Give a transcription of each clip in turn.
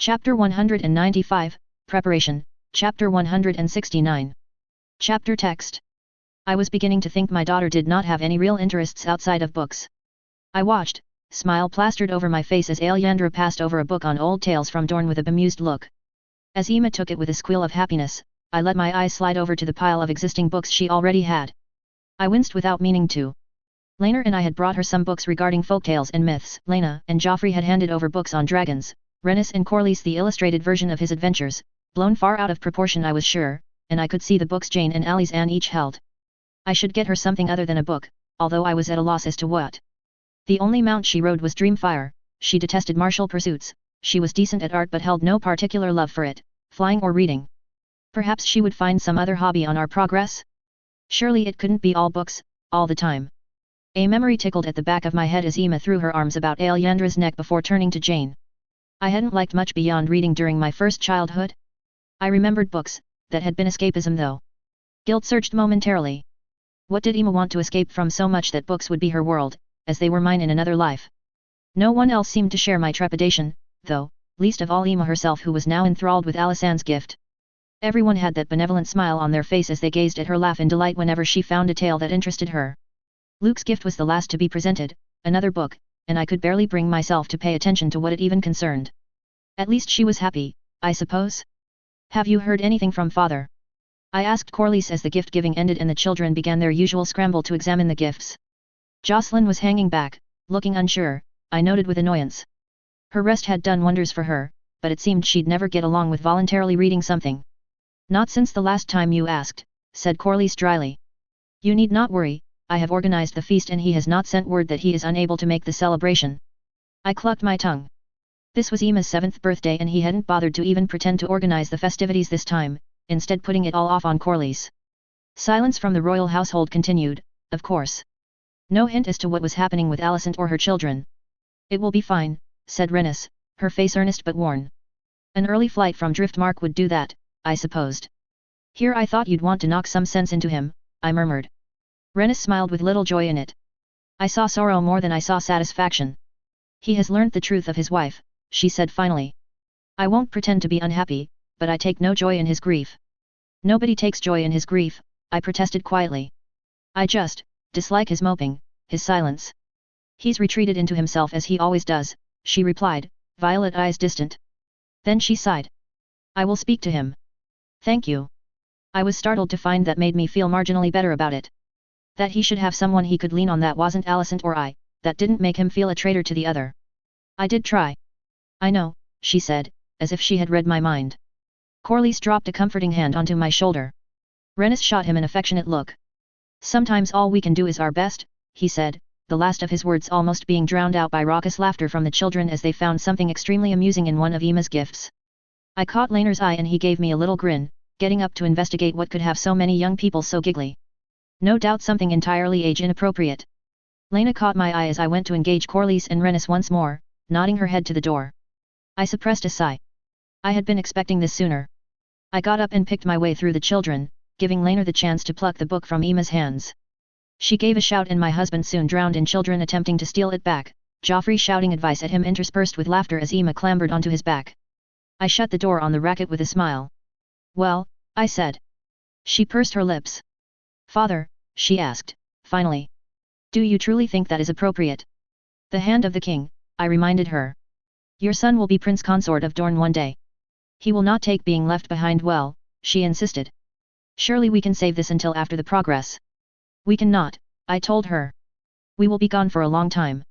Chapter 195, Preparation, Chapter 169. Chapter Text. I was beginning to think my daughter did not have any real interests outside of books. I watched, smile plastered over my face as Alyandra passed over a book on old tales from Dorne with a bemused look. As Emma took it with a squeal of happiness, I let my eyes slide over to the pile of existing books she already had. I winced without meaning to. Laena and I had brought her some books regarding folktales and myths. Laena and Joffrey had handed over books on dragons, Rhaenys and Corlys the illustrated version of his adventures, blown far out of proportion I was sure, and I could see the books Jane and Ali's Anne each held. I should get her something other than a book, although I was at a loss as to what. The only mount she rode was Dreamfire. She detested martial pursuits, she was decent at art but held no particular love for it, flying or reading. Perhaps she would find some other hobby on our progress? Surely it couldn't be all books, all the time. A memory tickled at the back of my head as Emma threw her arms about Alyandra's neck before turning to Jane. I hadn't liked much beyond reading during my first childhood. I remembered books, that had been escapism though. Guilt surged momentarily. What did Emma want to escape from so much that books would be her world, as they were mine in another life? No one else seemed to share my trepidation, though, least of all Emma herself who was now enthralled with Alisanne's gift. Everyone had that benevolent smile on their face as they gazed at her laugh in delight whenever she found a tale that interested her. Luke's gift was the last to be presented, another book, and I could barely bring myself to pay attention to what it even concerned. At least she was happy, I suppose? Have you heard anything from father? I asked Corlys as the gift-giving ended and the children began their usual scramble to examine the gifts. Jocelyn was hanging back, looking unsure, I noted with annoyance. Her rest had done wonders for her, but it seemed she'd never get along with voluntarily reading something. Not since the last time you asked, said Corlys dryly. You need not worry, I have organized the feast and he has not sent word that he is unable to make the celebration. I clucked my tongue. This was Emma's 7th birthday and he hadn't bothered to even pretend to organize the festivities this time, instead putting it all off on Corlys. Silence from the royal household continued, of course. No hint as to what was happening with Alicent or her children. It will be fine, said Rhaenys, her face earnest but worn. An early flight from Driftmark would do that, I supposed. Here I thought you'd want to knock some sense into him, I murmured. Rhaenys smiled with little joy in it. I saw sorrow more than I saw satisfaction. He has learnt the truth of his wife, she said finally. I won't pretend to be unhappy, but I take no joy in his grief. Nobody takes joy in his grief, I protested quietly. I just dislike his moping, his silence. He's retreated into himself as he always does, she replied, violet eyes distant. Then she sighed. I will speak to him. Thank you. I was startled to find that made me feel marginally better about it. That he should have someone he could lean on that wasn't Alicent or I, that didn't make him feel a traitor to the other. I did try. I know, she said, as if she had read my mind. Corlys dropped a comforting hand onto my shoulder. Rhaenys shot him an affectionate look. Sometimes all we can do is our best, he said, the last of his words almost being drowned out by raucous laughter from the children as they found something extremely amusing in one of Emma's gifts. I caught Laener's eye and he gave me a little grin, getting up to investigate what could have so many young people so giggly. No doubt something entirely age-inappropriate. Laena caught my eye as I went to engage Corlys and Rhaenys once more, nodding her head to the door. I suppressed a sigh. I had been expecting this sooner. I got up and picked my way through the children, giving Laena the chance to pluck the book from Emma's hands. She gave a shout and my husband soon drowned in children attempting to steal it back, Joffrey shouting advice at him interspersed with laughter as Emma clambered onto his back. I shut the door on the racket with a smile. Well, I said. She pursed her lips. Father, she asked, finally. Do you truly think that is appropriate? The hand of the king, I reminded her. Your son will be prince consort of Dorne one day. He will not take being left behind well, she insisted. Surely we can save this until after the progress. We cannot, I told her. We will be gone for a long time.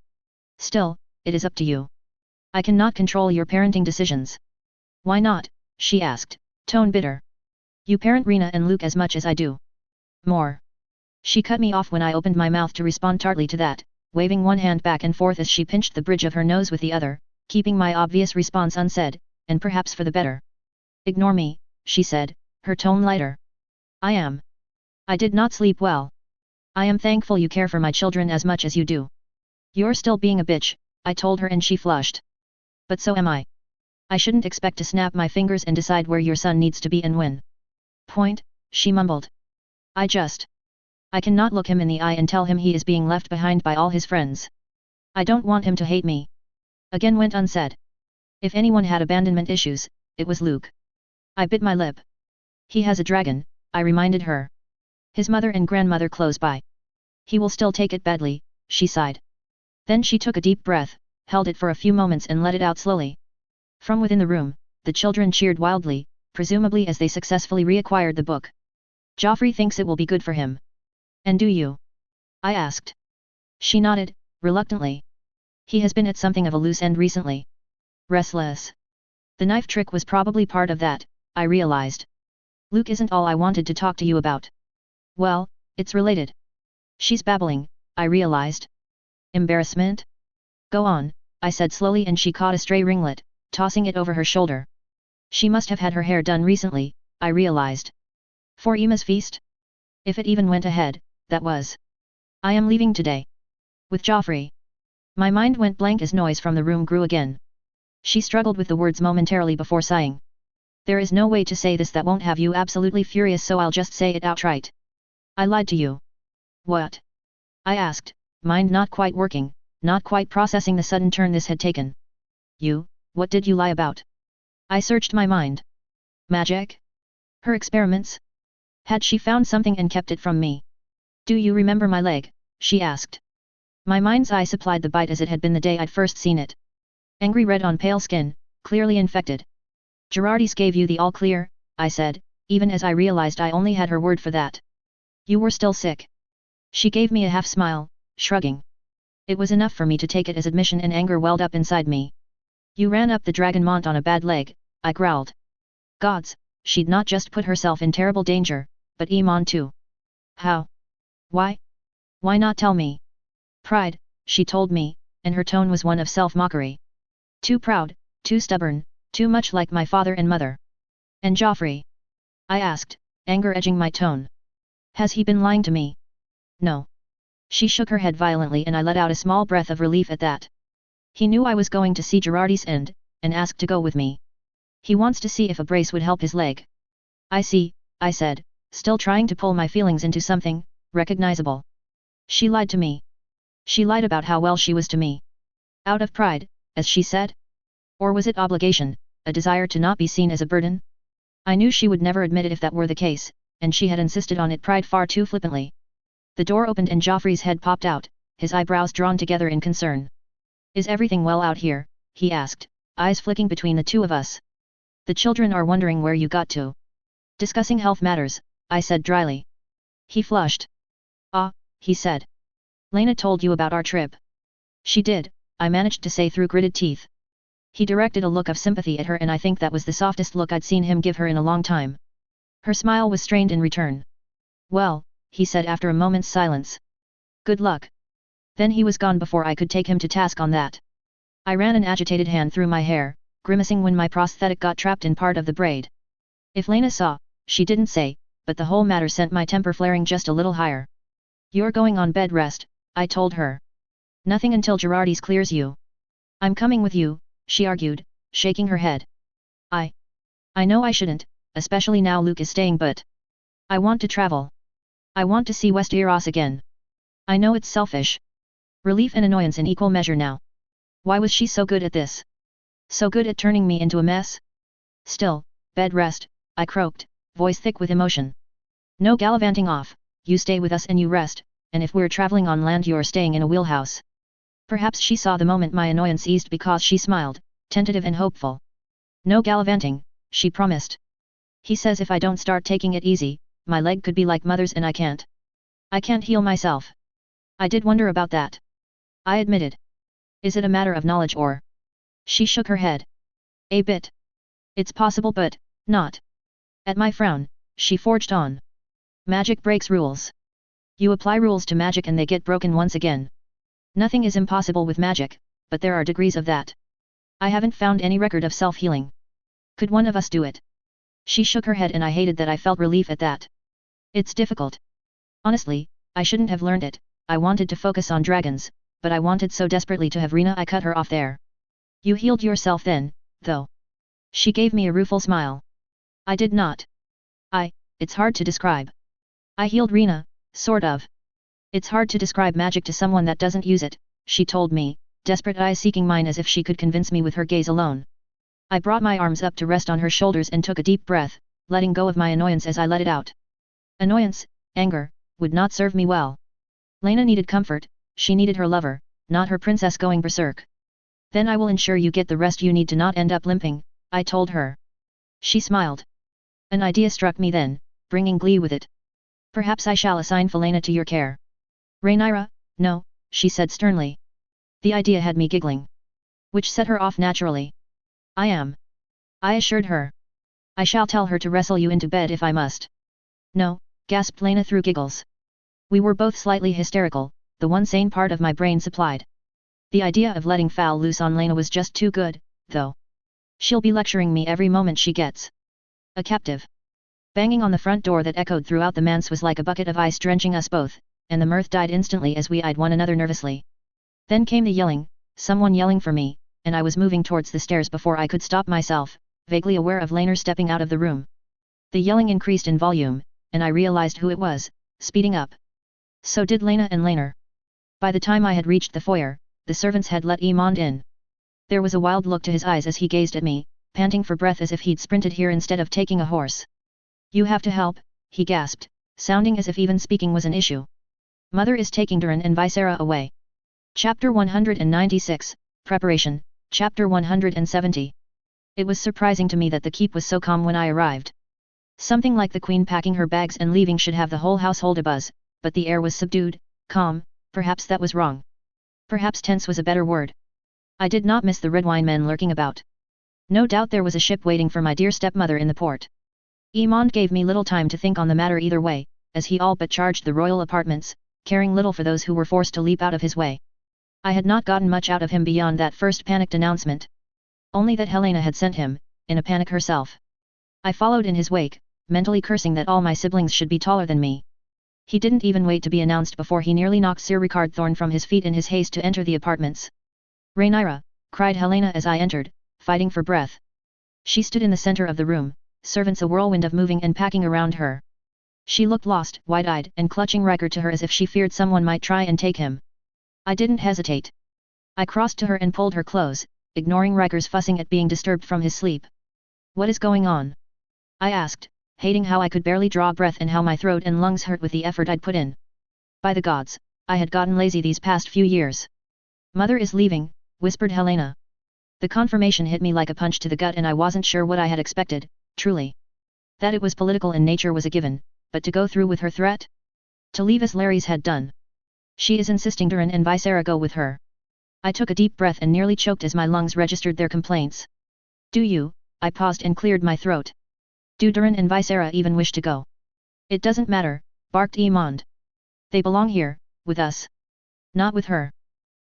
Still, it is up to you. I cannot control your parenting decisions. Why not? She asked, tone bitter. You parent Rhaena and Luke as much as I do. More. She cut me off when I opened my mouth to respond tartly to that, waving one hand back and forth as she pinched the bridge of her nose with the other, keeping my obvious response unsaid, and perhaps for the better. Ignore me, she said, her tone lighter. I am. I did not sleep well. I am thankful you care for my children as much as you do. You're still being a bitch, I told her and she flushed. But so am I. I shouldn't expect to snap my fingers and decide where your son needs to be and when. Point, she mumbled. I cannot look him in the eye and tell him he is being left behind by all his friends. I don't want him to hate me. Again went unsaid. If anyone had abandonment issues, it was Luke. I bit my lip. He has a dragon, I reminded her. His mother and grandmother close by. He will still take it badly, she sighed. Then she took a deep breath, held it for a few moments and let it out slowly. From within the room, the children cheered wildly, presumably as they successfully reacquired the book. Joffrey thinks it will be good for him. And do you? I asked. She nodded, reluctantly. He has been at something of a loose end recently. Restless. The knife trick was probably part of that, I realized. Luke isn't all I wanted to talk to you about. Well, it's related. She's babbling, I realized. Embarrassment? Go on, I said slowly, and she caught a stray ringlet, tossing it over her shoulder. She must have had her hair done recently, I realized. For Emma's feast? If it even went ahead, that was. I am leaving today. With Joffrey. My mind went blank as noise from the room grew again. She struggled with the words momentarily before sighing. There is no way to say this that won't have you absolutely furious, so I'll just say it outright. I lied to you. What? I asked, mind not quite working, not quite processing the sudden turn this had taken. You, what did you lie about? I searched my mind. Magic? Her experiments? Had she found something and kept it from me? Do you remember my leg? She asked. My mind's eye supplied the bite as it had been the day I'd first seen it. Angry red on pale skin, clearly infected. Girardi's gave you the all clear, I said, even as I realized I only had her word for that. You were still sick. She gave me a half smile, shrugging. It was enough for me to take it as admission, and anger welled up inside me. You ran up the Dragon Mont on a bad leg, I growled. Gods, she'd not just put herself in terrible danger, but Iman too. How? Why? Why not tell me? Pride, she told me, and her tone was one of self-mockery. Too proud, too stubborn, too much like my father and mother. And Joffrey? I asked, anger edging my tone. Has he been lying to me? No. She shook her head violently, and I let out a small breath of relief at that. He knew I was going to see Girardi's end, and asked to go with me. He wants to see if a brace would help his leg. I see, I said, still trying to pull my feelings into something recognizable. She lied to me. She lied about how well she was to me. Out of pride, as she said? Or was it obligation, a desire to not be seen as a burden? I knew she would never admit it if that were the case, and she had insisted on it pride far too flippantly. The door opened and Joffrey's head popped out, his eyebrows drawn together in concern. Is everything well out here? He asked, eyes flicking between the two of us. The children are wondering where you got to. Discussing health matters, I said dryly. He flushed. Ah, he said. Lena told you about our trip. She did, I managed to say through gritted teeth. He directed a look of sympathy at her, and I think that was the softest look I'd seen him give her in a long time. Her smile was strained in return. Well, he said after a moment's silence. Good luck. Then he was gone before I could take him to task on that. I ran an agitated hand through my hair, grimacing when my prosthetic got trapped in part of the braid. If Lena saw, she didn't say, but the whole matter sent my temper flaring just a little higher. You're going on bed rest, I told her. Nothing until Girardi's clears you. I'm coming with you, she argued, shaking her head. I know I shouldn't, especially now Luke is staying, but I want to travel. I want to see Westeros again. I know it's selfish. Relief and annoyance in equal measure now. Why was she so good at this? So good at turning me into a mess? Still, bed rest, I croaked, voice thick with emotion. No gallivanting off, you stay with us and you rest, and if we're traveling on land you're staying in a wheelhouse. Perhaps she saw the moment my annoyance eased because she smiled, tentative and hopeful. No gallivanting, she promised. He says if I don't start taking it easy, my leg could be like mother's and I can't. I can't heal myself. I did wonder about that. I admitted. Is it a matter of knowledge or? She shook her head. A bit. It's possible but, not. At my frown, she forged on. Magic breaks rules. You apply rules to magic and they get broken once again. Nothing is impossible with magic, but there are degrees of that. I haven't found any record of self-healing. Could one of us do it? She shook her head and I hated that I felt relief at that. It's difficult. Honestly, I shouldn't have learned it, I wanted to focus on dragons, but I wanted so desperately to have Rena I cut her off there. You healed yourself then, though. She gave me a rueful smile. I did not. It's hard to describe. I healed Rena, sort of. It's hard to describe magic to someone that doesn't use it, she told me, desperate eyes seeking mine as if she could convince me with her gaze alone. I brought my arms up to rest on her shoulders and took a deep breath, letting go of my annoyance as I let it out. Annoyance, anger, would not serve me well. Lena needed comfort, she needed her lover, not her princess going berserk. Then I will ensure you get the rest you need to not end up limping, I told her. She smiled. An idea struck me then, bringing glee with it. Perhaps I shall assign Felena to your care. Rhaenyra, no, she said sternly. The idea had me giggling. Which set her off naturally. I assured her. I shall tell her to wrestle you into bed if I must. No, gasped Lena through giggles. We were both slightly hysterical, the one sane part of my brain supplied. The idea of letting foul loose on Lena was just too good, though. She'll be lecturing me every moment she gets a captive. Banging on the front door that echoed throughout the manse was like a bucket of ice drenching us both, and the mirth died instantly as we eyed one another nervously. Then came the yelling, someone yelling for me, and I was moving towards the stairs before I could stop myself, vaguely aware of Lena stepping out of the room. The yelling increased in volume, and I realized who it was, speeding up. So did Lena and Laner. By the time I had reached the foyer, the servants had let Emond in. There was a wild look to his eyes as he gazed at me, panting for breath as if he'd sprinted here instead of taking a horse. You have to help, he gasped, sounding as if even speaking was an issue. Mother is taking Duran and Visera away. Chapter 196, Preparation, Chapter 170. It was surprising to me that the keep was so calm when I arrived. Something like the queen packing her bags and leaving should have the whole household abuzz, but the air was subdued, calm, perhaps that was wrong. Perhaps tense was a better word. I did not miss the red wine men lurking about. No doubt there was a ship waiting for my dear stepmother in the port. Emond gave me little time to think on the matter either way, as he all but charged the royal apartments, caring little for those who were forced to leap out of his way. I had not gotten much out of him beyond that first panicked announcement. Only that Helena had sent him, in a panic herself. I followed in his wake, mentally cursing that all my siblings should be taller than me. He didn't even wait to be announced before he nearly knocked Sir Ricard Thorne from his feet in his haste to enter the apartments. Rhaenyra, cried Helena as I entered, fighting for breath. She stood in the center of the room, servants a whirlwind of moving and packing around her. She looked lost, wide-eyed and clutching Riker to her as if she feared someone might try and take him. I didn't hesitate. I crossed to her and pulled her close, ignoring Riker's fussing at being disturbed from his sleep. What is going on? I asked, hating how I could barely draw breath and how my throat and lungs hurt with the effort I'd put in. By the gods, I had gotten lazy these past few years. Mother is leaving, whispered Helena. The confirmation hit me like a punch to the gut and I wasn't sure what I had expected, truly. That it was political in nature was a given, but to go through with her threat? To leave as Larry's had done. She is insisting Duran and Visera go with her. I took a deep breath and nearly choked as my lungs registered their complaints. Do you? I paused and cleared my throat. Do Duran and Visera even wish to go? It doesn't matter, barked Emond. They belong here, with us. Not with her.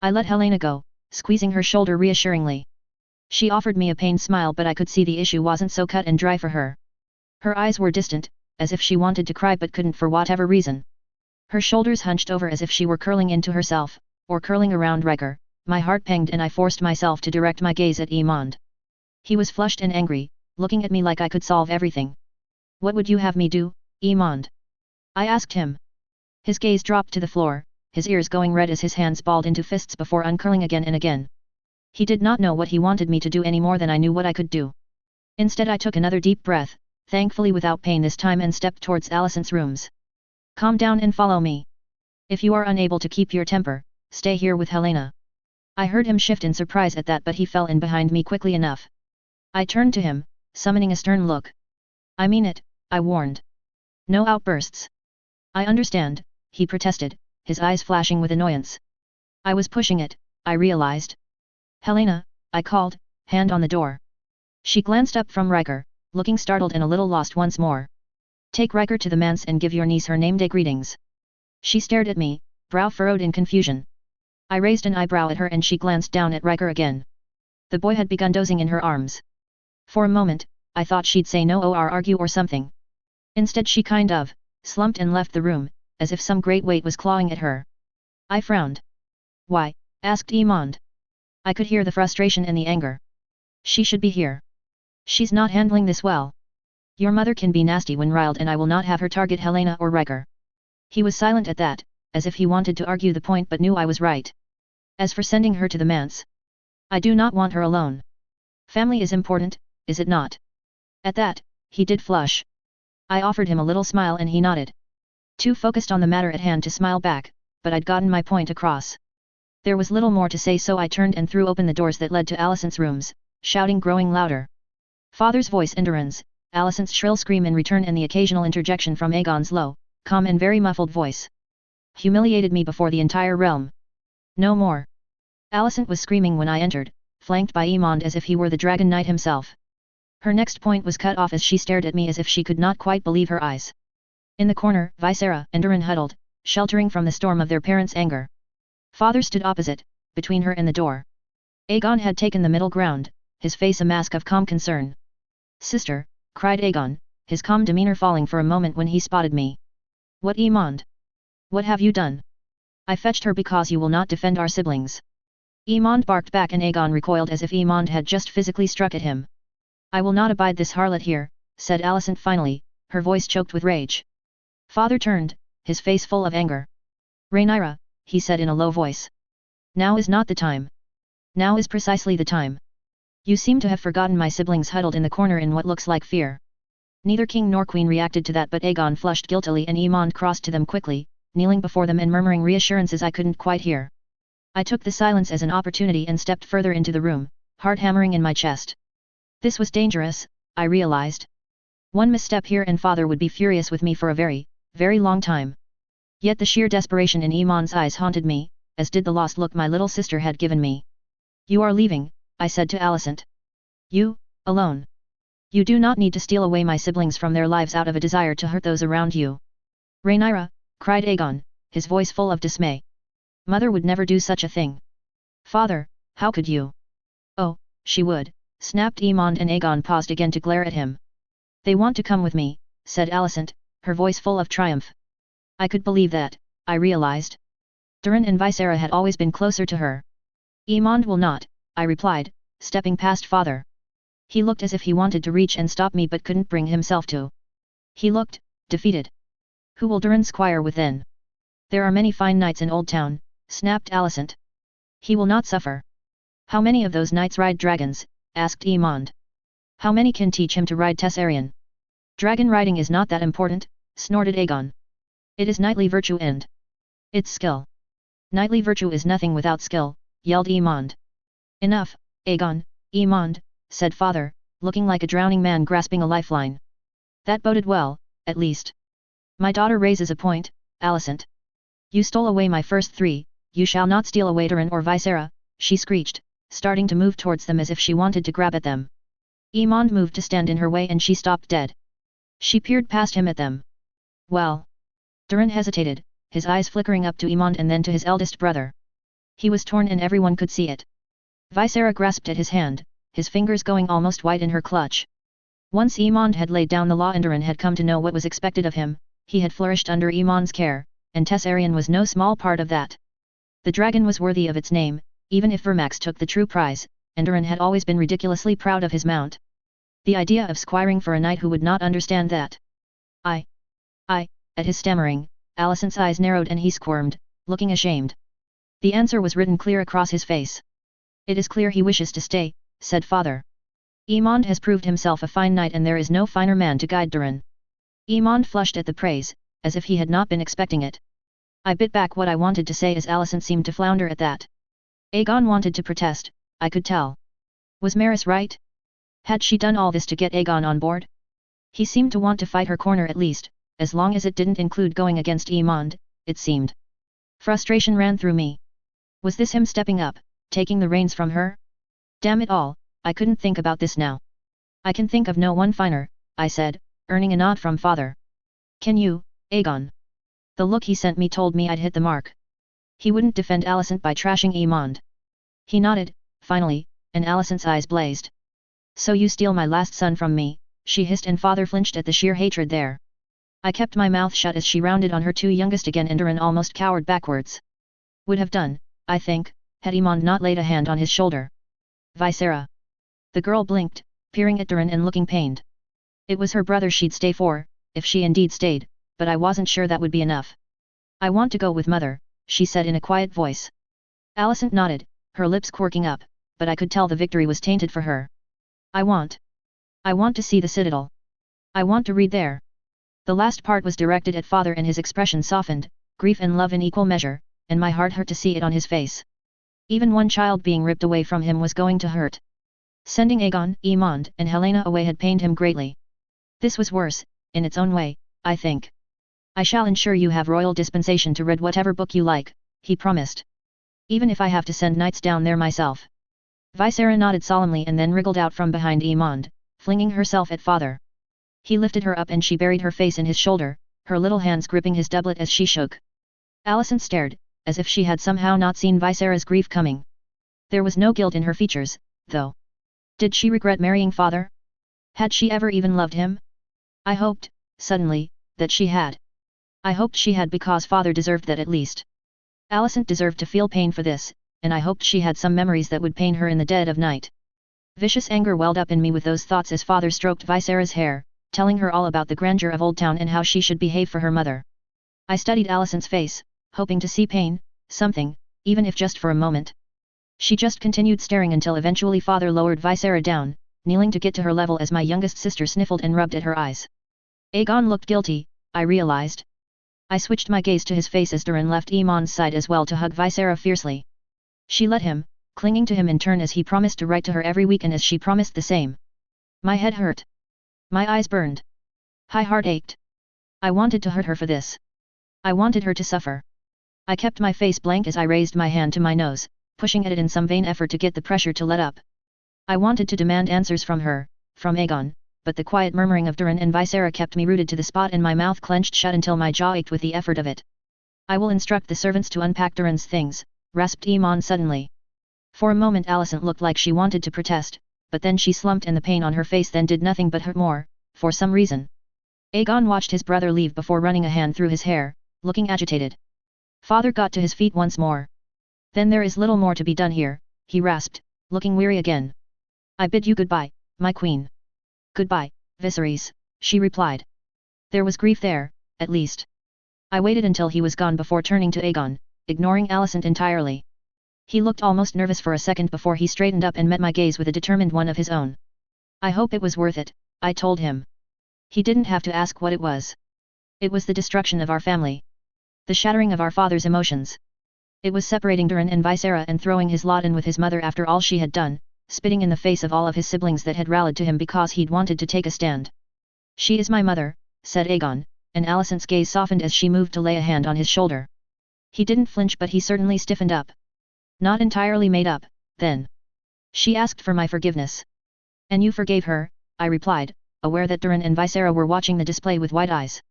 I let Helena go, squeezing her shoulder reassuringly. She offered me a pained smile but I could see the issue wasn't so cut and dry for her. Her eyes were distant, as if she wanted to cry but couldn't for whatever reason. Her shoulders hunched over as if she were curling into herself, or curling around Riker. My heart panged and I forced myself to direct my gaze at Emond. He was flushed and angry, looking at me like I could solve everything. What would you have me do, Emond? I asked him. His gaze dropped to the floor, his ears going red as his hands balled into fists before uncurling again and again. He did not know what he wanted me to do any more than I knew what I could do. Instead I took another deep breath, thankfully without pain this time, and stepped towards Alicent's rooms. Calm down and follow me. If you are unable to keep your temper, stay here with Helena. I heard him shift in surprise at that but he fell in behind me quickly enough. I turned to him, summoning a stern look. I mean it, I warned. No outbursts. I understand, he protested, his eyes flashing with annoyance. I was pushing it, I realized. Helena, I called, hand on the door. She glanced up from Riker, looking startled and a little lost once more. Take Riker to the manse and give your niece her name day greetings. She stared at me, brow furrowed in confusion. I raised an eyebrow at her and she glanced down at Riker again. The boy had begun dozing in her arms. For a moment, I thought she'd say no or argue or something. Instead she kind of slumped and left the room, as if some great weight was clawing at her. I frowned. Why? Asked Emond. I could hear the frustration and the anger. She should be here. She's not handling this well. Your mother can be nasty when riled and I will not have her target Helena or Riker. He was silent at that, as if he wanted to argue the point but knew I was right. As for sending her to the manse, I do not want her alone. Family is important, is it not? At that, he did flush. I offered him a little smile and he nodded. Too focused on the matter at hand to smile back, but I'd gotten my point across. There was little more to say, so I turned and threw open the doors that led to Alicent's rooms, shouting growing louder. Father's voice and Durin's, Alicent's shrill scream in return and the occasional interjection from Aegon's low, calm and very muffled voice humiliated me before the entire realm. No more. Alicent was screaming when I entered, flanked by Aemond as if he were the Dragon Knight himself. Her next point was cut off as she stared at me as if she could not quite believe her eyes. In the corner, Visera and Durin huddled, sheltering from the storm of their parents' anger. Father stood opposite, between her and the door. Aegon had taken the middle ground, his face a mask of calm concern. Sister, cried Aegon, his calm demeanor falling for a moment when he spotted me. What, Aemond? What have you done? I fetched her because you will not defend our siblings. Aemond barked back and Aegon recoiled as if Aemond had just physically struck at him. I will not abide this harlot here, said Alicent finally, her voice choked with rage. Father turned, his face full of anger. Rhaenyra, he said in a low voice. Now is not the time. Now is precisely the time. You seem to have forgotten my siblings huddled in the corner in what looks like fear. Neither king nor queen reacted to that, but Aegon flushed guiltily and Aemond crossed to them quickly, kneeling before them and murmuring reassurances I couldn't quite hear. I took the silence as an opportunity and stepped further into the room, heart hammering in my chest. This was dangerous, I realized. One misstep here and father would be furious with me for a very, very long time. Yet the sheer desperation in Aemond's eyes haunted me, as did the lost look my little sister had given me. You are leaving, I said to Alicent. You, alone. You do not need to steal away my siblings from their lives out of a desire to hurt those around you. Rhaenyra, cried Aegon, his voice full of dismay. Mother would never do such a thing. Father, how could you? Oh, she would, snapped Aemond and Aegon paused again to glare at him. They want to come with me, said Alicent, her voice full of triumph. I could believe that, I realized. Durin and Visera had always been closer to her. Aemond will not, I replied, stepping past father. He looked as if he wanted to reach and stop me but couldn't bring himself to. He looked defeated. Who will Durin squire with then? There are many fine knights in Old Town, snapped Alicent. He will not suffer. How many of those knights ride dragons? Asked Aemond. How many can teach him to ride Tessarion? Dragon riding is not that important, snorted Aegon. It is knightly virtue and it's skill. Knightly virtue is nothing without skill, yelled Aemond. Enough, Aegon, Aemond, said father, looking like a drowning man grasping a lifeline. That boded well, at least. My daughter raises a point, Alicent. You stole away my first three, you shall not steal away Durin or Visera, she screeched, starting to move towards them as if she wanted to grab at them. Aemond moved to stand in her way and she stopped dead. She peered past him at them. Well. Durin hesitated, his eyes flickering up to Aemond and then to his eldest brother. He was torn and everyone could see it. Visera grasped at his hand, his fingers going almost white in her clutch. Once Aemond had laid down the law and Durin had come to know what was expected of him, he had flourished under Aemond's care, and Tessarion was no small part of that. The dragon was worthy of its name, even if Vermax took the true prize, and Durin had always been ridiculously proud of his mount. The idea of squiring for a knight who would not understand that. At his stammering, Alicent's eyes narrowed and he squirmed, looking ashamed. The answer was written clear across his face. It is clear he wishes to stay, said father. Aemond has proved himself a fine knight and there is no finer man to guide Durin. Aemond flushed at the praise, as if he had not been expecting it. I bit back what I wanted to say as Alicent seemed to flounder at that. Aegon wanted to protest, I could tell. Was Maris right? Had she done all this to get Aegon on board? He seemed to want to fight her corner at least, as long as it didn't include going against Aemond, it seemed. Frustration ran through me. Was this him stepping up, taking the reins from her? Damn it all, I couldn't think about this now. I can think of no one finer, I said, earning a nod from father. Can you, Aegon? The look he sent me told me I'd hit the mark. He wouldn't defend Alicent by trashing Aemond. He nodded, finally, and Alicent's eyes blazed. So you steal my last son from me, she hissed and father flinched at the sheer hatred there. I kept my mouth shut as she rounded on her two youngest again and Durin almost cowered backwards. Would have done, I think, had Aemond not laid a hand on his shoulder. Visera. The girl blinked, peering at Durin and looking pained. It was her brother she'd stay for, if she indeed stayed, but I wasn't sure that would be enough. I want to go with mother, she said in a quiet voice. Alicent nodded, her lips quirking up, but I could tell the victory was tainted for her. I want to see the citadel. I want to read there. The last part was directed at father and his expression softened, grief and love in equal measure, and my heart hurt to see it on his face. Even one child being ripped away from him was going to hurt. Sending Aegon, Emond, and Helena away had pained him greatly. This was worse, in its own way, I think. I shall ensure you have royal dispensation to read whatever book you like, he promised. Even if I have to send knights down there myself. Viseira nodded solemnly and then wriggled out from behind Emond, flinging herself at father. He lifted her up and she buried her face in his shoulder, her little hands gripping his doublet as she shook. Alicent stared, as if she had somehow not seen Viseira's grief coming. There was no guilt in her features, though. Did she regret marrying father? Had she ever even loved him? I hoped, suddenly, that she had. I hoped she had because father deserved that at least. Alicent deserved to feel pain for this, and I hoped she had some memories that would pain her in the dead of night. Vicious anger welled up in me with those thoughts as father stroked Viseira's hair, telling her all about the grandeur of Old Town and how she should behave for her mother. I studied Alicent's face, hoping to see pain, something, even if just for a moment. She just continued staring until eventually father lowered Viseira down, kneeling to get to her level as my youngest sister sniffled and rubbed at her eyes. Aegon looked guilty, I realized. I switched my gaze to his face as Durin left Emond's side as well to hug Viseira fiercely. She let him, clinging to him in turn as he promised to write to her every week and as she promised the same. My head hurt. My eyes burned. My heart ached. I wanted to hurt her for this. I wanted her to suffer. I kept my face blank as I raised my hand to my nose, pushing at it in some vain effort to get the pressure to let up. I wanted to demand answers from her, from Aegon, but the quiet murmuring of Durin and Viseira kept me rooted to the spot and my mouth clenched shut until my jaw ached with the effort of it. I will instruct the servants to unpack Durin's things, rasped Emond suddenly. For a moment Alicent looked like she wanted to protest, but then she slumped and the pain on her face then did nothing but hurt more, for some reason. Aegon watched his brother leave before running a hand through his hair, looking agitated. Father got to his feet once more. Then there is little more to be done here, he rasped, looking weary again. I bid you goodbye, my queen. Goodbye, Viserys, she replied. There was grief there, at least. I waited until he was gone before turning to Aegon, ignoring Alicent entirely. He looked almost nervous for a second before he straightened up and met my gaze with a determined one of his own. I hope it was worth it, I told him. He didn't have to ask what it was. It was the destruction of our family. The shattering of our father's emotions. It was separating Durin and Viseira and throwing his lot in with his mother after all she had done, spitting in the face of all of his siblings that had rallied to him because he'd wanted to take a stand. She is my mother, said Aegon, and Alicent's gaze softened as she moved to lay a hand on his shoulder. He didn't flinch but he certainly stiffened up. Not entirely made up, then. She asked for my forgiveness. And you forgave her, I replied, aware that Durin and Viseira were watching the display with wide eyes.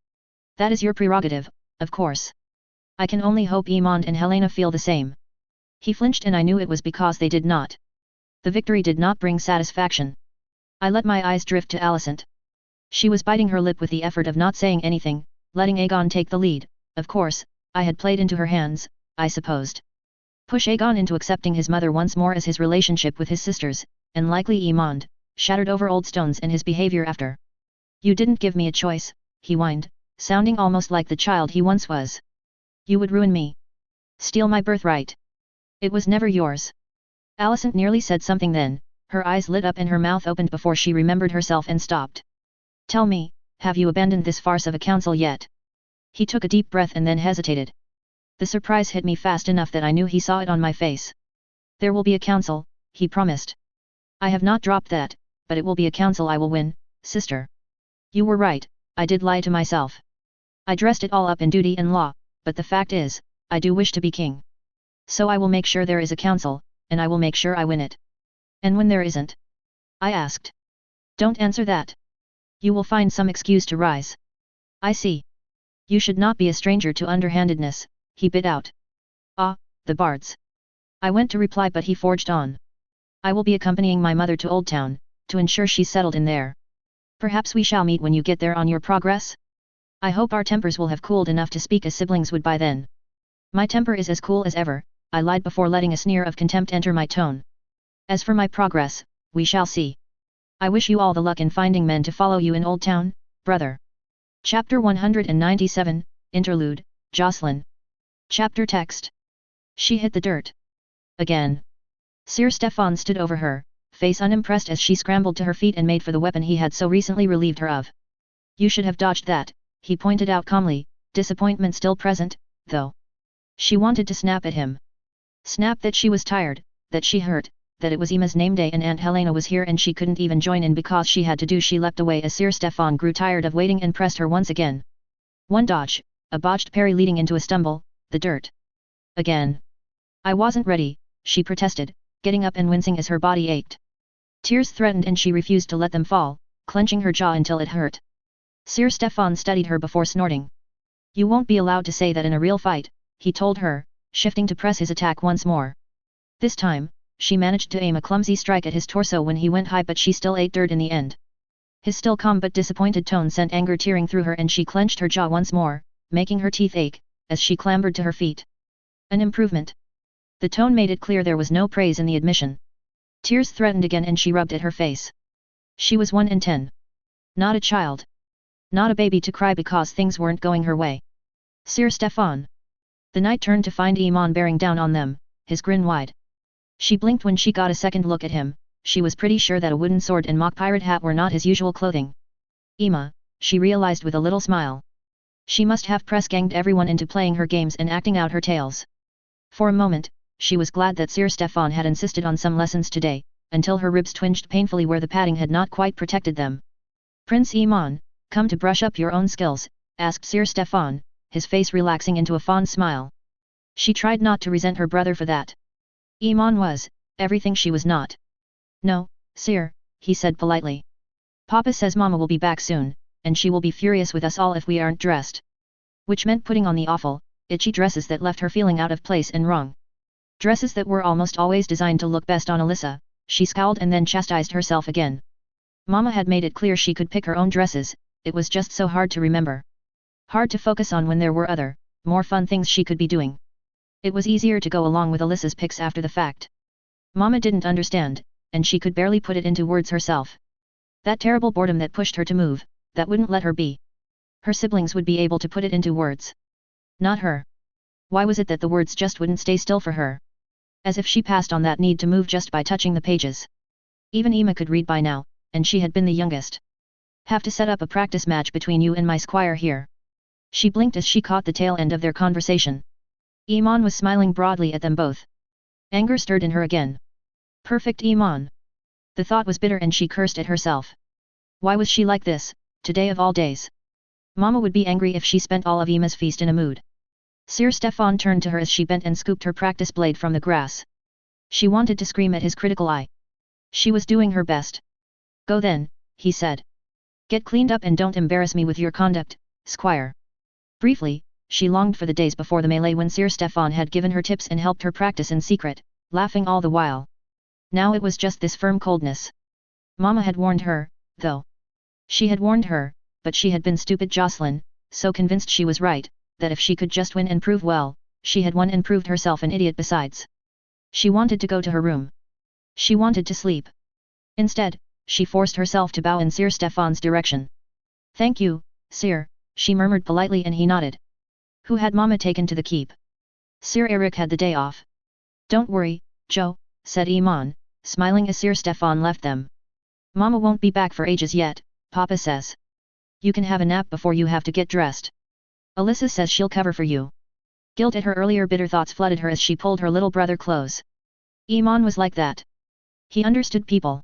That is your prerogative, of course. I can only hope Emond and Helena feel the same. He flinched and I knew it was because they did not. The victory did not bring satisfaction. I let my eyes drift to Alicent. She was biting her lip with the effort of not saying anything, letting Aegon take the lead. Of course, I had played into her hands, I supposed. Push Aegon into accepting his mother once more as his relationship with his sisters, and likely Emond, shattered over old stones and his behavior after. You didn't give me a choice, he whined, sounding almost like the child he once was. You would ruin me. Steal my birthright. It was never yours. Alicent nearly said something then, her eyes lit up and her mouth opened before she remembered herself and stopped. Tell me, have you abandoned this farce of a council yet? He took a deep breath and then hesitated. The surprise hit me fast enough that I knew he saw it on my face. There will be a council, he promised. I have not dropped that, but it will be a council I will win, sister. You were right, I did lie to myself. I dressed it all up in duty and law, but the fact is, I do wish to be king. So I will make sure there is a council, and I will make sure I win it. And when there isn't? I asked. Don't answer that. You will find some excuse to rise. I see. You should not be a stranger to underhandedness, he bit out. Ah, the bards. I went to reply but he forged on. I will be accompanying my mother to Old Town, to ensure she's settled in there. Perhaps we shall meet when you get there on your progress? I hope our tempers will have cooled enough to speak as siblings would by then. My temper is as cool as ever, I lied before letting a sneer of contempt enter my tone. As for my progress, we shall see. I wish you all the luck in finding men to follow you in Old Town, brother. Chapter 197, Interlude, Jocelyn. Chapter text. She hit the dirt. Again. Sir Stefan stood over her, face unimpressed as she scrambled to her feet and made for the weapon he had so recently relieved her of. You should have dodged that, he pointed out calmly, disappointment still present, though. She wanted to snap at him. Snap that she was tired, that she hurt, that it was Emma's name day and Aunt Helena was here and she couldn't even join in because she had to do. She leapt away as Sir Stefan grew tired of waiting and pressed her once again. One dodge, a botched parry leading into a stumble, the dirt. Again. I wasn't ready, she protested, getting up and wincing as her body ached. Tears threatened and she refused to let them fall, clenching her jaw until it hurt. Sir Stefan studied her before snorting. You won't be allowed to say that in a real fight, he told her, shifting to press his attack once more. This time, she managed to aim a clumsy strike at his torso when he went high, but she still ate dirt in the end. His still calm but disappointed tone sent anger tearing through her and she clenched her jaw once more, making her teeth ache, as she clambered to her feet. An improvement. The tone made it clear there was no praise in the admission. Tears threatened again and she rubbed at her face. She was 1 in 10. Not a child. Not a baby to cry because things weren't going her way. Sir Stefan. The knight turned to find Iman bearing down on them, his grin wide. She blinked when she got a second look at him. She was pretty sure that a wooden sword and mock pirate hat were not his usual clothing. Ima, she realized with a little smile. She must have press-ganged everyone into playing her games and acting out her tales. For a moment, she was glad that Sir Stefan had insisted on some lessons today, until her ribs twinged painfully where the padding had not quite protected them. Prince Iman, come to brush up your own skills, asked Sir Stefan, his face relaxing into a fond smile. She tried not to resent her brother for that. Iman was, everything she was not. No, Sir, he said politely. Papa says Mama will be back soon, and she will be furious with us all if we aren't dressed. Which meant putting on the awful, itchy dresses that left her feeling out of place and wrong. Dresses that were almost always designed to look best on Alyssa. She scowled and then chastised herself again. Mama had made it clear she could pick her own dresses, it was just so hard to remember. Hard to focus on when there were other, more fun things she could be doing. It was easier to go along with Alyssa's picks after the fact. Mama didn't understand, and she could barely put it into words herself. That terrible boredom that pushed her to move, that wouldn't let her be. Her siblings would be able to put it into words. Not her. Why was it that the words just wouldn't stay still for her? As if she passed on that need to move just by touching the pages. Even Emma could read by now, and she had been the youngest. Have to set up a practice match between you and my squire here. She blinked as she caught the tail end of their conversation. Iman was smiling broadly at them both. Anger stirred in her again. Perfect Iman. The thought was bitter and she cursed at herself. Why was she like this, today of all days? Mama would be angry if she spent all of Emma's feast in a mood. Sir Stefan turned to her as she bent and scooped her practice blade from the grass. She wanted to scream at his critical eye. She was doing her best. Go then, he said. Get cleaned up and don't embarrass me with your conduct, squire. Briefly, she longed for the days before the melee when Sir Stefan had given her tips and helped her practice in secret, laughing all the while. Now it was just this firm coldness. Mama had warned her, though. She had warned her, but she had been stupid Jocelyn, so convinced she was right, that if she could just win and prove well, she had won and proved herself an idiot besides. She wanted to go to her room. She wanted to sleep. Instead, she forced herself to bow in Sir Stefan's direction. Thank you, Sir, she murmured politely and he nodded. Who had Mama taken to the keep? Sir Eric had the day off. Don't worry, Joe, said Iman, smiling as Sir Stefan left them. Mama won't be back for ages yet, Papa says. You can have a nap before you have to get dressed. Alyssa says she'll cover for you. Guilt at her earlier bitter thoughts flooded her as she pulled her little brother close. Iman was like that. He understood people.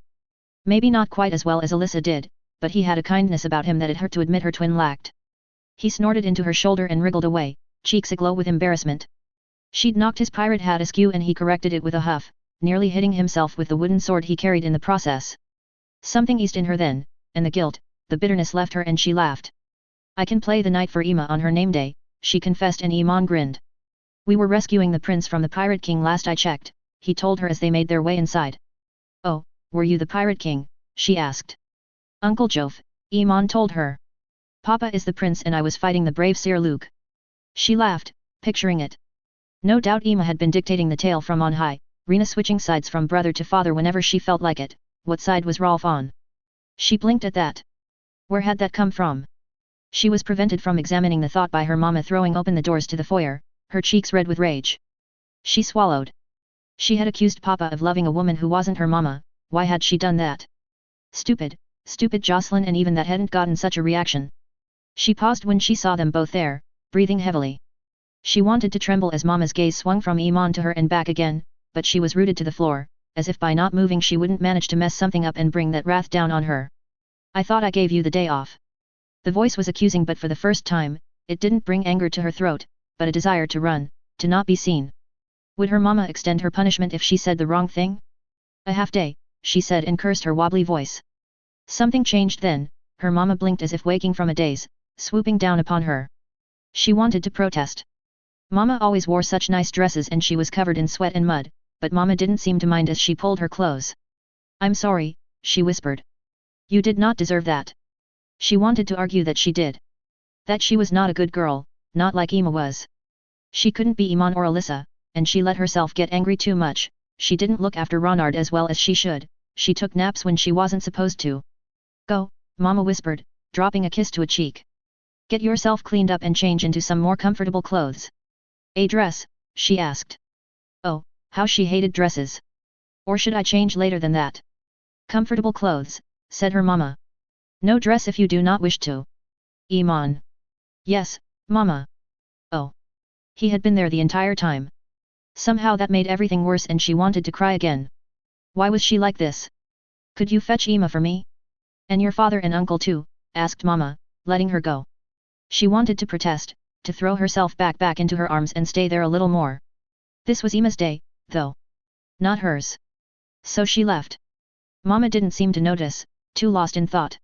Maybe not quite as well as Alyssa did, but he had a kindness about him that it hurt to admit her twin lacked. He snorted into her shoulder and wriggled away, cheeks aglow with embarrassment. She'd knocked his pirate hat askew and he corrected it with a huff, nearly hitting himself with the wooden sword he carried in the process. Something eased in her then, and the guilt, the bitterness left her and she laughed. I can play the knight for Emma on her name day, she confessed and Iman grinned. We were rescuing the prince from the Pirate King last I checked, he told her as they made their way inside. Oh, were you the Pirate King, she asked. Uncle Jove, Iman told her. Papa is the prince and I was fighting the brave Sir Luke. She laughed, picturing it. No doubt Emma had been dictating the tale from on high, Rena switching sides from brother to father whenever she felt like it. What side was Rolf on? She blinked at that. Where had that come from? She was prevented from examining the thought by her mama throwing open the doors to the foyer, her cheeks red with rage. She swallowed. She had accused Papa of loving a woman who wasn't her mama, why had she done that? Stupid, stupid Jocelyn, and even that hadn't gotten such a reaction. She paused when she saw them both there, breathing heavily. She wanted to tremble as Mama's gaze swung from Iman to her and back again, but she was rooted to the floor, as if by not moving she wouldn't manage to mess something up and bring that wrath down on her. I thought I gave you the day off. The voice was accusing, but for the first time, it didn't bring anger to her throat, but a desire to run, to not be seen. Would her mama extend her punishment if she said the wrong thing? A half day, she said and cursed her wobbly voice. Something changed then, her mama blinked as if waking from a daze, swooping down upon her. She wanted to protest. Mama always wore such nice dresses and she was covered in sweat and mud, but Mama didn't seem to mind as she pulled her clothes. I'm sorry, she whispered. You did not deserve that. She wanted to argue that she did. That she was not a good girl, not like Ima was. She couldn't be Iman or Alyssa, and she let herself get angry too much. She didn't look after Ronard as well as she should, she took naps when she wasn't supposed to. Go, Mama whispered, dropping a kiss to a cheek. Get yourself cleaned up and change into some more comfortable clothes. A dress, she asked. Oh, how she hated dresses. Or should I change later than that? Comfortable clothes, said her mama. No dress if you do not wish to. Iman. Yes, Mama. Oh. He had been there the entire time. Somehow that made everything worse and she wanted to cry again. Why was she like this? Could you fetch Ima for me? And your father and uncle too, asked Mama, letting her go. She wanted to protest, to throw herself back into her arms and stay there a little more. This was Ima's day, though. Not hers. So she left. Mama didn't seem to notice, too lost in thought.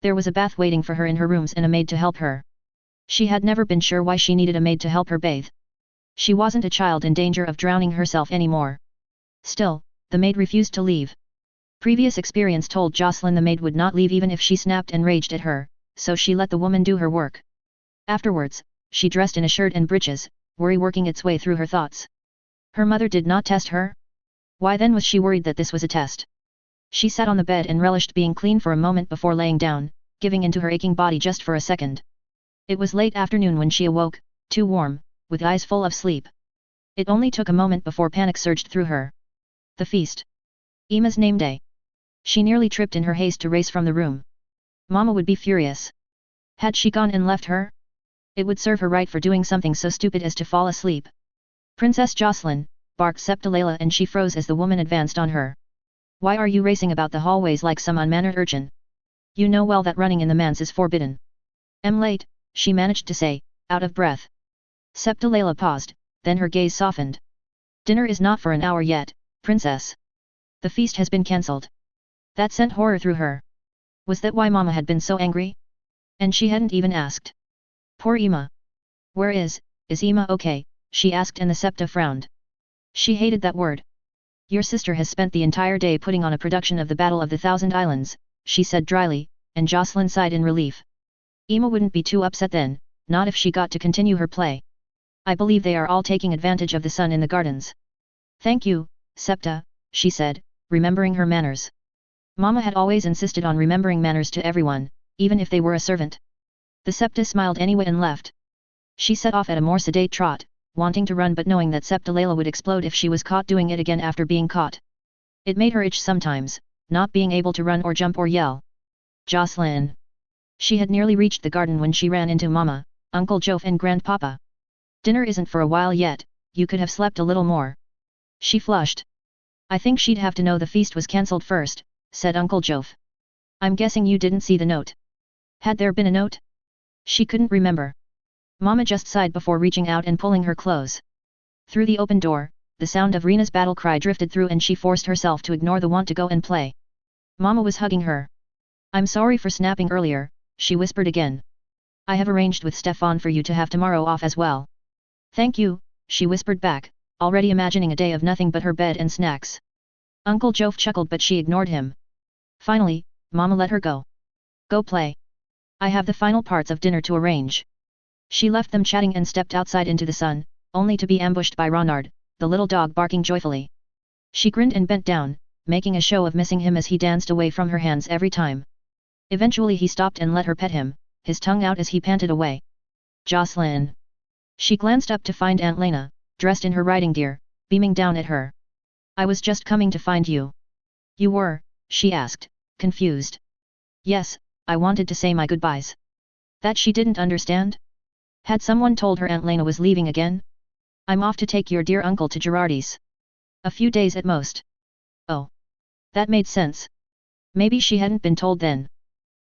There was a bath waiting for her in her rooms and a maid to help her. She had never been sure why she needed a maid to help her bathe. She wasn't a child in danger of drowning herself anymore. Still, the maid refused to leave. Previous experience told Jocelyn the maid would not leave even if she snapped and raged at her, so she let the woman do her work. Afterwards, she dressed in a shirt and breeches, worry working its way through her thoughts. Her mother did not test her? Why then was she worried that this was a test? She sat on the bed and relished being clean for a moment before laying down, giving into her aching body just for a second. It was late afternoon when she awoke, too warm, with eyes full of sleep. It only took a moment before panic surged through her. The feast. Ima's name day. She nearly tripped in her haste to race from the room. Mama would be furious. Had she gone and left her? It would serve her right for doing something so stupid as to fall asleep. Princess Jocelyn, barked Septilela, and she froze as the woman advanced on her. Why are you racing about the hallways like some unmannered urchin? You know well that running in the manse is forbidden. I'm late, she managed to say, out of breath. Septilela paused, then her gaze softened. Dinner is not for an hour yet, princess. The feast has been cancelled. That sent horror through her. Was that why Mama had been so angry? And she hadn't even asked. Poor Ima. Where is Ima okay? She asked and the Septa frowned. She hated that word. Your sister has spent the entire day putting on a production of the Battle of the Thousand Islands, she said dryly, and Jocelyn sighed in relief. Ima wouldn't be too upset then, not if she got to continue her play. I believe they are all taking advantage of the sun in the gardens. Thank you, Septa, she said, remembering her manners. Mama had always insisted on remembering manners to everyone, even if they were a servant. The Septa smiled anyway and left. She set off at a more sedate trot, wanting to run but knowing that Septilela would explode if she was caught doing it again after being caught. It made her itch sometimes, not being able to run or jump or yell. Jocelyn. She had nearly reached the garden when she ran into Mama, Uncle Jove and Grandpapa. Dinner isn't for a while yet, you could have slept a little more. She flushed. I think she'd have to know the feast was cancelled first, said Uncle Jove. I'm guessing you didn't see the note. Had there been a note? She couldn't remember. Mama just sighed before reaching out and pulling her clothes. Through the open door, the sound of Rena's battle cry drifted through and she forced herself to ignore the want to go and play. Mama was hugging her. I'm sorry for snapping earlier, she whispered again. I have arranged with Stefan for you to have tomorrow off as well. Thank you, she whispered back, already imagining a day of nothing but her bed and snacks. Uncle Jove chuckled but she ignored him. Finally, Mama let her go. Go play. I have the final parts of dinner to arrange. She left them chatting and stepped outside into the sun, only to be ambushed by Ronard, the little dog barking joyfully. She grinned and bent down, making a show of missing him as he danced away from her hands every time. Eventually he stopped and let her pet him, his tongue out as he panted away. Jocelyn. She glanced up to find Aunt Lena, dressed in her riding gear, beaming down at her. I was just coming to find you. You were, she asked, confused. Yes, I wanted to say my goodbyes. That she didn't understand? Had someone told her Aunt Lena was leaving again? I'm off to take your dear uncle to Girardi's. A few days at most. Oh. That made sense. Maybe she hadn't been told then.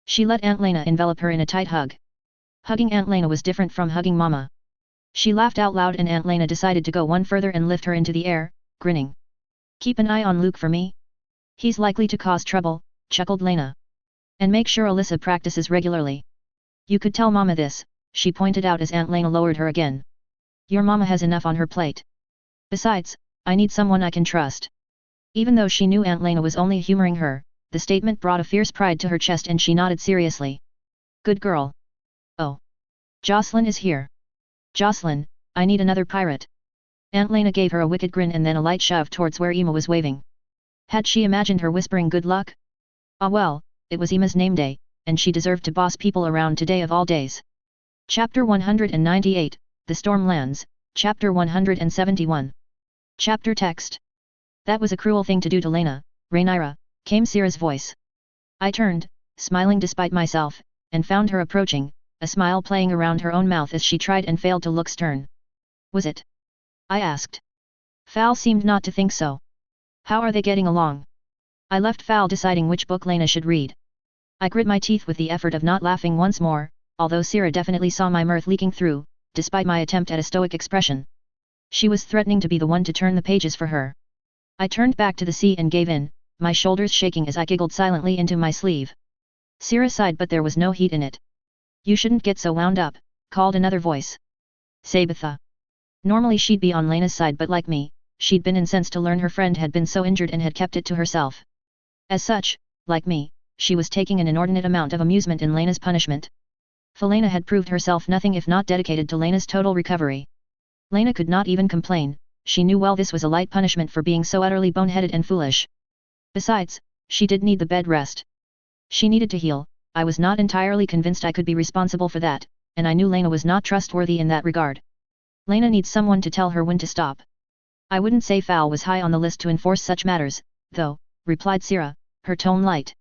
She let Aunt Lena envelop her in a tight hug. Hugging Aunt Lena was different from hugging Mama. She laughed out loud and Aunt Lena decided to go one further and lift her into the air, grinning. Keep an eye on Luke for me. He's likely to cause trouble, chuckled Lena. And make sure Alyssa practices regularly. You could tell Mama this, she pointed out as Aunt Lena lowered her again. Your Mama has enough on her plate. Besides, I need someone I can trust. Even though she knew Aunt Lena was only humoring her, the statement brought a fierce pride to her chest and she nodded seriously. Good girl. Oh. Jocelyn is here. Jocelyn, I need another pirate. Aunt Lena gave her a wicked grin and then a light shove towards where Emma was waving. Had she imagined her whispering good luck? Ah well, it was Emma's name day, and she deserved to boss people around today of all days. Chapter 198, The Storm Lands, Chapter 171. Chapter text. That was a cruel thing to do to Lena, Rhaenyra, came Syrah's voice. I turned, smiling despite myself, and found her approaching, a smile playing around her own mouth as she tried and failed to look stern. Was it? I asked. Fal seemed not to think so. How are they getting along? I left Fal deciding which book Lena should read. I grit my teeth with the effort of not laughing once more, although Syrah definitely saw my mirth leaking through, despite my attempt at a stoic expression. She was threatening to be the one to turn the pages for her. I turned back to the sea and gave in, my shoulders shaking as I giggled silently into my sleeve. Syrah sighed but there was no heat in it. You shouldn't get so wound up, called another voice. Sabitha. Normally she'd be on Lena's side but like me, she'd been incensed to learn her friend had been so injured and had kept it to herself. As such, like me, she was taking an inordinate amount of amusement in Lena's punishment. Lena had proved herself nothing if not dedicated to Lena's total recovery. Lena could not even complain, she knew well this was a light punishment for being so utterly boneheaded and foolish. Besides, she did need the bed rest. She needed to heal. I was not entirely convinced I could be responsible for that, and I knew Lena was not trustworthy in that regard. Lena needs someone to tell her when to stop. I wouldn't say Fal was high on the list to enforce such matters, though, replied Syrah, her tone light.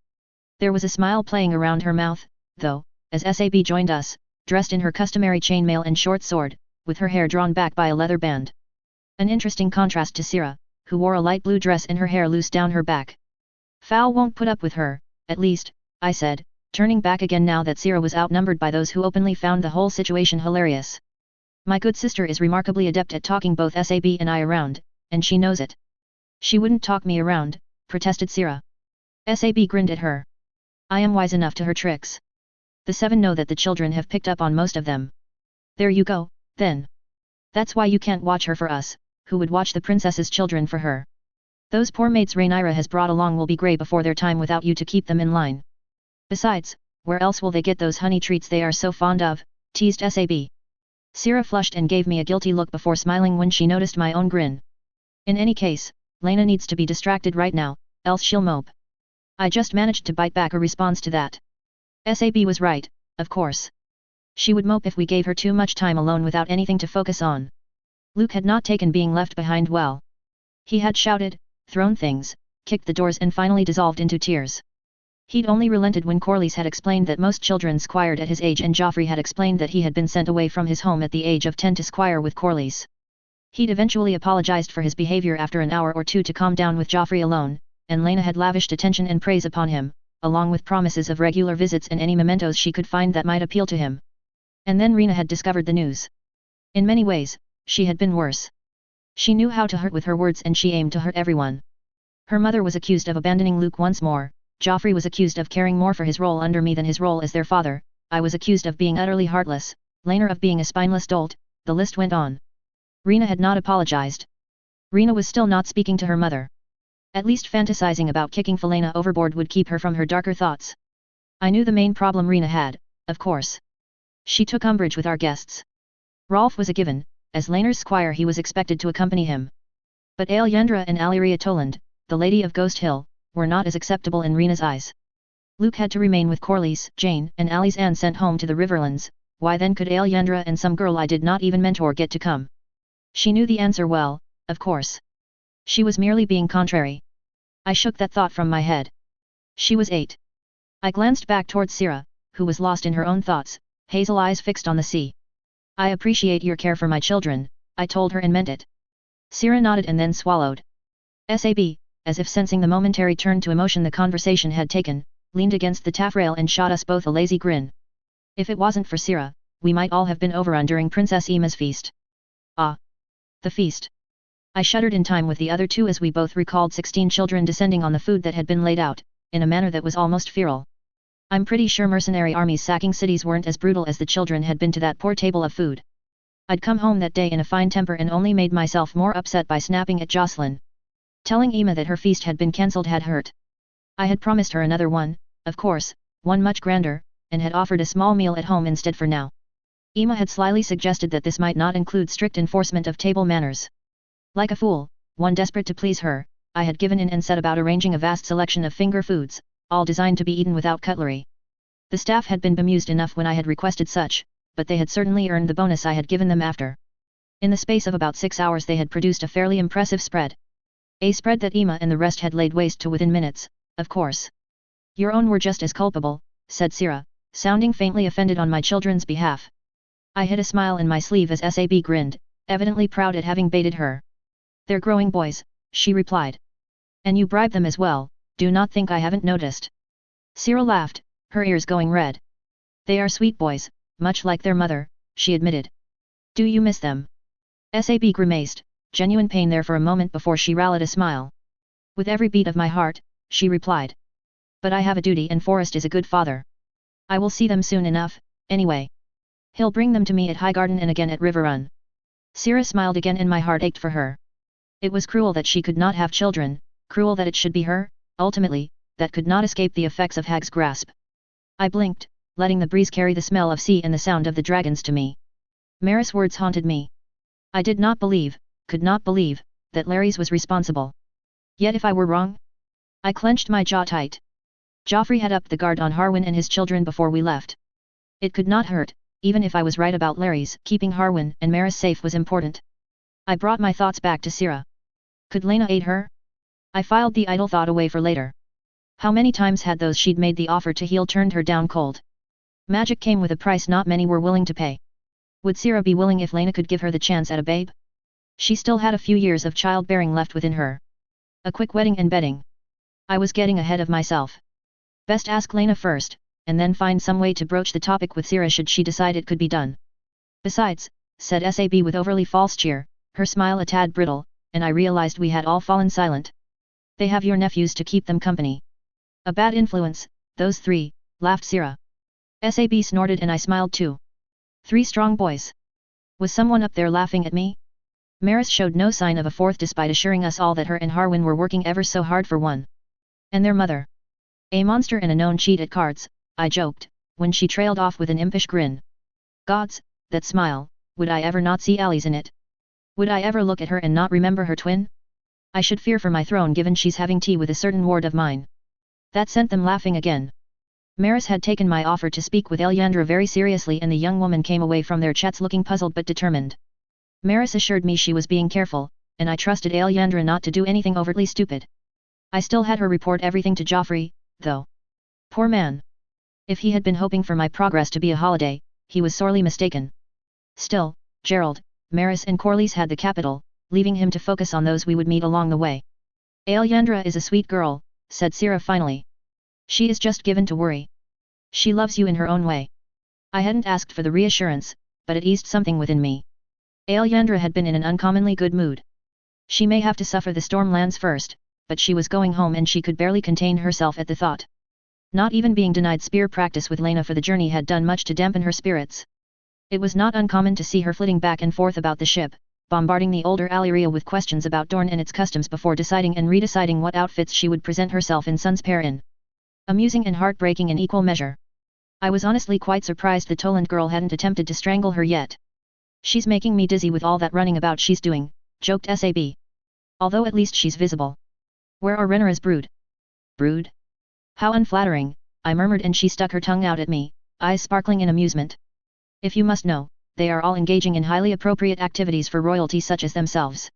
There was a smile playing around her mouth, though, as Sab joined us, dressed in her customary chainmail and short sword, with her hair drawn back by a leather band. An interesting contrast to Syrah, who wore a light blue dress and her hair loose down her back. Fal won't put up with her, at least, I said, turning back again now that Syrah was outnumbered by those who openly found the whole situation hilarious. My good sister is remarkably adept at talking both Sab and I around, and she knows it. She wouldn't talk me around, protested Syrah. Sab grinned at her. I am wise enough to her tricks. The 7 know that the children have picked up on most of them. There you go, then. That's why you can't watch her for us, who would watch the princess's children for her. Those poor mates Rhaenyra has brought along will be grey before their time without you to keep them in line. Besides, where else will they get those honey treats they are so fond of, teased Sab. Syrah flushed and gave me a guilty look before smiling when she noticed my own grin. In any case, Lena needs to be distracted right now, else she'll mope. I just managed to bite back a response to that. Sab was right, of course. She would mope if we gave her too much time alone without anything to focus on. Luke had not taken being left behind well. He had shouted, thrown things, kicked the doors and finally dissolved into tears. He'd only relented when Corlys had explained that most children squired at his age and Joffrey had explained that he had been sent away from his home at the age of 10 to squire with Corlys. He'd eventually apologized for his behavior after an hour or two to calm down with Joffrey alone, and Lena had lavished attention and praise upon him, along with promises of regular visits and any mementos she could find that might appeal to him. And then Rena had discovered the news. In many ways, she had been worse. She knew how to hurt with her words and she aimed to hurt everyone. Her mother was accused of abandoning Luke once more, Joffrey was accused of caring more for his role under me than his role as their father, I was accused of being utterly heartless, Lena of being a spineless dolt, the list went on. Rena had not apologized. Rena was still not speaking to her mother. At least fantasizing about kicking Falena overboard would keep her from her darker thoughts. I knew the main problem Rena had, of course. She took umbrage with our guests. Rolf was a given, as Lena's squire he was expected to accompany him. But Aelyendra and Alyria Toland, the lady of Ghost Hill, were not as acceptable in Rena's eyes. Luke had to remain with Corlys, Jane and Ali's Anne sent home to the Riverlands, why then could Aelyendra and some girl I did not even mentor get to come? She knew the answer well, of course. She was merely being contrary. I shook that thought from my head. She was 8. I glanced back towards Sira, who was lost in her own thoughts, hazel eyes fixed on the sea. I appreciate your care for my children, I told her and meant it. Sira nodded and then swallowed. Sab, as if sensing the momentary turn to emotion the conversation had taken, leaned against the taffrail and shot us both a lazy grin. If it wasn't for Sira, we might all have been overrun during Princess Emma's feast. Ah! The feast. I shuddered in time with the other two as we both recalled 16 children descending on the food that had been laid out, in a manner that was almost feral. I'm pretty sure mercenary armies sacking cities weren't as brutal as the children had been to that poor table of food. I'd come home that day in a fine temper and only made myself more upset by snapping at Jocelyn. Telling Emma that her feast had been cancelled had hurt. I had promised her another one, of course, one much grander, and had offered a small meal at home instead for now. Emma had slyly suggested that this might not include strict enforcement of table manners. Like a fool, one desperate to please her, I had given in and set about arranging a vast selection of finger foods, all designed to be eaten without cutlery. The staff had been bemused enough when I had requested such, but they had certainly earned the bonus I had given them after. In the space of about 6 hours they had produced a fairly impressive spread. A spread that Emma and the rest had laid waste to within minutes, of course. Your own were just as culpable, said Sira, sounding faintly offended on my children's behalf. I hid a smile in my sleeve as Sab grinned, evidently proud at having baited her. They're growing boys, she replied. And you bribe them as well, do not think I haven't noticed. Sira laughed, her ears going red. They are sweet boys, much like their mother, she admitted. Do you miss them? Sab grimaced, genuine pain there for a moment before she rallied a smile. With every beat of my heart, she replied. But I have a duty and Forrest is a good father. I will see them soon enough, anyway. He'll bring them to me at Highgarden and again at Riverrun. Sira smiled again and my heart ached for her. It was cruel that she could not have children, cruel that it should be her, ultimately, that could not escape the effects of Hag's grasp. I blinked, letting the breeze carry the smell of sea and the sound of the dragons to me. Maris' words haunted me. I did not believe, could not believe, that Larry's was responsible. Yet if I were wrong? I clenched my jaw tight. Joffrey had upped the guard on Harwin and his children before we left. It could not hurt, even if I was right about Larry's. Keeping Harwin and Maris safe was important. I brought my thoughts back to Sira. Could Lena aid her? I filed the idle thought away for later. How many times had those she'd made the offer to heal turned her down cold? Magic came with a price not many were willing to pay. Would Sira be willing if Lena could give her the chance at a babe? She still had a few years of childbearing left within her. A quick wedding and bedding. I was getting ahead of myself. Best ask Lena first, and then find some way to broach the topic with Sira should she decide it could be done. Besides, said Sab with overly false cheer, her smile a tad brittle, and I realized we had all fallen silent. They have your nephews to keep them company. A bad influence, those 3, laughed Sira. Sab snorted and I smiled too. 3 strong boys. Was someone up there laughing at me? Maris showed no sign of a fourth despite assuring us all that her and Harwin were working ever so hard for one. And their mother. A monster and a known cheat at cards, I joked, when she trailed off with an impish grin. Gods, that smile, would I ever not see Ali's in it? Would I ever look at her and not remember her twin? I should fear for my throne given she's having tea with a certain ward of mine. That sent them laughing again. Maris had taken my offer to speak with Elyandra very seriously and the young woman came away from their chats looking puzzled but determined. Maris assured me she was being careful, and I trusted Elyandra not to do anything overtly stupid. I still had her report everything to Joffrey, though. Poor man. If he had been hoping for my progress to be a holiday, he was sorely mistaken. Still, Gerald, Maris and Corlys had the capital, leaving him to focus on those we would meet along the way. Elyandra is a sweet girl, said Sira finally. She is just given to worry. She loves you in her own way. I hadn't asked for the reassurance, but it eased something within me. Elyandra had been in an uncommonly good mood. She may have to suffer the Stormlands first, but she was going home and she could barely contain herself at the thought. Not even being denied spear practice with Lena for the journey had done much to dampen her spirits. It was not uncommon to see her flitting back and forth about the ship, bombarding the older Alyria with questions about Dorne and its customs before deciding and redeciding what outfits she would present herself in Sunspear in. Amusing and heartbreaking in equal measure. I was honestly quite surprised the Toland girl hadn't attempted to strangle her yet. She's making me dizzy with all that running about she's doing, joked Sab. Although at least she's visible. Where are Rhaenyra's brood? Brood? How unflattering, I murmured and she stuck her tongue out at me, eyes sparkling in amusement. If you must know, they are all engaging in highly appropriate activities for royalty such as themselves.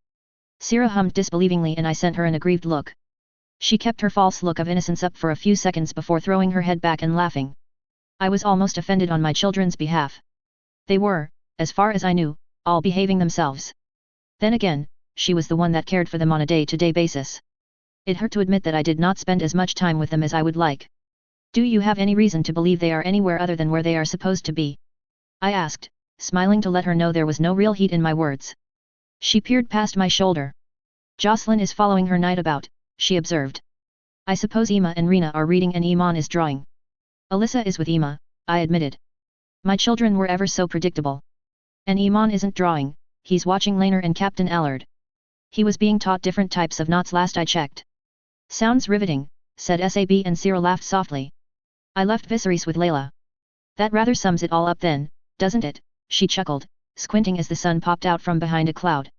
Sira hummed disbelievingly and I sent her an aggrieved look. She kept her false look of innocence up for a few seconds before throwing her head back and laughing. I was almost offended on my children's behalf. They were, as far as I knew, all behaving themselves. Then again, she was the one that cared for them on a day-to-day basis. It hurt to admit that I did not spend as much time with them as I would like. Do you have any reason to believe they are anywhere other than where they are supposed to be? I asked, smiling to let her know there was no real heat in my words. She peered past my shoulder. Jocelyn is following her night about, she observed. I suppose Emma and Rena are reading and Iman is drawing. Alyssa is with Emma, I admitted. My children were ever so predictable. And Iman isn't drawing, he's watching Laner and Captain Allard. He was being taught different types of knots last I checked. Sounds riveting, said Sab, and Cyril laughed softly. I left Viserys with Layla. That rather sums it all up then, doesn't it? She chuckled, squinting as the sun popped out from behind a cloud.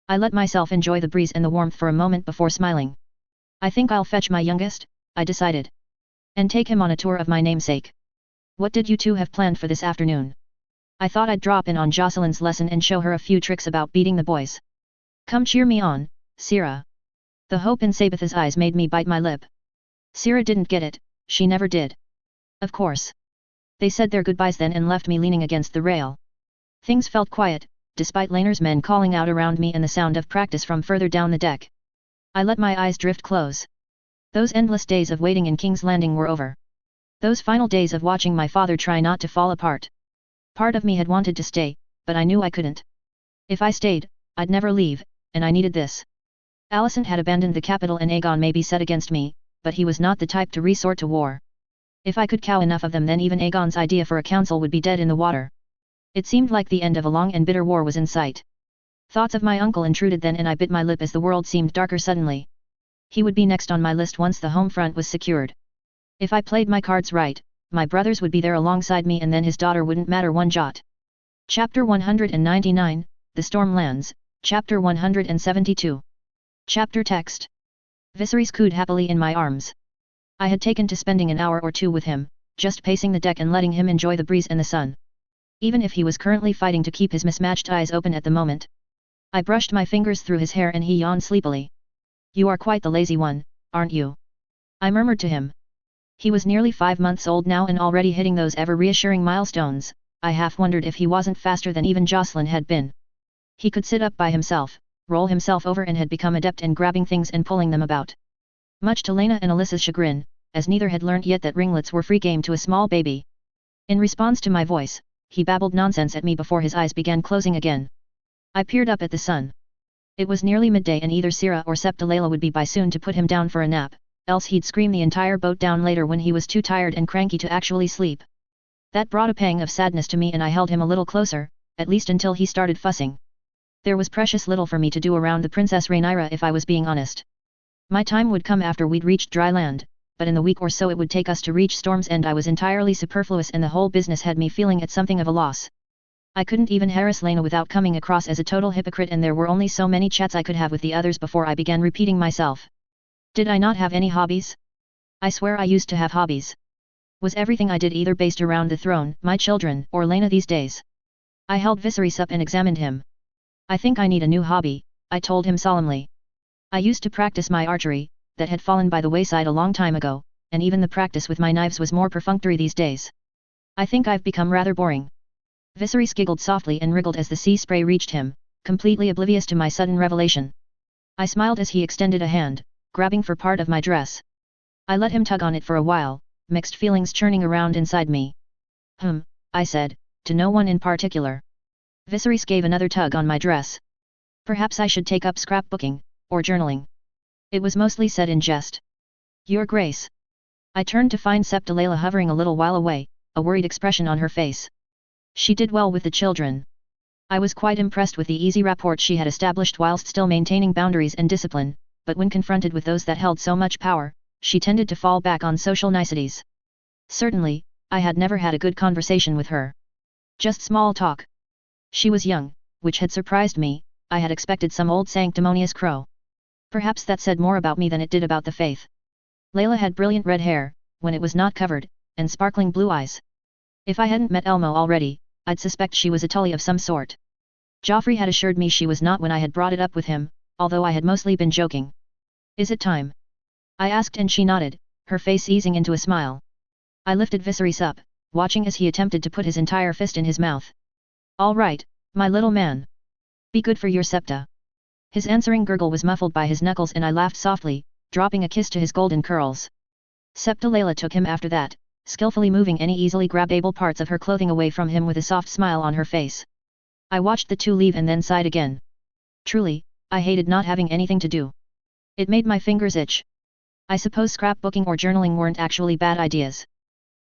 I let myself enjoy the breeze and the warmth for a moment before smiling. I think I'll fetch my youngest, I decided. And take him on a tour of my namesake. What did you two have planned for this afternoon? I thought I'd drop in on Jocelyn's lesson and show her a few tricks about beating the boys. Come cheer me on, Syrah. The hope in Sabitha's eyes made me bite my lip. Syrah didn't get it, she never did. Of course. They said their goodbyes then and left me leaning against the rail. Things felt quiet, despite Laner's men calling out around me and the sound of practice from further down the deck. I let my eyes drift close. Those endless days of waiting in King's Landing were over. Those final days of watching my father try not to fall apart. Part of me had wanted to stay, but I knew I couldn't. If I stayed, I'd never leave, and I needed this. Alicent had abandoned the capital and Aegon may be set against me, but he was not the type to resort to war. If I could cow enough of them, then even Aegon's idea for a council would be dead in the water. It seemed like the end of a long and bitter war was in sight. Thoughts of my uncle intruded then and I bit my lip as the world seemed darker suddenly. He would be next on my list once the home front was secured. If I played my cards right, my brothers would be there alongside me and then his daughter wouldn't matter one jot. Chapter 199, The Storm Lands, Chapter 172. Chapter text. Viserys cooed happily in my arms. I had taken to spending an hour or two with him, just pacing the deck and letting him enjoy the breeze and the sun. Even if he was currently fighting to keep his mismatched eyes open at the moment. I brushed my fingers through his hair and he yawned sleepily. You are quite the lazy one, aren't you? I murmured to him. He was nearly 5 months old now and already hitting those ever-reassuring milestones. I half wondered if he wasn't faster than even Jocelyn had been. He could sit up by himself, roll himself over and had become adept in grabbing things and pulling them about. Much to Lena and Alyssa's chagrin, as neither had learned yet that ringlets were free game to a small baby. In response to my voice, he babbled nonsense at me before his eyes began closing again. I peered up at the sun. It was nearly midday and either Syrah or Septa would be by soon to put him down for a nap, else he'd scream the entire boat down later when he was too tired and cranky to actually sleep. That brought a pang of sadness to me and I held him a little closer, at least until he started fussing. There was precious little for me to do around the Princess Rhaenyra if I was being honest. My time would come after we'd reached dry land, but in the week or so it would take us to reach Storm's End I was entirely superfluous and the whole business had me feeling at something of a loss. I couldn't even harass Lena without coming across as a total hypocrite and there were only so many chats I could have with the others before I began repeating myself. Did I not have any hobbies? I swear I used to have hobbies. Was everything I did either based around the throne, my children, or Lena these days? I held Viserys up and examined him. I think I need a new hobby, I told him solemnly. I used to practice my archery, that had fallen by the wayside a long time ago, and even the practice with my knives was more perfunctory these days. I think I've become rather boring. Viserys giggled softly and wriggled as the sea spray reached him, completely oblivious to my sudden revelation. I smiled as he extended a hand, grabbing for part of my dress. I let him tug on it for a while, mixed feelings churning around inside me. I said, to no one in particular. Viserys gave another tug on my dress. Perhaps I should take up scrapbooking, or journaling. It was mostly said in jest. Your Grace. I turned to find Septa hovering a little while away, a worried expression on her face. She did well with the children. I was quite impressed with the easy rapport she had established whilst still maintaining boundaries and discipline, but when confronted with those that held so much power, she tended to fall back on social niceties. Certainly, I had never had a good conversation with her. Just small talk. She was young, which had surprised me. I had expected some old sanctimonious crow. Perhaps that said more about me than it did about the faith. Layla had brilliant red hair, when it was not covered, and sparkling blue eyes. If I hadn't met Elmo already, I'd suspect she was a Tully of some sort. Joffrey had assured me she was not when I had brought it up with him, although I had mostly been joking. Is it time? I asked and she nodded, her face easing into a smile. I lifted Viserys up, watching as he attempted to put his entire fist in his mouth. All right, my little man. Be good for your septa. His answering gurgle was muffled by his knuckles and I laughed softly, dropping a kiss to his golden curls. Septa Layla took him after that, skillfully moving any easily grabable parts of her clothing away from him with a soft smile on her face. I watched the two leave and then sighed again. Truly, I hated not having anything to do. It made my fingers itch. I suppose scrapbooking or journaling weren't actually bad ideas.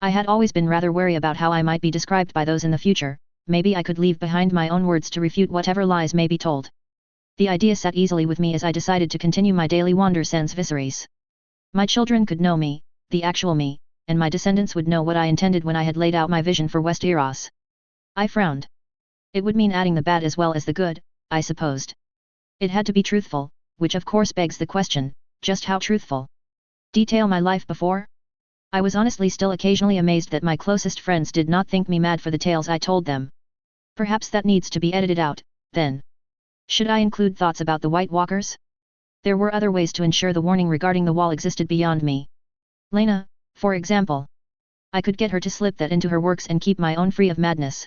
I had always been rather wary about how I might be described by those in the future, maybe I could leave behind my own words to refute whatever lies may be told. The idea sat easily with me as I decided to continue my daily wander sans Viserys. My children could know me, the actual me, and my descendants would know what I intended when I had laid out my vision for Westeros. I frowned. It would mean adding the bad as well as the good, I supposed. It had to be truthful, which of course begs the question, just how truthful? Detail my life before? I was honestly still occasionally amazed that my closest friends did not think me mad for the tales I told them. Perhaps that needs to be edited out, then. Should I include thoughts about the White Walkers? There were other ways to ensure the warning regarding the wall existed beyond me. Lena, for example. I could get her to slip that into her works and keep my own free of madness.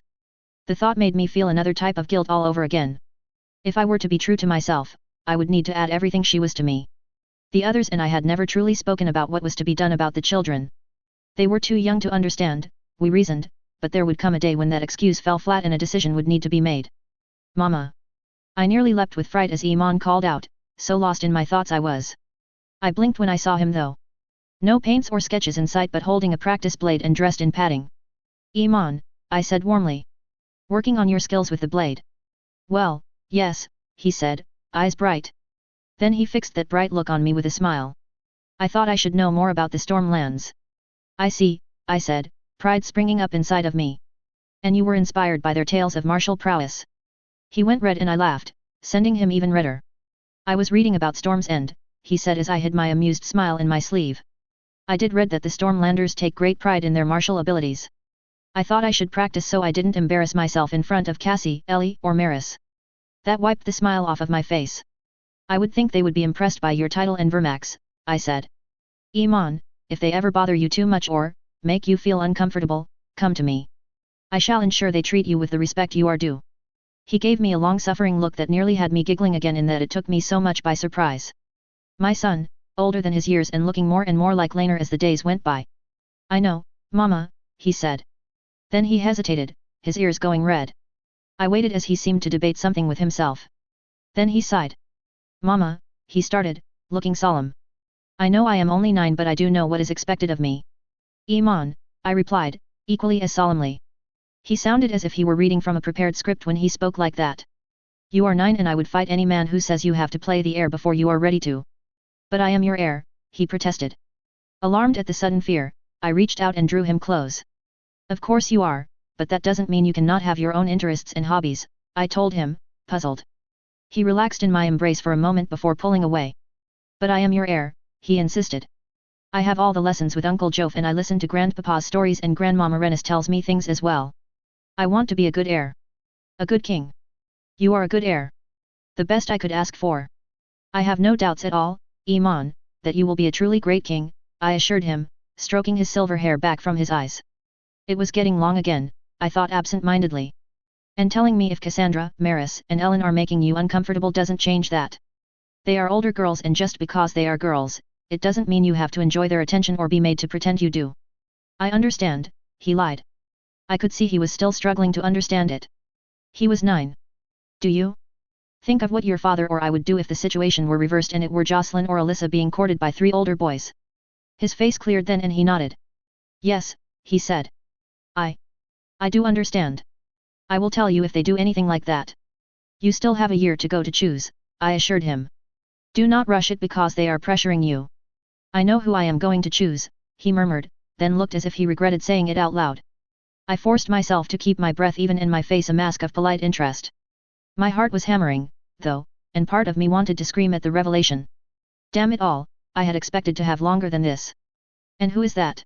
The thought made me feel another type of guilt all over again. If I were to be true to myself, I would need to add everything she was to me. The others and I had never truly spoken about what was to be done about the children. They were too young to understand, we reasoned, but there would come a day when that excuse fell flat and a decision would need to be made. Mama. I nearly leapt with fright as Iman called out, so lost in my thoughts I was. I blinked when I saw him though. No paints or sketches in sight but holding a practice blade and dressed in padding. Iman, I said warmly. Working on your skills with the blade. Well, yes, he said, eyes bright. Then he fixed that bright look on me with a smile. I thought I should know more about the Stormlands. I see, I said, pride springing up inside of me. And you were inspired by their tales of martial prowess. He went red and I laughed, sending him even redder. I was reading about Storm's End, he said as I hid my amused smile in my sleeve. I did read that the Stormlanders take great pride in their martial abilities. I thought I should practice so I didn't embarrass myself in front of Cassie, Ellie, or Maris. That wiped the smile off of my face. I would think they would be impressed by your title and Vermax, I said. Iman, if they ever bother you too much or make you feel uncomfortable, come to me. I shall ensure they treat you with the respect you are due. He gave me a long-suffering look that nearly had me giggling again in that it took me so much by surprise. My son, older than his years and looking more and more like Laenor as the days went by. I know, Mama, he said. Then he hesitated, his ears going red. I waited as he seemed to debate something with himself. Then he sighed. Mama, he started, looking solemn. I know I am only 9 but I do know what is expected of me. Iman, I replied, equally as solemnly. He sounded as if he were reading from a prepared script when he spoke like that. You are 9 and I would fight any man who says you have to play the heir before you are ready to. But I am your heir, he protested. Alarmed at the sudden fear, I reached out and drew him close. Of course you are, but that doesn't mean you cannot have your own interests and hobbies, I told him, puzzled. He relaxed in my embrace for a moment before pulling away. But I am your heir, he insisted. I have all the lessons with Uncle Jof and I listen to Grandpapa's stories and Grandmama Renis tells me things as well. I want to be a good heir. A good king. You are a good heir. The best I could ask for. I have no doubts at all, Iman, that you will be a truly great king, I assured him, stroking his silver hair back from his eyes. It was getting long again, I thought absent-mindedly. And telling me if Cassandra, Maris, and Ellen are making you uncomfortable doesn't change that. They are older girls and just because they are girls, it doesn't mean you have to enjoy their attention or be made to pretend you do. I understand, he lied. I could see he was still struggling to understand it. He was 9. Do you? Think of what your father or I would do if the situation were reversed and it were Jocelyn or Alyssa being courted by 3 older boys. His face cleared then and he nodded. Yes, he said. I do understand. I will tell you if they do anything like that. You still have a year to go to choose, I assured him. Do not rush it because they are pressuring you. I know who I am going to choose, he murmured, then looked as if he regretted saying it out loud. I forced myself to keep my breath even and my face a mask of polite interest. My heart was hammering, though, and part of me wanted to scream at the revelation. Damn it all, I had expected to have longer than this. And who is that?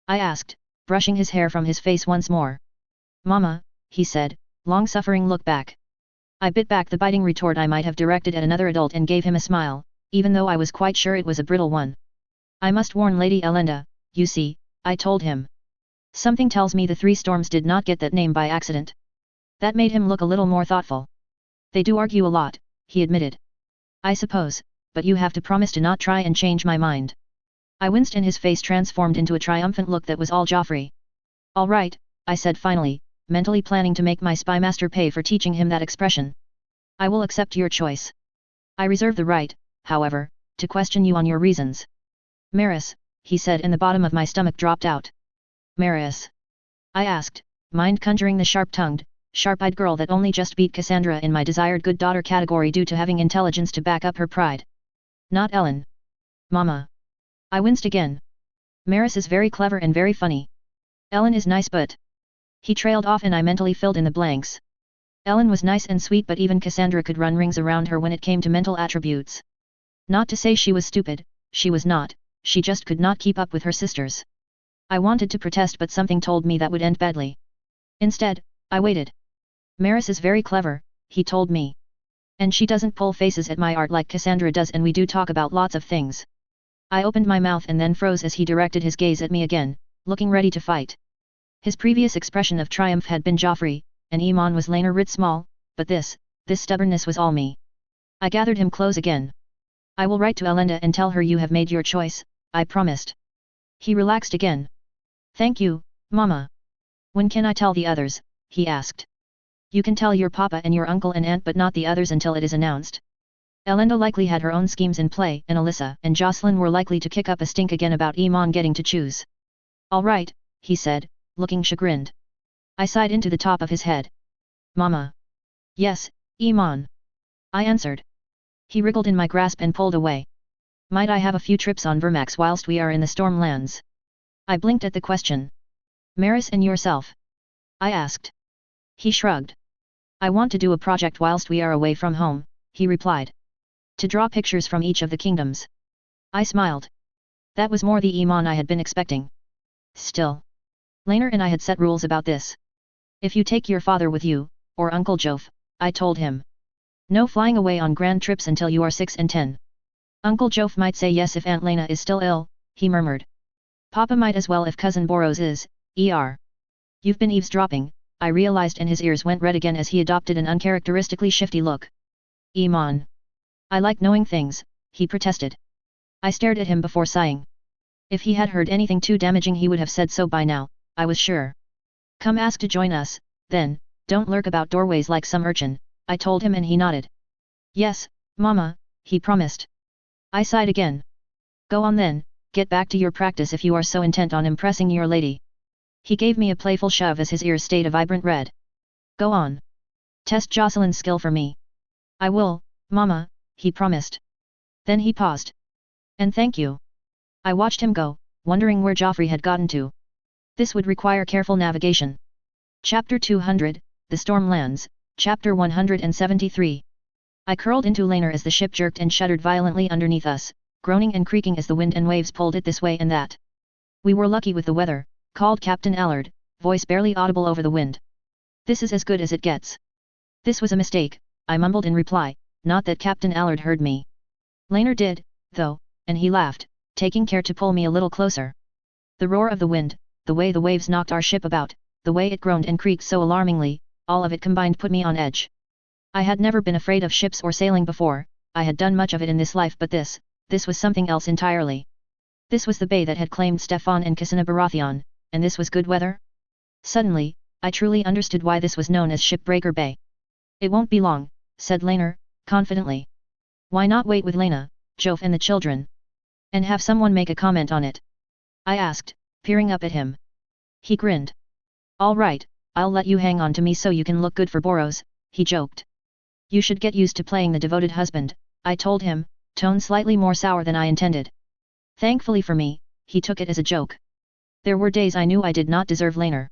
I asked, brushing his hair from his face once more. Mama, he said, long-suffering look back. I bit back the biting retort I might have directed at another adult and gave him a smile, even though I was quite sure it was a brittle one. I must warn Lady Elenda, you see, I told him. Something tells me the three storms did not get that name by accident. That made him look a little more thoughtful. They do argue a lot, he admitted. I suppose, but you have to promise to not try and change my mind. I winced and his face transformed into a triumphant look that was all Joffrey. All right, I said finally, mentally planning to make my spymaster pay for teaching him that expression. I will accept your choice. I reserve the right, however, to question you on your reasons. Maris, he said and the bottom of my stomach dropped out. Maris? I asked, mind conjuring the sharp-tongued, sharp-eyed girl that only just beat Cassandra in my desired good daughter category due to having intelligence to back up her pride. Not Ellen. Mama. I winced again. Maris is very clever and very funny. Ellen is nice but... He trailed off and I mentally filled in the blanks. Ellen was nice and sweet but even Cassandra could run rings around her when it came to mental attributes. Not to say she was stupid, she was not, she just could not keep up with her sisters. I wanted to protest but something told me that would end badly. Instead, I waited. Maris is very clever, he told me. And she doesn't pull faces at my art like Cassandra does and we do talk about lots of things. I opened my mouth and then froze as he directed his gaze at me again, looking ready to fight. His previous expression of triumph had been Joffrey, and Iman was Laner writ small, but this stubbornness was all me. I gathered him close again. I will write to Elenda and tell her you have made your choice, I promised. He relaxed again. Thank you, Mama. When can I tell the others? He asked. You can tell your papa and your uncle and aunt but not the others until it is announced. Elenda likely had her own schemes in play and Alyssa and Jocelyn were likely to kick up a stink again about Iman getting to choose. All right, he said, looking chagrined. I sighed into the top of his head. Mama. Yes, Iman. I answered. He wriggled in my grasp and pulled away. Might I have a few trips on Vermax whilst we are in the Stormlands? I blinked at the question. Maris and yourself? I asked. He shrugged. I want to do a project whilst we are away from home, he replied. To draw pictures from each of the kingdoms. I smiled. That was more the Iman I had been expecting. Still. Laner and I had set rules about this. If you take your father with you, or Uncle Jof, I told him. No flying away on grand trips until you are 6 and 10. Uncle Jof might say yes if Aunt Lena is still ill, he murmured. Papa might as well if Cousin Boros is, You've been eavesdropping, I realized and his ears went red again as he adopted an uncharacteristically shifty look. Iman. I like knowing things, he protested. I stared at him before sighing. If he had heard anything too damaging he would have said so by now, I was sure. Come ask to join us, then, don't lurk about doorways like some urchin, I told him and he nodded. Yes, Mama, he promised. I sighed again. Go on then, get back to your practice if you are so intent on impressing your lady. He gave me a playful shove as his ears stayed a vibrant red. Go on. Test Jocelyn's skill for me. I will, Mama, he promised. Then he paused. And thank you. I watched him go, wondering where Joffrey had gotten to. This would require careful navigation. Chapter 200, The Stormlands, Chapter 173. I curled into Laner as the ship jerked and shuddered violently underneath us, groaning and creaking as the wind and waves pulled it this way and that. We were lucky with the weather, called Captain Allard, voice barely audible over the wind. This is as good as it gets. This was a mistake, I mumbled in reply, not that Captain Allard heard me. Laner did, though, and he laughed, taking care to pull me a little closer. The roar of the wind, the way the waves knocked our ship about, the way it groaned and creaked so alarmingly, all of it combined put me on edge. I had never been afraid of ships or sailing before, I had done much of it in this life but this was something else entirely. This was the bay that had claimed Stefan and Cassina Baratheon, and this was good weather? Suddenly, I truly understood why this was known as Shipbreaker Bay. It won't be long, said Laner, confidently. Why not wait with Lena, Jof and the children? And have someone make a comment on it? I asked, peering up at him. He grinned. All right, I'll let you hang on to me so you can look good for Boros, he joked. You should get used to playing the devoted husband, I told him, tone slightly more sour than I intended. Thankfully for me, he took it as a joke. There were days I knew I did not deserve Laner.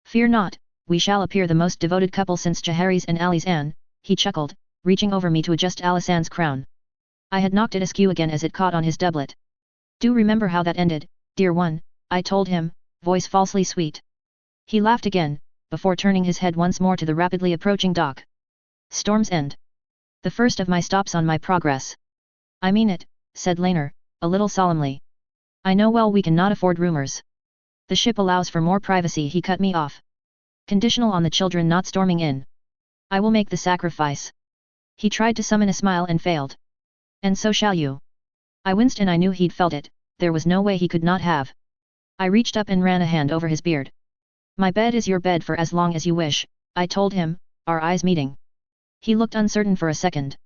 Fear not, we shall appear the most devoted couple since Jaehaerys and Alizan, he chuckled, reaching over me to adjust Alisan's crown. I had knocked it askew again as it caught on his doublet. Do remember how that ended, dear one, I told him, voice falsely sweet. He laughed again, before turning his head once more to the rapidly approaching dock. Storm's End. The first of my stops on my progress. I mean it, said Laner, a little solemnly. I know well we cannot afford rumors. The ship allows for more privacy. He cut me off. Conditional on the children not storming in. I will make the sacrifice. He tried to summon a smile and failed. And so shall you. I winced and I knew he'd felt it, there was no way he could not have. I reached up and ran a hand over his beard. My bed is your bed for as long as you wish, I told him, our eyes meeting. He looked uncertain for a second.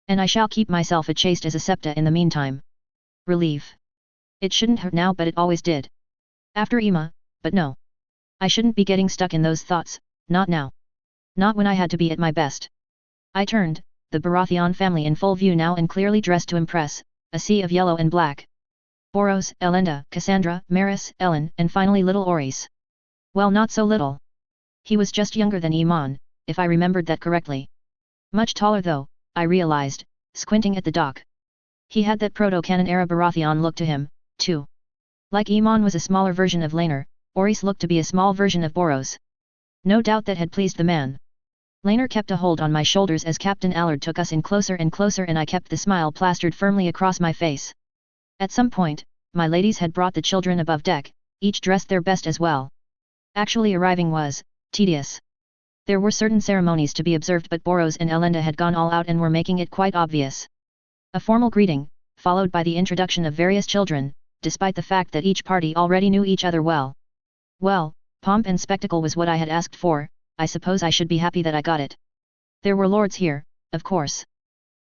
And I shall keep myself chaste as a septa in the meantime. Relief. It shouldn't hurt now but it always did. After Emma, but no. I shouldn't be getting stuck in those thoughts, not now. Not when I had to be at my best. I turned, the Baratheon family in full view now and clearly dressed to impress, a sea of yellow and black. Boros, Elenda, Cassandra, Maris, Ellen, and finally little Oris. Well, not so little. He was just younger than Iman, if I remembered that correctly. Much taller though, I realized, squinting at the dock. He had that proto-canon era Baratheon look to him, too. Like Iman was a smaller version of Laenor, Oris looked to be a small version of Boros. No doubt that had pleased the man. Laenor kept a hold on my shoulders as Captain Allard took us in closer and I kept the smile plastered firmly across my face. At some point, my ladies had brought the children above deck, each dressed their best as well. Actually arriving was tedious. There were certain ceremonies to be observed but Boros and Elenda had gone all out and were making it quite obvious. A formal greeting, followed by the introduction of various children, despite the fact that each party already knew each other well. Well, pomp and spectacle was what I had asked for, I suppose I should be happy that I got it. There were lords here, of course.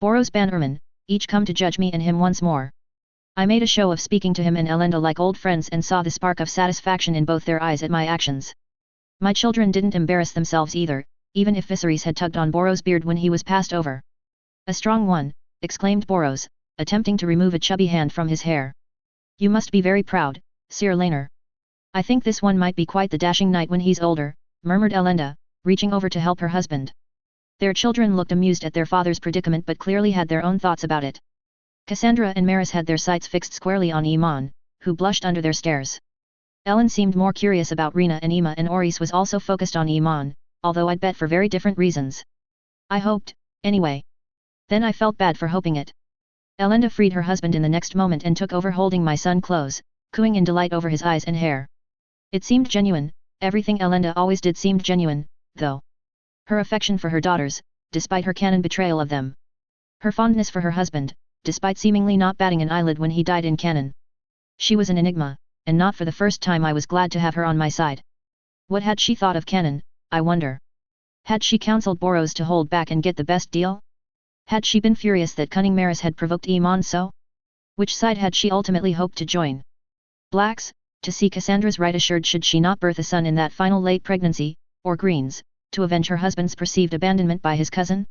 Boros Bannerman, each come to judge me and him once more. I made a show of speaking to him and Elenda like old friends and saw the spark of satisfaction in both their eyes at my actions. My children didn't embarrass themselves either, even if Viserys had tugged on Boros' beard when he was passed over. A strong one, exclaimed Boros, attempting to remove a chubby hand from his hair. You must be very proud, Sir Laenor. I think this one might be quite the dashing knight when he's older, murmured Elenda, reaching over to help her husband. Their children looked amused at their father's predicament but clearly had their own thoughts about it. Cassandra and Maris had their sights fixed squarely on Iman, who blushed under their stares. Ellen seemed more curious about Rena and Emma and Oris was also focused on Iman, although I'd bet for very different reasons. I hoped, anyway. Then I felt bad for hoping it. Elenda freed her husband in the next moment and took over holding my son close, cooing in delight over his eyes and hair. It seemed genuine, everything Elenda always did seemed genuine, though. Her affection for her daughters, despite her canon betrayal of them. Her fondness for her husband, despite seemingly not batting an eyelid when he died in canon. She was an enigma, and not for the first time I was glad to have her on my side. What had she thought of canon, I wonder? Had she counseled Boros to hold back and get the best deal? Had she been furious that cunning Maris had provoked Iman so? Which side had she ultimately hoped to join? Blacks, to see Cassandra's right assured should she not birth a son in that final late pregnancy, or Greens, to avenge her husband's perceived abandonment by his cousin?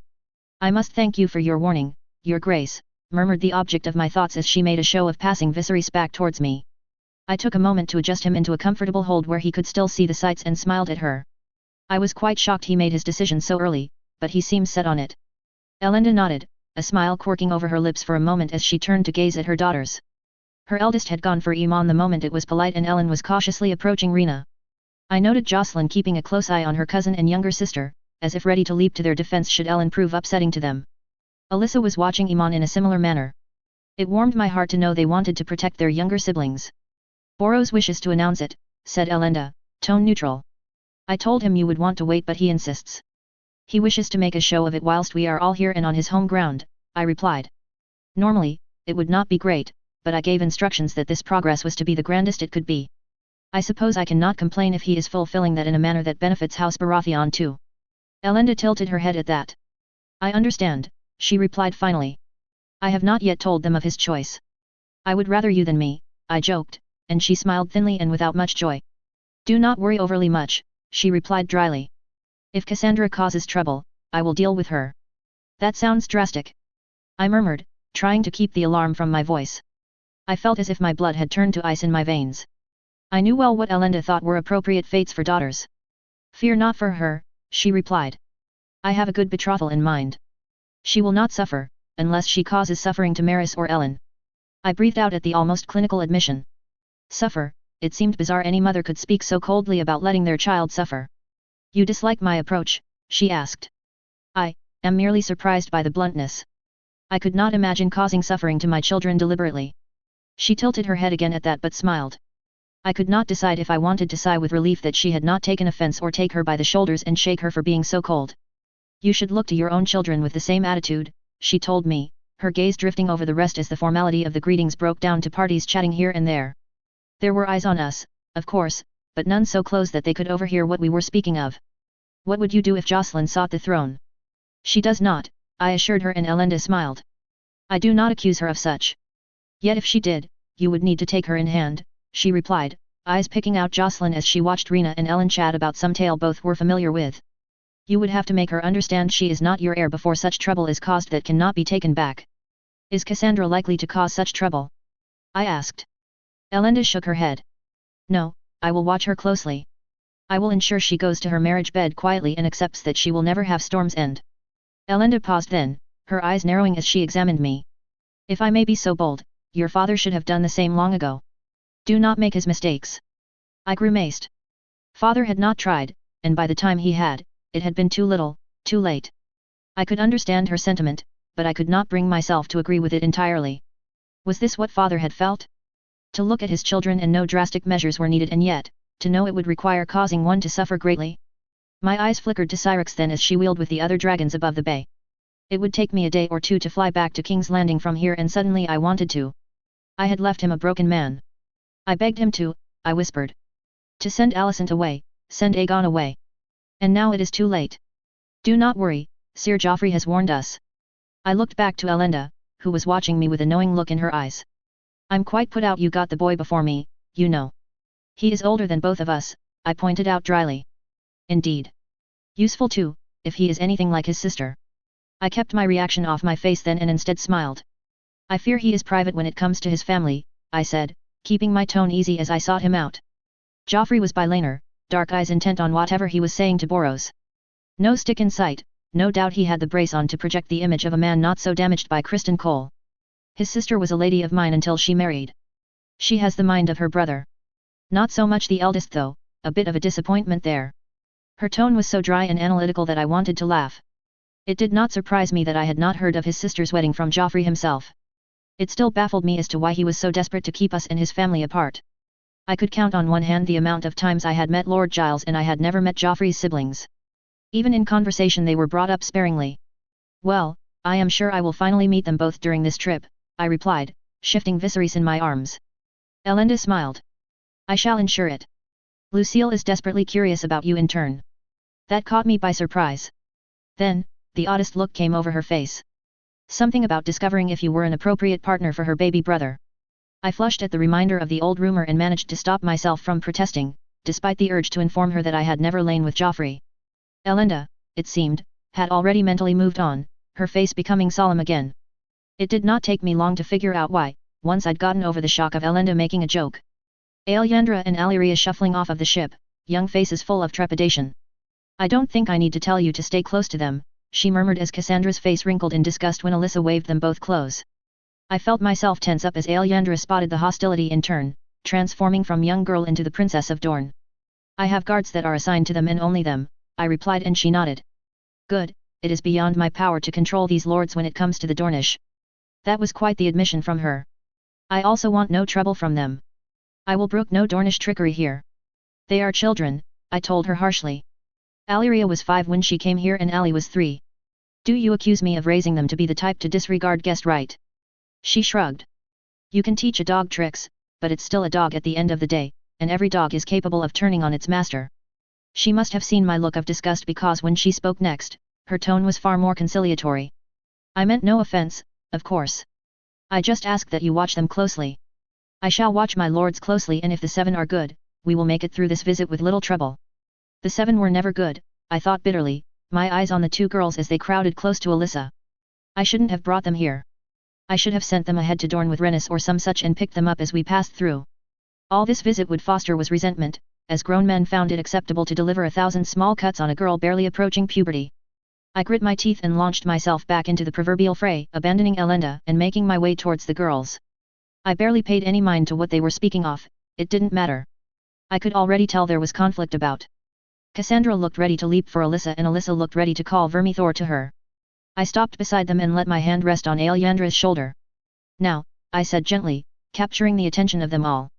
I must thank you for your warning, Your Grace, murmured the object of my thoughts as she made a show of passing Viserys back towards me. I took a moment to adjust him into a comfortable hold where he could still see the sights and smiled at her. I was quite shocked he made his decision so early, but he seemed set on it. Elenda nodded, a smile quirking over her lips for a moment as she turned to gaze at her daughters. Her eldest had gone for Iman the moment it was polite and Ellen was cautiously approaching Rena. I noted Jocelyn keeping a close eye on her cousin and younger sister, as if ready to leap to their defense should Ellen prove upsetting to them. Alyssa was watching Iman in a similar manner. It warmed my heart to know they wanted to protect their younger siblings. Boros wishes to announce it, said Elenda, tone neutral. I told him you would want to wait but he insists. He wishes to make a show of it whilst we are all here and on his home ground, I replied. Normally, it would not be great, but I gave instructions that this progress was to be the grandest it could be. I suppose I cannot complain if he is fulfilling that in a manner that benefits House Baratheon too. Elenda tilted her head at that. I understand, she replied finally. I have not yet told them of his choice. I would rather you than me, I joked, and she smiled thinly and without much joy. Do not worry overly much, she replied dryly. If Cassandra causes trouble, I will deal with her. That sounds drastic. I murmured, trying to keep the alarm from my voice. I felt as if my blood had turned to ice in my veins. I knew well what Elenda thought were appropriate fates for daughters. Fear not for her, she replied. I have a good betrothal in mind. She will not suffer, unless she causes suffering to Maris or Ellen. I breathed out at the almost clinical admission. Suffer, it seemed bizarre any mother could speak so coldly about letting their child suffer. You dislike my approach, she asked. I am merely surprised by the bluntness. I could not imagine causing suffering to my children deliberately. She tilted her head again at that but smiled. I could not decide if I wanted to sigh with relief that she had not taken offense or take her by the shoulders and shake her for being so cold. You should look to your own children with the same attitude, she told me, her gaze drifting over the rest as the formality of the greetings broke down to parties chatting here and there. There were eyes on us, of course, but none so close that they could overhear what we were speaking of. What would you do if Jocelyn sought the throne? She does not, I assured her, and Elenda smiled. I do not accuse her of such. Yet if she did, you would need to take her in hand, she replied, eyes picking out Jocelyn as she watched Rena and Ellen chat about some tale both were familiar with. You would have to make her understand she is not your heir before such trouble is caused that cannot be taken back. Is Cassandra likely to cause such trouble? I asked. Elenda shook her head. No, I will watch her closely. I will ensure she goes to her marriage bed quietly and accepts that she will never have Storm's end. Elenda paused then, her eyes narrowing as she examined me. If I may be so bold, your father should have done the same long ago. Do not make his mistakes. I grimaced. Father had not tried, and by the time he had, it had been too little, too late. I could understand her sentiment, but I could not bring myself to agree with it entirely. Was this what father had felt? To look at his children and know drastic measures were needed, and yet, to know it would require causing one to suffer greatly? My eyes flickered to Syrinx then as she wheeled with the other dragons above the bay. It would take me a day or two to fly back to King's Landing from here, and suddenly I wanted to. I had left him a broken man. I begged him to, I whispered. To send Alicent away, send Aegon away. And now it is too late. Do not worry, Sir Joffrey has warned us. I looked back to Elenda, who was watching me with a knowing look in her eyes. I'm quite put out you got the boy before me, you know. He is older than both of us, I pointed out dryly. Indeed. Useful too, if he is anything like his sister. I kept my reaction off my face then and instead smiled. I fear he is private when it comes to his family, I said, keeping my tone easy as I sought him out. Joffrey was by Laner, dark eyes intent on whatever he was saying to Boros. No stick in sight, no doubt he had the brace on to project the image of a man not so damaged by Criston Cole. His sister was a lady of mine until she married. She has the mind of her brother. Not so much the eldest though, a bit of a disappointment there. Her tone was so dry and analytical that I wanted to laugh. It did not surprise me that I had not heard of his sister's wedding from Joffrey himself. It still baffled me as to why he was so desperate to keep us and his family apart. I could count on one hand the amount of times I had met Lord Giles, and I had never met Joffrey's siblings. Even in conversation they were brought up sparingly. Well, I am sure I will finally meet them both during this trip, I replied, shifting Viserys in my arms. Elenda smiled. I shall ensure it. Lucille is desperately curious about you in turn. That caught me by surprise. Then, the oddest look came over her face. Something about discovering if you were an appropriate partner for her baby brother. I flushed at the reminder of the old rumor and managed to stop myself from protesting, despite the urge to inform her that I had never lain with Joffrey. Elenda, it seemed, had already mentally moved on, her face becoming solemn again. It did not take me long to figure out why, once I'd gotten over the shock of Elenda making a joke. Aelyandra and Alyria shuffling off of the ship, young faces full of trepidation. I don't think I need to tell you to stay close to them, she murmured as Cassandra's face wrinkled in disgust when Alyssa waved them both close. I felt myself tense up as Aelyandra spotted the hostility in turn, transforming from young girl into the Princess of Dorne. I have guards that are assigned to them and only them, I replied, and she nodded. Good, it is beyond my power to control these lords when it comes to the Dornish. That was quite the admission from her. I also want no trouble from them. I will brook no Dornish trickery here. They are children, I told her harshly. Alyria was 5 when she came here and Ally was 3. Do you accuse me of raising them to be the type to disregard guest right? She shrugged. You can teach a dog tricks, but it's still a dog at the end of the day, and every dog is capable of turning on its master. She must have seen my look of disgust because when she spoke next, her tone was far more conciliatory. I meant no offense, of course. I just ask that you watch them closely. I shall watch my lords closely, and if the 7 are good, we will make it through this visit with little trouble. The 7 were never good, I thought bitterly, my eyes on the 2 girls as they crowded close to Alyssa. I shouldn't have brought them here. I should have sent them ahead to Dorne with Rhaenys or some such and picked them up as we passed through. All this visit would foster was resentment, as grown men found it acceptable to deliver 1,000 small cuts on a girl barely approaching puberty. I grit my teeth and launched myself back into the proverbial fray, abandoning Elenda and making my way towards the girls. I barely paid any mind to what they were speaking of, it didn't matter. I could already tell there was conflict about. Cassandra looked ready to leap for Alyssa and Alyssa looked ready to call Vermithor to her. I stopped beside them and let my hand rest on Alyandra's shoulder. Now, I said gently, capturing the attention of them all.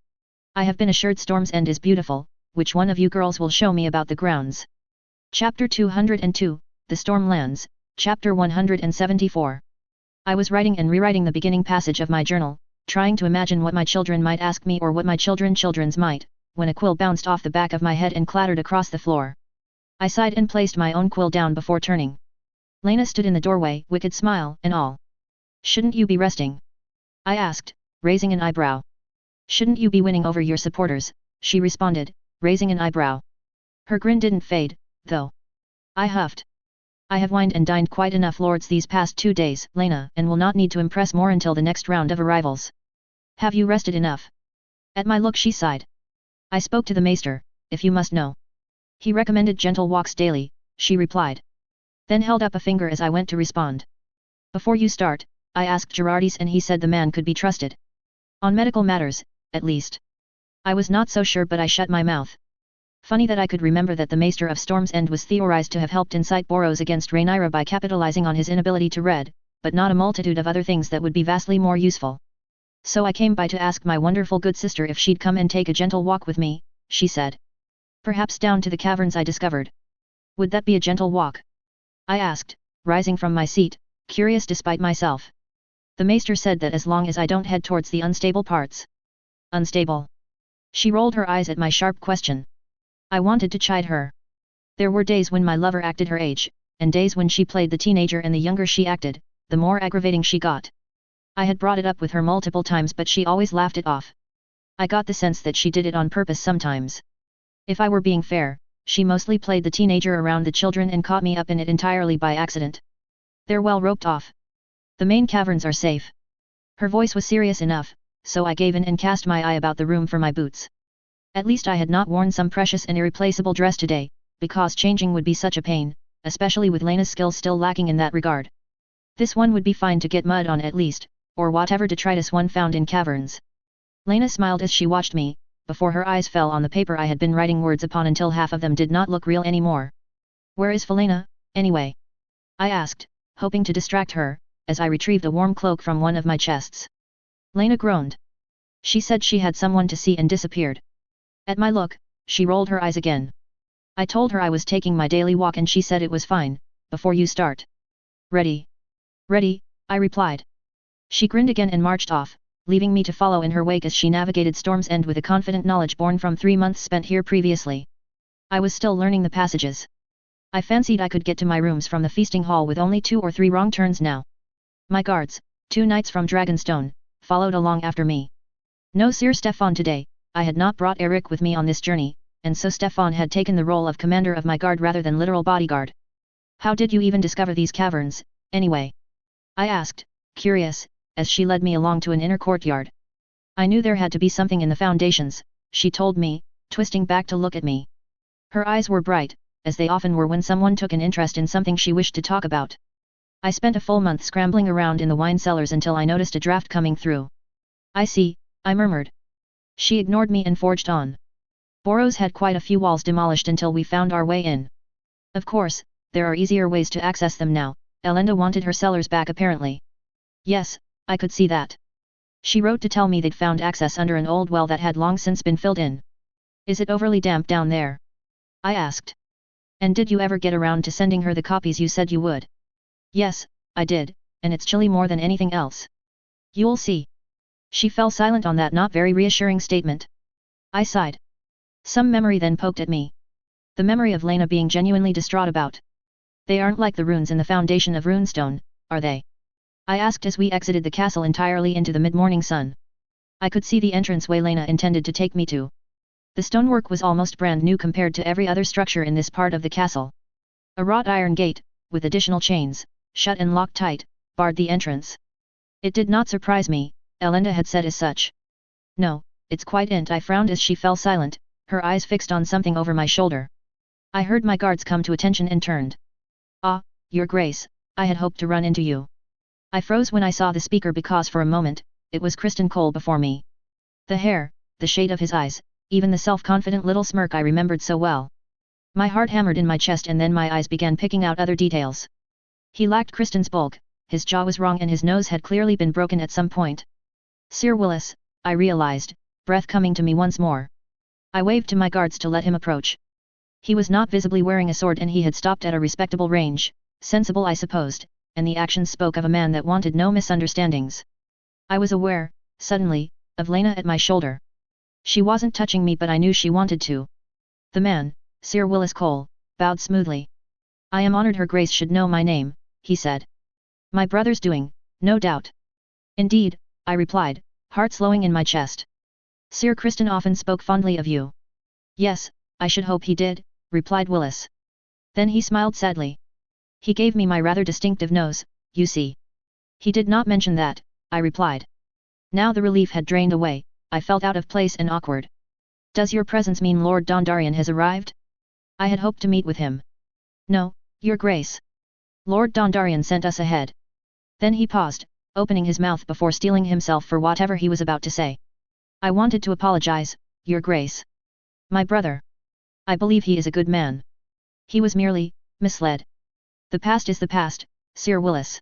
I have been assured Storm's End is beautiful, which one of you girls will show me about the grounds? Chapter 202, The Storm Lands, Chapter 174. I was writing and rewriting the beginning passage of my journal, trying to imagine what my children might ask me or what my children's might, when a quill bounced off the back of my head and clattered across the floor. I sighed and placed my own quill down before turning. Lena stood in the doorway, wicked smile and all. Shouldn't you be resting? I asked, raising an eyebrow. Shouldn't you be winning over your supporters? She responded, raising an eyebrow. Her grin didn't fade, though. I huffed. I have wined and dined quite enough lords these past 2 days, Lena, and will not need to impress more until the next round of arrivals. Have you rested enough? At my look she sighed. I spoke to the maester, if you must know. He recommended gentle walks daily, she replied. Then held up a finger as I went to respond. Before you start, I asked Gerardis and he said the man could be trusted. On medical matters, at least. I was not so sure but I shut my mouth. Funny that I could remember that the Maester of Storm's End was theorized to have helped incite Boros against Rhaenyra by capitalizing on his inability to read, but not a multitude of other things that would be vastly more useful. So I came by to ask my wonderful good sister if she'd come and take a gentle walk with me, she said. Perhaps down to the caverns I discovered. Would that be a gentle walk? I asked, rising from my seat, curious despite myself. The Maester said that as long as I don't head towards the unstable parts. Unstable? She rolled her eyes at my sharp question. I wanted to chide her. There were days when my lover acted her age, and days when she played the teenager and the younger she acted, the more aggravating she got. I had brought it up with her multiple times but she always laughed it off. I got the sense that she did it on purpose sometimes. If I were being fair, she mostly played the teenager around the children and caught me up in it entirely by accident. They're well roped off. The main caverns are safe. Her voice was serious enough, so I gave in and cast my eye about the room for my boots. At least I had not worn some precious and irreplaceable dress today, because changing would be such a pain, especially with Lena's skills still lacking in that regard. This one would be fine to get mud on at least, or whatever detritus one found in caverns. Lena smiled as she watched me, before her eyes fell on the paper I had been writing words upon until half of them did not look real anymore. Where is Felena, anyway? I asked, hoping to distract her, as I retrieved a warm cloak from one of my chests. Lena groaned. She said she had someone to see and disappeared. At my look, she rolled her eyes again. I told her I was taking my daily walk and she said it was fine, before you start. Ready? Ready, I replied. She grinned again and marched off, leaving me to follow in her wake as she navigated Storm's End with a confident knowledge born from 3 months spent here previously. I was still learning the passages. I fancied I could get to my rooms from the feasting hall with only 2 or 3 wrong turns now. My guards, 2 knights from Dragonstone, followed along after me. No Sir Stefan today. I had not brought Eric with me on this journey, and so Stefan had taken the role of commander of my guard rather than literal bodyguard. How did you even discover these caverns, anyway? I asked, curious, as she led me along to an inner courtyard. I knew there had to be something in the foundations, she told me, twisting back to look at me. Her eyes were bright, as they often were when someone took an interest in something she wished to talk about. I spent a full month scrambling around in the wine cellars until I noticed a draft coming through. I see, I murmured. She ignored me and forged on. Boros had quite a few walls demolished until we found our way in. Of course, there are easier ways to access them now. Elenda wanted her cellars back apparently. Yes, I could see that. She wrote to tell me they'd found access under an old well that had long since been filled in. Is it overly damp down there? I asked. And did you ever get around to sending her the copies you said you would? Yes, I did, and it's chilly more than anything else. You'll see. She fell silent on that not very reassuring statement. I sighed. Some memory then poked at me. The memory of Lena being genuinely distraught about. They aren't like the runes in the foundation of Runestone, are they? I asked as we exited the castle entirely into the mid-morning sun. I could see the entranceway Lena intended to take me to. The stonework was almost brand new compared to every other structure in this part of the castle. A wrought iron gate, with additional chains, shut and locked tight, barred the entrance. It did not surprise me, Elenda had said as such. No, it's quite int. I frowned as she fell silent, her eyes fixed on something over my shoulder. I heard my guards come to attention and turned. Ah, Your Grace, I had hoped to run into you. I froze when I saw the speaker because for a moment, it was Kristen Cole before me. The hair, the shade of his eyes, even the self-confident little smirk I remembered so well. My heart hammered in my chest and then my eyes began picking out other details. He lacked Kristen's bulk, his jaw was wrong and his nose had clearly been broken at some point. Sir Willis, I realized, breath coming to me once more. I waved to my guards to let him approach. He was not visibly wearing a sword and he had stopped at a respectable range, sensible I supposed, and the actions spoke of a man that wanted no misunderstandings. I was aware, suddenly, of Lena at my shoulder. She wasn't touching me but I knew she wanted to. The man, Sir Willis Cole, bowed smoothly. I am honored Her Grace should know my name, he said. My brother's doing, no doubt. Indeed, I replied, heart slowing in my chest. Sir Kristen often spoke fondly of you. Yes, I should hope he did, replied Willis. Then he smiled sadly. He gave me my rather distinctive nose, you see. He did not mention that, I replied. Now the relief had drained away, I felt out of place and awkward. Does your presence mean Lord Dondarrion has arrived? I had hoped to meet with him. No, Your Grace. Lord Dondarrion sent us ahead. Then he paused, opening his mouth before steeling himself for whatever he was about to say. I wanted to apologize, Your Grace. My brother. I believe he is a good man. He was merely misled. The past is the past, Sir Willis.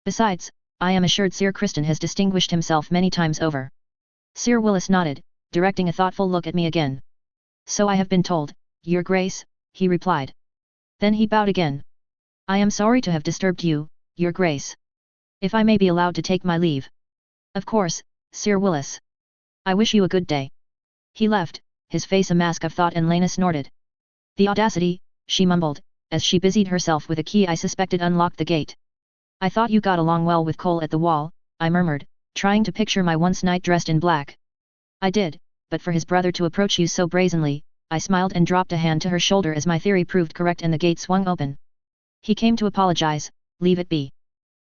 Besides, I am assured Sir Kristen has distinguished himself many times over. Sir Willis nodded, directing a thoughtful look at me again. So I have been told, Your Grace, he replied. Then he bowed again. I am sorry to have disturbed you, Your Grace. If I may be allowed to take my leave. Of course, Sir Willis. I wish you a good day. He left, his face a mask of thought and Lena snorted. The audacity, she mumbled, as she busied herself with a key I suspected unlocked the gate. I thought you got along well with Cole at the wall, I murmured, trying to picture my once knight dressed in black. I did, but for his brother to approach you so brazenly, I smiled and dropped a hand to her shoulder as my theory proved correct and the gate swung open. He came to apologize, leave it be.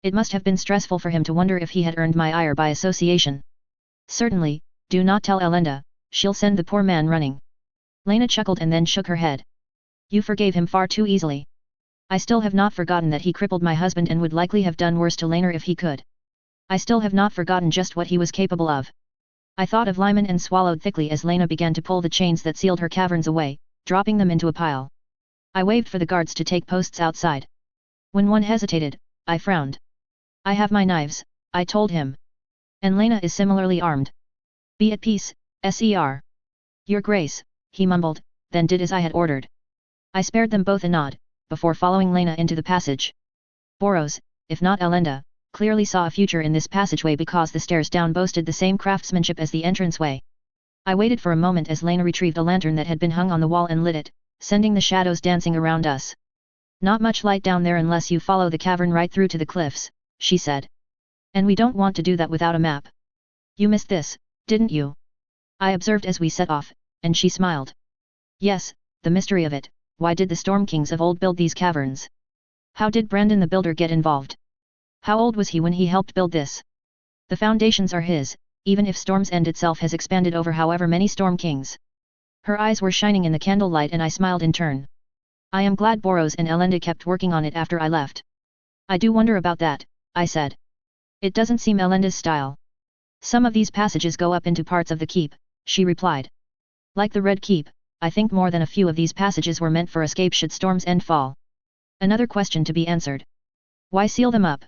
It must have been stressful for him to wonder if he had earned my ire by association. Certainly, do not tell Elenda, she'll send the poor man running. Lena chuckled and then shook her head. You forgave him far too easily. I still have not forgotten that he crippled my husband and would likely have done worse to Lena if he could. I still have not forgotten just what he was capable of. I thought of Lyman and swallowed thickly as Lena began to pull the chains that sealed her caverns away, dropping them into a pile. I waved for the guards to take posts outside. When one hesitated, I frowned. I have my knives, I told him. And Lena is similarly armed. Be at peace, Sir. Your Grace, he mumbled, then did as I had ordered. I spared them both a nod, before following Lena into the passage. Boros, if not Elenda, clearly saw a future in this passageway because the stairs down boasted the same craftsmanship as the entranceway. I waited for a moment as Lena retrieved a lantern that had been hung on the wall and lit it, sending the shadows dancing around us. Not much light down there unless you follow the cavern right through to the cliffs, she said. And we don't want to do that without a map. You missed this, didn't you? I observed as we set off, and she smiled. Yes, the mystery of it, why did the Storm Kings of old build these caverns? How did Brandon the Builder get involved? How old was he when he helped build this? The foundations are his, even if Storm's End itself has expanded over however many Storm Kings. Her eyes were shining in the candlelight and I smiled in turn. I am glad Boros and Elenda kept working on it after I left. I do wonder about that, I said. It doesn't seem Elenda's style. Some of these passages go up into parts of the keep, she replied. Like the Red Keep, I think more than a few of these passages were meant for escape should Storm's End fall. Another question to be answered. Why seal them up?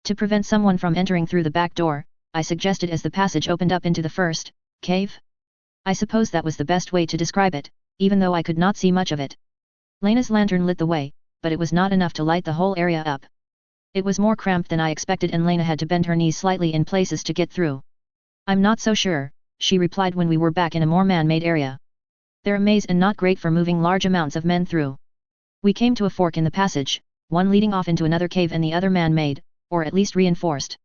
To prevent someone from entering through the back door, I suggested as the passage opened up into the first cave. I suppose that was the best way to describe it, even though I could not see much of it. Lena's lantern lit the way, but it was not enough to light the whole area up. It was more cramped than I expected and Lena had to bend her knees slightly in places to get through. I'm not so sure, she replied when we were back in a more man-made area. They're a maze and not great for moving large amounts of men through. We came to a fork in the passage, one leading off into another cave and the other man-made, or at least reinforced.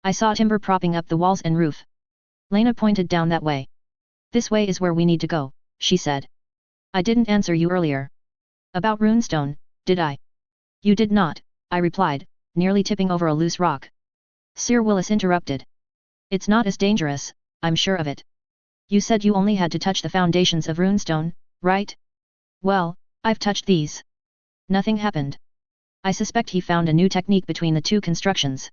I saw timber propping up the walls and roof. Lena pointed down that way. This way is where we need to go, she said. I didn't answer you earlier. About runestone, did I? You did not, I replied, nearly tipping over a loose rock. Sir Willis interrupted. It's not as dangerous, I'm sure of it. You said you only had to touch the foundations of runestone, right? Well, I've touched these. Nothing happened. I suspect he found a new technique between the two constructions.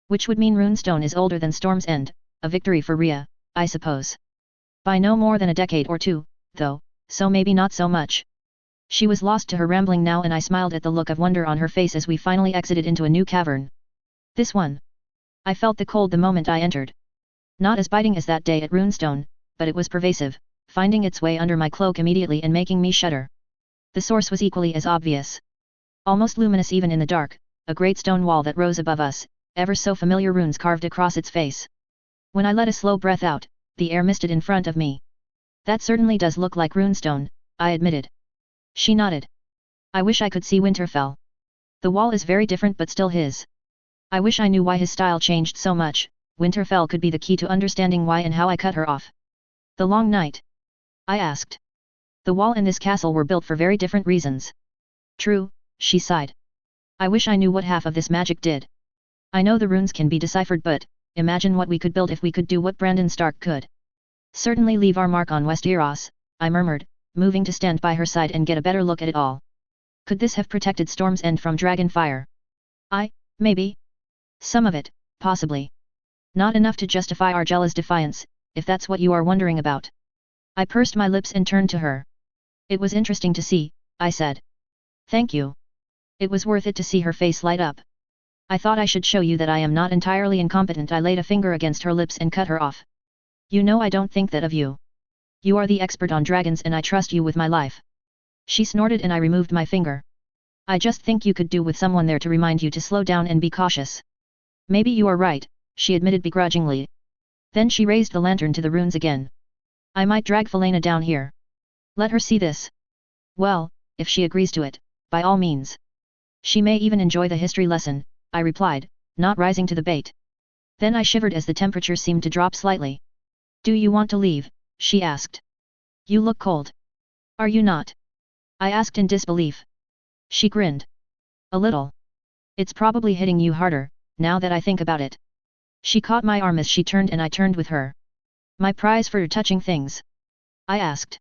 Which would mean runestone is older than Storm's End, a victory for Rhea, I suppose. By no more than a decade or two, though, so maybe not so much. She was lost to her rambling now and I smiled at the look of wonder on her face as we finally exited into a new cavern. This one. I felt the cold the moment I entered. Not as biting as that day at Runestone, but it was pervasive, finding its way under my cloak immediately and making me shudder. The source was equally as obvious. Almost luminous even in the dark, a great stone wall that rose above us, ever so familiar runes carved across its face. When I let a slow breath out, the air misted in front of me. That certainly does look like runestone, I admitted. She nodded. I wish I could see Winterfell. The wall is very different but still his. I wish I knew why his style changed so much. Winterfell could be the key to understanding why and how I cut her off. The long night? I asked. The wall and this castle were built for very different reasons. True, she sighed. I wish I knew what half of this magic did. I know the runes can be deciphered, but imagine what we could build if we could do what Brandon Stark could. Certainly leave our mark on Westeros, I murmured, moving to stand by her side and get a better look at it all. Could this have protected Storm's End from Dragonfire? Maybe. Some of it, possibly. Not enough to justify Argella's defiance, if that's what you are wondering about. I pursed my lips and turned to her. It was interesting to see, I said. Thank you. It was worth it to see her face light up. I thought I should show you that I am not entirely incompetent. I laid a finger against her lips and cut her off. You know I don't think that of you. You are the expert on dragons and I trust you with my life. She snorted and I removed my finger. I just think you could do with someone there to remind you to slow down and be cautious. Maybe you are right, she admitted begrudgingly. Then she raised the lantern to the runes again. I might drag Felena down here. Let her see this. Well, if she agrees to it, by all means. She may even enjoy the history lesson, I replied, not rising to the bait. Then I shivered as the temperature seemed to drop slightly. Do you want to leave? She asked. You look cold. Are you not? I asked in disbelief. She grinned. A little. It's probably hitting you harder, now that I think about it. She caught my arm as she turned and I turned with her. My prize for touching things? I asked.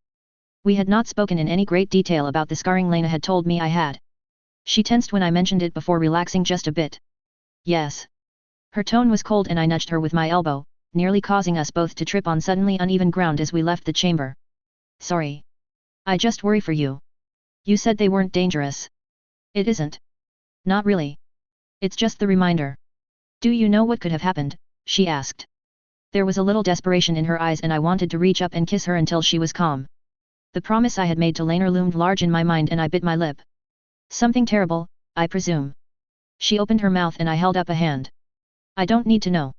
We had not spoken in any great detail about the scarring Lena had told me I had. She tensed when I mentioned it before relaxing just a bit. Yes. Her tone was cold and I nudged her with my elbow, nearly causing us both to trip on suddenly uneven ground as we left the chamber. Sorry. I just worry for you. You said they weren't dangerous. It isn't. Not really. It's just the reminder. Do you know what could have happened? She asked. There was a little desperation in her eyes and I wanted to reach up and kiss her until she was calm. The promise I had made to Laenor loomed large in my mind and I bit my lip. Something terrible, I presume. She opened her mouth and I held up a hand. I don't need to know.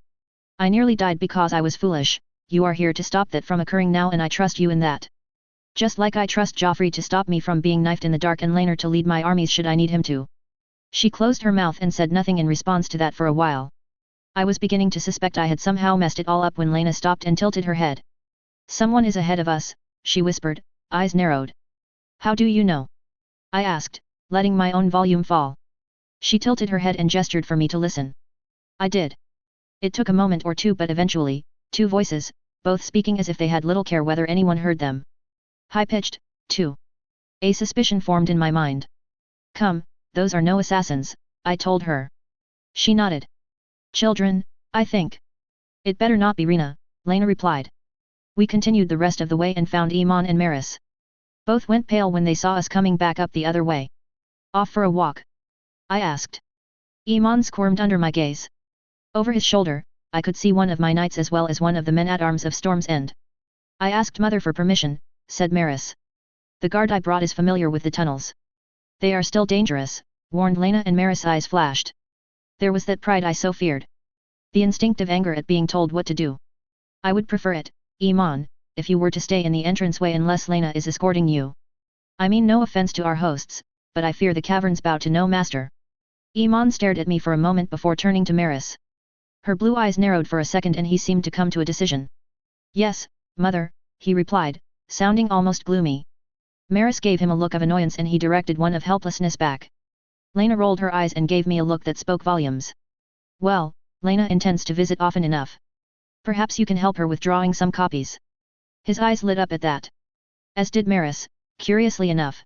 I nearly died because I was foolish. You are here to stop that from occurring now and I trust you in that. Just like I trust Joffrey to stop me from being knifed in the dark and Laenor to lead my armies should I need him to. She closed her mouth and said nothing in response to that for a while. I was beginning to suspect I had somehow messed it all up when Laena stopped and tilted her head. Someone is ahead of us, she whispered, eyes narrowed. How do you know? I asked, letting my own volume fall. She tilted her head and gestured for me to listen. I did. It took a moment or two but eventually, two voices, both speaking as if they had little care whether anyone heard them. High-pitched, too. A suspicion formed in my mind. Come, those are no assassins, I told her. She nodded. Children, I think. It better not be Rena, Laena replied. We continued the rest of the way and found Iman and Maris. Both went pale when they saw us coming back up the other way. Off for a walk? I asked. Iman squirmed under my gaze. Over his shoulder, I could see one of my knights as well as one of the men-at-arms of Storm's End. I asked Mother for permission, said Maris. The guard I brought is familiar with the tunnels. They are still dangerous, warned Laena and Maris' eyes flashed. There was that pride I so feared. The instinctive anger at being told what to do. I would prefer it, Iman, if you were to stay in the entranceway unless Laena is escorting you. I mean no offense to our hosts, but I fear the caverns bow to no master. Iman stared at me for a moment before turning to Maris. Her blue eyes narrowed for a second and he seemed to come to a decision. Yes, Mother, he replied, sounding almost gloomy. Maris gave him a look of annoyance and he directed one of helplessness back. Laena rolled her eyes and gave me a look that spoke volumes. Well, Laena intends to visit often enough. Perhaps you can help her with drawing some copies. His eyes lit up at that. As did Maris, curiously enough.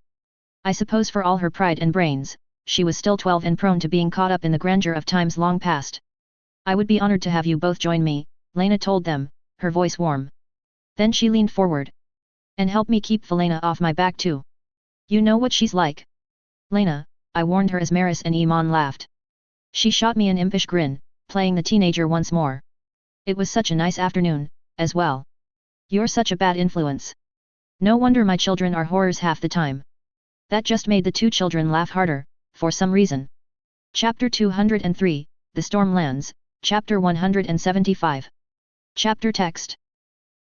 I suppose for all her pride and brains, she was still 12 and prone to being caught up in the grandeur of times long past. I would be honored to have you both join me, Laena told them, her voice warm. Then she leaned forward. And help me keep Felena off my back too. You know what she's like. Laena, I warned her as Maris and Iman laughed. She shot me an impish grin, playing the teenager once more. It was such a nice afternoon, as well. You're such a bad influence. No wonder my children are horrors half the time. That just made the two children laugh harder, for some reason. Chapter 203, The Storm Lands, Chapter 175. Chapter Text.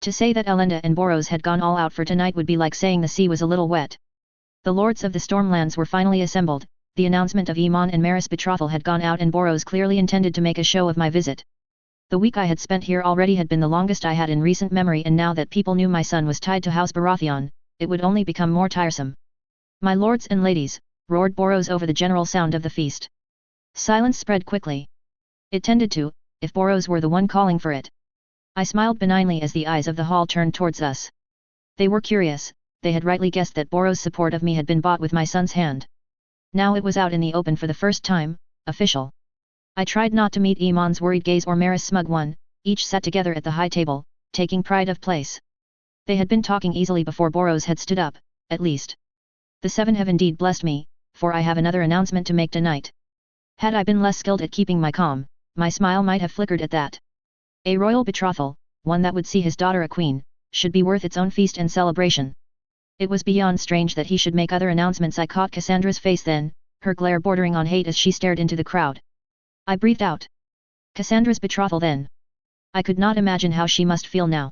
To say that Elenda and Boros had gone all out for tonight would be like saying the sea was a little wet. The lords of the Stormlands were finally assembled. The announcement of Iman and Maris' betrothal had gone out and Boros clearly intended to make a show of my visit. The week I had spent here already had been the longest I had in recent memory, and now that people knew my son was tied to House Baratheon, it would only become more tiresome. My lords and ladies, roared Boros over the general sound of the feast. Silence spread quickly. It tended to, if Boros were the one calling for it. I smiled benignly as the eyes of the hall turned towards us. They were curious. They had rightly guessed that Boros' support of me had been bought with my son's hand. Now it was out in the open for the first time, official. I tried not to meet Iman's worried gaze or Maris' smug one. Each sat together at the high table, taking pride of place. They had been talking easily before Boros had stood up, at least. The seven have indeed blessed me, for I have another announcement to make tonight. Had I been less skilled at keeping my calm, my smile might have flickered at that. A royal betrothal, one that would see his daughter a queen, should be worth its own feast and celebration. It was beyond strange that he should make other announcements. I caught Cassandra's face then, her glare bordering on hate as she stared into the crowd. I breathed out. Cassandra's betrothal then. I could not imagine how she must feel now.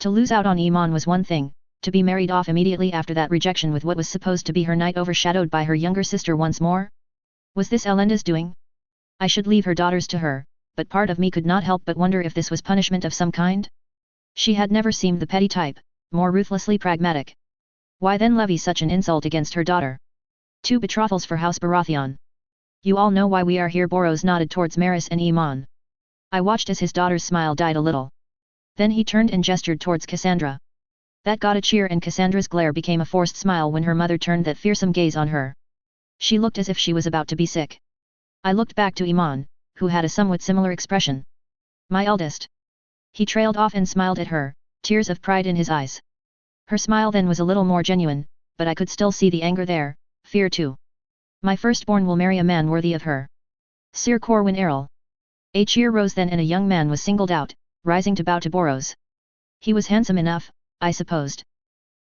To lose out on Iman was one thing, to be married off immediately after that rejection with what was supposed to be her knight overshadowed by her younger sister once more? Was this Elenda's doing? I should leave her daughters to her, but part of me could not help but wonder if this was punishment of some kind? She had never seemed the petty type, more ruthlessly pragmatic. Why then levy such an insult against her daughter? 2 betrothals for House Baratheon. You all know why we are here. Boros nodded towards Maris and Iman. I watched as his daughter's smile died a little. Then he turned and gestured towards Cassandra. That got a cheer, and Cassandra's glare became a forced smile when her mother turned that fearsome gaze on her. She looked as if she was about to be sick. I looked back to Iman, who had a somewhat similar expression. My eldest. He trailed off and smiled at her, tears of pride in his eyes. Her smile then was a little more genuine, but I could still see the anger there, fear too. My firstborn will marry a man worthy of her. Sir Corwin Errol. A cheer rose then and a young man was singled out, rising to bow to Boros. He was handsome enough, I supposed.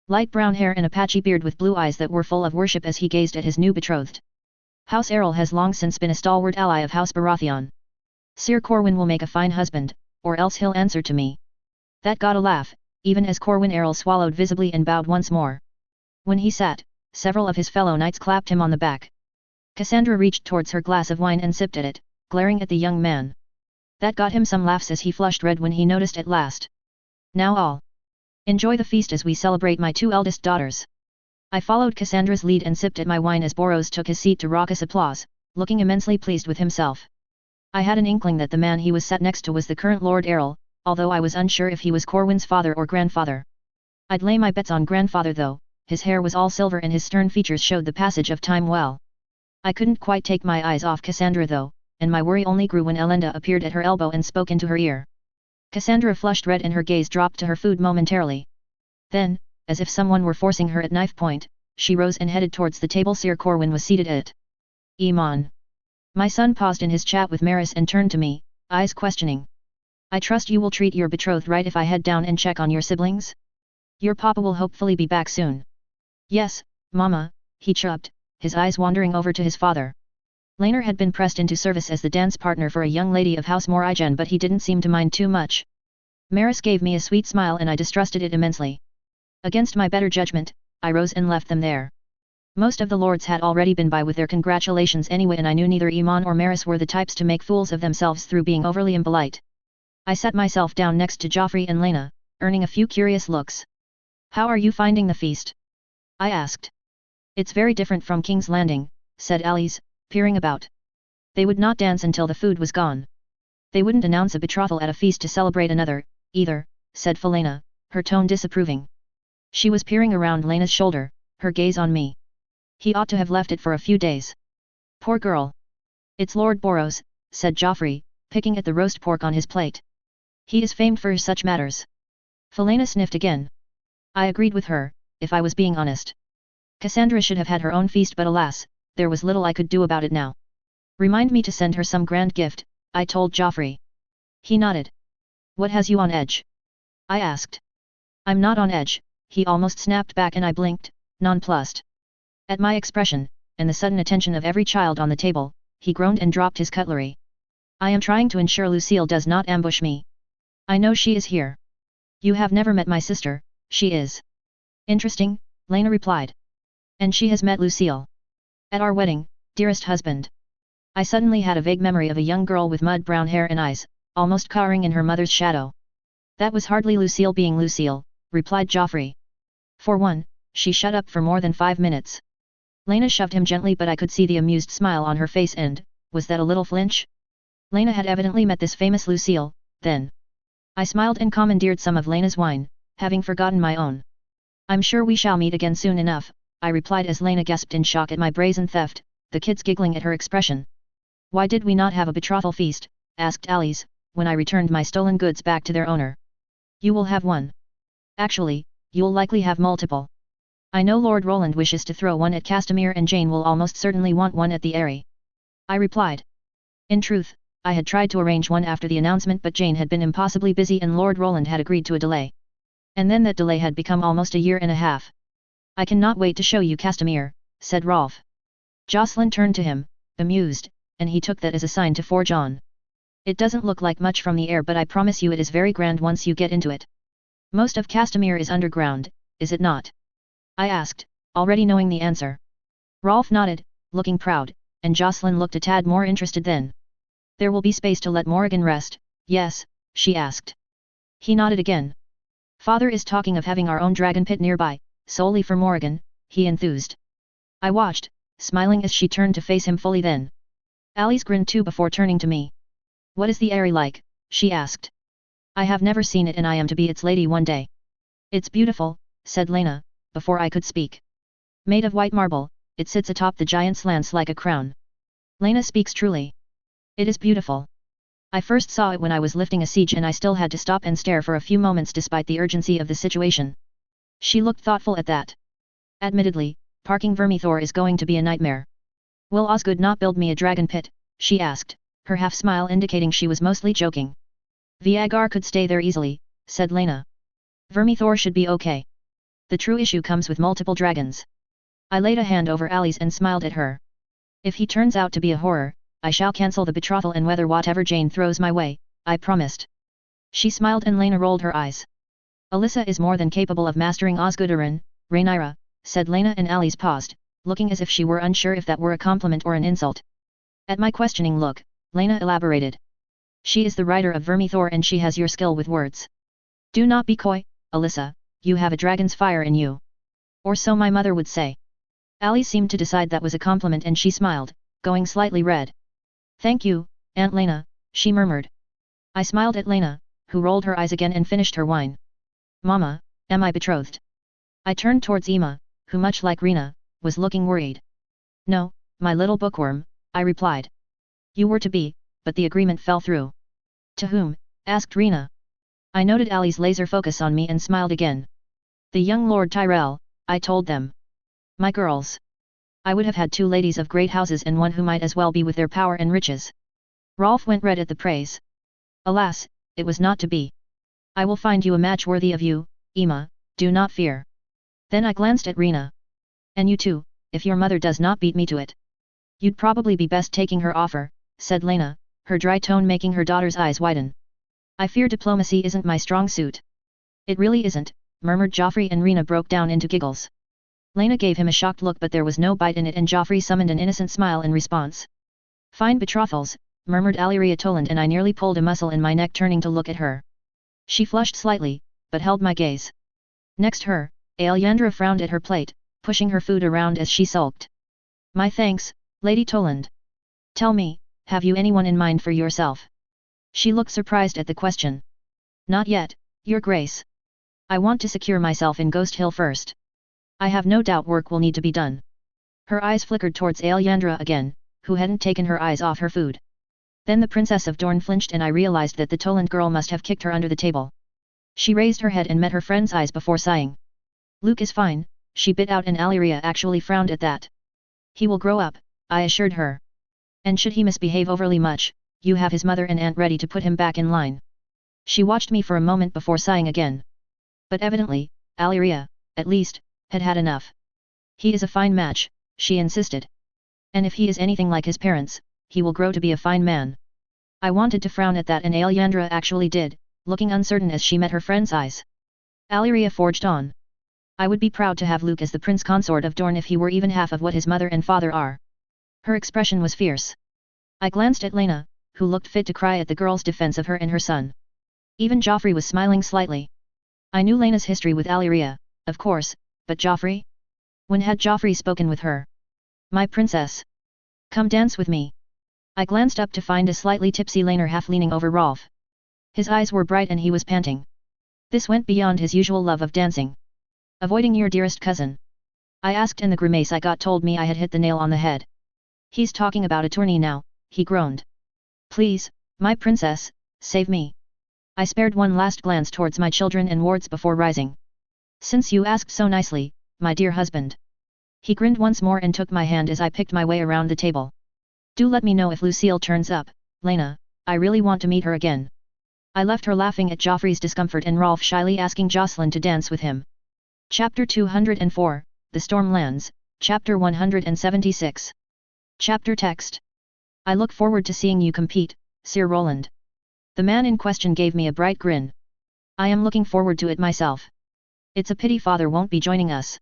Light brown hair and a patchy beard with blue eyes that were full of worship as he gazed at his new betrothed. House Errol has long since been a stalwart ally of House Baratheon. Sir Corwin will make a fine husband, or else he'll answer to me. That got a laugh, even as Corwin Errol swallowed visibly and bowed once more. When he sat, several of his fellow knights clapped him on the back. Cassandra reached towards her glass of wine and sipped at it, glaring at the young man. That got him some laughs as he flushed red when he noticed at last. Now all. Enjoy the feast as we celebrate my 2 eldest daughters. I followed Cassandra's lead and sipped at my wine as Boros took his seat to raucous applause, looking immensely pleased with himself. I had an inkling that the man he was sat next to was the current Lord Errol, although I was unsure if he was Corwin's father or grandfather. I'd lay my bets on grandfather though. His hair was all silver and his stern features showed the passage of time well. I couldn't quite take my eyes off Cassandra though, and my worry only grew when Elenda appeared at her elbow and spoke into her ear. Cassandra flushed red and her gaze dropped to her food momentarily. Then, as if someone were forcing her at knife point, she rose and headed towards the table Sir Corwin was seated at. Iman. My son paused in his chat with Maris and turned to me, eyes questioning. I trust you will treat your betrothed right if I head down and check on your siblings? Your papa will hopefully be back soon. Yes, Mama, he chubbed, his eyes wandering over to his father. Laner had been pressed into service as the dance partner for a young lady of House Moraigen, but he didn't seem to mind too much. Maris gave me a sweet smile and I distrusted it immensely. Against my better judgment, I rose and left them there. Most of the lords had already been by with their congratulations anyway, and I knew neither Iman or Maris were the types to make fools of themselves through being overly impolite. I sat myself down next to Joffrey and Lena, earning a few curious looks. How are you finding the feast? I asked. It's very different from King's Landing, said Alice, peering about. They would not dance until the food was gone. They wouldn't announce a betrothal at a feast to celebrate another, either, said Felena, her tone disapproving. She was peering around Lena's shoulder, her gaze on me. He ought to have left it for a few days. Poor girl. It's Lord Boros, said Joffrey, picking at the roast pork on his plate. He is famed for such matters. Felena sniffed again. I agreed with her, if I was being honest. Cassandra should have had her own feast, but alas, there was little I could do about it now. Remind me to send her some grand gift, I told Joffrey. He nodded. What has you on edge? I asked. I'm not on edge, he almost snapped back and I blinked, nonplussed. At my expression, and the sudden attention of every child on the table, he groaned and dropped his cutlery. I am trying to ensure Lucille does not ambush me. I know she is here. You have never met my sister, she is. Interesting, Lena replied. And she has met Lucille. At our wedding, dearest husband. I suddenly had a vague memory of a young girl with mud-brown hair and eyes, almost cowering in her mother's shadow. That was hardly Lucille being Lucille, replied Joffrey. For one, she shut up for more than 5 minutes. Lena shoved him gently but I could see the amused smile on her face and, was that a little flinch? Lena had evidently met this famous Lucille, then. I smiled and commandeered some of Lena's wine, having forgotten my own. I'm sure we shall meet again soon enough, I replied as Lena gasped in shock at my brazen theft, the kids giggling at her expression. Why did we not have a betrothal feast, asked Alice, when I returned my stolen goods back to their owner. You will have one. Actually, you'll likely have multiple. I know Lord Roland wishes to throw one at Castamere and Jane will almost certainly want one at the Eyrie. I replied. In truth, I had tried to arrange one after the announcement but Jane had been impossibly busy and Lord Roland had agreed to a delay. And then that delay had become almost a year and a half. I cannot wait to show you Castamere, said Rolf. Jocelyn turned to him, bemused, and he took that as a sign to forge on. It doesn't look like much from the air but I promise you it is very grand once you get into it. Most of Castamere is underground, is it not? I asked, already knowing the answer. Rolf nodded, looking proud, and Jocelyn looked a tad more interested then. There will be space to let Morrigan rest, yes, she asked. He nodded again. Father is talking of having our own dragon pit nearby, solely for Morrigan, he enthused. I watched, smiling as she turned to face him fully then. Alice grinned too before turning to me. What is the Eyrie like? She asked. I have never seen it and I am to be its lady one day. It's beautiful, said Lena, before I could speak. Made of white marble, it sits atop the giant's lance like a crown. Lena speaks truly. It is beautiful. I first saw it when I was lifting a siege and I still had to stop and stare for a few moments despite the urgency of the situation. She looked thoughtful at that. Admittedly, parking Vermithor is going to be a nightmare. Will Osgood not build me a dragon pit? She asked, her half-smile indicating she was mostly joking. Viagar could stay there easily, said Lena. Vermithor should be okay. The true issue comes with multiple dragons. I laid a hand over Ali's and smiled at her. If he turns out to be a horror, I shall cancel the betrothal and weather whatever Jane throws my way, I promised. She smiled and Lena rolled her eyes. Alyssa is more than capable of mastering Osgoodarin, Rhaenyra, said Lena and Alice paused, looking as if she were unsure if that were a compliment or an insult. At my questioning look, Lena elaborated. She is the writer of Vermithor and she has your skill with words. Do not be coy, Alyssa, you have a dragon's fire in you. Or so my mother would say. Alice seemed to decide that was a compliment and she smiled, going slightly red. Thank you, Aunt Lena, she murmured. I smiled at Lena, who rolled her eyes again and finished her wine. Mama, am I betrothed? I turned towards Emma, who much like Rena, was looking worried. No, my little bookworm, I replied. You were to be, but the agreement fell through. To whom? Asked Rena. I noted Ali's laser focus on me and smiled again. The young Lord Tyrell, I told them. My girls. I would have had 2 ladies of great houses and one who might as well be with their power and riches. Rolf went red at the praise. Alas, it was not to be. I will find you a match worthy of you, Emma, do not fear. Then I glanced at Rena. And you too, if your mother does not beat me to it. You'd probably be best taking her offer, said Lena, her dry tone making her daughter's eyes widen. I fear diplomacy isn't my strong suit. It really isn't, murmured Joffrey and Rena broke down into giggles. Lena gave him a shocked look but there was no bite in it and Joffrey summoned an innocent smile in response. Fine betrothals, murmured Alyria Toland and I nearly pulled a muscle in my neck turning to look at her. She flushed slightly, but held my gaze. Next her, Alyandra frowned at her plate, pushing her food around as she sulked. My thanks, Lady Toland. Tell me, have you anyone in mind for yourself? She looked surprised at the question. Not yet, Your Grace. I want to secure myself in Ghost Hill first. I have no doubt work will need to be done. Her eyes flickered towards Alyandra again, who hadn't taken her eyes off her food. Then the Princess of Dorne flinched and I realized that the Toland girl must have kicked her under the table. She raised her head and met her friend's eyes before sighing. Luke is fine, she bit out and Alyria actually frowned at that. He will grow up, I assured her. And should he misbehave overly much, you have his mother and aunt ready to put him back in line. She watched me for a moment before sighing again. But evidently, Aliria, at least, had had enough. He is a fine match, she insisted. And if he is anything like his parents, he will grow to be a fine man. I wanted to frown at that, and Alyandra actually did, looking uncertain as she met her friend's eyes. Aliria forged on. I would be proud to have Luke as the prince consort of Dorne if he were even half of what his mother and father are. Her expression was fierce. I glanced at Lena, who looked fit to cry at the girl's defense of her and her son. Even Joffrey was smiling slightly. I knew Lena's history with Aliria, of course, but Joffrey? When had Joffrey spoken with her? My princess. Come dance with me. I glanced up to find a slightly tipsy Laenor half leaning over Rolf. His eyes were bright and he was panting. This went beyond his usual love of dancing. Avoiding your dearest cousin? I asked, and the grimace I got told me I had hit the nail on the head. He's talking about a tourney now, he groaned. Please, my princess, save me. I spared one last glance towards my children and wards before rising. Since you asked so nicely, my dear husband. He grinned once more and took my hand as I picked my way around the table. Do let me know if Lucille turns up, Lena, I really want to meet her again. I left her laughing at Joffrey's discomfort and Rolf shyly asking Jocelyn to dance with him. Chapter 204, The Stormlands, Chapter 176. Chapter text. I look forward to seeing you compete, Sir Roland. The man in question gave me a bright grin. I am looking forward to it myself. It's a pity father won't be joining us.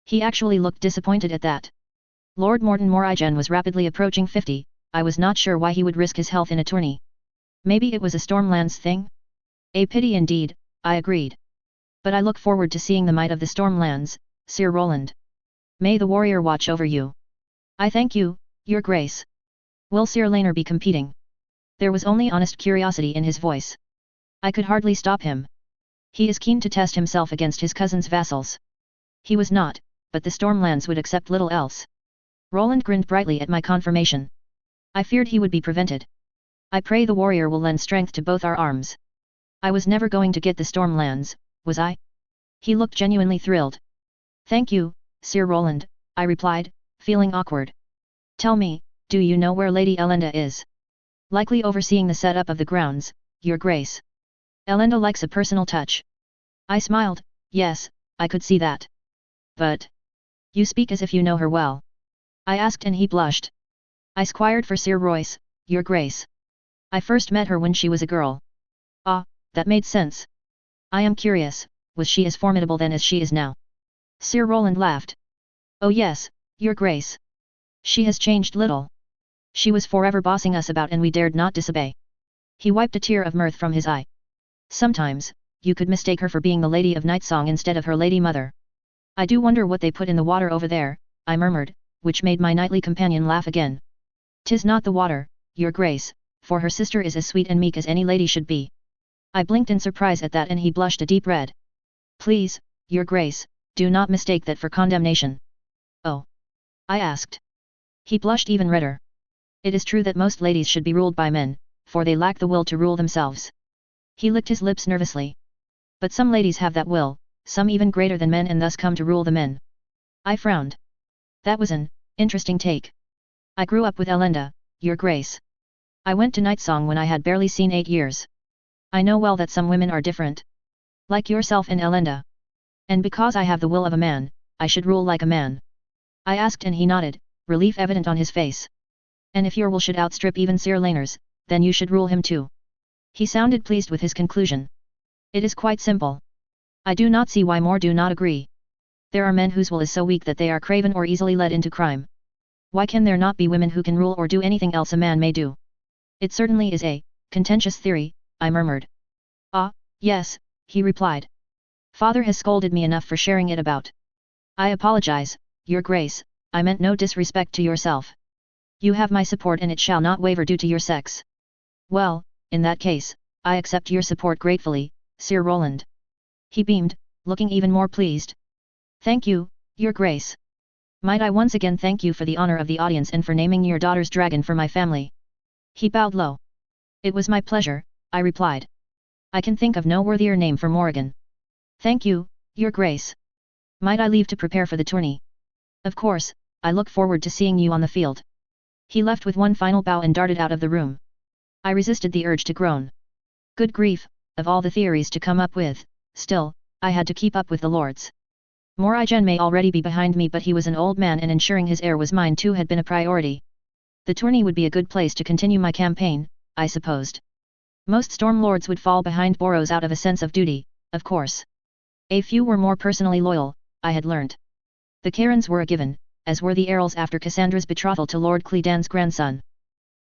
He actually looked disappointed at that. Lord Morton Morrigan was rapidly approaching 50, I was not sure why he would risk his health in a tourney. Maybe it was a Stormlands thing? A pity indeed, I agreed. But I look forward to seeing the might of the Stormlands, Sir Roland. May the warrior watch over you. I thank you, your grace. Will Sir Laenor be competing? There was only honest curiosity in his voice. I could hardly stop him. He is keen to test himself against his cousin's vassals. He was not, but the Stormlands would accept little else. Roland grinned brightly at my confirmation. I feared he would be prevented. I pray the warrior will lend strength to both our arms. I was never going to get the Stormlands, was I? He looked genuinely thrilled. Thank you, Sir Roland, I replied, feeling awkward. Tell me, do you know where Lady Elenda is? Likely overseeing the setup of the grounds, your grace. Elenda likes a personal touch. I smiled, yes, I could see that. But you speak as if you know her well. I asked, and he blushed. I squired for Sir Royce, your grace. I first met her when she was a girl. Ah, that made sense. I am curious, was she as formidable then as she is now? Sir Roland laughed. Oh yes, your grace. She has changed little. She was forever bossing us about and we dared not disobey. He wiped a tear of mirth from his eye. Sometimes, you could mistake her for being the Lady of Nightsong instead of her Lady Mother. I do wonder what they put in the water over there, I murmured, which made my knightly companion laugh again. 'Tis not the water, your grace, for her sister is as sweet and meek as any lady should be. I blinked in surprise at that and he blushed a deep red. Please, your grace, do not mistake that for condemnation. Oh? I asked. He blushed even redder. It is true that most ladies should be ruled by men, for they lack the will to rule themselves. He licked his lips nervously. But some ladies have that will, some even greater than men, and thus come to rule the men. I frowned. That was an interesting take. I grew up with Elenda, your grace. I went to Nightsong when I had barely seen 8 years. I know well that some women are different. Like yourself and Elenda. And because I have the will of a man, I should rule like a man. I asked, and he nodded, relief evident on his face. And if your will should outstrip even Sir Laenor's, then you should rule him too. He sounded pleased with his conclusion. It is quite simple. I do not see why more do not agree. There are men whose will is so weak that they are craven or easily led into crime. Why can there not be women who can rule or do anything else a man may do? It certainly is a contentious theory, I murmured. Ah, yes, he replied. Father has scolded me enough for sharing it about. I apologize, your grace, I meant no disrespect to yourself. You have my support and it shall not waver due to your sex. Well, in that case, I accept your support gratefully, Sir Roland. He beamed, looking even more pleased. Thank you, your grace. Might I once again thank you for the honor of the audience and for naming your daughter's dragon for my family. He bowed low. It was my pleasure, I replied. I can think of no worthier name for Morrigan. Thank you, your grace. Might I leave to prepare for the tourney? Of course, I look forward to seeing you on the field. He left with one final bow and darted out of the room. I resisted the urge to groan. Good grief, of all the theories to come up with, still, I had to keep up with the lords. Morigen may already be behind me, but he was an old man and ensuring his heir was mine too had been a priority. The tourney would be a good place to continue my campaign, I supposed. Most storm lords would fall behind Boros out of a sense of duty, of course. A few were more personally loyal, I had learnt. The Karens were a given, as were the Earls after Cassandra's betrothal to Lord Cledan's grandson.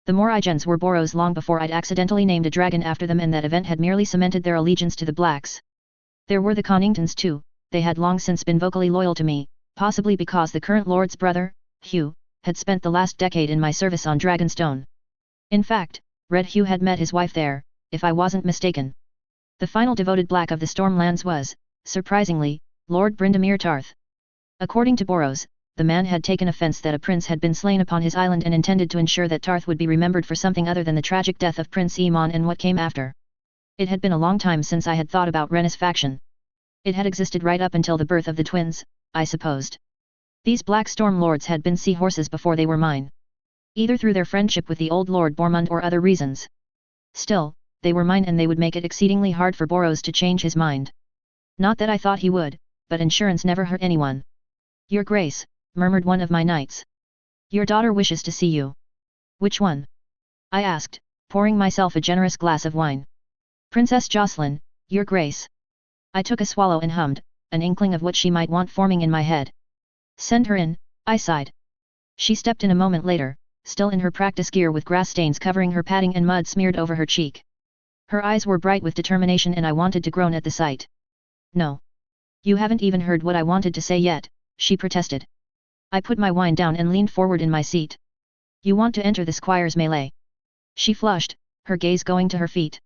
The Morigens were Boros long before I'd accidentally named a dragon after them, and that event had merely cemented their allegiance to the Blacks. There were the Conningtons too. They had long since been vocally loyal to me, possibly because the current lord's brother, Hugh, had spent the last decade in my service on Dragonstone. In fact, Red Hugh had met his wife there, if I wasn't mistaken. The final devoted Black of the Stormlands was, surprisingly, Lord Brindamere Tarth. According to Boros, the man had taken offence that a prince had been slain upon his island and intended to ensure that Tarth would be remembered for something other than the tragic death of Prince Aemon and what came after. It had been a long time since I had thought about Rhaenys faction. It had existed right up until the birth of the twins, I supposed. These Black Storm Lords had been seahorses before they were mine. Either through their friendship with the old Lord Bormund or other reasons. Still, they were mine and they would make it exceedingly hard for Boros to change his mind. Not that I thought he would, but insurance never hurt anyone. Your Grace, murmured one of my knights. Your daughter wishes to see you. Which one? I asked, pouring myself a generous glass of wine. Princess Jocelyn, Your Grace. I took a swallow and hummed, an inkling of what she might want forming in my head. Send her in, I sighed. She stepped in a moment later, still in her practice gear with grass stains covering her padding and mud smeared over her cheek. Her eyes were bright with determination and I wanted to groan at the sight. No. You haven't even heard what I wanted to say yet, she protested. I put my wine down and leaned forward in my seat. You want to enter the squire's melee? She flushed, her gaze going to her feet.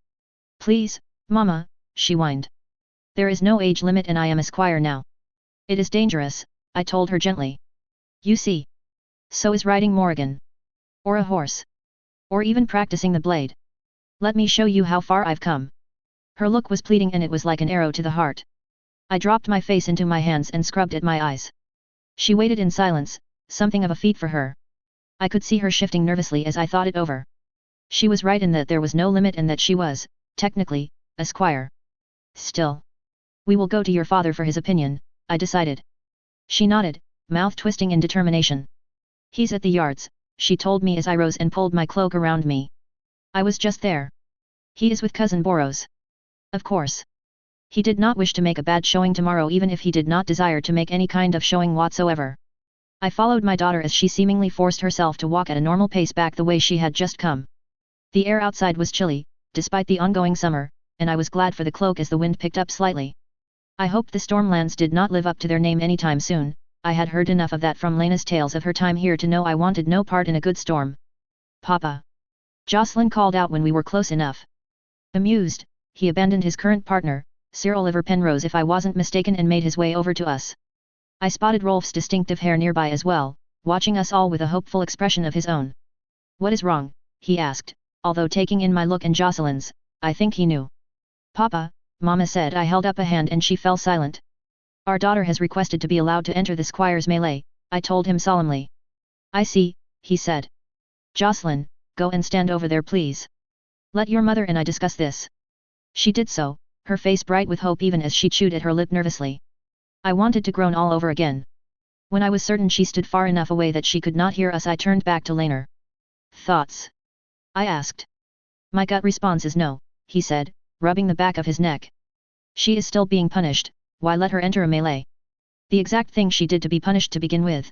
Please, Mama, she whined. There is no age limit and I am a squire now. It is dangerous, I told her gently. You see. So is riding Morrigan. Or a horse. Or even practicing the blade. Let me show you how far I've come. Her look was pleading and it was like an arrow to the heart. I dropped my face into my hands and scrubbed at my eyes. She waited in silence, something of a feat for her. I could see her shifting nervously as I thought it over. She was right in that there was no limit and that she was, technically, a squire. Still. We will go to your father for his opinion, I decided. She nodded, mouth twisting in determination. He's at the yards, she told me as I rose and pulled my cloak around me. I was just there. He is with cousin Boros. Of course. He did not wish to make a bad showing tomorrow even if he did not desire to make any kind of showing whatsoever. I followed my daughter as she seemingly forced herself to walk at a normal pace back the way she had just come. The air outside was chilly, despite the ongoing summer, and I was glad for the cloak as the wind picked up slightly. I hoped the Stormlands did not live up to their name anytime soon. I had heard enough of that from Lena's tales of her time here to know I wanted no part in a good storm. Papa! Jocelyn called out when we were close enough. Amused, he abandoned his current partner, Sir Oliver Penrose if I wasn't mistaken, and made his way over to us. I spotted Rolf's distinctive hair nearby as well, watching us all with a hopeful expression of his own. What is wrong? He asked, although taking in my look and Jocelyn's, I think he knew. Papa, Mama said. I held up a hand and she fell silent. Our daughter has requested to be allowed to enter the squire's melee, I told him solemnly. I see, he said. Jocelyn, go and stand over there please. Let your mother and I discuss this. She did so, her face bright with hope even as she chewed at her lip nervously. I wanted to groan all over again. When I was certain she stood far enough away that she could not hear us, I turned back to Laner. Thoughts? I asked. My gut response is no, he said, rubbing the back of his neck. She is still being punished, why let her enter a melee? The exact thing she did to be punished to begin with.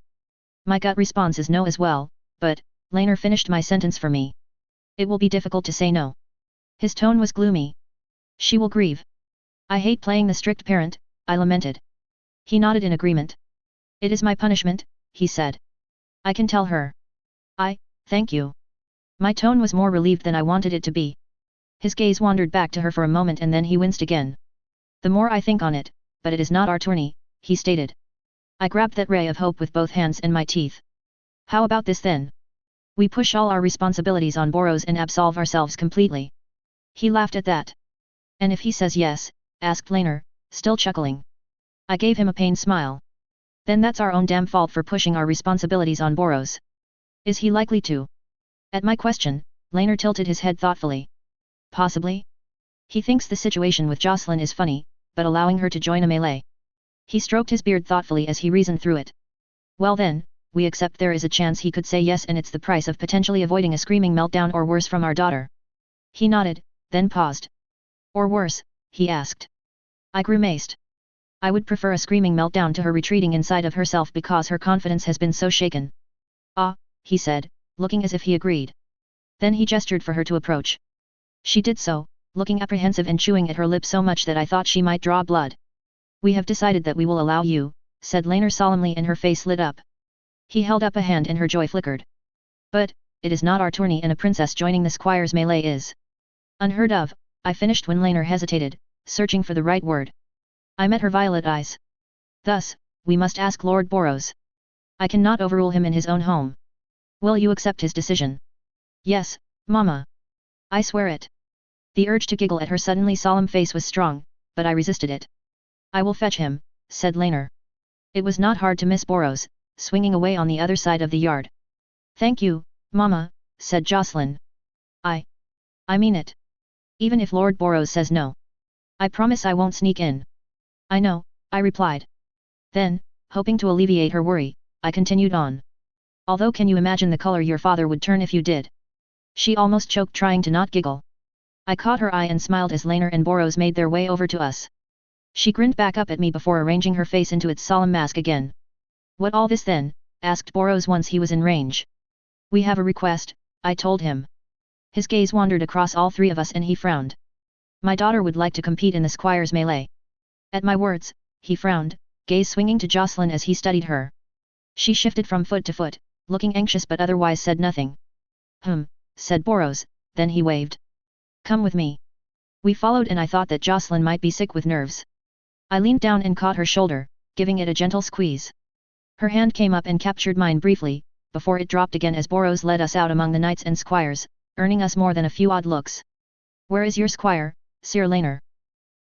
My gut response is no as well, but, Laner finished my sentence for me. It will be difficult to say no. His tone was gloomy. She will grieve. I hate playing the strict parent, I lamented. He nodded in agreement. It is my punishment, he said. I can tell her. Thank you. My tone was more relieved than I wanted it to be. His gaze wandered back to her for a moment and then he winced again. The more I think on it, but it is not our tourney, he stated. I grabbed that ray of hope with both hands and my teeth. How about this then? We push all our responsibilities on Boros and absolve ourselves completely. He laughed at that. And if he says yes, asked Laner, still chuckling. I gave him a pained smile. Then that's our own damn fault for pushing our responsibilities on Boros. Is he likely to? At my question, Laner tilted his head thoughtfully. Possibly? He thinks the situation with Jocelyn is funny, but allowing her to join a melee. He stroked his beard thoughtfully as he reasoned through it. Well then, we accept there is a chance he could say yes and it's the price of potentially avoiding a screaming meltdown or worse from our daughter. He nodded, then paused. Or worse, he asked. I grimaced. I would prefer a screaming meltdown to her retreating inside of herself because her confidence has been so shaken. Ah, he said, looking as if he agreed. Then he gestured for her to approach. She did so, looking apprehensive and chewing at her lip so much that I thought she might draw blood. We have decided that we will allow you, said Laner solemnly and her face lit up. He held up a hand and her joy flickered. But, it is not our tourney and a princess joining the squire's melee is. Unheard of, I finished when Laner hesitated, searching for the right word. I met her violet eyes. Thus, we must ask Lord Boros. I cannot overrule him in his own home. Will you accept his decision? Yes, Mama. I swear it. The urge to giggle at her suddenly solemn face was strong, but I resisted it. I will fetch him, said Laner. It was not hard to miss Boros, swinging away on the other side of the yard. Thank you, Mama, said Jocelyn. I mean it. Even if Lord Boros says no. I promise I won't sneak in. I know, I replied. Then, hoping to alleviate her worry, I continued on. Although can you imagine the color your father would turn if you did? She almost choked trying to not giggle. I caught her eye and smiled as Laner and Boros made their way over to us. She grinned back up at me before arranging her face into its solemn mask again. What all this then? Asked Boros once he was in range. We have a request, I told him. His gaze wandered across all three of us and he frowned. My daughter would like to compete in the squire's melee. At my words, he frowned, gaze swinging to Jocelyn as he studied her. She shifted from foot to foot, looking anxious but otherwise said nothing. Said Boros, then he waved. Come with me. We followed and I thought that Jocelyn might be sick with nerves. I leaned down and caught her shoulder, giving it a gentle squeeze. Her hand came up and captured mine briefly, before it dropped again as Boros led us out among the knights and squires, earning us more than a few odd looks. Where is your squire, Sir Laner?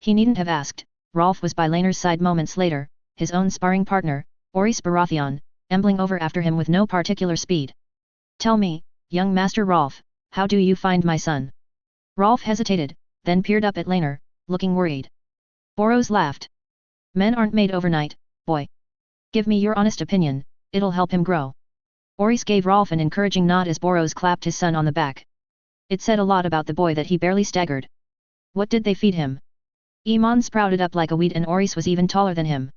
He needn't have asked. Rolf was by Laner's side moments later, his own sparring partner, Oris Baratheon, ambling over after him with no particular speed. Tell me, young Master Rolf, how do you find my son? Rolf hesitated, then peered up at Laner, looking worried. Boros laughed. Men aren't made overnight, boy. Give me your honest opinion, it'll help him grow. Oris gave Rolf an encouraging nod as Boros clapped his son on the back. It said a lot about the boy that he barely staggered. What did they feed him? Iman sprouted up like a weed and Oris was even taller than him.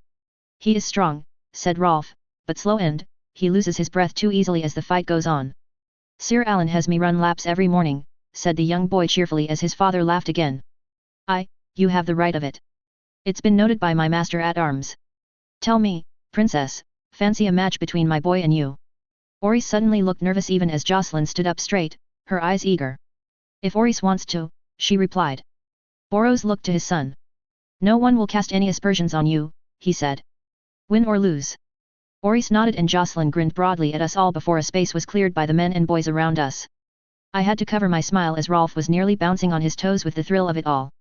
He is strong, said Rolf, but slow and, he loses his breath too easily as the fight goes on. Sir Alan has me run laps every morning, said the young boy cheerfully as his father laughed again. You have the right of it. It's been noted by my master-at-arms. Tell me, princess, fancy a match between my boy and you? Oris suddenly looked nervous even as Jocelyn stood up straight, her eyes eager. If Oris wants to, she replied. Boros looked to his son. No one will cast any aspersions on you, he said. Win or lose. Oris nodded and Jocelyn grinned broadly at us all before a space was cleared by the men and boys around us. I had to cover my smile as Rolf was nearly bouncing on his toes with the thrill of it all.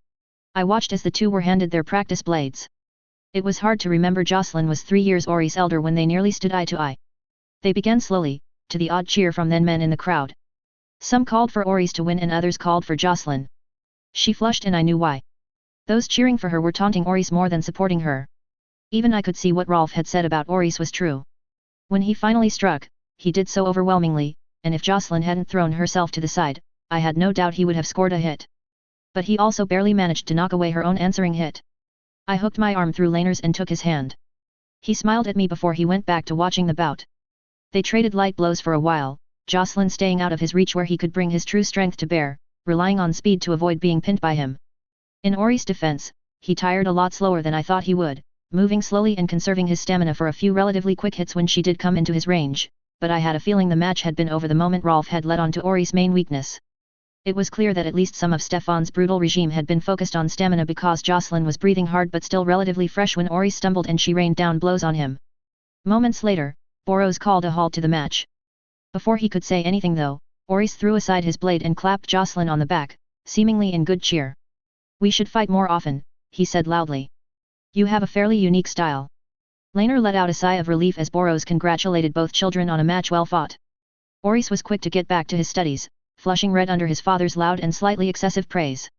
I watched as the two were handed their practice blades. It was hard to remember Jocelyn was 3 years Oris elder when they nearly stood eye to eye. They began slowly, to the odd cheer from then men in the crowd. Some called for Oris to win and others called for Jocelyn. She flushed and I knew why. Those cheering for her were taunting Oris more than supporting her. Even I could see what Rolf had said about Oris was true. When he finally struck, he did so overwhelmingly, and if Jocelyn hadn't thrown herself to the side, I had no doubt he would have scored a hit. But he also barely managed to knock away her own answering hit. I hooked my arm through Laner's and took his hand. He smiled at me before he went back to watching the bout. They traded light blows for a while, Jocelyn staying out of his reach where he could bring his true strength to bear, relying on speed to avoid being pinned by him. In Oris' defense, he tired a lot slower than I thought he would, moving slowly and conserving his stamina for a few relatively quick hits when she did come into his range, but I had a feeling the match had been over the moment Rolf had led on to Oris' main weakness. It was clear that at least some of Stefan's brutal regime had been focused on stamina because Jocelyn was breathing hard but still relatively fresh when Oris stumbled and she rained down blows on him. Moments later, Boros called a halt to the match. Before he could say anything though, Oris threw aside his blade and clapped Jocelyn on the back, seemingly in good cheer. We should fight more often, he said loudly. You have a fairly unique style. Laner let out a sigh of relief as Boros congratulated both children on a match well fought. Oris was quick to get back to his studies, flushing red under his father's loud and slightly excessive praise.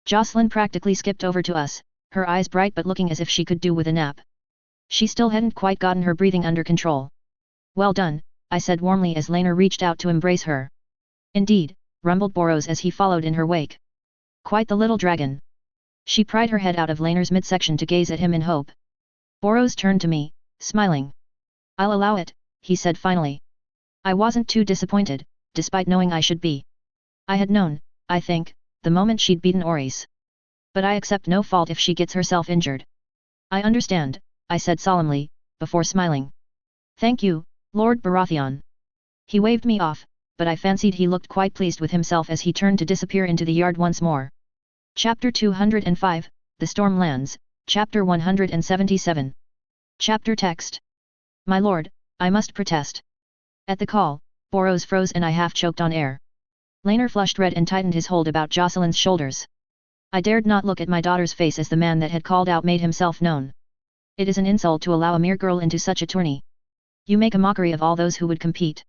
Jocelyn practically skipped over to us, her eyes bright but looking as if she could do with a nap. She still hadn't quite gotten her breathing under control. Well done, I said warmly as Laner reached out to embrace her. Indeed, rumbled Boros as he followed in her wake. Quite the little dragon. She pried her head out of Laner's midsection to gaze at him in hope. Boros turned to me, smiling. I'll allow it, he said finally. I wasn't too disappointed, despite knowing I should be. I had known, I think, the moment she'd beaten Oris. But I accept no fault if she gets herself injured. I understand, I said solemnly, before smiling. Thank you, Lord Baratheon. He waved me off, but I fancied he looked quite pleased with himself as he turned to disappear into the yard once more. Chapter 205, The Storm Lands, Chapter 177. Chapter text. My lord, I must protest. At the call, Boros froze and I half choked on air. Laner flushed red and tightened his hold about Jocelyn's shoulders. I dared not look at my daughter's face as the man that had called out made himself known. It is an insult to allow a mere girl into such a tourney. You make a mockery of all those who would compete.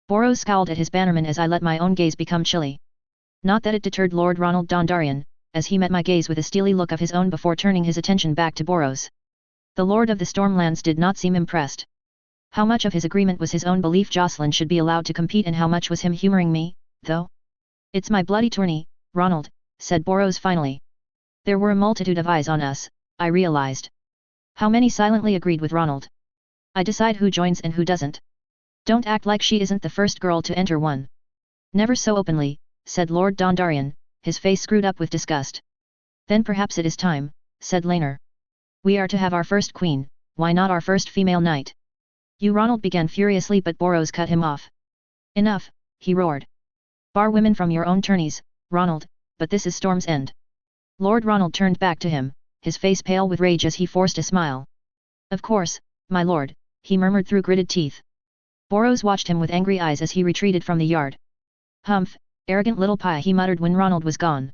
Boros scowled at his bannerman as I let my own gaze become chilly. Not that it deterred Lord Ronald Dondarrion, as he met my gaze with a steely look of his own before turning his attention back to Boros. The Lord of the Stormlands did not seem impressed. How much of his agreement was his own belief Jocelyn should be allowed to compete and how much was him humoring me, though? It's my bloody tourney, Ronald, said Boros finally. There were a multitude of eyes on us, I realized. How many silently agreed with Ronald? I decide who joins and who doesn't. Don't act like she isn't the first girl to enter one. Never so openly, said Lord Dondarrion, his face screwed up with disgust. Then perhaps it is time, said Laner. We are to have our first queen, why not our first female knight? You Ronald began furiously but Boros cut him off. Enough, he roared. Bar women from your own tourneys, Ronald, but this is Storm's End. Lord Ronald turned back to him, his face pale with rage as he forced a smile. Of course, my lord, he murmured through gritted teeth. Boros watched him with angry eyes as he retreated from the yard. Humph, arrogant little pie, he muttered when Ronald was gone.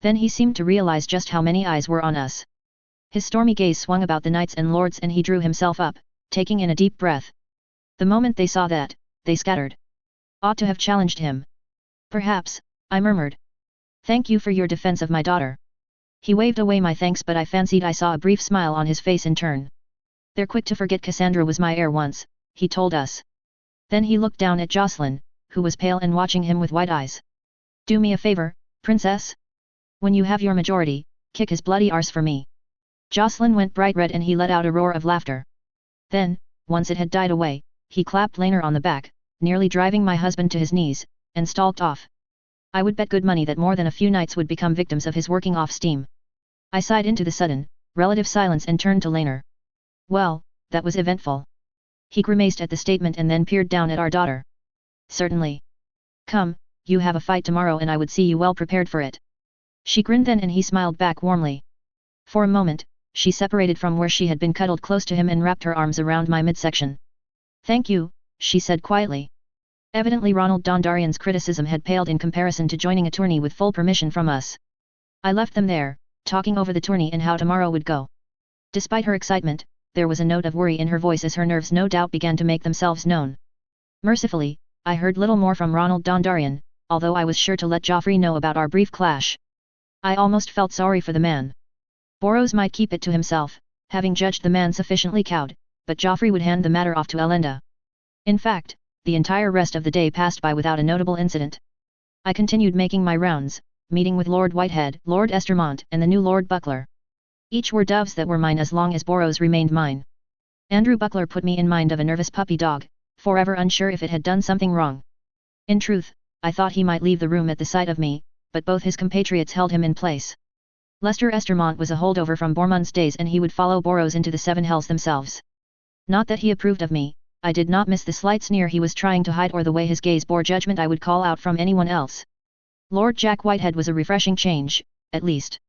Then he seemed to realize just how many eyes were on us. His stormy gaze swung about the knights and lords and he drew himself up, taking in a deep breath. The moment they saw that, they scattered. Ought to have challenged him. Perhaps, I murmured. Thank you for your defense of my daughter. He waved away my thanks but I fancied I saw a brief smile on his face in turn. They're quick to forget Cassandra was my heir once, he told us. Then he looked down at Jocelyn, who was pale and watching him with wide eyes. Do me a favor, princess? When you have your majority, kick his bloody arse for me. Jocelyn went bright red and he let out a roar of laughter. Then, once it had died away, he clapped Laner on the back, nearly driving my husband to his knees, and stalked off. I would bet good money that more than a few knights would become victims of his working off steam. I sighed into the sudden, relative silence and turned to Laner. Well, that was eventful. He grimaced at the statement and then peered down at our daughter. Certainly. Come, you have a fight tomorrow and I would see you well prepared for it. She grinned then and he smiled back warmly. For a moment, she separated from where she had been cuddled close to him and wrapped her arms around my midsection. Thank you, she said quietly. Evidently Ronald Dondarrion's criticism had paled in comparison to joining a tourney with full permission from us. I left them there, talking over the tourney and how tomorrow would go. Despite her excitement, there was a note of worry in her voice as her nerves no doubt began to make themselves known. Mercifully, I heard little more from Ronald Dondarrion, although I was sure to let Joffrey know about our brief clash. I almost felt sorry for the man. Boros might keep it to himself, having judged the man sufficiently cowed, but Joffrey would hand the matter off to Elenda. In fact, the entire rest of the day passed by without a notable incident. I continued making my rounds, meeting with Lord Whitehead, Lord Estermont and the new Lord Buckler. Each were doves that were mine as long as Boros remained mine. Andrew Buckler put me in mind of a nervous puppy dog, forever unsure if it had done something wrong. In truth, I thought he might leave the room at the sight of me, but both his compatriots held him in place. Lester Estermont was a holdover from Bormund's days and he would follow Boros into the Seven Hells themselves. Not that he approved of me, I did not miss the slight sneer he was trying to hide or the way his gaze bore judgment I would call out from anyone else. Lord Jack Whitehead was a refreshing change, at least.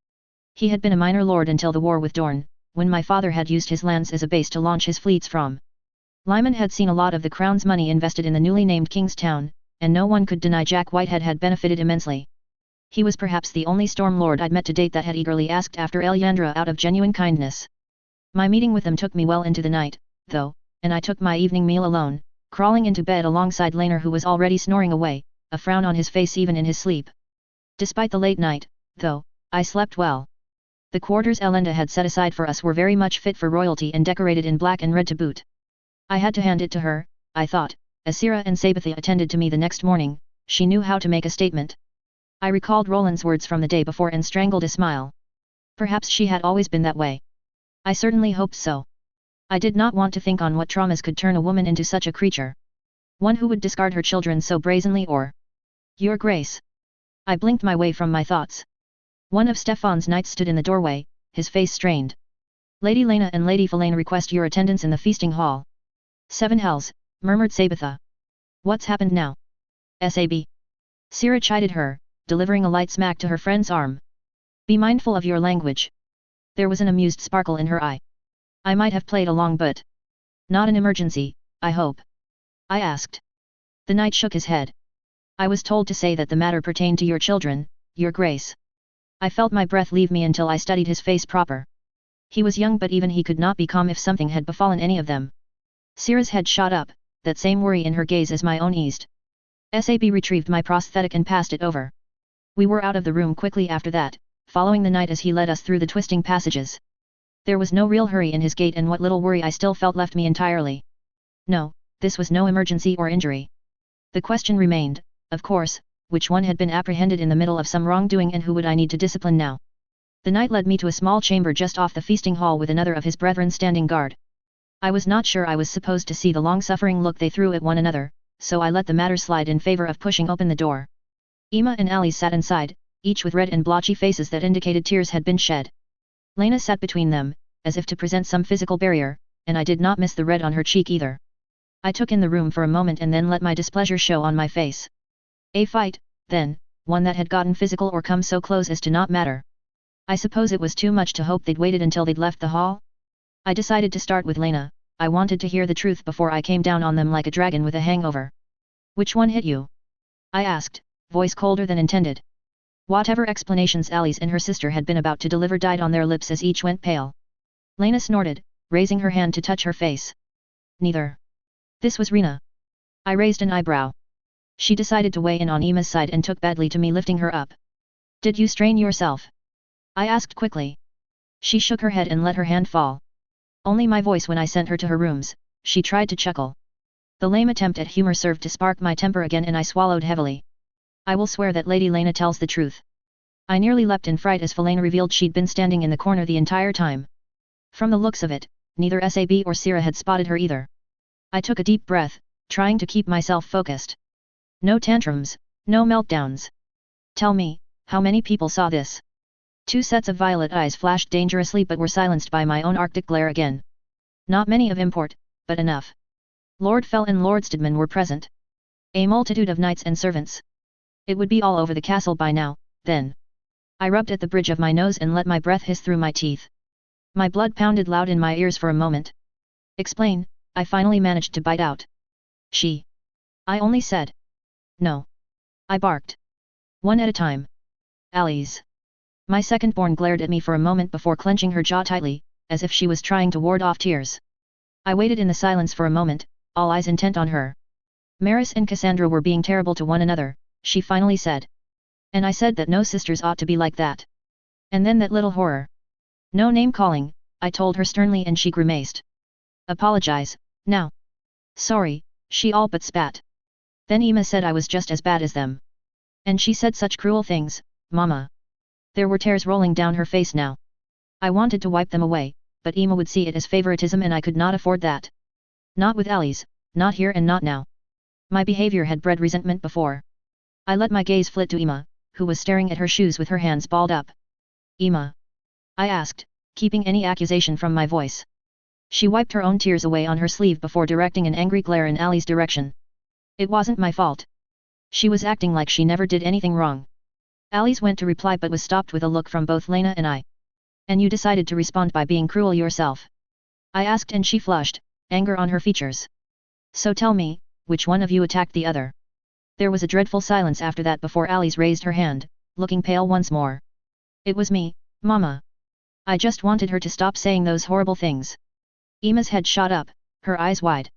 He had been a minor lord until the war with Dorne, when my father had used his lands as a base to launch his fleets from. Lyman had seen a lot of the crown's money invested in the newly named Kingstown, and no one could deny Jack Whitehead had benefited immensely. He was perhaps the only Storm Lord I'd met to date that had eagerly asked after Elyandra out of genuine kindness. My meeting with them took me well into the night, though, and I took my evening meal alone, crawling into bed alongside Laner who was already snoring away, a frown on his face even in his sleep. Despite the late night, though, I slept well. The quarters Elenda had set aside for us were very much fit for royalty and decorated in black and red to boot. I had to hand it to her, I thought, as Sira and Sabatha attended to me the next morning. She knew how to make a statement. I recalled Roland's words from the day before and strangled a smile. Perhaps she had always been that way. I certainly hoped so. I did not want to think on what traumas could turn a woman into such a creature. One who would discard her children so brazenly or... Your Grace. I blinked my way from my thoughts. One of Stefan's knights stood in the doorway, his face strained. Lady Lena and Lady Falane request your attendance in the feasting hall. 7 hells, murmured Sabatha. What's happened now? Sab. Sira chided her, delivering a light smack to her friend's arm. Be mindful of your language. There was an amused sparkle in her eye. I might have played along but... Not an emergency, I hope. I asked. The knight shook his head. I was told to say that the matter pertained to your children, Your Grace. I felt my breath leave me until I studied his face proper. He was young but even he could not be calm if something had befallen any of them. Sira's head shot up, that same worry in her gaze as my own eased. Sab retrieved my prosthetic and passed it over. We were out of the room quickly after that, following the knight as he led us through the twisting passages. There was no real hurry in his gait and what little worry I still felt left me entirely. No, this was no emergency or injury. The question remained, of course, which one had been apprehended in the middle of some wrongdoing and who would I need to discipline now? The knight led me to a small chamber just off the feasting hall with another of his brethren standing guard. I was not sure I was supposed to see the long-suffering look they threw at one another, so I let the matter slide in favor of pushing open the door. Emma and Alice sat inside, each with red and blotchy faces that indicated tears had been shed. Lena sat between them, as if to present some physical barrier, and I did not miss the red on her cheek either. I took in the room for a moment and then let my displeasure show on my face. A fight, then, one that had gotten physical or come so close as to not matter. I suppose it was too much to hope they'd waited until they'd left the hall? I decided to start with Lena. I wanted to hear the truth before I came down on them like a dragon with a hangover. Which one hit you? I asked, voice colder than intended. Whatever explanations Alice and her sister had been about to deliver died on their lips as each went pale. Lena snorted, raising her hand to touch her face. Neither. This was Rena. I raised an eyebrow. She decided to weigh in on Emma's side and took badly to me lifting her up. Did you strain yourself? I asked quickly. She shook her head and let her hand fall. Only my voice when I sent her to her rooms. She tried to chuckle. The lame attempt at humor served to spark my temper again and I swallowed heavily. I will swear that Lady Lena tells the truth. I nearly leapt in fright as Falane revealed she'd been standing in the corner the entire time. From the looks of it, neither Sab or Sira had spotted her either. I took a deep breath, trying to keep myself focused. No tantrums, no meltdowns. Tell me, how many people saw this? 2 sets of violet eyes flashed dangerously but were silenced by my own arctic glare again. Not many of import, but enough. Lord Fell and Lord Stedman were present. A multitude of knights and servants. It would be all over the castle by now, then. I rubbed at the bridge of my nose and let my breath hiss through my teeth. My blood pounded loud in my ears for a moment. Explain, I finally managed to bite out. She. I only said. No. I barked. One at a time. Alice. My second-born glared at me for a moment before clenching her jaw tightly, as if she was trying to ward off tears. I waited in the silence for a moment, all eyes intent on her. Maris and Cassandra were being terrible to one another, she finally said. And I said that no sisters ought to be like that. And then that little horror. No name-calling, I told her sternly and she grimaced. Apologize, now. Sorry, she all but spat. Then Emma said I was just as bad as them. And she said such cruel things, Mama. There were tears rolling down her face now. I wanted to wipe them away, but Emma would see it as favoritism and I could not afford that. Not with Alice, not here and not now. My behavior had bred resentment before. I let my gaze flit to Emma, who was staring at her shoes with her hands balled up. Emma? I asked, keeping any accusation from my voice. She wiped her own tears away on her sleeve before directing an angry glare in Ali's direction. It wasn't my fault. She was acting like she never did anything wrong. Alice went to reply but was stopped with a look from both Lena and I. And you decided to respond by being cruel yourself? I asked and she flushed, anger on her features. So tell me, which one of you attacked the other? There was a dreadful silence after that before Alice raised her hand, looking pale once more. It was me, Mama. I just wanted her to stop saying those horrible things. Emma's head shot up, her eyes wide.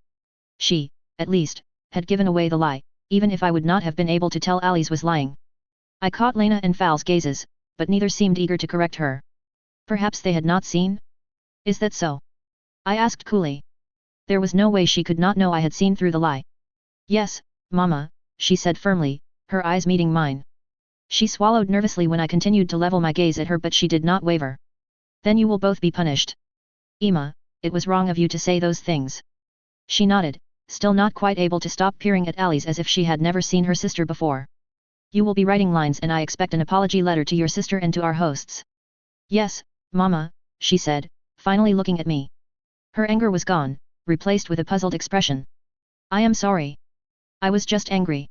She, at least, had given away the lie, even if I would not have been able to tell Alice was lying. I caught Lena and Fal's gazes, but neither seemed eager to correct her. Perhaps they had not seen? Is that so? I asked coolly. There was no way she could not know I had seen through the lie. Yes, Mama, she said firmly, her eyes meeting mine. She swallowed nervously when I continued to level my gaze at her, but she did not waver. Then you will both be punished. Emma, it was wrong of you to say those things. She nodded, still not quite able to stop peering at Alice as if she had never seen her sister before. You will be writing lines and I expect an apology letter to your sister and to our hosts. Yes, Mama, she said, finally looking at me. Her anger was gone, replaced with a puzzled expression. I am sorry. I was just angry.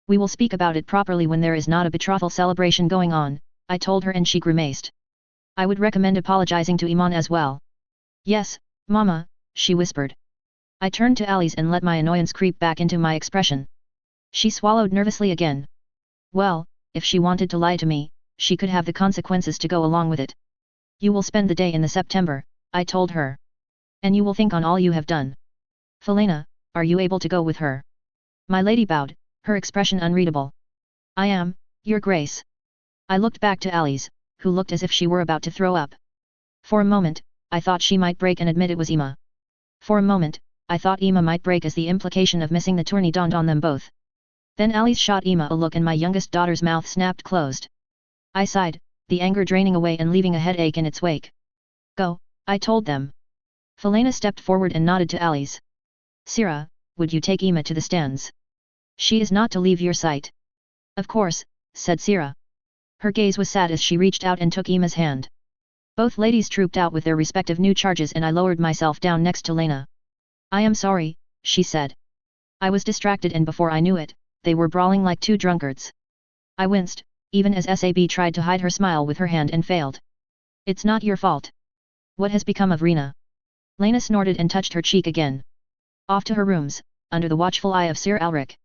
We will speak about it properly when there is not a betrothal celebration going on, I told her, and she grimaced. I would recommend apologizing to Iman as well. Yes, Mama, she whispered. I turned to Alice and let my annoyance creep back into my expression. She swallowed nervously again. Well, if she wanted to lie to me, she could have the consequences to go along with it. You will spend the day in the September, I told her. And you will think on all you have done. Felena, are you able to go with her? My lady bowed, her expression unreadable. I am, Your Grace. I looked back to Alice, who looked as if she were about to throw up. For a moment, I thought she might break and admit it was Emma. For a moment, I thought Emma might break as the implication of missing the tourney dawned on them both. Then Alice shot Emma a look and my youngest daughter's mouth snapped closed. I sighed, the anger draining away and leaving a headache in its wake. Go, I told them. Felena stepped forward and nodded to Alice. Sira, would you take Emma to the stands? She is not to leave your sight. Of course, said Sira. Her gaze was sad as she reached out and took Emma's hand. Both ladies trooped out with their respective new charges and I lowered myself down next to Lena. I am sorry, she said. I was distracted and before I knew it, they were brawling like two drunkards. I winced, even as Sab tried to hide her smile with her hand and failed. It's not your fault. What has become of Rena? Lena snorted and touched her cheek again. Off to her rooms, under the watchful eye of Sir Alric.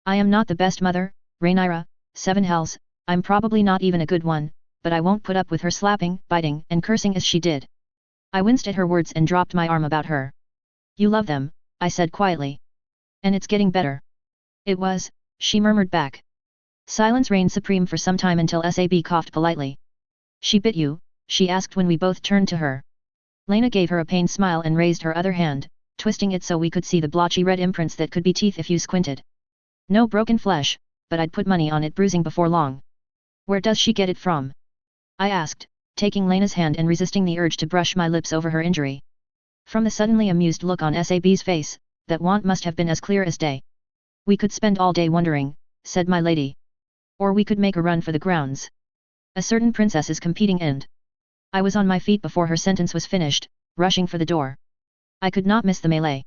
I am not the best mother, Rhaenyra, 7 hells, I'm probably not even a good one, but I won't put up with her slapping, biting, and cursing as she did. I winced at her words and dropped my arm about her. You love them, I said quietly. And it's getting better. It was, she murmured back. Silence reigned supreme for some time until Sab coughed politely. She bit you? She asked when we both turned to her. Lena gave her a pained smile and raised her other hand, twisting it so we could see the blotchy red imprints that could be teeth if you squinted. No broken flesh, but I'd put money on it bruising before long. Where does she get it from? I asked, taking Lena's hand and resisting the urge to brush my lips over her injury. From the suddenly amused look on Sab's face, that want must have been as clear as day. We could spend all day wondering, said my lady. Or we could make a run for the grounds. A certain princess is competing and... I was on my feet before her sentence was finished, rushing for the door. I could not miss the melee.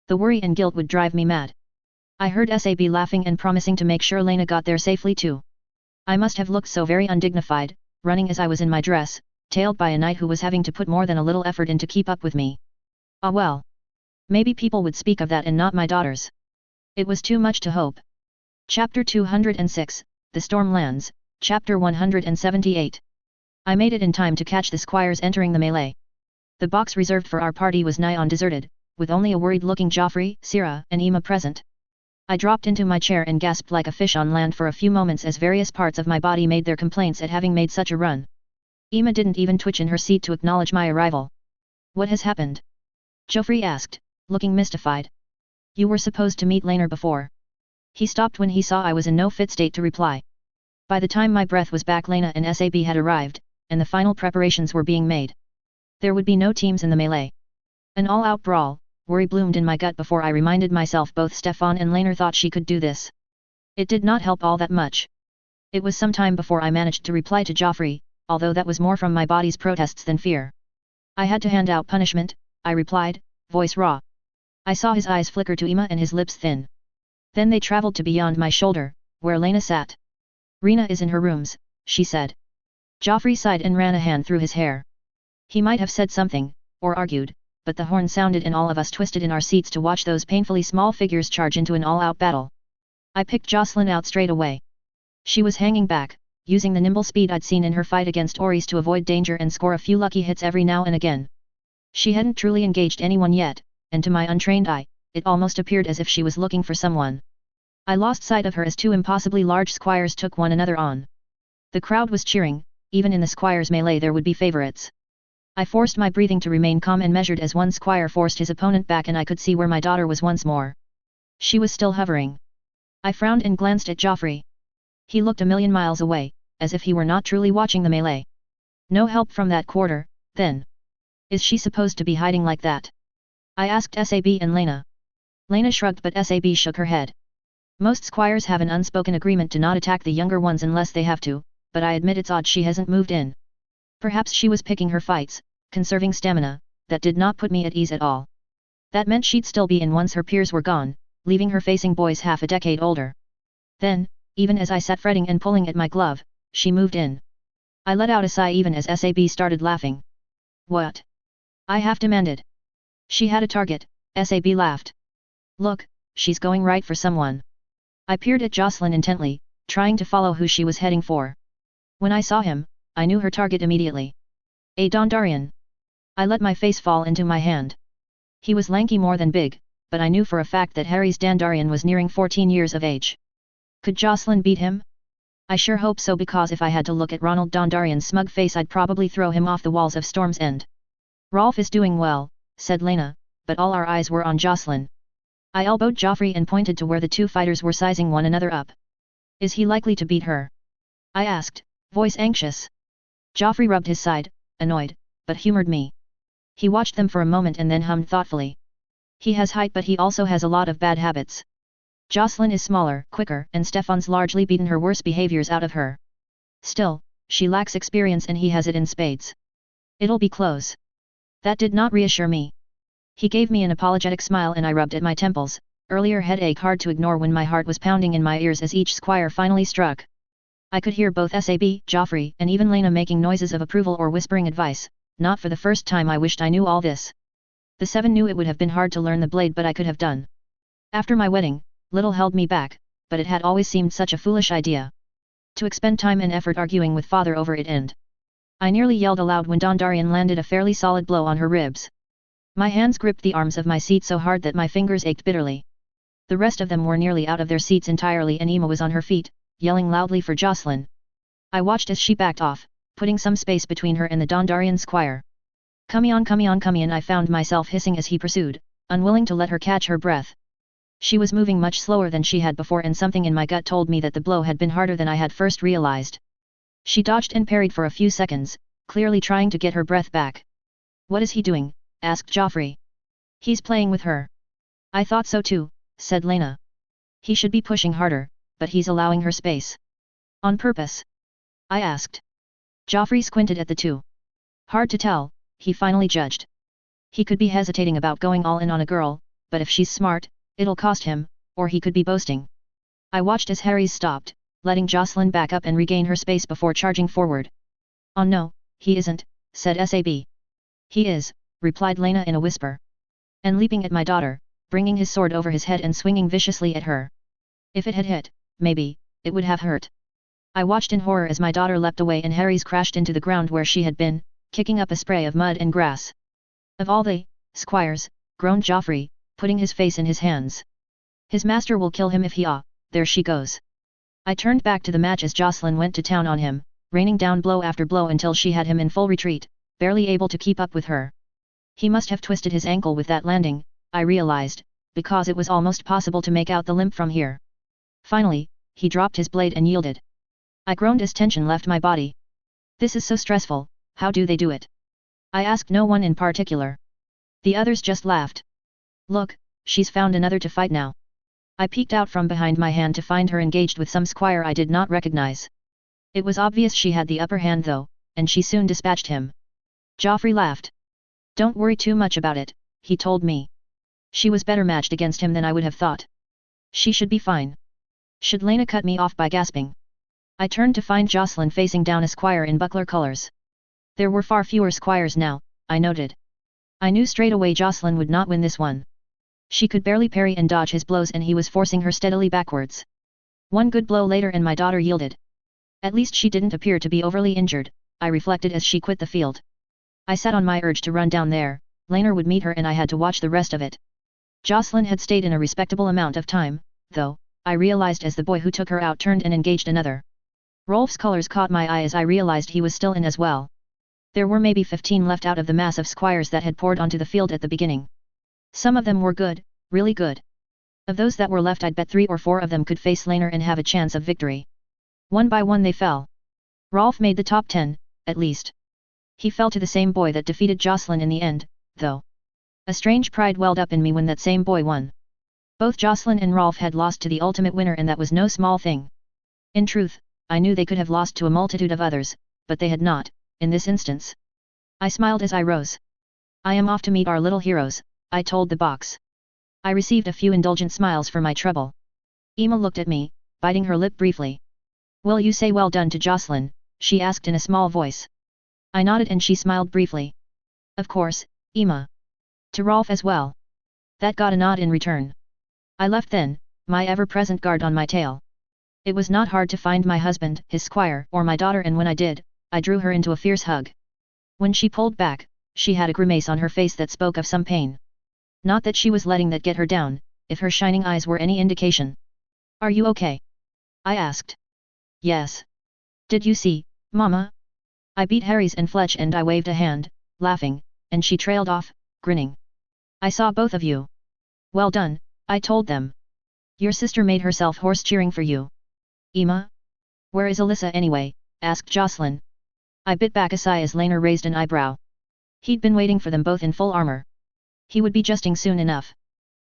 The worry and guilt would drive me mad. I heard Sab laughing and promising to make sure Lena got there safely too. I must have looked so very undignified, running as I was in my dress, tailed by a knight who was having to put more than a little effort in to keep up with me. Ah well. Maybe people would speak of that and not my daughters. It was too much to hope. Chapter 206, The Storm Lands, Chapter 178. I made it in time to catch the squires entering the melee. The box reserved for our party was nigh on deserted, with only a worried-looking Joffrey, Sira, and Emma present. I dropped into my chair and gasped like a fish on land for a few moments as various parts of my body made their complaints at having made such a run. Emma didn't even twitch in her seat to acknowledge my arrival. What has happened? Joffrey asked, looking mystified. You were supposed to meet Laenor before. He stopped when he saw I was in no fit state to reply. By the time my breath was back, Lena and Sab had arrived, and the final preparations were being made. There would be no teams in the melee. An all-out brawl. Worry bloomed in my gut before I reminded myself both Stefan and Laenor thought she could do this. It did not help all that much. It was some time before I managed to reply to Joffrey, although that was more from my body's protests than fear. I had to hand out punishment, I replied, voice raw. I saw his eyes flicker to Emma and his lips thin. Then they traveled to beyond my shoulder, where Lena sat. Rena is in her rooms, she said. Joffrey sighed and ran a hand through his hair. He might have said something, or argued, but the horn sounded and all of us twisted in our seats to watch those painfully small figures charge into an all-out battle. I picked Jocelyn out straight away. She was hanging back, using the nimble speed I'd seen in her fight against Orys to avoid danger and score a few lucky hits every now and again. She hadn't truly engaged anyone yet, and to my untrained eye, it almost appeared as if she was looking for someone. I lost sight of her as 2 impossibly large squires took one another on. The crowd was cheering, even in the squire's melee there would be favorites. I forced my breathing to remain calm and measured as one squire forced his opponent back, and I could see where my daughter was once more. She was still hovering. I frowned and glanced at Joffrey. He looked a million miles away, as if he were not truly watching the melee. No help from that quarter, then. Is she supposed to be hiding like that? I asked Sab and Lena. Lena shrugged, but Sab shook her head. Most squires have an unspoken agreement to not attack the younger ones unless they have to, but I admit it's odd she hasn't moved in. Perhaps she was picking her fights, conserving stamina. That did not put me at ease at all. That meant she'd still be in once her peers were gone, leaving her facing boys half a decade older. Then, even as I sat fretting and pulling at my glove, she moved in. I let out a sigh even as Sab started laughing. What? I half demanded. She had a target, Sab laughed. Look, she's going right for someone. I peered at Jocelyn intently, trying to follow who she was heading for. When I saw him, I knew her target immediately. A Dondarrion. I let my face fall into my hand. He was lanky more than big, but I knew for a fact that Harry's Dondarrion was nearing 14 years of age. Could Jocelyn beat him? I sure hope so, because if I had to look at Ronald Dondarrion's smug face I'd probably throw him off the walls of Storm's End. Rolf is doing well, said Lena, but all our eyes were on Jocelyn. I elbowed Joffrey and pointed to where the two fighters were sizing one another up. Is he likely to beat her? I asked, voice anxious. Joffrey rubbed his side, annoyed, but humored me. He watched them for a moment and then hummed thoughtfully. He has height, but he also has a lot of bad habits. Jocelyn is smaller, quicker, and Stefan's largely beaten her worse behaviors out of her. Still, she lacks experience and he has it in spades. It'll be close. That did not reassure me. He gave me an apologetic smile and I rubbed at my temples, earlier headache hard to ignore when my heart was pounding in my ears as each squire finally struck. I could hear both Sab, Joffrey, and even Lena making noises of approval or whispering advice. Not for the first time I wished I knew all this. The seven knew it would have been hard to learn the blade, but I could have done. After my wedding, little held me back, but it had always seemed such a foolish idea. To expend time and effort arguing with father over it, and I nearly yelled aloud when Dondarrion landed a fairly solid blow on her ribs. My hands gripped the arms of my seat so hard that my fingers ached bitterly. The rest of them were nearly out of their seats entirely and Emma was on her feet, yelling loudly for Jocelyn. I watched as she backed off, putting some space between her and the Dondarrion squire. Come on, I found myself hissing as he pursued, unwilling to let her catch her breath. She was moving much slower than she had before and something in my gut told me that the blow had been harder than I had first realized. She dodged and parried for a few seconds, clearly trying to get her breath back. What is he doing? Asked Joffrey. He's playing with her. I thought so too, said Lena. He should be pushing harder, but he's allowing her space. On purpose? I asked. Joffrey squinted at the two. Hard to tell, he finally judged. He could be hesitating about going all in on a girl, but if she's smart, it'll cost him, or he could be boasting. I watched as Harry's stopped, letting Jocelyn back up and regain her space before charging forward. Oh no, he isn't, said Sab. He is, replied Lena in a whisper. And leaping at my daughter, bringing his sword over his head and swinging viciously at her. If it had hit, maybe, it would have hurt. I watched in horror as my daughter leapt away and Harry's crashed into the ground where she had been, kicking up a spray of mud and grass. Of all the squires, groaned Joffrey, putting his face in his hands. His master will kill him if he there she goes. I turned back to the match as Jocelyn went to town on him, raining down blow after blow until she had him in full retreat, barely able to keep up with her. He must have twisted his ankle with that landing, I realized, because it was almost possible to make out the limp from here. Finally, he dropped his blade and yielded. I groaned as tension left my body. This is so stressful, how do they do it? I asked no one in particular. The others just laughed. Look, she's found another to fight now. I peeked out from behind my hand to find her engaged with some squire I did not recognize. It was obvious she had the upper hand though, and she soon dispatched him. Joffrey laughed. Don't worry too much about it, he told me. She was better matched against him than I would have thought. She should be fine. Should Lena cut me off by gasping? I turned to find Jocelyn facing down a squire in buckler colors. There were far fewer squires now, I noted. I knew straight away Jocelyn would not win this one. She could barely parry and dodge his blows and he was forcing her steadily backwards. One good blow later and my daughter yielded. At least she didn't appear to be overly injured, I reflected as she quit the field. I sat on my urge to run down there, Lena would meet her and I had to watch the rest of it. Jocelyn had stayed in a respectable amount of time, though, I realized as the boy who took her out turned and engaged another. Rolf's colors caught my eye as I realized he was still in as well. There were maybe 15 left out of the mass of squires that had poured onto the field at the beginning. Some of them were good, really good. Of those that were left, I'd bet 3 or 4 of them could face Laner and have a chance of victory. One by one they fell. Rolf made the top 10, at least. He fell to the same boy that defeated Jocelyn in the end, though. A strange pride welled up in me when that same boy won. Both Jocelyn and Rolf had lost to the ultimate winner, and that was no small thing. In truth, I knew they could have lost to a multitude of others, but they had not, in this instance. I smiled as I rose. I am off to meet our little heroes, I told the box. I received a few indulgent smiles for my trouble. Emma looked at me, biting her lip briefly. Will you say well done to Jocelyn? She asked in a small voice. I nodded and she smiled briefly. Of course, Emma. To Rolf as well. That got a nod in return. I left then, my ever-present guard on my tail. It was not hard to find my husband, his squire, or my daughter, and when I did, I drew her into a fierce hug. When she pulled back, she had a grimace on her face that spoke of some pain. Not that she was letting that get her down, if her shining eyes were any indication. Are you okay? I asked. Yes. Did you see, Mama? I beat Harry's and Fletch, and I waved a hand, laughing, and she trailed off, grinning. I saw both of you. Well done, I told them. Your sister made herself hoarse cheering for you. Emma? Where is Alyssa anyway? Asked Jocelyn. I bit back a sigh as Laner raised an eyebrow. He'd been waiting for them both in full armor. He would be justing soon enough.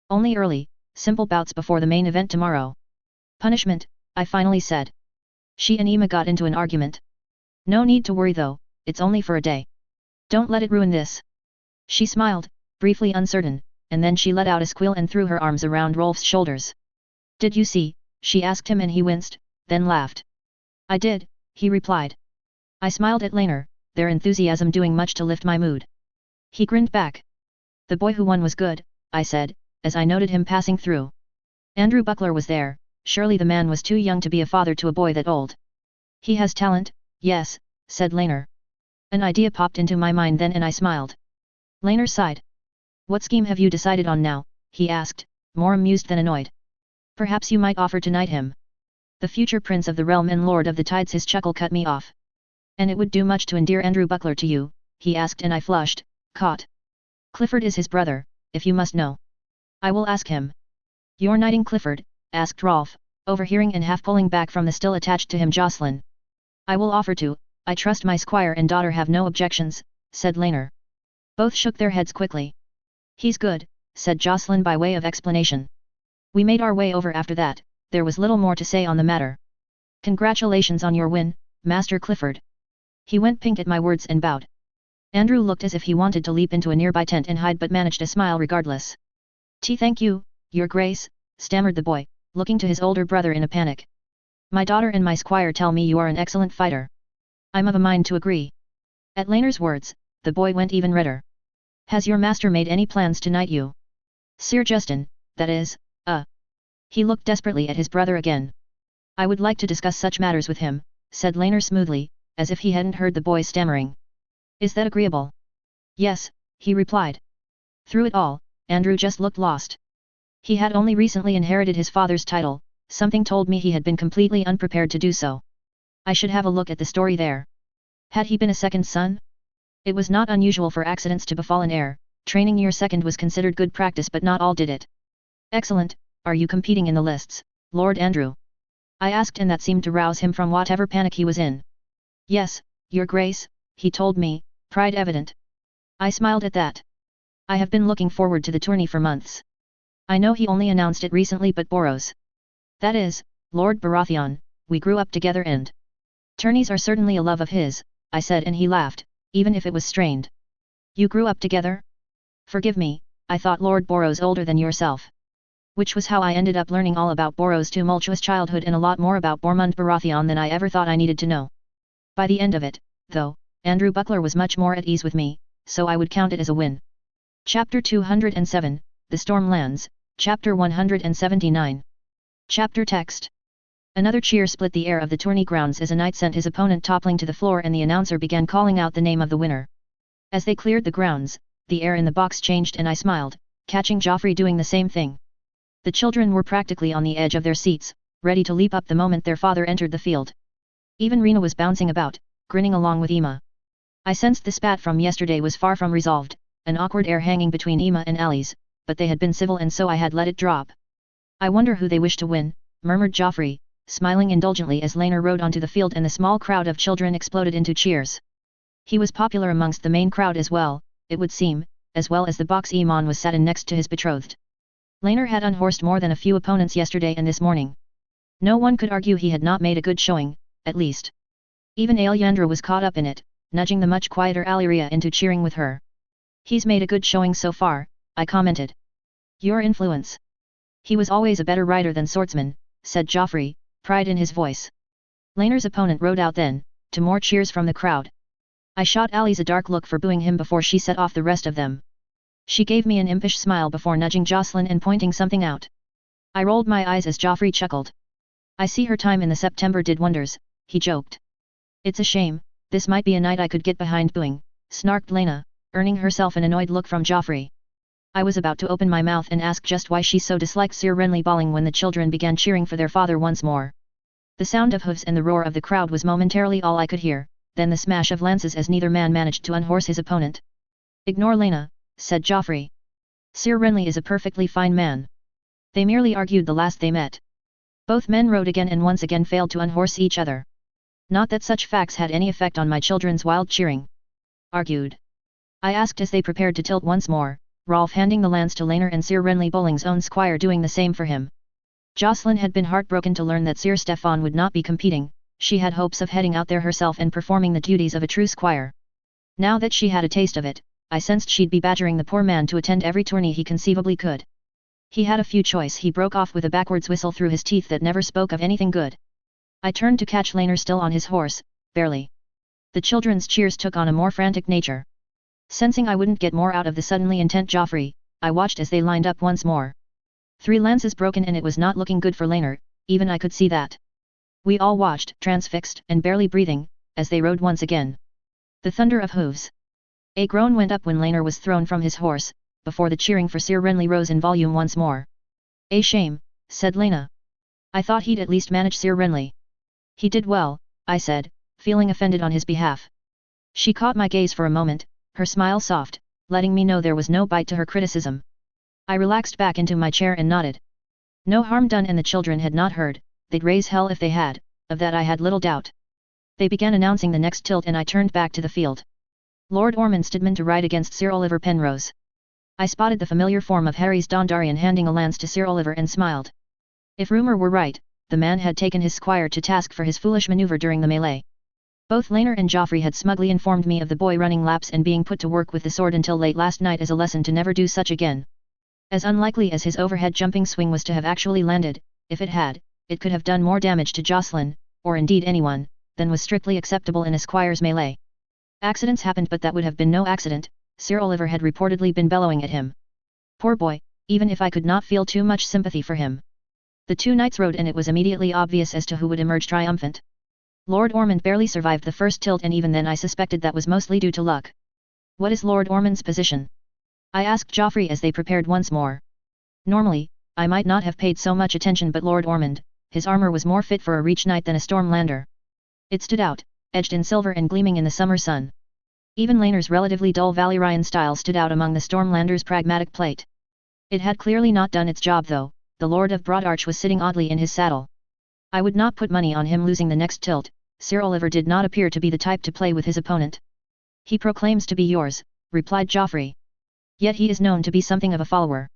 Only early, simple bouts before the main event tomorrow. Punishment, I finally said. She and Emma got into an argument. No need to worry though, it's only for a day. Don't let it ruin this. She smiled, briefly uncertain, and then she let out a squeal and threw her arms around Rolf's shoulders. Did you see? She asked him, and he winced, then laughed. I did, he replied. I smiled at Laner, their enthusiasm doing much to lift my mood. He grinned back. The boy who won was good, I said, as I noted him passing through. Andrew Buckler was there. Surely the man was too young to be a father to a boy that old. He has talent, yes, said Laner. An idea popped into my mind then, and I smiled. Laner sighed. What scheme have you decided on now? He asked, more amused than annoyed. Perhaps you might offer to knight him. The future prince of the realm and lord of the tides. His chuckle cut me off. And it would do much to endear Andrew Buckler to you, he asked, and I flushed, caught. Clifford is his brother, if you must know. I will ask him. You're knighting Clifford? Asked Rolf, overhearing and half pulling back from the still attached to him Jocelyn. I will offer to, I trust my squire and daughter have no objections, said Laner. Both shook their heads quickly. He's good, said Jocelyn by way of explanation. We made our way over after that, there was little more to say on the matter. Congratulations on your win, Master Clifford. He went pink at my words and bowed. Andrew looked as if he wanted to leap into a nearby tent and hide, but managed a smile regardless. Thank you, Your Grace, stammered the boy, looking to his older brother in a panic. My daughter and my squire tell me you are an excellent fighter. I'm of a mind to agree. At Laner's words, the boy went even redder. Has your master made any plans to knight you? Sir Justin, that is, He looked desperately at his brother again. I would like to discuss such matters with him, said Laner smoothly, as if he hadn't heard the boy stammering. Is that agreeable? Yes, he replied. Through it all, Andrew just looked lost. He had only recently inherited his father's title, something told me he had been completely unprepared to do so. I should have a look at the story there. Had he been a second son? It was not unusual for accidents to befall an heir. Training your second was considered good practice, but not all did it. Excellent, are you competing in the lists, Lord Andrew? I asked, and that seemed to rouse him from whatever panic he was in. Yes, Your Grace, he told me, pride evident. I smiled at that. I have been looking forward to the tourney for months. I know he only announced it recently, but Boros. That is, Lord Baratheon, we grew up together and... Tourneys are certainly a love of his, I said, and he laughed, even if it was strained. You grew up together? Forgive me, I thought Lord Boros older than yourself. Which was how I ended up learning all about Boros' tumultuous childhood and a lot more about Bormund Baratheon than I ever thought I needed to know. By the end of it, though, Andrew Buckler was much more at ease with me, so I would count it as a win. Chapter 207, The Storm Lands, Chapter 179. Chapter Text. Another cheer split the air of the tourney grounds as a knight sent his opponent toppling to the floor and the announcer began calling out the name of the winner. As they cleared the grounds, the air in the box changed and I smiled, catching Joffrey doing the same thing. The children were practically on the edge of their seats, ready to leap up the moment their father entered the field. Even Rena was bouncing about, grinning along with Emma. I sensed the spat from yesterday was far from resolved, an awkward air hanging between Emma and Alice, but they had been civil and so I had let it drop. I wonder who they wish to win, murmured Joffrey, smiling indulgently as Laner rode onto the field and the small crowd of children exploded into cheers. He was popular amongst the main crowd as well, it would seem, as well as the box Emon was sat in next to his betrothed. Laner had unhorsed more than a few opponents yesterday and this morning. No one could argue he had not made a good showing, at least. Even Alyandra was caught up in it, nudging the much quieter Alyria into cheering with her. He's made a good showing so far, I commented. Your influence. He was always a better rider than swordsman, said Joffrey, pride in his voice. Laner's opponent rode out then, to more cheers from the crowd. I shot Alice a dark look for booing him before she set off the rest of them. She gave me an impish smile before nudging Jocelyn and pointing something out. I rolled my eyes as Joffrey chuckled. I see her time in the September did wonders, he joked. It's a shame, this might be a night I could get behind booing, snarked Lena, earning herself an annoyed look from Joffrey. I was about to open my mouth and ask just why she so disliked Sir Renly Balling when the children began cheering for their father once more. The sound of hoofs and the roar of the crowd was momentarily all I could hear, then the smash of lances as neither man managed to unhorse his opponent. Ignore Lena, said Joffrey. Sir Renly is a perfectly fine man. They merely argued the last they met. Both men rode again and once again failed to unhorse each other. Not that such facts had any effect on my children's wild cheering. Argued. I asked as they prepared to tilt once more, Rolf handing the lance to Laner and Sir Renly Bowling's own squire doing the same for him. Jocelyn had been heartbroken to learn that Sir Stefan would not be competing, she had hopes of heading out there herself and performing the duties of a true squire. Now that she had a taste of it, I sensed she'd be badgering the poor man to attend every tourney he conceivably could. He had a few choice he broke off with a backwards whistle through his teeth that never spoke of anything good. I turned to catch Laner still on his horse, barely. The children's cheers took on a more frantic nature. Sensing I wouldn't get more out of the suddenly intent Joffrey, I watched as they lined up once more. 3 lances broken and it was not looking good for Laner, even I could see that. We all watched, transfixed and barely breathing, as they rode once again. The thunder of hooves. A groan went up when Laner was thrown from his horse, before the cheering for Sir Renly rose in volume once more. A shame, said Lena. I thought he'd at least manage Sir Renly. He did well, I said, feeling offended on his behalf. She caught my gaze for a moment, her smile soft, letting me know there was no bite to her criticism. I relaxed back into my chair and nodded. No harm done and the children had not heard, they'd raise hell if they had, of that I had little doubt. They began announcing the next tilt and I turned back to the field. Lord Ormond stood man to ride against Sir Oliver Penrose. I spotted the familiar form of Harry's Dondarrion handing a lance to Sir Oliver and smiled. If rumour were right, the man had taken his squire to task for his foolish maneuver during the melee. Both Laner and Joffrey had smugly informed me of the boy running laps and being put to work with the sword until late last night as a lesson to never do such again. As unlikely as his overhead jumping swing was to have actually landed, if it had, it could have done more damage to Jocelyn, or indeed anyone, than was strictly acceptable in a squire's melee. Accidents happened but that would have been no accident, Sir Oliver had reportedly been bellowing at him. Poor boy, even if I could not feel too much sympathy for him. The 2 knights rode and it was immediately obvious as to who would emerge triumphant. Lord Ormond barely survived the first tilt and even then I suspected that was mostly due to luck. What is Lord Ormond's position? I asked Joffrey as they prepared once more. Normally, I might not have paid so much attention but Lord Ormond, his armour was more fit for a Reach Knight than a Stormlander. It stood out, edged in silver and gleaming in the summer sun. Even Laner's relatively dull Valyrian style stood out among the Stormlander's pragmatic plate. It had clearly not done its job though, the Lord of Broadarch was sitting oddly in his saddle. I would not put money on him losing the next tilt, Sir Oliver did not appear to be the type to play with his opponent. He proclaims to be yours, replied Joffrey. Yet he is known to be something of a follower.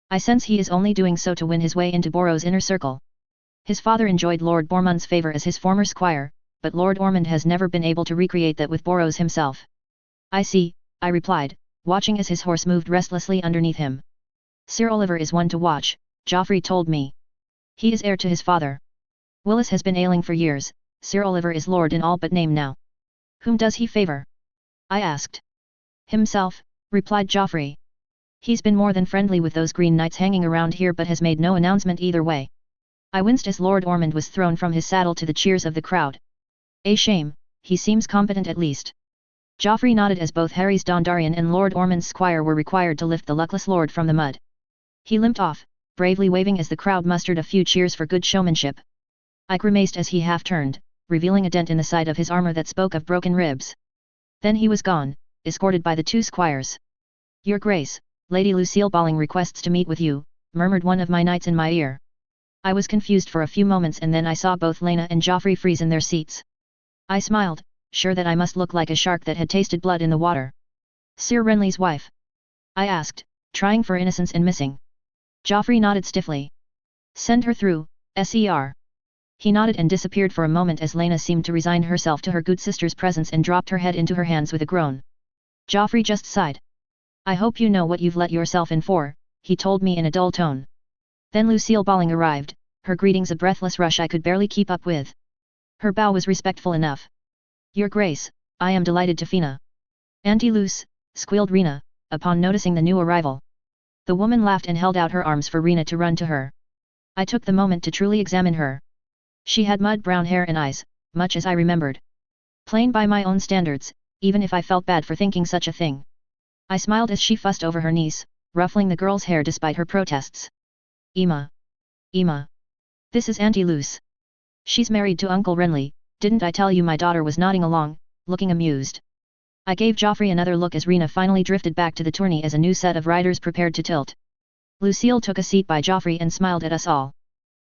I sense he is only doing so to win his way into Borrow's inner circle. His father enjoyed Lord Bormund's favour as his former squire, but Lord Ormond has never been able to recreate that with Borrow's himself. I see, I replied, watching as his horse moved restlessly underneath him. Sir Oliver is one to watch, Joffrey told me. He is heir to his father. Willis has been ailing for years, Sir Oliver is lord in all but name now. Whom does he favour? I asked. Himself, replied Joffrey. He's been more than friendly with those Green Knights hanging around here but has made no announcement either way. I winced as Lord Ormond was thrown from his saddle to the cheers of the crowd. A shame, he seems competent at least. Joffrey nodded as both Harry's Dondarrion and Lord Ormond's squire were required to lift the luckless lord from the mud. He limped off, bravely waving as the crowd mustered a few cheers for good showmanship. I grimaced as he half turned, revealing a dent in the side of his armor that spoke of broken ribs. Then he was gone, escorted by the 2 squires. "Your Grace, Lady Lucille Balling requests to meet with you," murmured one of my knights in my ear. I was confused for a few moments and then I saw both Lena and Joffrey freeze in their seats. I smiled, sure that I must look like a shark that had tasted blood in the water. "Sir Renly's wife?" I asked, trying for innocence and missing. Joffrey nodded stiffly. "Send her through, Ser." He nodded and disappeared for a moment as Lena seemed to resign herself to her good sister's presence and dropped her head into her hands with a groan. Joffrey just sighed. "I hope you know what you've let yourself in for," he told me in a dull tone. Then Lucille Balling arrived, her greetings a breathless rush I could barely keep up with. Her bow was respectful enough. "Your Grace, I am delighted to Fina." "Auntie Luce," squealed Rena, upon noticing the new arrival. The woman laughed and held out her arms for Rena to run to her. I took the moment to truly examine her. She had mud-brown hair and eyes, much as I remembered. Plain by my own standards, even if I felt bad for thinking such a thing. I smiled as she fussed over her niece, ruffling the girl's hair despite her protests. "Emma. Emma. This is Auntie Luce. She's married to Uncle Renly, didn't I tell you?" My daughter was nodding along, looking amused. I gave Joffrey another look as Rena finally drifted back to the tourney as a new set of riders prepared to tilt. Lucille took a seat by Joffrey and smiled at us all.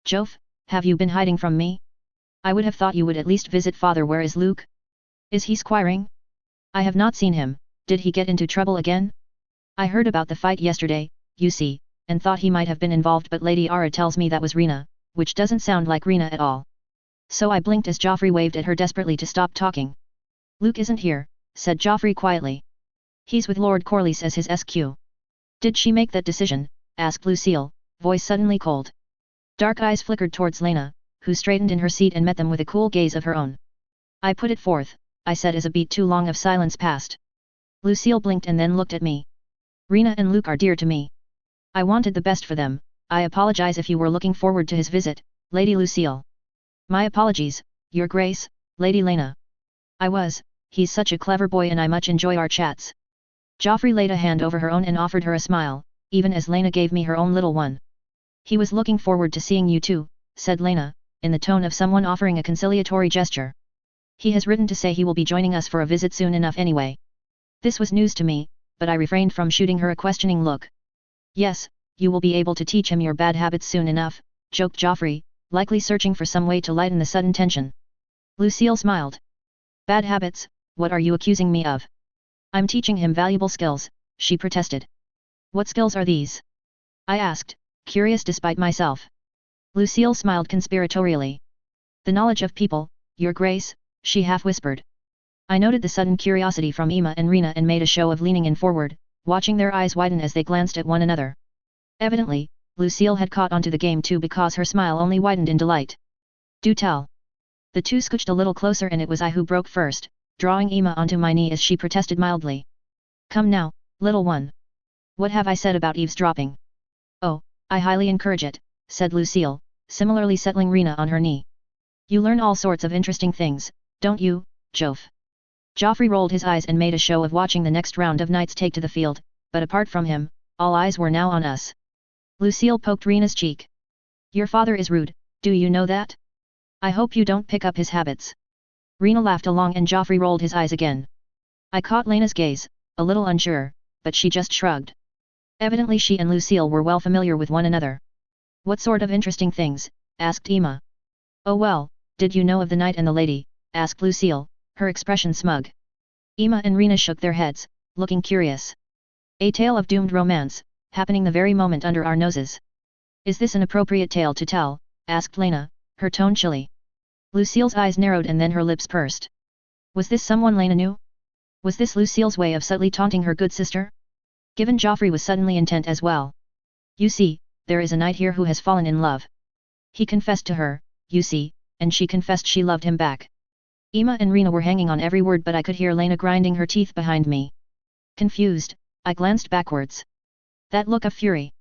"Joff, have you been hiding from me? I would have thought you would at least visit father. Where is Luke? Is he squiring? I have not seen him. Did he get into trouble again? I heard about the fight yesterday, you see, and thought he might have been involved, but Lady Ara tells me that was Rena, which doesn't sound like Rena at all." So I blinked as Joffrey waved at her desperately to stop talking. "Luke isn't here," said Joffrey quietly. "He's with Lord Corlys as his SQ." "Did she make that decision?" asked Lucille, voice suddenly cold. Dark eyes flickered towards Lena, who straightened in her seat and met them with a cool gaze of her own. "I put it forth," I said as a beat too long of silence passed. Lucille blinked and then looked at me. "Rena and Luke are dear to me. I wanted the best for them. I apologize if you were looking forward to his visit, Lady Lucille." "My apologies, Your Grace, Lady Lena. I was, he's such a clever boy and I much enjoy our chats." Joffrey laid a hand over her own and offered her a smile, even as Lena gave me her own little one. "He was looking forward to seeing you too," said Lena, in the tone of someone offering a conciliatory gesture. "He has written to say he will be joining us for a visit soon enough anyway." This was news to me, but I refrained from shooting her a questioning look. "Yes, you will be able to teach him your bad habits soon enough," joked Joffrey, likely searching for some way to lighten the sudden tension. Lucille smiled. "Bad habits, what are you accusing me of?" "I'm teaching him valuable skills," she protested. "What skills are these?" I asked, curious despite myself. Lucille smiled conspiratorially. "The knowledge of people, Your Grace," she half whispered. I noted the sudden curiosity from Emma and Rena and made a show of leaning in forward, watching their eyes widen as they glanced at one another. Evidently, Lucille had caught onto the game too because her smile only widened in delight. "Do tell." The two scooched a little closer and it was I who broke first, drawing Emma onto my knee as she protested mildly. "Come now, little one. What have I said about eavesdropping?" "Oh, I highly encourage it," said Lucille, similarly settling Rena on her knee. "You learn all sorts of interesting things, don't you, Joff?" Joffrey rolled his eyes and made a show of watching the next round of knights take to the field, but apart from him, all eyes were now on us. Lucille poked Rena's cheek. "Your father is rude, do you know that? I hope you don't pick up his habits." Rena laughed along and Joffrey rolled his eyes again. I caught Lena's gaze, a little unsure, but she just shrugged. Evidently she and Lucille were well familiar with one another. "What sort of interesting things?" asked Emma. "Oh well, did you know of the knight and the lady?" asked Lucille, her expression smug. Emma and Rena shook their heads, looking curious. "A tale of doomed romance, happening the very moment under our noses." "Is this an appropriate tale to tell?" asked Lena, her tone chilly. Lucille's eyes narrowed and then her lips pursed. Was this someone Lena knew? Was this Lucille's way of subtly taunting her good sister? Given Joffrey was suddenly intent as well. "You see, there is a knight here who has fallen in love. He confessed to her, you see, and she confessed she loved him back." Emma and Rena were hanging on every word but I could hear Lena grinding her teeth behind me. Confused, I glanced backwards. That look of fury.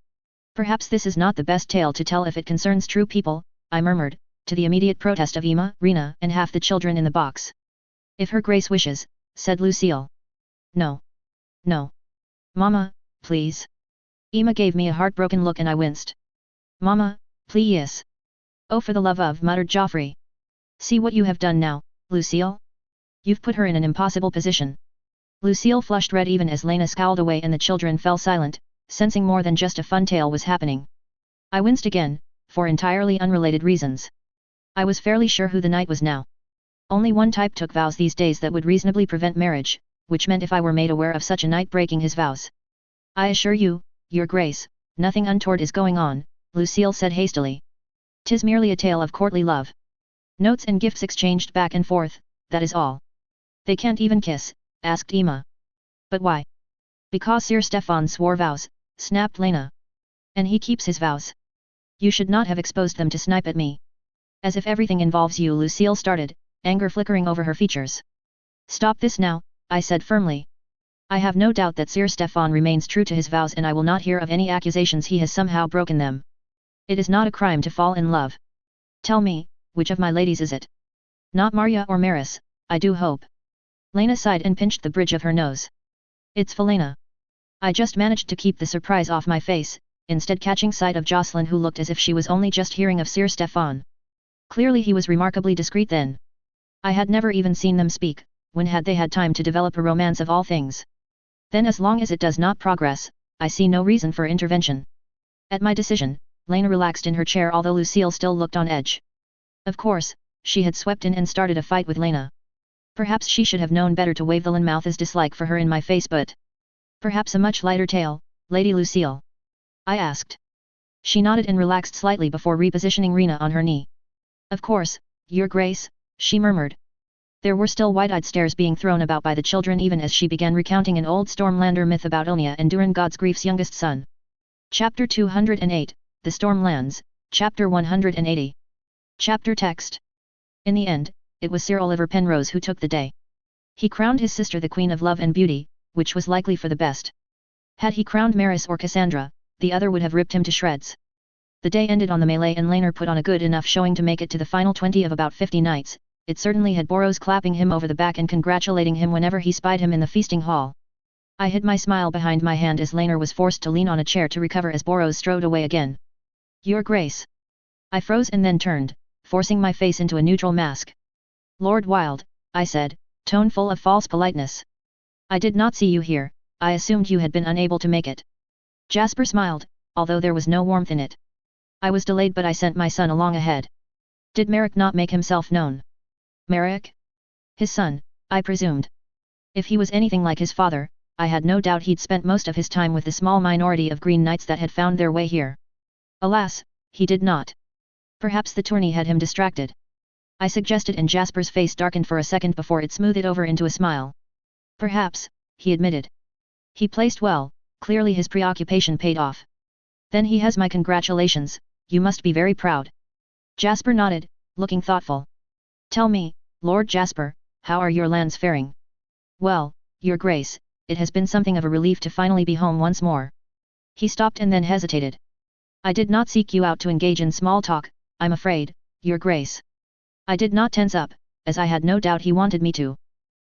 "Perhaps this is not the best tale to tell if it concerns true people," I murmured, to the immediate protest of Emma, Rena and half the children in the box. "If her grace wishes," said Lucille. "No. No. Mama, please." Emma gave me a heartbroken look and I winced. "Mama, please." "Oh for the love of," muttered Joffrey. See what you have done now, Lucille? You've put her in an impossible position. Lucille flushed red even as Lena scowled away and the children fell silent, sensing more than just a fun tale was happening. I winced again, for entirely unrelated reasons. I was fairly sure who the knight was now. Only one type took vows these days that would reasonably prevent marriage, which meant if I were made aware of such a knight breaking his vows. I assure you, your grace, nothing untoward is going on, Lucille said hastily. 'Tis merely a tale of courtly love. Notes and gifts exchanged back and forth, that is all. They can't even kiss, asked Emma. But why? Because Sir Stefan swore vows, snapped Lena. And he keeps his vows. You should not have exposed them to snipe at me. As if everything involves you, Lucille started, anger flickering over her features. Stop this now, I said firmly. I have no doubt that Sir Stefan remains true to his vows and I will not hear of any accusations he has somehow broken them. It is not a crime to fall in love. Tell me, which of my ladies is it? Not Marya or Maris, I do hope. Lena sighed and pinched the bridge of her nose. It's Felena. I just managed to keep the surprise off my face, instead catching sight of Jocelyn who looked as if she was only just hearing of Sir Stefan. Clearly he was remarkably discreet then. I had never even seen them speak, when had they had time to develop a romance of all things? Then as long as it does not progress, I see no reason for intervention. At my decision, Lena relaxed in her chair although Lucille still looked on edge. Of course, she had swept in and started a fight with Lena. Perhaps she should have known better to wave the Linmouthes' dislike for her in my face but... Perhaps a much lighter tale, Lady Lucille? I asked. She nodded and relaxed slightly before repositioning Rena on her knee. Of course, your grace, she murmured. There were still wide-eyed stares being thrown about by the children even as she began recounting an old Stormlander myth about Onia and Durin Godgrief's youngest son. Chapter 208, The Stormlands, Chapter 180. Chapter text. In the end, it was Sir Oliver Penrose who took the day. He crowned his sister the Queen of Love and Beauty, which was likely for the best. Had he crowned Maris or Cassandra, the other would have ripped him to shreds. The day ended on the melee and Laner put on a good enough showing to make it to the final 20 of about 50 knights. It certainly had Boros clapping him over the back and congratulating him whenever he spied him in the feasting hall. I hid my smile behind my hand as Laner was forced to lean on a chair to recover as Boros strode away again. Your grace. I froze and then turned, forcing my face into a neutral mask. Lord Wilde, I said, tone full of false politeness. I did not see you here, I assumed you had been unable to make it. Jasper smiled, although there was no warmth in it. I was delayed but I sent my son along ahead. Did Merrick not make himself known? Merrick? His son, I presumed. If he was anything like his father, I had no doubt he'd spent most of his time with the small minority of Green Knights that had found their way here. Alas, he did not. Perhaps the tourney had him distracted. I suggested and Jasper's face darkened for a second before it smoothed over into a smile. Perhaps, he admitted. He placed well, clearly his preoccupation paid off. Then he has my congratulations, you must be very proud. Jasper nodded, looking thoughtful. Tell me, Lord Jasper, how are your lands faring? Well, your grace, it has been something of a relief to finally be home once more. He stopped and then hesitated. I did not seek you out to engage in small talk, I'm afraid, your grace. I did not tense up, as I had no doubt he wanted me to.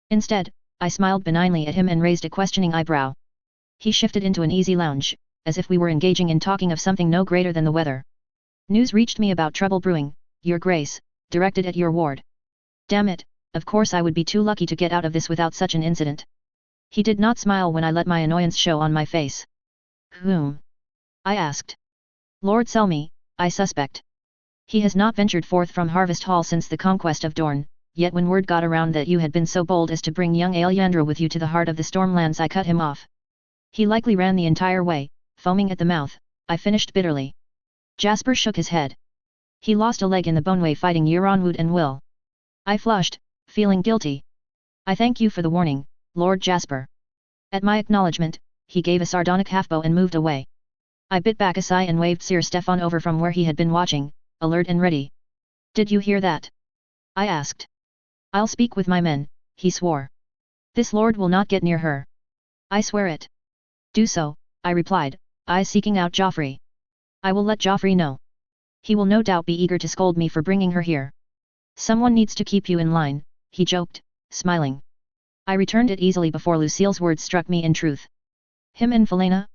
Instead, I smiled benignly at him and raised a questioning eyebrow. He shifted into an easy lounge, as if we were engaging in talking of something no greater than the weather. News reached me about trouble brewing, your grace, directed at your ward. Damn it, of course I would be too lucky to get out of this without such an incident. He did not smile when I let my annoyance show on my face. Whom? I asked. Lord Selmy, I suspect. He has not ventured forth from Harvest Hall since the conquest of Dorne, yet when word got around that you had been so bold as to bring young Aelyandra with you to the heart of the Stormlands I cut him off. He likely ran the entire way, foaming at the mouth, I finished bitterly. Jasper shook his head. He lost a leg in the boneway fighting Euronwood and Will. I flushed, feeling guilty. I thank you for the warning, Lord Jasper. At my acknowledgement, he gave a sardonic half-bow and moved away. I bit back a sigh and waved Sir Stefan over from where he had been watching, alert and ready. Did you hear that? I asked. I'll speak with my men, he swore. This lord will not get near her. I swear it. Do so, I replied, eyes seeking out Joffrey. I will let Joffrey know. He will no doubt be eager to scold me for bringing her here. Someone needs to keep you in line, he joked, smiling. I returned it easily before Lucille's words struck me in truth. Him and Felena?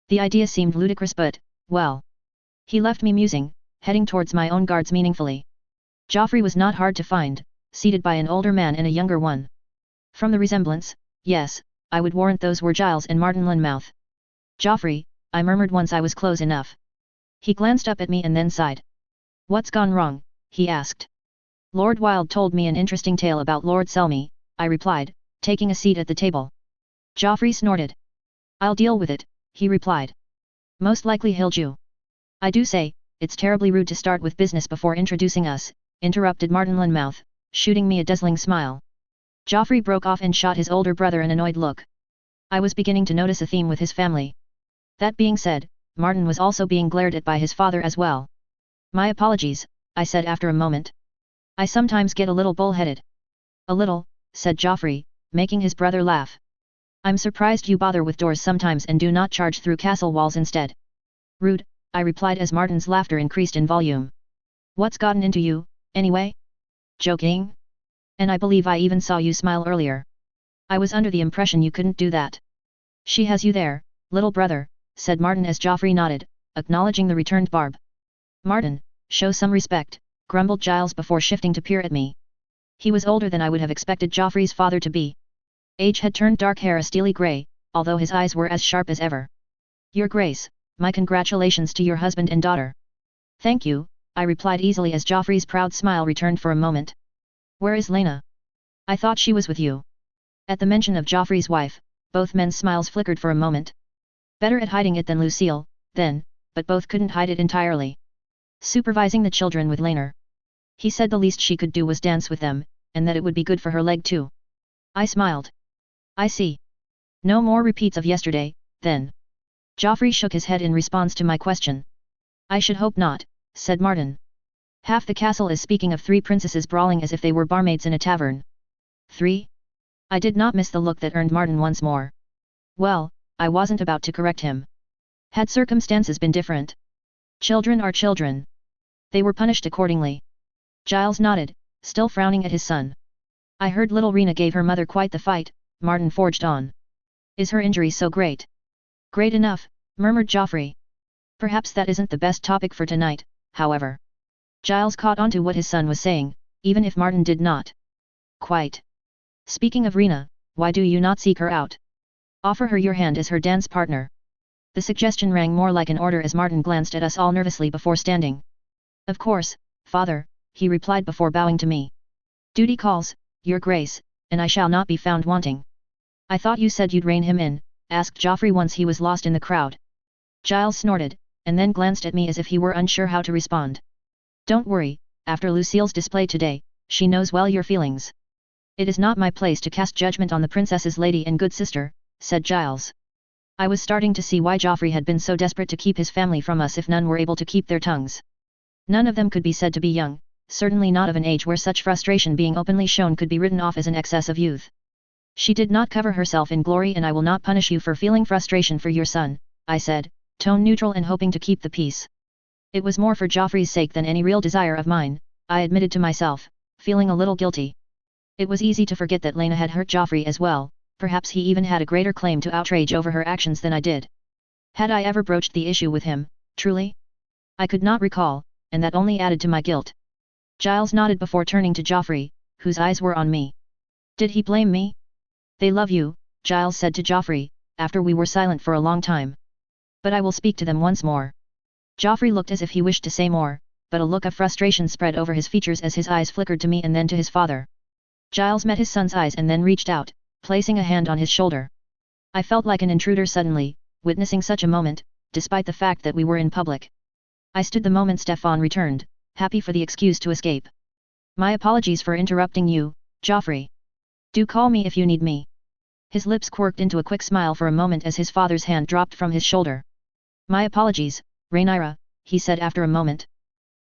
The idea seemed ludicrous but, well. He left me musing, heading towards my own guards meaningfully. Joffrey was not hard to find, seated by an older man and a younger one. From the resemblance, yes, I would warrant those were Giles and Martin Linmouth. Joffrey, I murmured once I was close enough. He glanced up at me and then sighed. What's gone wrong? He asked. Lord Wilde told me an interesting tale about Lord Selmy, I replied, taking a seat at the table. Joffrey snorted. I'll deal with it, he replied. Most likely he'll Jew. I do say, it's terribly rude to start with business before introducing us, interrupted Martin Linmouth, shooting me a dazzling smile. Joffrey broke off and shot his older brother an annoyed look. I was beginning to notice a theme with his family. That being said, Martin was also being glared at by his father as well. My apologies, I said after a moment. I sometimes get a little bull-headed. A little, said Joffrey, making his brother laugh. I'm surprised you bother with doors sometimes and do not charge through castle walls instead. Rude, I replied as Martin's laughter increased in volume. What's gotten into you, anyway? Joking? And I believe I even saw you smile earlier. I was under the impression you couldn't do that. She has you there, little brother, said Martin as Joffrey nodded, acknowledging the returned barb. Martin, show some respect, grumbled Giles before shifting to peer at me. He was older than I would have expected Joffrey's father to be. Age had turned dark hair a steely grey, although his eyes were as sharp as ever. Your Grace, my congratulations to your husband and daughter. Thank you, I replied easily as Joffrey's proud smile returned for a moment. Where is Laena? I thought she was with you. At the mention of Joffrey's wife, both men's smiles flickered for a moment. Better at hiding it than Lucille, then, but both couldn't hide it entirely. Supervising the children with Laena. He said the least she could do was dance with them, and that it would be good for her leg too. I smiled. I see. No more repeats of yesterday, then. Joffrey shook his head in response to my question. I should hope not, said Martin. Half the castle is speaking of 3 princesses brawling as if they were barmaids in a tavern. 3? I did not miss the look that earned Martin once more. Well, I wasn't about to correct him. Had circumstances been different? Children are children. They were punished accordingly. Giles nodded, still frowning at his son. I heard little Rena gave her mother quite the fight, Martin forged on. Is her injury so great? Great enough, murmured Joffrey. Perhaps that isn't the best topic for tonight, however. Giles caught on to what his son was saying, even if Martin did not. Quite. Speaking of Rena, why do you not seek her out? Offer her your hand as her dance partner. The suggestion rang more like an order as Martin glanced at us all nervously before standing. Of course, father, he replied before bowing to me. Duty calls, your grace, and I shall not be found wanting. I thought you said you'd rein him in, asked Joffrey once he was lost in the crowd. Giles snorted, and then glanced at me as if he were unsure how to respond. Don't worry, after Lucille's display today, she knows well your feelings. It is not my place to cast judgment on the princess's lady and good sister, said Giles. I was starting to see why Joffrey had been so desperate to keep his family from us if none were able to keep their tongues. None of them could be said to be young, certainly not of an age where such frustration being openly shown could be written off as an excess of youth. She did not cover herself in glory and I will not punish you for feeling frustration for your son, I said, tone neutral and hoping to keep the peace. It was more for Joffrey's sake than any real desire of mine, I admitted to myself, feeling a little guilty. It was easy to forget that Laena had hurt Joffrey as well, perhaps he even had a greater claim to outrage over her actions than I did. Had I ever broached the issue with him, truly? I could not recall, and that only added to my guilt. Giles nodded before turning to Joffrey, whose eyes were on me. Did he blame me? They love you, Giles said to Joffrey, after we were silent for a long time. But I will speak to them once more. Joffrey looked as if he wished to say more, but a look of frustration spread over his features as his eyes flickered to me and then to his father. Giles met his son's eyes and then reached out, placing a hand on his shoulder. I felt like an intruder suddenly, witnessing such a moment, despite the fact that we were in public. I stood the moment Stefan returned, happy for the excuse to escape. My apologies for interrupting you, Joffrey. Do call me if you need me. His lips quirked into a quick smile for a moment as his father's hand dropped from his shoulder. My apologies, Rhaenyra, he said after a moment.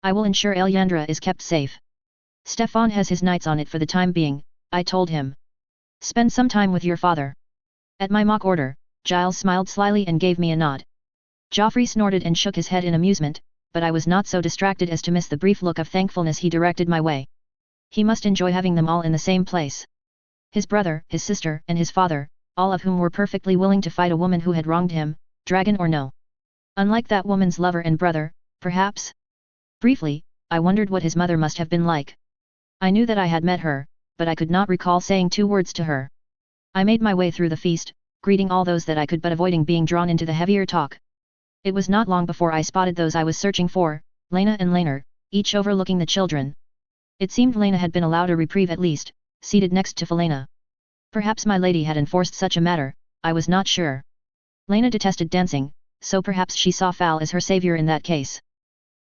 I will ensure Elyandra is kept safe. Stefan has his nights on it for the time being, I told him. Spend some time with your father. At my mock order, Giles smiled slyly and gave me a nod. Joffrey snorted and shook his head in amusement, but I was not so distracted as to miss the brief look of thankfulness he directed my way. He must enjoy having them all in the same place. His brother, his sister, and his father, all of whom were perfectly willing to fight a woman who had wronged him, dragon or no. Unlike that woman's lover and brother, perhaps? Briefly, I wondered what his mother must have been like. I knew that I had met her, but I could not recall saying 2 words to her. I made my way through the feast, greeting all those that I could but avoiding being drawn into the heavier talk. It was not long before I spotted those I was searching for, Lena and Laner, each overlooking the children. It seemed Lena had been allowed a reprieve at least, seated next to Felena. Perhaps my lady had enforced such a matter, I was not sure. Lena detested dancing, so perhaps she saw Fal as her savior in that case.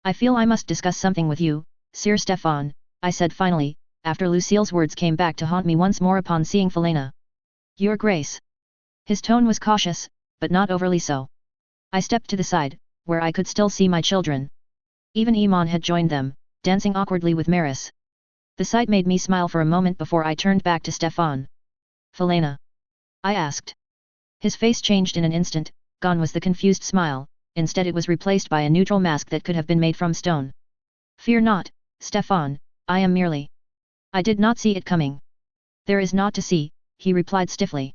I feel I must discuss something with you, Sir Stefan, I said finally, after Lucille's words came back to haunt me once more upon seeing Felena. Your Grace. His tone was cautious, but not overly so. I stepped to the side, where I could still see my children. Even Iman had joined them, dancing awkwardly with Maris. The sight made me smile for a moment before I turned back to Stefan. Felena? I asked. His face changed in an instant, gone was the confused smile, instead it was replaced by a neutral mask that could have been made from stone. Fear not, Stefan, I am merely. I did not see it coming. There is naught to see, he replied stiffly.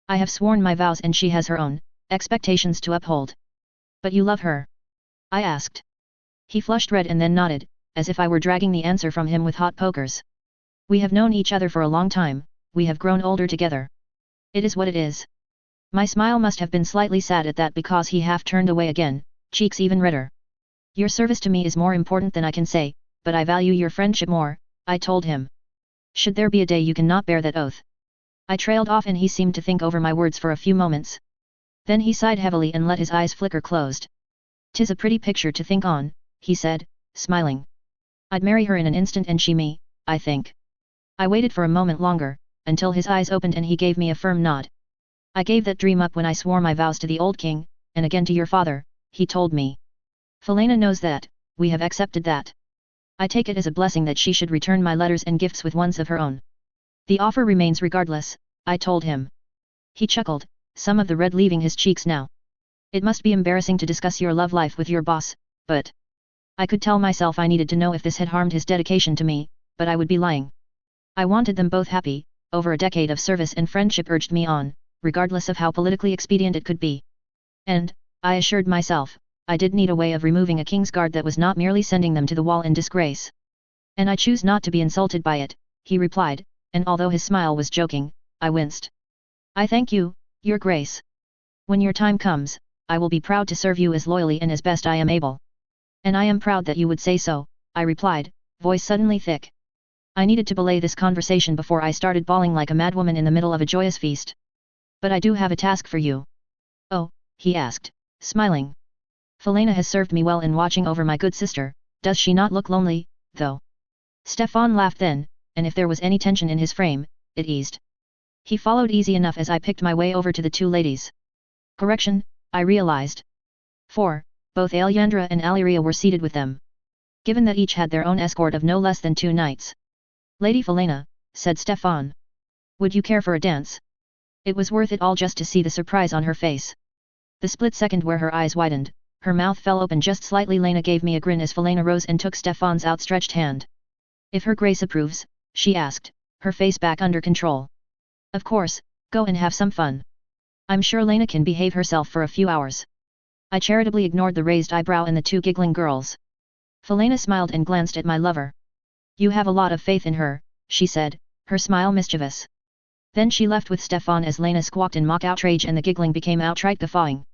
I have sworn my vows and she has her own expectations to uphold. But you love her? I asked. He flushed red and then nodded, as if I were dragging the answer from him with hot pokers. We have known each other for a long time, we have grown older together. It is what it is. My smile must have been slightly sad at that because he half turned away again, cheeks even redder. Your service to me is more important than I can say, but I value your friendship more, I told him. Should there be a day you cannot bear that oath? I trailed off and he seemed to think over my words for a few moments. Then he sighed heavily and let his eyes flicker closed. 'Tis a pretty picture to think on, he said, smiling. I'd marry her in an instant and she me, I think. I waited for a moment longer, until his eyes opened and he gave me a firm nod. I gave that dream up when I swore my vows to the old king, and again to your father, he told me. Felena knows that, we have accepted that. I take it as a blessing that she should return my letters and gifts with ones of her own. The offer remains regardless, I told him. He chuckled, some of the red leaving his cheeks now. It must be embarrassing to discuss your love life with your boss, but... I could tell myself I needed to know if this had harmed his dedication to me, but I would be lying. I wanted them both happy, over a decade of service and friendship urged me on, regardless of how politically expedient it could be. And, I assured myself, I did need a way of removing a king's guard that was not merely sending them to the wall in disgrace. And I choose not to be insulted by it, he replied, and although his smile was joking, I winced. I thank you, your grace. When your time comes, I will be proud to serve you as loyally and as best I am able. And I am proud that you would say so, I replied, voice suddenly thick. I needed to belay this conversation before I started bawling like a madwoman in the middle of a joyous feast. But I do have a task for you. Oh, he asked, smiling. Felena has served me well in watching over my good sister, does she not look lonely, though? Stefan laughed then, and if there was any tension in his frame, it eased. He followed easy enough as I picked my way over to the 2 ladies. Correction, I realized. 4, both Alyandra and Alyria were seated with them. Given that each had their own escort of no less than 2 knights. Lady Felena, said Stefan. Would you care for a dance? It was worth it all just to see the surprise on her face. The split second where her eyes widened, her mouth fell open just slightly. Lena gave me a grin as Felena rose and took Stefan's outstretched hand. If her grace approves, she asked, her face back under control. Of course, go and have some fun. I'm sure Lena can behave herself for a few hours. I charitably ignored the raised eyebrow and the 2 giggling girls. Felena smiled and glanced at my lover. You have a lot of faith in her, she said, her smile mischievous. Then she left with Stefan as Lena squawked in mock outrage and the giggling became outright guffawing.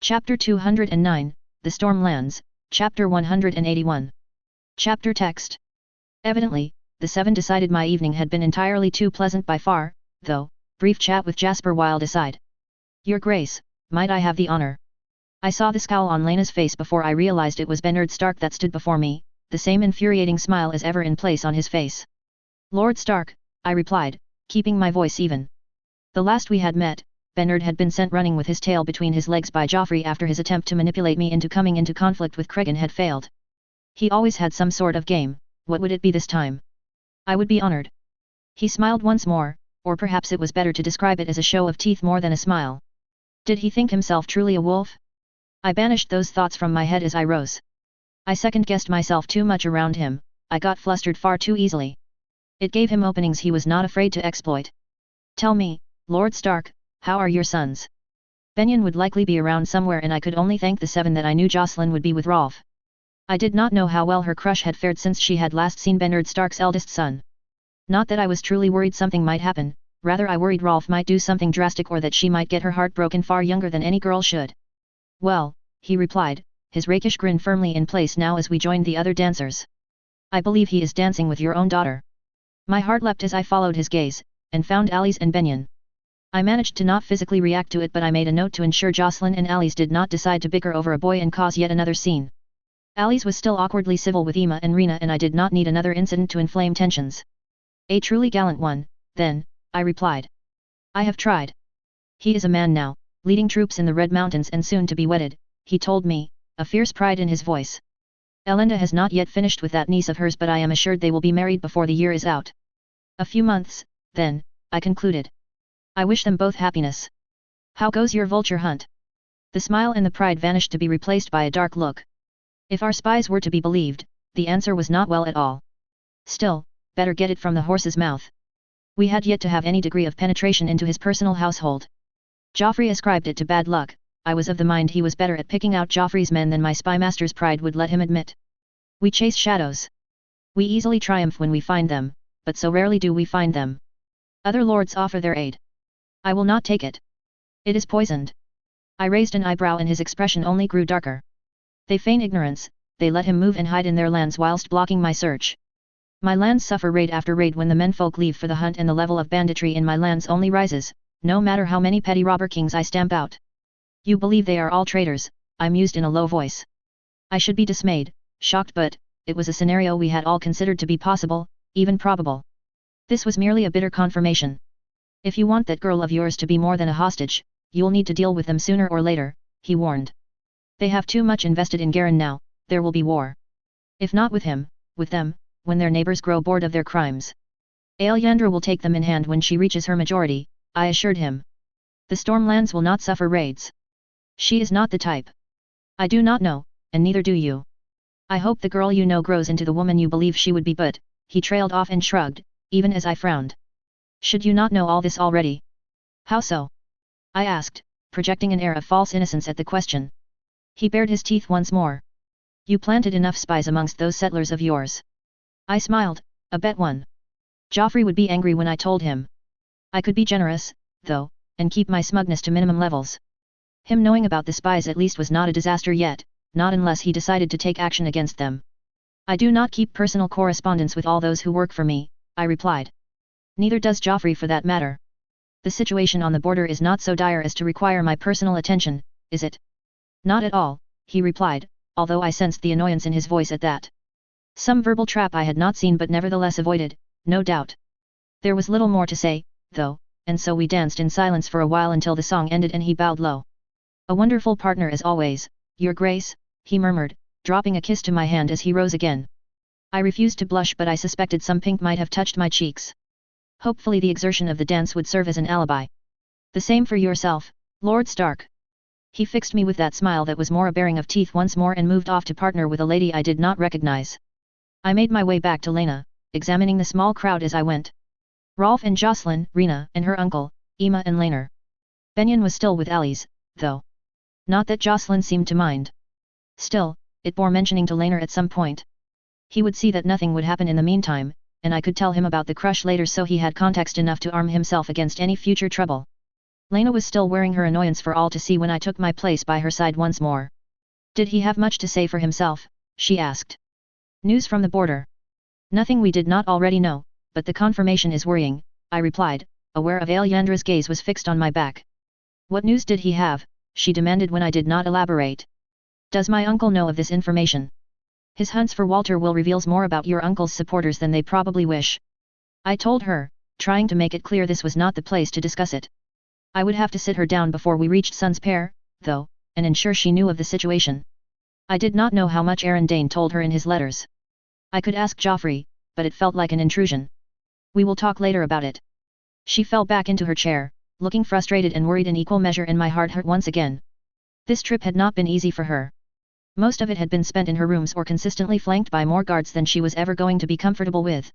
Chapter 209, The Storm Lands, Chapter 181. Chapter Text. Evidently, the 7 decided my evening had been entirely too pleasant by far, though, brief chat with Jasper Wilde aside. Your Grace, might I have the honor? I saw the scowl on Lena's face before I realized it was Bernard Stark that stood before me, the same infuriating smile as ever in place on his face. Lord Stark, I replied, keeping my voice even. The last we had met, Bernard had been sent running with his tail between his legs by Joffrey after his attempt to manipulate me into coming into conflict with Cregan had failed. He always had some sort of game, what would it be this time? I would be honored. He smiled once more, or perhaps it was better to describe it as a show of teeth more than a smile. Did he think himself truly a wolf? I banished those thoughts from my head as I rose. I second-guessed myself too much around him, I got flustered far too easily. It gave him openings he was not afraid to exploit. Tell me, Lord Stark, how are your sons? Benyon would likely be around somewhere and I could only thank the 7 that I knew Jocelyn would be with Rolf. I did not know how well her crush had fared since she had last seen Bernard Stark's eldest son. Not that I was truly worried something might happen, rather I worried Rolf might do something drastic or that she might get her heart broken far younger than any girl should. Well, he replied, his rakish grin firmly in place now as we joined the other dancers. I believe he is dancing with your own daughter. My heart leapt as I followed his gaze, and found Alice and Benyon. I managed to not physically react to it, but I made a note to ensure Jocelyn and Alice did not decide to bicker over a boy and cause yet another scene. Alice was still awkwardly civil with Emma and Rena, and I did not need another incident to inflame tensions. A truly gallant one, then, I replied. I have tried. He is a man now, leading troops in the Red Mountains and soon to be wedded, he told me, a fierce pride in his voice. Elenda has not yet finished with that niece of hers, but I am assured they will be married before the year is out. A few months, then, I concluded. I wish them both happiness. How goes your vulture hunt? The smile and the pride vanished to be replaced by a dark look. If our spies were to be believed, the answer was not well at all. Still, better get it from the horse's mouth. We had yet to have any degree of penetration into his personal household. Joffrey ascribed it to bad luck. I was of the mind he was better at picking out Joffrey's men than my spymaster's pride would let him admit. We chase shadows. We easily triumph when we find them, but so rarely do we find them. Other lords offer their aid. I will not take it. It is poisoned. I raised an eyebrow and his expression only grew darker. They feign ignorance, they let him move and hide in their lands whilst blocking my search. My lands suffer raid after raid when the menfolk leave for the hunt, and the level of banditry in my lands only rises, no matter how many petty robber kings I stamp out. You believe they are all traitors, I mused in a low voice. I should be dismayed, shocked, but it was a scenario we had all considered to be possible, even probable. This was merely a bitter confirmation. If you want that girl of yours to be more than a hostage, you'll need to deal with them sooner or later, he warned. They have too much invested in Garen now, there will be war. If not with him, with them, when their neighbors grow bored of their crimes. Aelyandra will take them in hand when she reaches her majority, I assured him. The Stormlands will not suffer raids. She is not the type. I do not know, and neither do you. I hope the girl you know grows into the woman you believe she would be, but, he trailed off and shrugged, even as I frowned. Should you not know all this already? How so? I asked, projecting an air of false innocence at the question. He bared his teeth once more. You planted enough spies amongst those settlers of yours. I smiled, a bet one. Joffrey would be angry when I told him. I could be generous, though, and keep my smugness to minimum levels. Him knowing about the spies at least was not a disaster yet, not unless he decided to take action against them. I do not keep personal correspondence with all those who work for me, I replied. Neither does Joffrey for that matter. The situation on the border is not so dire as to require my personal attention, is it? Not at all, he replied, although I sensed the annoyance in his voice at that. Some verbal trap I had not seen but nevertheless avoided, no doubt. There was little more to say, though, and so we danced in silence for a while until the song ended and he bowed low. A wonderful partner as always, Your Grace, he murmured, dropping a kiss to my hand as he rose again. I refused to blush, but I suspected some pink might have touched my cheeks. Hopefully the exertion of the dance would serve as an alibi. The same for yourself, Lord Stark. He fixed me with that smile that was more a baring of teeth once more and moved off to partner with a lady I did not recognize. I made my way back to Lena, examining the small crowd as I went. Rolf and Jocelyn, Rena and her uncle, Emma and Laner. Benyon was still with Alice, though. Not that Jocelyn seemed to mind. Still, it bore mentioning to Laner at some point. He would see that nothing would happen in the meantime, and I could tell him about the crush later so he had context enough to arm himself against any future trouble. Lena was still wearing her annoyance for all to see when I took my place by her side once more. Did he have much to say for himself? She asked. News from the border. Nothing we did not already know, but the confirmation is worrying, I replied, aware of Aelyandra's gaze was fixed on my back. What news did he have? She demanded when I did not elaborate. Does my uncle know of this information? His hunts for Walter will reveals more about your uncle's supporters than they probably wish. I told her, trying to make it clear this was not the place to discuss it. I would have to sit her down before we reached Sun's Pair, though, and ensure she knew of the situation. I did not know how much Aaron Dane told her in his letters. I could ask Joffrey, but it felt like an intrusion. We will talk later about it. She fell back into her chair, looking frustrated and worried in equal measure, and my heart hurt once again. This trip had not been easy for her. Most of it had been spent in her rooms or consistently flanked by more guards than she was ever going to be comfortable with.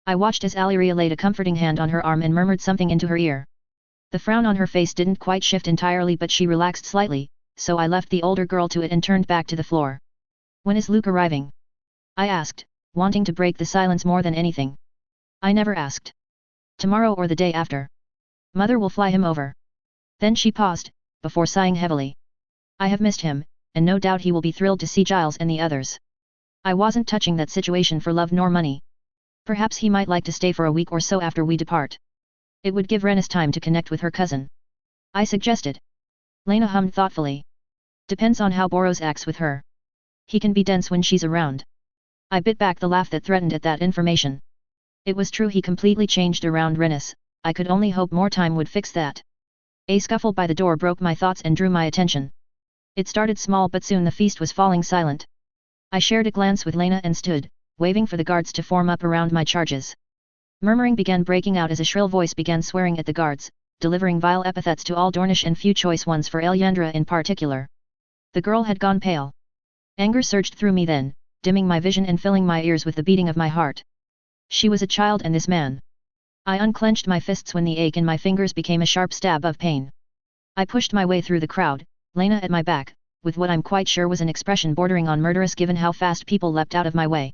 I watched as Alyria laid a comforting hand on her arm and murmured something into her ear. The frown on her face didn't quite shift entirely, but she relaxed slightly, so I left the older girl to it and turned back to the floor. When is Luke arriving? I asked, wanting to break the silence more than anything. I never asked. Tomorrow or the day after. Mother will fly him over. Then she paused, before sighing heavily. I have missed him, and no doubt he will be thrilled to see Giles and the others. I wasn't touching that situation for love nor money. Perhaps he might like to stay for a week or so after we depart. It would give Rennis time to connect with her cousin. I suggested. Lena hummed thoughtfully. Depends on how Boros acts with her. He can be dense when she's around. I bit back the laugh that threatened at that information. It was true he completely changed around Rennis, I could only hope more time would fix that. A scuffle by the door broke my thoughts and drew my attention. It started small but soon the feast was falling silent. I shared a glance with Lena and stood, waving for the guards to form up around my charges. Murmuring began breaking out as a shrill voice began swearing at the guards, delivering vile epithets to all Dornish and few choice ones for Elyandra in particular. The girl had gone pale. Anger surged through me then, dimming my vision and filling my ears with the beating of my heart. She was a child and this man. I unclenched my fists when the ache in my fingers became a sharp stab of pain. I pushed my way through the crowd, Lena at my back, with what I'm quite sure was an expression bordering on murderous given how fast people leapt out of my way.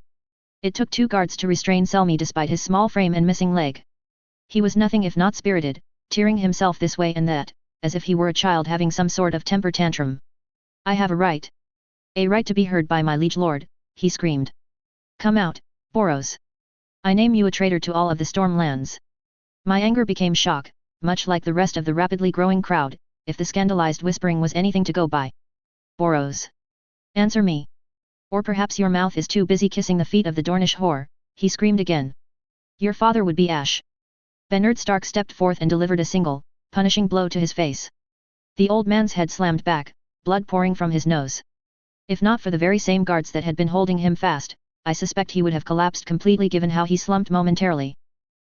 It took 2 guards to restrain Selmy despite his small frame and missing leg. He was nothing if not spirited, tearing himself this way and that, as if he were a child having some sort of temper tantrum. I have a right. A right to be heard by my liege lord, he screamed. Come out, Boros. I name you a traitor to all of the Stormlands. My anger became shock, much like the rest of the rapidly growing crowd, if the scandalized whispering was anything to go by. Boros. Answer me. Or perhaps your mouth is too busy kissing the feet of the Dornish whore, he screamed again. Your father would be Ash. Bernard Stark stepped forth and delivered a single, punishing blow to his face. The old man's head slammed back, blood pouring from his nose. If not for the very same guards that had been holding him fast, I suspect he would have collapsed completely given how he slumped momentarily.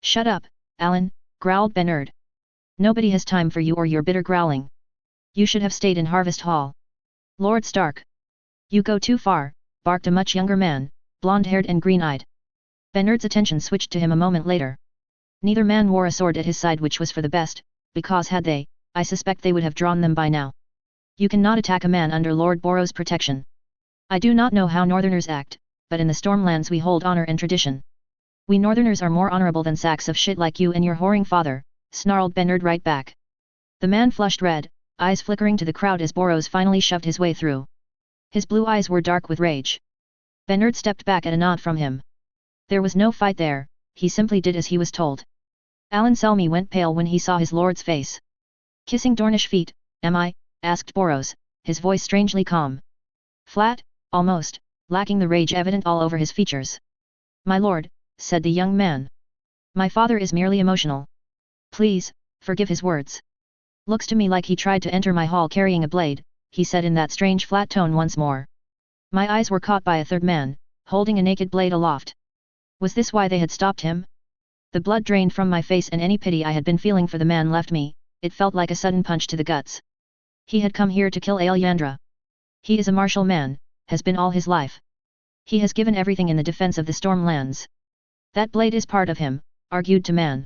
Shut up, Alan, growled Bernard. Nobody has time for you or your bitter growling. You should have stayed in Harvest Hall. Lord Stark. You go too far, barked a much younger man, blonde-haired and green-eyed. Bernard's attention switched to him a moment later. Neither man wore a sword at his side, which was for the best, because had they, I suspect they would have drawn them by now. You cannot attack a man under Lord Boros' protection. I do not know how Northerners act, but in the Stormlands we hold honor and tradition. We Northerners are more honorable than sacks of shit like you and your whoring father, snarled Bernard right back. The man flushed red, eyes flickering to the crowd as Boros finally shoved his way through. His blue eyes were dark with rage. Bernard stepped back at a nod from him. There was no fight there, he simply did as he was told. Alan Selmy went pale when he saw his lord's face. Kissing Dornish feet, am I? Asked Boros, his voice strangely calm. Flat, almost, lacking the rage evident all over his features. My lord, said the young man. My father is merely emotional. Please, forgive his words. Looks to me like he tried to enter my hall carrying a blade, he said in that strange flat tone once more. My eyes were caught by a third man, holding a naked blade aloft. Was this why they had stopped him? The blood drained from my face and any pity I had been feeling for the man left me, it felt like a sudden punch to the guts. He had come here to kill Elyandra. He is a martial man, has been all his life. He has given everything in the defense of the Stormlands. That blade is part of him, argued to man.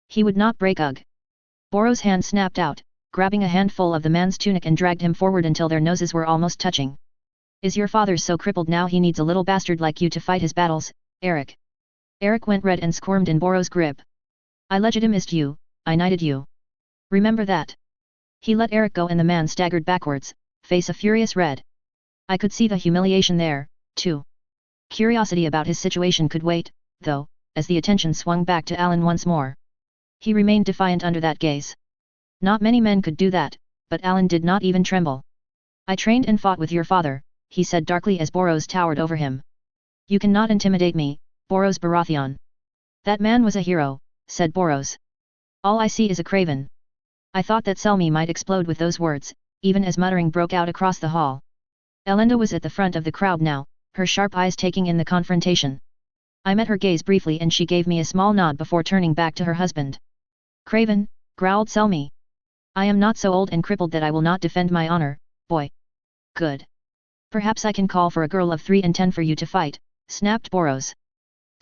He would not break Ugh. Boros' hand snapped out, grabbing a handful of the man's tunic and dragged him forward until their noses were almost touching. Is your father so crippled now he needs a little bastard like you to fight his battles, Eric? Eric went red and squirmed in Boros' grip. I legitimized you, I knighted you. Remember that. He let Eric go and the man staggered backwards, face a furious red. I could see the humiliation there, too. Curiosity about his situation could wait, though, as the attention swung back to Alan once more. He remained defiant under that gaze. Not many men could do that, but Alan did not even tremble. I trained and fought with your father, he said darkly as Boros towered over him. You cannot intimidate me, Boros Baratheon. That man was a hero, said Boros. All I see is a craven. I thought that Selmy might explode with those words, even as muttering broke out across the hall. Elenda was at the front of the crowd now, her sharp eyes taking in the confrontation. I met her gaze briefly and she gave me a small nod before turning back to her husband. Craven, growled Selmy. I am not so old and crippled that I will not defend my honor, boy. Good. Perhaps I can call for a girl of 3 and 10 for you to fight, snapped Boros.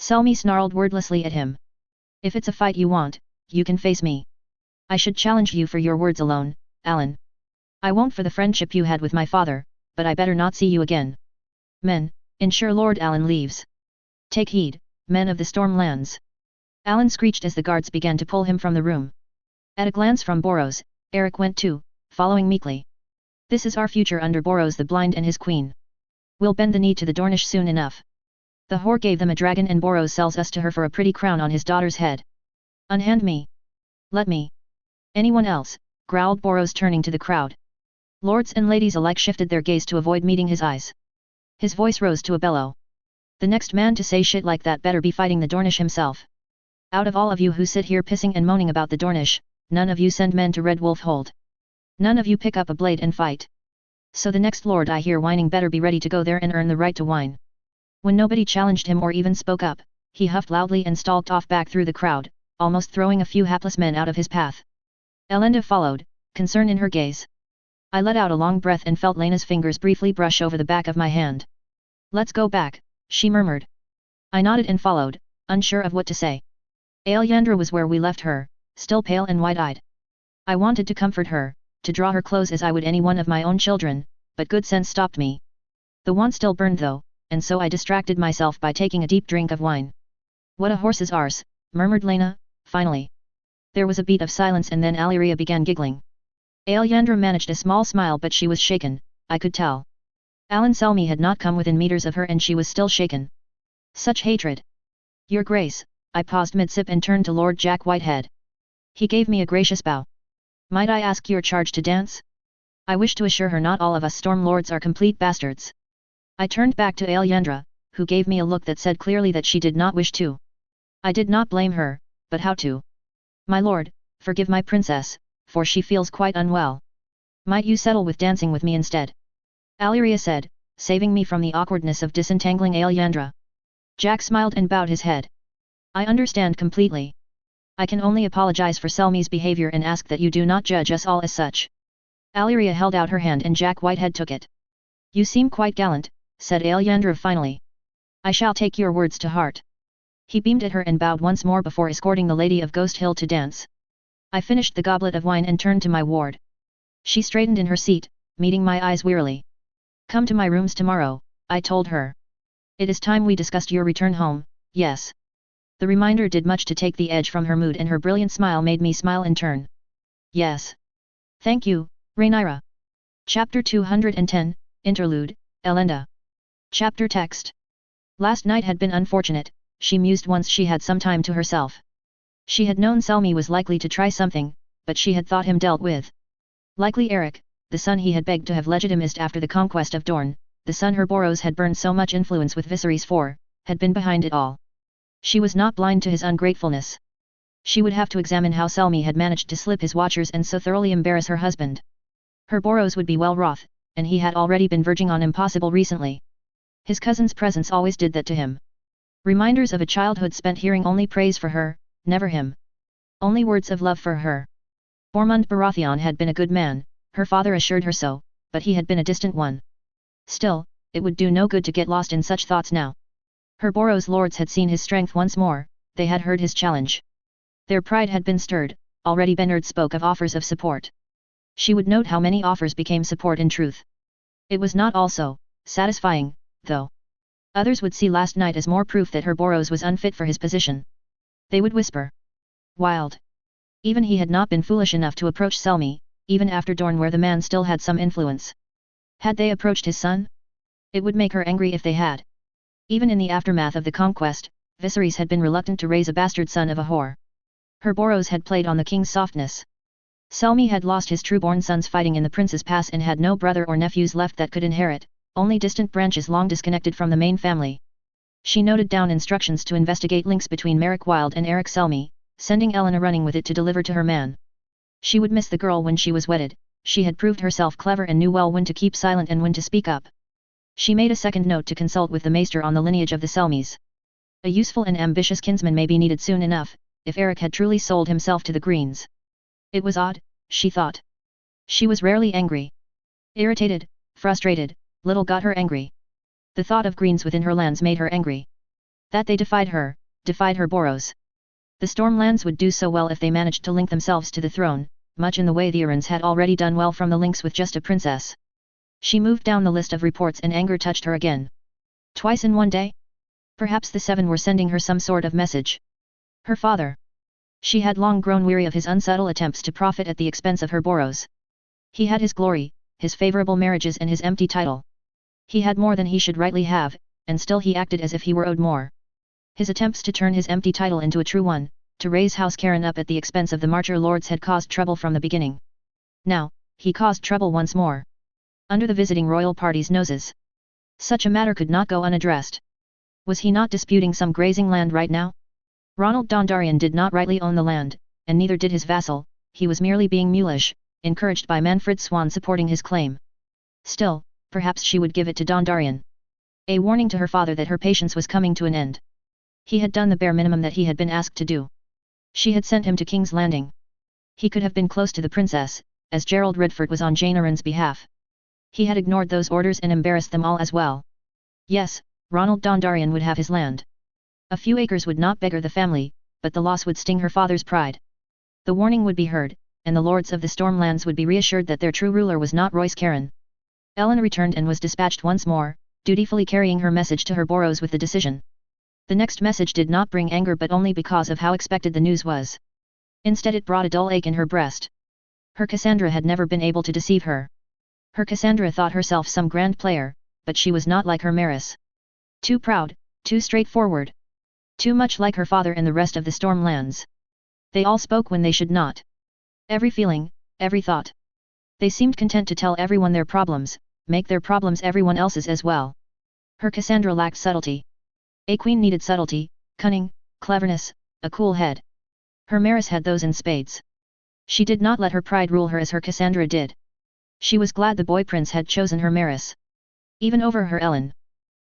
Selmy snarled wordlessly at him. If it's a fight you want, you can face me. I should challenge you for your words alone, Alan. I won't for the friendship you had with my father, but I better not see you again. Men, ensure Lord Alan leaves. Take heed, men of the Stormlands. Alan screeched as the guards began to pull him from the room. At a glance from Boros, Eric went too, following meekly. This is our future under Boros the Blind and his queen. We'll bend the knee to the Dornish soon enough. The whore gave them a dragon and Boros sells us to her for a pretty crown on his daughter's head. Unhand me. Let me. Anyone else, growled Boros turning to the crowd. Lords and ladies alike shifted their gaze to avoid meeting his eyes. His voice rose to a bellow. The next man to say shit like that better be fighting the Dornish himself. Out of all of you who sit here pissing and moaning about the Dornish, none of you send men to Red Wolf Hold. None of you pick up a blade and fight. So the next lord I hear whining better be ready to go there and earn the right to whine. When nobody challenged him or even spoke up, he huffed loudly and stalked off back through the crowd, almost throwing a few hapless men out of his path. Elenda followed, concern in her gaze. I let out a long breath and felt Lena's fingers briefly brush over the back of my hand. Let's go back, she murmured. I nodded and followed, unsure of what to say. Aelyandra was where we left her, still pale and wide-eyed. I wanted to comfort her, to draw her close as I would any one of my own children, but good sense stopped me. The want still burned though, and so I distracted myself by taking a deep drink of wine. What a horse's arse, murmured Lena, finally. There was a beat of silence and then Alyria began giggling. Aelyandra managed a small smile but she was shaken, I could tell. Alan Selmy had not come within meters of her and she was still shaken. Such hatred. Your Grace, I paused mid-sip and turned to Lord Jack Whitehead. He gave me a gracious bow. Might I ask your charge to dance? I wish to assure her not all of us Storm Lords are complete bastards. I turned back to Aelyandra, who gave me a look that said clearly that she did not wish to. I did not blame her, but how to? My lord, forgive my princess, for she feels quite unwell. Might you settle with dancing with me instead? Alyria said, saving me from the awkwardness of disentangling Aelyandra. Jack smiled and bowed his head. I understand completely. I can only apologize for Selmy's behavior and ask that you do not judge us all as such. Alyria held out her hand and Jack Whitehead took it. You seem quite gallant, said Aelyandra finally. I shall take your words to heart. He beamed at her and bowed once more before escorting the Lady of Ghost Hill to dance. I finished the goblet of wine and turned to my ward. She straightened in her seat, meeting my eyes wearily. Come to my rooms tomorrow, I told her. It is time we discussed your return home, yes. The reminder did much to take the edge from her mood and her brilliant smile made me smile in turn. Yes. Thank you, Rhaenyra. Chapter 210, Interlude, Elenda. Chapter text. Last night had been unfortunate, she mused once she had some time to herself. She had known Selmy was likely to try something, but she had thought him dealt with. Likely Eric, the son he had begged to have legitimized after the conquest of Dorne, the son her Boros had burned so much influence with Viserys for, had been behind it all. She was not blind to his ungratefulness. She would have to examine how Selmy had managed to slip his watchers and so thoroughly embarrass her husband. Her Boros would be well wroth, and he had already been verging on impossible recently. His cousin's presence always did that to him. Reminders of a childhood spent hearing only praise for her, never him. Only words of love for her. Ormond Baratheon had been a good man, her father assured her so, but he had been a distant one. Still, it would do no good to get lost in such thoughts now. Her Boros lords had seen his strength once more, they had heard his challenge. Their pride had been stirred, already Bernard spoke of offers of support. She would note how many offers became support in truth. It was not also satisfying, though. Others would see last night as more proof that her Boros was unfit for his position. They would whisper. Wild. Even he had not been foolish enough to approach Selmy, even after Dorne where the man still had some influence. Had they approached his son? It would make her angry if they had. Even in the aftermath of the conquest, Viserys had been reluctant to raise a bastard son of a whore. Her Boros had played on the king's softness. Selmy had lost his true-born sons fighting in the Prince's Pass and had no brother or nephews left that could inherit, only distant branches long disconnected from the main family. She noted down instructions to investigate links between Merrick Wilde and Eric Selmy, sending Elena running with it to deliver to her man. She would miss the girl when she was wedded, she had proved herself clever and knew well when to keep silent and when to speak up. She made a second note to consult with the maester on the lineage of the Selmys. A useful and ambitious kinsman may be needed soon enough, if Eric had truly sold himself to the Greens. It was odd, she thought. She was rarely angry. Irritated, frustrated, little got her angry. The thought of Greens within her lands made her angry. That they defied her Boros. The Stormlands would do so well if they managed to link themselves to the throne, much in the way the Arryns had already done well from the links with just a princess. She moved down the list of reports and anger touched her again. Twice in one day? Perhaps the seven were sending her some sort of message. Her father. She had long grown weary of his unsubtle attempts to profit at the expense of her boroughs. He had his glory, his favorable marriages and his empty title. He had more than he should rightly have, and still he acted as if he were owed more. His attempts to turn his empty title into a true one, to raise House Karen up at the expense of the Marcher lords had caused trouble from the beginning. Now, he caused trouble once more. Under the visiting royal party's noses. Such a matter could not go unaddressed. Was he not disputing some grazing land right now? Ronald Dondarrion did not rightly own the land, and neither did his vassal, he was merely being mulish, encouraged by Manfred Swan supporting his claim. Still, perhaps she would give it to Dondarrion. A warning to her father that her patience was coming to an end. He had done the bare minimum that he had been asked to do. She had sent him to King's Landing. He could have been close to the princess, as Gerald Redford was on Jane Arryn's behalf. He had ignored those orders and embarrassed them all as well. Yes, Ronald Dondarrion would have his land. A few acres would not beggar the family, but the loss would sting her father's pride. The warning would be heard, and the lords of the Stormlands would be reassured that their true ruler was not Royce Karen. Ellen returned and was dispatched once more, dutifully carrying her message to her boroughs with the decision. The next message did not bring anger but only because of how expected the news was. Instead it brought a dull ache in her breast. Her Cassandra had never been able to deceive her. Her Cassandra thought herself some grand player, but she was not like her Maris. Too proud, too straightforward. Too much like her father and the rest of the Stormlands. They all spoke when they should not. Every feeling, every thought. They seemed content to tell everyone their problems, make their problems everyone else's as well. Her Cassandra lacked subtlety. A queen needed subtlety, cunning, cleverness, a cool head. Her Maris had those in spades. She did not let her pride rule her as her Cassandra did. She was glad the boy prince had chosen her Maris. Even over her Ellen.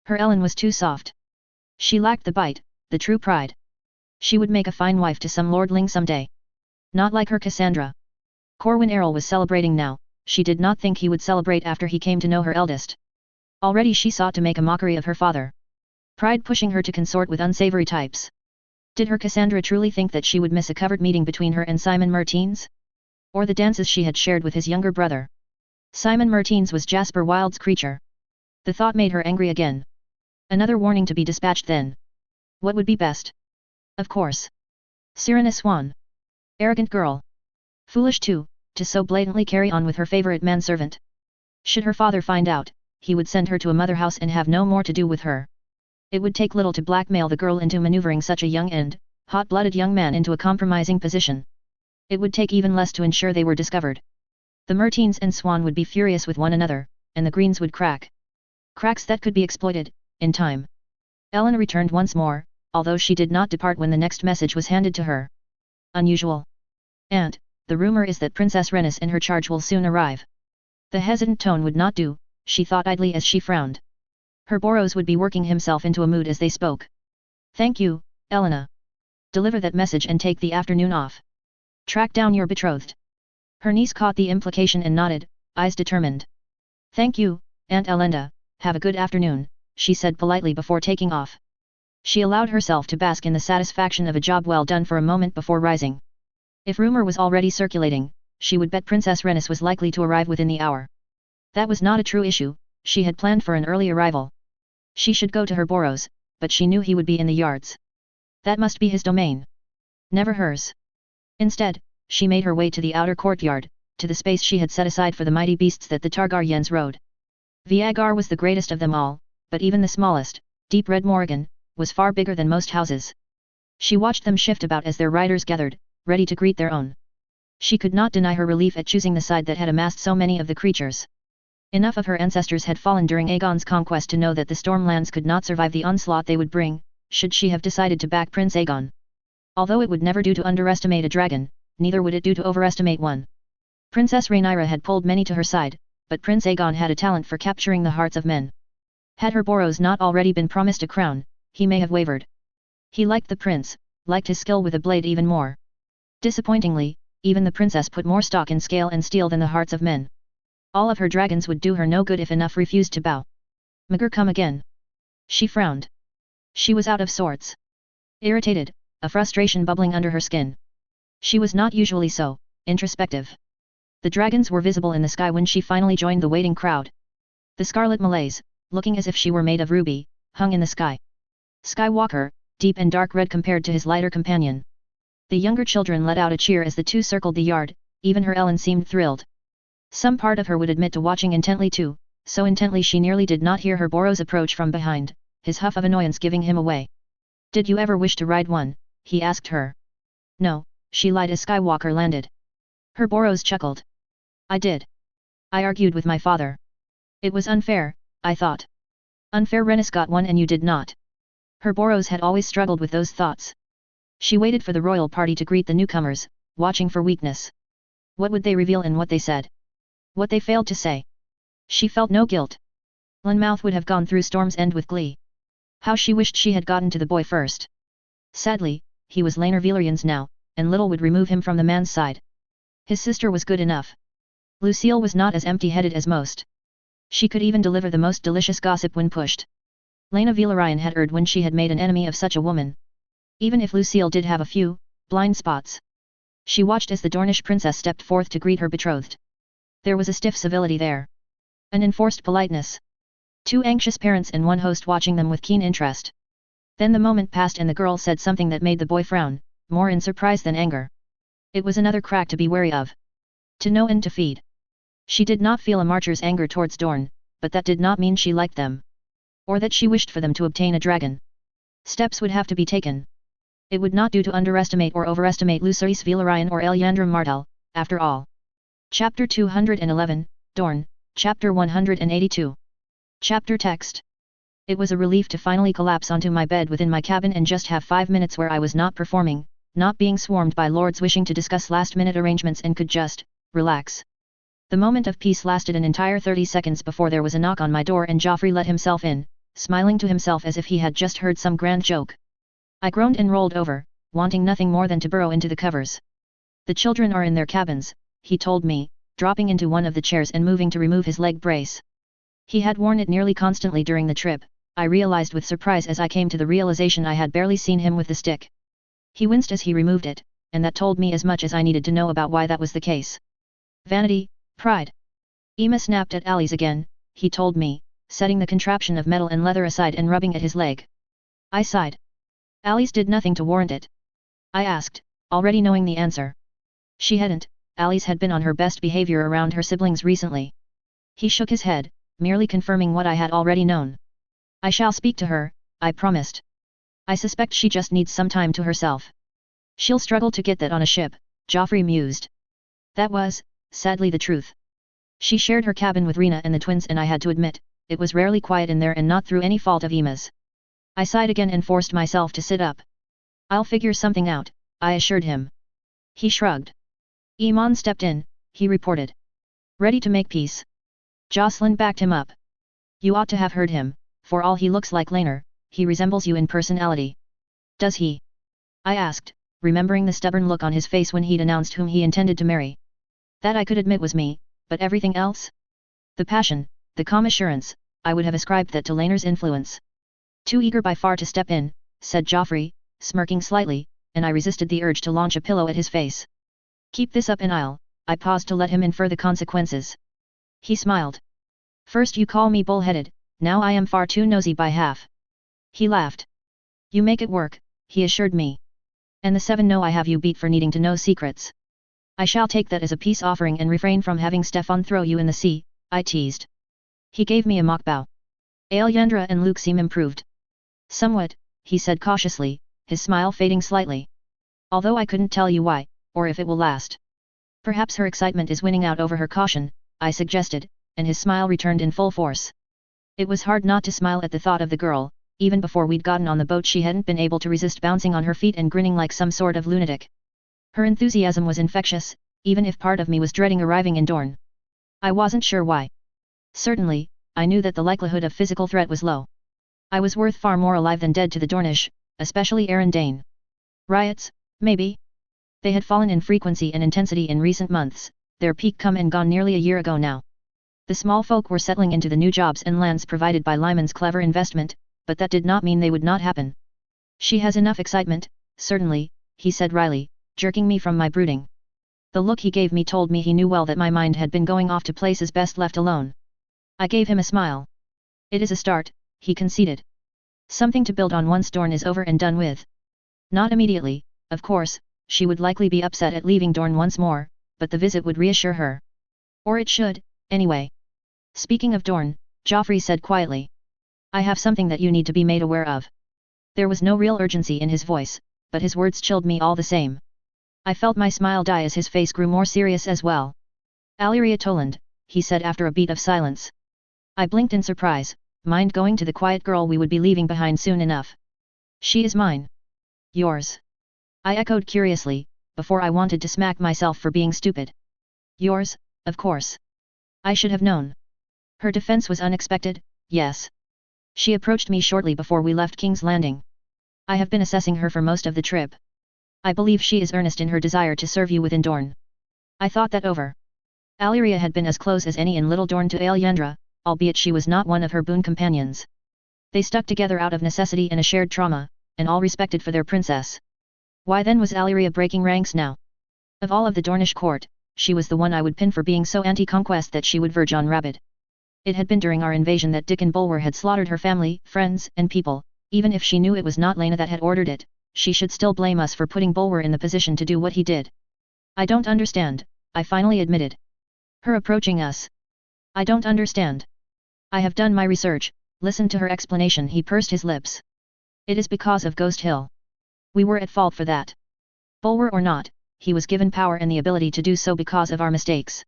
Her Ellen was too soft. She lacked the bite, the true pride. She would make a fine wife to some lordling someday. Not like her Cassandra. Corwin Errol was celebrating now, she did not think he would celebrate after he came to know her eldest. Already she sought to make a mockery of her father. Pride pushing her to consort with unsavory types. Did her Cassandra truly think that she would miss a covered meeting between her and Simon Mertens? Or the dances she had shared with his younger brother? Simon Mertens was Jasper Wilde's creature. The thought made her angry again. Another warning to be dispatched then. What would be best? Of course. Cyrena Swan. Arrogant girl. Foolish too, to so blatantly carry on with her favorite manservant. Should her father find out, he would send her to a mother house and have no more to do with her. It would take little to blackmail the girl into maneuvering such a young and hot-blooded young man into a compromising position. It would take even less to ensure they were discovered. The Mertens and Swan would be furious with one another, and the Greens would crack. Cracks that could be exploited, in time. Ellen returned once more, although she did not depart when the next message was handed to her. Unusual. Aunt, the rumor is that Princess Rhaenys and her charge will soon arrive. The hesitant tone would not do, she thought idly as she frowned. Her Boros would be working himself into a mood as they spoke. Thank you, Elena. Deliver that message and take the afternoon off. Track down your betrothed. Her niece caught the implication and nodded, eyes determined. Thank you, Aunt Elenda, have a good afternoon, she said politely before taking off. She allowed herself to bask in the satisfaction of a job well done for a moment before rising. If rumor was already circulating, she would bet Princess Rhaenys was likely to arrive within the hour. That was not a true issue, she had planned for an early arrival. She should go to her Boros, but she knew he would be in the yards. That must be his domain. Never hers. Instead, she made her way to the outer courtyard, to the space she had set aside for the mighty beasts that the Targaryens rode. Viagar was the greatest of them all, but even the smallest, deep red Morrigan, was far bigger than most houses. She watched them shift about as their riders gathered, ready to greet their own. She could not deny her relief at choosing the side that had amassed so many of the creatures. Enough of her ancestors had fallen during Aegon's conquest to know that the Stormlands could not survive the onslaught they would bring, should she have decided to back Prince Aegon. Although it would never do to underestimate a dragon, neither would it do to overestimate one. Princess Rhaenyra had pulled many to her side, but Prince Aegon had a talent for capturing the hearts of men. Had her Boros not already been promised a crown, he may have wavered. He liked the prince, liked his skill with a blade even more. Disappointingly, even the princess put more stock in scale and steel than the hearts of men. All of her dragons would do her no good if enough refused to bow. Magur come again. She frowned. She was out of sorts. Irritated, a frustration bubbling under her skin. She was not usually so introspective. The dragons were visible in the sky when she finally joined the waiting crowd. The scarlet Malays, looking as if she were made of ruby, hung in the sky. Skywalker, deep and dark red compared to his lighter companion. The younger children let out a cheer as the two circled the yard, even her Ellen seemed thrilled. Some part of her would admit to watching intently too, so intently she nearly did not hear her Boros approach from behind, his huff of annoyance giving him away. Did you ever wish to ride one? He asked her. No, she lied as Skywalker landed. Her Boros chuckled. I did. I argued with my father. It was unfair, I thought. Unfair Rennis got one and you did not. Her Boros had always struggled with those thoughts. She waited for the royal party to greet the newcomers, watching for weakness. What would they reveal in what they said? What they failed to say? She felt no guilt. Lunmouth would have gone through Storm's End with glee. How she wished she had gotten to the boy first. Sadly, he was Laenar Velarion's now, and little would remove him from the man's side. His sister was good enough. Lucille was not as empty-headed as most. She could even deliver the most delicious gossip when pushed. Laenar Velaryon had erred when she had made an enemy of such a woman. Even if Lucille did have a few blind spots. She watched as the Dornish princess stepped forth to greet her betrothed. There was a stiff civility there. An enforced politeness. Two anxious parents and one host watching them with keen interest. Then the moment passed and the girl said something that made the boy frown, more in surprise than anger. It was another crack to be wary of. To know and to feed. She did not feel a marcher's anger towards Dorne, but that did not mean she liked them. Or that she wished for them to obtain a dragon. Steps would have to be taken. It would not do to underestimate or overestimate Lucerys Velaryon or Elyandra Martell, after all. Chapter 211, Dorne, Chapter 182. Chapter text. It was a relief to finally collapse onto my bed within my cabin and just have 5 minutes where I was not performing, not being swarmed by lords wishing to discuss last-minute arrangements and could just relax. The moment of peace lasted an entire 30 seconds before there was a knock on my door and Joffrey let himself in, smiling to himself as if he had just heard some grand joke. I groaned and rolled over, wanting nothing more than to burrow into the covers. The children are in their cabins, he told me, dropping into one of the chairs and moving to remove his leg brace. He had worn it nearly constantly during the trip, I realized with surprise as I came to the realization I had barely seen him with the stick. He winced as he removed it, and that told me as much as I needed to know about why that was the case. Vanity, pride. Emma snapped at Ali's again, he told me, setting the contraption of metal and leather aside and rubbing at his leg. I sighed. Ali's did nothing to warrant it. I asked, already knowing the answer. She hadn't. Ali's had been on her best behavior around her siblings recently. He shook his head, merely confirming what I had already known. I shall speak to her, I promised. I suspect she just needs some time to herself. She'll struggle to get that on a ship, Joffrey mused. That was, sadly, the truth. She shared her cabin with Rena and the twins and I had to admit, it was rarely quiet in there and not through any fault of Emma's. I sighed again and forced myself to sit up. I'll figure something out, I assured him. He shrugged. Eamon stepped in, he reported. Ready to make peace. Jocelyn backed him up. You ought to have heard him, for all he looks like Laenar, he resembles you in personality. Does he? I asked, remembering the stubborn look on his face when he'd announced whom he intended to marry. That I could admit was me, but everything else? The passion, the calm assurance, I would have ascribed that to Laenar's influence. Too eager by far to step in, said Joffrey, smirking slightly, and I resisted the urge to launch a pillow at his face. Keep this up and I paused to let him infer the consequences. He smiled. First you call me bullheaded, now I am far too nosy by half. He laughed. You make it work, he assured me. And the 7 know I have you beat for needing to know secrets. I shall take that as a peace offering and refrain from having Stefan throw you in the sea, I teased. He gave me a mock bow. Aelyandra and Luke seem improved. Somewhat, he said cautiously, his smile fading slightly. Although I couldn't tell you why, or if it will last. Perhaps her excitement is winning out over her caution, I suggested, and his smile returned in full force. It was hard not to smile at the thought of the girl. Even before we'd gotten on the boat she hadn't been able to resist bouncing on her feet and grinning like some sort of lunatic. Her enthusiasm was infectious, even if part of me was dreading arriving in Dorne. I wasn't sure why. Certainly, I knew that the likelihood of physical threat was low. I was worth far more alive than dead to the Dornish, especially Aaron Dane. Riots, maybe? They had fallen in frequency and intensity in recent months, their peak come and gone nearly a year ago now. The small folk were settling into the new jobs and lands provided by Lyman's clever investment, but that did not mean they would not happen. She has enough excitement, certainly, he said wryly, jerking me from my brooding. The look he gave me told me he knew well that my mind had been going off to places best left alone. I gave him a smile. It is a start, he conceded. Something to build on once Dorne is over and done with. Not immediately, of course, she would likely be upset at leaving Dorne once more, but the visit would reassure her. Or it should, anyway. Speaking of Dorne, Joffrey said quietly. I have something that you need to be made aware of. There was no real urgency in his voice, but his words chilled me all the same. I felt my smile die as his face grew more serious as well. Alyria Toland, he said after a beat of silence. I blinked in surprise, mind going to the quiet girl we would be leaving behind soon enough. She is mine. Yours. I echoed curiously, before I wanted to smack myself for being stupid. Yours, of course. I should have known. Her defense was unexpected, yes. She approached me shortly before we left King's Landing. I have been assessing her for most of the trip. I believe she is earnest in her desire to serve you within Dorne. I thought that over. Alyria had been as close as any in Little Dorne to Alyendra, albeit she was not one of her boon companions. They stuck together out of necessity and a shared trauma, and all respected for their princess. Why then was Alyria breaking ranks now? Of all of the Dornish court, she was the one I would pin for being so anti-conquest that she would verge on rabid. It had been during our invasion that Dickon Bulwer had slaughtered her family, friends, and people. Even if she knew it was not Laena that had ordered it, she should still blame us for putting Bulwer in the position to do what he did. I don't understand, I finally admitted. Her approaching us. I don't understand. I have done my research, listened to her explanation. He pursed his lips. It is because of Ghost Hill. We were at fault for that. Bulwer or not, he was given power and the ability to do so because of our mistakes.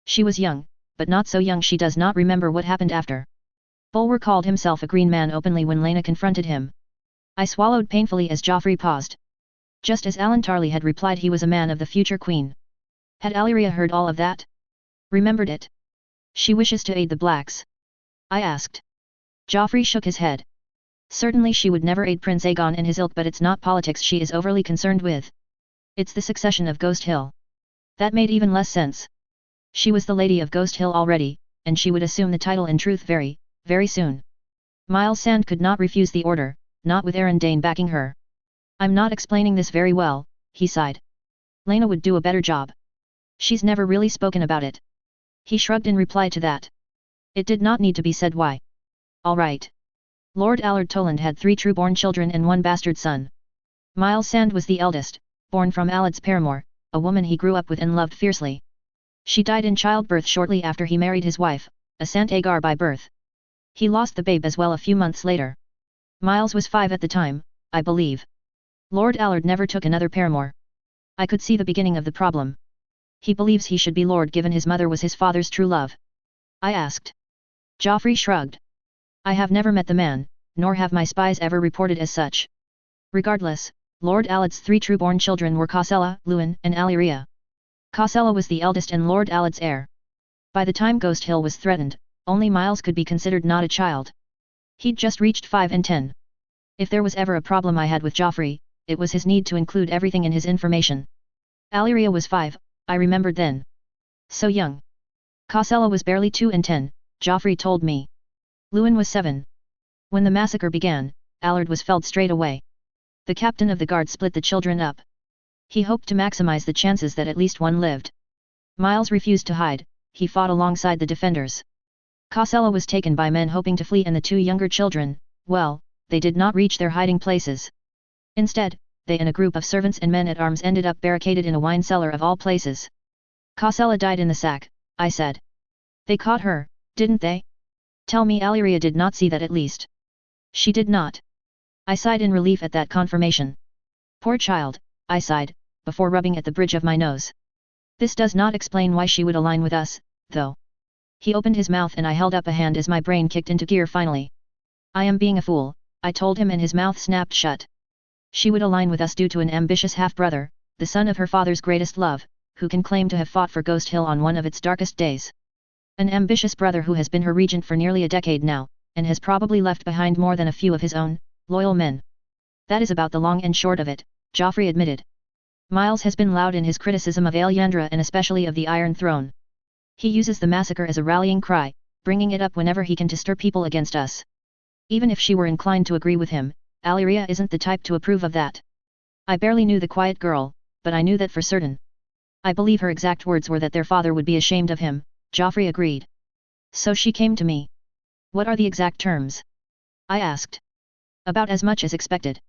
She was young, but not so young she does not remember what happened after. Bulwer called himself a green man openly when Laena confronted him. I swallowed painfully as Joffrey paused. Just as Alan Tarley had replied he was a man of the future queen. Had Alyria heard all of that? Remembered it? She wishes to aid the blacks? I asked. Joffrey shook his head. Certainly she would never aid Prince Aegon and his ilk, but it's not politics she is overly concerned with. It's the succession of Ghost Hill. That made even less sense. She was the lady of Ghost Hill already, and she would assume the title in truth very, very soon. Miles Sand could not refuse the order, not with Aaron Dane backing her. I'm not explaining this very well, he sighed. Laena would do a better job. She's never really spoken about it. He shrugged in reply to that. It did not need to be said why. All right. Lord Allard Toland had 3 true-born children and 1 bastard son. Miles Sand was the eldest, born from Allard's paramour, a woman he grew up with and loved fiercely. She died in childbirth shortly after he married his wife, a Sant Agar by birth. He lost the babe as well a few months later. Miles was 5 at the time, I believe. Lord Allard never took another paramour. I could see the beginning of the problem. He believes he should be lord given his mother was his father's true love. I asked. Joffrey shrugged. I have never met the man, nor have my spies ever reported as such. Regardless, Lord Allard's 3 true-born children were Kausela, Luwin, and Alyria. Kausela was the eldest and Lord Allard's heir. By the time Ghost Hill was threatened, only Miles could be considered not a child. He'd just reached 5 and 10. If there was ever a problem I had with Joffrey, it was his need to include everything in his information. Alyria was 5, I remembered then. So young. Kausela was barely 2 and 10, Joffrey told me. Luwin was 7. When the massacre began, Allard was felled straight away. The captain of the guard split the children up. He hoped to maximize the chances that at least one lived. Miles refused to hide, he fought alongside the defenders. Kausela was taken by men hoping to flee and the 2 younger children, well, they did not reach their hiding places. Instead, they and a group of servants and men-at-arms ended up barricaded in a wine cellar of all places. Kausela died in the sack, I said. They caught her, didn't they? Tell me Alyria did not see that at least. She did not. I sighed in relief at that confirmation. Poor child, I sighed, before rubbing at the bridge of my nose. This does not explain why she would align with us, though. He opened his mouth and I held up a hand as my brain kicked into gear finally. I am being a fool, I told him and his mouth snapped shut. She would align with us due to an ambitious half-brother, the son of her father's greatest love, who can claim to have fought for Ghost Hill on one of its darkest days. An ambitious brother who has been her regent for nearly a decade now, and has probably left behind more than a few of his own, loyal men. That is about the long and short of it, Joffrey admitted. Miles has been loud in his criticism of Alyendra and especially of the Iron Throne. He uses the massacre as a rallying cry, bringing it up whenever he can to stir people against us. Even if she were inclined to agree with him, Alyria isn't the type to approve of that. I barely knew the quiet girl, but I knew that for certain. I believe her exact words were that their father would be ashamed of him, Joffrey agreed. So she came to me. What are the exact terms? I asked. About as much as expected.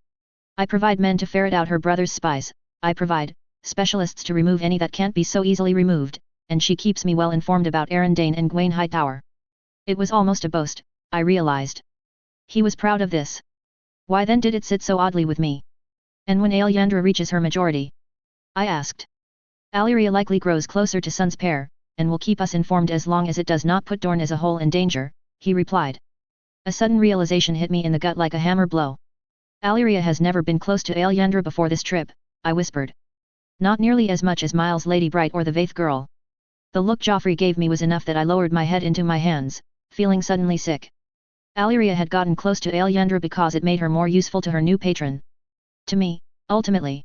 I provide men to ferret out her brother's spies, I provide specialists to remove any that can't be so easily removed, and she keeps me well informed about Arendane and Gwaine Hightower. It was almost a boast, I realized. He was proud of this. Why then did it sit so oddly with me? And when Alyandra reaches her majority? I asked. Alyria likely grows closer to Sun's pair, and will keep us informed as long as it does not put Dorne as a whole in danger, he replied. A sudden realization hit me in the gut like a hammer blow. Alyria has never been close to Alyandra before this trip, I whispered. Not nearly as much as Miles Lady Bright or the Vaith girl. The look Joffrey gave me was enough that I lowered my head into my hands, feeling suddenly sick. Alyria had gotten close to Alyandra because it made her more useful to her new patron. To me, ultimately.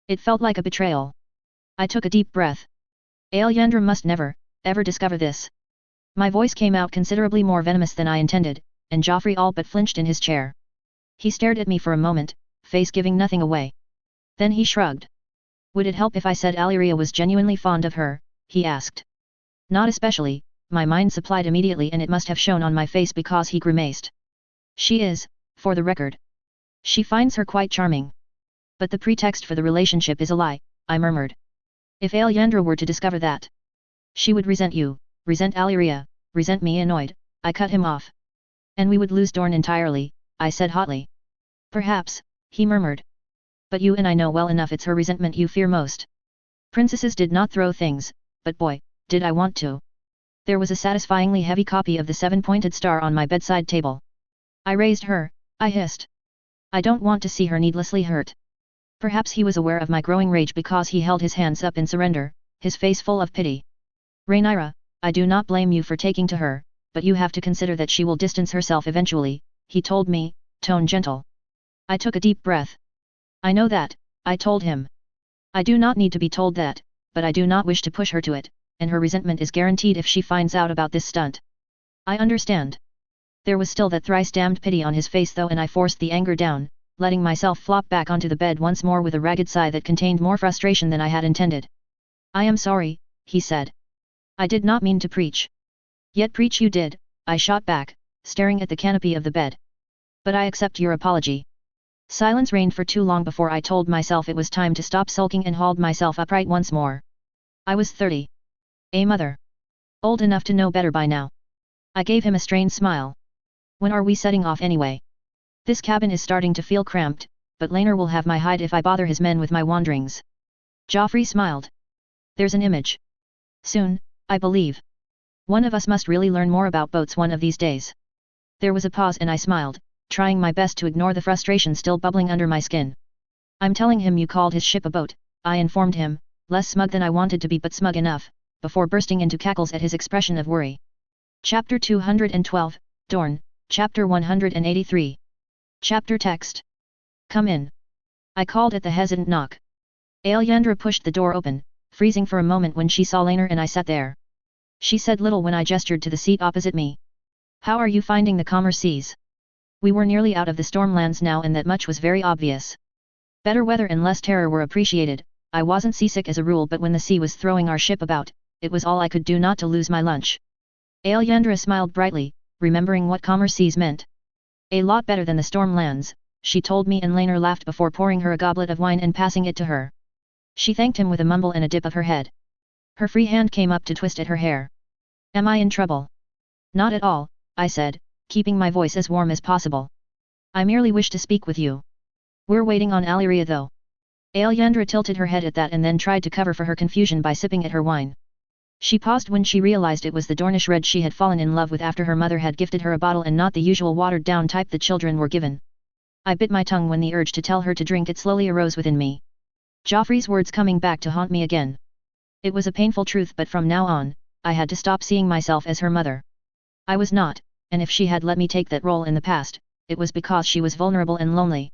It felt like a betrayal. I took a deep breath. Alyandra must never, ever discover this. My voice came out considerably more venomous than I intended, and Joffrey all but flinched in his chair. He stared at me for a moment, face giving nothing away. Then he shrugged. Would it help if I said Alyria was genuinely fond of her, he asked. Not especially, my mind supplied immediately, and it must have shown on my face because he grimaced. She is, for the record. She finds her quite charming. But the pretext for the relationship is a lie, I murmured. If Alyandra were to discover that, she would resent you, resent Alyria, resent me. Annoyed, I cut him off. And we would lose Dorne entirely, I said hotly. Perhaps, he murmured. But you and I know well enough it's her resentment you fear most. Princesses did not throw things, but boy, did I want to. There was a satisfyingly heavy copy of the seven-pointed star on my bedside table. I raised her, I hissed. I don't want to see her needlessly hurt. Perhaps he was aware of my growing rage because he held his hands up in surrender, his face full of pity. Rhaenyra, I do not blame you for taking to her, but you have to consider that she will distance herself eventually, he told me, tone gentle. I took a deep breath. I know that, I told him. I do not need to be told that, but I do not wish to push her to it, and her resentment is guaranteed if she finds out about this stunt. I understand. There was still that thrice-damned pity on his face though, and I forced the anger down, letting myself flop back onto the bed once more with a ragged sigh that contained more frustration than I had intended. I am sorry, he said. I did not mean to preach. Yet preach you did, I shot back, staring at the canopy of the bed. But I accept your apology. Silence reigned for too long before I told myself it was time to stop sulking and hauled myself upright once more. I was 30. A mother. Old enough to know better by now. I gave him a strained smile. When are we setting off anyway? This cabin is starting to feel cramped, but Laenor will have my hide if I bother his men with my wanderings. Joffrey smiled. There's an image. Soon, I believe. One of us must really learn more about boats one of these days. There was a pause and I smiled, trying my best to ignore the frustration still bubbling under my skin. I'm telling him you called his ship a boat, I informed him, less smug than I wanted to be but smug enough, before bursting into cackles at his expression of worry. Chapter 212, Dorne, Chapter 183. Chapter text. Come in. I called at the hesitant knock. Alyandra pushed the door open, freezing for a moment when she saw Laenor and I sat there. She said little when I gestured to the seat opposite me. How are you finding the calmer seas? We were nearly out of the stormlands now and that much was very obvious. Better weather and less terror were appreciated. I wasn't seasick as a rule, but when the sea was throwing our ship about, it was all I could do not to lose my lunch. Alyandra smiled brightly, remembering what calmer seas meant. A lot better than the stormlands, she told me, and Laenor laughed before pouring her a goblet of wine and passing it to her. She thanked him with a mumble and a dip of her head. Her free hand came up to twist at her hair. Am I in trouble? Not at all, I said, keeping my voice as warm as possible. I merely wish to speak with you. We're waiting on Alyria though. Alyandra tilted her head at that and then tried to cover for her confusion by sipping at her wine. She paused when she realized it was the Dornish red she had fallen in love with after her mother had gifted her a bottle and not the usual watered-down type the children were given. I bit my tongue when the urge to tell her to drink it slowly arose within me. Joffrey's words coming back to haunt me again. It was a painful truth, but from now on, I had to stop seeing myself as her mother. I was not, and if she had let me take that role in the past, it was because she was vulnerable and lonely.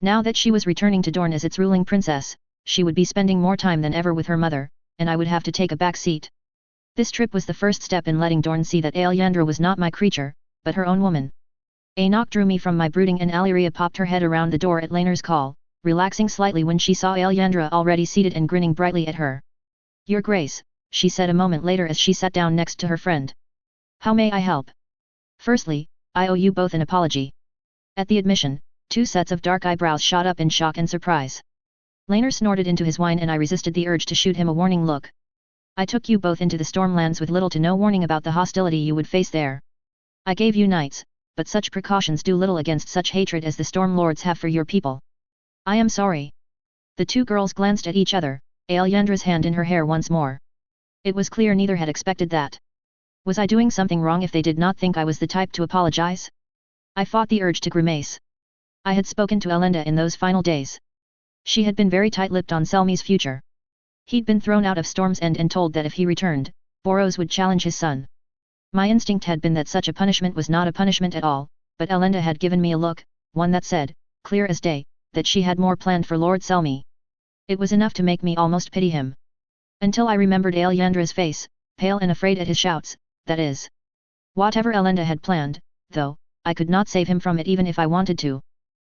Now that she was returning to Dorne as its ruling princess, she would be spending more time than ever with her mother, and I would have to take a back seat. This trip was the first step in letting Dorne see that Alyandra was not my creature, but her own woman. A knock drew me from my brooding and Alyria popped her head around the door at Laenor's call, relaxing slightly when she saw Alyandra already seated and grinning brightly at her. Your Grace, she said a moment later as she sat down next to her friend. How may I help? Firstly, I owe you both an apology. At the admission, Two sets of dark eyebrows shot up in shock and surprise. Laner snorted into his wine and I resisted the urge to shoot him a warning look. I took you both into the Stormlands with little to no warning about the hostility you would face there. I gave you knights, but such precautions do little against such hatred as the Storm Lords have for your people. I am sorry. The two girls glanced at each other, Alyendra's hand in her hair once more. It was clear neither had expected that. Was I doing something wrong if they did not think I was the type to apologize? I fought the urge to grimace. I had spoken to Elenda in those final days. She had been very tight-lipped on Selmy's future. He'd been thrown out of Storm's End and told that if he returned, Boros would challenge his son. My instinct had been that such a punishment was not a punishment at all, but Elenda had given me a look, one that said, clear as day, that she had more planned for Lord Selmy. It was enough to make me almost pity him. Until I remembered Alyendra's face, pale and afraid at his shouts, that is. Whatever Elenda had planned, though, I could not save him from it even if I wanted to.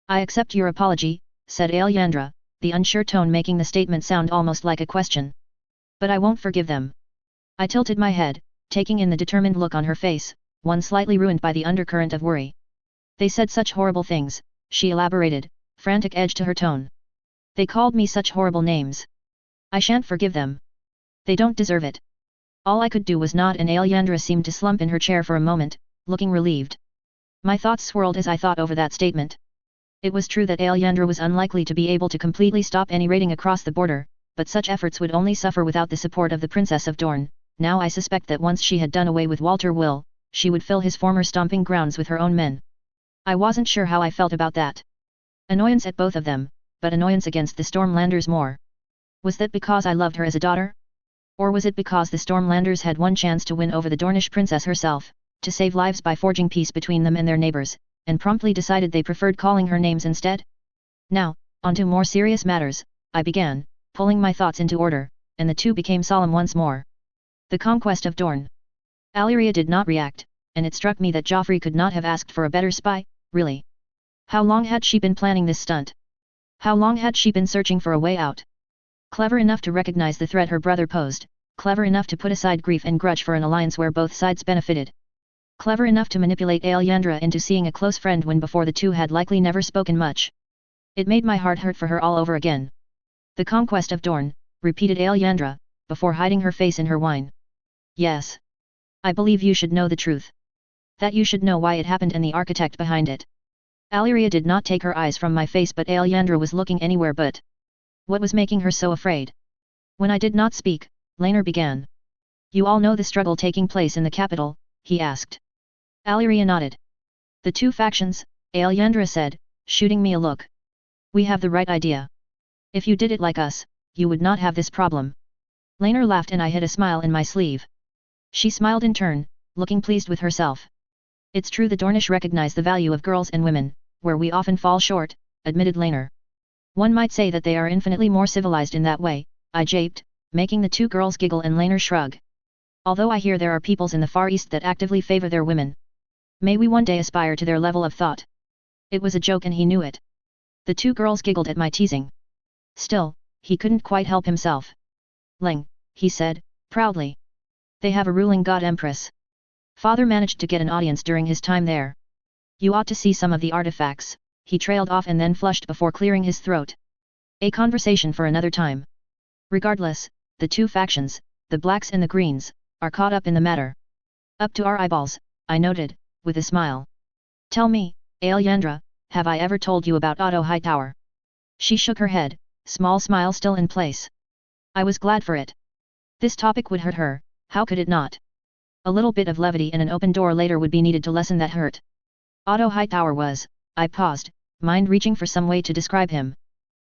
I accept your apology, said Alyendra, the unsure tone making the statement sound almost like a question. But I won't forgive them. I tilted my head, taking in the determined look on her face, one slightly ruined by the undercurrent of worry. They said such horrible things, she elaborated, frantic edge to her tone. They called me such horrible names. I shan't forgive them. They don't deserve it. All I could do was nod and Alyendra seemed to slump in her chair for a moment, looking relieved. My thoughts swirled as I thought over that statement. It was true that Alyendra was unlikely to be able to completely stop any raiding across the border, but such efforts would only suffer without the support of the Princess of Dorne. Now I suspect that once she had done away with Walter Will, she would fill his former stomping grounds with her own men. I wasn't sure how I felt about that. Annoyance at both of them, but annoyance against the Stormlanders more. Was that because I loved her as a daughter? Or was it because the Stormlanders had one chance to win over the Dornish princess herself, to save lives by forging peace between them and their neighbors, and promptly decided they preferred calling her names instead? Now, on to more serious matters, I began, pulling my thoughts into order, and the two became solemn once more. The conquest of Dorne. Alyria did not react, and it struck me that Joffrey could not have asked for a better spy, really. How long had she been planning this stunt? How long had she been searching for a way out? Clever enough to recognize the threat her brother posed, clever enough to put aside grief and grudge for an alliance where both sides benefited. Clever enough to manipulate Alyendra into seeing a close friend when before the two had likely never spoken much. It made my heart hurt for her all over again. The conquest of Dorne, repeated Alyendra, before hiding her face in her wine. Yes. I believe you should know the truth. That you should know why it happened and the architect behind it. Alyria did not take her eyes from my face, but Alyendra was looking anywhere but. What was making her so afraid? When I did not speak, Laner began. You all know the struggle taking place in the capital, he asked. Alyria nodded. The two factions, Alyendra said, shooting me a look. We have the right idea. If you did it like us, you would not have this problem. Laner laughed and I hid a smile in my sleeve. She smiled in turn, looking pleased with herself. It's true the Dornish recognize the value of girls and women, where we often fall short, admitted Laner. One might say that they are infinitely more civilized in that way, I japed, making the two girls giggle and Laner shrug. Although I hear there are peoples in the Far East that actively favor their women. May we one day aspire to their level of thought. It was a joke and he knew it. The two girls giggled at my teasing. Still, he couldn't quite help himself. Ling, he said, proudly. They have a ruling god empress. Father managed to get an audience during his time there. You ought to see some of the artifacts, he trailed off and then flushed before clearing his throat. A conversation for another time. Regardless, the two factions, the blacks and the greens, are caught up in the matter. Up to our eyeballs, I noted, with a smile. Tell me, Alyendra, have I ever told you about Otto Hightower? She shook her head, small smile still in place. I was glad for it. This topic would hurt her, how could it not? A little bit of levity and an open door later would be needed to lessen that hurt. Otto Hightower was, I paused, mind reaching for some way to describe him.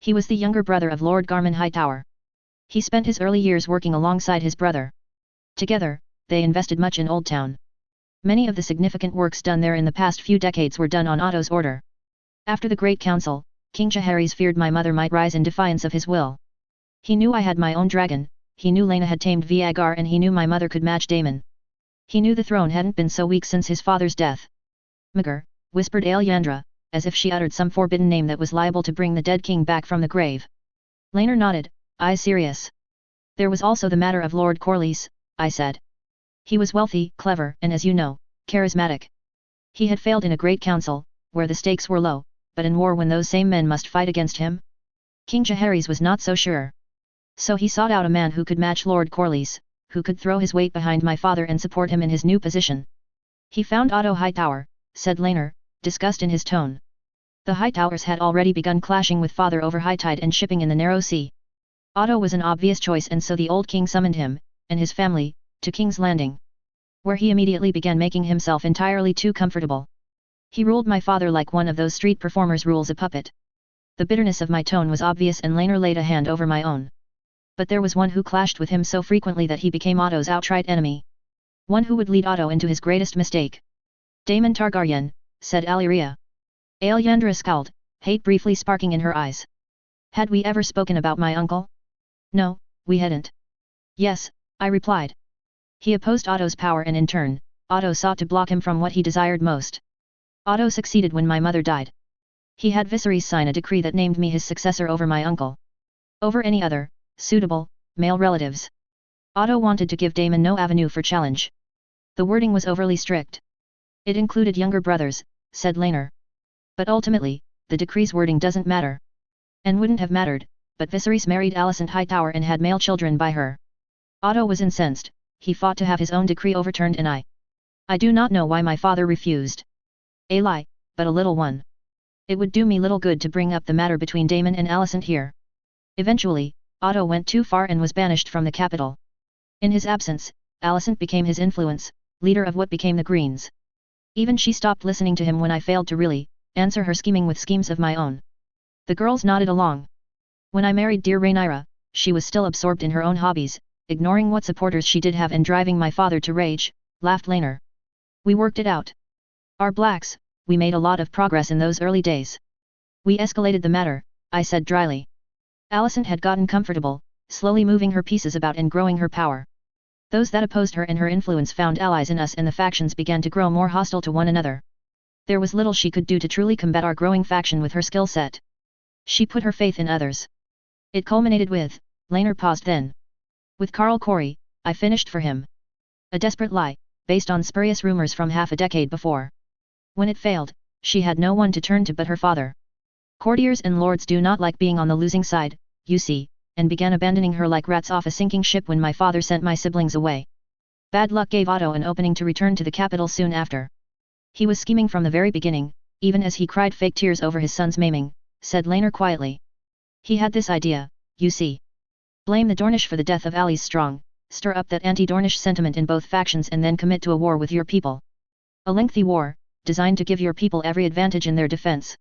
He was the younger brother of Lord Garmon Hightower. He spent his early years working alongside his brother. Together, they invested much in Old Town. Many of the significant works done there in the past few decades were done on Otto's order. After the Great Council, King Jaehaerys feared my mother might rise in defiance of his will. He knew I had my own dragon, he knew Laena had tamed Viagar and he knew my mother could match Daemon. He knew the throne hadn't been so weak since his father's death. Magar, whispered Alyendra, as if she uttered some forbidden name that was liable to bring the dead king back from the grave. Laner nodded, eyes serious. There was also the matter of Lord Corlys, I said. He was wealthy, clever, and as you know, charismatic. He had failed in a great council, where the stakes were low, but in war when those same men must fight against him? King Jaehaerys was not so sure. So he sought out a man who could match Lord Corlys, who could throw his weight behind my father and support him in his new position. He found Otto Hightower, said Laenor, disgust in his tone. The Hightowers had already begun clashing with father over high tide and shipping in the narrow sea. Otto was an obvious choice, and so the old king summoned him, and his family, to King's Landing, where he immediately began making himself entirely too comfortable. He ruled my father like one of those street performers rules a puppet. The bitterness of my tone was obvious, and Laenor laid a hand over my own. But there was one who clashed with him so frequently that he became Otto's outright enemy. One who would lead Otto into his greatest mistake. Daemon Targaryen, said Alyria. Alyandra scowled, hate briefly sparking in her eyes. Had we ever spoken about my uncle? No, we hadn't. Yes, I replied. He opposed Otto's power, and in turn, Otto sought to block him from what he desired most. Otto succeeded when my mother died. He had Viserys sign a decree that named me his successor over my uncle. Over any other, suitable, male relatives. Otto wanted to give Daemon no avenue for challenge. The wording was overly strict. It included younger brothers, said Laenor. But ultimately, the decree's wording doesn't matter. And wouldn't have mattered, but Viserys married Alicent Hightower and had male children by her. Otto was incensed, he fought to have his own decree overturned, and I do not know why my father refused. A lie, but a little one. It would do me little good to bring up the matter between Daemon and Alicent here. Eventually, Otto went too far and was banished from the capital. In his absence, Alicent became his influence, leader of what became the Greens. Even she stopped listening to him when I failed to really answer her scheming with schemes of my own. The girls nodded along. When I married dear Rhaenyra, she was still absorbed in her own hobbies, ignoring what supporters she did have and driving my father to rage, laughed Laenor. We worked it out. Our blacks, we made a lot of progress in those early days. We escalated the matter, I said dryly. Alicent had gotten comfortable, slowly moving her pieces about and growing her power. Those that opposed her and her influence found allies in us, and the factions began to grow more hostile to one another. There was little she could do to truly combat our growing faction with her skill set. She put her faith in others. It culminated with, Laenor paused then. With Carl Corey, I finished for him. A desperate lie, based on spurious rumors from half a decade before. When it failed, she had no one to turn to but her father. Courtiers and lords do not like being on the losing side, you see, and began abandoning her like rats off a sinking ship when my father sent my siblings away. Bad luck gave Otto an opening to return to the capital soon after. He was scheming from the very beginning, even as he cried fake tears over his son's maiming, said Laenor quietly. He had this idea, you see. Blame the Dornish for the death of Aly's Strong, stir up that anti-Dornish sentiment in both factions, and then commit to a war with your people. A lengthy war, designed to give your people every advantage in their defense.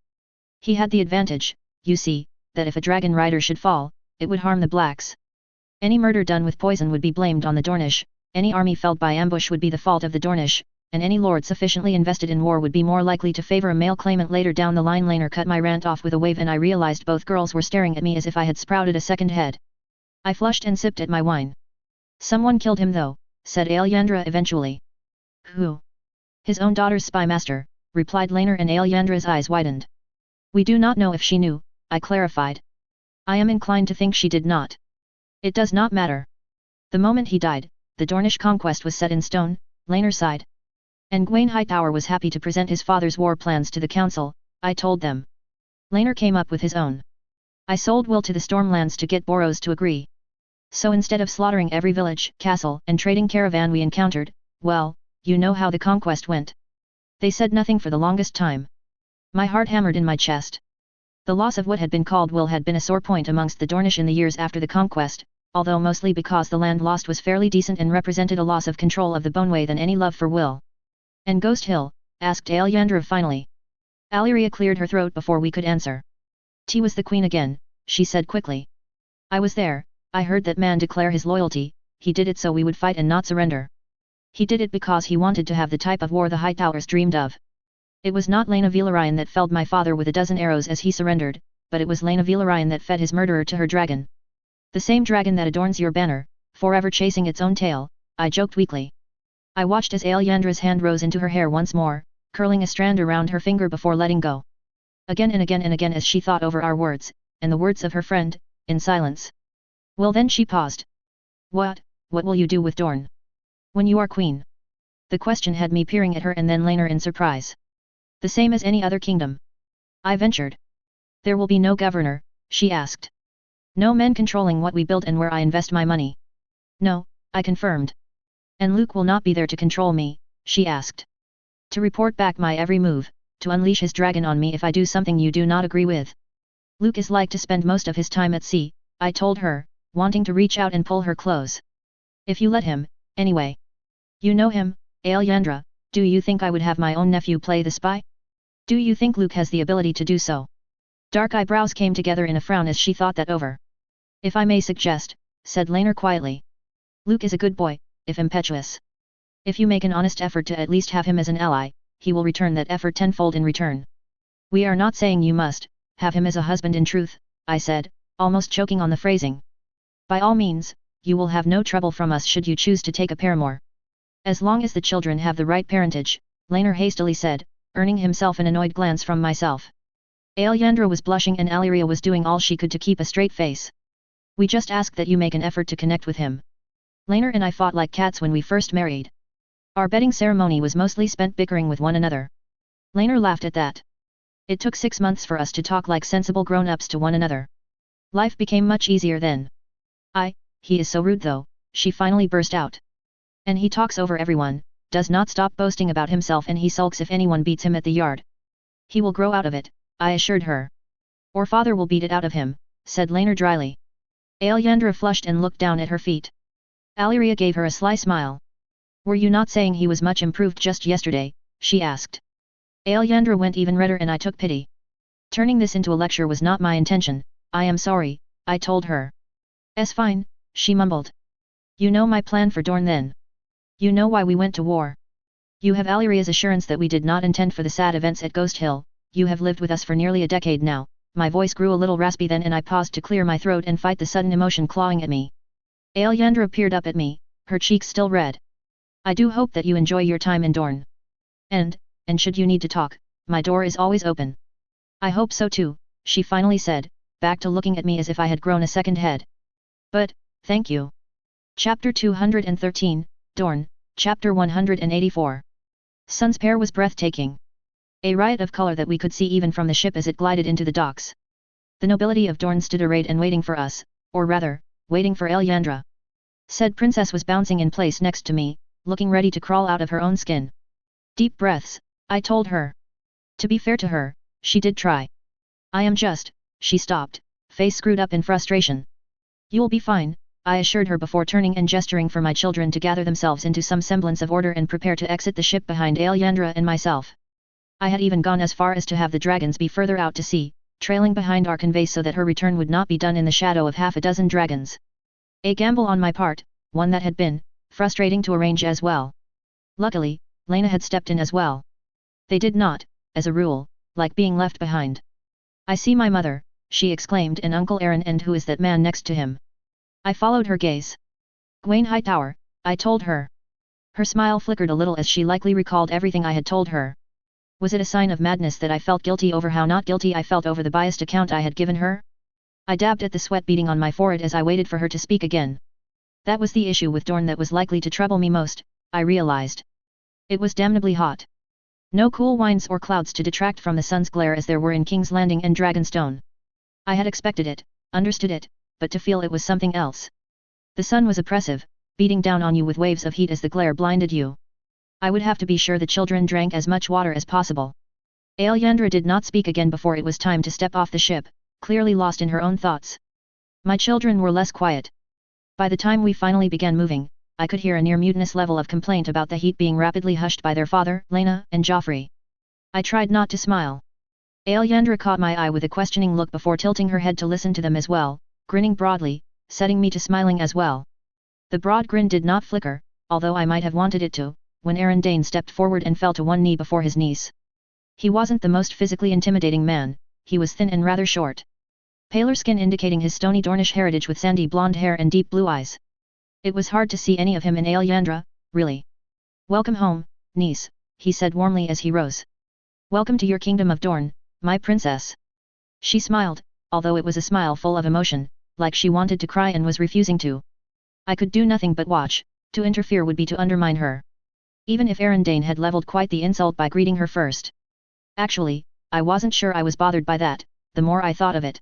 He had the advantage, you see, that if a dragon rider should fall, it would harm the blacks. Any murder done with poison would be blamed on the Dornish, any army felled by ambush would be the fault of the Dornish, and any lord sufficiently invested in war would be more likely to favor a male claimant later down the line. Laenor cut my rant off with a wave, and I realized both girls were staring at me as if I had sprouted a second head. I flushed and sipped at my wine. Someone killed him though, said Alyandra eventually. Who? His own daughter's spy master, replied Laenor, and Alyandra's eyes widened. We do not know if she knew, I clarified. I am inclined to think she did not. It does not matter. The moment he died, the Dornish conquest was set in stone, Laenor sighed. And Gwaine Hightower was happy to present his father's war plans to the council, I told them. Laenor came up with his own. I sold Will to the Stormlands to get Boros to agree. So instead of slaughtering every village, castle, and trading caravan we encountered, well, you know how the conquest went. They said nothing for the longest time. My heart hammered in my chest. The loss of what had been called Will had been a sore point amongst the Dornish in the years after the conquest, although mostly because the land lost was fairly decent and represented a loss of control of the Boneway than any love for Will. And Ghost Hill? Asked Alyandra finally. Alyria cleared her throat before we could answer. T was the queen again, she said quickly. I was there, I heard that man declare his loyalty, he did it so we would fight and not surrender. He did it because he wanted to have the type of war the Hightowers dreamed of. It was not Laena Velaryon that felled my father with a dozen arrows as he surrendered, but it was Laena Velaryon that fed his murderer to her dragon. The same dragon that adorns your banner, forever chasing its own tail, I joked weakly. I watched as Alyandra's hand rose into her hair once more, curling a strand around her finger before letting go. Again and again and again as she thought over our words, and the words of her friend, in silence. Well, then she paused. What will you do with Dorne? When you are queen? The question had me peering at her and then Laenor in surprise. The same as any other kingdom. I ventured. There will be no governor, she asked. No men controlling what we build and where I invest my money. No, I confirmed. And Luke will not be there to control me, she asked. To report back my every move, to unleash his dragon on me if I do something you do not agree with. Luke is like to spend most of his time at sea, I told her, wanting to reach out and pull her close. If you let him, anyway. You know him, Alyandra, do you think I would have my own nephew play the spy? Do you think Luke has the ability to do so? Dark eyebrows came together in a frown as she thought that over. If I may suggest, said Laner quietly. Luke is a good boy, if impetuous. If you make an honest effort to at least have him as an ally, he will return that effort tenfold in return. We are not saying you must have him as a husband in truth, I said, almost choking on the phrasing. By all means, you will have no trouble from us should you choose to take a paramour. As long as the children have the right parentage, Laner hastily said, earning himself an annoyed glance from myself. Alyandra was blushing and Alyria was doing all she could to keep a straight face. We just ask that you make an effort to connect with him. Laner and I fought like cats when we first married. Our bedding ceremony was mostly spent bickering with one another. Laner laughed at that. It took 6 months for us to talk like sensible grown-ups to one another. Life became much easier then. He is so rude though, she finally burst out. And he talks over everyone, does not stop boasting about himself and he sulks if anyone beats him at the yard. He will grow out of it, I assured her. Or father will beat it out of him, said Laner dryly. Alyandra flushed and looked down at her feet. Alyria gave her a sly smile. Were you not saying he was much improved just yesterday, she asked. Alyandra went even redder and I took pity. Turning this into a lecture was not my intention, I am sorry, I told her. Fine, she mumbled. You know my plan for Dorne then. You know why we went to war. You have Alyria's assurance that we did not intend for the sad events at Ghost Hill, you have lived with us for nearly a decade now. My voice grew a little raspy then and I paused to clear my throat and fight the sudden emotion clawing at me. Alyandra peered up at me, her cheeks still red. I do hope that you enjoy your time in Dorne. And should you need to talk, my door is always open. I hope so too, she finally said, back to looking at me as if I had grown a second head. But, thank you. Chapter 213, Dorne, Chapter 184. Sun's pair was breathtaking. A riot of color that we could see even from the ship as it glided into the docks. The nobility of Dorne stood arrayed and waiting for us, or rather, waiting for Alyandra. Said princess was bouncing in place next to me, looking ready to crawl out of her own skin. Deep breaths, I told her. To be fair to her, she did try. I am just, she stopped, face screwed up in frustration. You'll be fine, I assured her before turning and gesturing for my children to gather themselves into some semblance of order and prepare to exit the ship behind Alyandra and myself. I had even gone as far as to have the dragons be further out to sea, trailing behind our convey so that her return would not be done in the shadow of half a dozen dragons. A gamble on my part, one that had been frustrating to arrange as well. Luckily, Lena had stepped in as well. They did not, as a rule, like being left behind. I see my mother, she exclaimed, and Uncle Aaron, and who is that man next to him? I followed her gaze. Gwaine Hightower, I told her. Her smile flickered a little as she likely recalled everything I had told her. Was it a sign of madness that I felt guilty over how not guilty I felt over the biased account I had given her? I dabbed at the sweat beading on my forehead as I waited for her to speak again. That was the issue with Dorne that was likely to trouble me most, I realized. It was damnably hot. No cool winds or clouds to detract from the sun's glare as there were in King's Landing and Dragonstone. I had expected it, understood it, but to feel it was something else. The sun was oppressive, beating down on you with waves of heat as the glare blinded you. I would have to be sure the children drank as much water as possible. Alyandra did not speak again before it was time to step off the ship, clearly lost in her own thoughts. My children were less quiet. By the time we finally began moving, I could hear a near mutinous level of complaint about the heat being rapidly hushed by their father, Lena, and Joffrey. I tried not to smile. Alyandra caught my eye with a questioning look before tilting her head to listen to them as well, grinning broadly, setting me to smiling as well. The broad grin did not flicker, although I might have wanted it to, when Aaron Dane stepped forward and fell to one knee before his niece. He wasn't the most physically intimidating man, he was thin and rather short. Paler skin indicating his stony Dornish heritage with sandy blonde hair and deep blue eyes. It was hard to see any of him in Alyandra, really. Welcome home, niece, he said warmly as he rose. Welcome to your kingdom of Dorne, my princess. She smiled, although it was a smile full of emotion, like she wanted to cry and was refusing to. I could do nothing but watch, to interfere would be to undermine her. Even if Aaron Dane had leveled quite the insult by greeting her first. Actually, I wasn't sure I was bothered by that, the more I thought of it.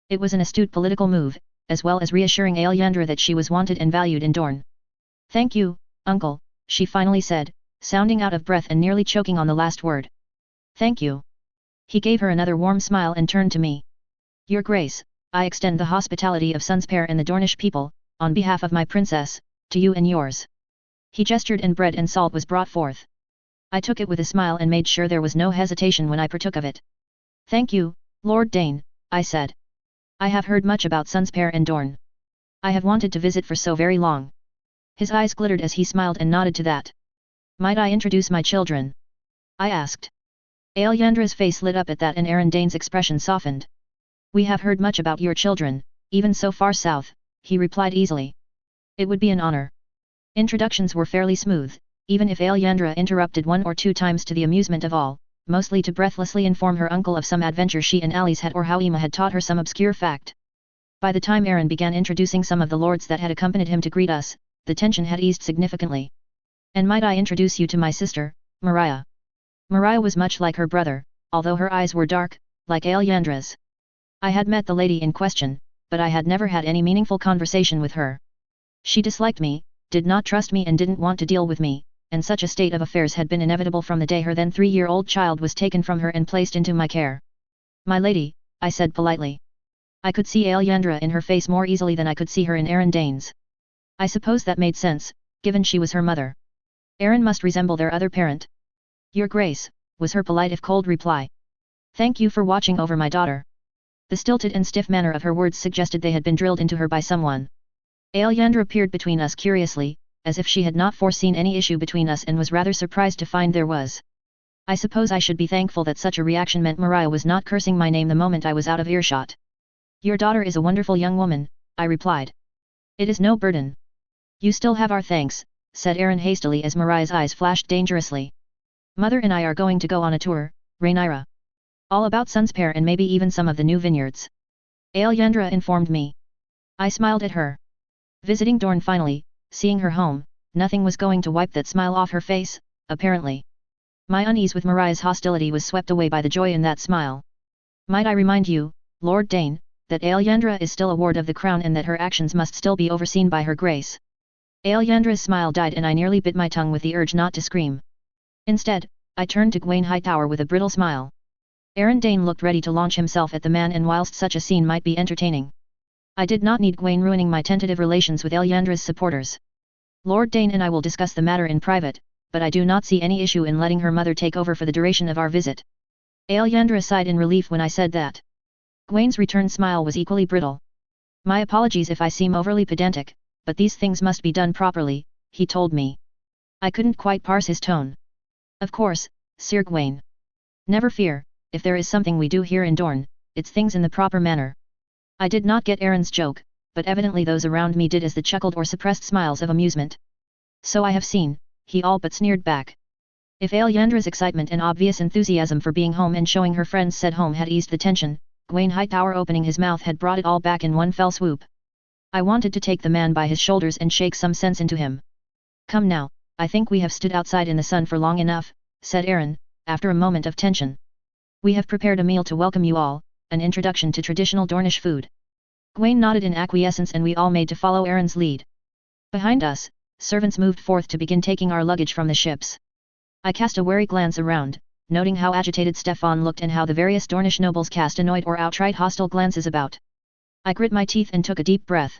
It was an astute political move, as well as reassuring Alyandra that she was wanted and valued in Dorne. Thank you, uncle, she finally said, sounding out of breath and nearly choking on the last word. Thank you. He gave her another warm smile and turned to me. Your Grace, I extend the hospitality of Sunspear and the Dornish people, on behalf of my princess, to you and yours. He gestured and bread and salt was brought forth. I took it with a smile and made sure there was no hesitation when I partook of it. Thank you, Lord Dane, I said. I have heard much about Sunspear and Dorne. I have wanted to visit for so very long. His eyes glittered as he smiled and nodded to that. Might I introduce my children? I asked. Alyandra's face lit up at that and Aaron Dane's expression softened. We have heard much about your children, even so far south, he replied easily. It would be an honor. Introductions were fairly smooth, even if Alyandra interrupted 1 or 2 times to the amusement of all, mostly to breathlessly inform her uncle of some adventure she and Alice had or how Emma had taught her some obscure fact. By the time Aaron began introducing some of the lords that had accompanied him to greet us, the tension had eased significantly. And might I introduce you to my sister, Mariah? Mariah was much like her brother, although her eyes were dark, like Alyandra's. I had met the lady in question, but I had never had any meaningful conversation with her. She disliked me, did not trust me and didn't want to deal with me, and such a state of affairs had been inevitable from the day her then 3-year-old child was taken from her and placed into my care. My lady, I said politely. I could see Alyandra in her face more easily than I could see her in Aaron Dane's. I suppose that made sense, given she was her mother. Aaron must resemble their other parent. Your Grace, was her polite if cold reply. Thank you for watching over my daughter. The stilted and stiff manner of her words suggested they had been drilled into her by someone. Alyandra peered between us curiously, as if she had not foreseen any issue between us and was rather surprised to find there was. I suppose I should be thankful that such a reaction meant Mariah was not cursing my name the moment I was out of earshot. Your daughter is a wonderful young woman, I replied. It is no burden. You still have our thanks, said Aaron hastily as Mariah's eyes flashed dangerously. Mother and I are going to go on a tour, Rhaenyra. All about Sunspear and maybe even some of the new vineyards. Alyandra informed me. I smiled at her. Visiting Dorne finally, seeing her home, nothing was going to wipe that smile off her face, apparently. My unease with Mariah's hostility was swept away by the joy in that smile. Might I remind you, Lord Dane, that Alyandra is still a ward of the crown and that her actions must still be overseen by her grace. Alyandra's smile died and I nearly bit my tongue with the urge not to scream. Instead, I turned to Gwaine Hightower with a brittle smile. Aaron Dane looked ready to launch himself at the man and whilst such a scene might be entertaining, I did not need Gwaine ruining my tentative relations with Alyandra's supporters. Lord Dane and I will discuss the matter in private, but I do not see any issue in letting her mother take over for the duration of our visit. Alyandra sighed in relief when I said that. Gwaine's return smile was equally brittle. My apologies if I seem overly pedantic, but these things must be done properly, he told me. I couldn't quite parse his tone. Of course, Sir Gwaine. Never fear, if there is something we do here in Dorne, it's things in the proper manner. I did not get Aaron's joke, but evidently those around me did as the chuckled or suppressed smiles of amusement. So I have seen, he all but sneered back. If Alyandra's excitement and obvious enthusiasm for being home and showing her friends said home had eased the tension, Gwaine Hightower opening his mouth had brought it all back in one fell swoop. I wanted to take the man by his shoulders and shake some sense into him. Come now, I think we have stood outside in the sun for long enough, said Aaron, after a moment of tension. We have prepared a meal to welcome you all, an introduction to traditional Dornish food. Gwaine nodded in acquiescence and we all made to follow Aaron's lead. Behind us, servants moved forth to begin taking our luggage from the ships. I cast a wary glance around, noting how agitated Stefan looked and how the various Dornish nobles cast annoyed or outright hostile glances about. I grit my teeth and took a deep breath.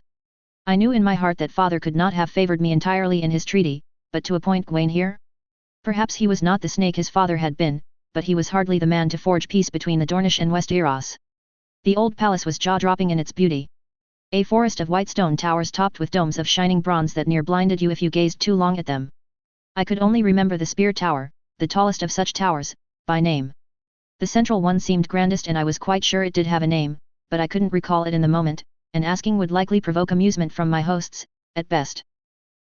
I knew in my heart that father could not have favored me entirely in his treaty, but to appoint Gwaine here? Perhaps he was not the snake his father had been, but he was hardly the man to forge peace between the Dornish and Westeros. The old palace was jaw-dropping in its beauty. A forest of white stone towers topped with domes of shining bronze that near blinded you if you gazed too long at them. I could only remember the Spear Tower, the tallest of such towers, by name. The central one seemed grandest and I was quite sure it did have a name, but I couldn't recall it in the moment, and asking would likely provoke amusement from my hosts, at best.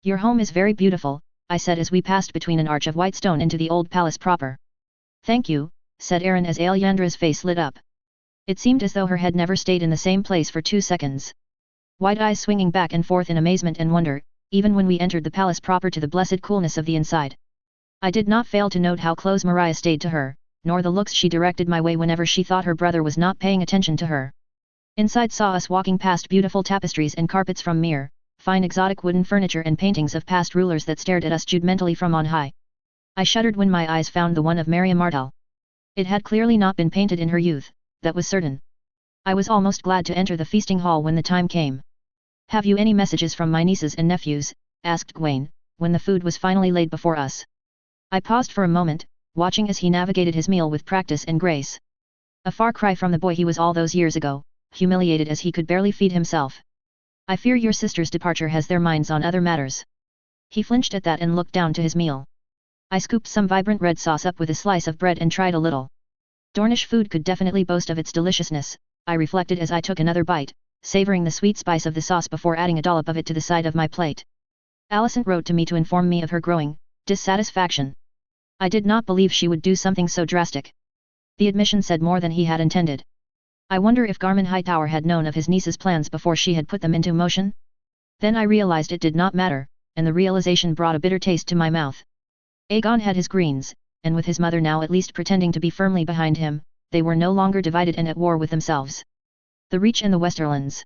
Your home is very beautiful, I said as we passed between an arch of white stone into the old palace proper. Thank you, said Aaron as Alyandra's face lit up. It seemed as though her head never stayed in the same place for 2 seconds. Wide eyes swinging back and forth in amazement and wonder, even when we entered the palace proper to the blessed coolness of the inside. I did not fail to note how close Mariah stayed to her, nor the looks she directed my way whenever she thought her brother was not paying attention to her. Inside saw us walking past beautiful tapestries and carpets from Mir, fine exotic wooden furniture and paintings of past rulers that stared at us judgmentally from on high. I shuddered when my eyes found the one of Maria Martel. It had clearly not been painted in her youth, that was certain. I was almost glad to enter the feasting hall when the time came. "Have you any messages from my nieces and nephews?" asked Gawain, when the food was finally laid before us. I paused for a moment, watching as he navigated his meal with practice and grace. A far cry from the boy he was all those years ago, humiliated as he could barely feed himself. "I fear your sister's departure has their minds on other matters." He flinched at that and looked down to his meal. I scooped some vibrant red sauce up with a slice of bread and tried a little. Dornish food could definitely boast of its deliciousness, I reflected as I took another bite, savoring the sweet spice of the sauce before adding a dollop of it to the side of my plate. Alicent wrote to me to inform me of her growing dissatisfaction. I did not believe she would do something so drastic. The admission said more than he had intended. I wonder if Garmin Hightower had known of his niece's plans before she had put them into motion? Then I realized it did not matter, and the realization brought a bitter taste to my mouth. Aegon had his greens, and with his mother now at least pretending to be firmly behind him, they were no longer divided and at war with themselves. The Reach and the Westerlands.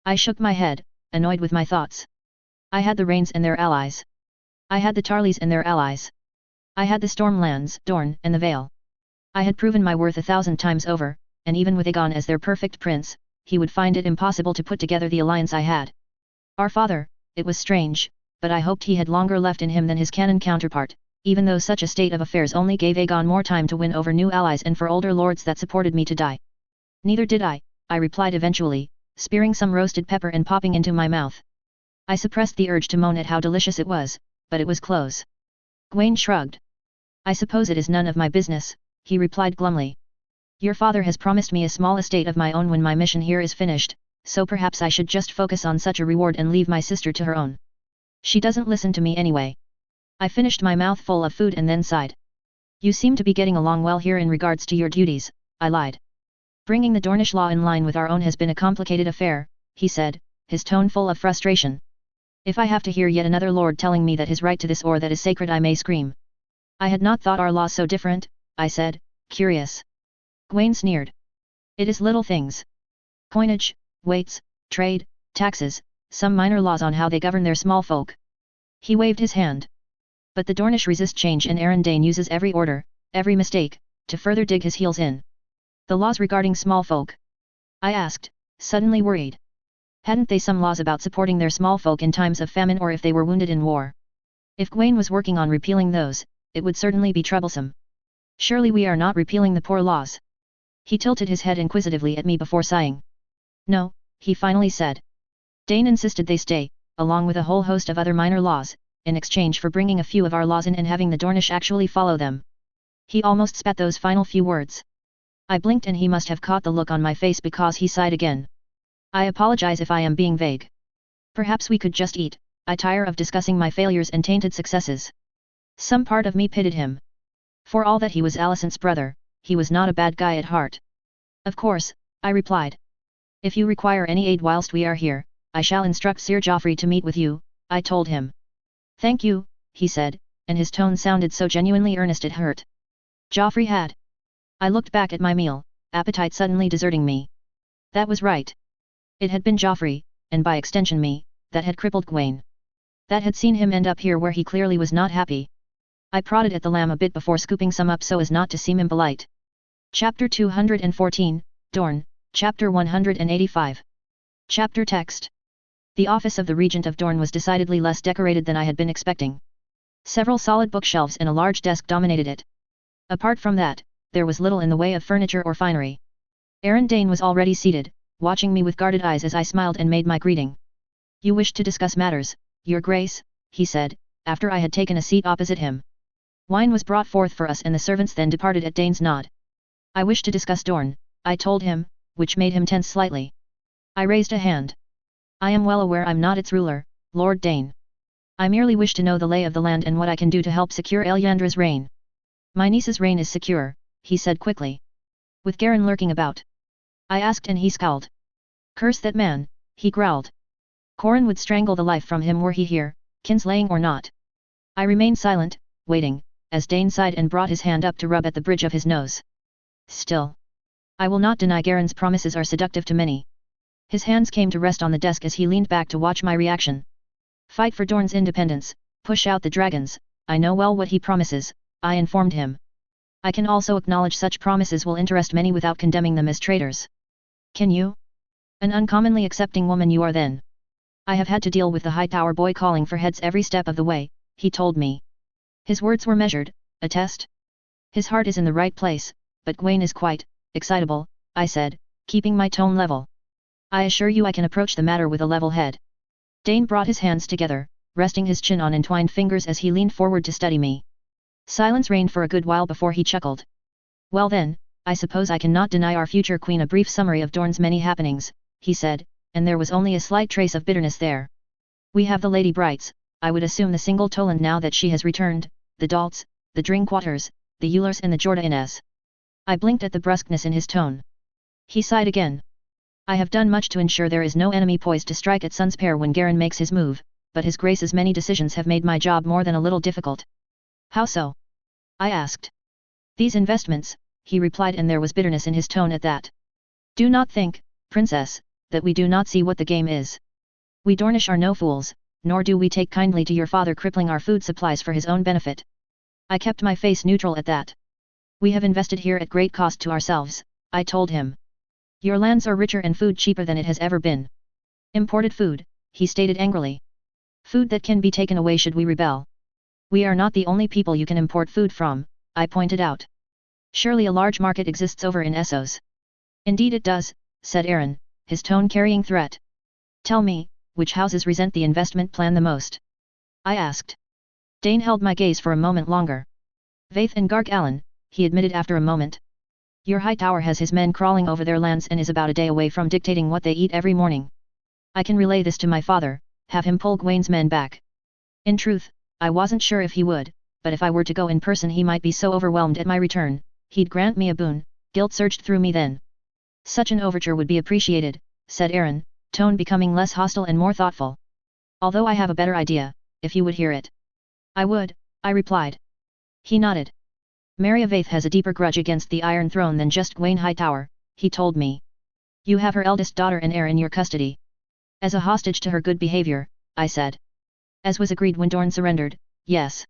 I shook my head, annoyed with my thoughts. I had the Rains and their allies. I had the Tarleys and their allies. I had the Stormlands, Dorne and the Vale. I had proven my worth 1,000 times over, and even with Aegon as their perfect prince, he would find it impossible to put together the alliance I had. Our father, it was strange, but I hoped he had longer left in him than his canon counterpart, even though such a state of affairs only gave Aegon more time to win over new allies and for older lords that supported me to die. "Neither did I replied eventually, spearing some roasted pepper and popping into my mouth. I suppressed the urge to moan at how delicious it was, but it was close. Gawain shrugged. "I suppose it is none of my business," he replied glumly. "Your father has promised me a small estate of my own when my mission here is finished, so perhaps I should just focus on such a reward and leave my sister to her own. She doesn't listen to me anyway." I finished my mouth full of food and then sighed. "You seem to be getting along well here in regards to your duties," I lied. "Bringing the Dornish law in line with our own has been a complicated affair," he said, his tone full of frustration. "If I have to hear yet another lord telling me that his right to this or that is sacred, I may scream." "I had not thought our law so different," I said, curious. Gawain sneered. "It is little things. Coinage, weights, trade, taxes, some minor laws on how they govern their small folk." He waved his hand. "But the Dornish resist change and Arendane uses every order, every mistake, to further dig his heels in." "The laws regarding small folk?" I asked, suddenly worried. Hadn't they some laws about supporting their small folk in times of famine or if they were wounded in war? If Gawain was working on repealing those, it would certainly be troublesome. "Surely we are not repealing the poor laws?" He tilted his head inquisitively at me before sighing. "No," he finally said. "Dane insisted they stay, along with a whole host of other minor laws, in exchange for bringing a few of our laws in and having the Dornish actually follow them." He almost spat those final few words. I blinked and he must have caught the look on my face because he sighed again. "I apologize if I am being vague. Perhaps we could just eat, I tire of discussing my failures and tainted successes." Some part of me pitied him. For all that he was Alicent's brother, he was not a bad guy at heart. "Of course," I replied. "If you require any aid whilst we are here, I shall instruct Sir Joffrey to meet with you," I told him. "Thank you," he said, and his tone sounded so genuinely earnest it hurt. Joffrey had. I looked back at my meal, appetite suddenly deserting me. That was right. It had been Joffrey, and by extension me, that had crippled Gawain. That had seen him end up here where he clearly was not happy. I prodded at the lamb a bit before scooping some up so as not to seem impolite. Chapter 214, Dorne, Chapter 185. Chapter Text. The office of the Regent of Dorne was decidedly less decorated than I had been expecting. Several solid bookshelves and a large desk dominated it. Apart from that, there was little in the way of furniture or finery. Arendane was already seated, watching me with guarded eyes as I smiled and made my greeting. "You wish to discuss matters, Your Grace," he said, after I had taken a seat opposite him. Wine was brought forth for us and the servants then departed at Dane's nod. "I wish to discuss Dorne," I told him, which made him tense slightly. I raised a hand. "I am well aware I'm not its ruler, Lord Dane. I merely wish to know the lay of the land and what I can do to help secure Elyandra's reign." "My niece's reign is secure," he said quickly. "With Garen lurking about?" I asked and he scowled. "Curse that man," he growled. "Corin would strangle the life from him were he here, kinslaying or not." I remained silent, waiting, as Dane sighed and brought his hand up to rub at the bridge of his nose. Still, I will not deny Garen's promises are seductive to many. His hands came to rest on the desk as he leaned back to watch my reaction. Fight for Dorne's independence, push out the dragons, I know well what he promises, I informed him. I can also acknowledge such promises will interest many without condemning them as traitors. Can you? An uncommonly accepting woman you are then. I have had to deal with the Hightower boy calling for heads every step of the way, he told me. His words were measured, a test. His heart is in the right place, but Gwaine is quite excitable, I said, keeping my tone level. I assure you I can approach the matter with a level head. Dane brought his hands together, resting his chin on entwined fingers as he leaned forward to study me. Silence reigned for a good while before he chuckled. Well then, I suppose I cannot deny our future queen a brief summary of Dorne's many happenings, he said, and there was only a slight trace of bitterness there. We have the Lady Brights, I would assume the single Toland now that she has returned, the Dalts, the Drinkwaters, the Eulers and the Jordaines. I blinked at the brusqueness in his tone. He sighed again. I have done much to ensure there is no enemy poised to strike at Sunspear when Garen makes his move, but his grace's many decisions have made my job more than a little difficult. How so? I asked. These investments, he replied, and there was bitterness in his tone at that. Do not think, princess, that we do not see what the game is. We Dornish are no fools, nor do we take kindly to your father crippling our food supplies for his own benefit. I kept my face neutral at that. We have invested here at great cost to ourselves, I told him. Your lands are richer and food cheaper than it has ever been. Imported food, he stated angrily. Food that can be taken away should we rebel. We are not the only people you can import food from, I pointed out. Surely a large market exists over in Essos. Indeed it does, said Aaron, his tone carrying threat. Tell me, which houses resent the investment plan the most? I asked. Dane held my gaze for a moment longer. Vaith and Garg Allen, he admitted after a moment. Your Hightower has his men crawling over their lands and is about a day away from dictating what they eat every morning. I can relay this to my father, have him pull Gwaine's men back. In truth, I wasn't sure if he would, but if I were to go in person he might be so overwhelmed at my return, he'd grant me a boon. Guilt surged through me then. Such an overture would be appreciated, said Aaron, tone becoming less hostile and more thoughtful. Although I have a better idea, if you would hear it. I would, I replied. He nodded. Mary Vaith has a deeper grudge against the Iron Throne than just Gwaine Hightower, he told me. You have her eldest daughter and heir in your custody. As a hostage to her good behavior, I said. As was agreed when Dorne surrendered, yes.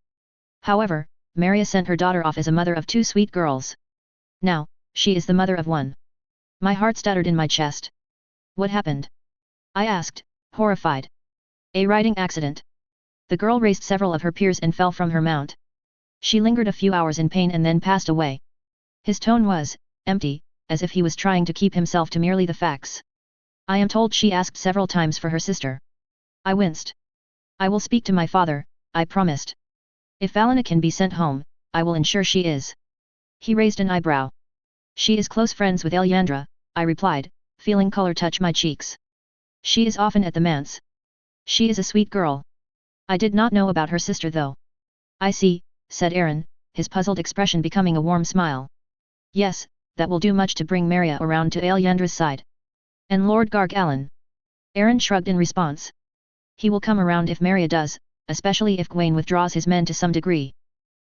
However, Maria sent her daughter off as a mother of 2 sweet girls. Now, she is the mother of 1. My heart stuttered in my chest. What happened? I asked, horrified. A riding accident. The girl raced several of her peers and fell from her mount. She lingered a few hours in pain and then passed away. His tone was empty, as if he was trying to keep himself to merely the facts. I am told she asked several times for her sister. I winced. I will speak to my father, I promised. If Valena can be sent home, I will ensure she is. He raised an eyebrow. She is close friends with Elyandra, I replied, feeling color touch my cheeks. She is often at the manse. She is a sweet girl. I did not know about her sister though. I see, said Aaron, his puzzled expression becoming a warm smile. Yes, that will do much to bring Maria around to Elyandra's side. And Lord Garg Allen? Aaron shrugged in response. He will come around if Maria does, especially if Gwaine withdraws his men to some degree.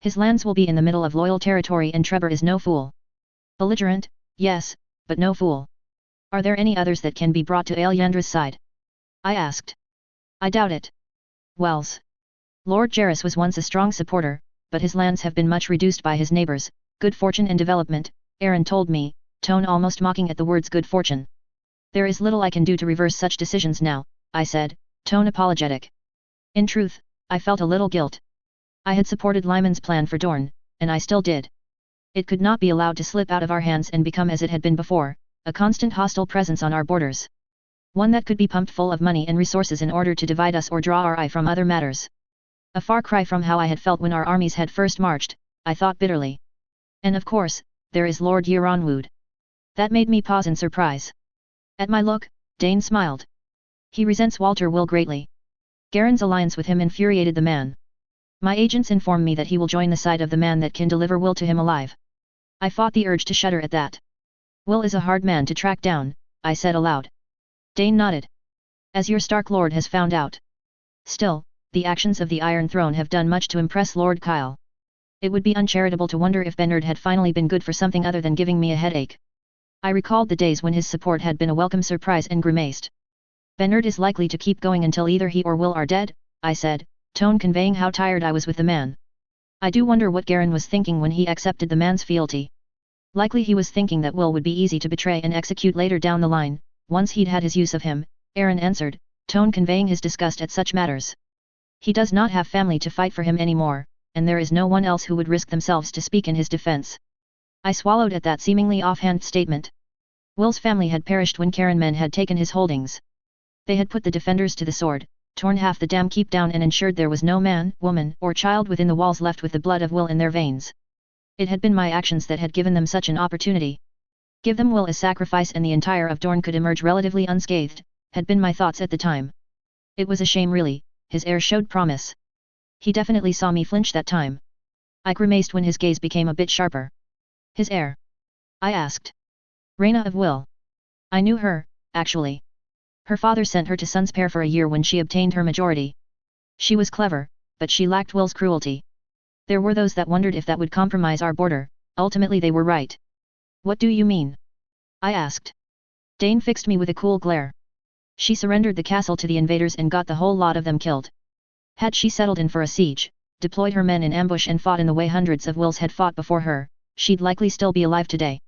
His lands will be in the middle of loyal territory and Trebor is no fool. Belligerent, yes, but no fool. Are there any others that can be brought to Elyandra's side? I asked. I doubt it. Wells. Lord Jarrus was once a strong supporter, but his lands have been much reduced by his neighbors, good fortune and development, Aaron told me, tone almost mocking at the words good fortune. There is little I can do to reverse such decisions now, I said, tone apologetic. In truth, I felt a little guilt. I had supported Lyman's plan for Dorne, and I still did. It could not be allowed to slip out of our hands and become as it had been before, a constant hostile presence on our borders. One that could be pumped full of money and resources in order to divide us or draw our eye from other matters. A far cry from how I had felt when our armies had first marched, I thought bitterly. And of course, there is Lord Euronwood. That made me pause in surprise. At my look, Dane smiled. He resents Walter Will greatly. Garen's alliance with him infuriated the man. My agents inform me that he will join the side of the man that can deliver Will to him alive. I fought the urge to shudder at that. Will is a hard man to track down, I said aloud. Dane nodded. As your Stark Lord has found out. Still, the actions of the Iron Throne have done much to impress Lord Kyle. It would be uncharitable to wonder if Bernard had finally been good for something other than giving me a headache. I recalled the days when his support had been a welcome surprise and grimaced. Bernard is likely to keep going until either he or Will are dead, I said, tone conveying how tired I was with the man. I do wonder what Garen was thinking when he accepted the man's fealty. Likely he was thinking that Will would be easy to betray and execute later down the line, once he'd had his use of him, Aaron answered, tone conveying his disgust at such matters. He does not have family to fight for him anymore, and there is no one else who would risk themselves to speak in his defense. I swallowed at that seemingly offhand statement. Will's family had perished when Karen men had taken his holdings. They had put the defenders to the sword, torn half the dam keep down and ensured there was no man, woman, or child within the walls left with the blood of Will in their veins. It had been my actions that had given them such an opportunity. Give them Will as sacrifice and the entire of Dorne could emerge relatively unscathed, had been my thoughts at the time. It was a shame really, his air showed promise. He definitely saw me flinch that time. I grimaced when his gaze became a bit sharper. His heir? I asked. Rhaena of Will. I knew her, actually. Her father sent her to Sunspear for a year when she obtained her majority. She was clever, but she lacked Will's cruelty. There were those that wondered if that would compromise our border, ultimately they were right. What do you mean? I asked. Dane fixed me with a cool glare. She surrendered the castle to the invaders and got the whole lot of them killed. Had she settled in for a siege, deployed her men in ambush and fought in the way hundreds of Wills had fought before her, she'd likely still be alive today.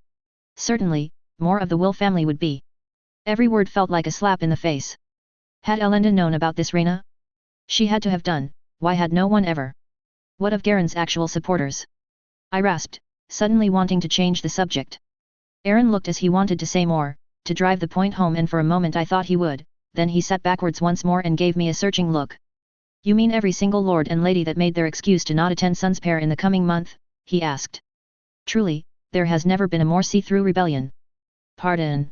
Certainly, more of the Will family would be. Every word felt like a slap in the face. Had Elendil known about this Rhaena? She had to have done, why had no one ever? What of Garen's actual supporters? I rasped, suddenly wanting to change the subject. Aaron looked as he wanted to say more, to drive the point home, and for a moment I thought he would, then he sat backwards once more and gave me a searching look. You mean every single lord and lady that made their excuse to not attend Sunspear in the coming month? He asked. Truly, there has never been a more see-through rebellion. Pardon?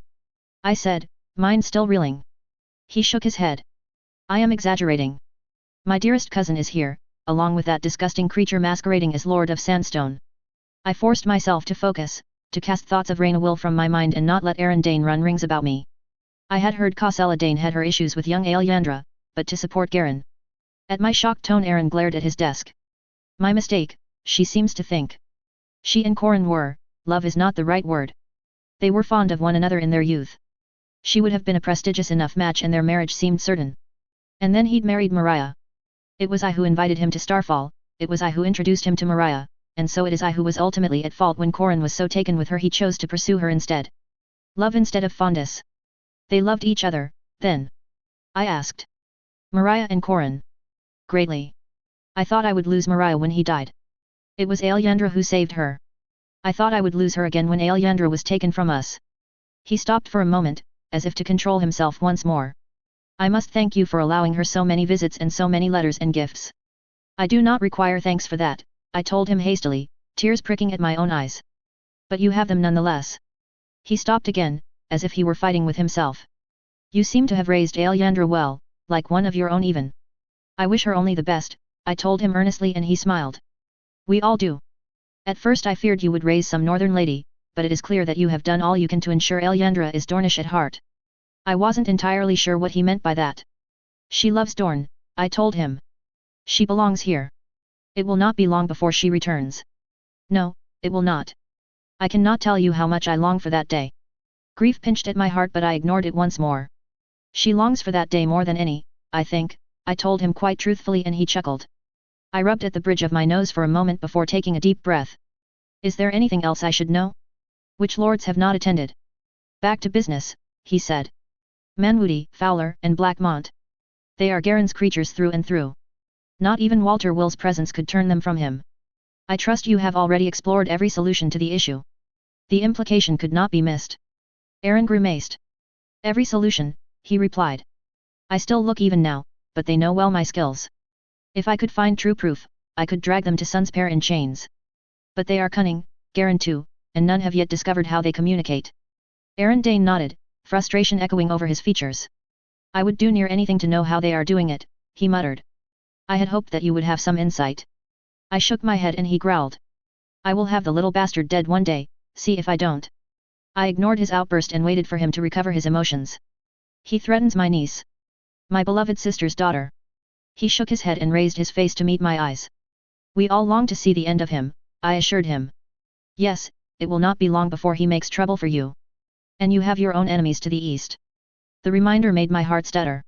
I said, mind still reeling. He shook his head. I am exaggerating. My dearest cousin is here, along with that disgusting creature masquerading as Lord of Sandstone. I forced myself to focus, to cast thoughts of Rhaena Will from my mind and not let Aaron Dane run rings about me. I had heard Cosella Dane had her issues with young Aelyandra, but to support Garen. At my shocked tone Aaron glared at his desk. My mistake, she seems to think. She and Corran were, love is not the right word. They were fond of one another in their youth. She would have been a prestigious enough match and their marriage seemed certain. And then he'd married Mariah. It was I who invited him to Starfall, it was I who introduced him to Mariah, and so it is I who was ultimately at fault when Corran was so taken with her he chose to pursue her instead. Love instead of fondness. They loved each other, then? I asked. Mariah and Corran. Greatly. I thought I would lose Mariah when he died. It was Aelyandra who saved her. I thought I would lose her again when Aelyandra was taken from us. He stopped for a moment, as if to control himself once more. I must thank you for allowing her so many visits and so many letters and gifts. I do not require thanks for that, I told him hastily, tears pricking at my own eyes. But you have them nonetheless. He stopped again, as if he were fighting with himself. You seem to have raised Aelyandra well, like one of your own even. I wish her only the best, I told him earnestly, and he smiled. We all do. At first I feared you would raise some northern lady, but it is clear that you have done all you can to ensure Aelyandra is Dornish at heart. I wasn't entirely sure what he meant by that. She loves Dorne, I told him. She belongs here. It will not be long before she returns. No, it will not. I cannot tell you how much I long for that day. Grief pinched at my heart, but I ignored it once more. She longs for that day more than any, I think, I told him quite truthfully, and he chuckled. I rubbed at the bridge of my nose for a moment before taking a deep breath. Is there anything else I should know? Which lords have not attended? Back to business, he said. Manwoody, Fowler, and Blackmont. They are Garen's creatures through and through. Not even Walter Will's presence could turn them from him. I trust you have already explored every solution to the issue. The implication could not be missed. Aaron grimaced. Every solution, he replied. I still look even now, but they know well my skills. If I could find true proof, I could drag them to Sunspear in chains. But they are cunning, Garen too, and none have yet discovered how they communicate. Aaron Dane nodded, frustration echoing over his features. I would do near anything to know how they are doing it, he muttered. I had hoped that you would have some insight. I shook my head and he growled. I will have the little bastard dead one day, see if I don't. I ignored his outburst and waited for him to recover his emotions. He threatens my niece. My beloved sister's daughter. He shook his head and raised his face to meet my eyes. We all long to see the end of him, I assured him. Yes, it will not be long before he makes trouble for you. And you have your own enemies to the east. The reminder made my heart stutter.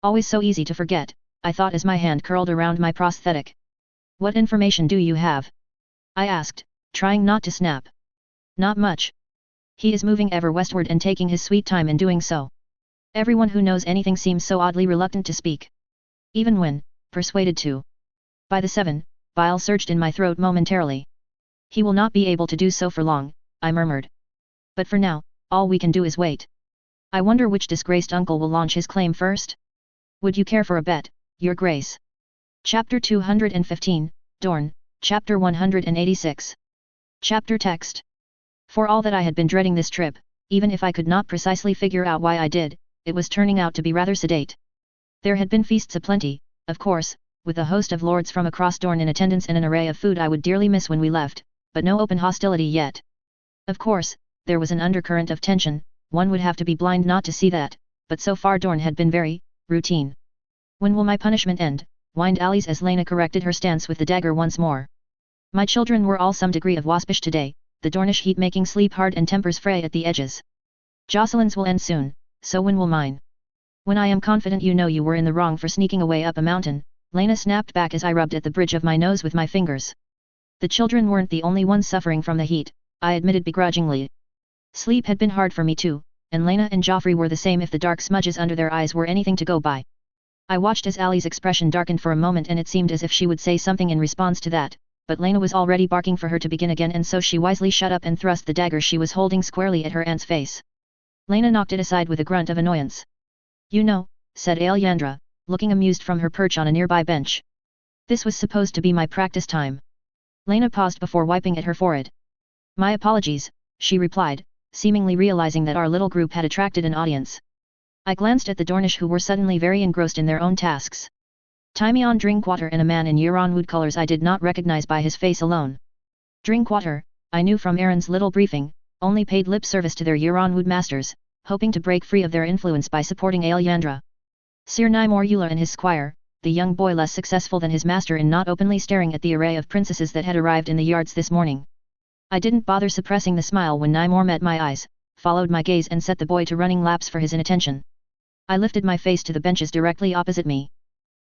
Always so easy to forget, I thought as my hand curled around my prosthetic. What information do you have? I asked, trying not to snap. Not much. He is moving ever westward and taking his sweet time in doing so. Everyone who knows anything seems so oddly reluctant to speak. Even when persuaded to. By the 7, bile surged in my throat momentarily. He will not be able to do so for long, I murmured. But for now, all we can do is wait. I wonder which disgraced uncle will launch his claim first? Would you care for a bet, Your Grace? Chapter 215, Dorn, Chapter 186. Chapter text. For all that I had been dreading this trip, even if I could not precisely figure out why I did, it was turning out to be rather sedate. There had been feasts aplenty, of course, with a host of lords from across Dorn in attendance and an array of food I would dearly miss when we left, but no open hostility yet. Of course, there was an undercurrent of tension, one would have to be blind not to see that, but so far Dorn had been very routine. When will my punishment end? Whined Alice as Lena corrected her stance with the dagger once more. My children were all some degree of waspish today, the Dornish heat making sleep hard and tempers fray at the edges. Jocelyn's will end soon, so when will mine? When I am confident you know you were in the wrong for sneaking away up a mountain, Lena snapped back as I rubbed at the bridge of my nose with my fingers. The children weren't the only ones suffering from the heat, I admitted begrudgingly. Sleep had been hard for me too, and Lena and Joffrey were the same if the dark smudges under their eyes were anything to go by. I watched as Ali's expression darkened for a moment and it seemed as if she would say something in response to that, but Lena was already barking for her to begin again and so she wisely shut up and thrust the dagger she was holding squarely at her aunt's face. Lena knocked it aside with a grunt of annoyance. You know, said Alyandra, looking amused from her perch on a nearby bench. This was supposed to be my practice time. Lena paused before wiping at her forehead. My apologies, she replied, seemingly realizing that our little group had attracted an audience. I glanced at the Dornish who were suddenly very engrossed in their own tasks. Timion Drinkwater and a man in Euronwood colors I did not recognize by his face alone. Drinkwater, I knew from Aaron's little briefing, only paid lip service to their Euronwood masters, hoping to break free of their influence by supporting Alyandra. Sir Nymor Eula and his squire, the young boy less successful than his master in not openly staring at the array of princesses that had arrived in the yards this morning. I didn't bother suppressing the smile when Nymor met my eyes, followed my gaze and set the boy to running laps for his inattention. I lifted my face to the benches directly opposite me.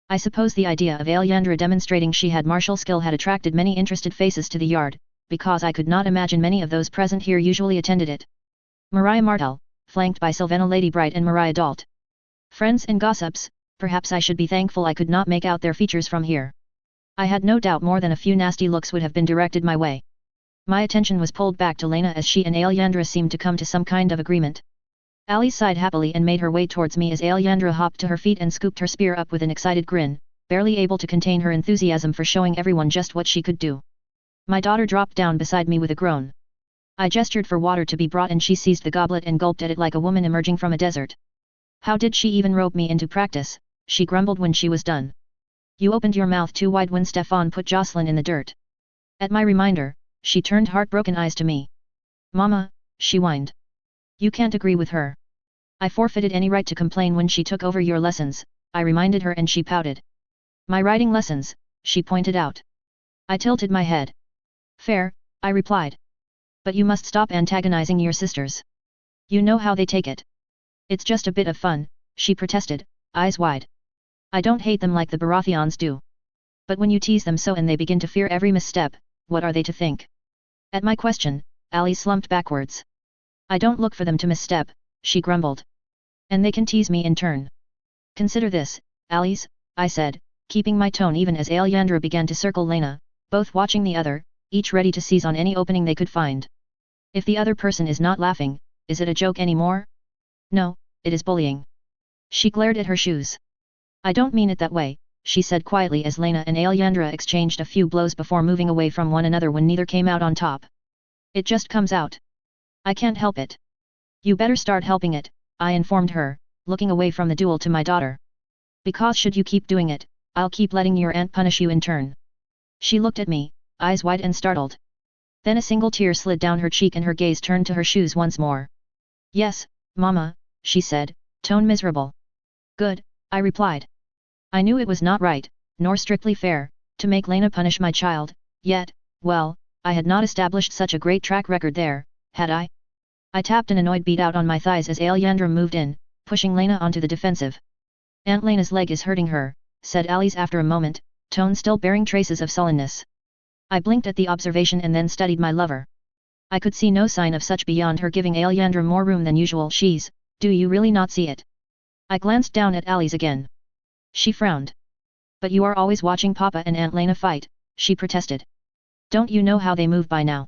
I suppose the idea of Alyandra demonstrating she had martial skill had attracted many interested faces to the yard, because I could not imagine many of those present here usually attended it. Mariah Martell, flanked by Sylvana Ladybright and Mariah Dalt. Friends and gossips, perhaps I should be thankful I could not make out their features from here. I had no doubt more than a few nasty looks would have been directed my way. My attention was pulled back to Lena as she and Alyandra seemed to come to some kind of agreement. Ali sighed happily and made her way towards me as Alyandra hopped to her feet and scooped her spear up with an excited grin, barely able to contain her enthusiasm for showing everyone just what she could do. My daughter dropped down beside me with a groan. I gestured for water to be brought and she seized the goblet and gulped at it like a woman emerging from a desert. How did she even rope me into practice, she grumbled when she was done. You opened your mouth too wide when Stefan put Jocelyn in the dirt. At my reminder, she turned heartbroken eyes to me. Mama, she whined. You can't agree with her. I forfeited any right to complain when she took over your lessons, I reminded her and she pouted. My writing lessons, she pointed out. I tilted my head. Fair, I replied. But you must stop antagonizing your sisters. You know how they take it. It's just a bit of fun, she protested, eyes wide. I don't hate them like the Baratheons do. But when you tease them so and they begin to fear every misstep, what are they to think? At my question, Ali slumped backwards. I don't look for them to misstep, she grumbled. And they can tease me in turn. Consider this, Alice, I said, keeping my tone even as Alyandra began to circle Lena, both watching the other, each ready to seize on any opening they could find. If the other person is not laughing, is it a joke anymore? No, it is bullying. She glared at her shoes. I don't mean it that way, she said quietly as Lena and Alyandra exchanged a few blows before moving away from one another when neither came out on top. It just comes out. I can't help it. You better start helping it, I informed her, looking away from the duel to my daughter. Because should you keep doing it, I'll keep letting your aunt punish you in turn. She looked at me, eyes wide and startled. Then a single tear slid down her cheek and her gaze turned to her shoes once more. Yes, Mama, she said, tone miserable. Good, I replied. I knew it was not right, nor strictly fair, To make Lena punish my child, yet, well, I had not established such a great track record there, had I? I tapped an annoyed beat out on my thighs as Alyandra moved in, pushing Lena onto the defensive. Aunt Lena's leg is hurting her, said Alice after a moment, tone still bearing traces of sullenness. I blinked at the observation and then studied my lover. I could see no sign of such beyond her giving Alyandra more room than usual. Do you really not see it? I glanced down at Alice again. She frowned. But you are always watching Papa and Aunt Lena fight, she protested. Don't you know how they move by now?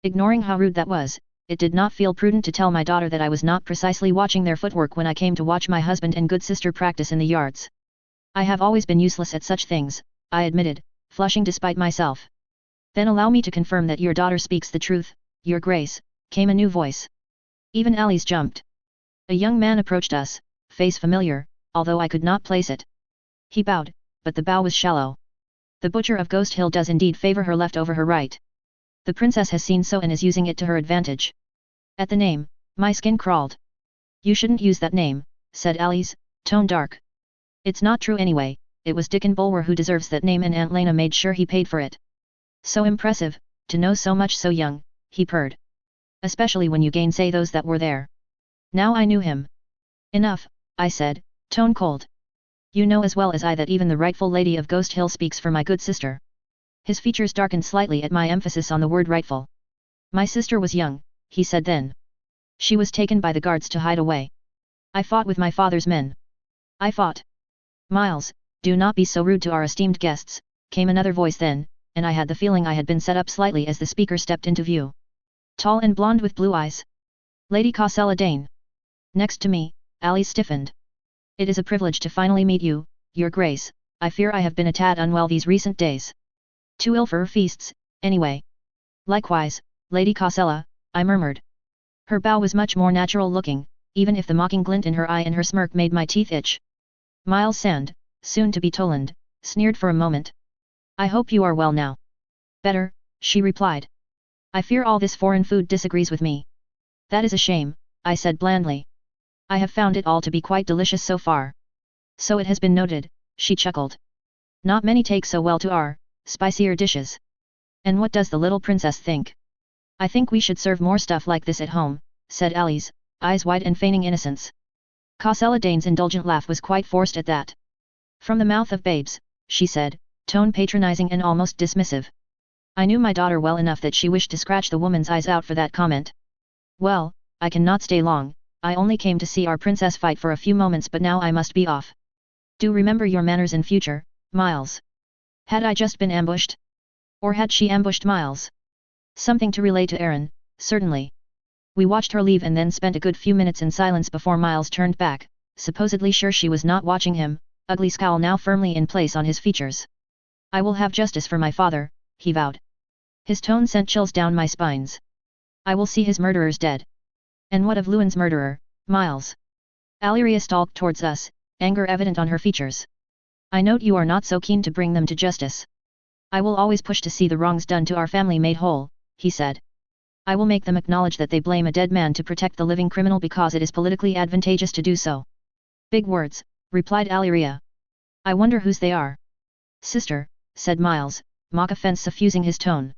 Ignoring how rude that was, it did not feel prudent to tell my daughter that I was not precisely watching their footwork when I came to watch my husband and good sister practice in the yards. I have always been useless at such things, I admitted, flushing despite myself. Then allow me to confirm that your daughter speaks the truth, Your Grace, came a new voice. Even Alice jumped. A young man approached us, face familiar, although I could not place it. He bowed, but the bow was shallow. The butcher of Ghost Hill does indeed favor her left over her right. The princess has seen so and is using it to her advantage. At the name, my skin crawled. You shouldn't use that name, said Alice, tone dark. It's not true anyway, it was Dickon Bulwer who deserves that name and Aunt Lena made sure he paid for it. So impressive, to know so much so young, he purred. Especially when you gainsay those that were there. Now I knew him. Enough, I said, tone cold. You know as well as I that even the rightful lady of Ghost Hill speaks for my good sister. His features darkened slightly at my emphasis on the word rightful. My sister was young, he said then. She was taken by the guards to hide away. I fought with my father's men. I fought. Miles, do not be so rude to our esteemed guests, came another voice then, and I had the feeling I had been set up slightly as the speaker stepped into view. Tall and blonde with blue eyes. Lady Cosella Dane. Next to me, Alice stiffened. It is a privilege to finally meet you, Your Grace. I fear I have been a tad unwell these recent days. Too ill for feasts, anyway. Likewise, Lady Cosella, I murmured. Her bow was much more natural looking, even if the mocking glint in her eye and her smirk made my teeth itch. Miles Sand, soon to be Toland, sneered for a moment. I hope you are well now. Better, she replied. I fear all this foreign food disagrees with me. That is a shame, I said blandly. I have found it all to be quite delicious so far. So it has been noted, she chuckled. Not many take so well to our spicier dishes. And what does the little princess think? I think we should serve more stuff like this at home, said Alice, eyes wide and feigning innocence. Cosella Dane's indulgent laugh was quite forced at that. From the mouth of babes, she said, tone patronizing and almost dismissive. I knew my daughter well enough that she wished to scratch the woman's eyes out for that comment. Well, I cannot stay long, I only came to see our princess fight for a few moments but now I must be off. Do remember your manners in future, Miles. Had I just been ambushed? Or had she ambushed Miles? Something to relay to Aaron, certainly. We watched her leave and then spent a good few minutes in silence before Miles turned back, supposedly sure she was not watching him, ugly scowl now firmly in place on his features. I will have justice for my father, he vowed. His tone sent chills down my spines. I will see his murderers dead. And what of Lewin's murderer, Miles? Alyria stalked towards us, anger evident on her features. I note you are not so keen to bring them to justice. I will always push to see the wrongs done to our family made whole, he said. I will make them acknowledge that they blame a dead man to protect the living criminal because it is politically advantageous to do so. Big words, replied Alyria. I wonder whose they are. Sister, said Miles, mock offense suffusing his tone.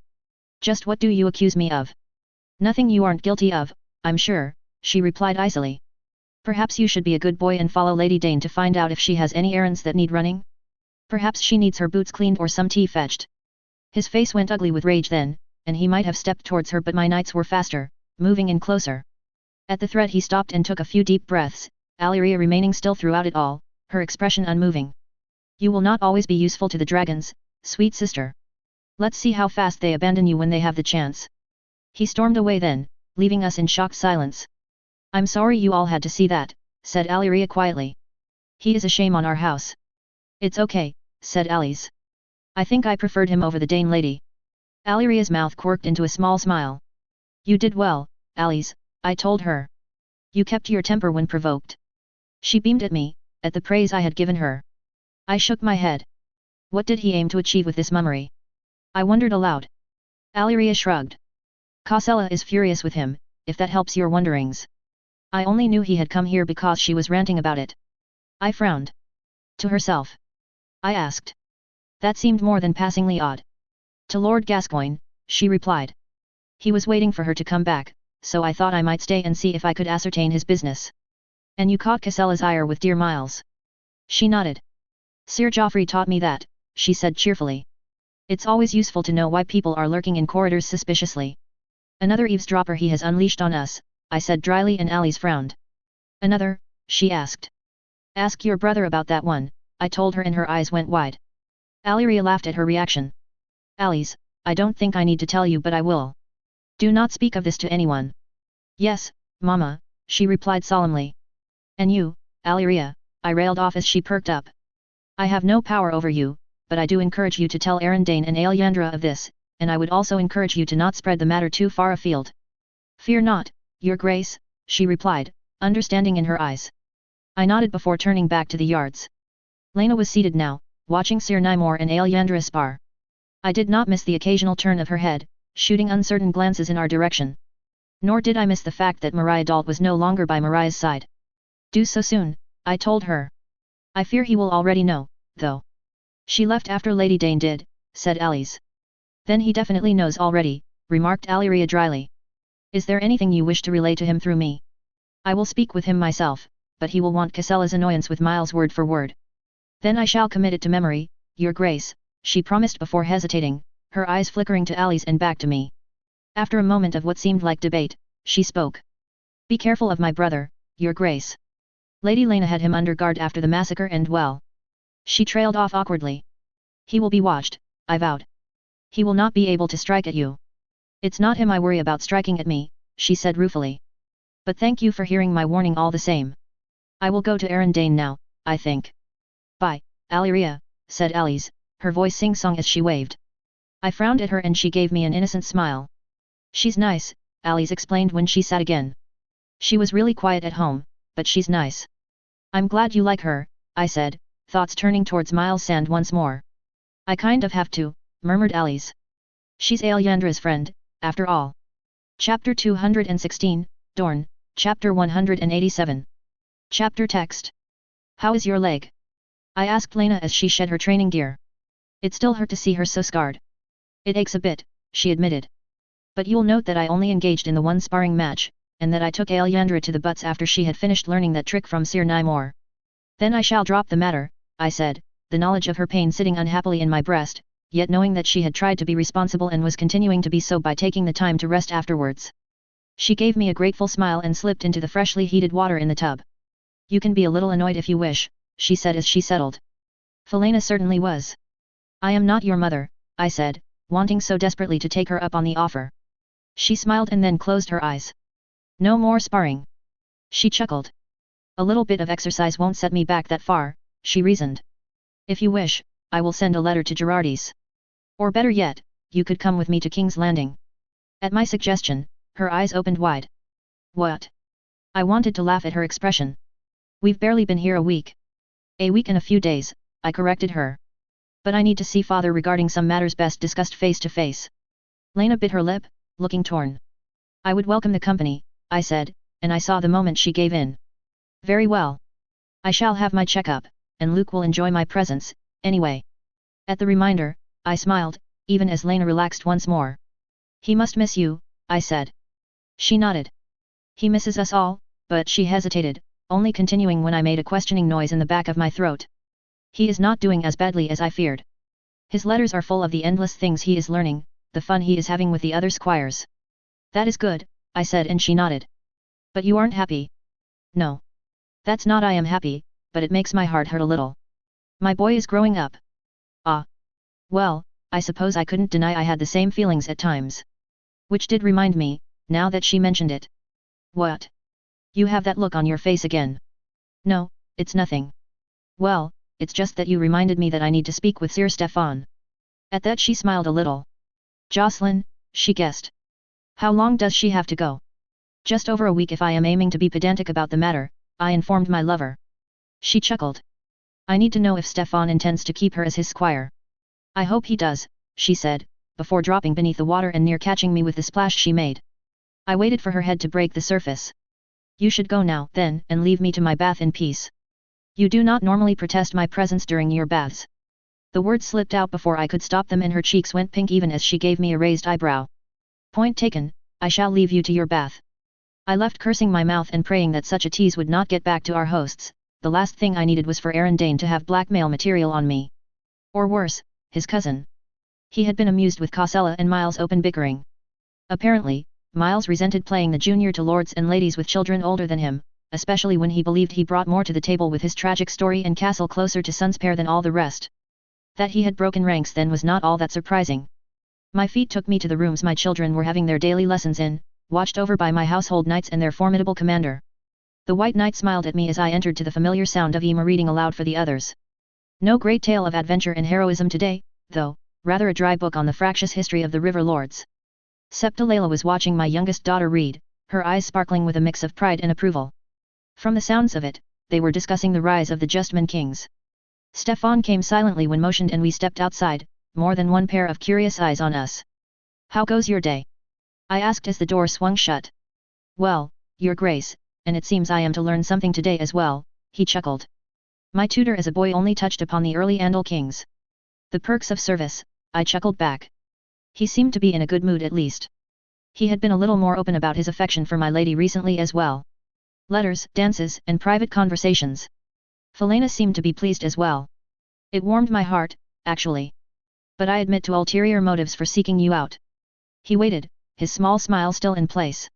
Just what do you accuse me of? Nothing you aren't guilty of, I'm sure, she replied icily. Perhaps you should be a good boy and follow Lady Dane to find out if she has any errands that need running? Perhaps she needs her boots cleaned or some tea fetched. His face went ugly with rage then, and he might have stepped towards her but my knights were faster, moving in closer. At the threat he stopped and took a few deep breaths, Alyria remaining still throughout it all, her expression unmoving. You will not always be useful to the dragons, sweet sister. Let's see how fast they abandon you when they have the chance. He stormed away then, leaving us in shocked silence. I'm sorry you all had to see that, said Alyria quietly. He is a shame on our house. It's okay, said Alice. I think I preferred him over the Dane lady. Alyria's mouth quirked into a small smile. You did well, Alice, I told her. You kept your temper when provoked. She beamed at me, at the praise I had given her. I shook my head. What did he aim to achieve with this mummery? I wondered aloud. Alyria shrugged. Cosella is furious with him, if that helps your wonderings. I only knew he had come here because she was ranting about it. I frowned. To herself. I asked. That seemed more than passingly odd. To Lord Gascoigne, she replied. He was waiting for her to come back, so I thought I might stay and see if I could ascertain his business. And you caught Casella's ire with dear Miles? She nodded. Sir Geoffrey taught me that, she said cheerfully. It's always useful to know why people are lurking in corridors suspiciously. Another eavesdropper he has unleashed on us, I said dryly, and Alice frowned. Another? She asked. Ask your brother about that one, I told her, and her eyes went wide. Alyria laughed at her reaction. Alice, I don't think I need to tell you, but I will. Do not speak of this to anyone. Yes, Mama, she replied solemnly. And you, Alyria, I railed off as she perked up. I have no power over you, but I do encourage you to tell Arundane and Alyandra of this, and I would also encourage you to not spread the matter too far afield. Fear not, Your Grace, she replied, understanding in her eyes. I nodded before turning back to the yards. Lena was seated now, watching Sir Nymor and Alyandra spar. I did not miss the occasional turn of her head, shooting uncertain glances in our direction. Nor did I miss the fact that Mariah Dalt was no longer by Mariah's side. Do so soon, I told her. I fear he will already know, though. She left after Lady Dane did, said Alice. Then he definitely knows already, remarked Alyria dryly. Is there anything you wish to relay to him through me? I will speak with him myself, but he will want Casella's annoyance with Miles word for word. Then I shall commit it to memory, Your Grace, she promised before hesitating, her eyes flickering to Alice and back to me. After a moment of what seemed like debate, she spoke. Be careful of my brother, Your Grace. Lady Lena had him under guard after the massacre, and well. She trailed off awkwardly. He will be watched, I vowed. He will not be able to strike at you. It's not him I worry about striking at me, she said ruefully. But thank you for hearing my warning all the same. I will go to Arundane now, I think. Bye, Alyria, said Alice, her voice sing-song as she waved. I frowned at her and she gave me an innocent smile. She's nice, Alice explained when she sat again. She was really quiet at home, but she's nice. I'm glad you like her, I said, thoughts turning towards Miles Sand once more. I kind of have to, murmured Alice. She's Alyandra's friend, after all. Chapter 216, Dorn, Chapter 187. Chapter text. How is your leg? I asked Lena as she shed her training gear. It still hurt to see her so scarred. It aches a bit, she admitted. But you'll note that I only engaged in the one sparring match, and that I took Alyandra to the butts after she had finished learning that trick from Sir Nymor. Then I shall drop the matter, I said, the knowledge of her pain sitting unhappily in my breast, yet knowing that she had tried to be responsible and was continuing to be so by taking the time to rest afterwards. She gave me a grateful smile and slipped into the freshly heated water in the tub. You can be a little annoyed if you wish, she said as she settled. Felena certainly was. I am not your mother, I said, wanting so desperately to take her up on the offer. She smiled and then closed her eyes. No more sparring. She chuckled. A little bit of exercise won't set me back that far, she reasoned. If you wish, I will send a letter to Girardi's. Or better yet, you could come with me to King's Landing. At my suggestion, her eyes opened wide. What? I wanted to laugh at her expression. We've barely been here a week. A week and a few days, I corrected her. But I need to see father regarding some matters best discussed face to face. Lena bit her lip, looking torn. I would welcome the company, I said, and I saw the moment she gave in. Very well. I shall have my checkup, and Luke will enjoy my presence, anyway. At the reminder, I smiled, even as Lena relaxed once more. He must miss you, I said. She nodded. He misses us all, but she hesitated, only continuing when I made a questioning noise in the back of my throat. He is not doing as badly as I feared. His letters are full of the endless things he is learning, the fun he is having with the other squires. That is good, I said, and she nodded. But you aren't happy? No. That's not I am happy, but it makes my heart hurt a little. My boy is growing up. Ah. Well, I suppose I couldn't deny I had the same feelings at times. Which did remind me, now that she mentioned it. What? You have that look on your face again. No, it's nothing. Well, it's just that you reminded me that I need to speak with Sir Stefan. At that she smiled a little. Jocelyn, she guessed. How long does she have to go? Just over a week if I am aiming to be pedantic about the matter, I informed my lover. She chuckled. I need to know if Stefan intends to keep her as his squire. I hope he does, she said, before dropping beneath the water and near catching me with the splash she made. I waited for her head to break the surface. You should go now, then, and leave me to my bath in peace. You do not normally protest my presence during your baths. The words slipped out before I could stop them and her cheeks went pink even as she gave me a raised eyebrow. Point taken, I shall leave you to your bath. I left cursing my mouth and praying that such a tease would not get back to our hosts. The last thing I needed was for Aaron Dane to have blackmail material on me. Or worse, his cousin. He had been amused with Cosella and Miles' open bickering. Apparently, Miles resented playing the junior to lords and ladies with children older than him, especially when he believed he brought more to the table with his tragic story and castle closer to Sun's pair than all the rest. That he had broken ranks then was not all that surprising. My feet took me to the rooms my children were having their daily lessons in, watched over by my household knights and their formidable commander. The White Knight smiled at me as I entered to the familiar sound of Emma reading aloud for the others. No great tale of adventure and heroism today, though, rather a dry book on the fractious history of the River Lords. Septa Layla was watching my youngest daughter read, her eyes sparkling with a mix of pride and approval. From the sounds of it, they were discussing the rise of the Justman kings. Stefan came silently when motioned and we stepped outside, more than one pair of curious eyes on us. How goes your day? I asked as the door swung shut. Well, Your Grace, and it seems I am to learn something today as well, he chuckled. My tutor as a boy only touched upon the early Andal kings. The perks of service, I chuckled back. He seemed to be in a good mood at least. He had been a little more open about his affection for my lady recently as well. Letters, dances, and private conversations. Felena seemed to be pleased as well. It warmed my heart, actually. But I admit to ulterior motives for seeking you out. He waited, his small smile still in place.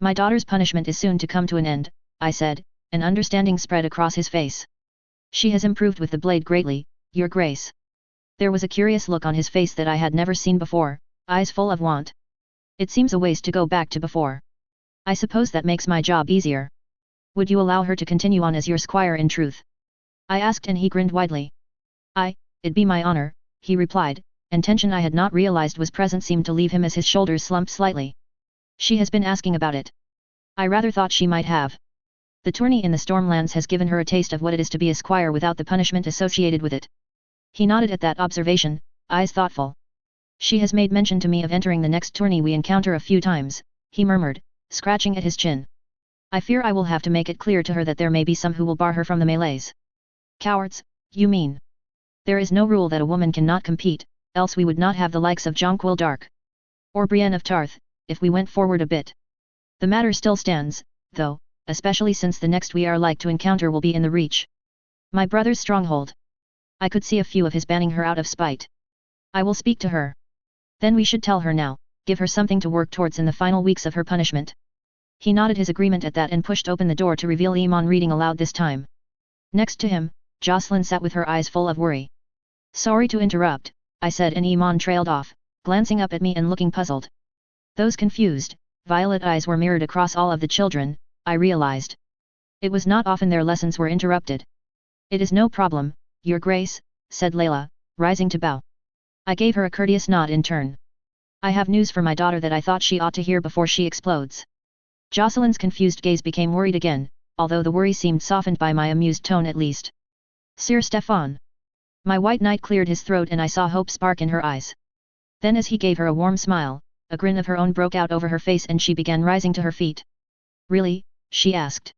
My daughter's punishment is soon to come to an end, I said, and understanding spread across his face. She has improved with the blade greatly, Your Grace. There was a curious look on his face that I had never seen before, eyes full of want. It seems a waste to go back to before. I suppose that makes my job easier. Would you allow her to continue on as your squire in truth? I asked and he grinned widely. It'd be my honor, he replied, and tension I had not realized was present seemed to leave him as his shoulders slumped slightly. She has been asking about it. I rather thought she might have. The tourney in the Stormlands has given her a taste of what it is to be a squire without the punishment associated with it. He nodded at that observation, eyes thoughtful. She has made mention to me of entering the next tourney we encounter a few times, he murmured, scratching at his chin. I fear I will have to make it clear to her that there may be some who will bar her from the melees. Cowards, you mean? There is no rule that a woman cannot compete, else we would not have the likes of Jonquil Dark. Or Brienne of Tarth, if we went forward a bit. The matter still stands, though, especially since the next we are like to encounter will be in the Reach. My brother's stronghold. I could see a few of his banning her out of spite. I will speak to her. Then we should tell her now, give her something to work towards in the final weeks of her punishment. He nodded his agreement at that and pushed open the door to reveal Iman reading aloud this time. Next to him, Jocelyn sat with her eyes full of worry. Sorry to interrupt, I said and Iman trailed off, glancing up at me and looking puzzled. Those confused, violet eyes were mirrored across all of the children, I realized. It was not often their lessons were interrupted. It is no problem, Your Grace, said Layla, rising to bow. I gave her a courteous nod in turn. I have news for my daughter that I thought she ought to hear before she explodes. Jocelyn's confused gaze became worried again, although the worry seemed softened by my amused tone at least. Sir Stefan. My White Knight cleared his throat and I saw hope spark in her eyes. Then as he gave her a warm smile, a grin of her own broke out over her face and she began rising to her feet. Really? She asked.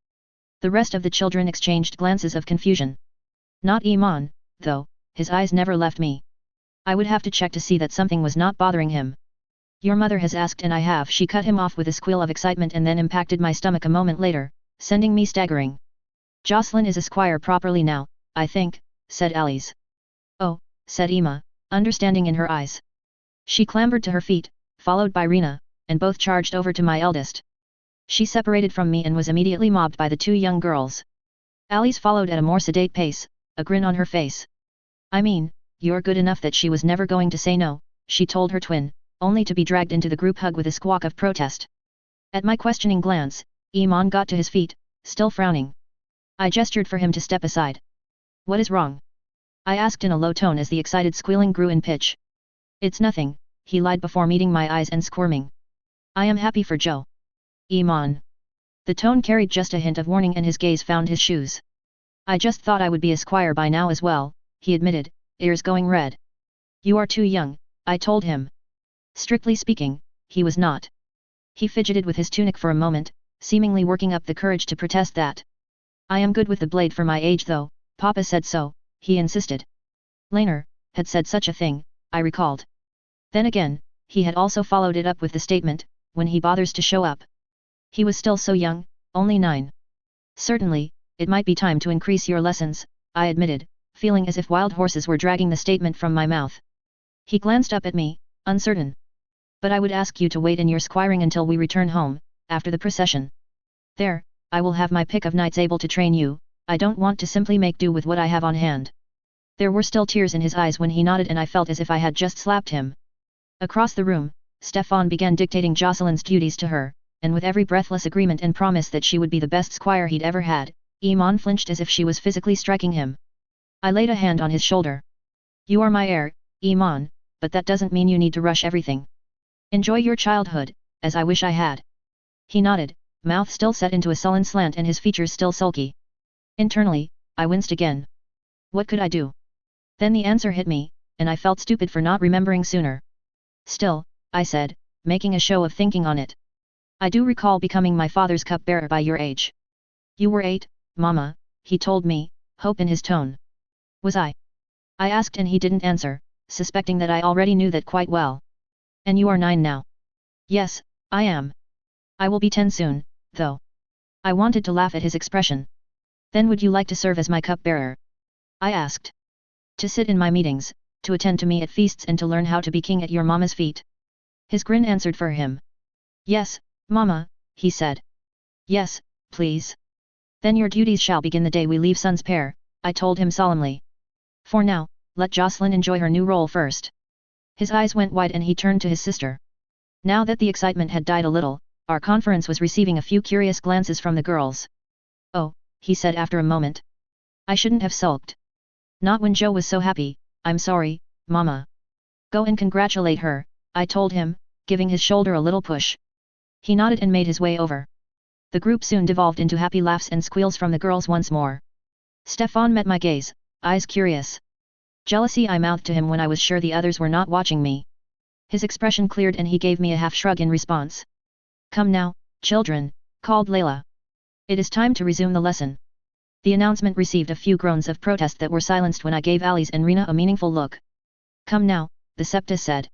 The rest of the children exchanged glances of confusion. Not Iman, though, his eyes never left me. I would have to check to see that something was not bothering him. Your mother has asked and I have. She cut him off with a squeal of excitement and then impacted my stomach a moment later, sending me staggering. Jocelyn is a squire properly now, I think, said Alice. Oh, said Emma, understanding in her eyes. She clambered to her feet, followed by Rena, and both charged over to my eldest. She separated from me and was immediately mobbed by the two young girls. Alice followed at a more sedate pace, a grin on her face. I mean, you're good enough that she was never going to say no, she told her twin, only to be dragged into the group hug with a squawk of protest. At my questioning glance, Iman got to his feet, still frowning. I gestured for him to step aside. What is wrong? I asked in a low tone as the excited squealing grew in pitch. It's nothing, he lied before meeting my eyes and squirming. I am happy for Joe. Iman. The tone carried just a hint of warning and his gaze found his shoes. I just thought I would be a squire by now as well, he admitted, ears going red. You are too young, I told him. Strictly speaking, he was not. He fidgeted with his tunic for a moment, seemingly working up the courage to protest that. I am good with the blade for my age though, Papa said so, he insisted. Laner, had said such a thing, I recalled. Then again, he had also followed it up with the statement, when he bothers to show up. He was still so young, only 9. Certainly, it might be time to increase your lessons, I admitted, feeling as if wild horses were dragging the statement from my mouth. He glanced up at me, uncertain. But I would ask you to wait in your squiring until we return home, after the procession. There, I will have my pick of knights able to train you, I don't want to simply make do with what I have on hand. There were still tears in his eyes when he nodded and I felt as if I had just slapped him. Across the room, Stefan began dictating Jocelyn's duties to her, and with every breathless agreement and promise that she would be the best squire he'd ever had, Iman flinched as if she was physically striking him. I laid a hand on his shoulder. You are my heir, Iman, but that doesn't mean you need to rush everything. Enjoy your childhood, as I wish I had. He nodded, mouth still set into a sullen slant and his features still sulky. Internally, I winced again. What could I do? Then the answer hit me, and I felt stupid for not remembering sooner. Still, I said, making a show of thinking on it. I do recall becoming my father's cupbearer by your age. You were 8, Mama, he told me, hope in his tone. Was I? I asked and he didn't answer, suspecting that I already knew that quite well. And you are 9 now. Yes, I am. I will be 10 soon, though. I wanted to laugh at his expression. Then would you like to serve as my cupbearer? I asked. To sit in my meetings, to attend to me at feasts and to learn how to be king at your mama's feet. His grin answered for him. Yes, Mama, he said. Yes, please. Then your duties shall begin the day we leave Sun's Pair, I told him solemnly. For now, let Jocelyn enjoy her new role first. His eyes went wide and he turned to his sister. Now that the excitement had died a little, our conference was receiving a few curious glances from the girls. Oh, he said after a moment. I shouldn't have sulked. Not when Joe was so happy, I'm sorry, Mama. Go and congratulate her, I told him, giving his shoulder a little push. He nodded and made his way over. The group soon devolved into happy laughs and squeals from the girls once more. Stefan met my gaze, eyes curious. Jealousy I mouthed to him when I was sure the others were not watching me. His expression cleared and he gave me a half shrug in response. Come now, children, called Layla. It is time to resume the lesson. The announcement received a few groans of protest that were silenced when I gave Alice and Rena a meaningful look. Come now, the Septa said.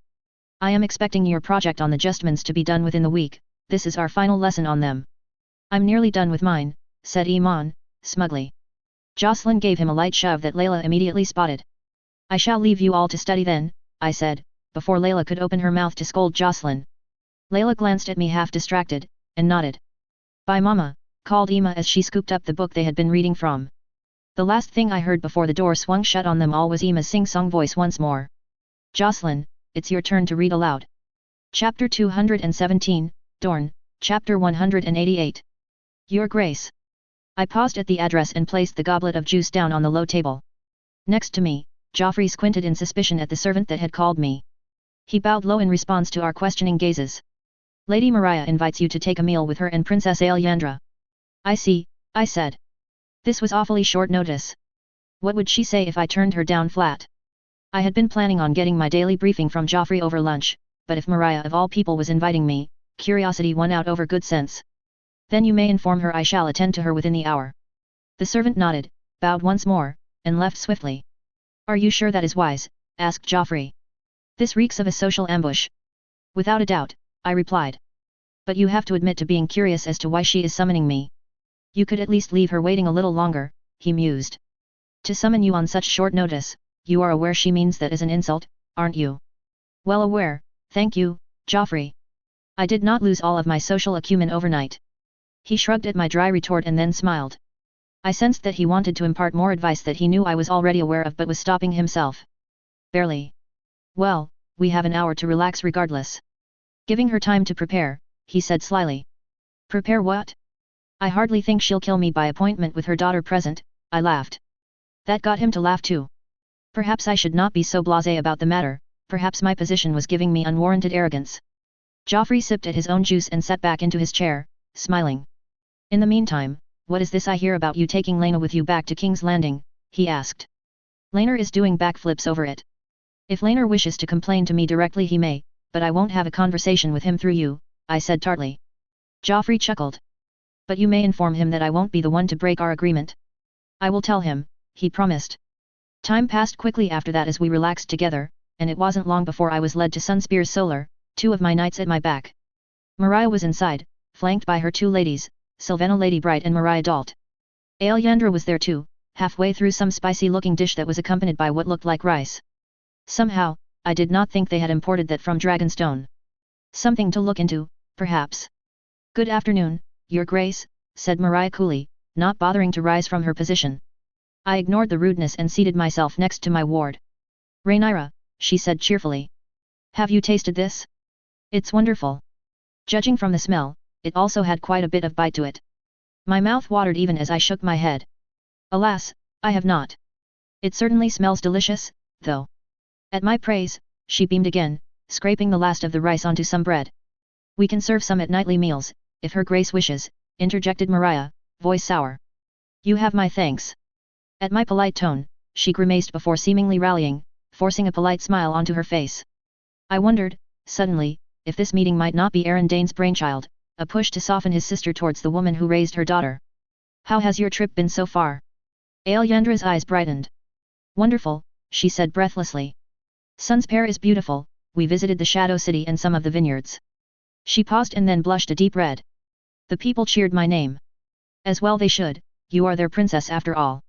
I am expecting your project on the Justmans to be done within the week, this is our final lesson on them. I'm nearly done with mine, said Iman, smugly. Jocelyn gave him a light shove that Layla immediately spotted. I shall leave you all to study then, I said, before Layla could open her mouth to scold Jocelyn. Layla glanced at me half distracted, and nodded. Bye Mama, called Ima as she scooped up the book they had been reading from. The last thing I heard before the door swung shut on them all was Ima's sing-song voice once more. Jocelyn, it's your turn to read aloud. Chapter 217, Dorn, Chapter 188. Your Grace. I paused at the address and placed the goblet of juice down on the low table. Next to me, Joffrey squinted in suspicion at the servant that had called me. He bowed low in response to our questioning gazes. Lady Mariah invites you to take a meal with her and Princess Aelyandra. I see, I said. This was awfully short notice. What would she say if I turned her down flat? I had been planning on getting my daily briefing from Joffrey over lunch, but if Mariah of all people was inviting me, curiosity won out over good sense. Then you may inform her I shall attend to her within the hour. The servant nodded, bowed once more, and left swiftly. Are you sure that is wise? Asked Joffrey. This reeks of a social ambush. Without a doubt, I replied. But you have to admit to being curious as to why she is summoning me. You could at least leave her waiting a little longer, he mused. To summon you on such short notice, you are aware she means that as an insult, aren't you? Well aware, thank you, Joffrey. I did not lose all of my social acumen overnight. He shrugged at my dry retort and then smiled. I sensed that he wanted to impart more advice that he knew I was already aware of but was stopping himself. Barely. Well, we have an hour to relax regardless. Giving her time to prepare, he said slyly. Prepare what? I hardly think she'll kill me by appointment with her daughter present, I laughed. That got him to laugh too. Perhaps I should not be so blasé about the matter, perhaps my position was giving me unwarranted arrogance. Joffrey sipped at his own juice and sat back into his chair, smiling. In the meantime, what is this I hear about you taking Lena with you back to King's Landing? He asked. Laner is doing backflips over it. If Laner wishes to complain to me directly he may, but I won't have a conversation with him through you, I said tartly. Joffrey chuckled. But you may inform him that I won't be the one to break our agreement. I will tell him, he promised. Time passed quickly after that as we relaxed together, and it wasn't long before I was led to Sunspear's Solar, two of my knights at my back. Mariah was inside, flanked by her two ladies, Sylvana Lady Bright and Mariah Dalt. Alyandra was there too, halfway through some spicy-looking dish that was accompanied by what looked like rice. Somehow, I did not think they had imported that from Dragonstone. Something to look into, perhaps. Good afternoon, Your Grace, said Mariah coolly, not bothering to rise from her position. I ignored the rudeness and seated myself next to my ward. Rhaenyra, she said cheerfully. Have you tasted this? It's wonderful. Judging from the smell, it also had quite a bit of bite to it. My mouth watered even as I shook my head. Alas, I have not. It certainly smells delicious, though. At my praise, she beamed again, scraping the last of the rice onto some bread. We can serve some at nightly meals, if her grace wishes, interjected Mariah, voice sour. You have my thanks. At my polite tone, she grimaced before seemingly rallying, forcing a polite smile onto her face. I wondered, suddenly, if this meeting might not be Aaron Dane's brainchild, a push to soften his sister towards the woman who raised her daughter. How has your trip been so far? Alyandra's eyes brightened. Wonderful, she said breathlessly. Sunspear is beautiful, we visited the Shadow City and some of the vineyards. She paused and then blushed a deep red. The people cheered my name. As well they should, you are their princess after all.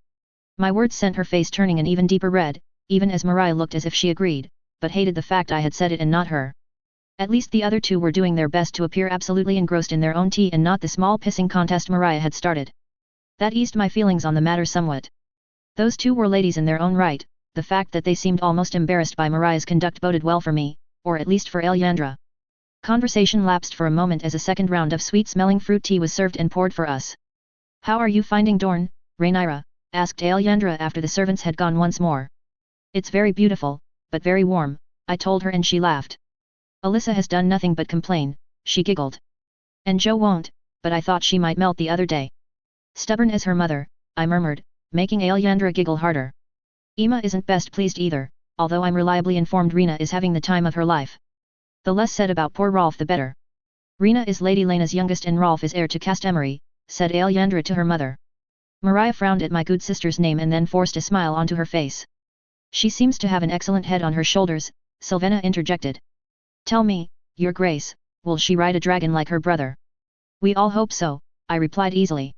My words sent her face turning an even deeper red, even as Mariah looked as if she agreed, but hated the fact I had said it and not her. At least the other two were doing their best to appear absolutely engrossed in their own tea and not the small pissing contest Mariah had started. That eased my feelings on the matter somewhat. Those two were ladies in their own right, the fact that they seemed almost embarrassed by Mariah's conduct boded well for me, or at least for Alyandra. Conversation lapsed for a moment as a second round of sweet-smelling fruit tea was served and poured for us. How are you finding Dorne, Rhaenyra? Asked Alyandra after the servants had gone once more. It's very beautiful, but very warm, I told her and she laughed. Alyssa has done nothing but complain, she giggled. And Jo won't, but I thought she might melt the other day. Stubborn as her mother, I murmured, making Alyandra giggle harder. Emma isn't best pleased either, although I'm reliably informed Rena is having the time of her life. The less said about poor Rolf the better. Rena is Lady Lena's youngest and Rolf is heir to Castemery, said Alyandra to her mother. Mariah frowned at my good sister's name and then forced a smile onto her face. She seems to have an excellent head on her shoulders, Sylvana interjected. Tell me, Your Grace, will she ride a dragon like her brother? We all hope so, I replied easily.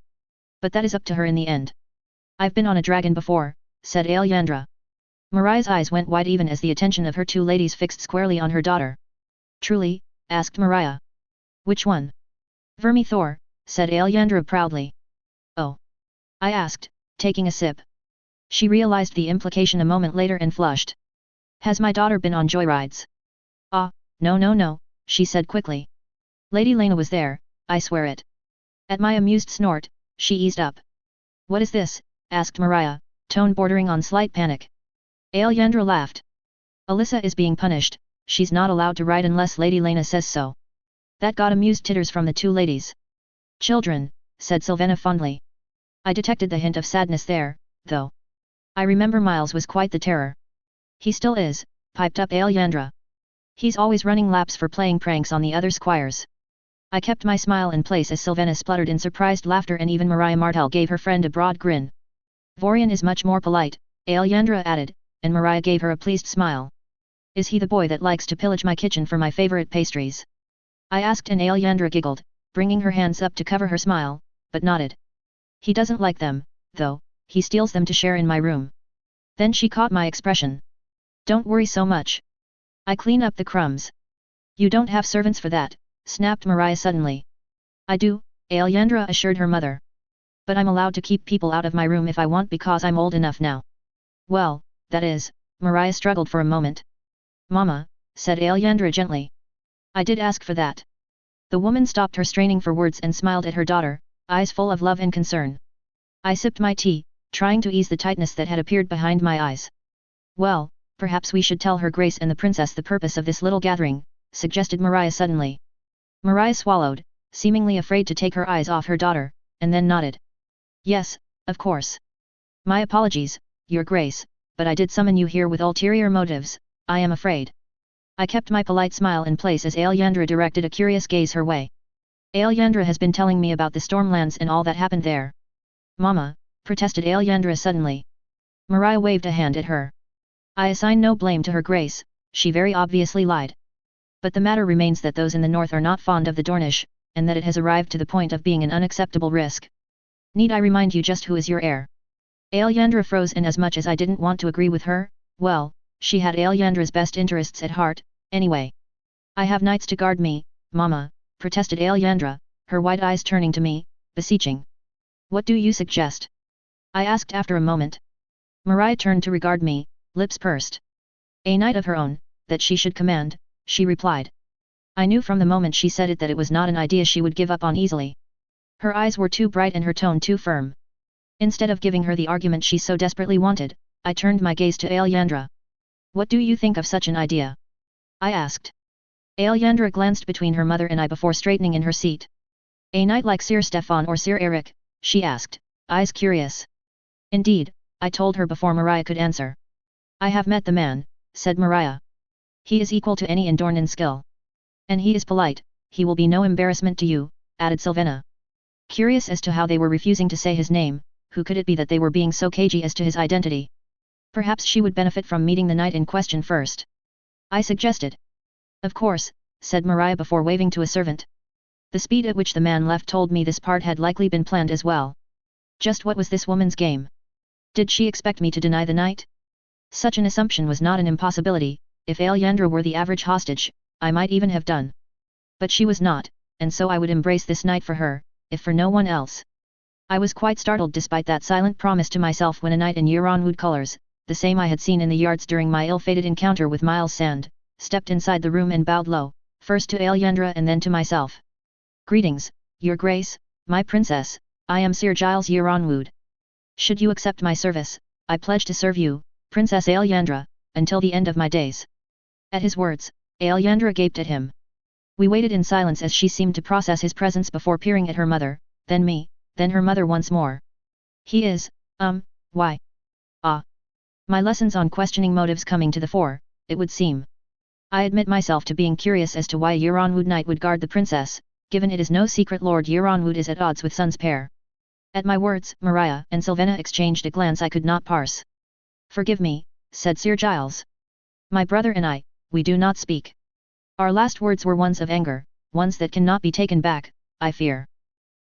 But that is up to her in the end. I've been on a dragon before, said Alyandra. Mariah's eyes went wide even as the attention of her two ladies fixed squarely on her daughter. Truly? Asked Mariah. Which one? Vermithor, said Alyandra proudly. Oh. I asked, taking a sip. She realized the implication a moment later and flushed. Has my daughter been on joyrides? Ah, no, she said quickly. Lady Lena was there, I swear it. At my amused snort, she eased up. What is this? Asked Mariah, tone bordering on slight panic. Alyandra laughed. Alyssa is being punished, she's not allowed to ride unless Lady Lena says so. That got amused titters from the two ladies. Children, said Sylvana fondly. I detected the hint of sadness there, though. I remember Miles was quite the terror. He still is, piped up Alyandra. He's always running laps for playing pranks on the other squires. I kept my smile in place as Sylvana spluttered in surprised laughter and even Mariah Martell gave her friend a broad grin. Vorian is much more polite, Alyandra added, and Mariah gave her a pleased smile. Is he the boy that likes to pillage my kitchen for my favorite pastries? I asked and Alyandra giggled, bringing her hands up to cover her smile, but nodded. He doesn't like them, though, he steals them to share in my room. Then she caught my expression. Don't worry so much. I clean up the crumbs. You don't have servants for that, snapped Mariah suddenly. I do, Alyandra assured her mother. But I'm allowed to keep people out of my room if I want because I'm old enough now. Well, that is, Mariah struggled for a moment. Mama, said Alyandra gently. I did ask for that. The woman stopped her straining for words and smiled at her daughter, eyes full of love and concern. I sipped my tea, trying to ease the tightness that had appeared behind my eyes. Well, perhaps we should tell her grace and the princess the purpose of this little gathering, suggested Mariah suddenly. Mariah swallowed, seemingly afraid to take her eyes off her daughter, and then nodded. Yes, of course. My apologies, Your Grace, but I did summon you here with ulterior motives, I am afraid. I kept my polite smile in place as Alyandra directed a curious gaze her way. Alyandra has been telling me about the Stormlands and all that happened there. Mama, protested Alyandra suddenly. Maria waved a hand at her. I assign no blame to her grace, she very obviously lied. But the matter remains that those in the north are not fond of the Dornish, and that it has arrived to the point of being an unacceptable risk. Need I remind you just who is your heir? Alyandra froze, and as much as I didn't want to agree with her, well, she had Alyandra's best interests at heart, anyway. I have knights to guard me, Mama, protested Alyandra, her wide eyes turning to me, beseeching. What do you suggest? I asked after a moment. Maria turned to regard me, lips pursed. A knight of her own, that she should command, she replied. I knew from the moment she said it that it was not an idea she would give up on easily. Her eyes were too bright and her tone too firm. Instead of giving her the argument she so desperately wanted, I turned my gaze to Alyandra. What do you think of such an idea? I asked. Alyandra glanced between her mother and I before straightening in her seat. A knight like Sir Stefan or Sir Eric? She asked, eyes curious. Indeed, I told her before Maria could answer. I have met the man, said Maria. He is equal to any in Dorne in skill. And he is polite, he will be no embarrassment to you, added Sylvena. Curious as to how they were refusing to say his name, who could it be that they were being so cagey as to his identity? Perhaps she would benefit from meeting the knight in question first. I suggested. Of course, said Maria before waving to a servant. The speed at which the man left told me this part had likely been planned as well. Just what was this woman's game? Did she expect me to deny the knight? Such an assumption was not an impossibility. If Alyandra were the average hostage, I might even have done. But she was not, and so I would embrace this knight for her, if for no one else. I was quite startled despite that silent promise to myself when a knight in Euronwood colours, the same I had seen in the yards during my ill-fated encounter with Miles Sand, stepped inside the room and bowed low, first to Alyandra and then to myself. Greetings, Your Grace, my princess, I am Sir Giles Euronwood. Should you accept my service, I pledge to serve you, Princess Alyandra, until the end of my days. At his words, Alyandra gaped at him. We waited in silence as she seemed to process his presence before peering at her mother, then me, then her mother once more. He is, why? Ah. My lessons on questioning motives coming to the fore, it would seem. I admit myself to being curious as to why a Euronwood knight would guard the princess, given it is no secret Lord Euronwood is at odds with Sun's pair. At my words, Maria and Sylvena exchanged a glance I could not parse. Forgive me, said Sir Giles. My brother and I, we do not speak. Our last words were ones of anger, ones that cannot be taken back, I fear.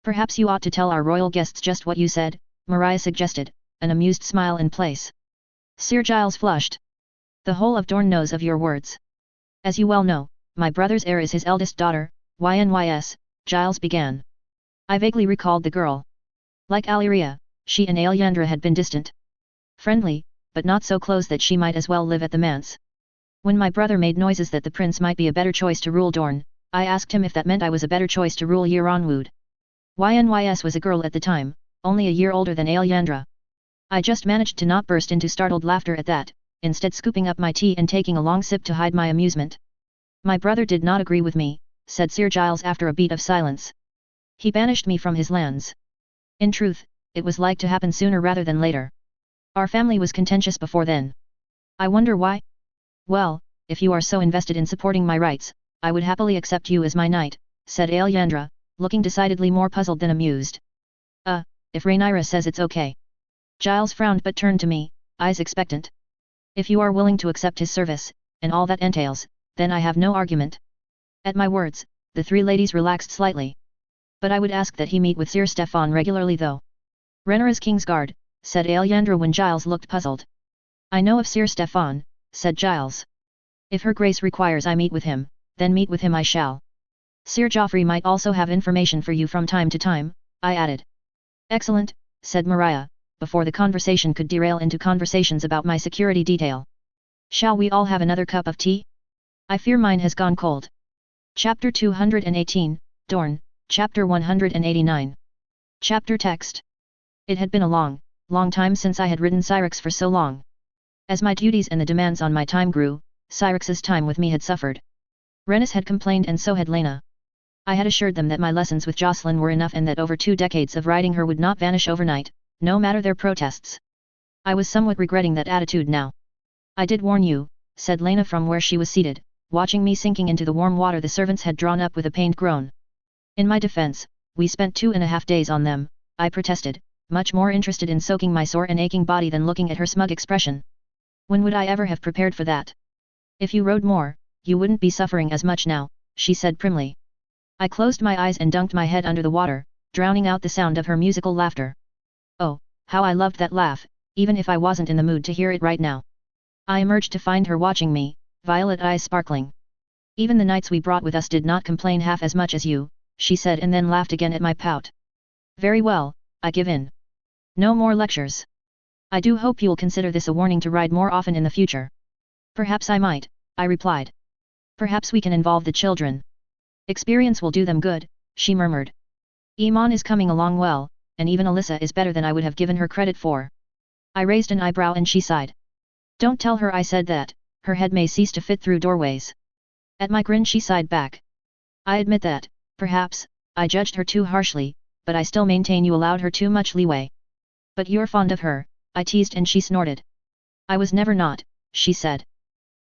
Perhaps you ought to tell our royal guests just what you said, Maria suggested, an amused smile in place. Sir Giles flushed. The whole of Dorne knows of your words. As you well know, my brother's heir is his eldest daughter, Ynys, Giles began. I vaguely recalled the girl. Like Alyria, she and Alyandra had been distant. Friendly, but not so close that she might as well live at the manse. When my brother made noises that the prince might be a better choice to rule Dorne, I asked him if that meant I was a better choice to rule Euronwood. Ynys was a girl at the time, only a year older than Alyandra. I just managed to not burst into startled laughter at that, instead scooping up my tea and taking a long sip to hide my amusement. My brother did not agree with me, said Sir Giles after a beat of silence. He banished me from his lands. In truth, it was like to happen sooner rather than later. Our family was contentious before then. I wonder why? Well, if you are so invested in supporting my rights, I would happily accept you as my knight, said Alyandra, looking decidedly more puzzled than amused. If Rhaenyra says it's okay. Giles frowned but turned to me, eyes expectant. If you are willing to accept his service, and all that entails, then I have no argument. At my words, the three ladies relaxed slightly. But I would ask that he meet with Sir Stefan regularly though. Rhaenyra's Kingsguard, said Alyandra when Giles looked puzzled. I know of Sir Stefan, said Giles. If her grace requires I meet with him, then meet with him I shall. Sir Joffrey might also have information for you from time to time, I added. Excellent, said Maria, before the conversation could derail into conversations about my security detail. Shall we all have another cup of tea? I fear mine has gone cold. Chapter 218, Dorne, Chapter 189. Chapter text. It had been a long, long time since I had ridden Syrinx for so long. As my duties and the demands on my time grew, Syrinx's time with me had suffered. Rhaenys had complained and so had Laena. I had assured them that my lessons with Jocelyn were enough and that over 2 decades of riding her would not vanish overnight, no matter their protests. I was somewhat regretting that attitude now. I did warn you, said Laena from where she was seated, watching me sinking into the warm water the servants had drawn up with a pained groan. In my defense, we spent 2.5 days on them, I protested, much more interested in soaking my sore and aching body than looking at her smug expression. When would I ever have prepared for that? If you rode more, you wouldn't be suffering as much now, she said primly. I closed my eyes and dunked my head under the water, drowning out the sound of her musical laughter. Oh, how I loved that laugh, even if I wasn't in the mood to hear it right now. I emerged to find her watching me, violet eyes sparkling. Even the knights we brought with us did not complain half as much as you, she said and then laughed again at my pout. Very well, I give in. No more lectures. I do hope you'll consider this a warning to ride more often in the future. Perhaps I might, I replied. Perhaps we can involve the children. Experience will do them good, she murmured. Iman is coming along well, and even Alyssa is better than I would have given her credit for. I raised an eyebrow and she sighed. Don't tell her I said that, her head may cease to fit through doorways. At my grin she sighed back. I admit that, perhaps, I judged her too harshly, but I still maintain you allowed her too much leeway. But you're fond of her, I teased and she snorted. I was never not, she said.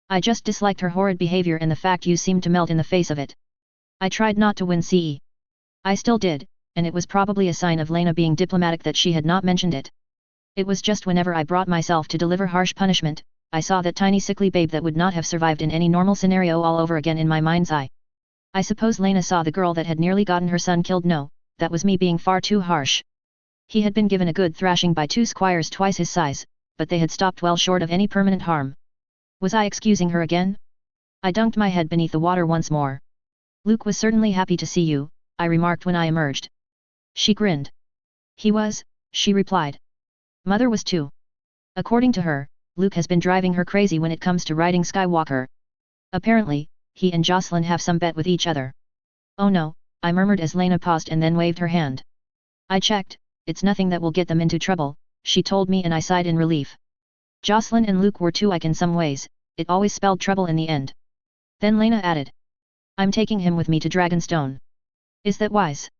I just disliked her horrid behavior and the fact you seemed to melt in the face of it. I tried not to wince. I still did, and it was probably a sign of Lena being diplomatic that she had not mentioned it. It was just whenever I brought myself to deliver harsh punishment, I saw that tiny sickly babe that would not have survived in any normal scenario all over again in my mind's eye. I suppose Lena saw the girl that had nearly gotten her son killed. No, that was me being far too harsh. He had been given a good thrashing by 2 squires twice his size, but they had stopped well short of any permanent harm. Was I excusing her again? I dunked my head beneath the water once more. Luke was certainly happy to see you, I remarked when I emerged. She grinned. He was, she replied. Mother was too. According to her, Luke has been driving her crazy when it comes to riding Skywalker. Apparently, he and Jocelyn have some bet with each other. Oh no, I murmured as Lena paused and then waved her hand. I checked, it's nothing that will get them into trouble, she told me and I sighed in relief. Jocelyn and Luke were too like in some ways, it always spelled trouble in the end. Then Lena added. I'm taking him with me to Dragonstone. Is that wise?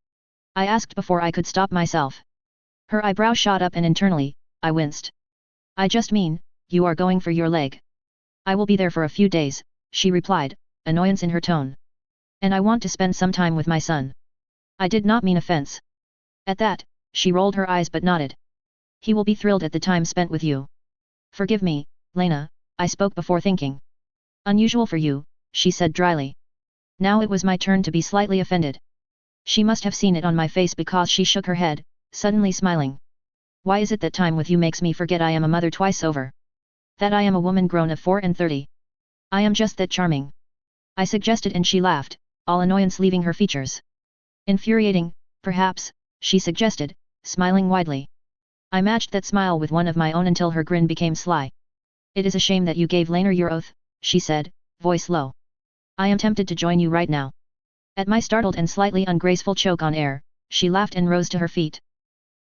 I asked before I could stop myself. Her eyebrow shot up and internally, I winced. I just mean, you are going for your leg. I will be there for a few days, she replied, annoyance in her tone. And I want to spend some time with my son. I did not mean offense. At that, she rolled her eyes but nodded. He will be thrilled at the time spent with you. Forgive me, Lena, I spoke before thinking. Unusual for you, she said dryly. Now it was my turn to be slightly offended. She must have seen it on my face because she shook her head, suddenly smiling. Why is it that time with you makes me forget I am a mother twice over? That I am a woman grown of 34. I am just that charming. I suggested and she laughed, all annoyance leaving her features. Infuriating, perhaps, she suggested, smiling widely. I matched that smile with one of my own until her grin became sly. It is a shame that you gave Lena your oath, she said, voice low. I am tempted to join you right now. At my startled and slightly ungraceful choke on air, she laughed and rose to her feet.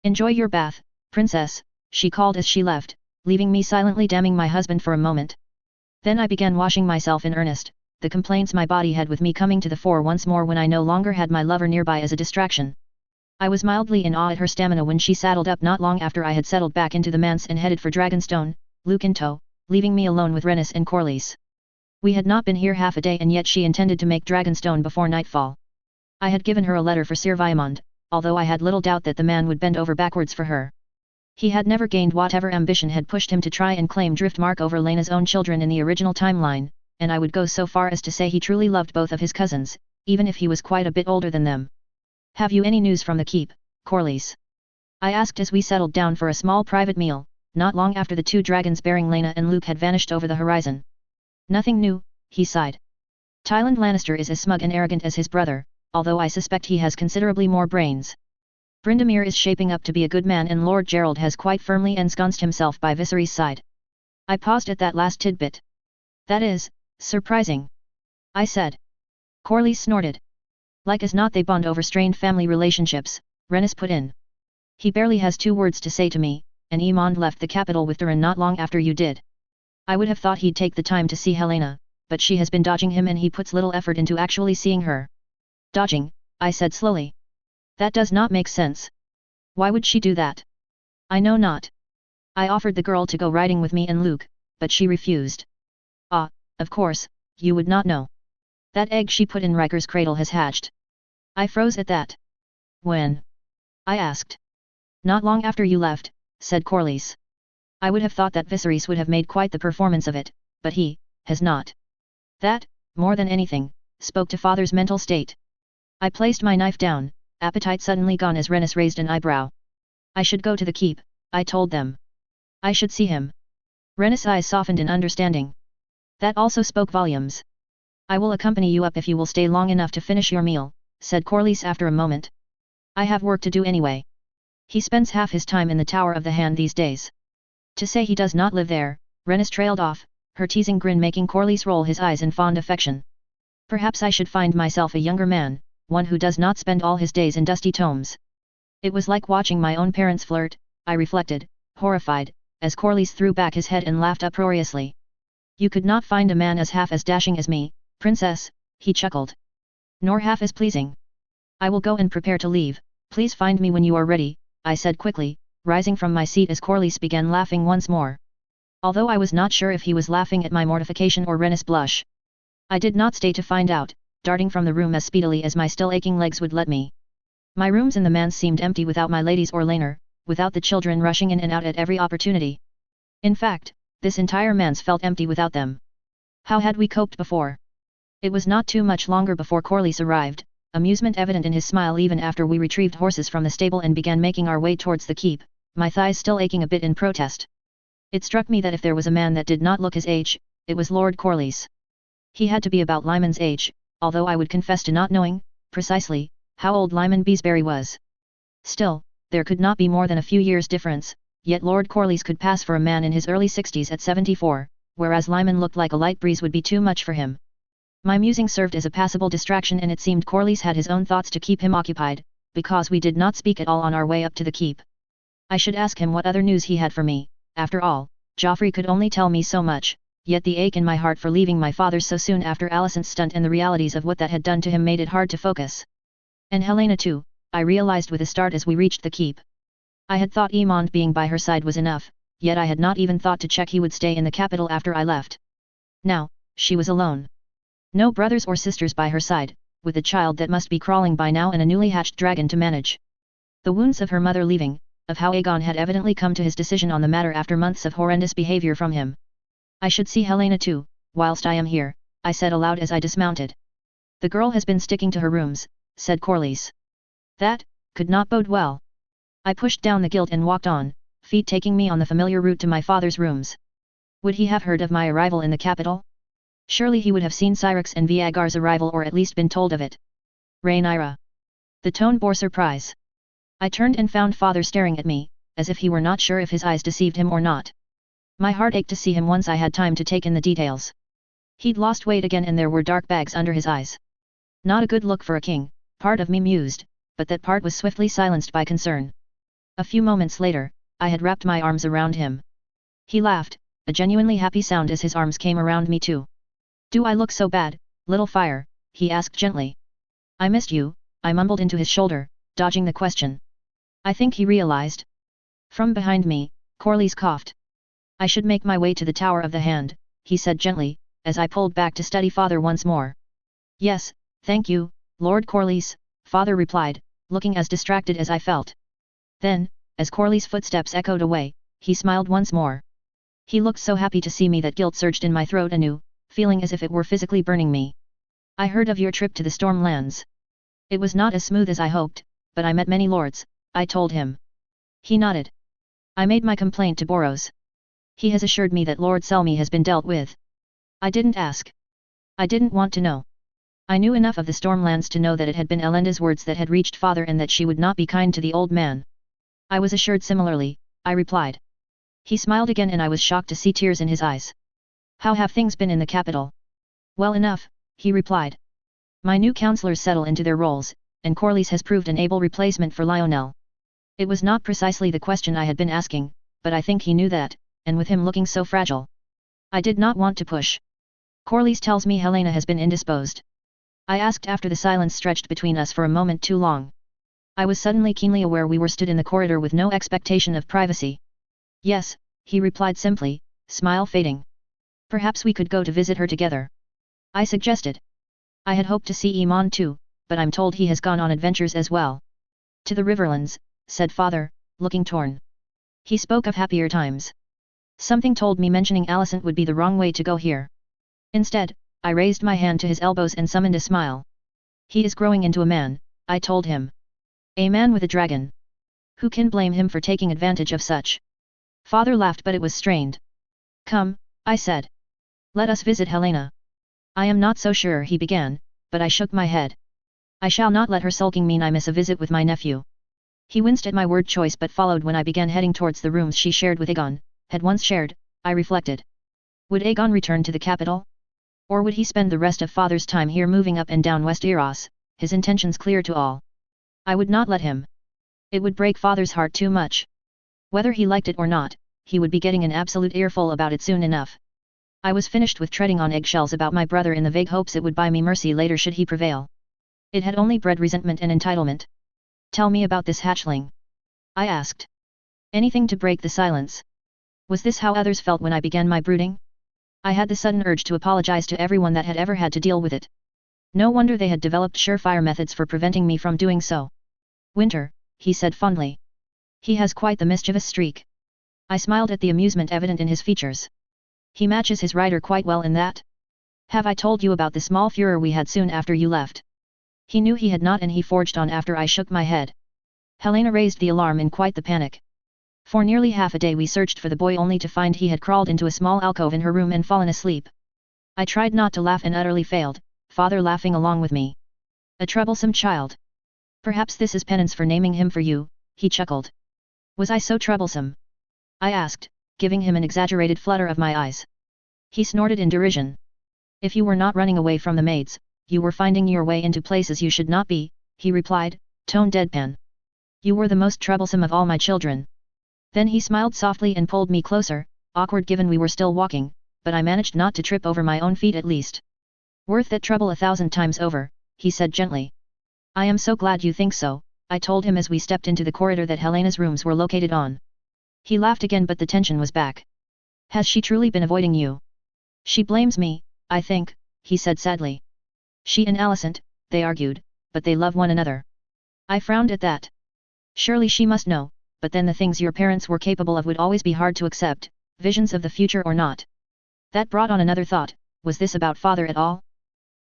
Enjoy your bath, princess, she called as she left, leaving me silently damning my husband for a moment. Then I began washing myself in earnest, the complaints my body had with me coming to the fore once more when I no longer had my lover nearby as a distraction. I was mildly in awe at her stamina when she saddled up not long after I had settled back into the manse and headed for Dragonstone, Luke in tow, leaving me alone with Rennis and Corlys. We had not been here half a day and yet she intended to make Dragonstone before nightfall. I had given her a letter for Sir Viamond, although I had little doubt that the man would bend over backwards for her. He had never gained whatever ambition had pushed him to try and claim Driftmark over Lena's own children in the original timeline, and I would go so far as to say he truly loved both of his cousins, even if he was quite a bit older than them. Have you any news from the keep, Corlys? I asked as we settled down for a small private meal, not long after the 2 dragons bearing Lena and Luke had vanished over the horizon. Nothing new, he sighed. Tyland Lannister is as smug and arrogant as his brother, although I suspect he has considerably more brains. Brindamere is shaping up to be a good man and Lord Gerald has quite firmly ensconced himself by Viserys' side. I paused at that last tidbit. That is, surprising. I said. Corlys snorted. Like as not they bond over strained family relationships, Rennis put in. He barely has 2 words to say to me, and Emond left the capital with Durin not long after you did. I would have thought he'd take the time to see Helena, but she has been dodging him and he puts little effort into actually seeing her. Dodging, I said slowly. That does not make sense. Why would she do that? I know not. I offered the girl to go riding with me and Luke, but she refused. Ah, of course, you would not know. That egg she put in Riker's cradle has hatched. I froze at that. When? I asked. Not long after you left, said Corlys. I would have thought that Viserys would have made quite the performance of it, but he has not. That, more than anything, spoke to father's mental state. I placed my knife down, appetite suddenly gone as Rhaenys raised an eyebrow. I should go to the keep, I told them. I should see him. Rhaenys' eyes softened in understanding. That also spoke volumes. I will accompany you up if you will stay long enough to finish your meal, said Corlys after a moment. I have work to do anyway. He spends half his time in the Tower of the Hand these days. To say he does not live there, Rhaenys trailed off, her teasing grin making Corlys roll his eyes in fond affection. Perhaps I should find myself a younger man, one who does not spend all his days in dusty tomes. It was like watching my own parents flirt, I reflected, horrified, as Corlys threw back his head and laughed uproariously. You could not find a man as half as dashing as me, princess, he chuckled. Nor half as pleasing. I will go and prepare to leave, please find me when you are ready, I said quickly, rising from my seat as Corlys began laughing once more. Although I was not sure if he was laughing at my mortification or Rhaenys' blush. I did not stay to find out, darting from the room as speedily as my still aching legs would let me. My rooms in the manse seemed empty without my ladies or Laenor, without the children rushing in and out at every opportunity. In fact, this entire manse felt empty without them. How had we coped before? It was not too much longer before Corlys arrived, amusement evident in his smile even after we retrieved horses from the stable and began making our way towards the keep, my thighs still aching a bit in protest. It struck me that if there was a man that did not look his age, it was Lord Corlys. He had to be about Lyman's age, although I would confess to not knowing, precisely, how old Lyman Beesbury was. Still, there could not be more than a few years difference, yet Lord Corlys could pass for a man in his early 60s at 74, whereas Lyman looked like a light breeze would be too much for him. My musing served as a passable distraction and it seemed Corlys had his own thoughts to keep him occupied, because we did not speak at all on our way up to the keep. I should ask him what other news he had for me, after all, Joffrey could only tell me so much, yet the ache in my heart for leaving my father so soon after Alicent's stunt and the realities of what that had done to him made it hard to focus. And Helena too, I realized with a start as we reached the keep. I had thought Aemond being by her side was enough, yet I had not even thought to check he would stay in the capital after I left. Now, she was alone. No brothers or sisters by her side, with a child that must be crawling by now and a newly hatched dragon to manage. The wounds of her mother leaving, of how Aegon had evidently come to his decision on the matter after months of horrendous behavior from him. I should see Helena too, whilst I am here, I said aloud as I dismounted. The girl has been sticking to her rooms, said Corlys. That could not bode well. I pushed down the gilt and walked on, feet taking me on the familiar route to my father's rooms. Would he have heard of my arrival in the capital? Surely he would have seen Syrax and Viagar's arrival or at least been told of it. Rhaenyra. The tone bore surprise. I turned and found father staring at me, as if he were not sure if his eyes deceived him or not. My heart ached to see him once I had time to take in the details. He'd lost weight again and there were dark bags under his eyes. Not a good look for a king, part of me mused, but that part was swiftly silenced by concern. A few moments later, I had wrapped my arms around him. He laughed, a genuinely happy sound as his arms came around me too. Do I look so bad, little fire? He asked gently. I missed you, I mumbled into his shoulder, dodging the question. I think he realized. From behind me, Corlys coughed. I should make my way to the Tower of the Hand, he said gently, as I pulled back to study father once more. Yes, thank you, Lord Corlys, father replied, looking as distracted as I felt. Then, as Corlys' footsteps echoed away, he smiled once more. He looked so happy to see me that guilt surged in my throat anew, feeling as if it were physically burning me. I heard of your trip to the Stormlands. It was not as smooth as I hoped, but I met many lords, I told him. He nodded. I made my complaint to Boros. He has assured me that Lord Selmy has been dealt with. I didn't ask. I didn't want to know. I knew enough of the Stormlands to know that it had been Elenda's words that had reached father and that she would not be kind to the old man. I was assured similarly, I replied. He smiled again and I was shocked to see tears in his eyes. How have things been in the capital? Well enough, he replied. My new councillors settle into their roles, and Corlys has proved an able replacement for Lionel. It was not precisely the question I had been asking, but I think he knew that, and with him looking so fragile. I did not want to push. Corlys tells me Helena has been indisposed. I asked after the silence stretched between us for a moment too long. I was suddenly keenly aware we were stood in the corridor with no expectation of privacy. Yes, he replied simply, smile fading. Perhaps we could go to visit her together. I suggested. I had hoped to see Aemond too, but I'm told he has gone on adventures as well. To the Riverlands, said father, looking torn. He spoke of happier times. Something told me mentioning Alicent would be the wrong way to go here. Instead, I raised my hand to his elbows and summoned a smile. He is growing into a man, I told him. A man with a dragon. Who can blame him for taking advantage of such? Father laughed, but it was strained. Come, I said. Let us visit Helena. I am not so sure, he began, but I shook my head. I shall not let her sulking mean I miss a visit with my nephew. He winced at my word choice but followed when I began heading towards the rooms she shared with Aegon, had once shared, I reflected. Would Aegon return to the capital? Or would he spend the rest of father's time here moving up and down Westeros, his intentions clear to all? I would not let him. It would break father's heart too much. Whether he liked it or not, he would be getting an absolute earful about it soon enough. I was finished with treading on eggshells about my brother in the vague hopes it would buy me mercy later should he prevail. It had only bred resentment and entitlement. Tell me about this hatchling. I asked. Anything to break the silence. Was this how others felt when I began my brooding? I had the sudden urge to apologize to everyone that had ever had to deal with it. No wonder they had developed surefire methods for preventing me from doing so. Winter, he said fondly. He has quite the mischievous streak. I smiled at the amusement evident in his features. He matches his rider quite well in that. Have I told you about the small furor we had soon after you left? He knew he had not, and he forged on after I shook my head. Helena raised the alarm in quite the panic. For nearly half a day we searched for the boy only to find he had crawled into a small alcove in her room and fallen asleep. I tried not to laugh and utterly failed, father laughing along with me. A troublesome child. Perhaps this is penance for naming him for you, he chuckled. Was I so troublesome? I asked, giving him an exaggerated flutter of my eyes. He snorted in derision. If you were not running away from the maids, you were finding your way into places you should not be, he replied, tone deadpan. You were the most troublesome of all my children. Then he smiled softly and pulled me closer, awkward given we were still walking, but I managed not to trip over my own feet at least. Worth that trouble 1,000 times over, he said gently. I am so glad you think so, I told him as we stepped into the corridor that Helena's rooms were located on. He laughed again, but the tension was back. Has she truly been avoiding you? She blames me, I think, he said sadly. She and Alicent, they argued, but they love one another. I frowned at that. Surely she must know, but then the things your parents were capable of would always be hard to accept, visions of the future or not. That brought on another thought, was this about father at all?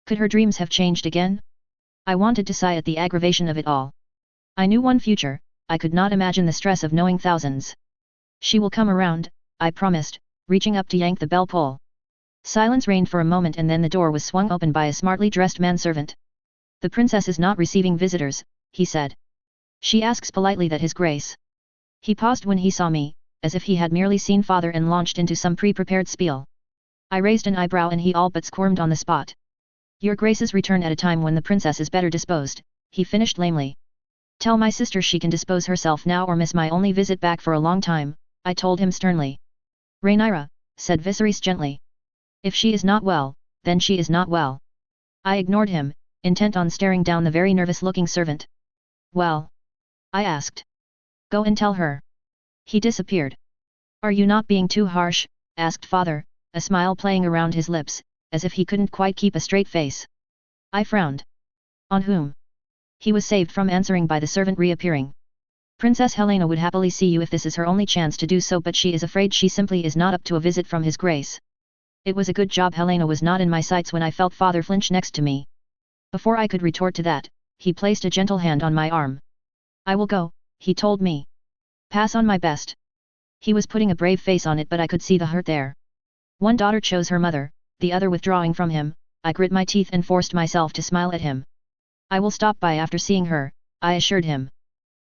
Could her dreams have changed again? I wanted to sigh at the aggravation of it all. I knew one future, I could not imagine the stress of knowing thousands. She will come around, I promised, reaching up to yank the bell pull. Silence reigned for a moment and then the door was swung open by a smartly dressed manservant. The princess is not receiving visitors, he said. She asks politely that his grace. He paused when he saw me, as if he had merely seen father and launched into some pre-prepared spiel. I raised an eyebrow and he all but squirmed on the spot. Your graces return at a time when the princess is better disposed, he finished lamely. Tell my sister she can dispose herself now or miss my only visit back for a long time, I told him sternly. Rhaenyra, said Viserys gently. If she is not well, then she is not well. I ignored him, intent on staring down the very nervous-looking servant. Well? I asked. Go and tell her. He disappeared. Are you not being too harsh? Asked father, a smile playing around his lips, as if he couldn't quite keep a straight face. I frowned. On whom? He was saved from answering by the servant reappearing. Princess Helena would happily see you if this is her only chance to do so, but she is afraid she simply is not up to a visit from his grace. It was a good job Helena was not in my sights when I felt father flinch next to me. Before I could retort to that, he placed a gentle hand on my arm. I will go, he told me. Pass on my best. He was putting a brave face on it, but I could see the hurt there. One daughter chose her mother, the other withdrawing from him. I grit my teeth and forced myself to smile at him. I will stop by after seeing her, I assured him.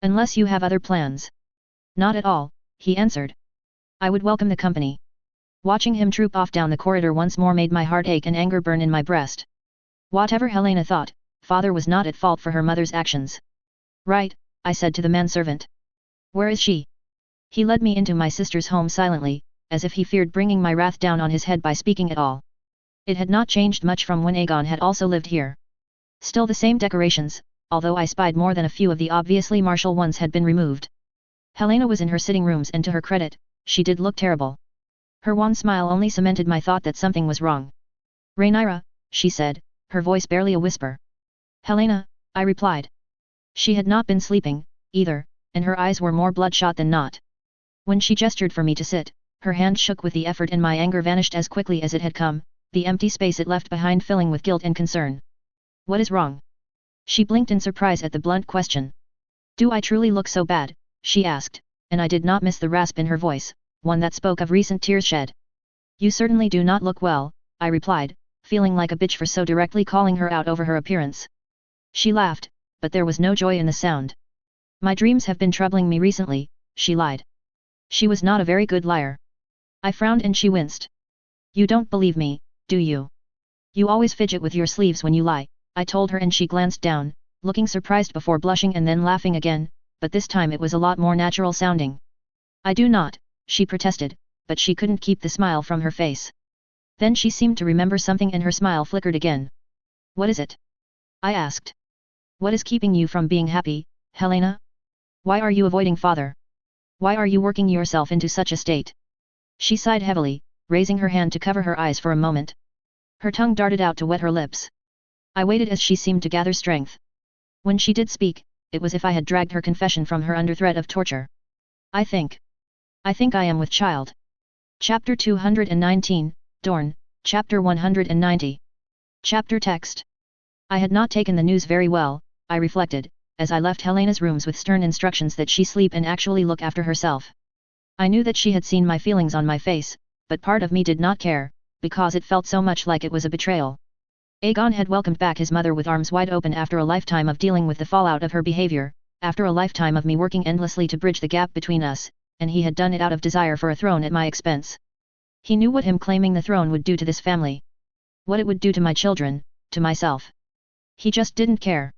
Unless you have other plans. Not at all, he answered. I would welcome the company. Watching him troop off down the corridor once more made my heart ache and anger burn in my breast. Whatever Helena thought, father was not at fault for her mother's actions. Right, I said to the manservant. Where is she? He led me into my sister's home silently, as if he feared bringing my wrath down on his head by speaking at all. It had not changed much from when Aegon had also lived here. Still the same decorations, although I spied more than a few of the obviously martial ones had been removed. Helena was in her sitting rooms and to her credit, she did look terrible. Her wan smile only cemented my thought that something was wrong. Rhaenyra, she said, her voice barely a whisper. Helena, I replied. She had not been sleeping, either, and her eyes were more bloodshot than not. When she gestured for me to sit, her hand shook with the effort and my anger vanished as quickly as it had come, the empty space it left behind filling with guilt and concern. What is wrong? She blinked in surprise at the blunt question. Do I truly look so bad? She asked, and I did not miss the rasp in her voice, one that spoke of recent tears shed. You certainly do not look well, I replied, feeling like a bitch for so directly calling her out over her appearance. She laughed, but there was no joy in the sound. My dreams have been troubling me recently, she lied. She was not a very good liar. I frowned and she winced. You don't believe me, do you? You always fidget with your sleeves when you lie, I told her, and she glanced down, looking surprised before blushing and then laughing again, but this time it was a lot more natural sounding. I do not, she protested, but she couldn't keep the smile from her face. Then she seemed to remember something and her smile flickered again. What is it? I asked. What is keeping you from being happy, Helena? Why are you avoiding father? Why are you working yourself into such a state? She sighed heavily, raising her hand to cover her eyes for a moment. Her tongue darted out to wet her lips. I waited as she seemed to gather strength. When she did speak, it was as if I had dragged her confession from her under threat of torture. I think I am with child. Chapter 219, Dorn, Chapter 190. Chapter text. I had not taken the news very well, I reflected, as I left Helena's rooms with stern instructions that she sleep and actually look after herself. I knew that she had seen my feelings on my face, but part of me did not care, because it felt so much like it was a betrayal. Aegon had welcomed back his mother with arms wide open after a lifetime of dealing with the fallout of her behavior, after a lifetime of me working endlessly to bridge the gap between us, and he had done it out of desire for a throne at my expense. He knew what him claiming the throne would do to this family. What it would do to my children, to myself. He just didn't care.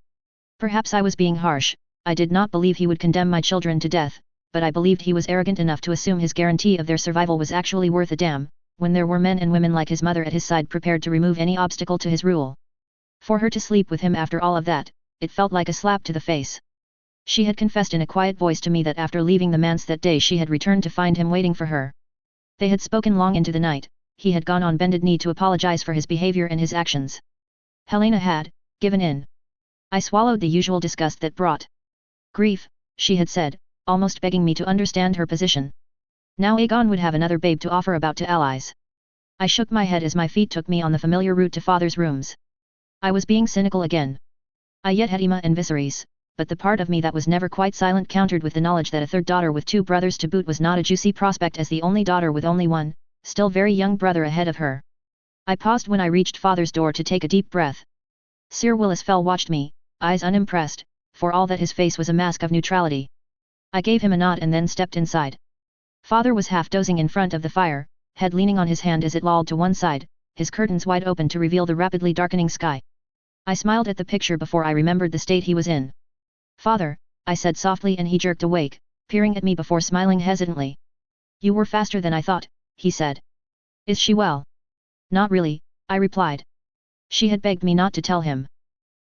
Perhaps I was being harsh, I did not believe he would condemn my children to death, but I believed he was arrogant enough to assume his guarantee of their survival was actually worth a damn, when there were men and women like his mother at his side prepared to remove any obstacle to his rule. For her to sleep with him after all of that, it felt like a slap to the face. She had confessed in a quiet voice to me that after leaving the manse that day she had returned to find him waiting for her. They had spoken long into the night, he had gone on bended knee to apologize for his behavior and his actions. Helena had given in. I swallowed the usual disgust that brought grief, she had said, almost begging me to understand her position. Now Aegon would have another babe to offer about to allies. I shook my head as my feet took me on the familiar route to father's rooms. I was being cynical again. I yet had Emma and Viserys, but the part of me that was never quite silent countered with the knowledge that a third daughter with 2 brothers to boot was not a juicy prospect as the only daughter with only one, still very young brother ahead of her. I paused when I reached father's door to take a deep breath. Sir Willis Fell watched me, eyes unimpressed, for all that his face was a mask of neutrality. I gave him a nod and then stepped inside. Father was half dozing in front of the fire, head leaning on his hand as it lolled to one side, his curtains wide open to reveal the rapidly darkening sky. I smiled at the picture before I remembered the state he was in. Father, I said softly, and he jerked awake, peering at me before smiling hesitantly. You were faster than I thought, he said. Is she well? Not really, I replied. She had begged me not to tell him.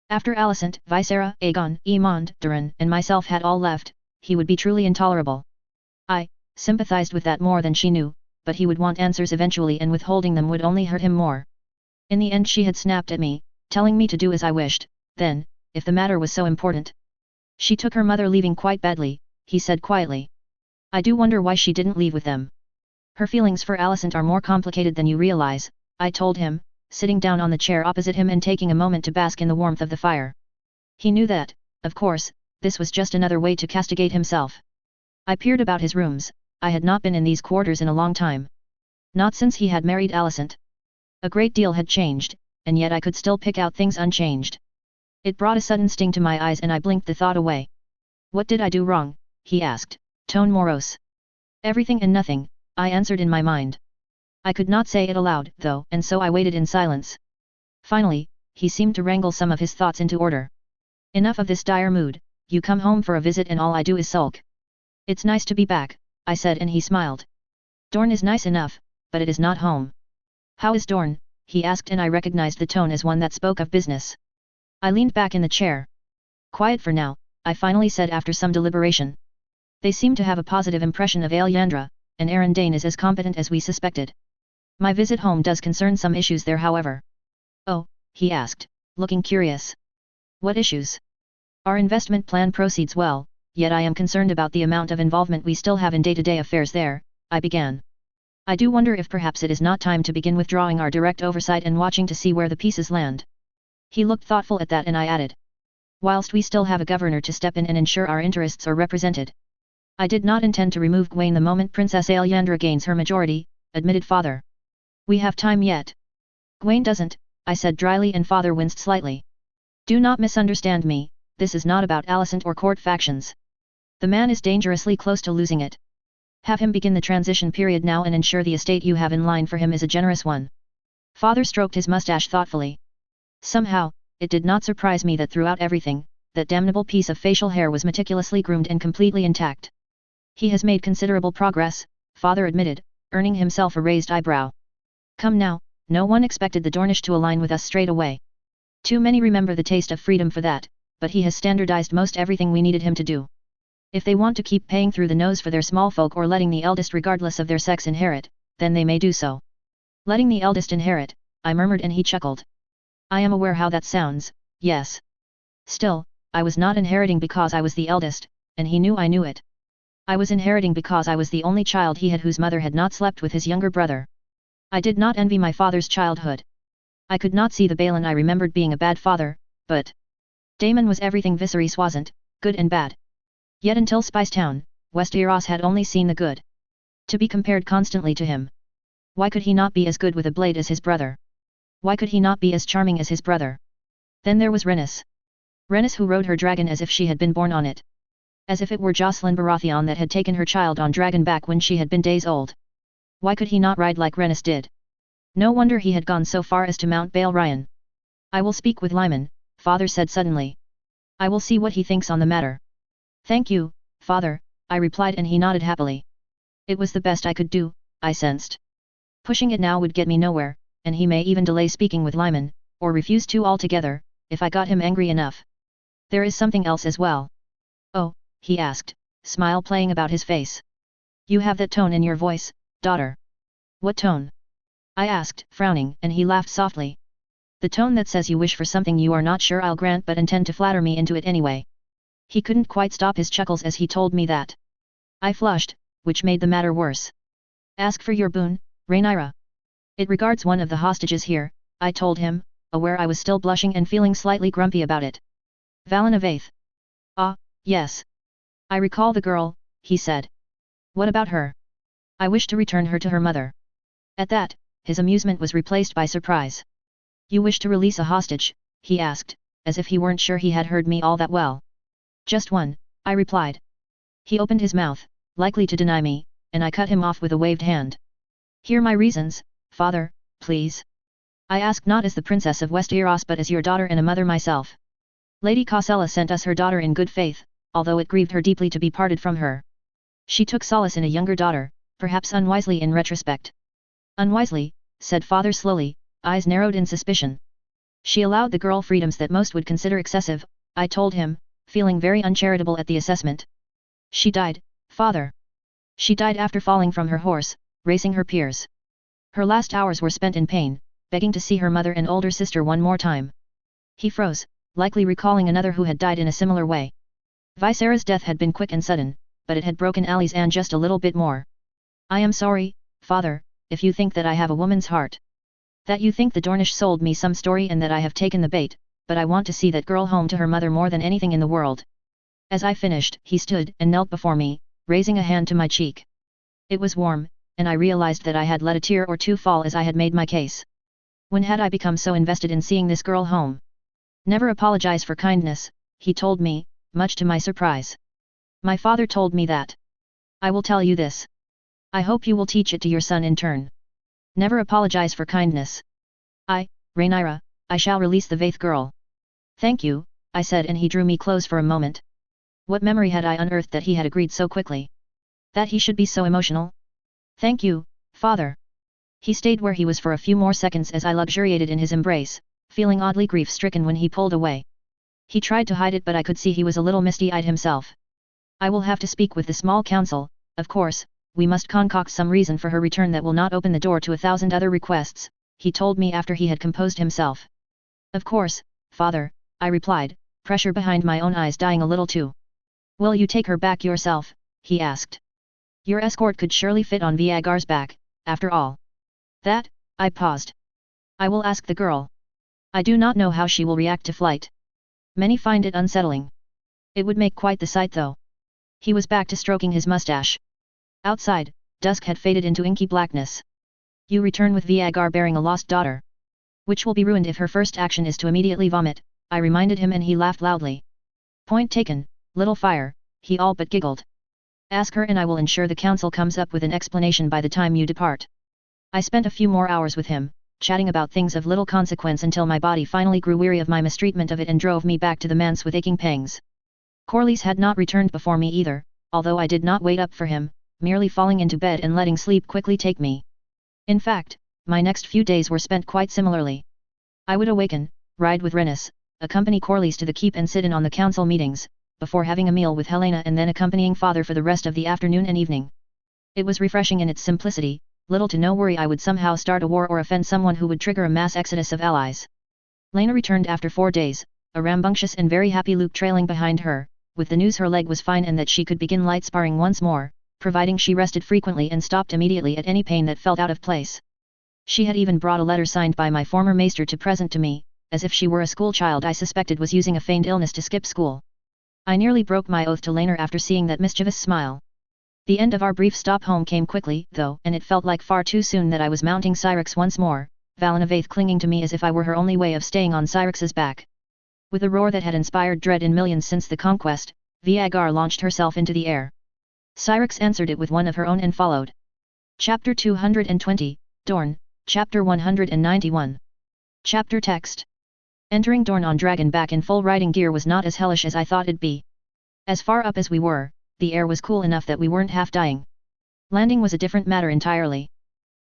After Alicent, Visera, Aegon, Aemond, Durin, and myself had all left, he would be truly intolerable. I sympathized with that more than she knew, but he would want answers eventually and withholding them would only hurt him more. In the end she had snapped at me, telling me to do as I wished, then, if the matter was so important. She took her mother leaving quite badly, he said quietly. I do wonder why she didn't leave with them. Her feelings for Alicent are more complicated than you realize, I told him, sitting down on the chair opposite him and taking a moment to bask in the warmth of the fire. He knew that, of course, this was just another way to castigate himself. I peered about his rooms. I had not been in these quarters in a long time. Not since he had married Alicent. A great deal had changed, and yet I could still pick out things unchanged. It brought a sudden sting to my eyes and I blinked the thought away. What did I do wrong? He asked, tone morose. Everything and nothing, I answered in my mind. I could not say it aloud, though, and so I waited in silence. Finally, he seemed to wrangle some of his thoughts into order. Enough of this dire mood, you come home for a visit and all I do is sulk. It's nice to be back, I said, and he smiled. Dorne is nice enough, but it is not home. How is Dorne? He asked, and I recognized the tone as one that spoke of business. I leaned back in the chair. Quiet for now, I finally said after some deliberation. They seem to have a positive impression of Alyandra, and Aaron Dane is as competent as we suspected. My visit home does concern some issues there, however. Oh, he asked, looking curious. What issues? Our investment plan proceeds well, yet I am concerned about the amount of involvement we still have in day-to-day affairs there, I began. I do wonder if perhaps it is not time to begin withdrawing our direct oversight and watching to see where the pieces land. He looked thoughtful at that and I added. Whilst we still have a governor to step in and ensure our interests are represented. I did not intend to remove Gwaine the moment Princess Alyandra gains her majority, admitted father. We have time yet. Gwaine doesn't, I said dryly and father winced slightly. Do not misunderstand me, this is not about Alicent or court factions. The man is dangerously close to losing it. Have him begin the transition period now and ensure the estate you have in line for him is a generous one. Father stroked his mustache thoughtfully. Somehow, it did not surprise me that throughout everything, that damnable piece of facial hair was meticulously groomed and completely intact. He has made considerable progress, father admitted, earning himself a raised eyebrow. Come now, no one expected the Dornish to align with us straight away. Too many remember the taste of freedom for that, but he has standardized most everything we needed him to do. If they want to keep paying through the nose for their small folk or letting the eldest regardless of their sex inherit, then they may do so. Letting the eldest inherit, I murmured and he chuckled. I am aware how that sounds, yes. Still, I was not inheriting because I was the eldest, and he knew I knew it. I was inheriting because I was the only child he had whose mother had not slept with his younger brother. I did not envy my father's childhood. I could not see the Balin I remembered being a bad father, but Daemon was everything Viserys wasn't, good and bad. Yet until Spicetown, Westeros had only seen the good. To be compared constantly to him. Why could he not be as good with a blade as his brother? Why could he not be as charming as his brother? Then there was Rhaenys. Rhaenys who rode her dragon as if she had been born on it. As if it were Jocelyn Baratheon that had taken her child on dragon back when she had been days old. Why could he not ride like Rhaenys did? No wonder he had gone so far as to mount Bael Ryan. I will speak with Lyman, father said suddenly. I will see what he thinks on the matter. Thank you, father, I replied and he nodded happily. It was the best I could do, I sensed. Pushing it now would get me nowhere, and he may even delay speaking with Lyman, or refuse to altogether, if I got him angry enough. There is something else as well. Oh, he asked, smile playing about his face. You have that tone in your voice, daughter. What tone? I asked, frowning, and he laughed softly. The tone that says you wish for something you are not sure I'll grant but intend to flatter me into it anyway. He couldn't quite stop his chuckles as he told me that. I flushed, which made the matter worse. Ask for your boon, Rhaenyra. It regards one of the hostages here, I told him, aware I was still blushing and feeling slightly grumpy about it. Valen of Aeth. Ah, yes. I recall the girl, he said. What about her? I wish to return her to her mother. At that, his amusement was replaced by surprise. You wish to release a hostage, he asked, as if he weren't sure he had heard me all that well. Just one, I replied. He opened his mouth, likely to deny me, and I cut him off with a waved hand. Hear my reasons, father, please. I ask not as the princess of Westeros but as your daughter and a mother myself. Lady Cosella sent us her daughter in good faith, although it grieved her deeply to be parted from her. She took solace in a younger daughter, perhaps unwisely in retrospect. Unwisely, said father slowly, eyes narrowed in suspicion. She allowed the girl freedoms that most would consider excessive, I told him, feeling very uncharitable at the assessment. She died, father. She died after falling from her horse, racing her peers. Her last hours were spent in pain, begging to see her mother and older sister one more time. He froze, likely recalling another who had died in a similar way. Visera's death had been quick and sudden, but it had broken Ali's Anne just a little bit more. I am sorry, father, if you think that I have a woman's heart. That you think the Dornish sold me some story and that I have taken the bait, but I want to see that girl home to her mother more than anything in the world. As I finished, he stood and knelt before me, raising a hand to my cheek. It was warm, and I realized that I had let a tear or two fall as I had made my case. When had I become so invested in seeing this girl home? Never apologize for kindness, he told me, much to my surprise. My father told me that. I will tell you this. I hope you will teach it to your son in turn. Never apologize for kindness. Rhaenyra, I shall release the Vaith girl. Thank you, I said and he drew me close for a moment. What memory had I unearthed that he had agreed so quickly? That he should be so emotional? Thank you, father. He stayed where he was for a few more seconds as I luxuriated in his embrace, feeling oddly grief-stricken when he pulled away. He tried to hide it but I could see he was a little misty-eyed himself. I will have to speak with the small council, of course. We must concoct some reason for her return that will not open the door to 1,000 other requests, he told me after he had composed himself. Of course, father, I replied, pressure behind my own eyes dying a little too. Will you take her back yourself? He asked. Your escort could surely fit on Viagar's back, after all. That, I paused. I will ask the girl. I do not know how she will react to flight. Many find it unsettling. It would make quite the sight though. He was back to stroking his mustache. Outside, dusk had faded into inky blackness. You return with Viagar bearing a lost daughter. Which will be ruined if her first action is to immediately vomit, I reminded him, and he laughed loudly. Point taken, little fire, he all but giggled. Ask her and I will ensure the council comes up with an explanation by the time you depart. I spent a few more hours with him, chatting about things of little consequence until my body finally grew weary of my mistreatment of it and drove me back to the manse with aching pangs. Corlys had not returned before me either, although I did not wait up for him, merely falling into bed and letting sleep quickly take me. In fact, my next few days were spent quite similarly. I would awaken, ride with Renus, accompany Corlys to the keep and sit in on the council meetings, before having a meal with Helena and then accompanying father for the rest of the afternoon and evening. It was refreshing in its simplicity, little to no worry I would somehow start a war or offend someone who would trigger a mass exodus of allies. Lena returned after 4 days, a rambunctious and very happy Luke trailing behind her, with the news her leg was fine and that she could begin light sparring once more, providing she rested frequently and stopped immediately at any pain that felt out of place. She had even brought a letter signed by my former maester to present to me, as if she were a school child I suspected was using a feigned illness to skip school. I nearly broke my oath to Laner after seeing that mischievous smile. The end of our brief stop home came quickly, though, and it felt like far too soon that I was mounting Syrinx once more, Valenavaith clinging to me as if I were her only way of staying on Syrinx's back. With a roar that had inspired dread in millions since the conquest, Viagar launched herself into the air. Syrinx answered it with one of her own and followed. Chapter 220, Dorne, Chapter 191. Chapter Text. Entering Dorne on Dragonback in full riding gear was not as hellish as I thought it'd be. As far up as we were, the air was cool enough that we weren't half dying. Landing was a different matter entirely.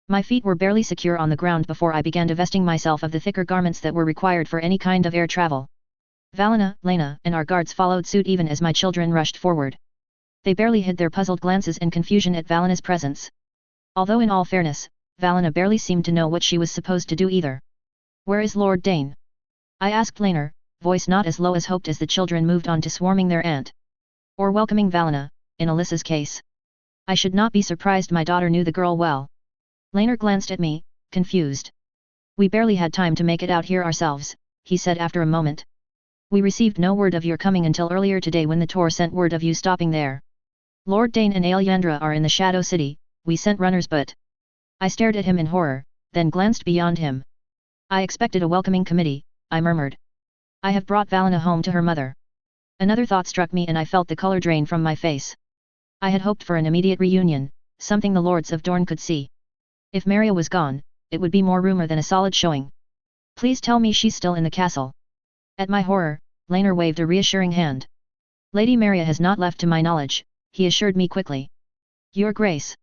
My feet were barely secure on the ground before I began divesting myself of the thicker garments that were required for any kind of air travel. Valena, Lena, and our guards followed suit even as my children rushed forward. They barely hid their puzzled glances and confusion at Valena's presence. Although in all fairness, Valena barely seemed to know what she was supposed to do either. Where is Lord Dane? I asked Laner, voice not as low as hoped as the children moved on to swarming their aunt. Or welcoming Valena, in Alyssa's case. I should not be surprised my daughter knew the girl well. Laner glanced at me, confused. We barely had time to make it out here ourselves, he said after a moment. We received no word of your coming until earlier today when the Tor sent word of you stopping there. Lord Dane and Aelyandra are in the Shadow City, we sent runners but... I stared at him in horror, then glanced beyond him. I expected a welcoming committee, I murmured. I have brought Valena home to her mother. Another thought struck me and I felt the color drain from my face. I had hoped for an immediate reunion, something the Lords of Dorne could see. If Maria was gone, it would be more rumor than a solid showing. Please tell me she's still in the castle. At my horror, Laner waved a reassuring hand. Lady Maria has not left to my knowledge, he assured me quickly. Your Grace.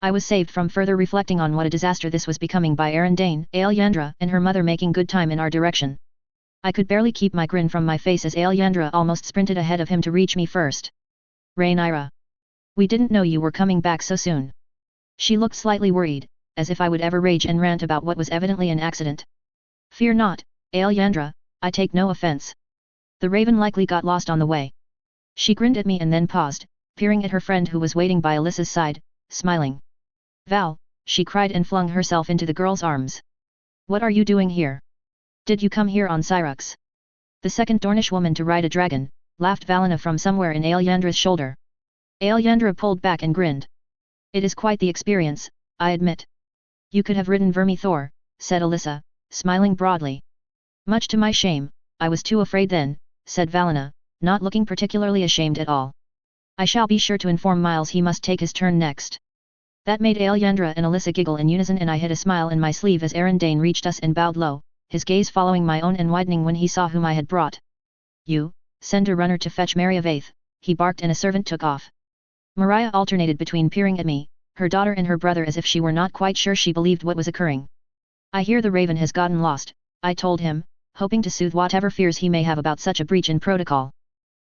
I was saved from further reflecting on what a disaster this was becoming by Aeron Dane, Aelyandra and her mother making good time in our direction. I could barely keep my grin from my face as Aelyandra almost sprinted ahead of him to reach me first. Rhaenyra. We didn't know you were coming back so soon. She looked slightly worried, as if I would ever rage and rant about what was evidently an accident. Fear not, Aelyandra, I take no offense. The raven likely got lost on the way. She grinned at me and then paused, peering at her friend who was waiting by Alyssa's side, smiling. Val, she cried and flung herself into the girl's arms. What are you doing here? Did you come here on Syrinx? The second Dornish woman to ride a dragon, laughed Valena from somewhere in Aelyandra's shoulder. Aelyandra pulled back and grinned. It is quite the experience, I admit. You could have ridden Vermithor, said Alyssa, smiling broadly. Much to my shame, I was too afraid then, said Valena, not looking particularly ashamed at all. I shall be sure to inform Miles he must take his turn next. That made Aelyandra and Alyssa giggle in unison and I hid a smile in my sleeve as Aeron Dane reached us and bowed low, his gaze following my own and widening when he saw whom I had brought. You, send a runner to fetch Mariavaith, he barked and a servant took off. Mariah alternated between peering at me, her daughter and her brother as if she were not quite sure she believed what was occurring. I hear the raven has gotten lost, I told him, hoping to soothe whatever fears he may have about such a breach in protocol.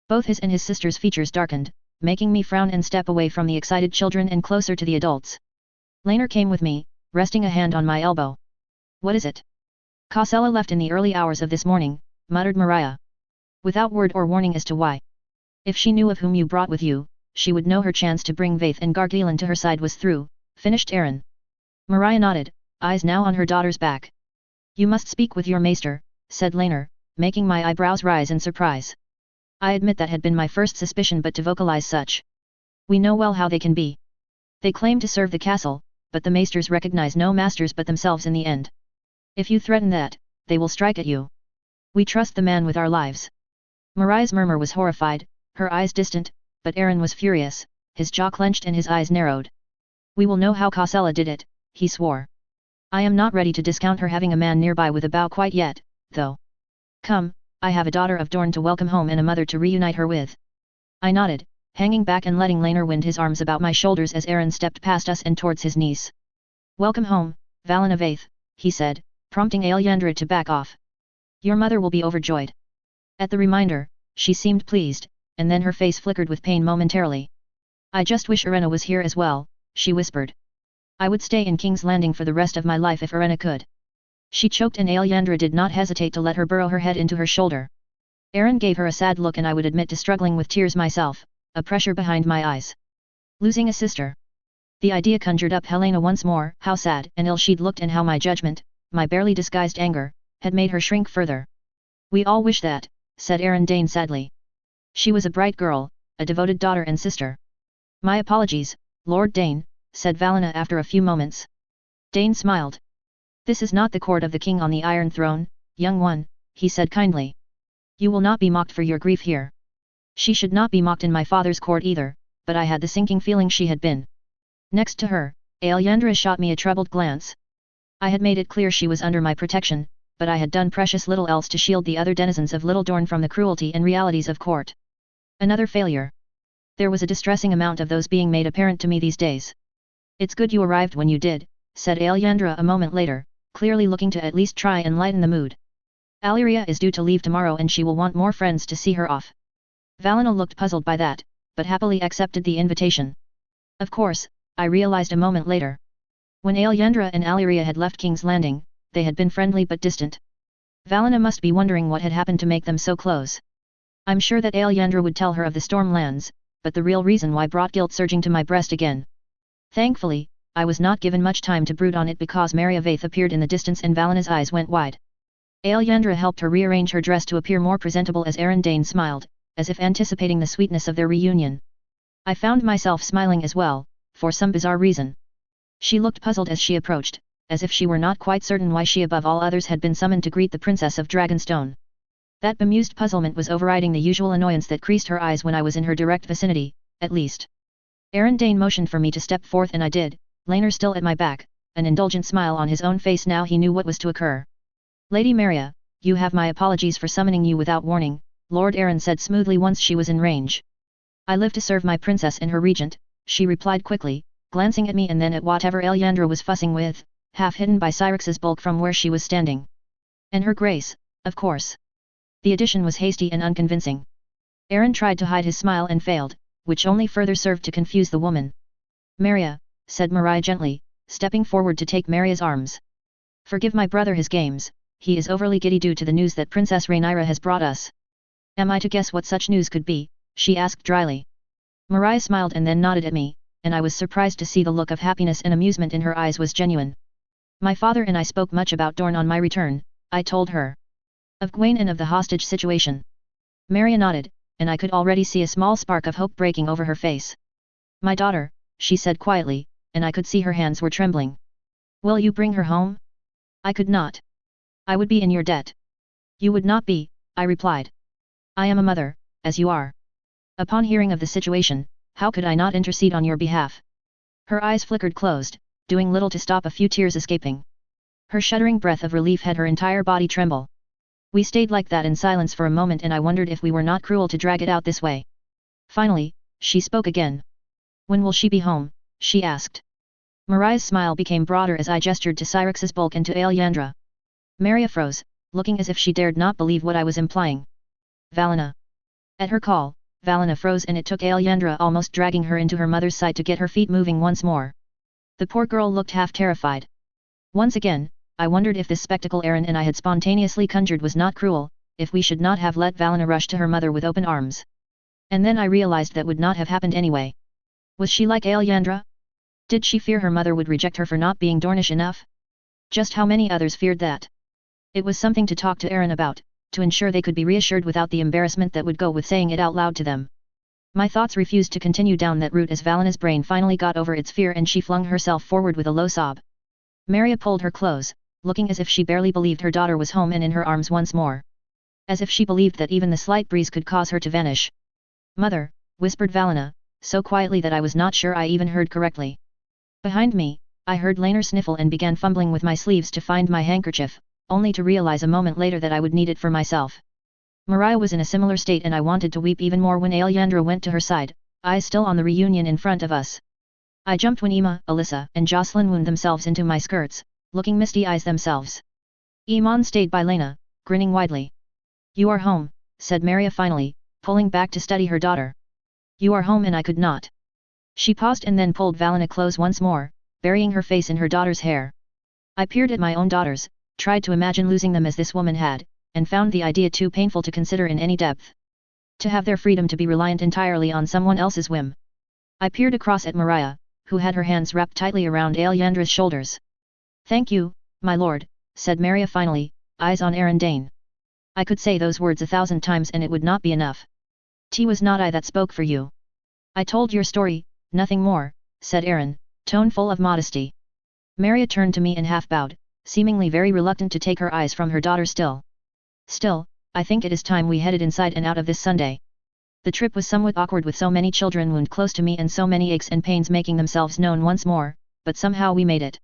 Both his and his sister's features darkened, making me frown and step away from the excited children and closer to the adults. Laner came with me, resting a hand on my elbow. What is it? Cosella left in the early hours of this morning, muttered Mariah. Without word or warning as to why. If she knew of whom you brought with you, she would know her chance to bring Vaith and Gargilan to her side was through, finished Aaron. Maria nodded, eyes now on her daughter's back. You must speak with your maester, said Laner, making my eyebrows rise in surprise. I admit that had been my first suspicion, but to vocalize such. We know well how they can be. They claim to serve the castle, but the maesters recognize no masters but themselves in the end. If you threaten that, they will strike at you. We trust the man with our lives. Maria's murmur was horrified, her eyes distant, but Aaron was furious, his jaw clenched and his eyes narrowed. We will know how Kausela did it, he swore. I am not ready to discount her having a man nearby with a bow quite yet, though. Come, I have a daughter of Dorne to welcome home and a mother to reunite her with. I nodded, hanging back and letting Laner wind his arms about my shoulders as Aaron stepped past us and towards his niece. Welcome home, Valen of Vaith, he said, prompting Aelyandra to back off. Your mother will be overjoyed. At the reminder, she seemed pleased, and then her face flickered with pain momentarily. I just wish Irena was here as well, she whispered. I would stay in King's Landing for the rest of my life if Irena could. She choked and Aelyandra did not hesitate to let her burrow her head into her shoulder. Aaron gave her a sad look and I would admit to struggling with tears myself, a pressure behind my eyes. Losing a sister. The idea conjured up Helena once more, how sad and ill she'd looked and how my judgment, my barely disguised anger, had made her shrink further. We all wish that, said Aaron Dane sadly. She was a bright girl, a devoted daughter and sister. My apologies, Lord Dane, said Valena after a few moments. Dane smiled. This is not the court of the king on the Iron Throne, young one, he said kindly. You will not be mocked for your grief here. She should not be mocked in my father's court either, but I had the sinking feeling she had been. Next to her, Aelyandra shot me a troubled glance. I had made it clear she was under my protection, but I had done precious little else to shield the other denizens of Little Dorne from the cruelty and realities of court. Another failure. There was a distressing amount of those being made apparent to me these days. It's good you arrived when you did, said Aelyandra a moment later, clearly looking to at least try and lighten the mood. Alyria is due to leave tomorrow and she will want more friends to see her off. Valena looked puzzled by that, but happily accepted the invitation. Of course, I realized a moment later. When Aelyandra and Alyria had left King's Landing, they had been friendly but distant. Valena must be wondering what had happened to make them so close. I'm sure that Aelyandra would tell her of the Stormlands, but the real reason why brought guilt surging to my breast again. Thankfully, I was not given much time to brood on it because Maria Vaith appeared in the distance and Valena's eyes went wide. Aelyandra helped her rearrange her dress to appear more presentable as Aaron Dane smiled, as if anticipating the sweetness of their reunion. I found myself smiling as well, for some bizarre reason. She looked puzzled as she approached, as if she were not quite certain why she above all others had been summoned to greet the Princess of Dragonstone. That bemused puzzlement was overriding the usual annoyance that creased her eyes when I was in her direct vicinity, at least. Aaron Dane motioned for me to step forth and I did, Laner still at my back, an indulgent smile on his own face now he knew what was to occur. Lady Maria, you have my apologies for summoning you without warning, Lord Aaron said smoothly once she was in range. I live to serve my princess and her regent, she replied quickly, glancing at me and then at whatever Aelyandra was fussing with, half hidden by Cyrix's bulk from where she was standing. And her grace, of course. The addition was hasty and unconvincing. Aaron tried to hide his smile and failed, which only further served to confuse the woman. Maria, said Maria gently, stepping forward to take Maria's arms. Forgive my brother his games, he is overly giddy due to the news that Princess Rhaenyra has brought us. Am I to guess what such news could be? She asked dryly. Maria smiled and then nodded at me, and I was surprised to see the look of happiness and amusement in her eyes was genuine. My father and I spoke much about Dorne on my return, I told her. Of Gwaine and of the hostage situation. Maria nodded, and I could already see a small spark of hope breaking over her face. My daughter, she said quietly, and I could see her hands were trembling. Will you bring her home? I could not. I would be in your debt. You would not be, I replied. I am a mother, as you are. Upon hearing of the situation, how could I not intercede on your behalf? Her eyes flickered closed, doing little to stop a few tears escaping. Her shuddering breath of relief had her entire body tremble. We stayed like that in silence for a moment and I wondered if we were not cruel to drag it out this way. Finally, she spoke again. When will she be home? She asked. Maria's smile became broader as I gestured to Cyrix's bulk and to Aelyandra. Maria froze, looking as if she dared not believe what I was implying. Valena. At her call, Valena froze and it took Aelyandra almost dragging her into her mother's side to get her feet moving once more. The poor girl looked half terrified. Once again, I wondered if this spectacle Aaron and I had spontaneously conjured was not cruel, if we should not have let Valena rush to her mother with open arms. And then I realized that would not have happened anyway. Was she like Alyandra? Did she fear her mother would reject her for not being Dornish enough? Just how many others feared that? It was something to talk to Aaron about, to ensure they could be reassured without the embarrassment that would go with saying it out loud to them. My thoughts refused to continue down that route as Valina's brain finally got over its fear and she flung herself forward with a low sob. Maria pulled her close, looking as if she barely believed her daughter was home and in her arms once more. As if she believed that even the slight breeze could cause her to vanish. "Mother," whispered Valina, so quietly that I was not sure I even heard correctly. Behind me, I heard Laner sniffle and began fumbling with my sleeves to find my handkerchief, only to realize a moment later that I would need it for myself. Mariah was in a similar state and I wanted to weep even more when Alyandra went to her side, eyes still on the reunion in front of us. I jumped when Emma, Alyssa and Jocelyn wound themselves into my skirts, looking misty eyes themselves. Iman stayed by Lena, grinning widely. "You are home," said Maria finally, pulling back to study her daughter. "You are home and I could not." She paused and then pulled Valina close once more, burying her face in her daughter's hair. I peered at my own daughters, tried to imagine losing them as this woman had, and found the idea too painful to consider in any depth. To have their freedom to be reliant entirely on someone else's whim. I peered across at Mariah, who had her hands wrapped tightly around Alyandra's shoulders. "Thank you, my lord," said Maria finally, eyes on Aaron Dane. I could say those words 1,000 times and it would not be enough. "'T was not I that spoke for you. I told your story, nothing more," said Aaron, tone full of modesty. Maria turned to me and half bowed, seemingly very reluctant to take her eyes from her daughter still. "Still, I think it is time we headed inside and out of this Sunday." The trip was somewhat awkward with so many children wound close to me and so many aches and pains making themselves known once more, but somehow we made it.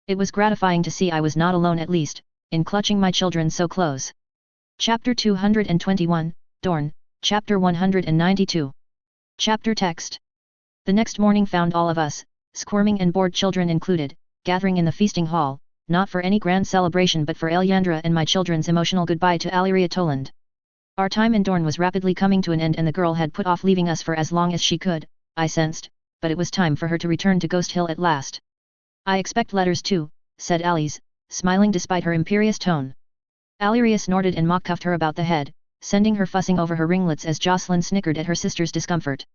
It was gratifying to see I was not alone at least, in clutching my children so close. Chapter 221, Dorne, Chapter 192. Chapter text. The next morning found all of us, squirming and bored children included, gathering in the feasting hall, not for any grand celebration but for Alyandra and my children's emotional goodbye to Alyria Toland. Our time in Dorne was rapidly coming to an end and the girl had put off leaving us for as long as she could, I sensed, but it was time for her to return to Ghost Hill at last. "I expect letters too," said Alice, smiling despite her imperious tone. Alyria snorted and mock-cuffed her about the head, sending her fussing over her ringlets as Jocelyn snickered at her sister's discomfort.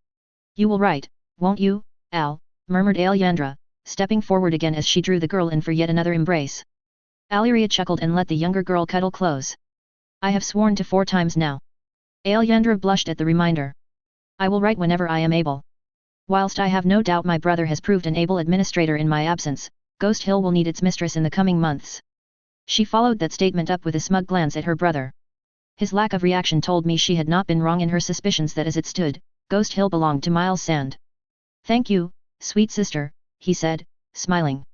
"You will write, won't you, Al?" murmured Alyandra, stepping forward again as she drew the girl in for yet another embrace. Alyria chuckled and let the younger girl cuddle close. "I have sworn to 4 times now." Alyandra blushed at the reminder. "I will write whenever I am able. Whilst I have no doubt my brother has proved an able administrator in my absence, Ghost Hill will need its mistress in the coming months." She followed that statement up with a smug glance at her brother. His lack of reaction told me she had not been wrong in her suspicions that as it stood, Ghost Hill belonged to Miles Sand. "Thank you, sweet sister," he said, smiling.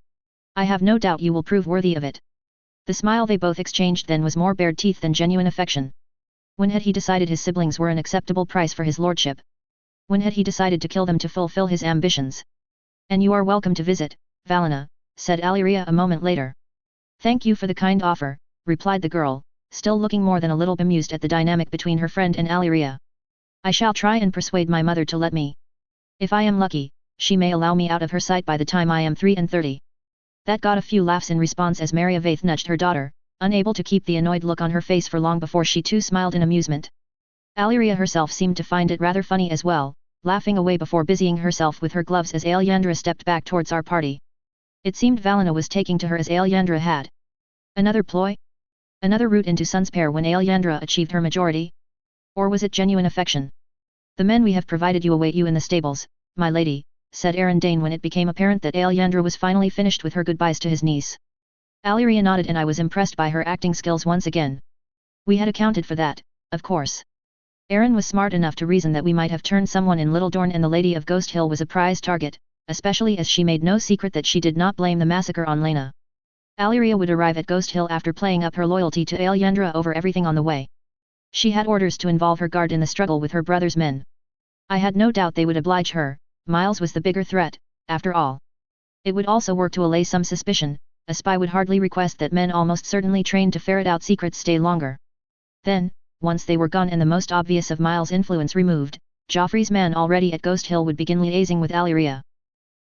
"I have no doubt you will prove worthy of it." The smile they both exchanged then was more bared teeth than genuine affection. When had he decided his siblings were an acceptable price for his lordship? When had he decided to kill them to fulfill his ambitions? "And you are welcome to visit, Valina," said Alyria a moment later. "Thank you for the kind offer," replied the girl, still looking more than a little bemused at the dynamic between her friend and Alyria. "I shall try and persuade my mother to let me. If I am lucky, she may allow me out of her sight by the time I am 33. That got a few laughs in response as Maria Vaith nudged her daughter, unable to keep the annoyed look on her face for long before she too smiled in amusement. Alyria herself seemed to find it rather funny as well, laughing away before busying herself with her gloves as Alyandra stepped back towards our party. It seemed Valina was taking to her as Alyandra had. Another ploy? Another route into Sunspear when Alyandra achieved her majority? Or was it genuine affection? "The men we have provided you await you in the stables, my lady," said Aaron Dane when it became apparent that Alyandra was finally finished with her goodbyes to his niece. Alyria nodded and I was impressed by her acting skills once again. We had accounted for that, of course. Aaron was smart enough to reason that we might have turned someone in Little Dorne and the Lady of Ghost Hill was a prize target, especially as she made no secret that she did not blame the massacre on Lena. Alyria would arrive at Ghost Hill after playing up her loyalty to Alyandra over everything on the way. She had orders to involve her guard in the struggle with her brother's men. I had no doubt they would oblige her. Miles was the bigger threat, after all. It would also work to allay some suspicion. A spy would hardly request that men almost certainly trained to ferret out secrets stay longer. Then, once they were gone and the most obvious of Miles' influence removed, Joffrey's man already at Ghost Hill would begin liaising with Alyria.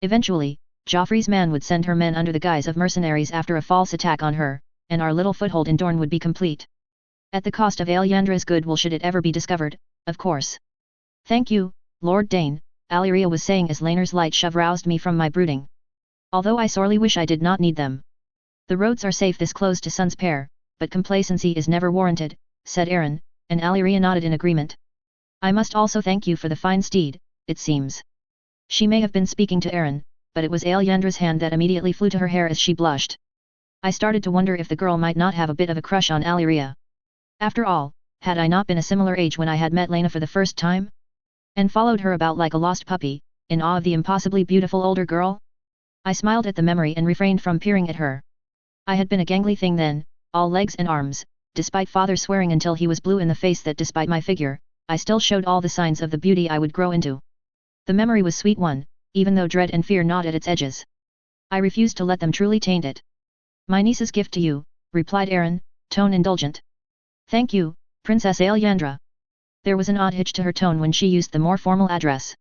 Eventually, Joffrey's man would send her men under the guise of mercenaries after a false attack on her, and our little foothold in Dorne would be complete. At the cost of Alyandra's goodwill should it ever be discovered, of course. Thank you, Lord Dane, Alyria was saying as Laenor's light shove roused me from my brooding. Although I sorely wish I did not need them. The roads are safe this close to Sun's pair, but complacency is never warranted, said Aaron, and Alyria nodded in agreement. I must also thank you for the fine steed, it seems. She may have been speaking to Aaron, but it was Alyendra's hand that immediately flew to her hair as she blushed. I started to wonder if the girl might not have a bit of a crush on Alyria. After all, had I not been a similar age when I had met Lena for the first time? And followed her about like a lost puppy, in awe of the impossibly beautiful older girl? I smiled at the memory and refrained from peering at her. I had been a gangly thing then, all legs and arms, despite father swearing until he was blue in the face that despite my figure, I still showed all the signs of the beauty I would grow into. The memory was sweet one, even though dread and fear gnawed at its edges. I refused to let them truly taint it. My niece's gift to you, replied Aaron, tone indulgent. Thank you, Princess Alyandra. There was an odd hitch to her tone when she used the more formal address.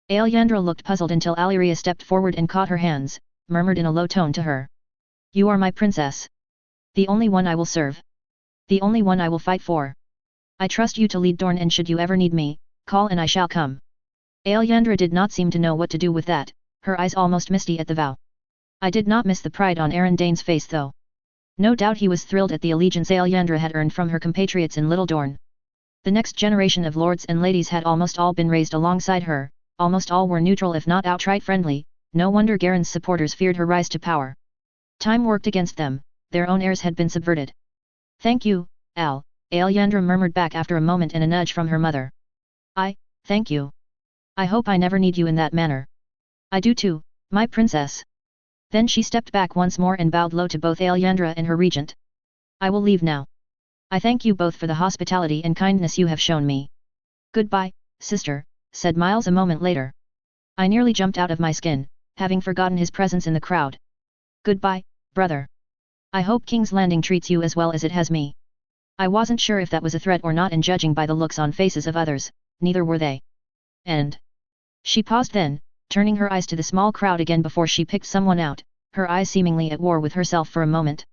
Alyandra looked puzzled until Alyria stepped forward and caught her hands, murmured in a low tone to her. You are my princess. The only one I will serve. The only one I will fight for. I trust you to lead Dorne, and should you ever need me, call and I shall come. Alyandra did not seem to know what to do with that, her eyes almost misty at the vow. I did not miss the pride on Aaron Dane's face though. No doubt he was thrilled at the allegiance Alyandra had earned from her compatriots in Little Dorne. The next generation of lords and ladies had almost all been raised alongside her, almost all were neutral if not outright friendly, no wonder Garen's supporters feared her rise to power. Time worked against them, their own heirs had been subverted. Thank you, Alyandra murmured back after a moment and a nudge from her mother. Thank you. I hope I never need you in that manner. I do too, my princess. Then she stepped back once more and bowed low to both Alyandra and her regent. I will leave now. I thank you both for the hospitality and kindness you have shown me. Goodbye, sister, said Miles a moment later. I nearly jumped out of my skin, having forgotten his presence in the crowd. Goodbye, brother. I hope King's Landing treats you as well as it has me. I wasn't sure if that was a threat or not, and judging by the looks on faces of others, neither were they. And she paused then, turning her eyes to the small crowd again before she picked someone out, her eyes seemingly at war with herself for a moment.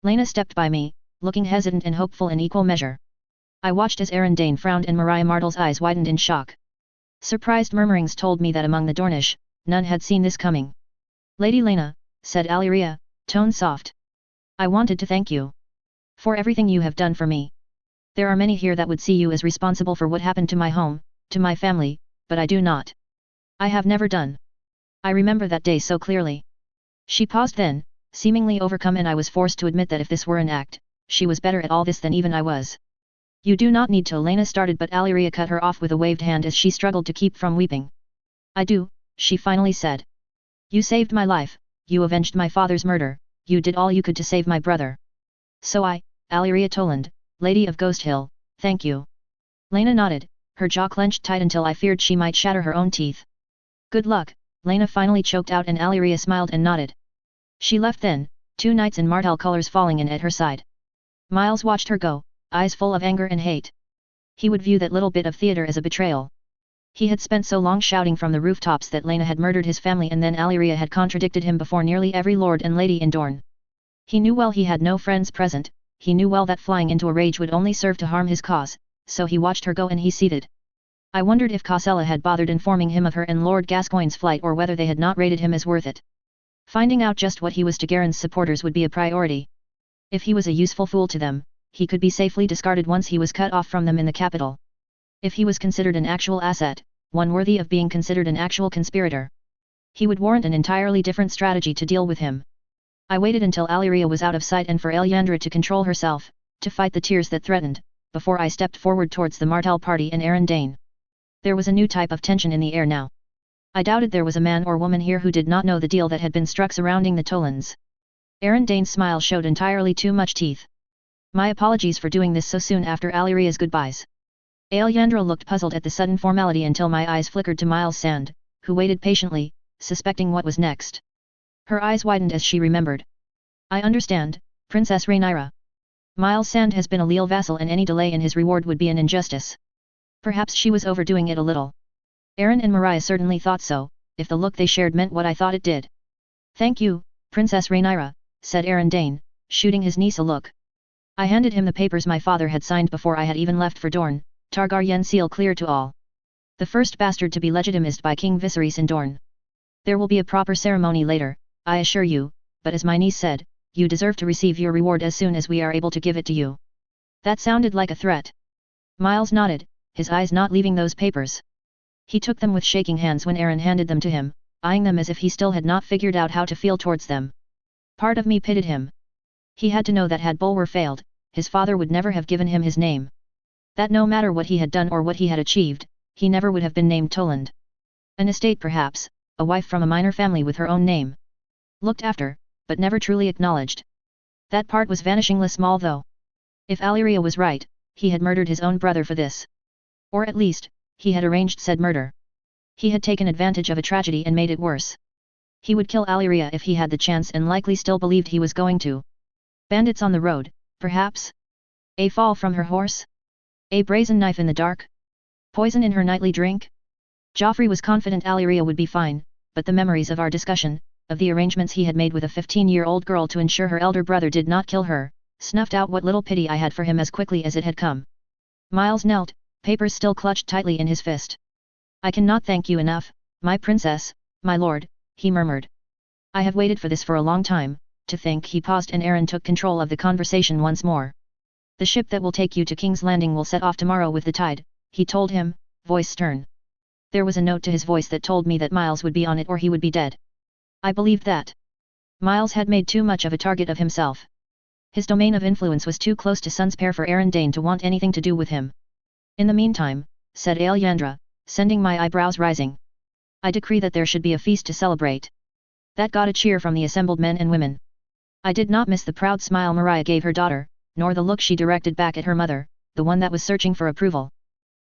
Lena stepped by me, looking hesitant and hopeful in equal measure. I watched as Aaron Dane frowned and Mariah Martle's eyes widened in shock. Surprised murmurings told me that among the Dornish, none had seen this coming. Lady Lena, said Alyria, tone soft. I wanted to thank you for everything you have done for me. There are many here that would see you as responsible for what happened to my home, to my family, but I do not. I have never done. I remember that day so clearly. She paused then, seemingly overcome, and I was forced to admit that if this were an act, she was better at all this than even I was. You do not need to, Lena started, but Alyria cut her off with a waved hand as she struggled to keep from weeping. I do, she finally said. You saved my life, you avenged my father's murder, you did all you could to save my brother. So I, Alyria Toland, Lady of Ghost Hill, thank you. Lena nodded, her jaw clenched tight until I feared she might shatter her own teeth. Good luck, Lena finally choked out, and Alyria smiled and nodded. She left then, 2 knights in Martell colors falling in at her side. Miles watched her go, eyes full of anger and hate. He would view that little bit of theater as a betrayal. He had spent so long shouting from the rooftops that Lena had murdered his family, and then Alyria had contradicted him before nearly every lord and lady in Dorne. He knew well he had no friends present, he knew well that flying into a rage would only serve to harm his cause, so he watched her go and he seethed. I wondered if Cosella had bothered informing him of her and Lord Gascoigne's flight, or whether they had not rated him as worth it. Finding out just what he was to Garen's supporters would be a priority. If he was a useful fool to them, he could be safely discarded once he was cut off from them in the capital. If he was considered an actual asset, one worthy of being considered an actual conspirator, he would warrant an entirely different strategy to deal with him. I waited until Alyria was out of sight and for Alyandra to control herself, to fight the tears that threatened, before I stepped forward towards the Martell party and Aaron Dane. There was a new type of tension in the air now. I doubted there was a man or woman here who did not know the deal that had been struck surrounding the Tolands. Aaron Dane's smile showed entirely too much teeth. My apologies for doing this so soon after Alyria's goodbyes. Alyandra looked puzzled at the sudden formality until my eyes flickered to Miles Sand, who waited patiently, suspecting what was next. Her eyes widened as she remembered. I understand, Princess Rhaenyra. Miles Sand has been a leal vassal, and any delay in his reward would be an injustice. Perhaps she was overdoing it a little. Aaron and Mariah certainly thought so, if the look they shared meant what I thought it did. Thank you, Princess Rhaenyra, said Aaron Dane, shooting his niece a look. I handed him the papers my father had signed before I had even left for Dorne, Targaryen seal clear to all. The first bastard to be legitimized by King Viserys in Dorne. There will be a proper ceremony later, I assure you, but as my niece said, you deserve to receive your reward as soon as we are able to give it to you. That sounded like a threat. Miles nodded, his eyes not leaving those papers. He took them with shaking hands when Aaron handed them to him, eyeing them as if he still had not figured out how to feel towards them. Part of me pitied him. He had to know that had Bulwer failed, his father would never have given him his name. That no matter what he had done or what he had achieved, he never would have been named Toland. An estate perhaps, a wife from a minor family with her own name. Looked after, but never truly acknowledged. That part was vanishingly small though. If Alyria was right, he had murdered his own brother for this. Or at least, he had arranged said murder. He had taken advantage of a tragedy and made it worse. He would kill Alyria if he had the chance and likely still believed he was going to. Bandits on the road, perhaps? A fall from her horse? A brazen knife in the dark? Poison in her nightly drink? Joffrey was confident Alyria would be fine, but the memories of our discussion, of the arrangements he had made with a 15-year-old girl to ensure her elder brother did not kill her, snuffed out what little pity I had for him as quickly as it had come. Miles knelt, papers still clutched tightly in his fist. I cannot thank you enough, my princess, my lord, he murmured. I have waited for this for a long time, to think. He paused and Aaron took control of the conversation once more. The ship that will take you to King's Landing will set off tomorrow with the tide, he told him, voice stern. There was a note to his voice that told me that Miles would be on it or he would be dead. I believed that. Miles had made too much of a target of himself. His domain of influence was too close to Sun's pair for Aaron Dane to want anything to do with him. In the meantime, said Alyandra, sending my eyebrows rising. I decree that there should be a feast to celebrate. That got a cheer from the assembled men and women. I did not miss the proud smile Mariah gave her daughter, nor the look she directed back at her mother, the one that was searching for approval.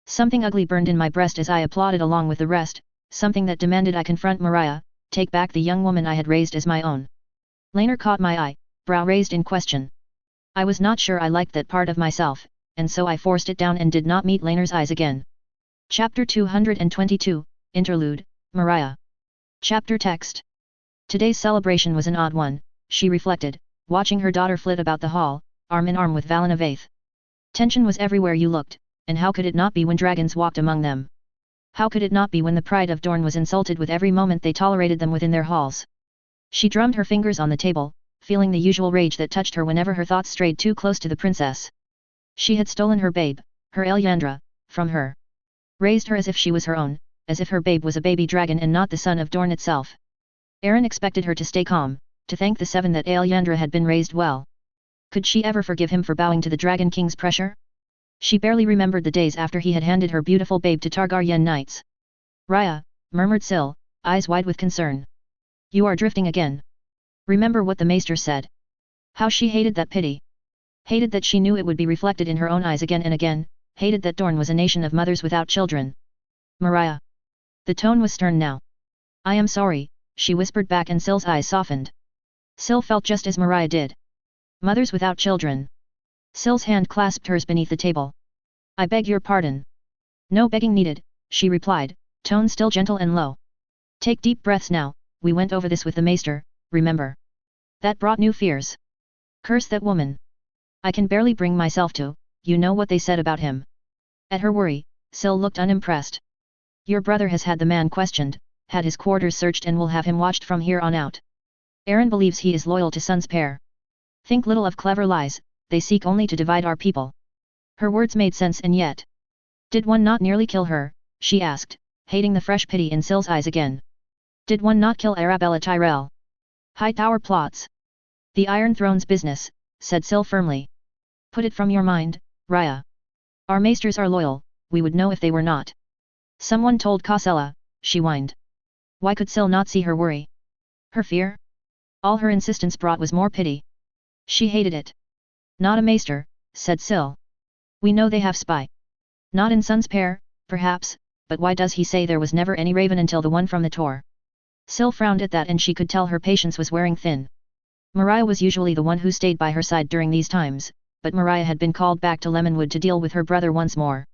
Something ugly burned in my breast as I applauded along with the rest, something that demanded I confront Mariah, take back the young woman I had raised as my own. Laenor caught my eye, brow raised in question. I was not sure I liked that part of myself, and so I forced it down and did not meet Laenor's eyes again. Chapter 222, Interlude, Mariah. Chapter text. Today's celebration was an odd one, she reflected, watching her daughter flit about the hall, arm in arm with Valen of Aeth. Tension was everywhere you looked, and how could it not be when dragons walked among them? How could it not be when the pride of Dorne was insulted with every moment they tolerated them within their halls? She drummed her fingers on the table, feeling the usual rage that touched her whenever her thoughts strayed too close to the princess. She had stolen her babe, her Alyandra, from her. Raised her as if she was her own, as if her babe was a baby dragon and not the son of Dorne itself. Aaron expected her to stay calm, to thank the seven that Alyandra had been raised well. Could she ever forgive him for bowing to the Dragon King's pressure? She barely remembered the days after he had handed her beautiful babe to Targaryen knights. Raya, murmured Syl, eyes wide with concern. You are drifting again. Remember what the maester said. How she hated that pity. Hated that she knew it would be reflected in her own eyes again and again, hated that Dorne was a nation of mothers without children. Mariah. The tone was stern now. I am sorry, she whispered back and Syl's eyes softened. Syl felt just as Mariah did. Mothers without children. Syl's hand clasped hers beneath the table. I beg your pardon. No begging needed, she replied, tone still gentle and low. Take deep breaths now, we went over this with the maester, remember. That brought new fears. Curse that woman. I can barely bring myself to, you know what they said about him. At her worry, Syl looked unimpressed. Your brother has had the man questioned, had his quarters searched and will have him watched from here on out. Aaron believes he is loyal to Sun's pair. Think little of clever lies, they seek only to divide our people. Her words made sense and yet. Did one not nearly kill her, she asked, hating the fresh pity in Syl's eyes again. Did one not kill Arabella Tyrell? Hightower plots. The Iron Throne's business, said Syl firmly. Put it from your mind, Raya. Our maesters are loyal, we would know if they were not. Someone told Kassella, she whined. Why could Syl not see her worry? Her fear? All her insistence brought was more pity. She hated it. Not a maester, said Syl. We know they have spy. Not in Sun's pair, perhaps, but why does he say there was never any raven until the one from the Tor? Syl frowned at that and she could tell her patience was wearing thin. Mariah was usually the one who stayed by her side during these times, but Mariah had been called back to Lemonwood to deal with her brother once more.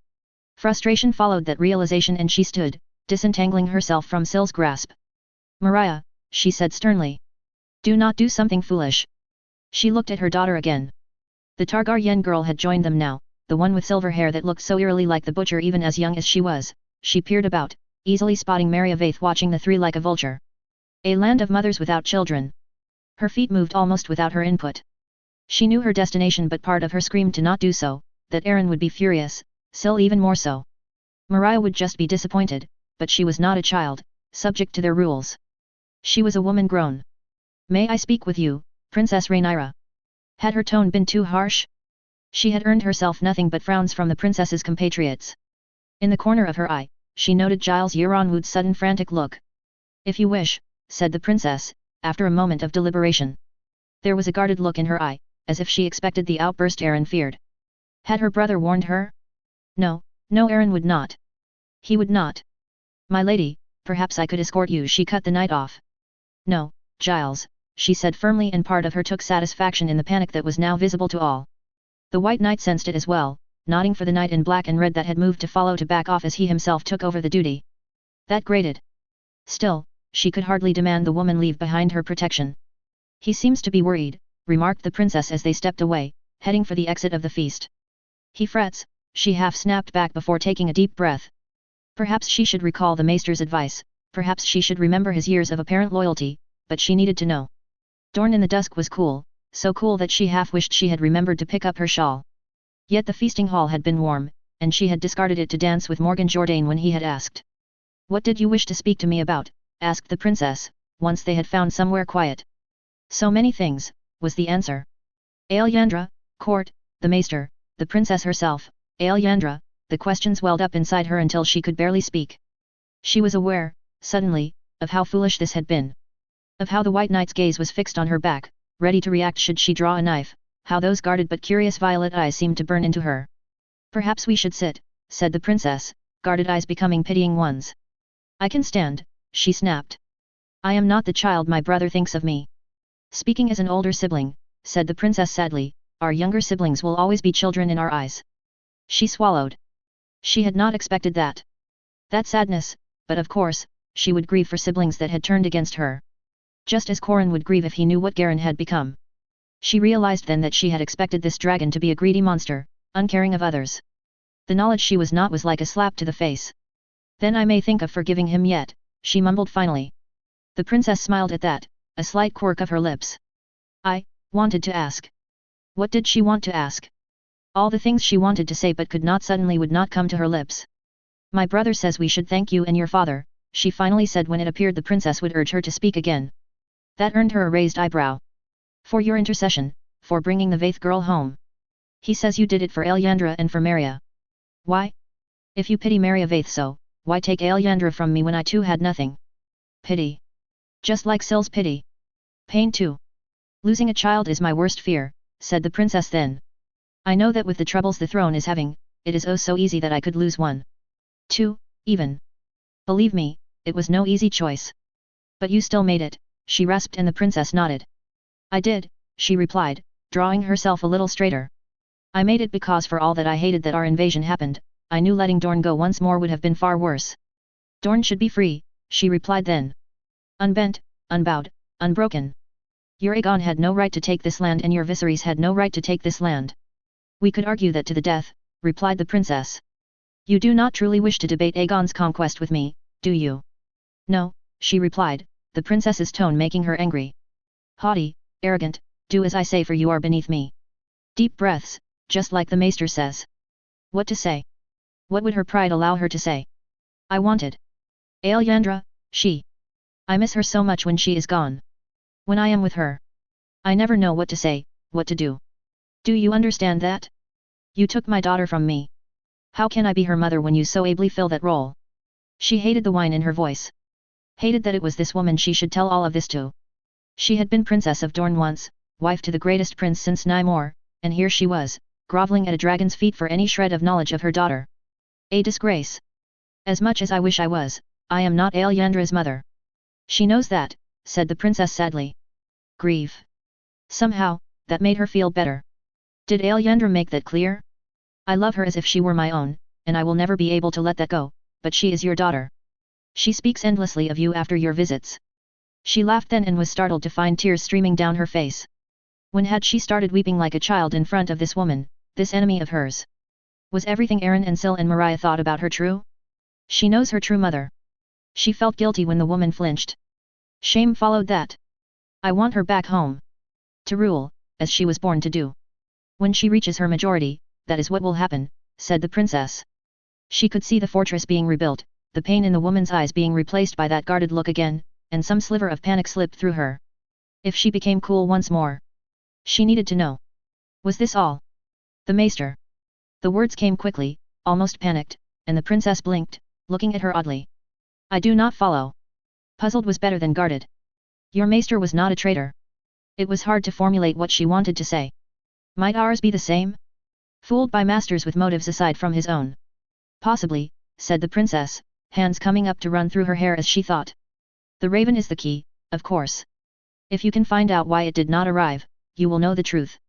Frustration followed that realization and she stood, disentangling herself from Syl's grasp. Mariah, she said sternly. Do not do something foolish. She looked at her daughter again. The Targaryen girl had joined them now, the one with silver hair that looked so eerily like the butcher even as young as she was, she peered about, easily spotting Maria Vaith watching the three like a vulture. A land of mothers without children. Her feet moved almost without her input. She knew her destination, but part of her screamed to not do so, that Aaron would be furious, Sil even more so. Maria would just be disappointed, but she was not a child, subject to their rules. She was a woman grown. May I speak with you, Princess Rhaenyra? Had her tone been too harsh? She had earned herself nothing but frowns from the princess's compatriots. In the corner of her eye, she noted Giles Euronwood's sudden frantic look. If you wish, said the princess, after a moment of deliberation. There was a guarded look in her eye, as if she expected the outburst Aaron feared. Had her brother warned her? No, Aaron would not. He would not. My lady, perhaps I could escort you. She cut the knight off. No, Giles, she said firmly, and part of her took satisfaction in the panic that was now visible to all. The White Knight sensed it as well, nodding for the knight in black and red that had moved to follow to back off as he himself took over the duty. That grated. Still, she could hardly demand the woman leave behind her protection. He seems to be worried, remarked the princess as they stepped away, heading for the exit of the feast. He frets, she half snapped back before taking a deep breath. Perhaps she should recall the maester's advice, perhaps she should remember his years of apparent loyalty, but she needed to know. Dawn in the dusk was cool, so cool that she half wished she had remembered to pick up her shawl. Yet the feasting hall had been warm, and she had discarded it to dance with Morgan Jourdain when he had asked. What did you wish to speak to me about? Asked the princess, once they had found somewhere quiet. So many things, was the answer. Alyandra, court, the maester, the princess herself, Alyandra, the questions welled up inside her until she could barely speak. She was aware, suddenly, of how foolish this had been. Of how the White Knight's gaze was fixed on her back, ready to react should she draw a knife, how those guarded but curious violet eyes seemed to burn into her. Perhaps we should sit, said the princess, guarded eyes becoming pitying ones. I can stand, she snapped. I am not the child my brother thinks of me. Speaking as an older sibling, said the princess sadly, our younger siblings will always be children in our eyes. She swallowed. She had not expected that. That sadness, but of course, she would grieve for siblings that had turned against her. Just as Corin would grieve if he knew what Garen had become. She realized then that she had expected this dragon to be a greedy monster, uncaring of others. The knowledge she was not was like a slap to the face. Then I may think of forgiving him yet, she mumbled finally. The princess smiled at that, a slight quirk of her lips. I wanted to ask. What did she want to ask? All the things she wanted to say but could not suddenly would not come to her lips. My brother says we should thank you and your father, she finally said when it appeared the princess would urge her to speak again. That earned her a raised eyebrow. For your intercession, for bringing the Vaith girl home. He says you did it for Alyandra and for Maria. Why? If you pity Maria Vaith so, why take Alyandra from me when I too had nothing? Pity. Just like Sil's pity. Pain too. Losing a child is my worst fear, said the princess then. I know that with the troubles the throne is having, it is oh so easy that I could lose one. Two, even. Believe me, it was no easy choice. But you still made it, she rasped and the princess nodded. I did, she replied, drawing herself a little straighter. I made it because for all that I hated that our invasion happened, I knew letting Dorne go once more would have been far worse. Dorne should be free, she replied then. Unbent, unbowed, unbroken. Your Aegon had no right to take this land and your Viserys had no right to take this land. We could argue that to the death, replied the princess. You do not truly wish to debate Aegon's conquest with me, do you? No, she replied, the princess's tone making her angry. Haughty, arrogant, do as I say for you are beneath me. Deep breaths, just like the maester says. What to say? What would her pride allow her to say? I wanted. Alyandra, she. I miss her so much when she is gone. When I am with her. I never know what to say, what to do. Do you understand that? You took my daughter from me. How can I be her mother when you so ably fill that role? She hated the whine in her voice. Hated that it was this woman she should tell all of this to. She had been princess of Dorne once, wife to the greatest prince since Nymor, and here she was, groveling at a dragon's feet for any shred of knowledge of her daughter. A disgrace. As much as I wish I was, I am not Alyandra's mother. She knows that, said the princess sadly. Grieve. Somehow, that made her feel better. Did Alyandra make that clear? I love her as if she were my own, and I will never be able to let that go, but she is your daughter. She speaks endlessly of you after your visits. She laughed then and was startled to find tears streaming down her face. When had she started weeping like a child in front of this woman, this enemy of hers? Was everything Aaron and Sil and Maria thought about her true? She knows her true mother. She felt guilty when the woman flinched. Shame followed that. I want her back home. To rule, as she was born to do. When she reaches her majority, that is what will happen, said the princess. She could see the fortress being rebuilt, the pain in the woman's eyes being replaced by that guarded look again, and some sliver of panic slipped through her. If she became cool once more. She needed to know. Was this all? The maester. The words came quickly, almost panicked, and the princess blinked, looking at her oddly. I do not follow. Puzzled was better than guarded. Your maester was not a traitor. It was hard to formulate what she wanted to say. Might ours be the same? Fooled by masters with motives aside from his own. Possibly, said the princess, hands coming up to run through her hair as she thought. The raven is the key, of course. If you can find out why it did not arrive, you will know the truth.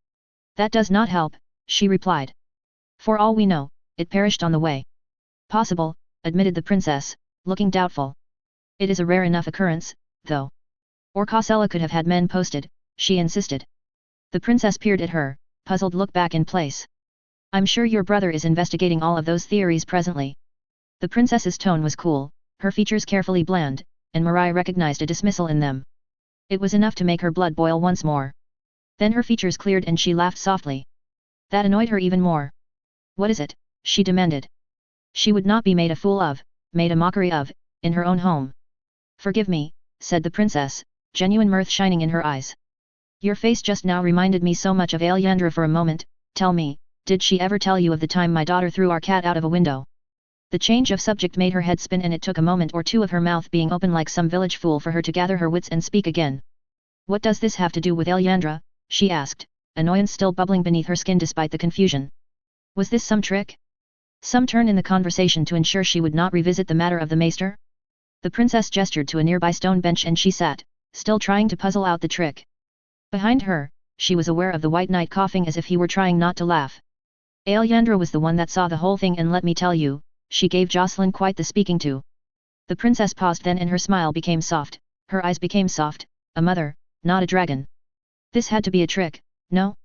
That does not help, she replied. For all we know, it perished on the way. Possible, admitted the princess, looking doubtful. It is a rare enough occurrence, though. Or Kosella could have had men posted, she insisted. The princess peered at her, puzzled look back in place. I'm sure your brother is investigating all of those theories presently. The princess's tone was cool, her features carefully bland, and Marai recognized a dismissal in them. It was enough to make her blood boil once more. Then her features cleared and she laughed softly. That annoyed her even more. What is it? She demanded. She would not be made a fool of, made a mockery of, in her own home. Forgive me, said the princess, genuine mirth shining in her eyes. Your face just now reminded me so much of Alyandra for a moment. Tell me, did she ever tell you of the time my daughter threw our cat out of a window? The change of subject made her head spin and it took a moment or two of her mouth being open like some village fool for her to gather her wits and speak again. What does this have to do with Alyandra? She asked, annoyance still bubbling beneath her skin despite the confusion. Was this some trick? Some turn in the conversation to ensure she would not revisit the matter of the maester? The princess gestured to a nearby stone bench and she sat, still trying to puzzle out the trick. Behind her, she was aware of the white knight coughing as if he were trying not to laugh. Alyandra was the one that saw the whole thing and let me tell you, she gave Jocelyn quite the speaking to. The princess paused then and her smile became soft, her eyes became soft, a mother, not a dragon. This had to be a trick, no?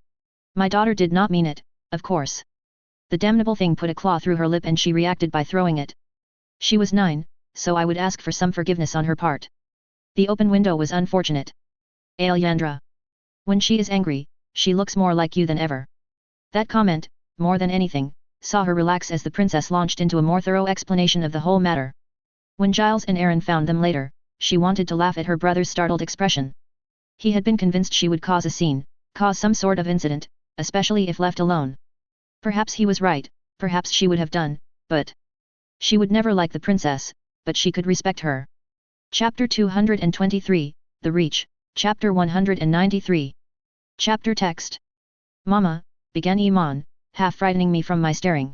My daughter did not mean it, of course. The damnable thing put a claw through her lip and she reacted by throwing it. She was 9, so I would ask for some forgiveness on her part. The open window was unfortunate. Alyandra. When she is angry, she looks more like you than ever. That comment, more than anything, saw her relax as the princess launched into a more thorough explanation of the whole matter. When Giles and Aaron found them later, she wanted to laugh at her brother's startled expression. He had been convinced she would cause a scene, cause some sort of incident, especially if left alone. Perhaps he was right, perhaps she would have done, but she would never like the princess, but she could respect her. Chapter 223, The Reach, Chapter 193. Chapter text. Mama, began Iman, half frightening me from my staring.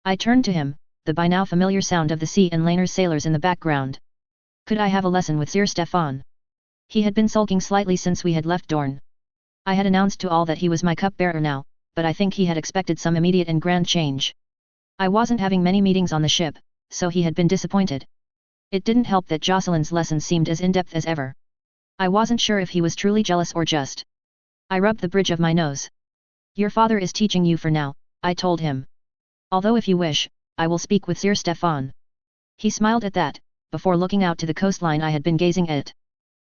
I turned to him, the by now familiar sound of the sea and Laner's sailors in the background. Could I have a lesson with Sir Stefan? He had been sulking slightly since we had left Dorne. I had announced to all that he was my cupbearer now, but I think he had expected some immediate and grand change. I wasn't having many meetings on the ship, so he had been disappointed. It didn't help that Jocelyn's lessons seemed as in-depth as ever. I wasn't sure if he was truly jealous or just. I rubbed the bridge of my nose. Your father is teaching you for now, I told him. Although if you wish, I will speak with Sir Stefan. He smiled at that, before looking out to the coastline I had been gazing at.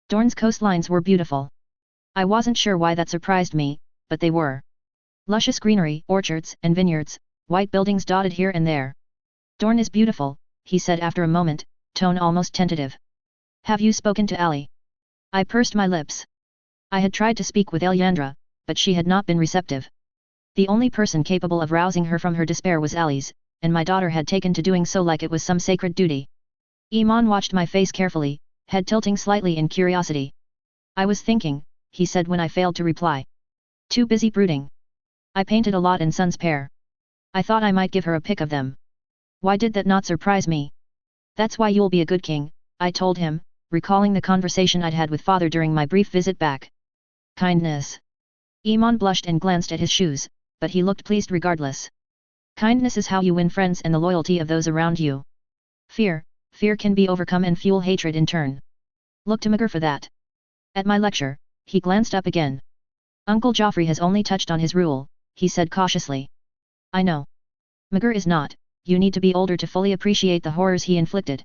Dorne's coastlines were beautiful. I wasn't sure why that surprised me, but they were. Luscious greenery, orchards and vineyards, white buildings dotted here and there. Dorne is beautiful, he said after a moment, tone almost tentative. Have you spoken to Ali? I pursed my lips. I had tried to speak with Alyandra, but she had not been receptive. The only person capable of rousing her from her despair was Ali's, and my daughter had taken to doing so like it was some sacred duty. Iman watched my face carefully, head tilting slightly in curiosity. I was thinking, he said when I failed to reply. Too busy brooding. I painted a lot in Sun's pair. I thought I might give her a pic of them. Why did that not surprise me? That's why you'll be a good king, I told him, recalling the conversation I'd had with father during my brief visit back. Kindness. Iman blushed and glanced at his shoes, but he looked pleased regardless. Kindness is how you win friends and the loyalty of those around you. Fear can be overcome and fuel hatred in turn. Look to Magur for that. At my lecture, he glanced up again. Uncle Joffrey has only touched on his rule, he said cautiously. I know. Magur is not, you need to be older to fully appreciate the horrors he inflicted.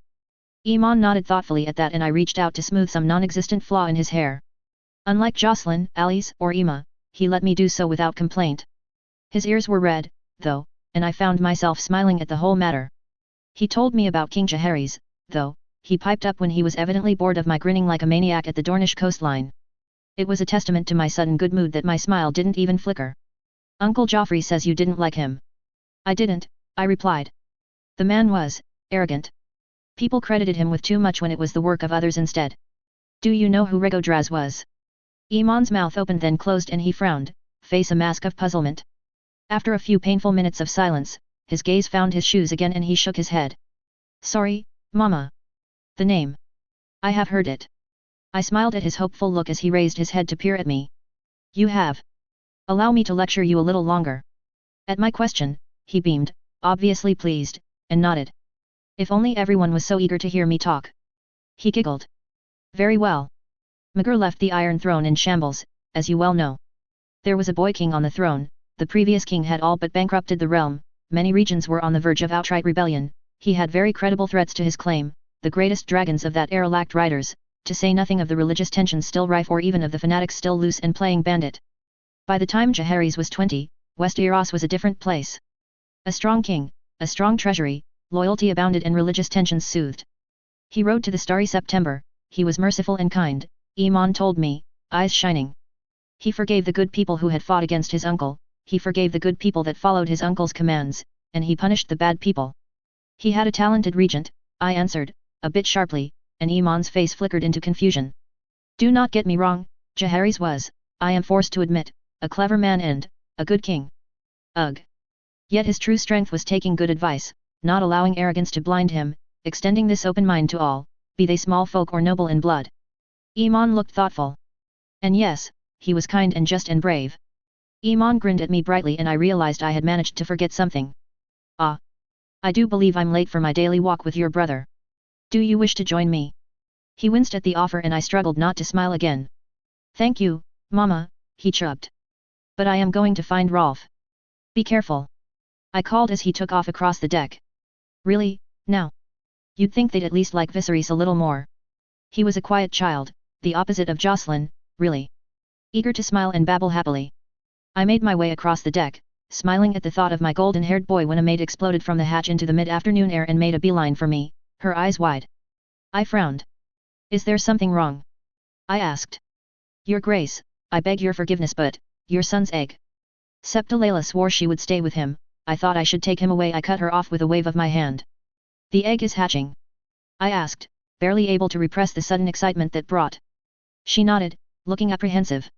Iman nodded thoughtfully at that, and I reached out to smooth some non-existent flaw in his hair. Unlike Jocelyn, Alice, or Emma, he let me do so without complaint. His ears were red, though, and I found myself smiling at the whole matter. He told me about King Jaehaerys, though, he piped up when he was evidently bored of my grinning like a maniac at the Dornish coastline. It was a testament to my sudden good mood that my smile didn't even flicker. Uncle Joffrey says you didn't like him. I didn't, I replied. The man was arrogant. People credited him with too much when it was the work of others instead. Do you know who Regodraz was? Iman's mouth opened then closed and he frowned, face a mask of puzzlement. After a few painful minutes of silence, his gaze found his shoes again and he shook his head. Sorry, Mama. The name. I have heard it. I smiled at his hopeful look as he raised his head to peer at me. You have. Allow me to lecture you a little longer. At my question, he beamed, obviously pleased, and nodded. If only everyone was so eager to hear me talk. He giggled. Very well. Magur left the Iron Throne in shambles, as you well know. There was a boy king on the throne, the previous king had all but bankrupted the realm, many regions were on the verge of outright rebellion, he had very credible threats to his claim, the greatest dragons of that era lacked riders, to say nothing of the religious tensions still rife or even of the fanatics still loose and playing bandit. By the time Jaehaerys was 20, Westeros was a different place. A strong king, a strong treasury, loyalty abounded and religious tensions soothed. He rode to the starry September, he was merciful and kind, Iman told me, eyes shining. He forgave the good people who had fought against his uncle, he forgave the good people that followed his uncle's commands, and he punished the bad people. He had a talented regent, I answered, a bit sharply, and Iman's face flickered into confusion. Do not get me wrong, Jaehaerys was, I am forced to admit, a clever man and a good king. Ugh. Yet his true strength was taking good advice, not allowing arrogance to blind him, extending this open mind to all, be they small folk or noble in blood. Iman looked thoughtful. And yes, he was kind and just and brave. Iman grinned at me brightly and I realized I had managed to forget something. Ah. I do believe I'm late for my daily walk with your brother. Do you wish to join me? He winced at the offer and I struggled not to smile again. Thank you, Mama, he chubbed. But I am going to find Rolf. Be careful. I called as he took off across the deck. Really, now? You'd think they'd at least like Viserys a little more. He was a quiet child, the opposite of Jocelyn, really. Eager to smile and babble happily. I made my way across the deck, smiling at the thought of my golden-haired boy when a maid exploded from the hatch into the mid-afternoon air and made a beeline for me, her eyes wide. I frowned. Is there something wrong? I asked. Your Grace, I beg your forgiveness but, your son's egg. Septa swore she would stay with him, I thought I should take him away. I cut her off with a wave of my hand. The egg is hatching? I asked, barely able to repress the sudden excitement that brought. She nodded, looking apprehensive.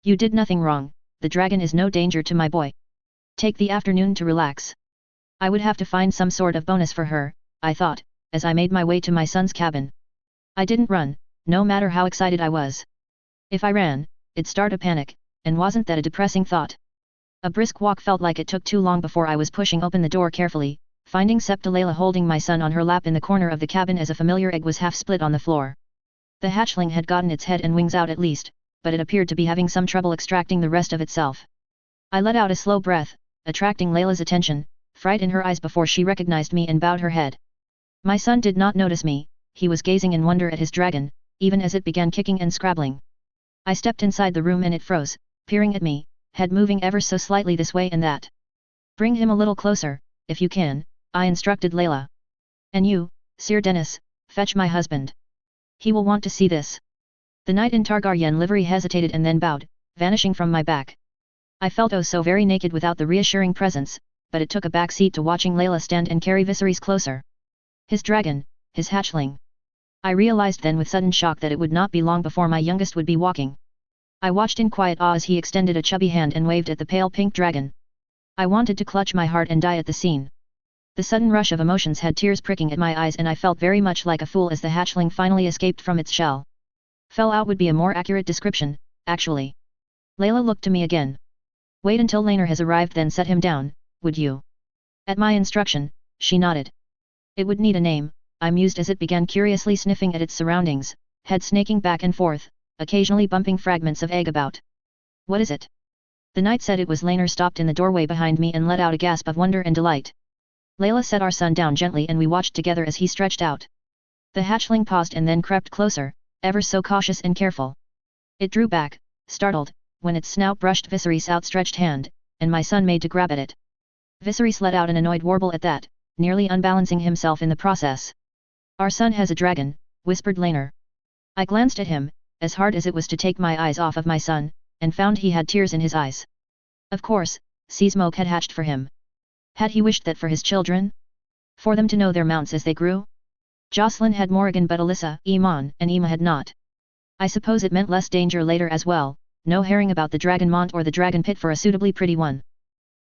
You did nothing wrong, the dragon is no danger to my boy. Take the afternoon to relax. I would have to find some sort of bonus for her, I thought, as I made my way to my son's cabin. I didn't run, no matter how excited I was. If I ran, it'd start a panic, and wasn't that a depressing thought? A brisk walk felt like it took too long before I was pushing open the door carefully, finding Septa holding my son on her lap in the corner of the cabin as a familiar egg was half split on the floor. The hatchling had gotten its head and wings out at least, but it appeared to be having some trouble extracting the rest of itself. I let out a slow breath, attracting Layla's attention, fright in her eyes before she recognized me and bowed her head. My son did not notice me, he was gazing in wonder at his dragon, even as it began kicking and scrabbling. I stepped inside the room and it froze, peering at me, head moving ever so slightly this way and that. Bring him a little closer, if you can, I instructed Layla. And you, Sir Dennis, fetch my husband. He will want to see this. The knight in Targaryen livery hesitated and then bowed, vanishing from my back. I felt oh so very naked without the reassuring presence, but it took a back seat to watching Layla stand and carry Viserys closer. His dragon, his hatchling. I realized then with sudden shock that it would not be long before my youngest would be walking. I watched in quiet awe as he extended a chubby hand and waved at the pale pink dragon. I wanted to clutch my heart and die at the scene. The sudden rush of emotions had tears pricking at my eyes and I felt very much like a fool as the hatchling finally escaped from its shell. Fell out would be a more accurate description, actually. Layla looked to me again. Wait until Laenor has arrived then set him down, would you? At my instruction, she nodded. It would need a name, I mused as it began curiously sniffing at its surroundings, head snaking back and forth, occasionally bumping fragments of egg about. What is it? The knight said it was Laenor stopped in the doorway behind me and let out a gasp of wonder and delight. Layla set our son down gently and we watched together as he stretched out. The hatchling paused and then crept closer, ever so cautious and careful. It drew back, startled, when its snout brushed Viserys' outstretched hand, and my son made to grab at it. Viserys let out an annoyed warble at that, nearly unbalancing himself in the process. Our son has a dragon, whispered Laenor. I glanced at him, as hard as it was to take my eyes off of my son, and found he had tears in his eyes. Of course, Seasmoke had hatched for him. Had he wished that for his children? For them to know their mounts as they grew? Jocelyn had Morrigan but Alyssa, Iman, and Emma had not. I suppose it meant less danger later as well, no herring about the dragon mont or the dragon pit for a suitably pretty one.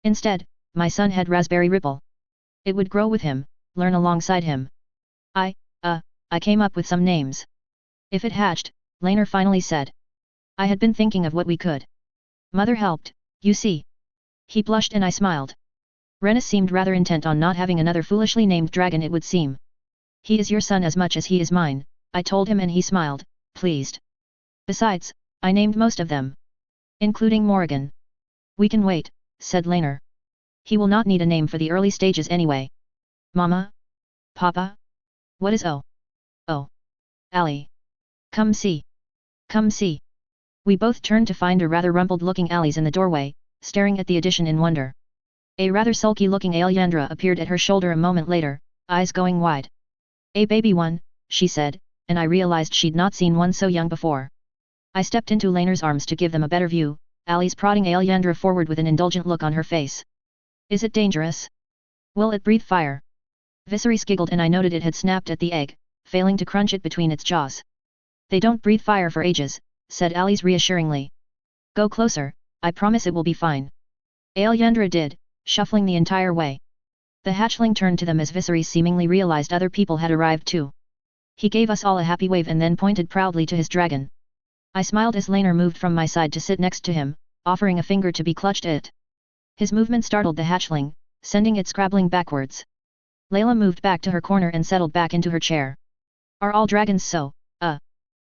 Instead, my son had Raspberry Ripple. It would grow with him, learn alongside him. I came up with some names. If it hatched, Laenor finally said. I had been thinking of what we could. Mother helped, you see. He blushed and I smiled. Rhaenys seemed rather intent on not having another foolishly named dragon it would seem. He is your son as much as he is mine, I told him and he smiled, pleased. Besides, I named most of them. Including Morrigan. We can wait, said Laenor. He will not need a name for the early stages anyway. Mama? Papa? What is Oh. Allie. Come see. Come see. We both turned to find a rather rumpled-looking Alice in the doorway, staring at the addition in wonder. A rather sulky-looking Alyandra appeared at her shoulder a moment later, eyes going wide. A baby one, she said, and I realized she'd not seen one so young before. I stepped into Laenor's arms to give them a better view, Alice prodding Alyandra forward with an indulgent look on her face. Is it dangerous? Will it breathe fire? Viserys giggled and I noted it had snapped at the egg, failing to crunch it between its jaws. They don't breathe fire for ages, said Alice reassuringly. Go closer, I promise it will be fine. Alyandra did, shuffling the entire way. The hatchling turned to them as Viserys seemingly realized other people had arrived too. He gave us all a happy wave and then pointed proudly to his dragon. I smiled as Laenor moved from my side to sit next to him, offering a finger to be clutched at it. His movement startled the hatchling, sending it scrabbling backwards. Layla moved back to her corner and settled back into her chair. Are all dragons so,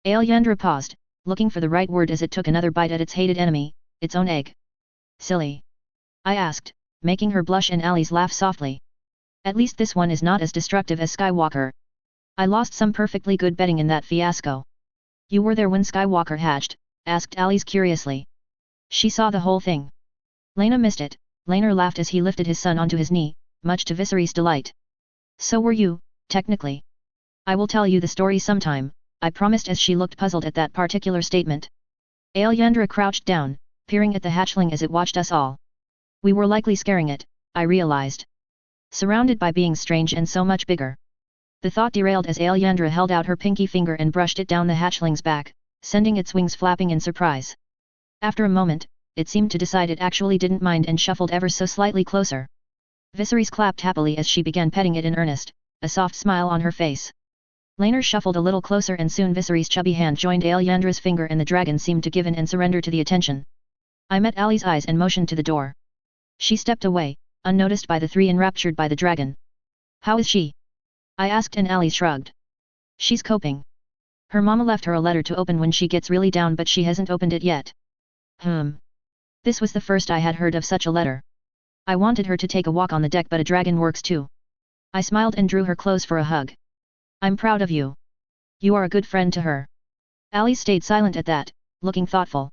Alyandra paused, looking for the right word as it took another bite at its hated enemy, its own egg. Silly. I asked, making her blush and Alice laugh softly. At least this one is not as destructive as Skywalker. I lost some perfectly good betting in that fiasco. You were there when Skywalker hatched, asked Alice curiously. She saw the whole thing. Laena missed it, Laenor laughed as he lifted his son onto his knee, much to Viserys' delight. So were you, technically. I will tell you the story sometime, I promised as she looked puzzled at that particular statement. Alyandra crouched down, peering at the hatchling as it watched us all. We were likely scaring it, I realized. Surrounded by beings strange and so much bigger. The thought derailed as Alyandra held out her pinky finger and brushed it down the hatchling's back, sending its wings flapping in surprise. After a moment, it seemed to decide it actually didn't mind and shuffled ever so slightly closer. Viserys clapped happily as she began petting it in earnest, a soft smile on her face. Laenor shuffled a little closer and soon Viserys' chubby hand joined Alyandra's finger and the dragon seemed to give in and surrender to the attention. I met Ali's eyes and motioned to the door. She stepped away, unnoticed by the three enraptured by the dragon. How is she? I asked and Ali shrugged. She's coping. Her mama left her a letter to open when she gets really down but she hasn't opened it yet. This was the first I had heard of such a letter. I wanted her to take a walk on the deck but a dragon works too. I smiled and drew her close for a hug. I'm proud of you. You are a good friend to her. Ali stayed silent at that, looking thoughtful.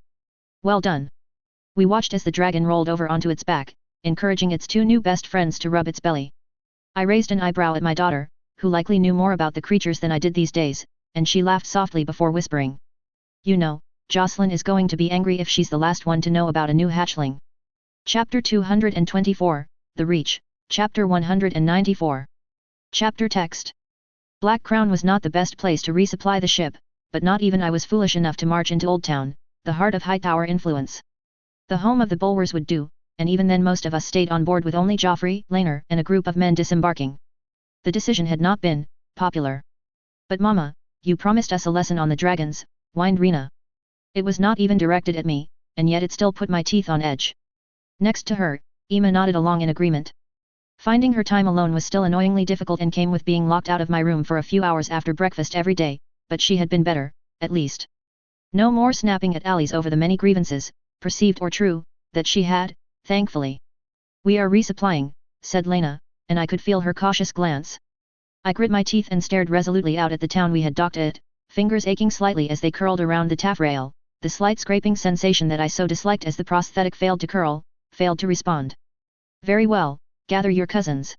Well done. We watched as the dragon rolled over onto its back, encouraging its two new best friends to rub its belly. I raised an eyebrow at my daughter, who likely knew more about the creatures than I did these days, and she laughed softly before whispering. You know, Jocelyn is going to be angry if she's the last one to know about a new hatchling. Chapter 224, The Reach, Chapter 194. Chapter Text. Black Crown was not the best place to resupply the ship, but not even I was foolish enough to march into Old Town, the heart of Hightower influence. The home of the Bulwers would do, and even then most of us stayed on board with only Joffrey, Laenor, and a group of men disembarking. The decision had not been popular. But Mama, you promised us a lesson on the dragons, whined Rena. It was not even directed at me, and yet it still put my teeth on edge. Next to her, Emma nodded along in agreement. Finding her time alone was still annoyingly difficult and came with being locked out of my room for a few hours after breakfast every day, but she had been better, at least. No more snapping at Alice over the many grievances, perceived or true, that she had, thankfully. We are resupplying, said Laena, and I could feel her cautious glance. I grit my teeth and stared resolutely out at the town we had docked at, fingers aching slightly as they curled around the taffrail, the slight scraping sensation that I so disliked as the prosthetic failed to curl, failed to respond. Very well, gather your cousins.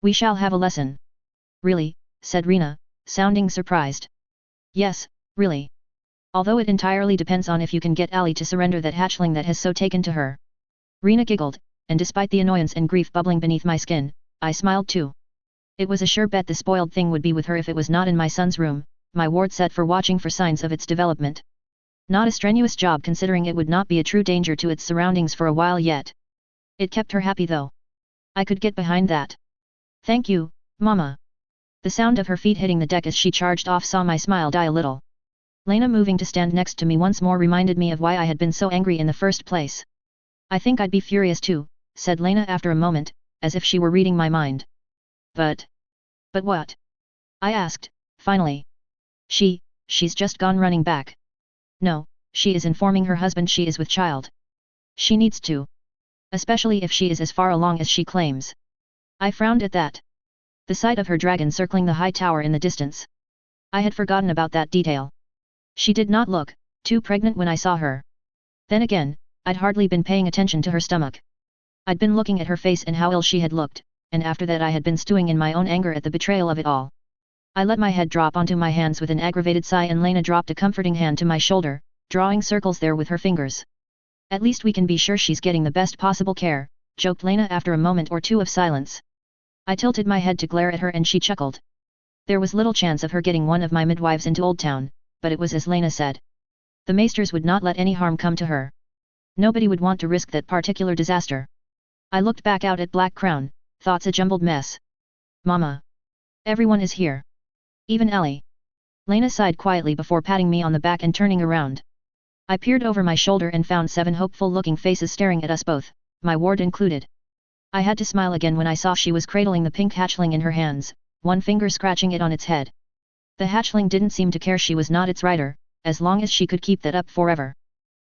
We shall have a lesson. Really? Said Rena, sounding surprised. Yes, really. Although it entirely depends on if you can get Ali to surrender that hatchling that has so taken to her. Rena giggled, and despite the annoyance and grief bubbling beneath my skin, I smiled too. It was a sure bet the spoiled thing would be with her if it was not in my son's room, my ward set for watching for signs of its development. Not a strenuous job considering it would not be a true danger to its surroundings for a while yet. It kept her happy though. I could get behind that. Thank you, Mama. The sound of her feet hitting the deck as she charged off saw my smile die a little. Lena moving to stand next to me once more reminded me of why I had been so angry in the first place. I think I'd be furious too, said Lena after a moment, as if she were reading my mind. But what? I asked, finally. She's just gone running back. No, she is informing her husband she is with child. She needs to. Especially if she is as far along as she claims. I frowned at that. The sight of her dragon circling the high tower in the distance. I had forgotten about that detail. She did not look too pregnant when I saw her. Then again, I'd hardly been paying attention to her stomach. I'd been looking at her face and how ill she had looked, and after that I had been stewing in my own anger at the betrayal of it all. I let my head drop onto my hands with an aggravated sigh and Lena dropped a comforting hand to my shoulder, drawing circles there with her fingers. At least we can be sure she's getting the best possible care, joked Lena after a moment or two of silence. I tilted my head to glare at her and she chuckled. There was little chance of her getting one of my midwives into Old Town, but it was as Lena said. The maesters would not let any harm come to her. Nobody would want to risk that particular disaster. I looked back out at Black Crown, thoughts a jumbled mess. Mama. Everyone is here. Even Ellie. Lena sighed quietly before patting me on the back and turning around. I peered over my shoulder and found 7 hopeful-looking faces staring at us both, my ward included. I had to smile again when I saw she was cradling the pink hatchling in her hands, one finger scratching it on its head. The hatchling didn't seem to care she was not its rider, as long as she could keep that up forever.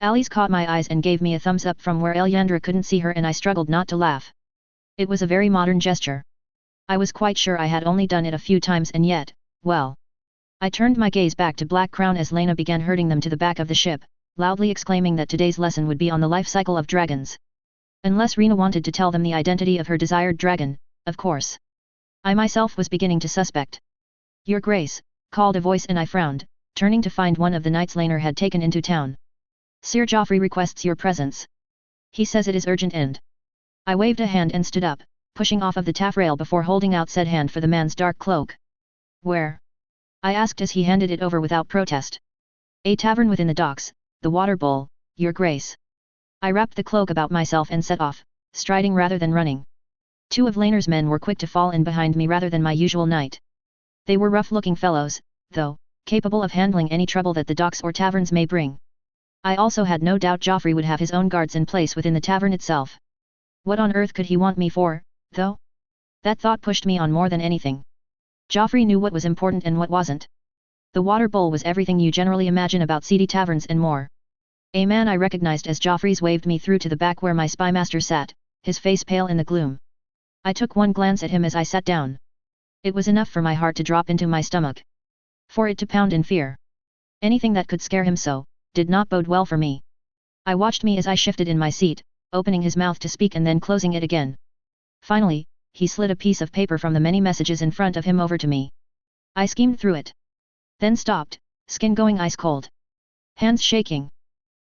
Alice caught my eyes and gave me a thumbs up from where Elyandra couldn't see her and I struggled not to laugh. It was a very modern gesture. I was quite sure I had only done it a few times and yet, well. I turned my gaze back to Black Crown as Lena began herding them to the back of the ship, loudly exclaiming that today's lesson would be on the life cycle of dragons. Unless Rena wanted to tell them the identity of her desired dragon, of course. I myself was beginning to suspect. Your Grace, called a voice and I frowned, turning to find one of the knights Laner had taken into town. Sir Joffrey requests your presence. He says it is urgent and. I waved a hand and stood up, pushing off of the taffrail before holding out said hand for the man's dark cloak. Where? I asked as he handed it over without protest. A tavern within the docks, the Water Bowl, Your Grace. I wrapped the cloak about myself and set off, striding rather than running. 2 of Laner's men were quick to fall in behind me rather than my usual knight. They were rough-looking fellows, though, capable of handling any trouble that the docks or taverns may bring. I also had no doubt Joffrey would have his own guards in place within the tavern itself. What on earth could he want me for, though? That thought pushed me on more than anything. Joffrey knew what was important and what wasn't. The Water Bowl was everything you generally imagine about seedy taverns and more. A man I recognized as Joffrey's waved me through to the back where my spymaster sat, his face pale in the gloom. I took one glance at him as I sat down. It was enough for my heart to drop into my stomach. For it to pound in fear. Anything that could scare him so, did not bode well for me. I watched me as I shifted in my seat, opening his mouth to speak and then closing it again. Finally, he slid a piece of paper from the many messages in front of him over to me. I skimmed through it. Then stopped, skin going ice cold. Hands shaking.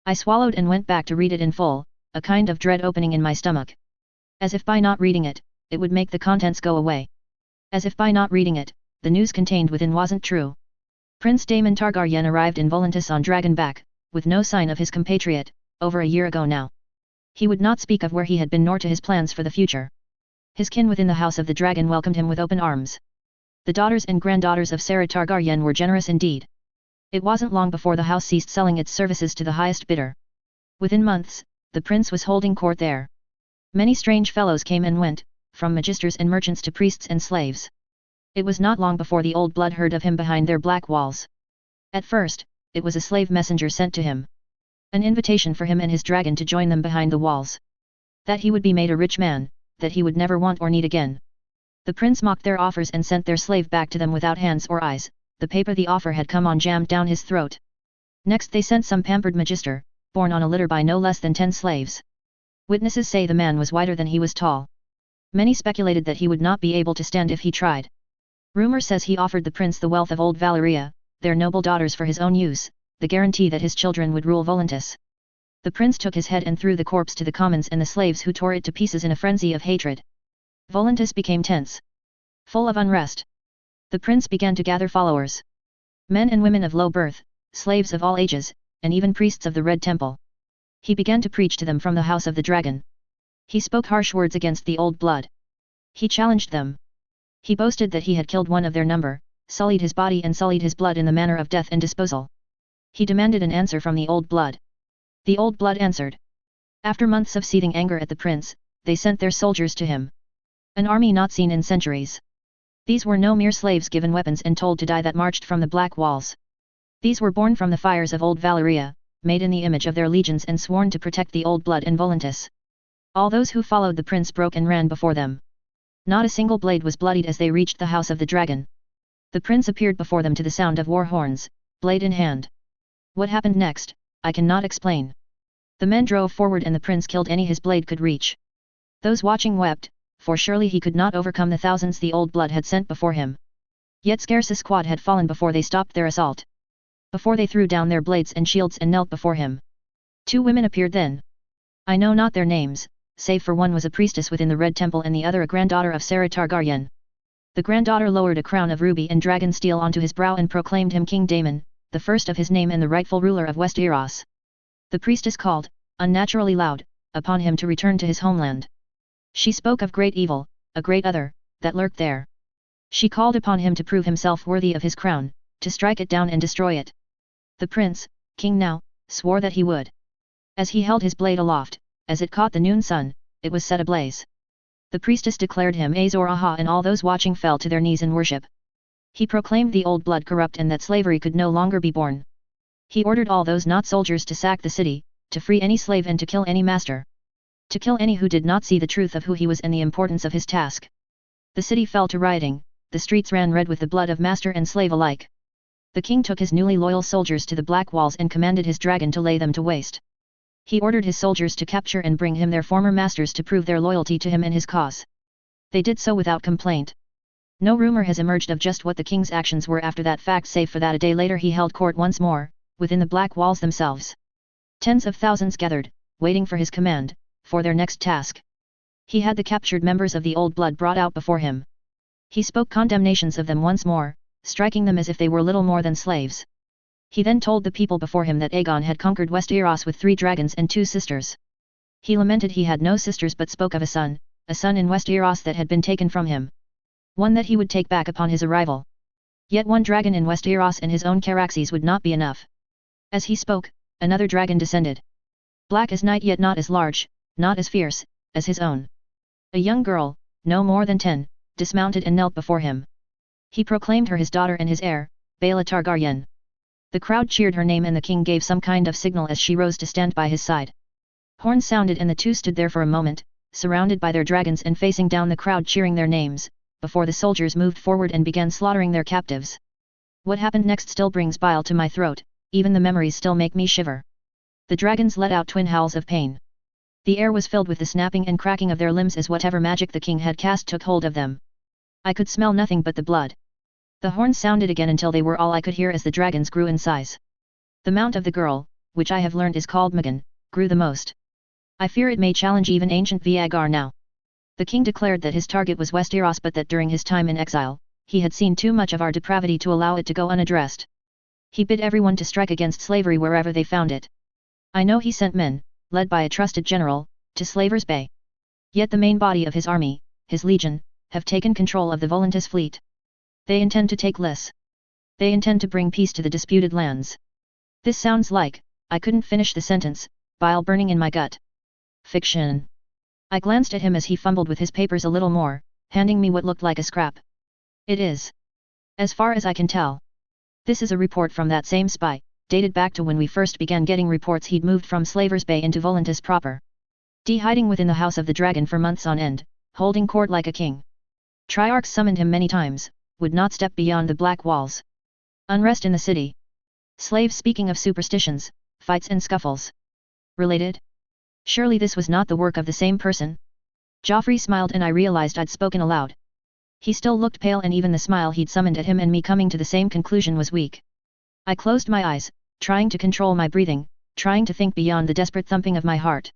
I swallowed and went back to read it in full, a kind of dread opening in my stomach. As if by not reading it, it would make the contents go away. As if by not reading it, the news contained within wasn't true. Prince Daemon Targaryen arrived in Volantis on Dragonback, with no sign of his compatriot, over a year ago now. He would not speak of where he had been nor to his plans for the future. His kin within the House of the Dragon welcomed him with open arms. The daughters and granddaughters of Sarah Targaryen were generous indeed. It wasn't long before the house ceased selling its services to the highest bidder. Within months, the prince was holding court there. Many strange fellows came and went, from magisters and merchants to priests and slaves. It was not long before the old blood heard of him behind their black walls. At first, it was a slave messenger sent to him. An invitation for him and his dragon to join them behind the walls. That he would be made a rich man, that he would never want or need again. The prince mocked their offers and sent their slave back to them without hands or eyes, the paper the offer had come on jammed down his throat. Next they sent some pampered magister, borne on a litter by no less than 10 slaves. Witnesses say the man was wider than he was tall. Many speculated that he would not be able to stand if he tried. Rumor says he offered the prince the wealth of old Valeria, their noble daughters for his own use, the guarantee that his children would rule Volantis. The prince took his head and threw the corpse to the commons and the slaves who tore it to pieces in a frenzy of hatred. Volantis became tense. Full of unrest. The prince began to gather followers. Men and women of low birth, slaves of all ages, and even priests of the Red Temple. He began to preach to them from the house of the dragon. He spoke harsh words against the old blood. He challenged them. He boasted that he had killed one of their number, sullied his body and sullied his blood in the manner of death and disposal. He demanded an answer from the old blood. The old blood answered. After months of seething anger at the prince, they sent their soldiers to him. An army not seen in centuries. These were no mere slaves given weapons and told to die that marched from the black walls. These were born from the fires of old Valeria, made in the image of their legions and sworn to protect the old blood in Volantis. All those who followed the prince broke and ran before them. Not a single blade was bloodied as they reached the house of the dragon. The prince appeared before them to the sound of war horns, blade in hand. What happened next, I cannot explain. The men drove forward and the prince killed any his blade could reach. Those watching wept, for surely he could not overcome the thousands the old blood had sent before him. Yet scarce a squad had fallen before they stopped their assault. Before they threw down their blades and shields and knelt before him. 2 women appeared then. I know not their names, save for one was a priestess within the Red Temple and the other a granddaughter of Sarah Targaryen. The granddaughter lowered a crown of ruby and dragon steel onto his brow and proclaimed him King Daemon, the first of his name and the rightful ruler of Westeros. The priestess called, unnaturally loud, upon him to return to his homeland. She spoke of great evil, a great other, that lurked there. She called upon him to prove himself worthy of his crown, to strike it down and destroy it. The prince, king now, swore that he would. As he held his blade aloft, as it caught the noon sun, it was set ablaze. The priestess declared him Azor Ahai and all those watching fell to their knees in worship. He proclaimed the old blood corrupt and that slavery could no longer be borne. He ordered all those not soldiers to sack the city, to free any slave and to kill any master. To kill any who did not see the truth of who he was and the importance of his task. The city fell to rioting, the streets ran red with the blood of master and slave alike. The king took his newly loyal soldiers to the black walls and commanded his dragon to lay them to waste. He ordered his soldiers to capture and bring him their former masters to prove their loyalty to him and his cause. They did so without complaint. No rumor has emerged of just what the king's actions were after that fact save for that a day later he held court once more, within the black walls themselves. Tens of thousands gathered, waiting for his command, for their next task. He had the captured members of the old blood brought out before him. He spoke condemnations of them once more, striking them as if they were little more than slaves. He then told the people before him that Aegon had conquered Westeros with 3 dragons and 2 sisters. He lamented he had no sisters but spoke of a son in Westeros that had been taken from him. One that he would take back upon his arrival. Yet 1 dragon in Westeros and his own Caraxes would not be enough. As he spoke, another dragon descended. Black as night yet not as large, not as fierce, as his own. A young girl, no more than 10, dismounted and knelt before him. He proclaimed her his daughter and his heir, Baela Targaryen. The crowd cheered her name and the king gave some kind of signal as she rose to stand by his side. Horns sounded and the 2 stood there for a moment, surrounded by their dragons and facing down the crowd cheering their names, before the soldiers moved forward and began slaughtering their captives. What happened next still brings bile to my throat, even the memories still make me shiver. The dragons let out twin howls of pain. The air was filled with the snapping and cracking of their limbs as whatever magic the king had cast took hold of them. I could smell nothing but the blood. The horns sounded again until they were all I could hear as the dragons grew in size. The mount of the girl, which I have learned is called Megan, grew the most. I fear it may challenge even ancient Vhagar now. The king declared that his target was Westeros but that during his time in exile, he had seen too much of our depravity to allow it to go unaddressed. He bid everyone to strike against slavery wherever they found it. I know he sent men, led by a trusted general, to Slavers Bay. Yet the main body of his army, his legion, have taken control of the Volantis fleet. They intend to take Lys. They intend to bring peace to the disputed lands. This sounds like, I couldn't finish the sentence, bile burning in my gut. Fiction. I glanced at him as he fumbled with his papers a little more, handing me what looked like a scrap. It is. As far as I can tell. This is a report from that same spy, dated back to when we first began getting reports he'd moved from Slavers Bay into Volantis proper. Hiding within the House of the Dragon for months on end, holding court like a king. Triarchs summoned him many times, would not step beyond the black walls. Unrest in the city. Slaves speaking of superstitions, fights and scuffles. Related? Surely this was not the work of the same person? Joffrey smiled and I realized I'd spoken aloud. He still looked pale and even the smile he'd summoned at him and me coming to the same conclusion was weak. I closed my eyes, trying to control my breathing, trying to think beyond the desperate thumping of my heart.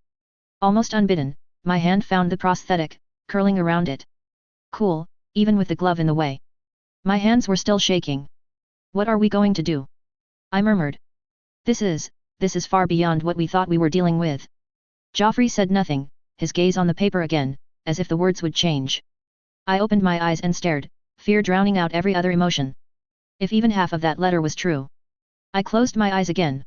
Almost unbidden, my hand found the prosthetic, curling around it. Cool, even with the glove in the way. My hands were still shaking. What are we going to do? I murmured. This is far beyond what we thought we were dealing with. Joffrey said nothing, his gaze on the paper again, as if the words would change. I opened my eyes and stared, fear drowning out every other emotion. If even half of that letter was true. I closed my eyes again.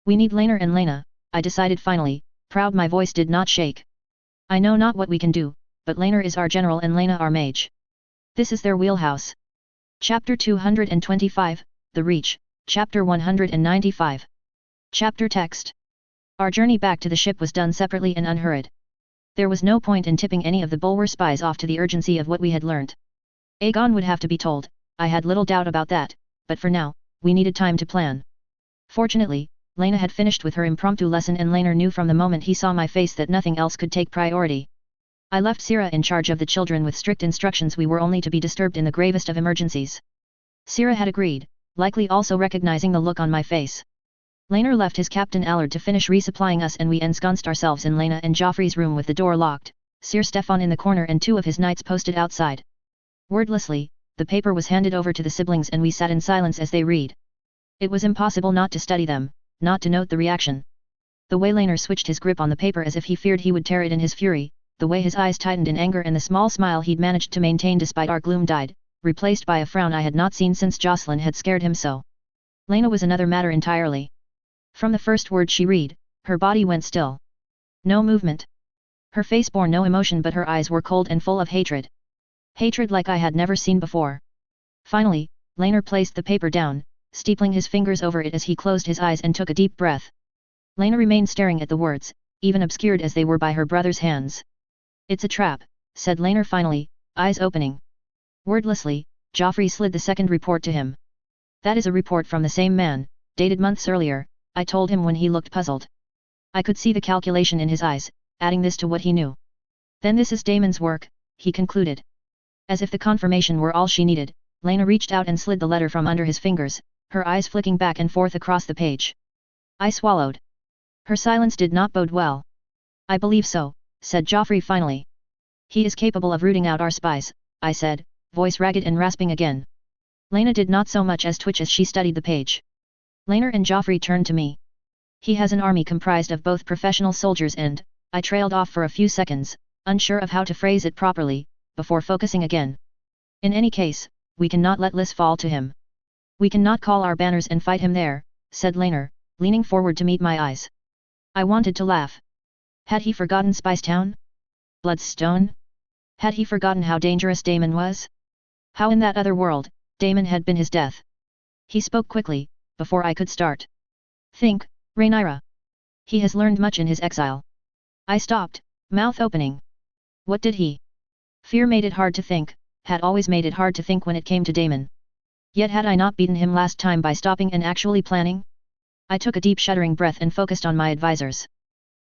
We need Laenor and Laena, I decided finally, proud my voice did not shake. I know not what we can do, but Laenor is our general and Laena our mage. This is their wheelhouse. Chapter 225, The Reach, Chapter 195. Chapter text. Our journey back to the ship was done separately and unhurried. There was no point in tipping any of the Bulwer spies off to the urgency of what we had learnt. Aegon would have to be told, I had little doubt about that, but for now, we needed time to plan. Fortunately, Laena had finished with her impromptu lesson and Laenor knew from the moment he saw my face that nothing else could take priority. I left Sira in charge of the children with strict instructions we were only to be disturbed in the gravest of emergencies. Sira had agreed, likely also recognizing the look on my face. Laenor left his captain Allard to finish resupplying us and we ensconced ourselves in Laena and Joffrey's room with the door locked, Sir Stefan in the corner and 2 of his knights posted outside. Wordlessly, the paper was handed over to the siblings and we sat in silence as they read. It was impossible not to study them, not to note the reaction. The way Laenor switched his grip on the paper as if he feared he would tear it in his fury, the way his eyes tightened in anger and the small smile he'd managed to maintain despite our gloom died, replaced by a frown I had not seen since Jocelyn had scared him so. Laena was another matter entirely. From the first word she read, her body went still. No movement. Her face bore no emotion but her eyes were cold and full of hatred. Hatred like I had never seen before. Finally, Laenor placed the paper down, steepling his fingers over it as he closed his eyes and took a deep breath. Laena remained staring at the words, even obscured as they were by her brother's hands. It's a trap, said Laenor finally, eyes opening. Wordlessly, Joffrey slid the second report to him. That is a report from the same man, dated months earlier, I told him when he looked puzzled. I could see the calculation in his eyes, adding this to what he knew. Then this is Daemon's work, he concluded. As if the confirmation were all she needed, Laena reached out and slid the letter from under his fingers, her eyes flicking back and forth across the page. I swallowed. Her silence did not bode well. I believe so, said Joffrey finally. He is capable of rooting out our spies, I said, voice ragged and rasping again. Laena did not so much as twitch as she studied the page. Laenor and Joffrey turned to me. He has an army comprised of both professional soldiers and, I trailed off for a few seconds, unsure of how to phrase it properly, before focusing again. In any case, we cannot let Lys fall to him. We cannot call our banners and fight him there, said Laenor, leaning forward to meet my eyes. I wanted to laugh. Had he forgotten Spicestown? Bloodstone? Had he forgotten how dangerous Daemon was? How in that other world, Daemon had been his death? He spoke quickly, before I could start. Think, Rhaenyra. He has learned much in his exile. I stopped, mouth opening. What did he? Fear made it hard to think, had always made it hard to think when it came to Daemon. Yet had I not beaten him last time by stopping and actually planning? I took a deep shuddering breath and focused on my advisors.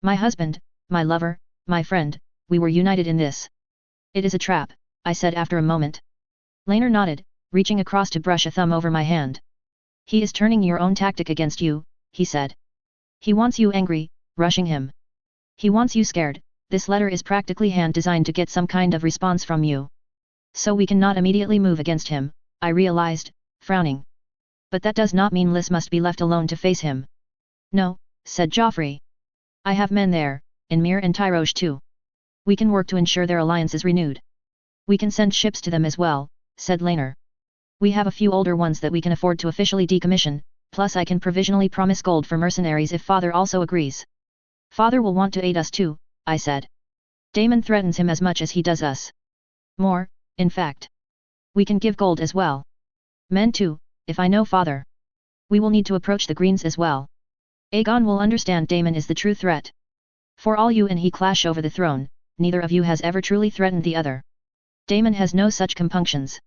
My husband, my lover, my friend, we were united in this. It is a trap, I said after a moment. Laenor nodded, reaching across to brush a thumb over my hand. He is turning your own tactic against you, he said. He wants you angry, rushing him. He wants you scared. This letter is practically hand-designed to get some kind of response from you. So we cannot immediately move against him, I realized, frowning. But that does not mean Lys must be left alone to face him. No, said Joffrey. I have men there, in Myr and Tyroge too. We can work to ensure their alliance is renewed. We can send ships to them as well, said Laenor. We have a few older ones that we can afford to officially decommission, plus I can provisionally promise gold for mercenaries if Father also agrees. Father will want to aid us too, I said. Daemon threatens him as much as he does us. More, in fact. We can give gold as well. Men too, if I know Father. We will need to approach the Greens as well. Aegon will understand Daemon is the true threat. For all you and he clash over the throne, neither of you has ever truly threatened the other. Damon has no such compunctions.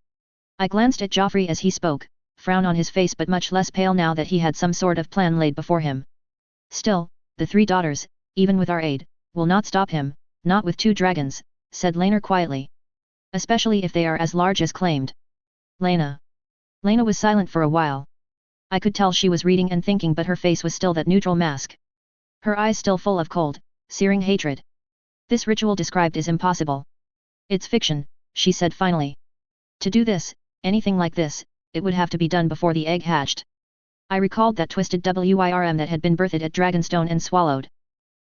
I glanced at Joffrey as he spoke, frown on his face but much less pale now that he had some sort of plan laid before him. Still, the 3 daughters, even with our aid, will not stop him, not with 2 dragons, said Laenor quietly. Especially if they are as large as claimed. Laena. Laena was silent for a while. I could tell she was reading and thinking but her face was still that neutral mask. Her eyes still full of cold, searing hatred. This ritual described is impossible. It's fiction, she said finally. To do this, anything like this, it would have to be done before the egg hatched. I recalled that twisted WIRM that had been birthed at Dragonstone and swallowed.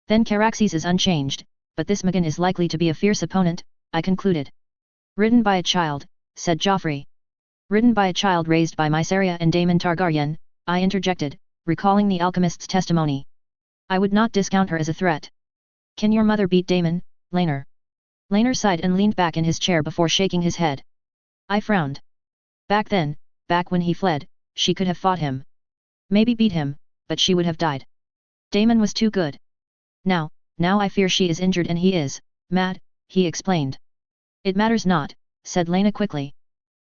Then Caraxes is unchanged, but this Megan is likely to be a fierce opponent, I concluded. Written by a child, said Joffrey. Written by a child raised by Mysaria and Daemon Targaryen, I interjected, recalling the alchemist's testimony. I would not discount her as a threat. Can your mother beat Daemon, Laenor? Laenor sighed and leaned back in his chair before shaking his head. I frowned. Back then, back when he fled, she could have fought him. Maybe beat him, but she would have died. Daemon was too good. Now I fear she is injured and he is, mad, he explained. It matters not, said Laena quickly.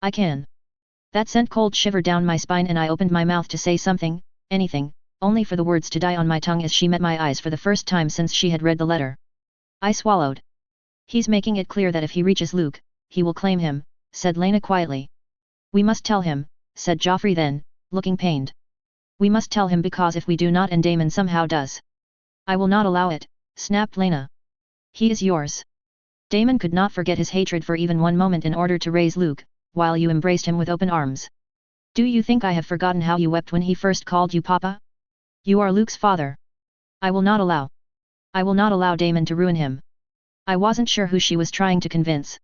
I can. That sent cold shiver down my spine and I opened my mouth to say something, anything, only for the words to die on my tongue as she met my eyes for the first time since she had read the letter. I swallowed. He's making it clear that if he reaches Luke, he will claim him, said Laena quietly. We must tell him, said Joffrey then, looking pained. We must tell him because if we do not and Daemon somehow does. I will not allow it, snapped Laena. He is yours. Daemon could not forget his hatred for even one moment in order to raise Luke, while you embraced him with open arms. Do you think I have forgotten how you wept when he first called you Papa? You are Luke's father. I will not allow. I will not allow Daemon to ruin him. I wasn't sure who she was trying to convince.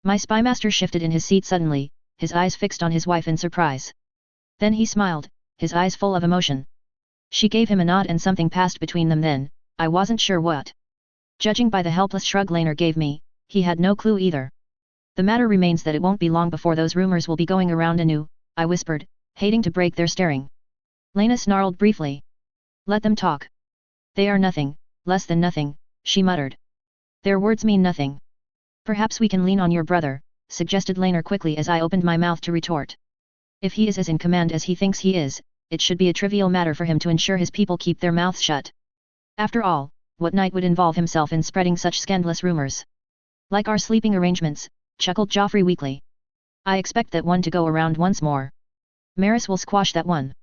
My spymaster shifted in his seat suddenly, his eyes fixed on his wife in surprise. Then he smiled, his eyes full of emotion. She gave him a nod and something passed between them then, I wasn't sure what. Judging by the helpless shrug Laenor gave me, he had no clue either. The matter remains that it won't be long before those rumors will be going around anew, I whispered, hating to break their staring. Laena snarled briefly. Let them talk. They are nothing, less than nothing, she muttered. Their words mean nothing. Perhaps we can lean on your brother, suggested Laenor quickly as I opened my mouth to retort. If he is as in command as he thinks he is, it should be a trivial matter for him to ensure his people keep their mouths shut. After all, what knight would involve himself in spreading such scandalous rumors? Like our sleeping arrangements, chuckled Joffrey weakly. I expect that one to go around once more. Maris will squash that one.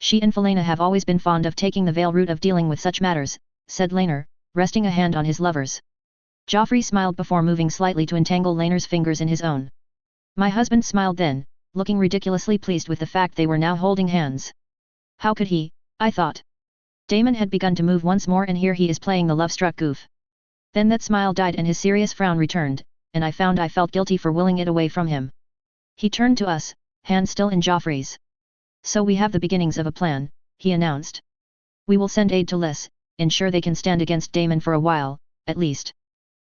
She and Felena have always been fond of taking the veil route of dealing with such matters, said Laenor, resting a hand on his lover's. Joffrey smiled before moving slightly to entangle Laenor's fingers in his own. My husband smiled then, looking ridiculously pleased with the fact they were now holding hands. How could he, I thought. Daemon had begun to move once more and here he is playing the love-struck goof. Then that smile died and his serious frown returned, and I found I felt guilty for willing it away from him. He turned to us, hand still in Joffrey's. So we have the beginnings of a plan, he announced. We will send aid to Lys, ensure they can stand against Daemon for a while, at least.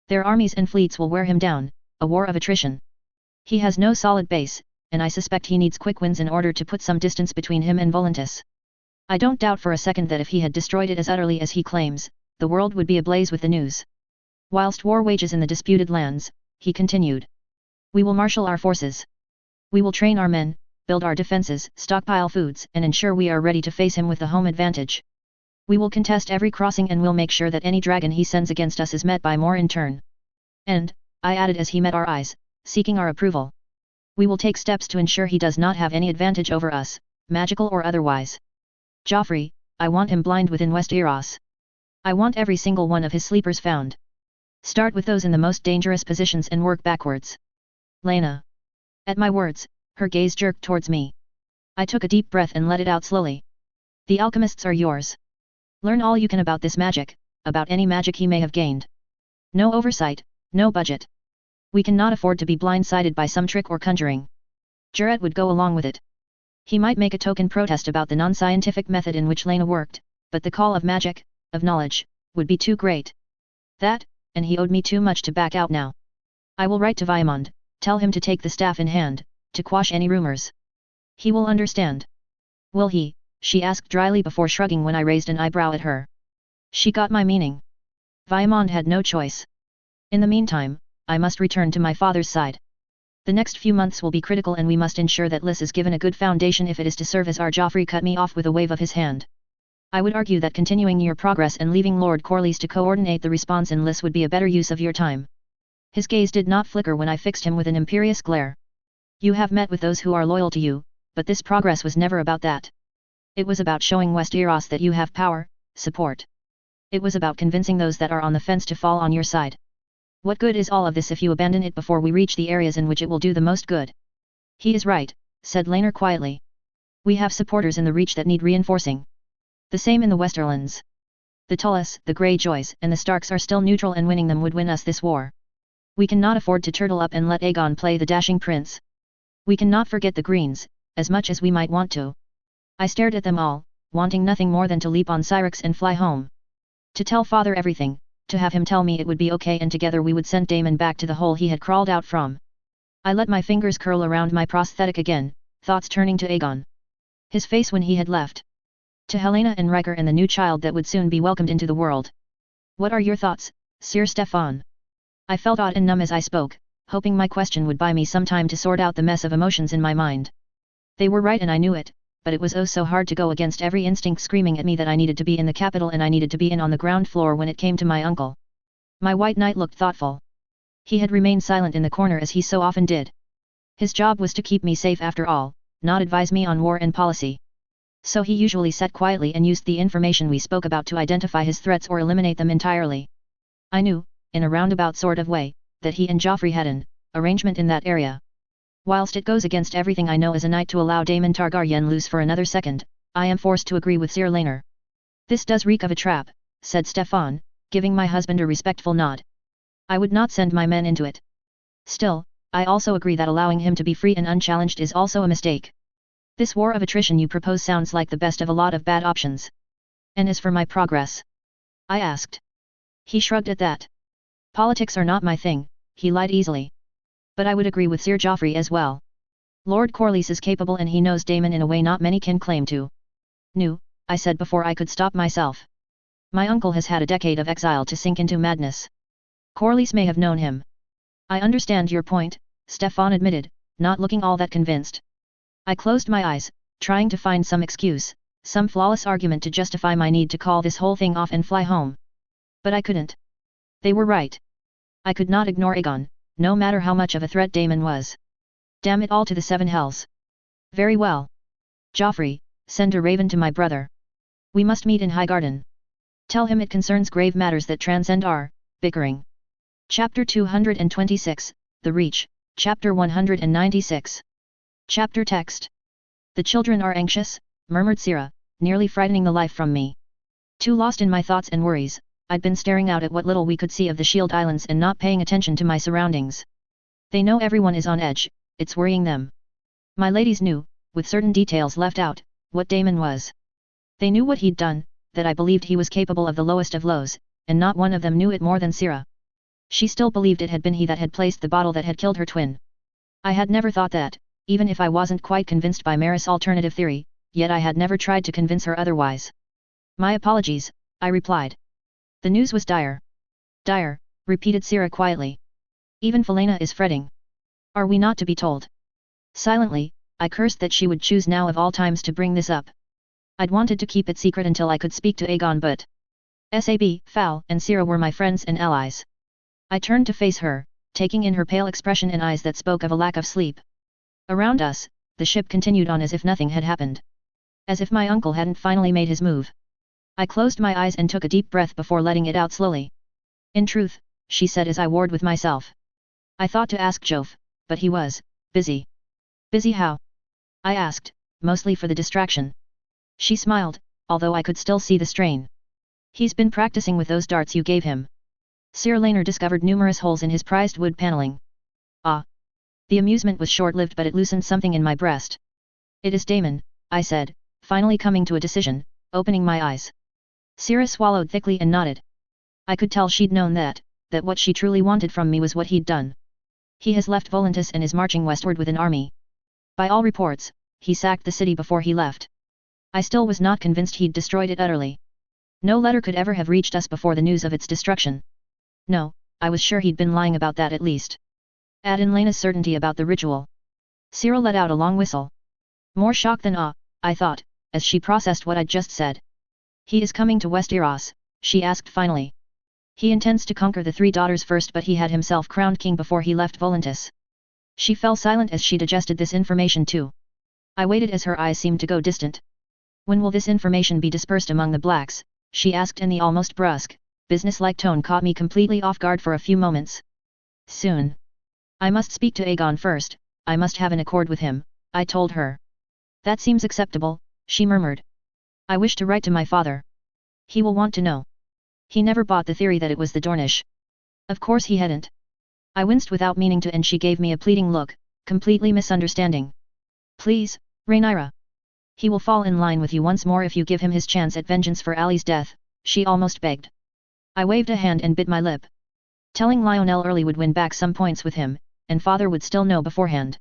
Their armies and fleets will wear him down, a war of attrition. He has no solid base, and I suspect he needs quick wins in order to put some distance between him and Volantis. I don't doubt for a second that if he had destroyed it as utterly as he claims, the world would be ablaze with the news. Whilst war wages in the disputed lands, he continued. We will marshal our forces. We will train our men, build our defenses, stockpile foods, and ensure we are ready to face him with the home advantage. We will contest every crossing and will make sure that any dragon he sends against us is met by more in turn. And, I added as he met our eyes, seeking our approval. We will take steps to ensure he does not have any advantage over us, magical or otherwise. Joffrey, I want him blind within Westeros. I want every single one of his sleepers found. Start with those in the most dangerous positions and work backwards. Laena. At my words, her gaze jerked towards me. I took a deep breath and let it out slowly. The alchemists are yours. Learn all you can about this magic, about any magic he may have gained. No oversight, no budget. We cannot afford to be blindsided by some trick or conjuring. Jarrett would go along with it. He might make a token protest about the non-scientific method in which Laena worked, but the call of magic, of knowledge, would be too great. That, and he owed me too much to back out now. I will write to Vaimond, tell him to take the staff in hand, to quash any rumors. He will understand. Will he? She asked dryly before shrugging when I raised an eyebrow at her. She got my meaning. Vaimond had no choice. In the meantime, I must return to my father's side. The next few months will be critical and we must ensure that Lys is given a good foundation if it is to serve as our Joffrey cut me off with a wave of his hand. I would argue that continuing your progress and leaving Lord Corlys to coordinate the response in Lys would be a better use of your time. His gaze did not flicker when I fixed him with an imperious glare. You have met with those who are loyal to you, but this progress was never about that. It was about showing Westeros that you have power, support. It was about convincing those that are on the fence to fall on your side. What good is all of this if you abandon it before we reach the areas in which it will do the most good? He is right, said Laenor quietly. We have supporters in the Reach that need reinforcing. The same in the Westerlands. The Tullus, the Greyjoys, and the Starks are still neutral and winning them would win us this war. We cannot afford to turtle up and let Aegon play the dashing prince. We cannot forget the Greens, as much as we might want to. I stared at them all, wanting nothing more than to leap on Syrax and fly home. To tell father everything, to have him tell me it would be okay and together we would send Daemon back to the hole he had crawled out from. I let my fingers curl around my prosthetic again, thoughts turning to Aegon. His face when he had left. To Helena and Riker and the new child that would soon be welcomed into the world. What are your thoughts, Sir Stefan? I felt odd and numb as I spoke, hoping my question would buy me some time to sort out the mess of emotions in my mind. They were right and I knew it, but it was oh so hard to go against every instinct screaming at me that I needed to be in the capital and I needed to be in on the ground floor when it came to my uncle. My White Knight looked thoughtful. He had remained silent in the corner as he so often did. His job was to keep me safe after all, not advise me on war and policy. So he usually sat quietly and used the information we spoke about to identify his threats or eliminate them entirely. I knew, in a roundabout sort of way, that he and Joffrey had an arrangement in that area. Whilst it goes against everything I know as a knight to allow Daemon Targaryen loose for another second, I am forced to agree with Sir Laenor. This does reek of a trap, said Stefan, giving my husband a respectful nod. I would not send my men into it. Still, I also agree that allowing him to be free and unchallenged is also a mistake. This war of attrition you propose sounds like the best of a lot of bad options. And as for my progress? I asked. He shrugged at that. Politics are not my thing, he lied easily. But I would agree with Sir Joffrey as well. Lord Corlys is capable and he knows Daemon in a way not many can claim to. Knew, I said before I could stop myself. My uncle has had a decade of exile to sink into madness. Corlys may have known him. I understand your point, Stefan admitted, not looking all that convinced. I closed my eyes, trying to find some excuse, some flawless argument to justify my need to call this whole thing off and fly home. But I couldn't. They were right. I could not ignore Aegon, no matter how much of a threat Daemon was. Damn it all to the seven hells. Very well. Joffrey, send a raven to my brother. We must meet in Highgarden. Tell him it concerns grave matters that transcend our bickering. Chapter 226, The Reach, Chapter 196. Chapter text. The children are anxious, murmured Sira, nearly frightening the life from me. Too lost in my thoughts and worries, I'd been staring out at what little we could see of the Shield Islands and not paying attention to my surroundings. They know everyone is on edge, it's worrying them. My ladies knew, with certain details left out, what Daemon was. They knew what he'd done, that I believed he was capable of the lowest of lows, and not one of them knew it more than Sira. She still believed it had been he that had placed the bottle that had killed her twin. I had never thought that, even if I wasn't quite convinced by Maris' alternative theory, yet I had never tried to convince her otherwise. My apologies, I replied. The news was dire. Dire, repeated Sira quietly. Even Felena is fretting. Are we not to be told? Silently, I cursed that she would choose now of all times to bring this up. I'd wanted to keep it secret until I could speak to Aegon but Fal and Sira were my friends and allies. I turned to face her, taking in her pale expression and eyes that spoke of a lack of sleep. Around us, the ship continued on as if nothing had happened. As if my uncle hadn't finally made his move. I closed my eyes and took a deep breath before letting it out slowly. In truth, she said as I warred with myself. I thought to ask Jove, but he was busy. Busy how? I asked, mostly for the distraction. She smiled, although I could still see the strain. He's been practicing with those darts you gave him. Sir Laenor discovered numerous holes in his prized wood paneling. Ah! The amusement was short-lived but it loosened something in my breast. It is Daemon, I said, finally coming to a decision, opening my eyes. Sira swallowed thickly and nodded. I could tell she'd known that what she truly wanted from me was what he'd done. He has left Volantis and is marching westward with an army. By all reports, he sacked the city before he left. I still was not convinced he'd destroyed it utterly. No letter could ever have reached us before the news of its destruction. No, I was sure he'd been lying about that at least. Add in Lena's certainty about the ritual. Cyril let out a long whistle. More shock than awe, I thought, as she processed what I'd just said. He is coming to Westeros, she asked finally. He intends to conquer the 3 daughters first, but he had himself crowned king before he left Volantis. She fell silent as she digested this information too. I waited as her eyes seemed to go distant. When will this information be dispersed among the blacks? She asked, and the almost brusque, business-like tone caught me completely off guard for a few moments. Soon. I must speak to Aegon first, I must have an accord with him, I told her. That seems acceptable, she murmured. I wish to write to my father. He will want to know. He never bought the theory that it was the Dornish. Of course he hadn't. I winced without meaning to, and she gave me a pleading look, completely misunderstanding. Please, Rhaenyra. He will fall in line with you once more if you give him his chance at vengeance for Ali's death, she almost begged. I waved a hand and bit my lip. Telling Lionel early would win back some points with him, and father would still know beforehand.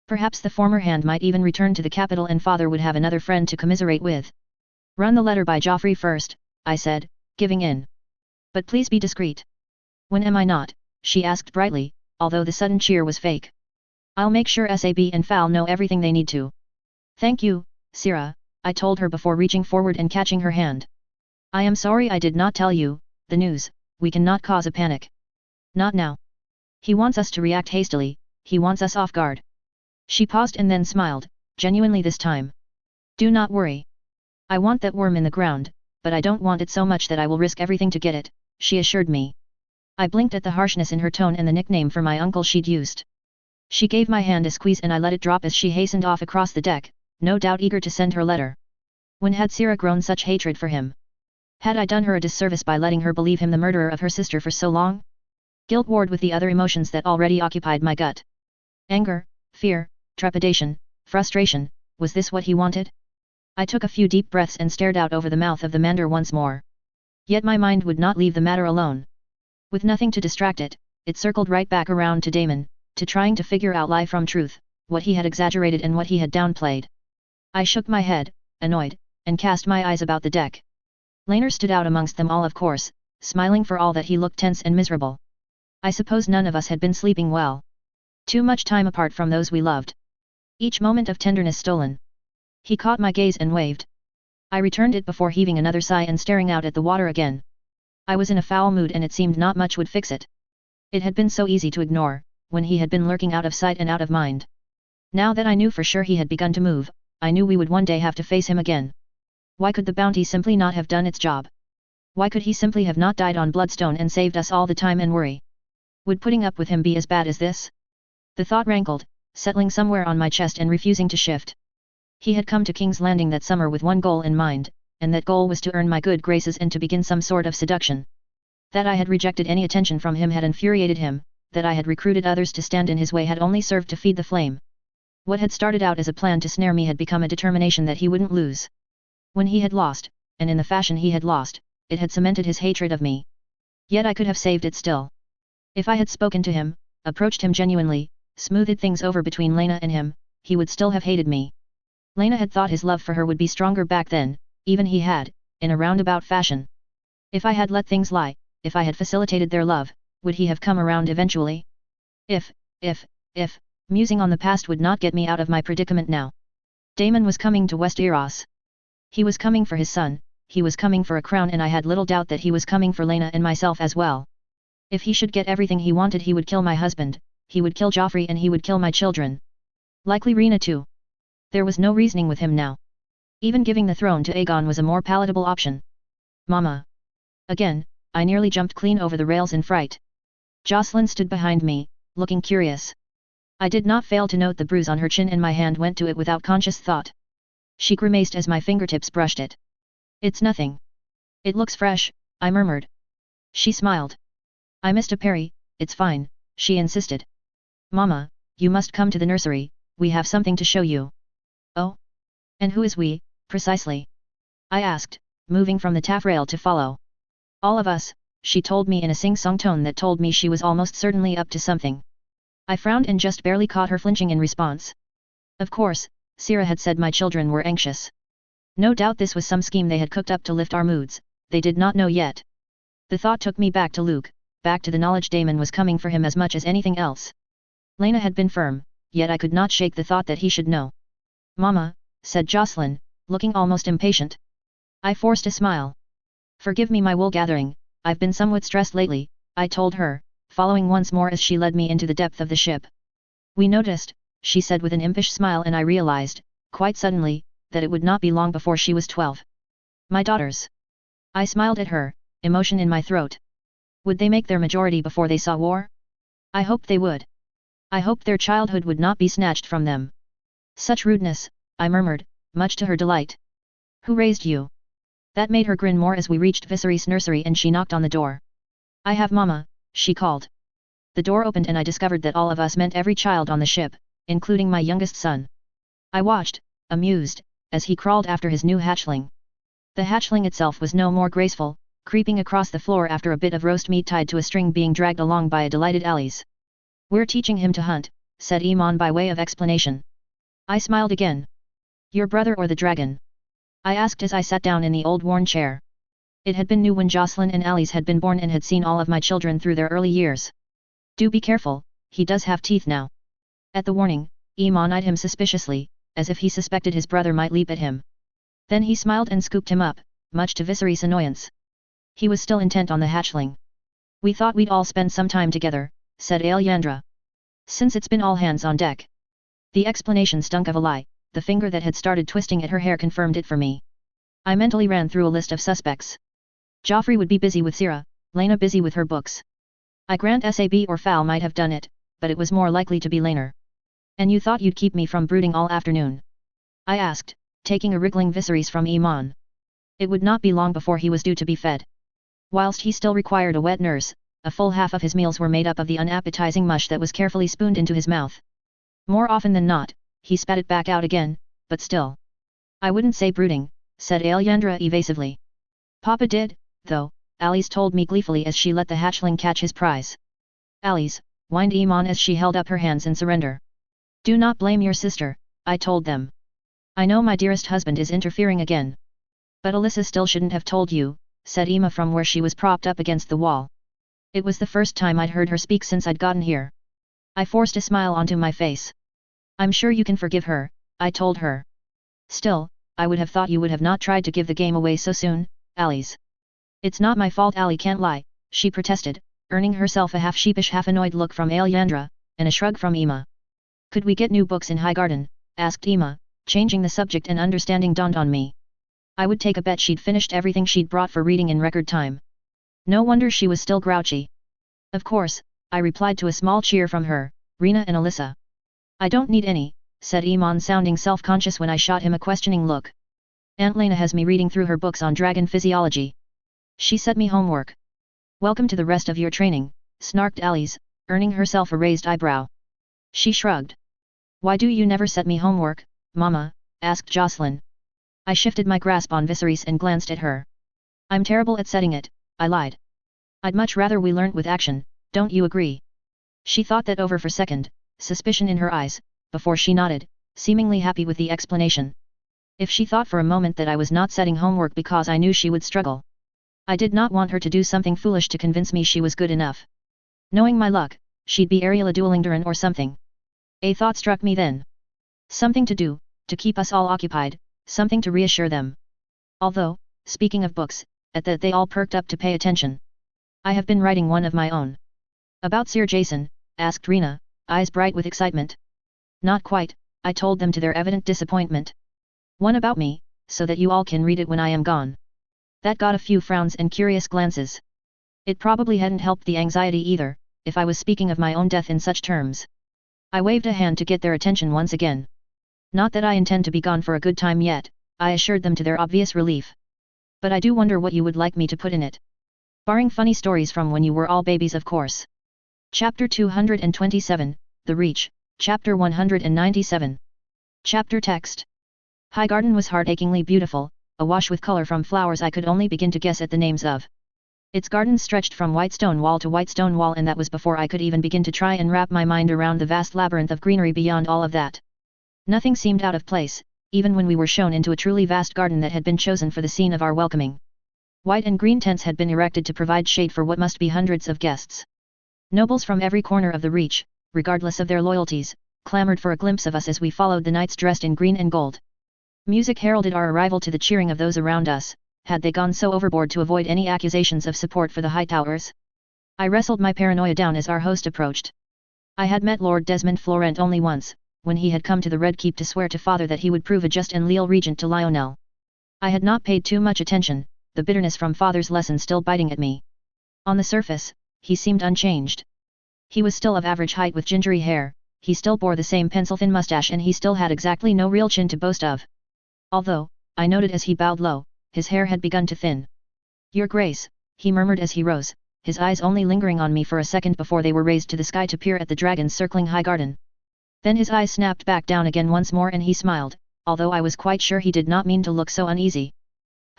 Perhaps the former hand might even return to the capital and father would have another friend to commiserate with. Run the letter by Joffrey first, I said, giving in. But please be discreet. When am I not? She asked brightly, although the sudden cheer was fake. I'll make sure Sab and Fal know everything they need to. Thank you, Sira, I told her before reaching forward and catching her hand. I am sorry I did not tell you, the news, we cannot cause a panic. Not now. He wants us to react hastily, he wants us off guard. She paused and then smiled, genuinely this time. Do not worry. I want that worm in the ground, but I don't want it so much that I will risk everything to get it, she assured me. I blinked at the harshness in her tone and the nickname for my uncle she'd used. She gave my hand a squeeze and I let it drop as she hastened off across the deck, no doubt eager to send her letter. When had Sira grown such hatred for him? Had I done her a disservice by letting her believe him the murderer of her sister for so long? Guilt warred with the other emotions that already occupied my gut. Anger, fear, trepidation, frustration, was this what he wanted? I took a few deep breaths and stared out over the mouth of the Mandar once more. Yet my mind would not leave the matter alone. With nothing to distract it, it circled right back around to Daemon, to trying to figure out lie from truth, what he had exaggerated and what he had downplayed. I shook my head, annoyed, and cast my eyes about the deck. Laenor stood out amongst them all, of course, smiling for all that he looked tense and miserable. I suppose none of us had been sleeping well. Too much time apart from those we loved. Each moment of tenderness stolen. He caught my gaze and waved. I returned it before heaving another sigh and staring out at the water again. I was in a foul mood and it seemed not much would fix it. It had been so easy to ignore, when he had been lurking out of sight and out of mind. Now that I knew for sure he had begun to move, I knew we would one day have to face him again. Why could the bounty simply not have done its job? Why could he simply have not died on Bloodstone and saved us all the time and worry? Would putting up with him be as bad as this? The thought rankled, settling somewhere on my chest and refusing to shift. He had come to King's Landing that summer with one goal in mind, and that goal was to earn my good graces and to begin some sort of seduction. That I had rejected any attention from him had infuriated him, that I had recruited others to stand in his way had only served to feed the flame. What had started out as a plan to snare me had become a determination that he wouldn't lose. When he had lost, and in the fashion he had lost, it had cemented his hatred of me. Yet I could have saved it still. If I had spoken to him, approached him genuinely, smoothed things over between Laena and him, he would still have hated me. Laena had thought his love for her would be stronger back then, even he had, in a roundabout fashion. If I had let things lie, if I had facilitated their love, would he have come around eventually? If, musing on the past would not get me out of my predicament now. Daemon was coming to Westeros. He was coming for his son, he was coming for a crown, and I had little doubt that he was coming for Laena and myself as well. If he should get everything he wanted, he would kill my husband, he would kill Joffrey, and he would kill my children. Likely Rhaena too. There was no reasoning with him now. Even giving the throne to Aegon was a more palatable option. Mama. Again, I nearly jumped clean over the rails in fright. Jocelyn stood behind me, looking curious. I did not fail to note the bruise on her chin, and my hand went to it without conscious thought. She grimaced as my fingertips brushed it. It's nothing. It looks fresh, I murmured. She smiled. I missed a parry, it's fine, she insisted. Mama, you must come to the nursery, we have something to show you. Oh? And who is we, precisely? I asked, moving from the taffrail to follow. All of us, she told me in a sing-song tone that told me she was almost certainly up to something. I frowned and just barely caught her flinching in response. Of course, Sira had said my children were anxious. No doubt this was some scheme they had cooked up to lift our moods, they did not know yet. The thought took me back to Luke, back to the knowledge Damon was coming for him as much as anything else. Lena had been firm, yet I could not shake the thought that he should know. Mama, said Jocelyn, looking almost impatient. I forced a smile. Forgive me my wool gathering, I've been somewhat stressed lately, I told her, following once more as she led me into the depth of the ship. We noticed, she said with an impish smile, and I realized, quite suddenly, that it would not be long before she was 12. My daughters. I smiled at her, emotion in my throat. Would they make their majority before they saw war? I hoped they would. I hoped their childhood would not be snatched from them. Such rudeness, I murmured, much to her delight. Who raised you? That made her grin more as we reached Viserys' nursery and she knocked on the door. I have Mama, she called. The door opened and I discovered that all of us meant every child on the ship, including my youngest son. I watched, amused, as he crawled after his new hatchling. The hatchling itself was no more graceful, creeping across the floor after a bit of roast meat tied to a string being dragged along by a delighted Alice. We're teaching him to hunt, said Iman by way of explanation. I smiled again. Your brother or the dragon? I asked as I sat down in the old worn chair. It had been new when Jocelyn and Alice had been born and had seen all of my children through their early years. Do be careful, he does have teeth now. At the warning, Iman eyed him suspiciously, as if he suspected his brother might leap at him. Then he smiled and scooped him up, much to Viserys' annoyance. He was still intent on the hatchling. We thought we'd all spend some time together, said Alyandra. Since it's been all hands on deck. The explanation stunk of a lie, the finger that had started twisting at her hair confirmed it for me. I mentally ran through a list of suspects. Joffrey would be busy with Syrah, Lena busy with her books. I grant Sab or Fowl might have done it, but it was more likely to be Laner. And you thought you'd keep me from brooding all afternoon? I asked, taking a wriggling Viserys from Iman. It would not be long before he was due to be fed. Whilst he still required a wet nurse, a full half of his meals were made up of the unappetizing mush that was carefully spooned into his mouth. More often than not, he spat it back out again, but still. I wouldn't say brooding, said Alyandra evasively. Papa did, though, Alice told me gleefully as she let the hatchling catch his prize. Alice, whined Iman as she held up her hands in surrender. Do not blame your sister, I told them. I know my dearest husband is interfering again. But Alyssa still shouldn't have told you, said Emma from where she was propped up against the wall. It was the first time I'd heard her speak since I'd gotten here. I forced a smile onto my face. I'm sure you can forgive her, I told her. Still, I would have thought you would have not tried to give the game away so soon, Alice. It's not my fault, Ali can't lie, she protested, earning herself a half sheepish half annoyed look from Alyandra, and a shrug from Emma. Could we get new books in Highgarden? Asked Emma, changing the subject, and understanding dawned on me. I would take a bet she'd finished everything she'd brought for reading in record time. No wonder she was still grouchy. Of course, I replied to a small cheer from her, Rena and Alyssa. I don't need any, said Iman, sounding self-conscious when I shot him a questioning look. Aunt Lena has me reading through her books on dragon physiology. She set me homework. Welcome to the rest of your training, snarked Alice, earning herself a raised eyebrow. She shrugged. Why do you never set me homework, Mama? Asked Jocelyn. I shifted my grasp on Viserys and glanced at her. I'm terrible at setting it, I lied. I'd much rather we learnt with action, don't you agree? She thought that over for a second, suspicion in her eyes, before she nodded, seemingly happy with the explanation. If she thought for a moment that I was not setting homework because I knew she would struggle. I did not want her to do something foolish to convince me she was good enough. Knowing my luck, she'd be Ariella Dueling or something. A thought struck me then. Something to do, to keep us all occupied, something to reassure them. Although, speaking of books, at that they all perked up to pay attention. I have been writing one of my own. About Sir Jason? Asked Rena, eyes bright with excitement. Not quite, I told them to their evident disappointment. One about me, so that you all can read it when I am gone. That got a few frowns and curious glances. It probably hadn't helped the anxiety either, if I was speaking of my own death in such terms. I waved a hand to get their attention once again. Not that I intend to be gone for a good time yet, I assured them to their obvious relief. But I do wonder what you would like me to put in it. Barring funny stories from when you were all babies, of course. Chapter 227, The Reach, Chapter 197. Chapter text. Highgarden was heart-achingly beautiful, awash with color from flowers I could only begin to guess at the names of. Its gardens stretched from white stone wall to white stone wall, and that was before I could even begin to try and wrap my mind around the vast labyrinth of greenery beyond all of that. Nothing seemed out of place, even when we were shown into a truly vast garden that had been chosen for the scene of our welcoming. White and green tents had been erected to provide shade for what must be hundreds of guests. Nobles from every corner of the reach, regardless of their loyalties, clamored for a glimpse of us as we followed the knights dressed in green and gold. Music heralded our arrival to the cheering of those around us. Had they gone so overboard to avoid any accusations of support for the Hightowers? I wrestled my paranoia down as our host approached. I had met Lord Desmond Florent only once, when he had come to the Red Keep to swear to father that he would prove a just and leal regent to Lionel. I had not paid too much attention, the bitterness from father's lesson still biting at me. On the surface, he seemed unchanged. He was still of average height with gingery hair, he still bore the same pencil-thin mustache and he still had exactly no real chin to boast of. Although, I noted as he bowed low, his hair had begun to thin. "Your Grace," he murmured as he rose, his eyes only lingering on me for a second before they were raised to the sky to peer at the dragons circling Highgarden. Then his eyes snapped back down again once more and he smiled, although I was quite sure he did not mean to look so uneasy.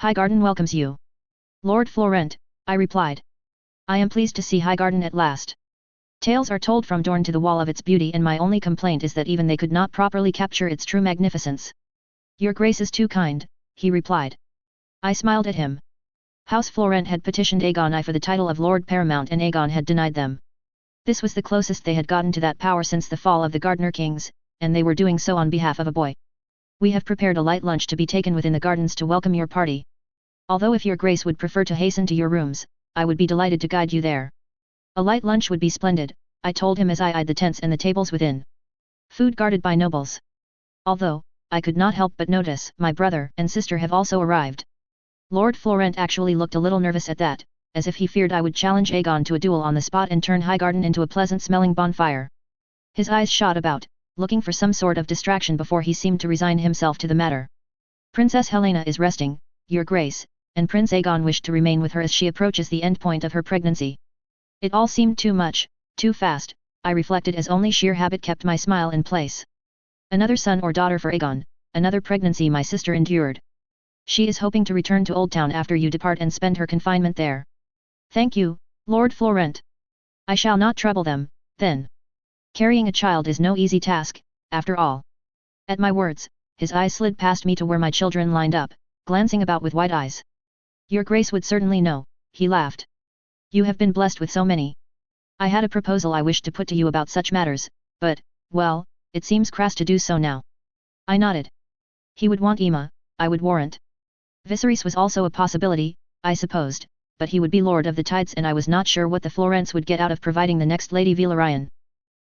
"Highgarden welcomes you, Lord Florent," I replied. "I am pleased to see Highgarden at last. Tales are told from Dorne to the Wall of its beauty and my only complaint is that even they could not properly capture its true magnificence." "Your Grace is too kind," he replied. I smiled at him. House Florent had petitioned Aegon I for the title of Lord Paramount and Aegon had denied them. This was the closest they had gotten to that power since the fall of the Gardener Kings, and they were doing so on behalf of a boy. "We have prepared a light lunch to be taken within the gardens to welcome your party. Although if your Grace would prefer to hasten to your rooms, I would be delighted to guide you there." "A light lunch would be splendid," I told him as I eyed the tents and the tables within. Food guarded by nobles. Although, I could not help but notice, my brother and sister have also arrived. Lord Florent actually looked a little nervous at that, as if he feared I would challenge Aegon to a duel on the spot and turn Highgarden into a pleasant-smelling bonfire. His eyes shot about, looking for some sort of distraction before he seemed to resign himself to the matter. "Princess Helena is resting, Your Grace, and Prince Aegon wished to remain with her as she approaches the end point of her pregnancy." It all seemed too much, too fast, I reflected as only sheer habit kept my smile in place. Another son or daughter for Aegon, another pregnancy my sister endured. "She is hoping to return to Old Town after you depart and spend her confinement there." "Thank you, Lord Florent. I shall not trouble them, then. Carrying a child is no easy task, after all." At my words, his eyes slid past me to where my children lined up, glancing about with wide eyes. "Your Grace would certainly know," he laughed. "You have been blessed with so many. I had a proposal I wished to put to you about such matters, but, well, it seems crass to do so now." I nodded. He would want Emma, I would warrant. Viserys was also a possibility, I supposed, but he would be Lord of the Tides and I was not sure what the Florents would get out of providing the next Lady Velaryon.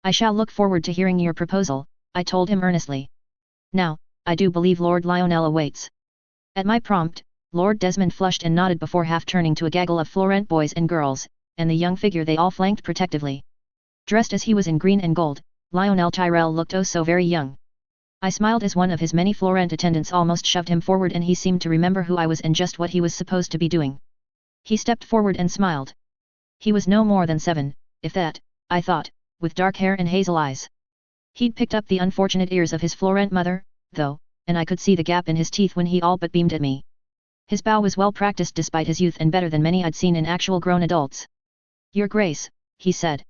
"I shall look forward to hearing your proposal," I told him earnestly. "Now, I do believe Lord Lionel awaits." At my prompt, Lord Desmond flushed and nodded before half-turning to a gaggle of Florent boys and girls, and the young figure they all flanked protectively. Dressed as he was in green and gold, Lionel Tyrell looked oh so very young. I smiled as one of his many Florent attendants almost shoved him forward and he seemed to remember who I was and just what he was supposed to be doing. He stepped forward and smiled. He was no more than 7, if that, I thought, with dark hair and hazel eyes. He'd picked up the unfortunate ears of his Florent mother, though, and I could see the gap in his teeth when he all but beamed at me. His bow was well practiced despite his youth and better than many I'd seen in actual grown adults. "Your Grace," he said.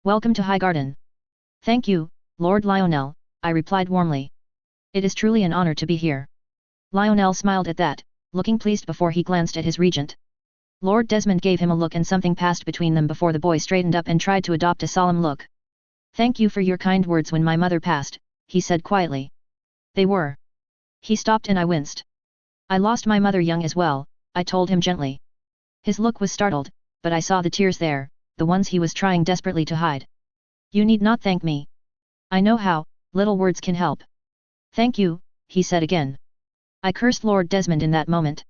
"Welcome to Highgarden." "Thank you, Lord Lionel," I replied warmly. "It is truly an honor to be here." Lionel smiled at that, looking pleased before he glanced at his regent. Lord Desmond gave him a look and something passed between them before the boy straightened up and tried to adopt a solemn look. "Thank you for your kind words when my mother passed," he said quietly. "They were." He stopped and I winced. "I lost my mother young as well," I told him gently. His look was startled, but I saw the tears there, the ones he was trying desperately to hide. "You need not thank me. I know how, little words can help." "Thank you," he said again. I cursed Lord Desmond in that moment.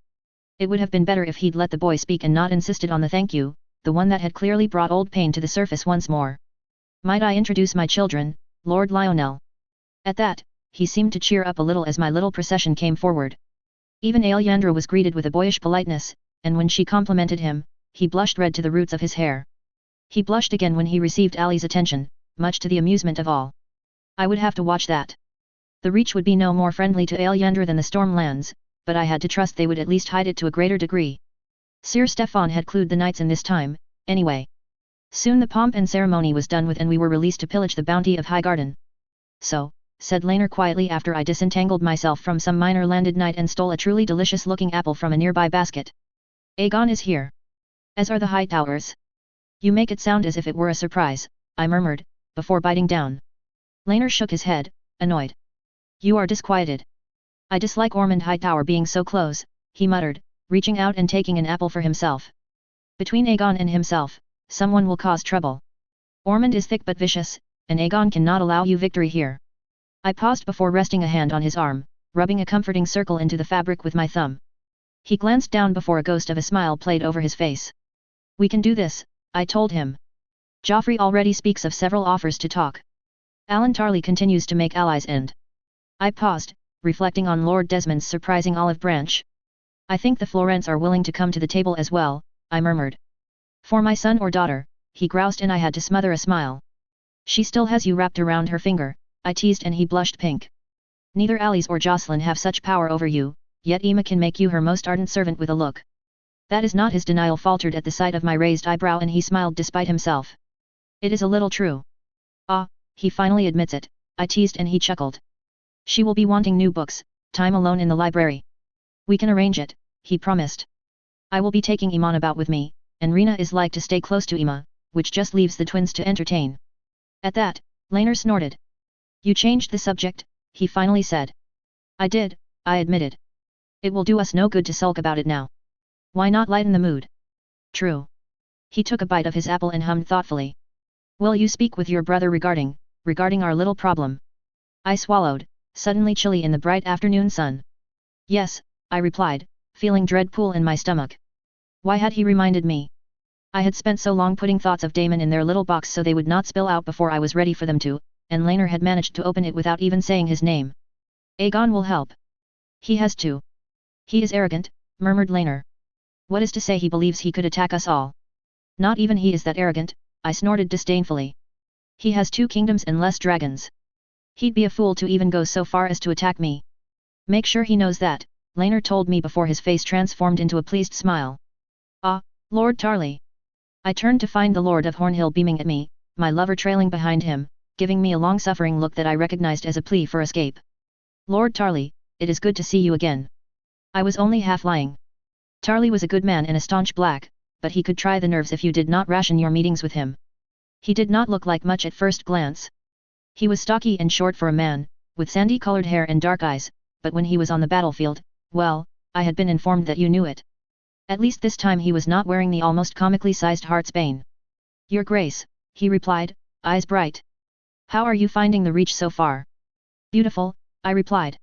It would have been better if he'd let the boy speak and not insisted on the thank you, the one that had clearly brought old pain to the surface once more. "Might I introduce my children, Lord Lionel?" At that, he seemed to cheer up a little as my little procession came forward. Even Alyandra was greeted with a boyish politeness, and when she complimented him, he blushed red to the roots of his hair. He blushed again when he received Ali's attention, much to the amusement of all. I would have to watch that. The Reach would be no more friendly to Alyandra than the Stormlands, but I had to trust they would at least hide it to a greater degree. Sir Stefan had clued the knights in this time, anyway. Soon the pomp and ceremony was done with and we were released to pillage the bounty of Highgarden. "So," said Laenor quietly after I disentangled myself from some minor landed knight and stole a truly delicious-looking apple from a nearby basket. Aegon is here. As are the high towers. You make it sound as if it were a surprise, I murmured, before biting down. Laenor shook his head, annoyed. You are disquieted. I dislike Ormond Hightower being so close, he muttered, reaching out and taking an apple for himself. Between Aegon and himself, someone will cause trouble. Ormond is thick but vicious, and Aegon cannot allow you victory here. I paused before resting a hand on his arm, rubbing a comforting circle into the fabric with my thumb. He glanced down before a ghost of a smile played over his face. We can do this, I told him. Joffrey already speaks of several offers to talk. Alan Tarly continues to make allies and... I paused, reflecting on Lord Desmond's surprising olive branch. I think the Florents are willing to come to the table as well, I murmured. For my son or daughter, he groused, and I had to smother a smile. She still has you wrapped around her finger, I teased, and he blushed pink. Neither Alice or Jocelyn have such power over you, yet Emma can make you her most ardent servant with a look. That is not his denial faltered at the sight of my raised eyebrow, and he smiled despite himself. It is a little true. Ah, he finally admits it, I teased, and he chuckled. She will be wanting new books, time alone in the library. We can arrange it, he promised. I will be taking Iman about with me, and Rena is like to stay close to Emma, which just leaves the twins to entertain. At that, Laenor snorted. You changed the subject, he finally said. I did, I admitted. It will do us no good to sulk about it now. Why not lighten the mood? True. He took a bite of his apple and hummed thoughtfully. Will you speak with your brother regarding our little problem? I swallowed, suddenly chilly in the bright afternoon sun. Yes, I replied, feeling dread pool in my stomach. Why had he reminded me? I had spent so long putting thoughts of Daemon in their little box so they would not spill out before I was ready for them to, and Laenor had managed to open it without even saying his name. Aegon will help. He has to. He is arrogant, murmured Laenor. What is to say he believes he could attack us all? Not even he is that arrogant, I snorted disdainfully. He has 2 kingdoms and less dragons. He'd be a fool to even go so far as to attack me. Make sure he knows that, Laenor told me before his face transformed into a pleased smile. Ah, Lord Tarly. I turned to find the Lord of Hornhill beaming at me, my lover trailing behind him, giving me a long-suffering look that I recognized as a plea for escape. Lord Tarly, it is good to see you again. I was only half lying. Tarly was a good man and a staunch black, but he could try the nerves if you did not ration your meetings with him. He did not look like much at first glance. He was stocky and short for a man, with sandy-colored hair and dark eyes, but when he was on the battlefield, well, I had been informed that you knew it. At least this time he was not wearing the almost comically sized heartsbane. Your Grace, he replied, eyes bright. How are you finding the Reach so far? Beautiful, I replied.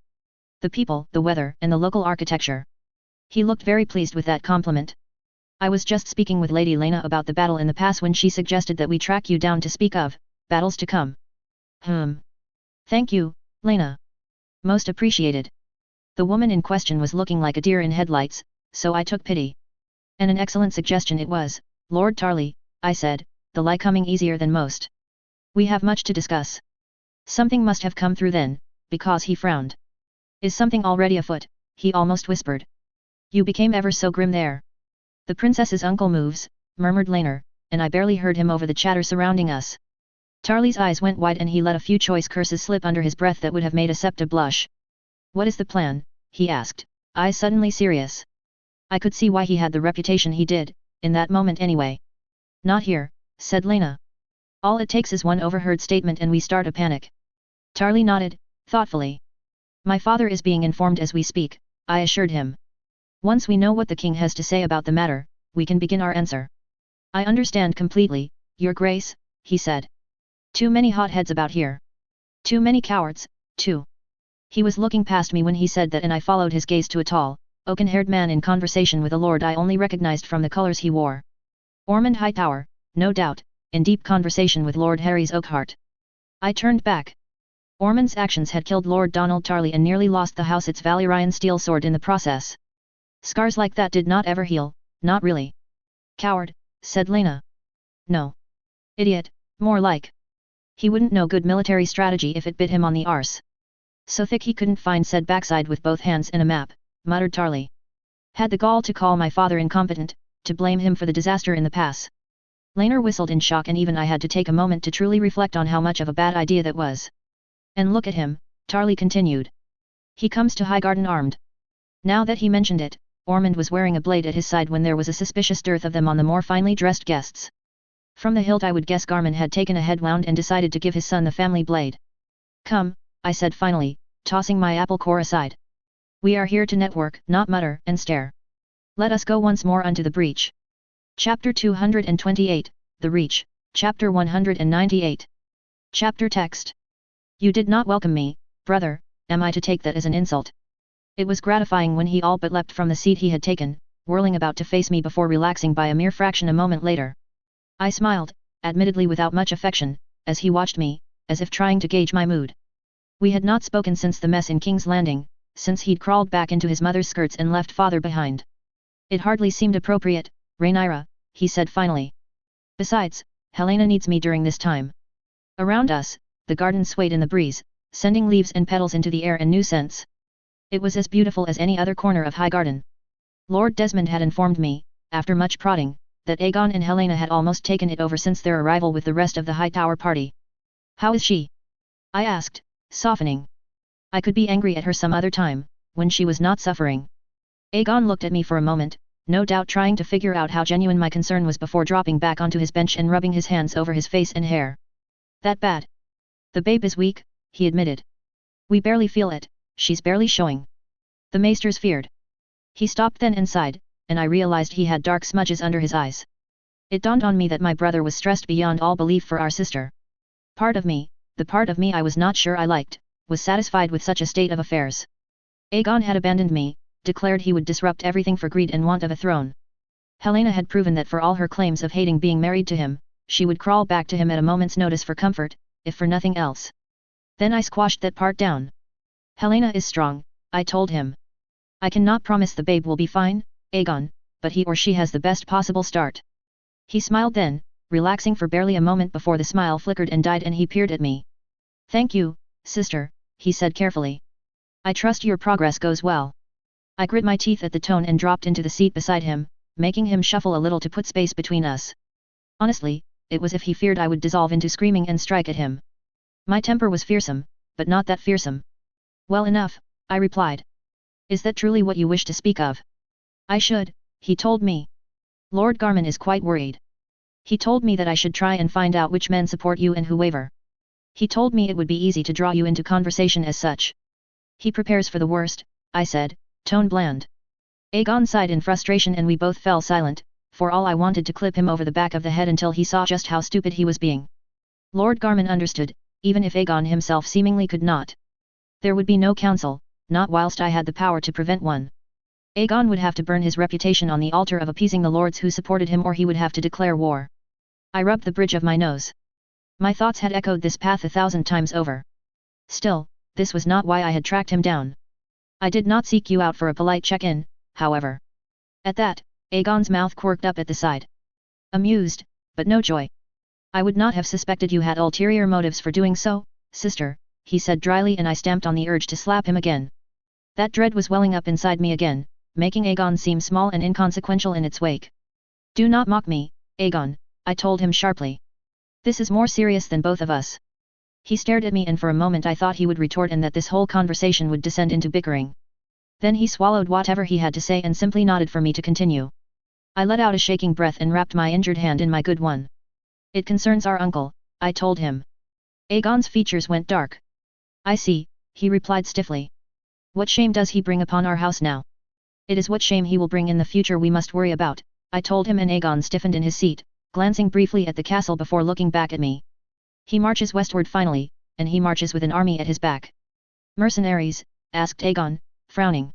The people, the weather, and the local architecture. He looked very pleased with that compliment. I was just speaking with Lady Lena about the battle in the pass when she suggested that we track you down to speak of battles to come. Thank you, Lena. Most appreciated. The woman in question was looking like a deer in headlights, so I took pity. And an excellent suggestion it was, Lord Tarly, I said, the lie coming easier than most. We have much to discuss. Something must have come through then, because he frowned. Is something already afoot? He almost whispered. You became ever so grim there. The princess's uncle moves, murmured Laenor, and I barely heard him over the chatter surrounding us. Tarly's eyes went wide and he let a few choice curses slip under his breath that would have made a Septa blush. What is the plan? He asked, eyes suddenly serious. I could see why he had the reputation he did, in that moment anyway. Not here, said Lena. All it takes is one overheard statement and we start a panic. Tarly nodded, thoughtfully. My father is being informed as we speak, I assured him. Once we know what the king has to say about the matter, we can begin our answer. I understand completely, Your Grace, he said. Too many hotheads about here. Too many cowards, too. He was looking past me when he said that and I followed his gaze to a tall, oaken-haired man in conversation with a lord I only recognized from the colors he wore. Ormond Hightower, no doubt, in deep conversation with Lord Harry's Oakheart. I turned back. Ormond's actions had killed Lord Donald Tarly and nearly lost the house its Valyrian steel sword in the process. Scars like that did not ever heal, not really. Coward, said Lena. No. Idiot, more like. He wouldn't know good military strategy if it bit him on the arse. So thick he couldn't find said backside with both hands in a map, muttered Tarly. Had the gall to call my father incompetent, to blame him for the disaster in the pass. Laenor whistled in shock and even I had to take a moment to truly reflect on how much of a bad idea that was. And look at him, Tarly continued. He comes to Highgarden armed. Now that he mentioned it, Ormond was wearing a blade at his side when there was a suspicious dearth of them on the more finely dressed guests. From the hilt I would guess Garmin had taken a head wound and decided to give his son the family blade. Come, I said finally, tossing my apple core aside. We are here to network, not mutter and stare. Let us go once more unto the breach. Chapter 228, The Reach, Chapter 198. Chapter text. You did not welcome me, brother, am I to take that as an insult? It was gratifying when he all but leapt from the seat he had taken, whirling about to face me before relaxing by a mere fraction a moment later. I smiled, admittedly without much affection, as he watched me, as if trying to gauge my mood. We had not spoken since the mess in King's Landing, since he'd crawled back into his mother's skirts and left father behind. It hardly seemed appropriate, Rhaenyra, he said finally. Besides, Helena needs me during this time. Around us, the garden swayed in the breeze, sending leaves and petals into the air and new scents. It was as beautiful as any other corner of Highgarden. Lord Desmond had informed me, after much prodding, that Aegon and Helena had almost taken it over since their arrival with the rest of the Hightower party. How is she? I asked, softening. I could be angry at her some other time, when she was not suffering. Aegon looked at me for a moment, no doubt trying to figure out how genuine my concern was before dropping back onto his bench and rubbing his hands over his face and hair. That bad? The babe is weak, he admitted. We barely feel it, she's barely showing. The maesters feared. He stopped then and sighed, and I realized he had dark smudges under his eyes. It dawned on me that my brother was stressed beyond all belief for our sister. Part of me, the part of me I was not sure I liked, was satisfied with such a state of affairs. Aegon had abandoned me, declared he would disrupt everything for greed and want of a throne. Helena had proven that for all her claims of hating being married to him, she would crawl back to him at a moment's notice for comfort, if for nothing else. Then I squashed that part down. Helena is strong, I told him. I cannot promise the babe will be fine, Aegon, but he or she has the best possible start. He smiled then, relaxing for barely a moment before the smile flickered and died and he peered at me. Thank you, sister, he said carefully. I trust your progress goes well. I grit my teeth at the tone and dropped into the seat beside him, making him shuffle a little to put space between us. Honestly, it was as if he feared I would dissolve into screaming and strike at him. My temper was fearsome, but not that fearsome. Well enough, I replied. Is that truly what you wish to speak of? I should, he told me. Lord Garmin is quite worried. He told me that I should try and find out which men support you and who waver. He told me it would be easy to draw you into conversation as such. He prepares for the worst, I said, tone bland. Aegon sighed in frustration and we both fell silent, for all I wanted to clip him over the back of the head until he saw just how stupid he was being. Lord Garmin understood, even if Aegon himself seemingly could not. There would be no council, not whilst I had the power to prevent one. Aegon would have to burn his reputation on the altar of appeasing the lords who supported him or he would have to declare war. I rubbed the bridge of my nose. My thoughts had echoed this path 1,000 times over. Still, this was not why I had tracked him down. I did not seek you out for a polite check-in, however. At that, Aegon's mouth quirked up at the side. Amused, but no joy. I would not have suspected you had ulterior motives for doing so, sister, he said dryly and I stamped on the urge to slap him again. That dread was welling up inside me again, making Aegon seem small and inconsequential in its wake. Do not mock me, Aegon, I told him sharply. This is more serious than both of us. He stared at me and for a moment I thought he would retort and that this whole conversation would descend into bickering. Then he swallowed whatever he had to say and simply nodded for me to continue. I let out a shaking breath and wrapped my injured hand in my good one. It concerns our uncle, I told him. Aegon's features went dark. I see, he replied stiffly. What shame does he bring upon our house now? It is what shame he will bring in the future we must worry about, I told him and Aegon stiffened in his seat, glancing briefly at the castle before looking back at me. He marches westward finally, and he marches with an army at his back. Mercenaries? Asked Aegon, frowning.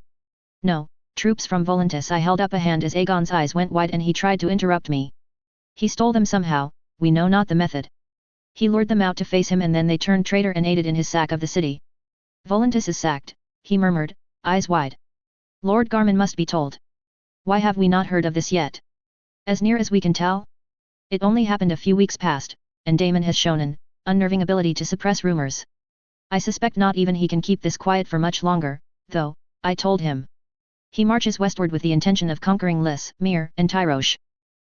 No, troops from Volantis. I held up a hand as Aegon's eyes went wide and he tried to interrupt me. He stole them somehow, we know not the method. He lured them out to face him and then they turned traitor and aided in his sack of the city. Volantis is sacked, he murmured, eyes wide. Lord Garmin must be told. Why have we not heard of this yet? As near as we can tell? It only happened a few weeks past, and Daemon has shown an unnerving ability to suppress rumors. I suspect not even he can keep this quiet for much longer, though, I told him. He marches westward with the intention of conquering Lys, Myr, and Tyrosh.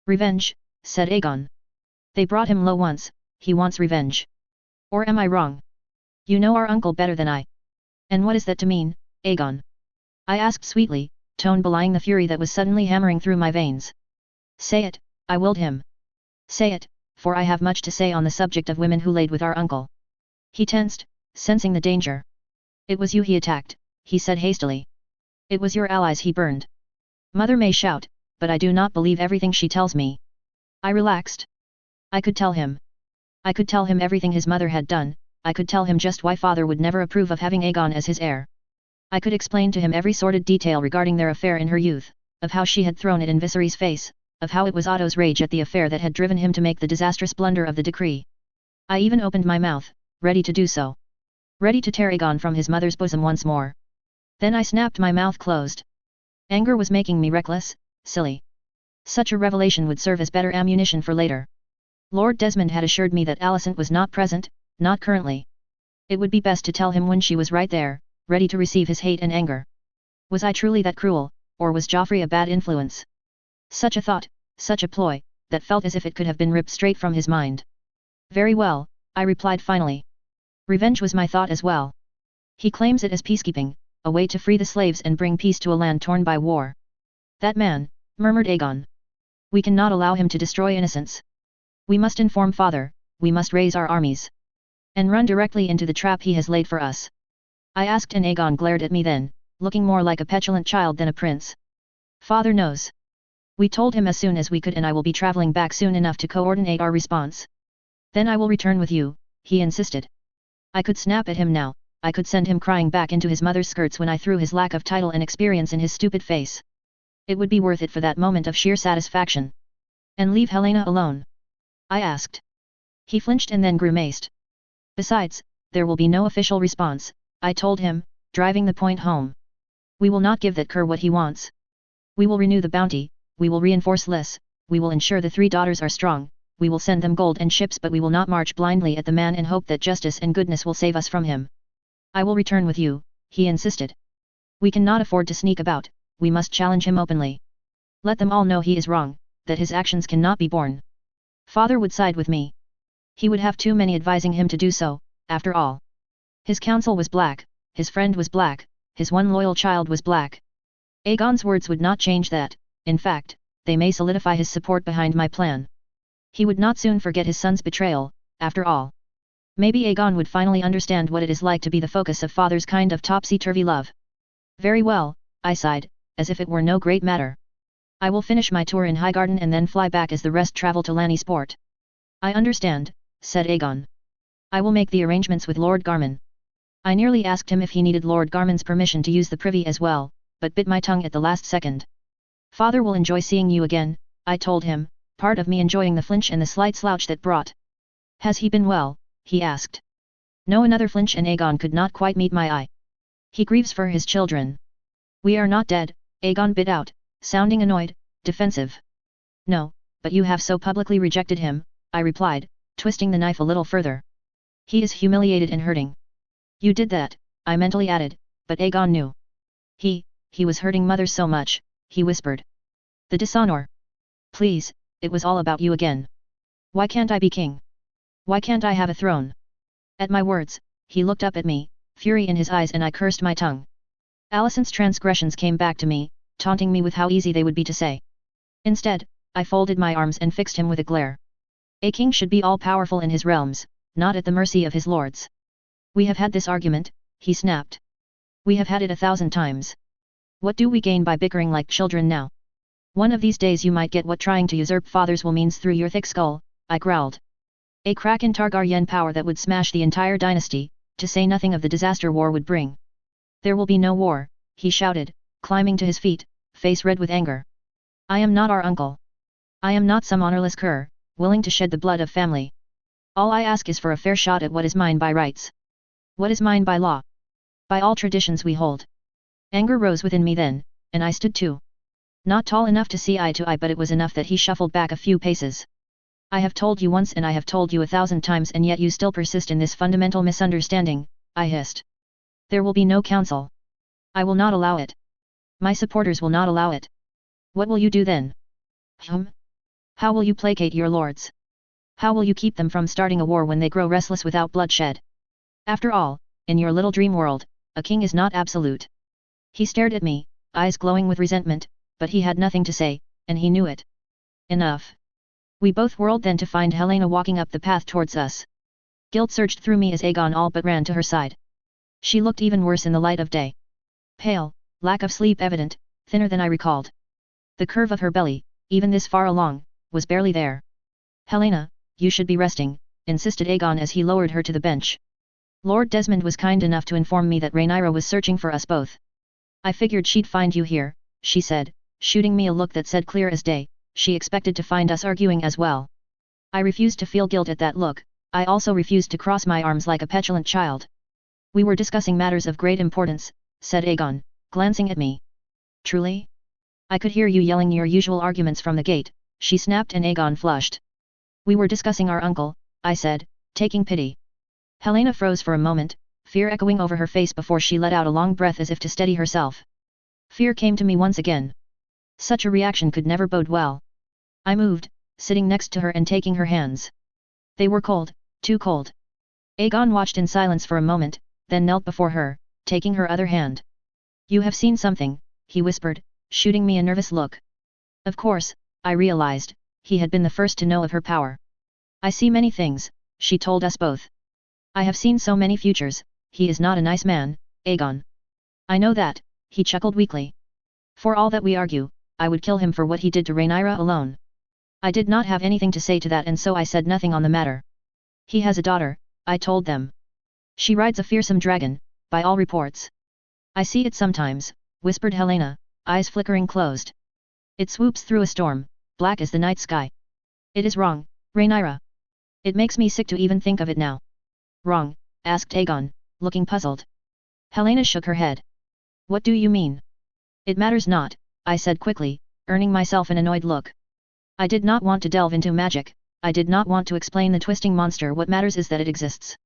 Revenge, said Aegon. They brought him low once, he wants revenge. Or am I wrong? You know our uncle better than I. And what is that to mean, Aegon? I asked sweetly, tone belying the fury that was suddenly hammering through my veins. Say it, I willed him. Say it, for I have much to say on the subject of women who laid with our uncle. He tensed, sensing the danger. It was you he attacked, he said hastily. It was your allies he burned. Mother may shout, but I do not believe everything she tells me. I relaxed. I could tell him. I could tell him everything his mother had done, I could tell him just why father would never approve of having Aegon as his heir. I could explain to him every sordid detail regarding their affair in her youth, of how she had thrown it in Viserys' face, of how it was Otto's rage at the affair that had driven him to make the disastrous blunder of the decree. I even opened my mouth, ready to do so. Ready to tear Aegon from his mother's bosom once more. Then I snapped my mouth closed. Anger was making me reckless, silly. Such a revelation would serve as better ammunition for later. Lord Desmond had assured me that Alicent was not present, not currently. It would be best to tell him when she was right there, ready to receive his hate and anger. Was I truly that cruel, or was Joffrey a bad influence? Such a thought, such a ploy, that felt as if it could have been ripped straight from his mind. Very well, I replied finally. Revenge was my thought as well. He claims it as peacekeeping, a way to free the slaves and bring peace to a land torn by war. That man, murmured Aegon. We cannot allow him to destroy innocents. We must inform father, we must raise our armies. And run directly into the trap he has laid for us. I asked and Aegon glared at me then, looking more like a petulant child than a prince. Father knows. We told him as soon as we could and I will be traveling back soon enough to coordinate our response. Then I will return with you, he insisted. I could snap at him now, I could send him crying back into his mother's skirts when I threw his lack of title and experience in his stupid face. It would be worth it for that moment of sheer satisfaction. And leave Helena alone? I asked. He flinched and then grimaced. Besides, there will be no official response, I told him, driving the point home. We will not give that cur what he wants. We will renew the bounty, we will reinforce Lys, we will ensure the three daughters are strong, we will send them gold and ships but we will not march blindly at the man and hope that justice and goodness will save us from him. I will return with you, he insisted. We cannot afford to sneak about, we must challenge him openly. Let them all know he is wrong, that his actions cannot be borne. Father would side with me. He would have too many advising him to do so, after all. His counsel was black, his friend was black, his one loyal child was black. Aegon's words would not change that, in fact, they may solidify his support behind my plan. He would not soon forget his son's betrayal, after all. Maybe Aegon would finally understand what it is like to be the focus of father's kind of topsy-turvy love. Very well, I sighed, as if it were no great matter. I will finish my tour in Highgarden and then fly back as the rest travel to Lannisport. I understand, said Aegon. I will make the arrangements with Lord Garmin. I nearly asked him if he needed Lord Garmin's permission to use the privy as well, but bit my tongue at the last second. Father will enjoy seeing you again, I told him, part of me enjoying the flinch and the slight slouch that brought. Has he been well? He asked. No, another flinch and Aegon could not quite meet my eye. He grieves for his children. We are not dead, Aegon bit out, sounding annoyed, defensive. No, but you have so publicly rejected him, I replied, twisting the knife a little further. He is humiliated and hurting. You did that, I mentally added, but Aegon knew. He was hurting mother so much, he whispered. The dishonor. Please, it was all about you again. Why can't I be king? Why can't I have a throne? At my words, he looked up at me, fury in his eyes and I cursed my tongue. Alicent's transgressions came back to me, taunting me with how easy they would be to say. Instead, I folded my arms and fixed him with a glare. A king should be all-powerful in his realms, not at the mercy of his lords. We have had this argument, he snapped. We have had it 1,000 times. What do we gain by bickering like children now? One of these days you might get what trying to usurp fathers will means through your thick skull, I growled. A crack in Targaryen power that would smash the entire dynasty, to say nothing of the disaster war would bring. There will be no war, he shouted, climbing to his feet, face red with anger. I am not our uncle. I am not some honorless cur, willing to shed the blood of family. All I ask is for a fair shot at what is mine by rights. What is mine by law? By all traditions we hold. Anger rose within me then, and I stood too. Not tall enough to see eye to eye but it was enough that he shuffled back a few paces. I have told you once and I have told you 1,000 times and yet you still persist in this fundamental misunderstanding, I hissed. There will be no council. I will not allow it. My supporters will not allow it. What will you do then? How will you placate your lords? How will you keep them from starting a war when they grow restless without bloodshed? After all, in your little dream world, a king is not absolute. He stared at me, eyes glowing with resentment, but he had nothing to say, and he knew it. Enough. We both whirled then to find Helena walking up the path towards us. Guilt surged through me as Aegon all but ran to her side. She looked even worse in the light of day. Pale, lack of sleep evident, thinner than I recalled. The curve of her belly, even this far along, was barely there. Helena, you should be resting, insisted Aegon as he lowered her to the bench. Lord Desmond was kind enough to inform me that Rhaenyra was searching for us both. I figured she'd find you here, she said, shooting me a look that said clear as day, she expected to find us arguing as well. I refused to feel guilt at that look, I also refused to cross my arms like a petulant child. We were discussing matters of great importance, said Aegon, glancing at me. Truly? I could hear you yelling your usual arguments from the gate, she snapped, and Aegon flushed. We were discussing our uncle, I said, taking pity. Helena froze for a moment, fear echoing over her face before she let out a long breath as if to steady herself. Fear came to me once again. Such a reaction could never bode well. I moved, sitting next to her and taking her hands. They were cold, too cold. Aegon watched in silence for a moment, then knelt before her, taking her other hand. You have seen something, he whispered, shooting me a nervous look. Of course, I realized, he had been the first to know of her power. I see many things, she told us both. I have seen so many futures, he is not a nice man, Aegon. I know that, he chuckled weakly. For all that we argue, I would kill him for what he did to Rhaenyra alone. I did not have anything to say to that, and so I said nothing on the matter. He has a daughter, I told them. She rides a fearsome dragon, by all reports. I see it sometimes, whispered Helena, eyes flickering closed. It swoops through a storm, black as the night sky. It is wrong, Rhaenyra. It makes me sick to even think of it now. Wrong? Asked Aegon, looking puzzled. Helena shook her head. What do you mean? It matters not, I said quickly, earning myself an annoyed look. I did not want to delve into magic, I did not want to explain the twisting monster. What matters is that it exists.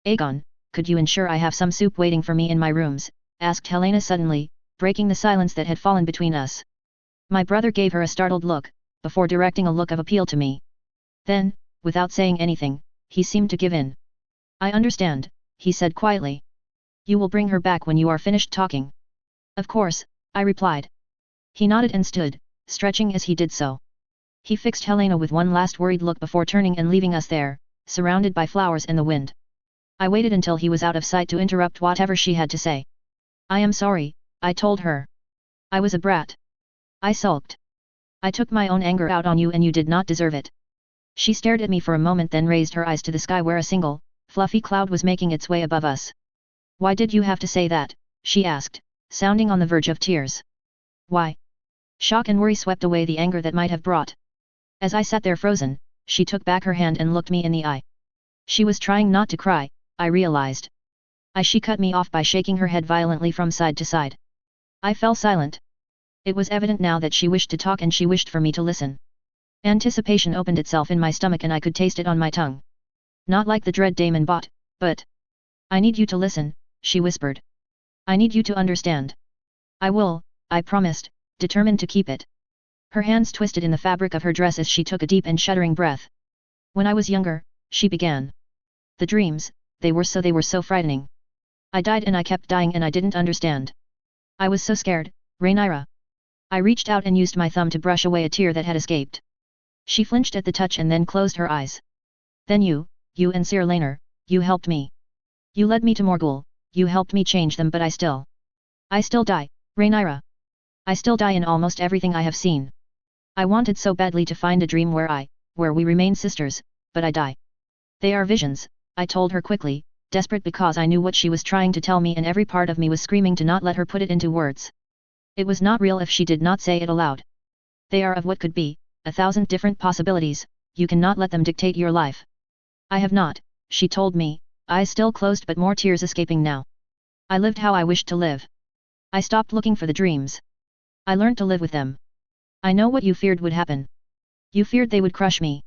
Aegon, could you ensure I have some soup waiting for me in my rooms? Asked Helena suddenly, breaking the silence that had fallen between us. My brother gave her a startled look, before directing a look of appeal to me. Then, without saying anything, he seemed to give in. I understand, he said quietly. You will bring her back when you are finished talking. Of course, I replied. He nodded and stood, stretching as he did so. He fixed Helena with one last worried look before turning and leaving us there, surrounded by flowers and the wind. I waited until he was out of sight to interrupt whatever she had to say. I am sorry, I told her. I was a brat. I sulked. I took my own anger out on you and you did not deserve it. She stared at me for a moment, then raised her eyes to the sky where a single, fluffy cloud was making its way above us. Why did you have to say that? She asked, sounding on the verge of tears. Why? Shock and worry swept away the anger that might have brought. As I sat there frozen, she took back her hand and looked me in the eye. She was trying not to cry, I realized. She cut me off by shaking her head violently from side to side. I fell silent. It was evident now that she wished to talk and she wished for me to listen. Anticipation opened itself in my stomach and I could taste it on my tongue. Not like the dread Daemon bought, but... I need you to listen, she whispered. I need you to understand. I will, I promised, determined to keep it. Her hands twisted in the fabric of her dress as she took a deep and shuddering breath. When I was younger, she began. The dreams, they were so frightening. I died and I kept dying and I didn't understand. I was so scared, Rhaenyra. I reached out and used my thumb to brush away a tear that had escaped. She flinched at the touch and then closed her eyes. Then you and Sir Laenor, you helped me. You led me to Morgul, you helped me change them, but I still die, Rhaenyra. I still die in almost everything I have seen. I wanted so badly to find a dream where we remain sisters, but I die. They are visions, I told her quickly, desperate because I knew what she was trying to tell me and every part of me was screaming to not let her put it into words. It was not real if she did not say it aloud. They are of what could be, 1,000 different possibilities, you cannot let them dictate your life. I have not, she told me, eyes still closed but more tears escaping now. I lived how I wished to live. I stopped looking for the dreams. I learned to live with them. I know what you feared would happen. You feared they would crush me.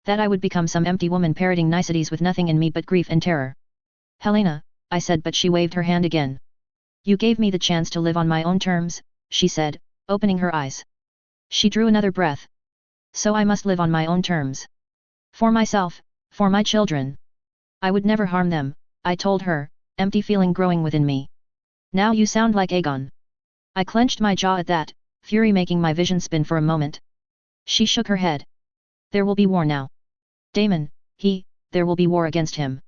That I would become some empty woman parroting niceties with nothing in me but grief and terror. Helena, I said, but she waved her hand again. You gave me the chance to live on my own terms, she said, opening her eyes. She drew another breath. So I must live on my own terms. For myself, for my children. I would never harm them, I told her, empty feeling growing within me. Now you sound like Aegon. I clenched my jaw at that, fury making my vision spin for a moment. She shook her head. There will be war now. Damon, there will be war against him.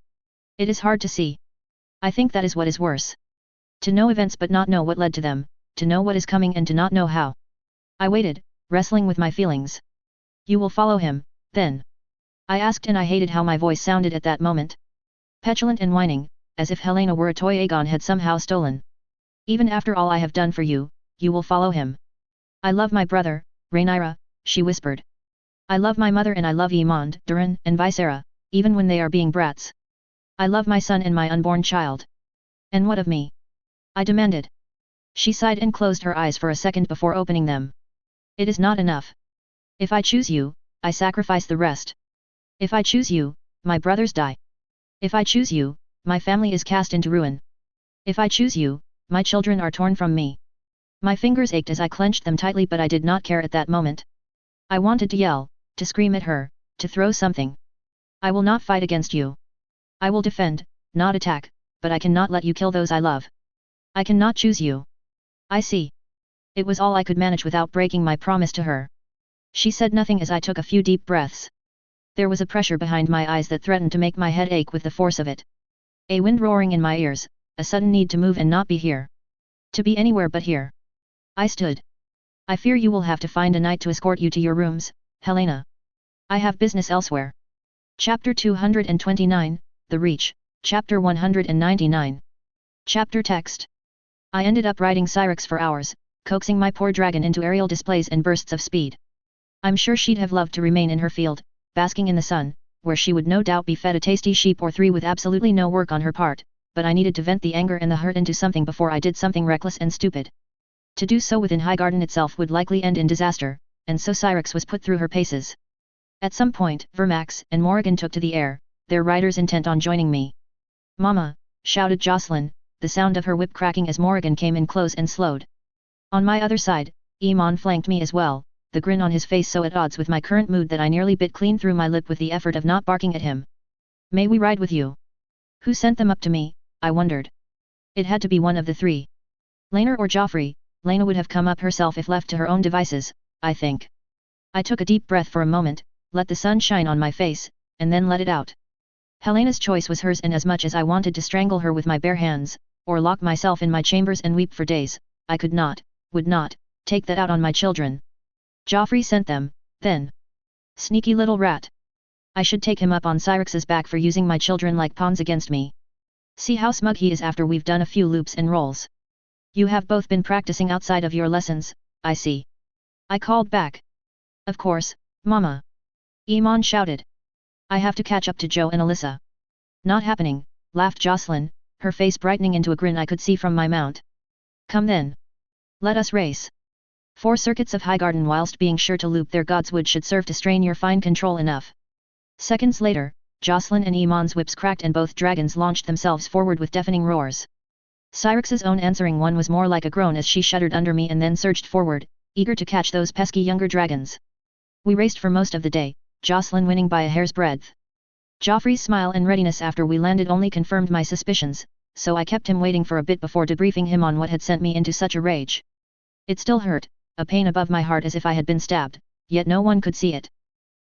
It is hard to see. I think that is what is worse. To know events but not know what led to them, to know what is coming and to not know how. I waited, wrestling with my feelings. You will follow him, then? I asked, and I hated how my voice sounded at that moment. Petulant and whining, as if Helena were a toy Aegon had somehow stolen. Even after all I have done for you, you will follow him. I love my brother, Rhaenyra, she whispered. I love my mother and I love Aemond, Durin, and Visera, even when they are being brats. I love my son and my unborn child. And what of me? I demanded. She sighed and closed her eyes for a second before opening them. It is not enough. If I choose you, I sacrifice the rest. If I choose you, my brothers die. If I choose you, my family is cast into ruin. If I choose you, my children are torn from me. My fingers ached as I clenched them tightly, but I did not care at that moment. I wanted to yell, to scream at her, to throw something. I will not fight against you. I will defend, not attack, but I cannot let you kill those I love. I cannot choose you. I see. It was all I could manage without breaking my promise to her. She said nothing as I took a few deep breaths. There was a pressure behind my eyes that threatened to make my head ache with the force of it. A wind roaring in my ears, a sudden need to move and not be here. To be anywhere but here. I stood. I fear you will have to find a knight to escort you to your rooms, Helena. I have business elsewhere. Chapter 229, The Reach, Chapter 199. Chapter text. I ended up riding Syrinx for hours, coaxing my poor dragon into aerial displays and bursts of speed. I'm sure she'd have loved to remain in her field, basking in the sun, where she would no doubt be fed a tasty sheep or three with absolutely no work on her part, but I needed to vent the anger and the hurt into something before I did something reckless and stupid. To do so within Highgarden itself would likely end in disaster, and so Syrinx was put through her paces. At some point, Vermax and Morrigan took to the air, their riders intent on joining me. "Mama!" shouted Jocelyn, the sound of her whip cracking as Morrigan came in close and slowed. On my other side, Aemon flanked me as well, the grin on his face so at odds with my current mood that I nearly bit clean through my lip with the effort of not barking at him. "May we ride with you?" Who sent them up to me, I wondered. It had to be one of the three. Laenor or Joffrey. Laena would have come up herself if left to her own devices, I think. I took a deep breath for a moment, let the sun shine on my face, and then let it out. Helena's choice was hers, and as much as I wanted to strangle her with my bare hands, or lock myself in my chambers and weep for days, I could not, would not, take that out on my children. Joffrey sent them, then. Sneaky little rat. I should take him up on Syrinx's back for using my children like pawns against me. See how smug he is after we've done a few loops and rolls. You have both been practicing outside of your lessons, I see. I called back. Of course, Mama. Aemon shouted. I have to catch up to Joe and Alyssa. Not happening, laughed Jocelyn, her face brightening into a grin I could see from my mount. Come then. Let us race. 4 circuits of Highgarden whilst being sure to loop their godswood should serve to strain your fine control enough. Seconds later, Jocelyn and Aemon's whips cracked and both dragons launched themselves forward with deafening roars. Syrinx's own answering one was more like a groan as she shuddered under me and then surged forward, eager to catch those pesky younger dragons. We raced for most of the day, Jocelyn winning by a hair's breadth. Joffrey's smile and readiness after we landed only confirmed my suspicions, so I kept him waiting for a bit before debriefing him on what had sent me into such a rage. It still hurt, a pain above my heart as if I had been stabbed, yet no one could see it.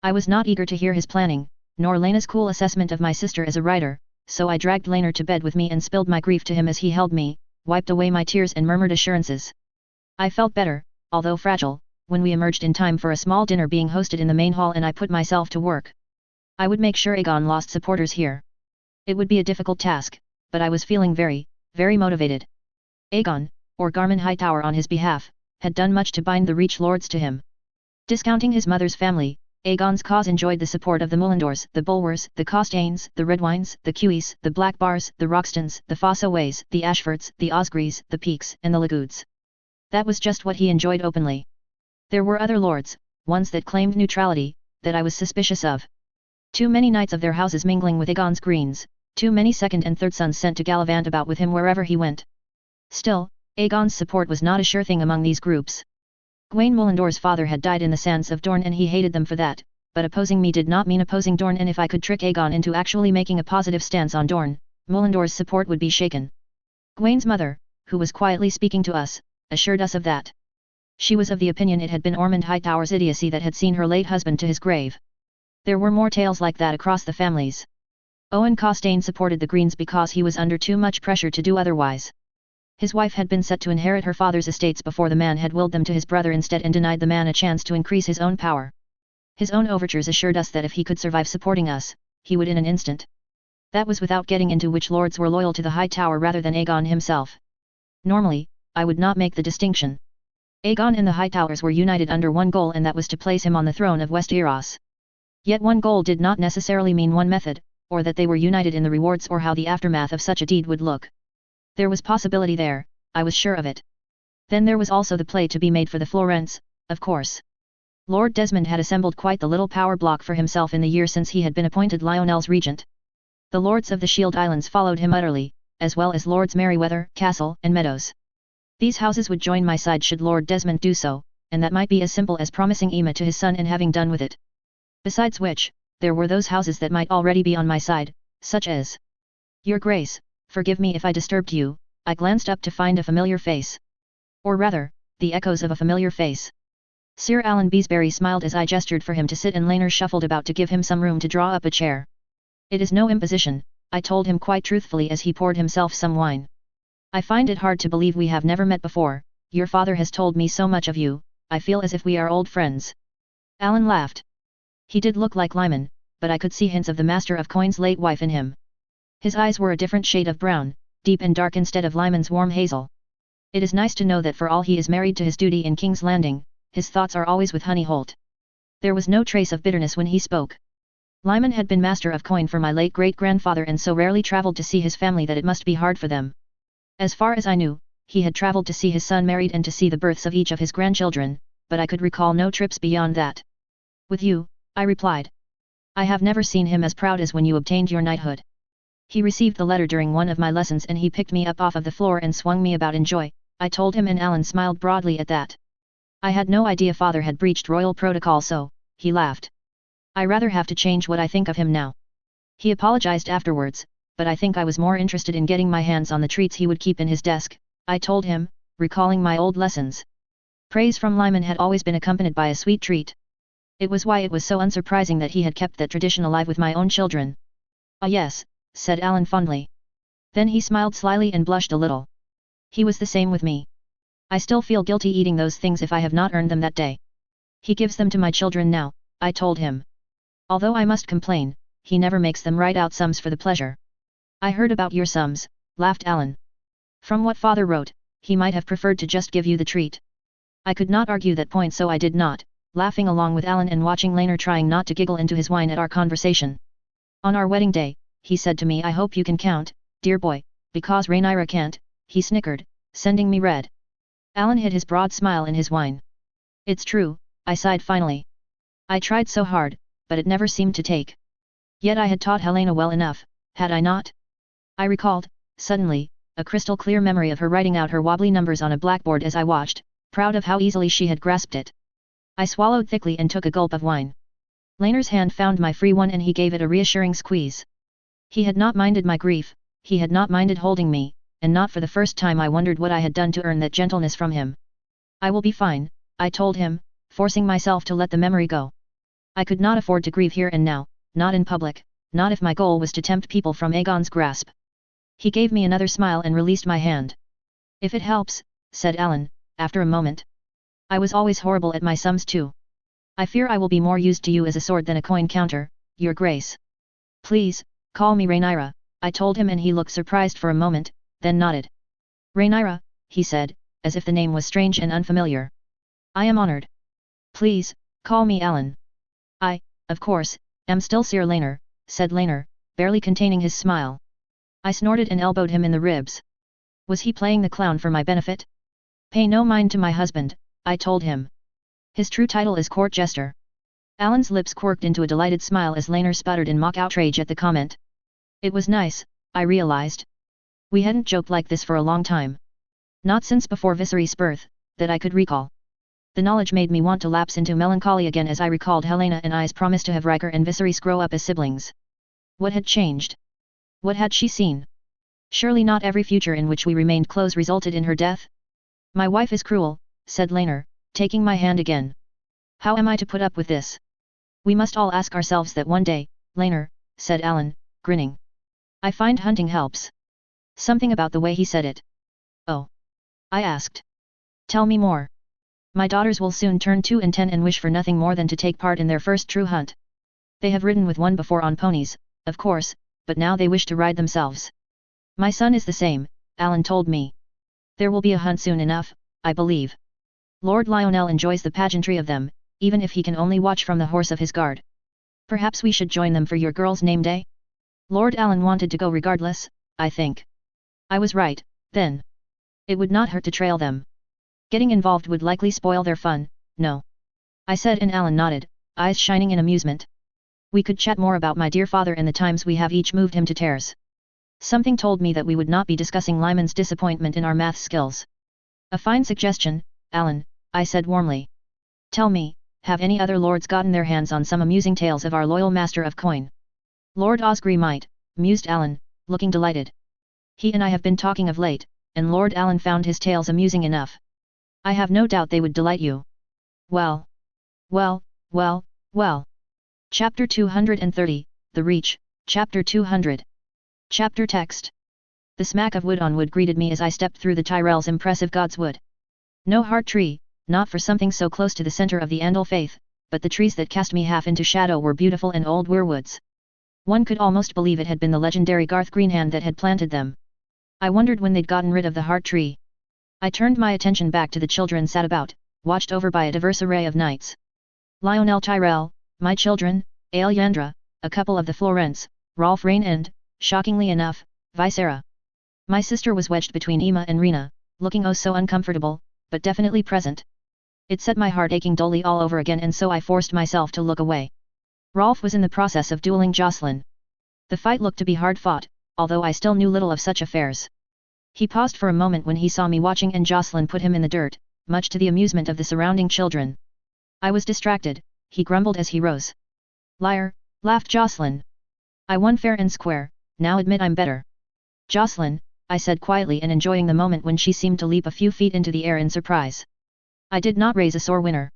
I was not eager to hear his planning, nor Laena's cool assessment of my sister as a rider, so I dragged Laenor to bed with me and spilled my grief to him as he held me, wiped away my tears and murmured assurances. I felt better, although fragile, when we emerged in time for a small dinner being hosted in the main hall and I put myself to work. I would make sure Aegon lost supporters here. It would be a difficult task, but I was feeling very, very motivated. Aegon, or Garmon Hightower on his behalf, had done much to bind the Reach Lords to him. Discounting his mother's family, Aegon's cause enjoyed the support of the Mullendors, the Bulwers, the Costains, the Redwynes, the Keys, the Blackbars, the Roxtons, the Fossaways, the Ashfords, the Osgreys, the Peaks, and the Legoods. That was just what he enjoyed openly. There were other lords, ones that claimed neutrality, that I was suspicious of. Too many knights of their houses mingling with Aegon's greens, too many second and third sons sent to gallivant about with him wherever he went. Still, Aegon's support was not a sure thing among these groups. Gwaine Mullendor's father had died in the sands of Dorne and he hated them for that, but opposing me did not mean opposing Dorne, and if I could trick Aegon into actually making a positive stance on Dorne, Mullendor's support would be shaken. Gwaine's mother, who was quietly speaking to us, assured us of that. She was of the opinion it had been Ormond Hightower's idiocy that had seen her late husband to his grave. There were more tales like that across the families. Owen Costain supported the Greens because he was under too much pressure to do otherwise. His wife had been set to inherit her father's estates before the man had willed them to his brother instead and denied the man a chance to increase his own power. His own overtures assured us that if he could survive supporting us, he would in an instant. That was without getting into which lords were loyal to the Hightower rather than Aegon himself. Normally, I would not make the distinction. Aegon and the Hightowers were united under one goal, and that was to place him on the throne of Westeros. Yet one goal did not necessarily mean one method, or that they were united in the rewards or how the aftermath of such a deed would look. There was possibility there, I was sure of it. Then there was also the play to be made for the Florents, of course. Lord Desmond had assembled quite the little power block for himself in the year since he had been appointed Lionel's regent. The lords of the Shield Islands followed him utterly, as well as Lords Merryweather, Castle, and Meadows. These houses would join my side should Lord Desmond do so, and that might be as simple as promising Ema to his son and having done with it. Besides which, there were those houses that might already be on my side, such as Your Grace, forgive me if I disturbed you. I glanced up to find a familiar face. Or rather, the echoes of a familiar face. Sir Alan Beesbury smiled as I gestured for him to sit, and Laner shuffled about to give him some room to draw up a chair. It is no imposition, I told him quite truthfully as he poured himself some wine. I find it hard to believe we have never met before. Your father has told me so much of you, I feel as if we are old friends. Alan laughed. He did look like Lyman, but I could see hints of the Master of Coin's late wife in him. His eyes were a different shade of brown, deep and dark instead of Lyman's warm hazel. It is nice to know that for all he is married to his duty in King's Landing, his thoughts are always with Honey Holt. There was no trace of bitterness when he spoke. Lyman had been Master of Coin for my late great-grandfather and so rarely travelled to see his family that it must be hard for them. As far as I knew, he had travelled to see his son married and to see the births of each of his grandchildren, but I could recall no trips beyond that. With you, I replied. I have never seen him as proud as when you obtained your knighthood. He received the letter during one of my lessons and he picked me up off of the floor and swung me about in joy, I told him, and Alan smiled broadly at that. I had no idea father had breached royal protocol, so, he laughed. I rather have to change what I think of him now. He apologized afterwards, but I think I was more interested in getting my hands on the treats he would keep in his desk, I told him, recalling my old lessons. Praise from Lyman had always been accompanied by a sweet treat. It was why it was so unsurprising that he had kept that tradition alive with my own children. Ah yes, said Alan fondly. Then he smiled slyly and blushed a little. He was the same with me. I still feel guilty eating those things if I have not earned them that day. He gives them to my children now, I told him. Although I must complain, he never makes them write out sums for the pleasure. I heard about your sums, laughed Alan. From what father wrote, he might have preferred to just give you the treat. I could not argue that point, so I did not, laughing along with Alan and watching Laner trying not to giggle into his wine at our conversation. On our wedding day, he said to me, I hope you can count, dear boy, because Rhaenyra can't, he snickered, sending me red. Alan hid his broad smile in his wine. It's true, I sighed finally. I tried so hard, but it never seemed to take. Yet I had taught Helena well enough, had I not? I recalled, suddenly, a crystal clear memory of her writing out her wobbly numbers on a blackboard as I watched, proud of how easily she had grasped it. I swallowed thickly and took a gulp of wine. Laner's hand found my free one and he gave it a reassuring squeeze. He had not minded my grief, he had not minded holding me, and not for the first time I wondered what I had done to earn that gentleness from him. I will be fine, I told him, forcing myself to let the memory go. I could not afford to grieve here and now, not in public, not if my goal was to tempt people from Aegon's grasp. He gave me another smile and released my hand. If it helps, said Alan, after a moment. I was always horrible at my sums too. I fear I will be more used to you as a sword than a coin counter, your grace. Please, call me Rhaenyra, I told him, and he looked surprised for a moment, then nodded. Rhaenyra, he said, as if the name was strange and unfamiliar. I am honored. Please, call me Alan. I, of course, am still Sir Laner, said Laner, barely containing his smile. I snorted and elbowed him in the ribs. Was he playing the clown for my benefit? Pay no mind to my husband, I told him. His true title is court jester. Alan's lips quirked into a delighted smile as Laner sputtered in mock outrage at the comment. It was nice, I realized. We hadn't joked like this for a long time. Not since before Viserys' birth, that I could recall. The knowledge made me want to lapse into melancholy again as I recalled Helena and I's promise to have Riker and Viserys grow up as siblings. What had changed? What had she seen? Surely not every future in which we remained close resulted in her death? My wife is cruel, said Laner, taking my hand again. How am I to put up with this? We must all ask ourselves that one day, Laner, said Alan, grinning. I find hunting helps. Something about the way he said it. Oh. I asked. Tell me more. My daughters will soon turn 2 and 10 and wish for nothing more than to take part in their first true hunt. They have ridden with one before on ponies, of course, but now they wish to ride themselves. My son is the same, Alan told me. There will be a hunt soon enough, I believe. Lord Lionel enjoys the pageantry of them, even if he can only watch from the horse of his guard. Perhaps we should join them for your girl's name day? Lord Alan wanted to go regardless, I think. I was right, then. It would not hurt to trail them. Getting involved would likely spoil their fun, no. I said, and Alan nodded, eyes shining in amusement. We could chat more about my dear father and the times we have each moved him to tears. Something told me that we would not be discussing Lyman's disappointment in our math skills. A fine suggestion, Alan, I said warmly. Tell me, have any other lords gotten their hands on some amusing tales of our loyal master of coin? Lord Osgry might, mused Alan, looking delighted. He and I have been talking of late, and Lord Alan found his tales amusing enough. I have no doubt they would delight you. Well. Chapter 230, The Reach, Chapter 200. Chapter text. The smack of wood on wood greeted me as I stepped through the Tyrell's impressive God's wood. No heart tree, not for something so close to the center of the Andal faith, but the trees that cast me half into shadow were beautiful and old weirwoods. One could almost believe it had been the legendary Garth Greenhand that had planted them. I wondered when they'd gotten rid of the heart tree. I turned my attention back to the children sat about, watched over by a diverse array of knights. Lionel Tyrell, my children, Aelyandra, a couple of the Florents, Rolf Rain and, shockingly enough, Visera. My sister was wedged between Emma and Rena, looking oh so uncomfortable, but definitely present. It set my heart aching dully all over again, and so I forced myself to look away. Rolf was in the process of dueling Jocelyn. The fight looked to be hard fought, although I still knew little of such affairs. He paused for a moment when he saw me watching, and Jocelyn put him in the dirt, much to the amusement of the surrounding children. I was distracted, he grumbled as he rose. Liar, laughed Jocelyn. I won fair and square, now admit I'm better. Jocelyn, I said quietly and enjoying the moment when she seemed to leap a few feet into the air in surprise. I did not raise a sore winner.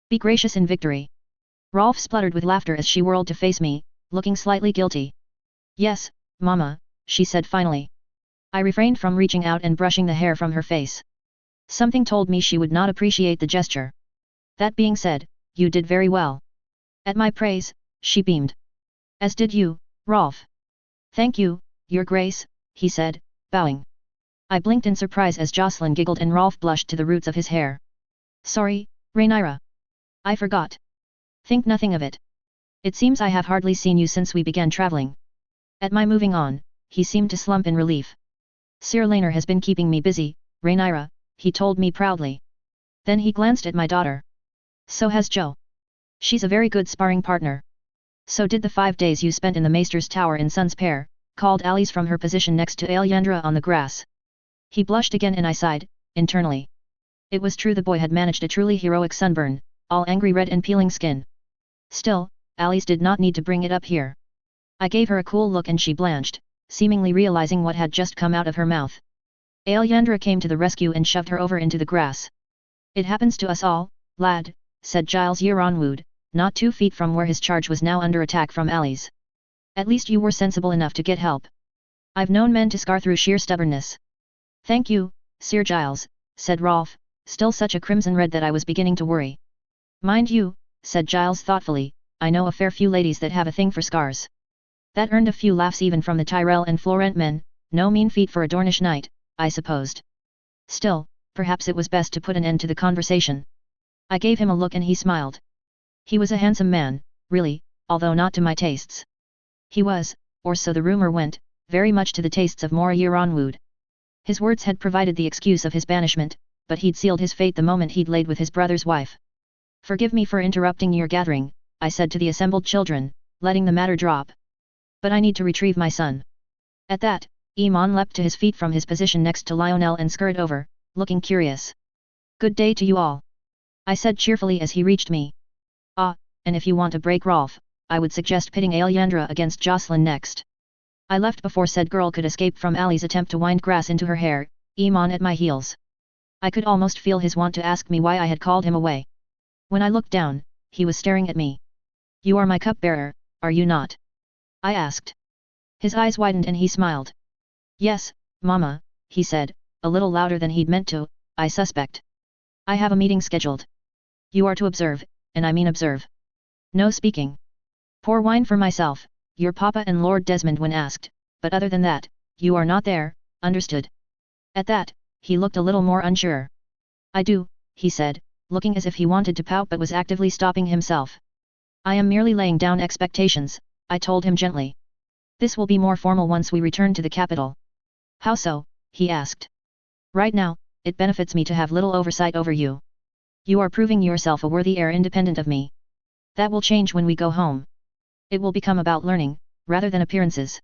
Be gracious in victory. Rolf spluttered with laughter as she whirled to face me, looking slightly guilty. Yes, Mama, she said finally. I refrained from reaching out and brushing the hair from her face. Something told me she would not appreciate the gesture. That being said, you did very well. At my praise, she beamed. As did you, Rolf. Thank you, Your Grace, he said, bowing. I blinked in surprise as Jocelyn giggled and Rolf blushed to the roots of his hair. Sorry, Rhaenyra. I forgot. Think nothing of it. It seems I have hardly seen you since we began traveling. At my moving on, he seemed to slump in relief. Sir Laner has been keeping me busy, Rhaenyra, he told me proudly. Then he glanced at my daughter. So has Jo. She's a very good sparring partner. So did the 5 days you spent in the Maester's Tower in Sun's Pair, called Alice from her position next to Aelyandra on the grass. He blushed again and I sighed, internally. It was true the boy had managed a truly heroic sunburn, all angry red and peeling skin. Still, Alice did not need to bring it up here. I gave her a cool look and she blanched, seemingly realizing what had just come out of her mouth. Aelyandra came to the rescue and shoved her over into the grass. It happens to us all, lad, said Giles Yeronwood, not 2 feet from where his charge was now under attack from Alice. At least you were sensible enough to get help. I've known men to scar through sheer stubbornness. Thank you, Sir Giles, said Rolf, still such a crimson red that I was beginning to worry. Mind you, said Giles thoughtfully, I know a fair few ladies that have a thing for scars. That earned a few laughs even from the Tyrell and Florent men, no mean feat for a Dornish knight, I supposed. Still, perhaps it was best to put an end to the conversation. I gave him a look and he smiled. He was a handsome man, really, although not to my tastes. He was, or so the rumor went, very much to the tastes of Mora Yeronwood. His words had provided the excuse of his banishment, but he'd sealed his fate the moment he'd laid with his brother's wife. Forgive me for interrupting your gathering, I said to the assembled children, letting the matter drop. But I need to retrieve my son. At that, Eamon leapt to his feet from his position next to Lionel and scurried over, looking curious. Good day to you all. I said cheerfully as he reached me. Ah, and if you want to break Rolf, I would suggest pitting Aelyandra against Jocelyn next. I left before said girl could escape from Ali's attempt to wind grass into her hair, Eamon at my heels. I could almost feel his want to ask me why I had called him away. When I looked down, he was staring at me. You are my cupbearer, are you not? I asked. His eyes widened and he smiled. Yes, Mama, he said, a little louder than he'd meant to, I suspect. I have a meeting scheduled. You are to observe, and I mean observe. No speaking. Pour wine for myself, your papa and Lord Desmond when asked, but other than that, you are not there, understood? At that, he looked a little more unsure. I do, he said, looking as if he wanted to pout but was actively stopping himself. I am merely laying down expectations, I told him gently. This will be more formal once we return to the capital. How so? He asked. Right now, it benefits me to have little oversight over you. You are proving yourself a worthy heir independent of me. That will change when we go home. It will become about learning, rather than appearances.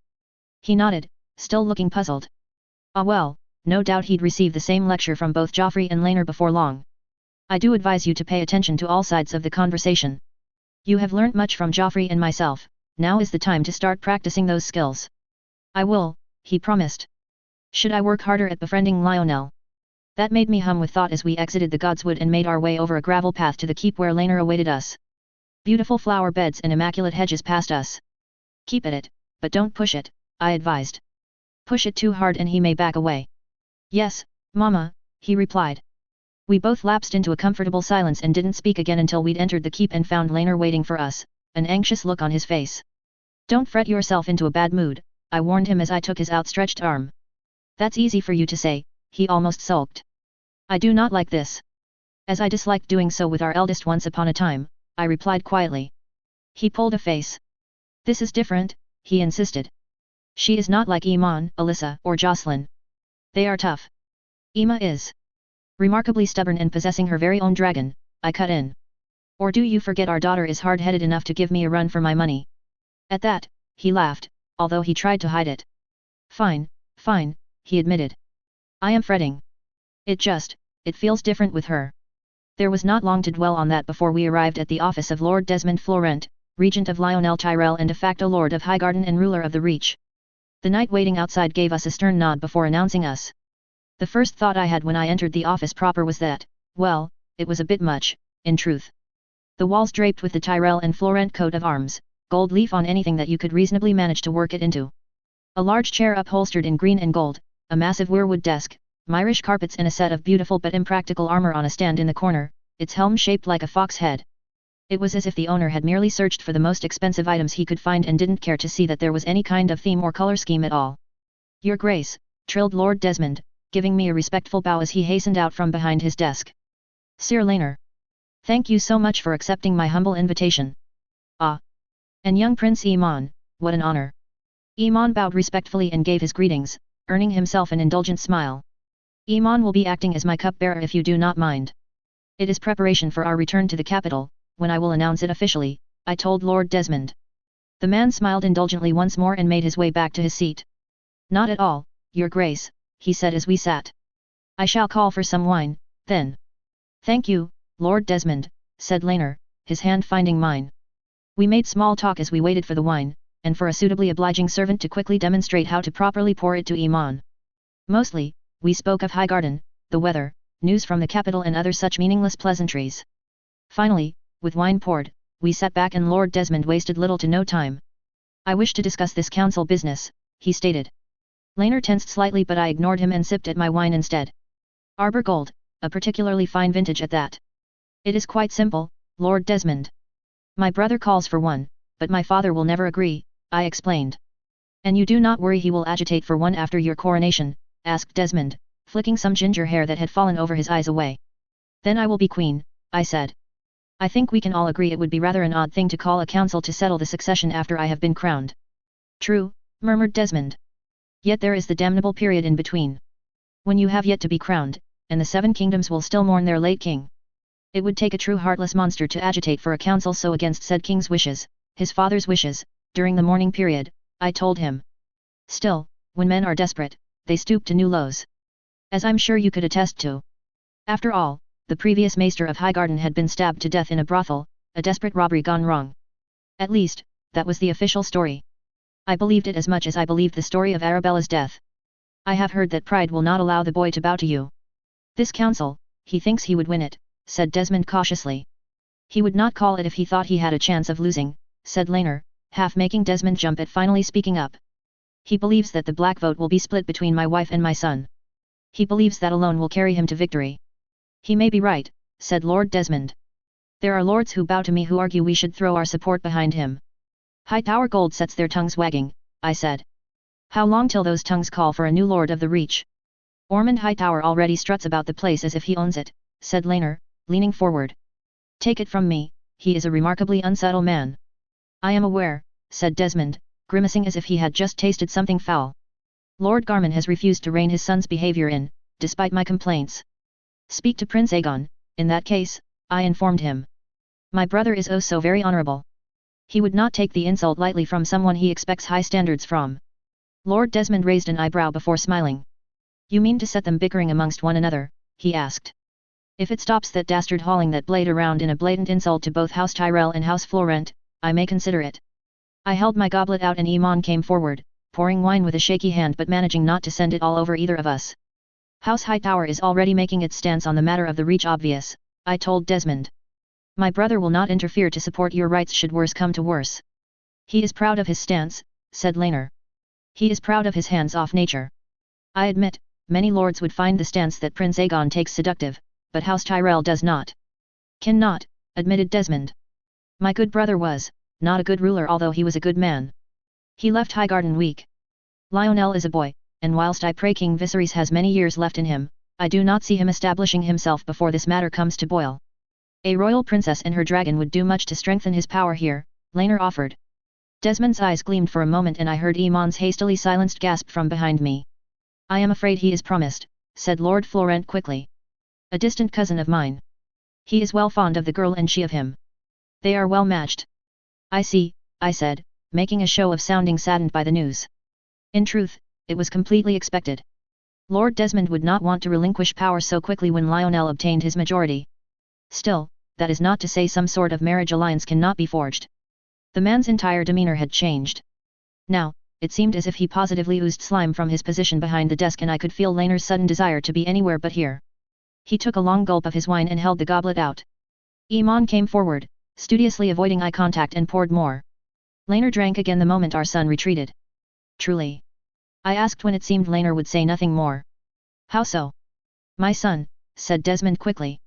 He nodded, still looking puzzled. Ah well, no doubt he'd receive the same lecture from both Joffrey and Laenor before long. I do advise you to pay attention to all sides of the conversation. You have learnt much from Joffrey and myself, now is the time to start practicing those skills. I will, he promised. Should I work harder at befriending Lionel? That made me hum with thought as we exited the Godswood and made our way over a gravel path to the keep where Laenor awaited us. Beautiful flower beds and immaculate hedges passed us. Keep at it, but don't push it, I advised. Push it too hard and he may back away. Yes, Mama, he replied. We both lapsed into a comfortable silence and didn't speak again until we'd entered the keep and found Laenor waiting for us, an anxious look on his face. Don't fret yourself into a bad mood, I warned him as I took his outstretched arm. That's easy for you to say, he almost sulked. I do not like this. As I disliked doing so with our eldest once upon a time, I replied quietly. He pulled a face. This is different, he insisted. She is not like Iman, Alyssa, or Jocelyn. They are tough. Ima is remarkably stubborn and possessing her very own dragon, I cut in. Or do you forget our daughter is hard-headed enough to give me a run for my money? At that, he laughed, although he tried to hide it. Fine, he admitted. I am fretting. It feels different with her. There was not long to dwell on that before we arrived at the office of Lord Desmond Florent, Regent of Lionel Tyrell and de facto Lord of Highgarden and ruler of the Reach. The knight waiting outside gave us a stern nod before announcing us. The first thought I had when I entered the office proper was that, well, it was a bit much, in truth. The walls draped with the Tyrell and Florent coat of arms, gold leaf on anything that you could reasonably manage to work it into. A large chair upholstered in green and gold, a massive weirwood desk, Myrish carpets and a set of beautiful but impractical armor on a stand in the corner, its helm shaped like a fox head. It was as if the owner had merely searched for the most expensive items he could find and didn't care to see that there was any kind of theme or color scheme at all. Your Grace, trilled Lord Desmond, giving me a respectful bow as he hastened out from behind his desk. Sir Laenor. Thank you so much for accepting my humble invitation. Ah. And young Prince Iman, what an honor. Iman bowed respectfully and gave his greetings, earning himself an indulgent smile. Iman will be acting as my cupbearer if you do not mind. It is preparation for our return to the capital, when I will announce it officially, I told Lord Desmond. The man smiled indulgently once more and made his way back to his seat. Not at all, Your Grace, he said as we sat. I shall call for some wine, then. Thank you, Lord Desmond, said Laenor, his hand finding mine. We made small talk as we waited for the wine, and for a suitably obliging servant to quickly demonstrate how to properly pour it to Iman. Mostly, we spoke of Highgarden, the weather, news from the capital and other such meaningless pleasantries. Finally, with wine poured, we sat back and Lord Desmond wasted little to no time. I wish to discuss this council business, he stated. Laenor tensed slightly but I ignored him and sipped at my wine instead. Arbor Gold, a particularly fine vintage at that. It is quite simple, Lord Desmond. My brother calls for one, but my father will never agree, I explained. And you do not worry he will agitate for one after your coronation, asked Desmond, flicking some ginger hair that had fallen over his eyes away. Then I will be queen, I said. I think we can all agree it would be rather an odd thing to call a council to settle the succession after I have been crowned. True, murmured Desmond. Yet there is the damnable period in between. When you have yet to be crowned, and the 7 kingdoms will still mourn their late king. It would take a true heartless monster to agitate for a council so against said king's wishes, his father's wishes, during the mourning period, I told him. Still, when men are desperate, they stoop to new lows. As I'm sure you could attest to. After all, the previous maester of Highgarden had been stabbed to death in a brothel, a desperate robbery gone wrong. At least, that was the official story. I believed it as much as I believed the story of Arabella's death. I have heard that pride will not allow the boy to bow to you. This council, he thinks he would win it, said Desmond cautiously. He would not call it if he thought he had a chance of losing, said Laner, half making Desmond jump at finally speaking up. He believes that the black vote will be split between my wife and my son. He believes that alone will carry him to victory. He may be right, said Lord Desmond. There are lords who bow to me who argue we should throw our support behind him. Hightower Gold sets their tongues wagging, I said. How long till those tongues call for a new Lord of the Reach? Ormond Hightower already struts about the place as if he owns it, said Laner, leaning forward. Take it from me, he is a remarkably unsubtle man. I am aware, said Desmond, grimacing as if he had just tasted something foul. Lord Garman has refused to rein his son's behavior in, despite my complaints. Speak to Prince Aegon, in that case, I informed him. My brother is oh so very honourable. He would not take the insult lightly from someone he expects high standards from. Lord Desmond raised an eyebrow before smiling. You mean to set them bickering amongst one another, he asked. If it stops that dastard hauling that blade around in a blatant insult to both House Tyrell and House Florent, I may consider it. I held my goblet out and Iman came forward, pouring wine with a shaky hand but managing not to send it all over either of us. House Hightower is already making its stance on the matter of the Reach obvious, I told Desmond. My brother will not interfere to support your rights should worse come to worse. He is proud of his stance, said Laner. He is proud of his hands-off nature. I admit, many lords would find the stance that Prince Aegon takes seductive, but House Tyrell does not. Cannot, admitted Desmond. My good brother was, not a good ruler although he was a good man. He left Highgarden weak. Lionel is a boy, and whilst I pray King Viserys has many years left in him, I do not see him establishing himself before this matter comes to boil. A royal princess and her dragon would do much to strengthen his power here, Laner offered. Desmond's eyes gleamed for a moment and I heard Iman's hastily silenced gasp from behind me. I am afraid he is promised, said Lord Florent quickly. A distant cousin of mine. He is well fond of the girl and she of him. They are well matched. I see, I said, making a show of sounding saddened by the news. In truth, it was completely expected. Lord Desmond would not want to relinquish power so quickly when Lionel obtained his majority. Still, that is not to say some sort of marriage alliance cannot be forged. The man's entire demeanor had changed. Now, it seemed as if he positively oozed slime from his position behind the desk and I could feel Laner's sudden desire to be anywhere but here. He took a long gulp of his wine and held the goblet out. Iman came forward, studiously avoiding eye contact and poured more. Laner drank again the moment our son retreated. Truly? I asked when it seemed Laner would say nothing more. How so? My son, said Desmond quickly.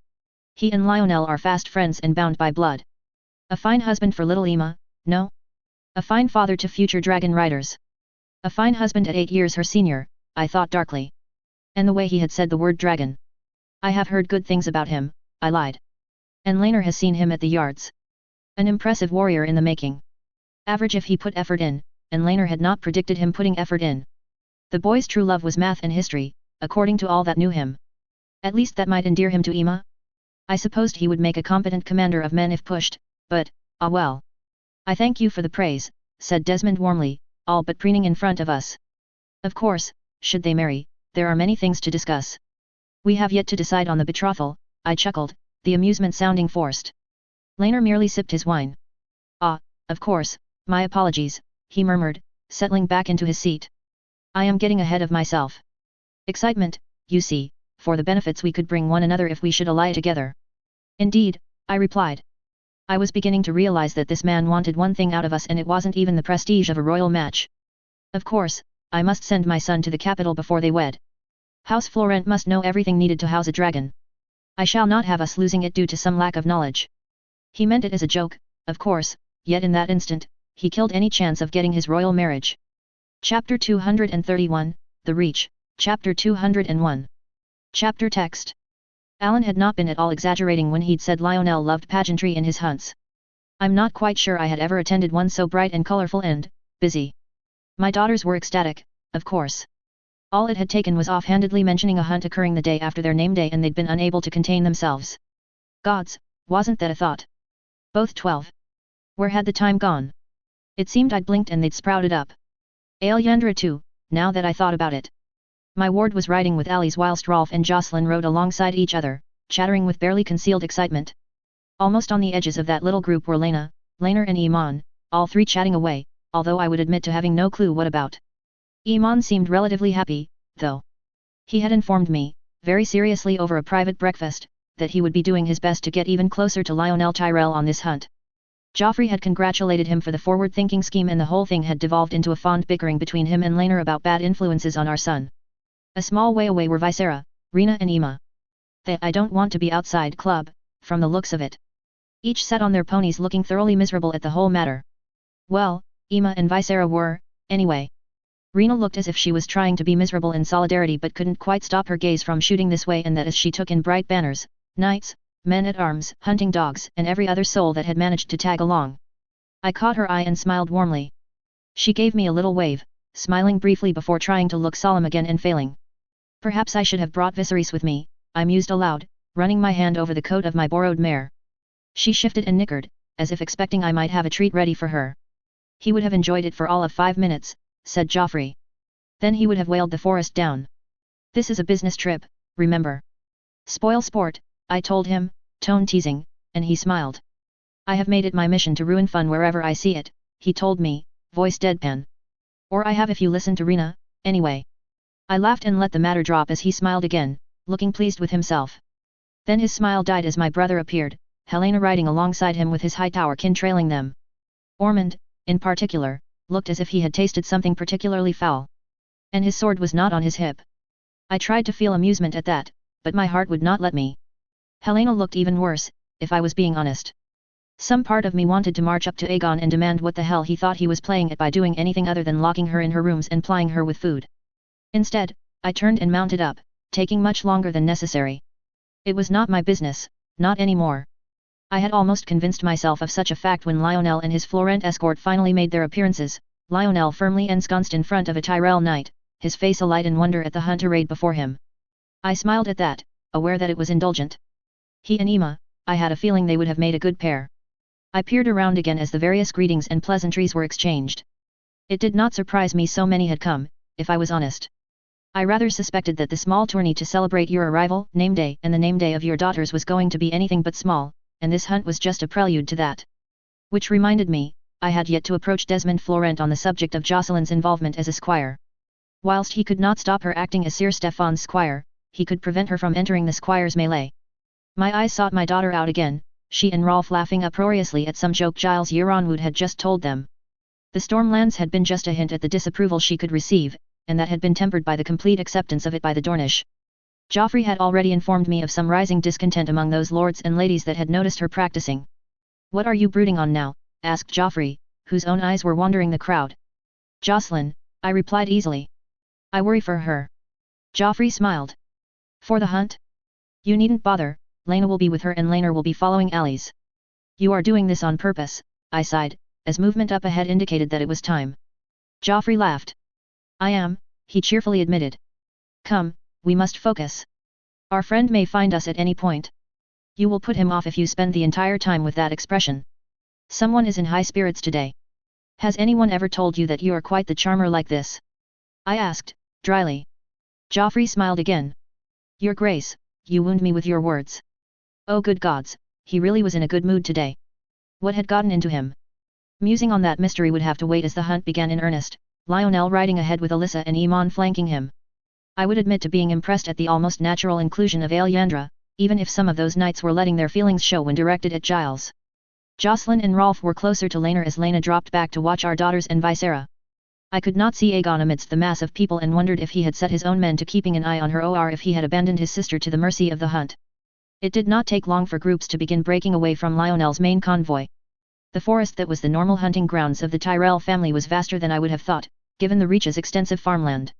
He and Lionel are fast friends and bound by blood. A fine husband for little Emma, no? A fine father to future dragon riders. A fine husband at 8 years her senior, I thought darkly. And the way he had said the word dragon. I have heard good things about him, I lied. And Laner has seen him at the yards. An impressive warrior in the making. Average if he put effort in, and Laner had not predicted him putting effort in. The boy's true love was math and history, according to all that knew him. At least that might endear him to Emma. I supposed he would make a competent commander of men if pushed, but, ah well. I thank you for the praise, said Desmond warmly, all but preening in front of us. Of course, should they marry, there are many things to discuss. We have yet to decide on the betrothal, I chuckled, the amusement sounding forced. Laner merely sipped his wine. Ah, of course, my apologies, he murmured, settling back into his seat. I am getting ahead of myself. Excitement, you see, for the benefits we could bring one another if we should ally together. Indeed, I replied. I was beginning to realize that this man wanted one thing out of us and it wasn't even the prestige of a royal match. Of course, I must send my son to the capital before they wed. House Florent must know everything needed to house a dragon. I shall not have us losing it due to some lack of knowledge. He meant it as a joke, of course, yet in that instant, he killed any chance of getting his royal marriage. Chapter 231, The Reach, Chapter 201. Chapter text. Alan had not been at all exaggerating when he'd said Lionel loved pageantry in his hunts. I'm not quite sure I had ever attended one so bright and colourful and busy. My daughters were ecstatic, of course. All it had taken was offhandedly mentioning a hunt occurring the day after their name day and they'd been unable to contain themselves. Gods, wasn't that a thought? Both 12. Where had the time gone? It seemed I'd blinked and they'd sprouted up. Aelyandra too, now that I thought about it. My ward was riding with Alice whilst Rolf and Jocelyn rode alongside each other, chattering with barely concealed excitement. Almost on the edges of that little group were Laner and Iman, all three chatting away, although I would admit to having no clue what about. Iman seemed relatively happy, though. He had informed me, very seriously over a private breakfast, that he would be doing his best to get even closer to Lionel Tyrell on this hunt. Joffrey had congratulated him for the forward-thinking scheme, and the whole thing had devolved into a fond bickering between him and Laenor about bad influences on our son. A small way away were Visera, Rena and Emma. They I don't want to be outside club, from the looks of it. Each sat on their ponies looking thoroughly miserable at the whole matter. Well, Emma and Visera were, anyway. Rena looked as if she was trying to be miserable in solidarity but couldn't quite stop her gaze from shooting this way and that as she took in bright banners, knights, men-at-arms, hunting dogs and every other soul that had managed to tag along. I caught her eye and smiled warmly. She gave me a little wave, smiling briefly before trying to look solemn again and failing. Perhaps I should have brought Viserys with me, I mused aloud, running my hand over the coat of my borrowed mare. She shifted and nickered, as if expecting I might have a treat ready for her. He would have enjoyed it for all of 5 minutes, said Joffrey. Then he would have whaled the forest down. This is a business trip, remember. Spoil sport, I told him, tone teasing, and he smiled. I have made it my mission to ruin fun wherever I see it, he told me, voice deadpan. Or I have if you listen to Rena, anyway. I laughed and let the matter drop as he smiled again, looking pleased with himself. Then his smile died as my brother appeared, Helena riding alongside him with his Hightower kin trailing them. Ormond, in particular, looked as if he had tasted something particularly foul. And his sword was not on his hip. I tried to feel amusement at that, but my heart would not let me. Helena looked even worse, if I was being honest. Some part of me wanted to march up to Aegon and demand what the hell he thought he was playing at by doing anything other than locking her in her rooms and plying her with food. Instead, I turned and mounted up, taking much longer than necessary. It was not my business, not anymore. I had almost convinced myself of such a fact when Lionel and his Florent escort finally made their appearances, Lionel firmly ensconced in front of a Tyrell knight, his face alight in wonder at the hunt arrayed before him. I smiled at that, aware that it was indulgent. He and Emma, I had a feeling they would have made a good pair. I peered around again as the various greetings and pleasantries were exchanged. It did not surprise me so many had come, if I was honest. I rather suspected that the small tourney to celebrate your arrival, name day, and the name day of your daughters was going to be anything but small, and this hunt was just a prelude to that. Which reminded me, I had yet to approach Desmond Florent on the subject of Jocelyn's involvement as a squire. Whilst he could not stop her acting as Sir Stephan's squire, he could prevent her from entering the squire's melee. My eyes sought my daughter out again, she and Rolf laughing uproariously at some joke Giles Yeronwood had just told them. The Stormlands had been just a hint at the disapproval she could receive, and that had been tempered by the complete acceptance of it by the Dornish. Joffrey had already informed me of some rising discontent among those lords and ladies that had noticed her practicing. What are you brooding on now? Asked Joffrey, whose own eyes were wandering the crowd. Jocelyn, I replied easily. I worry for her. Joffrey smiled. For the hunt? You needn't bother, Laena will be with her and Laenor will be following Alice. You are doing this on purpose, I sighed, as movement up ahead indicated that it was time. Joffrey laughed. I am, he cheerfully admitted. Come, we must focus. Our friend may find us at any point. You will put him off if you spend the entire time with that expression. Someone is in high spirits today. Has anyone ever told you that you are quite the charmer like this? I asked, dryly. Joffrey smiled again. Your Grace, you wound me with your words. Oh good gods, he really was in a good mood today. What had gotten into him? Musing on that mystery would have to wait as the hunt began in earnest, Lionel riding ahead with Alyssa and Aemon flanking him. I would admit to being impressed at the almost natural inclusion of Alyandra, even if some of those knights were letting their feelings show when directed at Giles. Jocelyn and Rolf were closer to Laenor as Laena dropped back to watch our daughters and Visera. I could not see Aegon amidst the mass of people and wondered if he had set his own men to keeping an eye on her or if he had abandoned his sister to the mercy of the hunt. It did not take long for groups to begin breaking away from Lionel's main convoy. The forest that was the normal hunting grounds of the Tyrell family was vaster than I would have thought, given the Reach's extensive farmland.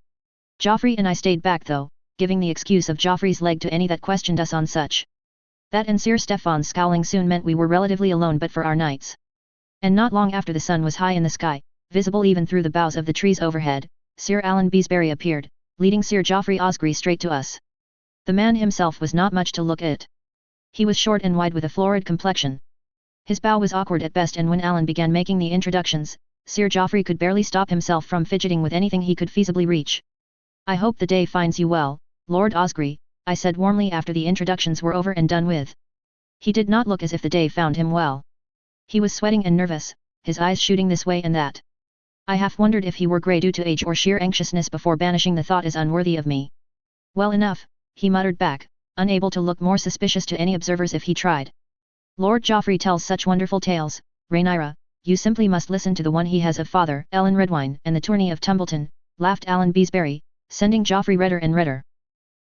Joffrey and I stayed back though, giving the excuse of Joffrey's leg to any that questioned us on such. That and Sir Stephan's scowling soon meant we were relatively alone but for our knights. And not long after the sun was high in the sky, visible even through the boughs of the trees overhead, Sir Alan Beesbury appeared, leading Sir Joffrey Osgrey straight to us. The man himself was not much to look at. He was short and wide with a florid complexion. His bow was awkward at best and when Alan began making the introductions, Sir Joffrey could barely stop himself from fidgeting with anything he could feasibly reach. I hope the day finds you well, Lord Osgrey, I said warmly after the introductions were over and done with. He did not look as if the day found him well. He was sweating and nervous, his eyes shooting this way and that. I half wondered if he were grey due to age or sheer anxiousness before banishing the thought as unworthy of me. Well enough, he muttered back, unable to look more suspicious to any observers if he tried. Lord Joffrey tells such wonderful tales, Rhaenyra, you simply must listen to the one he has of Father Ellen Redwine and the tourney of Tumbleton, laughed Alan Beesbury, sending Joffrey redder and redder.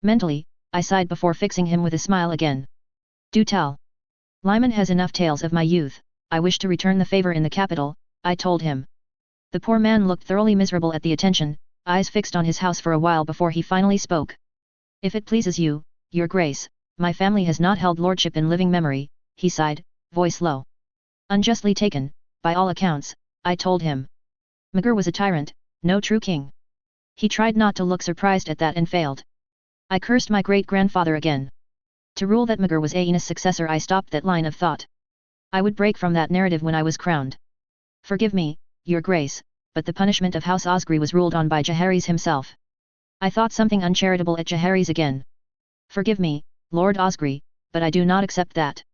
Mentally, I sighed before fixing him with a smile again. Do tell. Lyman has enough tales of my youth, I wish to return the favor in the capital, I told him. The poor man looked thoroughly miserable at the attention, eyes fixed on his house for a while before he finally spoke. If it pleases you, your grace, my family has not held lordship in living memory, he sighed, voice low. Unjustly taken, by all accounts, I told him. Magur was a tyrant, no true king. He tried not to look surprised at that and failed. I cursed my great-grandfather again. To rule that Magur was Aeneas' successor, I stopped that line of thought. I would break from that narrative when I was crowned. Forgive me, your grace, but the punishment of House Osgry was ruled on by Jaehaerys himself. I thought something uncharitable at Jaehaerys again. Forgive me, Lord Osgry, but I do not accept that.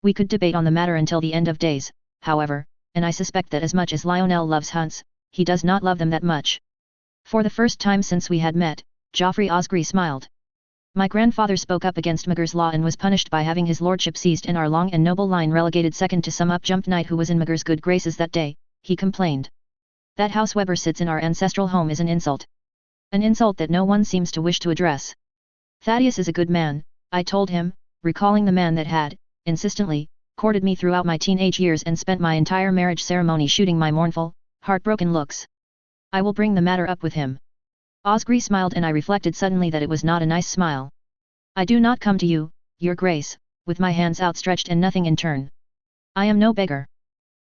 We could debate on the matter until the end of days, however, and I suspect that as much as Lionel loves hunts, he does not love them that much. For the first time since we had met, Joffrey Osgry smiled. My grandfather spoke up against Magur's law and was punished by having his lordship seized and our long and noble line relegated second to some up-jumped knight who was in Magur's good graces that day, he complained. That House Weber sits in our ancestral home is an insult. An insult that no one seems to wish to address. Thaddeus is a good man, I told him, recalling the man that had, insistently, courted me throughout my teenage years and spent my entire marriage ceremony shooting my mournful, heartbroken looks. I will bring the matter up with him. Osgry smiled and I reflected suddenly that it was not a nice smile. I do not come to you, your grace, with my hands outstretched and nothing in turn. I am no beggar.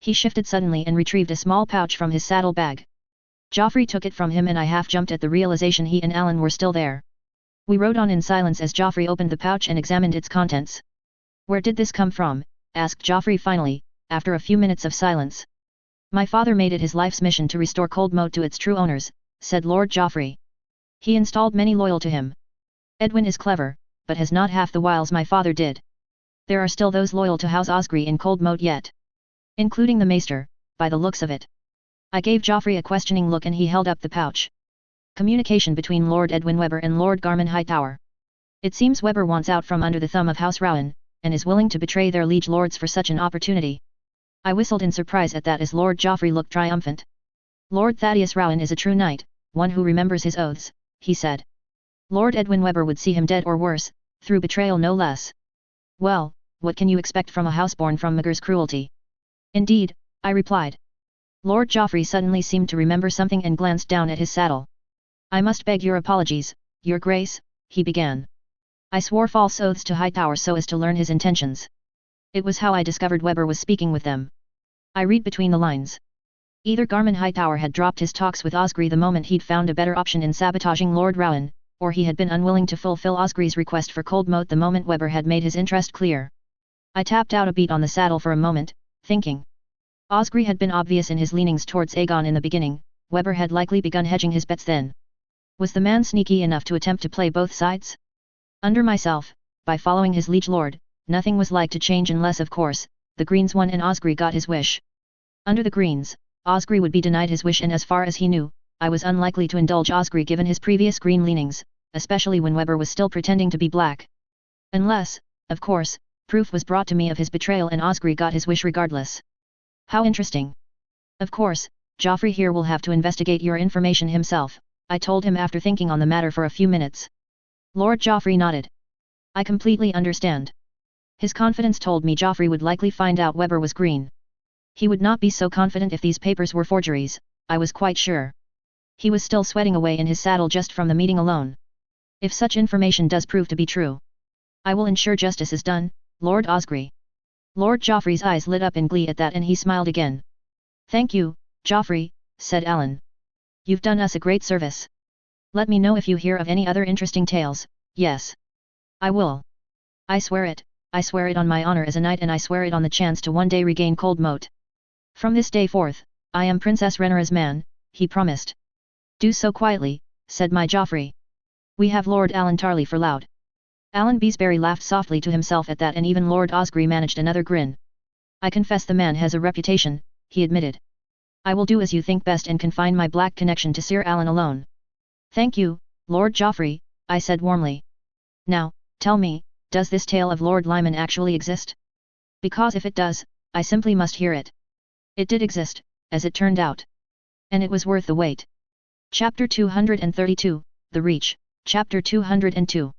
He shifted suddenly and retrieved a small pouch from his saddle bag. Joffrey took it from him and I half jumped at the realization he and Alan were still there. We rode on in silence as Joffrey opened the pouch and examined its contents. Where did this come from? Asked Joffrey finally, after a few minutes of silence. My father made it his life's mission to restore Cold Moat to its true owners, said Lord Joffrey. He installed many loyal to him. Edwin is clever, but has not half the wiles my father did. There are still those loyal to House Osgry in Cold Moat yet. Including the maester, by the looks of it. I gave Joffrey a questioning look and he held up the pouch. Communication between Lord Edwin Webber and Lord Garmon Hightower. It seems Webber wants out from under the thumb of House Rowan, and is willing to betray their liege lords for such an opportunity. I whistled in surprise at that as Lord Joffrey looked triumphant. Lord Thaddeus Rowan is a true knight, one who remembers his oaths, he said. Lord Edwin Webber would see him dead or worse, through betrayal no less. Well, what can you expect from a house born from Magur's cruelty? Indeed, I replied. Lord Joffrey suddenly seemed to remember something and glanced down at his saddle. I must beg your apologies, your grace, he began. I swore false oaths to Hightower so as to learn his intentions. It was how I discovered Webber was speaking with them. I read between the lines. Either Garmon Hightower had dropped his talks with Osgry the moment he'd found a better option in sabotaging Lord Rowan, or he had been unwilling to fulfill Osgry's request for Cold Moat the moment Webber had made his interest clear. I tapped out a beat on the saddle for a moment, thinking. Osgry had been obvious in his leanings towards Aegon in the beginning, Webber had likely begun hedging his bets then. Was the man sneaky enough to attempt to play both sides? Under myself, by following his liege lord, nothing was like to change unless of course, the Greens won and Osgry got his wish. Under the Greens, Osgry would be denied his wish and as far as he knew, I was unlikely to indulge Osgry given his previous Green leanings, especially when Webber was still pretending to be black. Unless, of course, proof was brought to me of his betrayal and Osgry got his wish regardless. How interesting. Of course, Joffrey here will have to investigate your information himself, I told him after thinking on the matter for a few minutes. Lord Joffrey nodded. I completely understand. His confidence told me Joffrey would likely find out Webber was green. He would not be so confident if these papers were forgeries, I was quite sure. He was still sweating away in his saddle just from the meeting alone. If such information does prove to be true, I will ensure justice is done, Lord Osgry. Lord Joffrey's eyes lit up in glee at that and he smiled again. Thank you, Joffrey, said Alan. You've done us a great service. Let me know if you hear of any other interesting tales. Yes. I will. I swear it on my honor as a knight and I swear it on the chance to one day regain Cold Moat. From this day forth, I am Princess Rhaenyra's man, he promised. Do so quietly, said my Joffrey. We have Lord Alan Tarley for loud. Alan Beesbury laughed softly to himself at that and even Lord Osgry managed another grin. I confess the man has a reputation, he admitted. I will do as you think best and confine my black connection to Sir Alan alone. Thank you, Lord Joffrey, I said warmly. Now, tell me, does this tale of Lord Lyman actually exist? Because if it does, I simply must hear it. It did exist, as it turned out. And it was worth the wait. Chapter 232, The Reach, Chapter 202.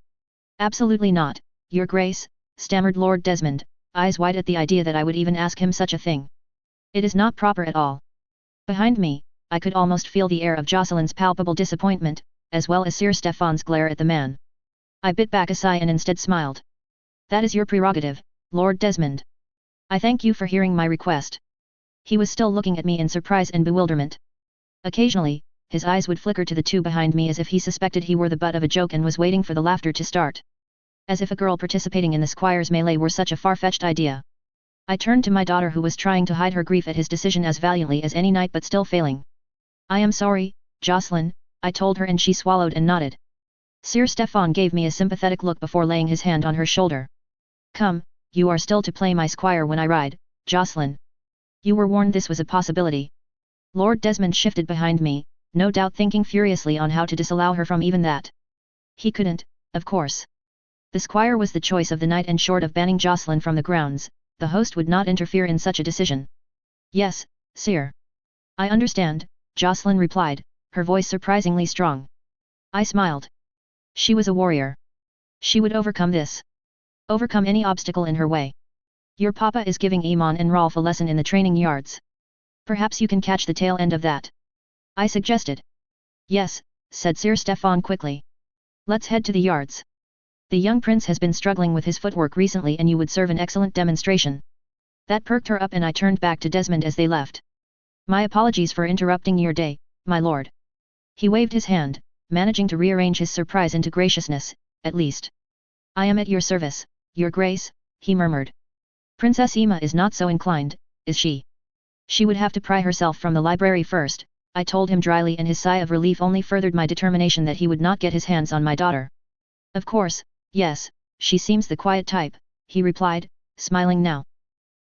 Absolutely not, Your Grace, stammered Lord Desmond, eyes wide at the idea that I would even ask him such a thing. It is not proper at all. Behind me, I could almost feel the air of Jocelyn's palpable disappointment, as well as Sir Stephan's glare at the man. I bit back a sigh and instead smiled. That is your prerogative, Lord Desmond. I thank you for hearing my request. He was still looking at me in surprise and bewilderment. Occasionally, his eyes would flicker to the two behind me as if he suspected he were the butt of a joke and was waiting for the laughter to start. As if a girl participating in the squire's melee were such a far-fetched idea. I turned to my daughter who was trying to hide her grief at his decision as valiantly as any knight but still failing. I am sorry, Jocelyn, I told her and she swallowed and nodded. Sir Stephan gave me a sympathetic look before laying his hand on her shoulder. Come, you are still to play my squire when I ride, Jocelyn. You were warned this was a possibility. Lord Desmond shifted behind me, no doubt thinking furiously on how to disallow her from even that. He couldn't, of course. The squire was the choice of the knight and short of banning Jocelyn from the grounds, the host would not interfere in such a decision. Yes, sire. I understand, Jocelyn replied, her voice surprisingly strong. I smiled. She was a warrior. She would overcome this. Overcome any obstacle in her way. Your papa is giving Iman and Rolf a lesson in the training yards. Perhaps you can catch the tail end of that. I suggested. Yes, said Sir Stephan quickly. Let's head to the yards. The young prince has been struggling with his footwork recently and you would serve an excellent demonstration. That perked her up and I turned back to Desmond as they left. My apologies for interrupting your day, my lord. He waved his hand, managing to rearrange his surprise into graciousness, at least. I am at your service, your grace, he murmured. Princess Ema is not so inclined, is she? She would have to pry herself from the library first, I told him dryly and his sigh of relief only furthered my determination that he would not get his hands on my daughter. Of course, yes, she seems the quiet type, he replied, smiling now.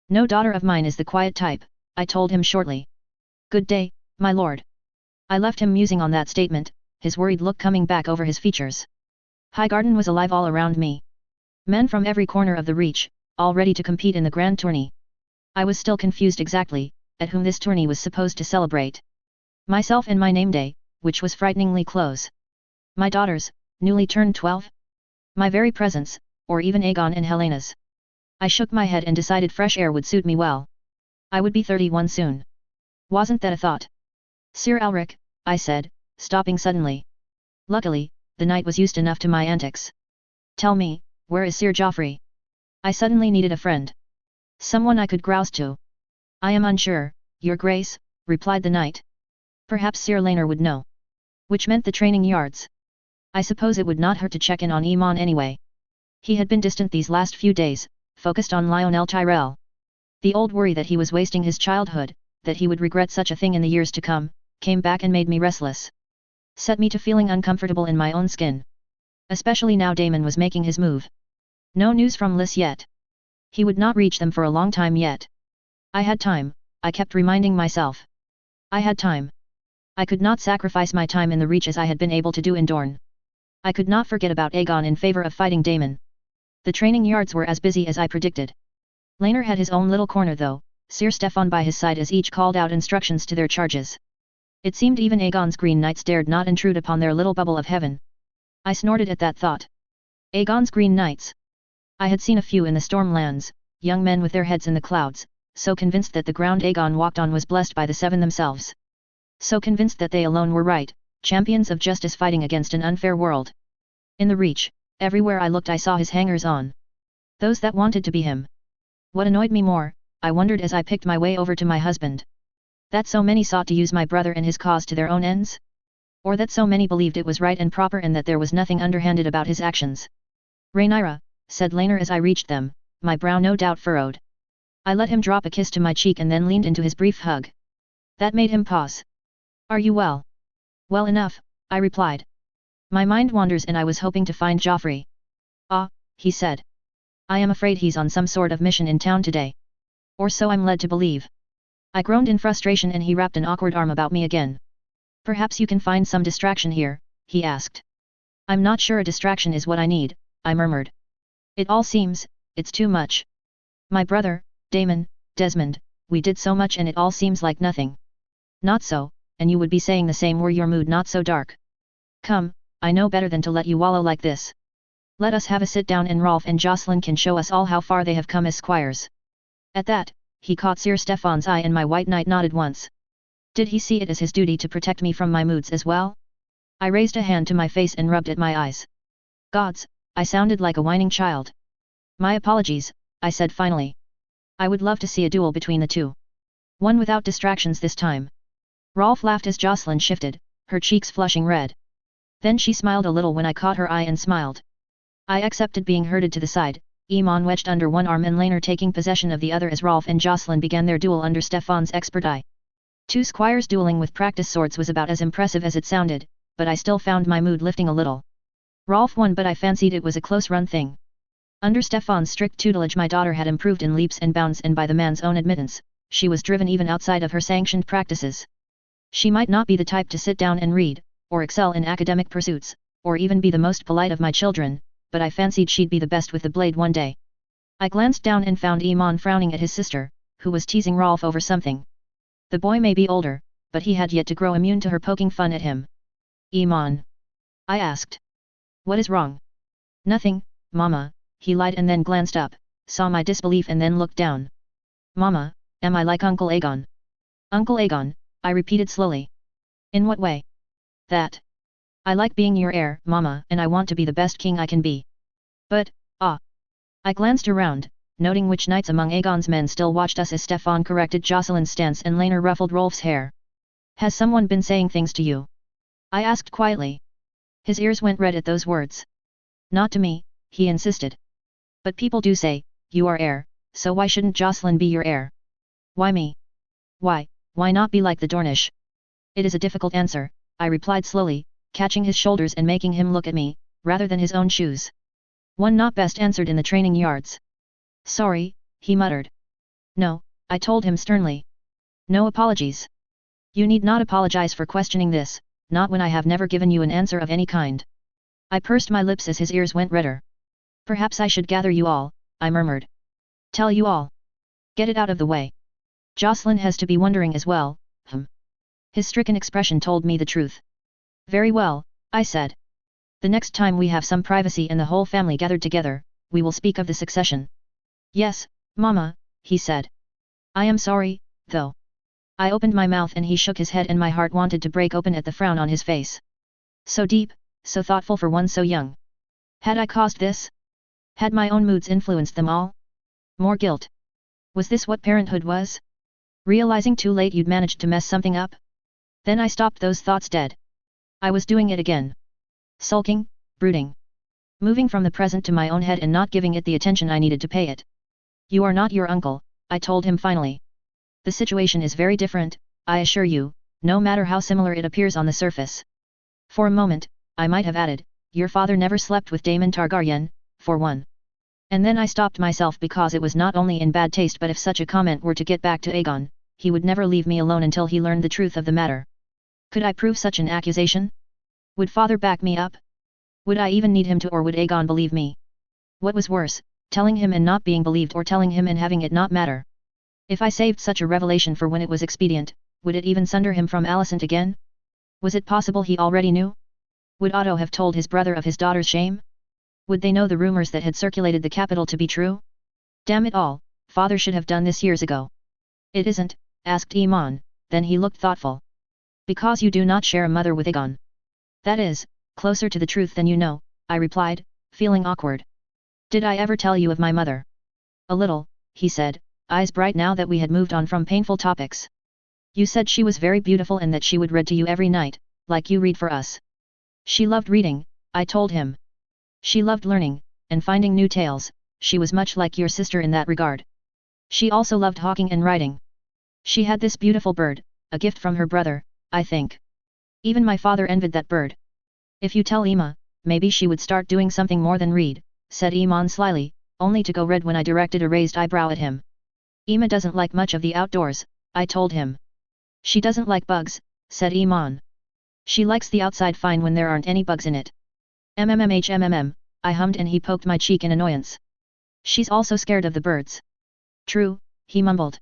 No daughter of mine is the quiet type, I told him shortly. Good day, my lord. I left him musing on that statement, his worried look coming back over his features. Highgarden was alive all around me. Men from every corner of the Reach, all ready to compete in the grand tourney. I was still confused exactly, at whom this tourney was supposed to celebrate. Myself and my name day, which was frighteningly close. My daughters, newly turned 12? My very presence, or even Aegon and Helena's. I shook my head and decided fresh air would suit me well. I would be 31 soon. Wasn't that a thought? Sir Alric, I said, stopping suddenly. Luckily, the knight was used enough to my antics. Tell me, where is Sir Joffrey? I suddenly needed a friend. Someone I could grouse to. I am unsure, your grace, replied the knight. Perhaps Sir Laner would know. Which meant the training yards. I suppose it would not hurt to check in on Iman anyway. He had been distant these last few days, focused on Lionel Tyrell. The old worry that he was wasting his childhood, that he would regret such a thing in the years to come, came back and made me restless. Set me to feeling uncomfortable in my own skin. Especially now Damon was making his move. No news from Lys yet. He would not reach them for a long time yet. I had time, I kept reminding myself. I had time. I could not sacrifice my time in the Reach as I had been able to do in Dorne. I could not forget about Aegon in favor of fighting Damon. The training yards were as busy as I predicted. Laner had his own little corner though, Sir Stephan by his side as each called out instructions to their charges. It seemed even Aegon's Green Knights dared not intrude upon their little bubble of heaven. I snorted at that thought. Aegon's Green Knights. I had seen a few in the Stormlands, young men with their heads in the clouds, so convinced that the ground Aegon walked on was blessed by the Seven themselves. So convinced that they alone were right, champions of justice fighting against an unfair world. In the Reach, everywhere I looked I saw his hangers-on. Those that wanted to be him. What annoyed me more, I wondered as I picked my way over to my husband. That so many sought to use my brother and his cause to their own ends? Or that so many believed it was right and proper and that there was nothing underhanded about his actions? Rhaenyra, said Laner as I reached them, my brow no doubt furrowed. I let him drop a kiss to my cheek and then leaned into his brief hug. That made him pause. Are you well? Well enough, I replied. My mind wanders and I was hoping to find Joffrey. Ah, he said. I am afraid he's on some sort of mission in town today. Or so I'm led to believe. I groaned in frustration and he wrapped an awkward arm about me again. Perhaps you can find some distraction here, he asked. I'm not sure a distraction is what I need, I murmured. It all seems, it's too much. My brother, Damon, Desmond, we did so much and it all seems like nothing. Not so, and you would be saying the same were your mood not so dark. Come, I know better than to let you wallow like this. Let us have a sit down and Rolf and Jocelyn can show us all how far they have come as squires. At that, he caught Sir Stefan's eye and my white knight nodded once. Did he see it as his duty to protect me from my moods as well? I raised a hand to my face and rubbed at my eyes. Gods, I sounded like a whining child. My apologies, I said finally. I would love to see a duel between the two. One without distractions this time. Rolf laughed as Jocelyn shifted, her cheeks flushing red. Then she smiled a little when I caught her eye and smiled. I accepted being herded to the side, Iman wedged under one arm and Laner taking possession of the other as Rolf and Jocelyn began their duel under Stefan's expert eye. Two squires dueling with practice swords was about as impressive as it sounded, but I still found my mood lifting a little. Rolf won but I fancied it was a close run thing. Under Stefan's strict tutelage my daughter had improved in leaps and bounds and by the man's own admittance, she was driven even outside of her sanctioned practices. She might not be the type to sit down and read, or excel in academic pursuits, or even be the most polite of my children, but I fancied she'd be the best with the blade one day. I glanced down and found Iman frowning at his sister, who was teasing Rolf over something. The boy may be older, but he had yet to grow immune to her poking fun at him. Iman? I asked. What is wrong? Nothing, Mama, he lied and then glanced up, saw my disbelief and then looked down. Mama, am I like Uncle Aegon? Uncle Aegon, I repeated slowly. In what way? That. I like being your heir, Mama, and I want to be the best king I can be. But, I glanced around, noting which knights among Aegon's men still watched us as Stefan corrected Jocelyn's stance and Laner ruffled Rolf's hair. Has someone been saying things to you? I asked quietly. His ears went red at those words. Not to me, he insisted. But people do say, you are heir, so why shouldn't Jocelyn be your heir? Why me? Why not be like the Dornish? It is a difficult answer, I replied slowly, catching his shoulders and making him look at me, rather than his own shoes. One not best answered in the training yards. Sorry, he muttered. No, I told him sternly. No apologies. You need not apologize for questioning this, not when I have never given you an answer of any kind. I pursed my lips as his ears went redder. Perhaps I should gather you all, I murmured. Tell you all. Get it out of the way. Jocelyn has to be wondering as well, His stricken expression told me the truth. Very well, I said. The next time we have some privacy and the whole family gathered together, we will speak of the succession. Yes, Mama, he said. I am sorry, though. I opened my mouth and he shook his head and my heart wanted to break open at the frown on his face. So deep, so thoughtful for one so young. Had I caused this? Had my own moods influenced them all? More guilt. Was this what parenthood was? Realizing too late you'd managed to mess something up? Then I stopped those thoughts dead. I was doing it again. Sulking, brooding. Moving from the present to my own head and not giving it the attention I needed to pay it. You are not your uncle, I told him finally. The situation is very different, I assure you, no matter how similar it appears on the surface. For a moment, I might have added, your father never slept with Daemon Targaryen, for one. And then I stopped myself because it was not only in bad taste but if such a comment were to get back to Aegon, he would never leave me alone until he learned the truth of the matter. Could I prove such an accusation? Would father back me up? Would I even need him to or would Aegon believe me? What was worse, telling him and not being believed or telling him and having it not matter? If I saved such a revelation for when it was expedient, would it even sunder him from Alicent again? Was it possible he already knew? Would Otto have told his brother of his daughter's shame? Would they know the rumors that had circulated the capital to be true? Damn it all, father should have done this years ago. It isn't, asked Iman, then he looked thoughtful. Because you do not share a mother with Aegon. That is, closer to the truth than you know, I replied, feeling awkward. Did I ever tell you of my mother? A little, he said, eyes bright now that we had moved on from painful topics. You said she was very beautiful and that she would read to you every night, like you read for us. She loved reading, I told him. She loved learning, and finding new tales, she was much like your sister in that regard. She also loved hawking and riding. She had this beautiful bird, a gift from her brother, I think. Even my father envied that bird. If you tell Emma, maybe she would start doing something more than read, said Iman slyly, only to go red when I directed a raised eyebrow at him. Emma doesn't like much of the outdoors, I told him. She doesn't like bugs, said Iman. She likes the outside fine when there aren't any bugs in it. I hummed and he poked my cheek in annoyance. She's also scared of the birds. True, he mumbled.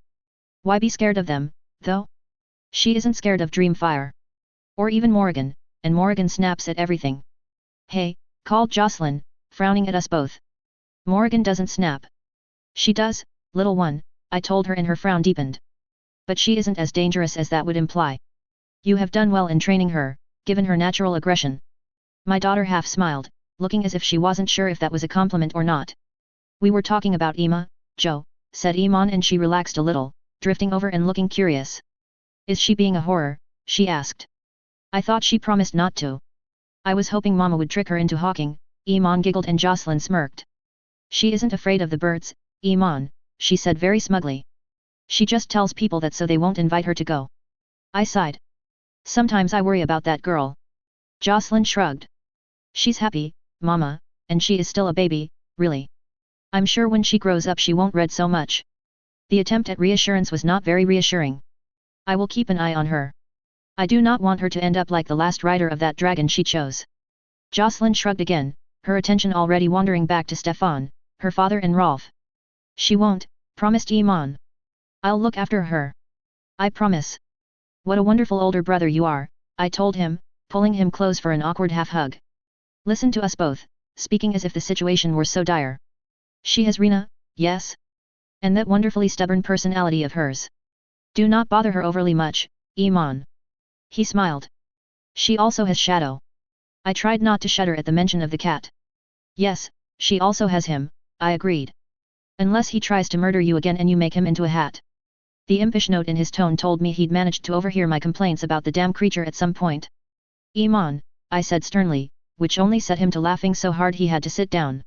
Why be scared of them, though? She isn't scared of Dreamfire. Or even Morrigan, and Morrigan snaps at everything. Hey, called Jocelyn, frowning at us both. Morrigan doesn't snap. She does, little one, I told her and her frown deepened. But she isn't as dangerous as that would imply. You have done well in training her, given her natural aggression. My daughter half smiled, looking as if she wasn't sure if that was a compliment or not. We were talking about Emma, Joe, said Iman, and she relaxed a little, drifting over and looking curious. Is she being a horror? She asked. I thought she promised not to. I was hoping Mama would trick her into hawking. Iman giggled and Jocelyn smirked. She isn't afraid of the birds, Iman, she said very smugly. She just tells people that so they won't invite her to go. I sighed. Sometimes I worry about that girl. Jocelyn shrugged. She's happy, Mama, and she is still a baby, really. I'm sure when she grows up she won't read so much. The attempt at reassurance was not very reassuring. I will keep an eye on her. I do not want her to end up like the last rider of that dragon she chose. Jocelyn shrugged again, her attention already wandering back to Stefan, her father and Rolf. She won't, promised Iman. I'll look after her. I promise. What a wonderful older brother you are, I told him, pulling him close for an awkward half-hug. Listen to us both, speaking as if the situation were so dire. She has Rena, yes? And that wonderfully stubborn personality of hers. Do not bother her overly much, Iman. He smiled. She also has Shadow. I tried not to shudder at the mention of the cat. Yes, she also has him, I agreed. Unless he tries to murder you again and you make him into a hat. The impish note in his tone told me he'd managed to overhear my complaints about the damn creature at some point. Iman, I said sternly, which only set him to laughing so hard he had to sit down.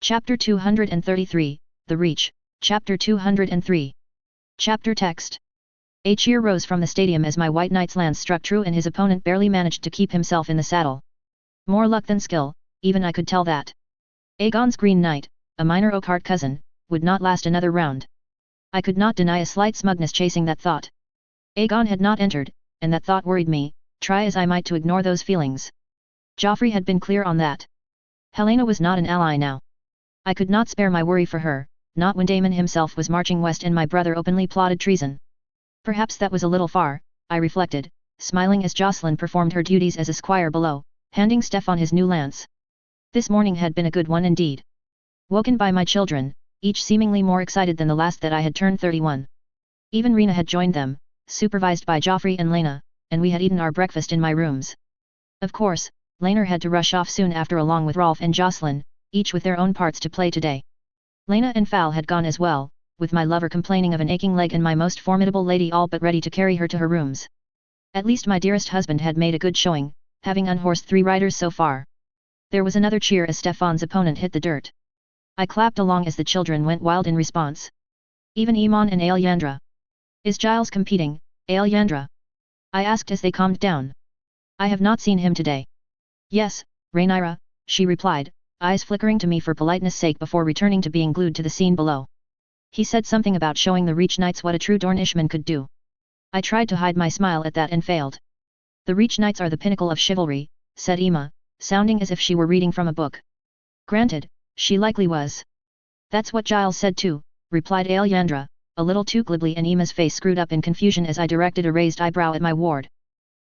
Chapter 233, The Reach, Chapter 203. Chapter text. A cheer rose from the stadium as my white knight's lance struck true and his opponent barely managed to keep himself in the saddle. More luck than skill, even I could tell that. Aegon's Green Knight, a minor Oakheart cousin, would not last another round. I could not deny a slight smugness chasing that thought. Aegon had not entered, and that thought worried me, try as I might to ignore those feelings. Joffrey had been clear on that. Helena was not an ally now. I could not spare my worry for her, not when Daemon himself was marching west and my brother openly plotted treason. Perhaps that was a little far, I reflected, smiling as Jocelyn performed her duties as a squire below, handing Stefan his new lance. This morning had been a good one indeed. Woken by my children, each seemingly more excited than the last that I had turned 31. Even Rena had joined them, supervised by Joffrey and Lena, and we had eaten our breakfast in my rooms. Of course, Lena had to rush off soon after along with Rolf and Jocelyn, each with their own parts to play today. Lena and Fal had gone as well, with my lover complaining of an aching leg and my most formidable lady all but ready to carry her to her rooms. At least my dearest husband had made a good showing, having unhorsed 3 riders so far. There was another cheer as Stefan's opponent hit the dirt. I clapped along as the children went wild in response. Even Iman and Aelyandra. Is Giles competing, Aelyandra? I asked as they calmed down. I have not seen him today. Yes, Rhaenyra, she replied, eyes flickering to me for politeness sake before returning to being glued to the scene below. He said something about showing the Reach Knights what a true Dornishman could do. I tried to hide my smile at that and failed. The Reach Knights are the pinnacle of chivalry, said Emma, sounding as if she were reading from a book. Granted, she likely was. That's what Giles said too, replied Aelyandra, a little too glibly, and Emma's face screwed up in confusion as I directed a raised eyebrow at my ward.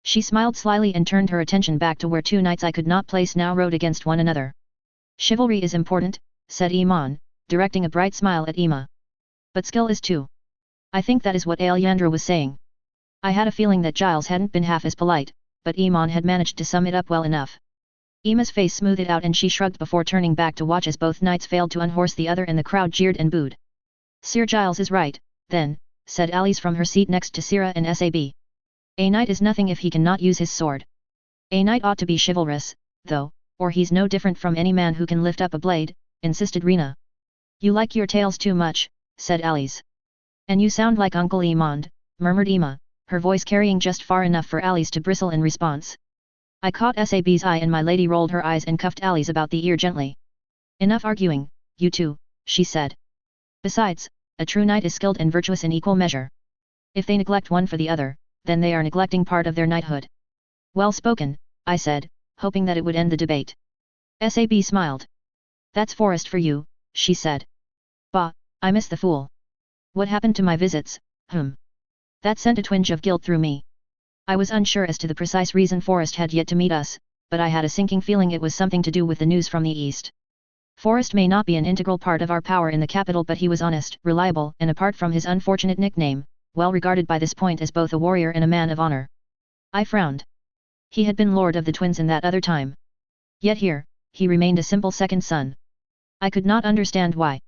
She smiled slyly and turned her attention back to where 2 knights I could not place now rode against one another. Chivalry is important, said Iman, directing a bright smile at Emma. But skill is too. I think that is what Aelyandra was saying. I had a feeling that Giles hadn't been half as polite, but Iman had managed to sum it up well enough. Emma's face smoothed out and she shrugged before turning back to watch as both knights failed to unhorse the other and the crowd jeered and booed. Sir Giles is right, then, said Alice from her seat next to Sira and Sab. A knight is nothing if he cannot use his sword. A knight ought to be chivalrous, though, or he's no different from any man who can lift up a blade, insisted Rena. You like your tales too much, said Alice. And you sound like Uncle Emond, murmured Emma, her voice carrying just far enough for Alice to bristle in response. I caught Sab's eye and my lady rolled her eyes and cuffed Alice about the ear gently. Enough arguing, you two, she said. Besides, a true knight is skilled and virtuous in equal measure. If they neglect one for the other, then they are neglecting part of their knighthood. Well spoken, I said, hoping that it would end the debate. Sab smiled. That's forest for you, she said. Bah, I miss the fool. What happened to my visits, That sent a twinge of guilt through me. I was unsure as to the precise reason Forrest had yet to meet us, but I had a sinking feeling it was something to do with the news from the east. Forrest may not be an integral part of our power in the capital, but he was honest, reliable, and apart from his unfortunate nickname, well regarded by this point as both a warrior and a man of honor. I frowned. He had been lord of the twins in that other time. Yet here, he remained a simple second son. I could not understand why.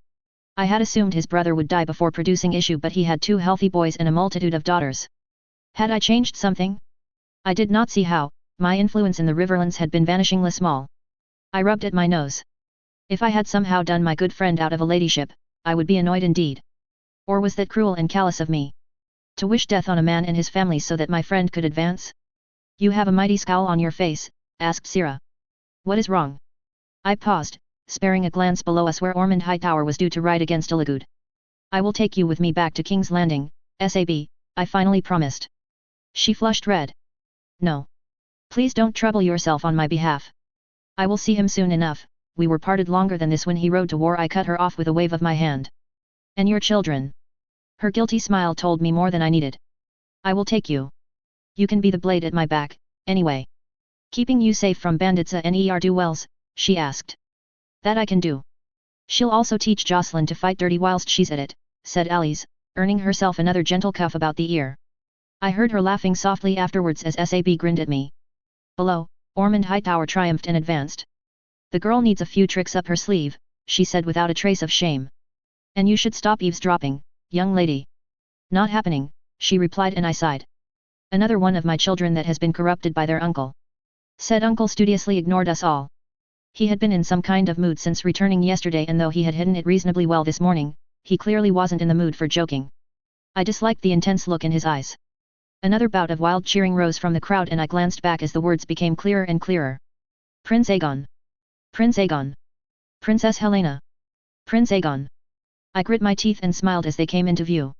I had assumed his brother would die before producing issue, but he had 2 healthy boys and a multitude of daughters. Had I changed something? I did not see how. My influence in the Riverlands had been vanishingly small. I rubbed at my nose. If I had somehow done my good friend out of a ladyship, I would be annoyed indeed. Or was that cruel and callous of me? To wish death on a man and his family so that my friend could advance? You have a mighty scowl on your face, asked Sira. What is wrong? I paused, sparing a glance below us where Ormond Hightower was due to ride against Illigood. I will take you with me back to King's Landing, Sab, I finally promised. She flushed red. No. Please don't trouble yourself on my behalf. I will see him soon enough. We were parted longer than this when he rode to war. I cut her off with a wave of my hand. And your children? Her guilty smile told me more than I needed. I will take you. You can be the blade at my back, anyway. Keeping you safe from bandits and ne'er-do-wells, she asked. That I can do. She'll also teach Jocelyn to fight dirty whilst she's at it, said Alice, earning herself another gentle cuff about the ear. I heard her laughing softly afterwards as Sab grinned at me. Below, Ormond Hightower triumphed and advanced. The girl needs a few tricks up her sleeve, she said without a trace of shame. And you should stop eavesdropping, young lady. Not happening, she replied, and I sighed. Another one of my children that has been corrupted by their uncle. Said uncle studiously ignored us all. He had been in some kind of mood since returning yesterday, and though he had hidden it reasonably well this morning, he clearly wasn't in the mood for joking. I disliked the intense look in his eyes. Another bout of wild cheering rose from the crowd, and I glanced back as the words became clearer and clearer. Prince Aegon. Prince Aegon. Princess Helena. Prince Aegon. I grit my teeth and smiled as they came into view.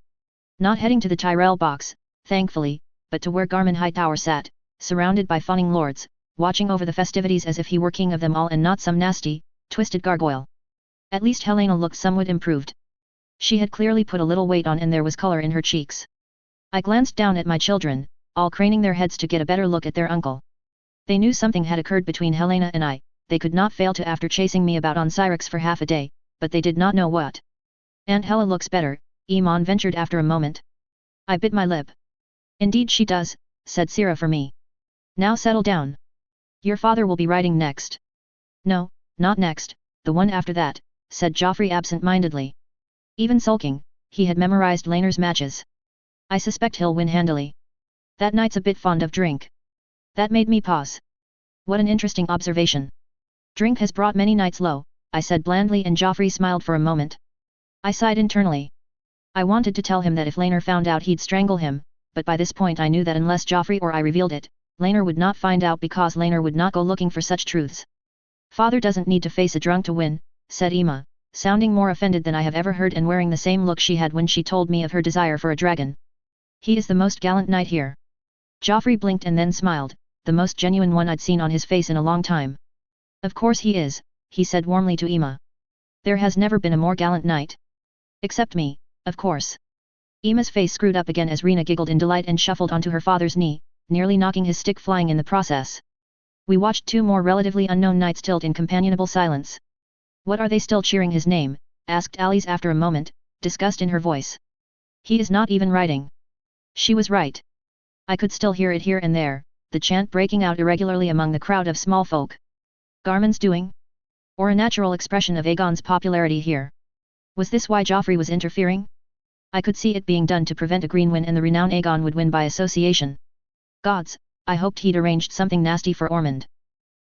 Not heading to the Tyrell box, thankfully, but to where Garmin Hightower sat, surrounded by fawning lords, watching over the festivities as if he were king of them all and not some nasty, twisted gargoyle. At least Helena looked somewhat improved. She had clearly put a little weight on, and there was color in her cheeks. I glanced down at my children, all craning their heads to get a better look at their uncle. They knew something had occurred between Helena and I. They could not fail to after chasing me about on Syrinx for half a day, but they did not know what. Aunt Hela looks better, Iman ventured after a moment. I bit my lip. Indeed she does, said Sira for me. Now settle down. Your father will be riding next. No, not next, the one after that, said Joffrey absent-mindedly. Even sulking, he had memorized Laener's matches. I suspect he'll win handily. That knight's a bit fond of drink. That made me pause. What an interesting observation. Drink has brought many knights low, I said blandly, and Joffrey smiled for a moment. I sighed internally. I wanted to tell him that if Laener found out he'd strangle him, but by this point I knew that unless Joffrey or I revealed it, Laener would not find out, because Laener would not go looking for such truths. Father doesn't need to face a drunk to win, said Emma, sounding more offended than I have ever heard and wearing the same look she had when she told me of her desire for a dragon. He is the most gallant knight here. Joffrey blinked and then smiled, the most genuine one I'd seen on his face in a long time. Of course he is, he said warmly to Emma. There has never been a more gallant knight. Except me, of course. Emma's face screwed up again as Rena giggled in delight and shuffled onto her father's knee, nearly knocking his stick flying in the process. We watched 2 more relatively unknown knights tilt in companionable silence. What are they still cheering his name? Asked Alice after a moment, disgust in her voice. He is not even riding. She was right. I could still hear it here and there, the chant breaking out irregularly among the crowd of small folk. Garmin's doing? Or a natural expression of Aegon's popularity here? Was this why Joffrey was interfering? I could see it being done to prevent a green win, and the renowned Aegon would win by association. Gods, I hoped he'd arranged something nasty for Ormond.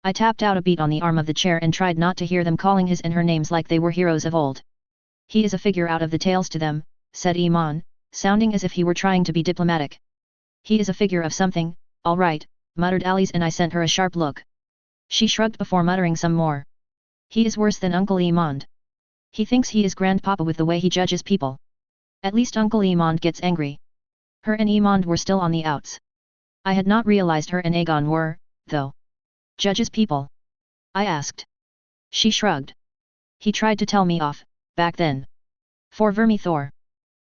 I tapped out a beat on the arm of the chair and tried not to hear them calling his and her names like they were heroes of old. He is a figure out of the tales to them, said Iman, sounding as if he were trying to be diplomatic. He is a figure of something, all right, muttered Alice, and I sent her a sharp look. She shrugged before muttering some more. He is worse than Uncle Emond. He thinks he is grandpapa with the way he judges people. At least Uncle Emond gets angry. Her and Emond were still on the outs. I had not realized her and Aegon were, though. Judges people? I asked. She shrugged. He tried to tell me off, back then. For Vermithor.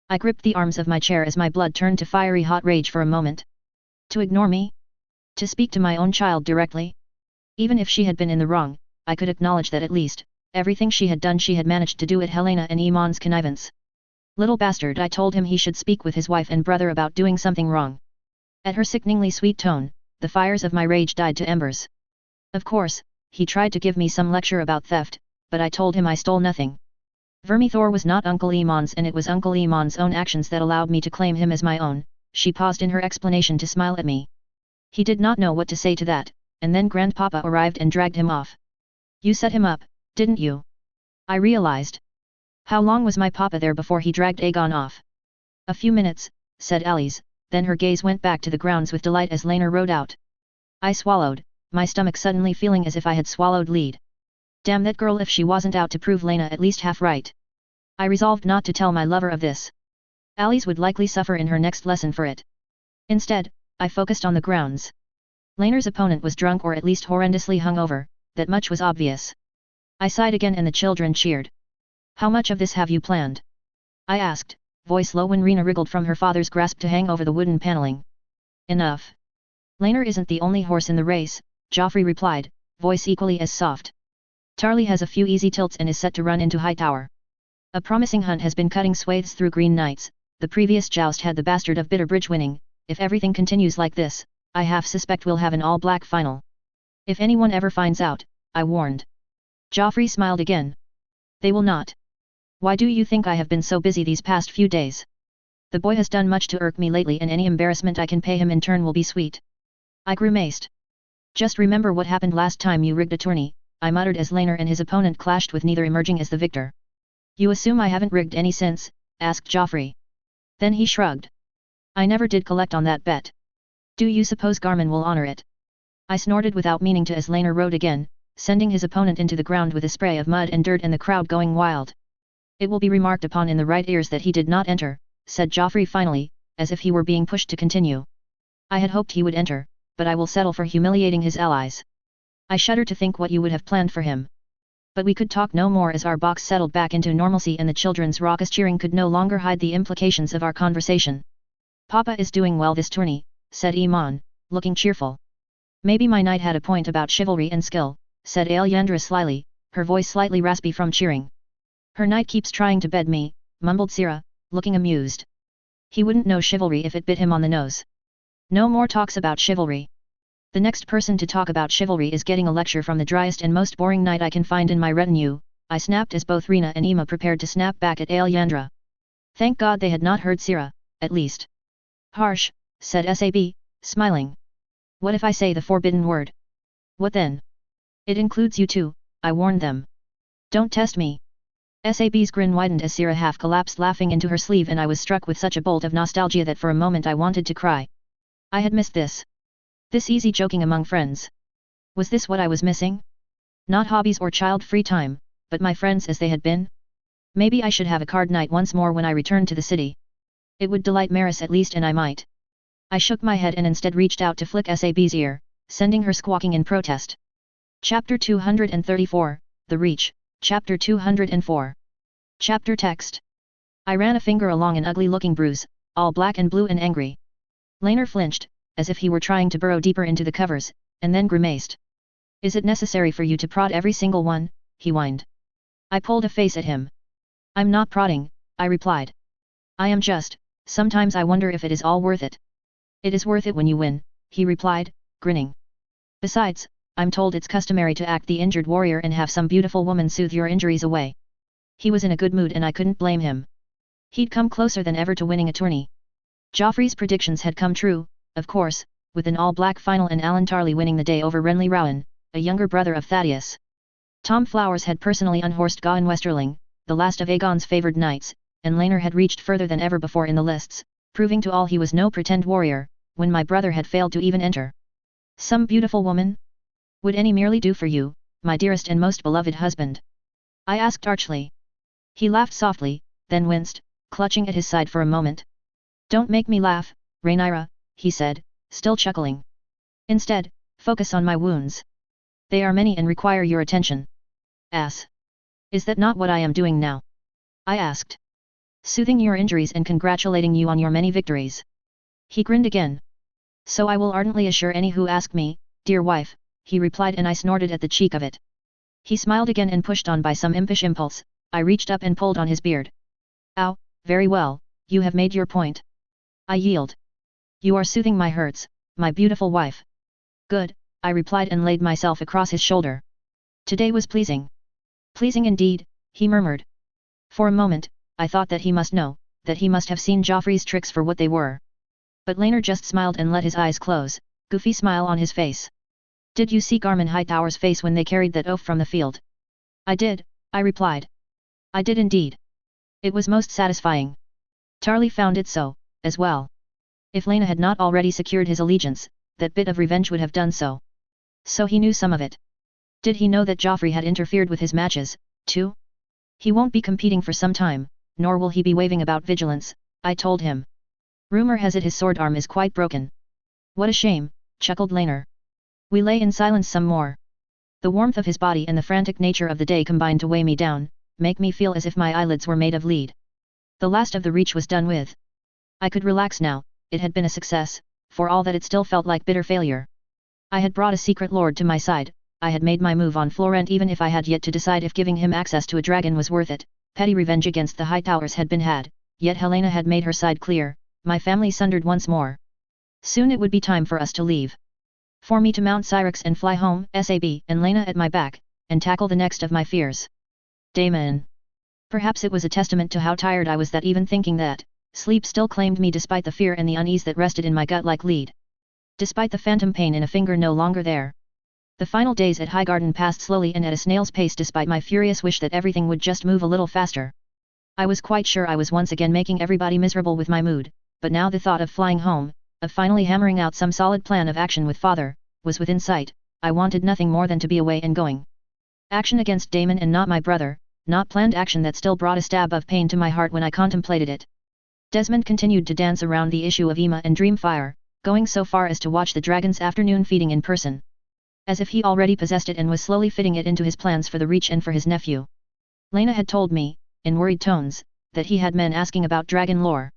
I gripped the arms of my chair as my blood turned to fiery hot rage for a moment. To ignore me? To speak to my own child directly? Even if she had been in the wrong, I could acknowledge that at least, everything she had done she had managed to do at Helena and Iman's connivance. Little bastard, I told him he should speak with his wife and brother about doing something wrong. At her sickeningly sweet tone, the fires of my rage died to embers. Of course, he tried to give me some lecture about theft, but I told him I stole nothing. Vermithor was not Uncle Iman's and it was Uncle Iman's own actions that allowed me to claim him as my own. She paused in her explanation to smile at me. He did not know what to say to that, and then Grandpapa arrived and dragged him off. You set him up, didn't you? I realized. How long was my papa there before he dragged Aegon off? A few minutes, said Alice, then her gaze went back to the grounds with delight as Laner rode out. I swallowed, my stomach suddenly feeling as if I had swallowed lead. Damn that girl, if she wasn't out to prove Lena at least half right. I resolved not to tell my lover of this. Alice would likely suffer in her next lesson for it. Instead, I focused on the grounds. Laner's opponent was drunk or at least horrendously hungover, that much was obvious. I sighed again and the children cheered. How much of this have you planned? I asked, voice low when Rena wriggled from her father's grasp to hang over the wooden paneling. Enough. Laner isn't the only horse in the race, Joffrey replied, voice equally as soft. Tarly has a few easy tilts and is set to run into Hightower. A promising hunt has been cutting swathes through Green Knights. The previous joust had the bastard of Bitterbridge winning. If everything continues like this, I half suspect we'll have an all-black final. If anyone ever finds out, I warned. Joffrey smiled again. They will not. Why do you think I have been so busy these past few days? The boy has done much to irk me lately and any embarrassment I can pay him in turn will be sweet. I grimaced. Just remember what happened last time you rigged a tourney, I muttered as Laner and his opponent clashed with neither emerging as the victor. You assume I haven't rigged any since? Asked Joffrey. Then he shrugged. I never did collect on that bet. Do you suppose Garmin will honor it? I snorted without meaning to as Laner rode again, sending his opponent into the ground with a spray of mud and dirt and the crowd going wild. It will be remarked upon in the right ears that he did not enter, said Joffrey finally, as if he were being pushed to continue. I had hoped he would enter, but I will settle for humiliating his allies. I shudder to think what you would have planned for him. But we could talk no more as our box settled back into normalcy and the children's raucous cheering could no longer hide the implications of our conversation. Papa is doing well this tourney, said Iman, looking cheerful. Maybe my knight had a point about chivalry and skill, said Alyandra slyly, her voice slightly raspy from cheering. Her knight keeps trying to bed me, mumbled Sira, looking amused. He wouldn't know chivalry if it bit him on the nose. No more talks about chivalry. The next person to talk about chivalry is getting a lecture from the driest and most boring knight I can find in my retinue, I snapped as both Rena and Ema prepared to snap back at Alyandra. Thank God they had not heard Sira, at least. Harsh, said Sab, smiling. What if I say the forbidden word? What then? It includes you too, I warned them. Don't test me. Sab's grin widened as Sira half collapsed laughing into her sleeve and I was struck with such a bolt of nostalgia that for a moment I wanted to cry. I had missed this. This easy joking among friends. Was this what I was missing? Not hobbies or child-free time, but my friends as they had been? Maybe I should have a card night once more when I returned to the city. It would delight Maris at least and I might. I shook my head and instead reached out to flick Sab's ear, sending her squawking in protest. Chapter 234, The Reach, Chapter 204. Chapter text. I ran a finger along an ugly-looking bruise, all black and blue and angry. Laner flinched, as if he were trying to burrow deeper into the covers, and then grimaced. Is it necessary for you to prod every single one? He whined. I pulled a face at him. I'm not prodding, I replied. I am just, sometimes I wonder if it is all worth it. It is worth it when you win, he replied, grinning. Besides, I'm told it's customary to act the injured warrior and have some beautiful woman soothe your injuries away. He was in a good mood and I couldn't blame him. He'd come closer than ever to winning a tourney. Joffrey's predictions had come true, of course, with an all-black final and Alan Tarly winning the day over Renly Rowan, a younger brother of Thaddeus. Tom Flowers had personally unhorsed Gawain Westerling, the last of Aegon's favoured knights, and Laner had reached further than ever before in the lists, proving to all he was no pretend warrior, when my brother had failed to even enter. Some beautiful woman? Would any merely do for you, my dearest and most beloved husband? I asked archly. He laughed softly, then winced, clutching at his side for a moment. Don't make me laugh, Rhaenyra, he said, still chuckling. Instead, focus on my wounds. They are many and require your attention. Ass. Is that not what I am doing now? I asked. Soothing your injuries and congratulating you on your many victories. He grinned again. So I will ardently assure any who ask me, dear wife, he replied, and I snorted at the cheek of it. He smiled again and pushed on by some impish impulse. I reached up and pulled on his beard. Ow, very well, you have made your point. I yield. You are soothing my hurts, my beautiful wife. Good, I replied and laid myself across his shoulder. Today was pleasing. Pleasing indeed, he murmured. For a moment, I thought that he must know, that he must have seen Joffrey's tricks for what they were. But Laenor just smiled and let his eyes close, goofy smile on his face. Did you see Garmin Hightower's face when they carried that oaf from the field? I did, I replied. I did indeed. It was most satisfying. Tarly found it so, as well. If Laena had not already secured his allegiance, that bit of revenge would have done so. So he knew some of it. Did he know that Joffrey had interfered with his matches, too? He won't be competing for some time, nor will he be waving about vigilance, I told him. Rumor has it his sword arm is quite broken. What a shame, chuckled Laenor. We lay in silence some more. The warmth of his body and the frantic nature of the day combined to weigh me down, make me feel as if my eyelids were made of lead. The last of the reach was done with. I could relax now, it had been a success, for all that it still felt like bitter failure. I had brought a secret lord to my side, I had made my move on Florent even if I had yet to decide if giving him access to a dragon was worth it. Petty revenge against the Hightowers had been had, yet Helena had made her side clear, my family sundered once more. Soon it would be time for us to leave. For me to mount Syrinx and fly home, Sab, and Laena at my back, and tackle the next of my fears. Daemon. Perhaps it was a testament to how tired I was that even thinking that, sleep still claimed me despite the fear and the unease that rested in my gut like lead. Despite the phantom pain in a finger no longer there. The final days at Highgarden passed slowly and at a snail's pace despite my furious wish that everything would just move a little faster. I was quite sure I was once again making everybody miserable with my mood, but now the thought of flying home, of finally hammering out some solid plan of action with father, was within sight. I wanted nothing more than to be away and going. Action against Daemon and not my brother, not planned action that still brought a stab of pain to my heart when I contemplated it. Desmond continued to dance around the issue of Ema and Dreamfire, going so far as to watch the dragon's afternoon feeding in person. As if he already possessed it and was slowly fitting it into his plans for the Reach and for his nephew. Laena had told me, in worried tones, that he had men asking about dragon lore.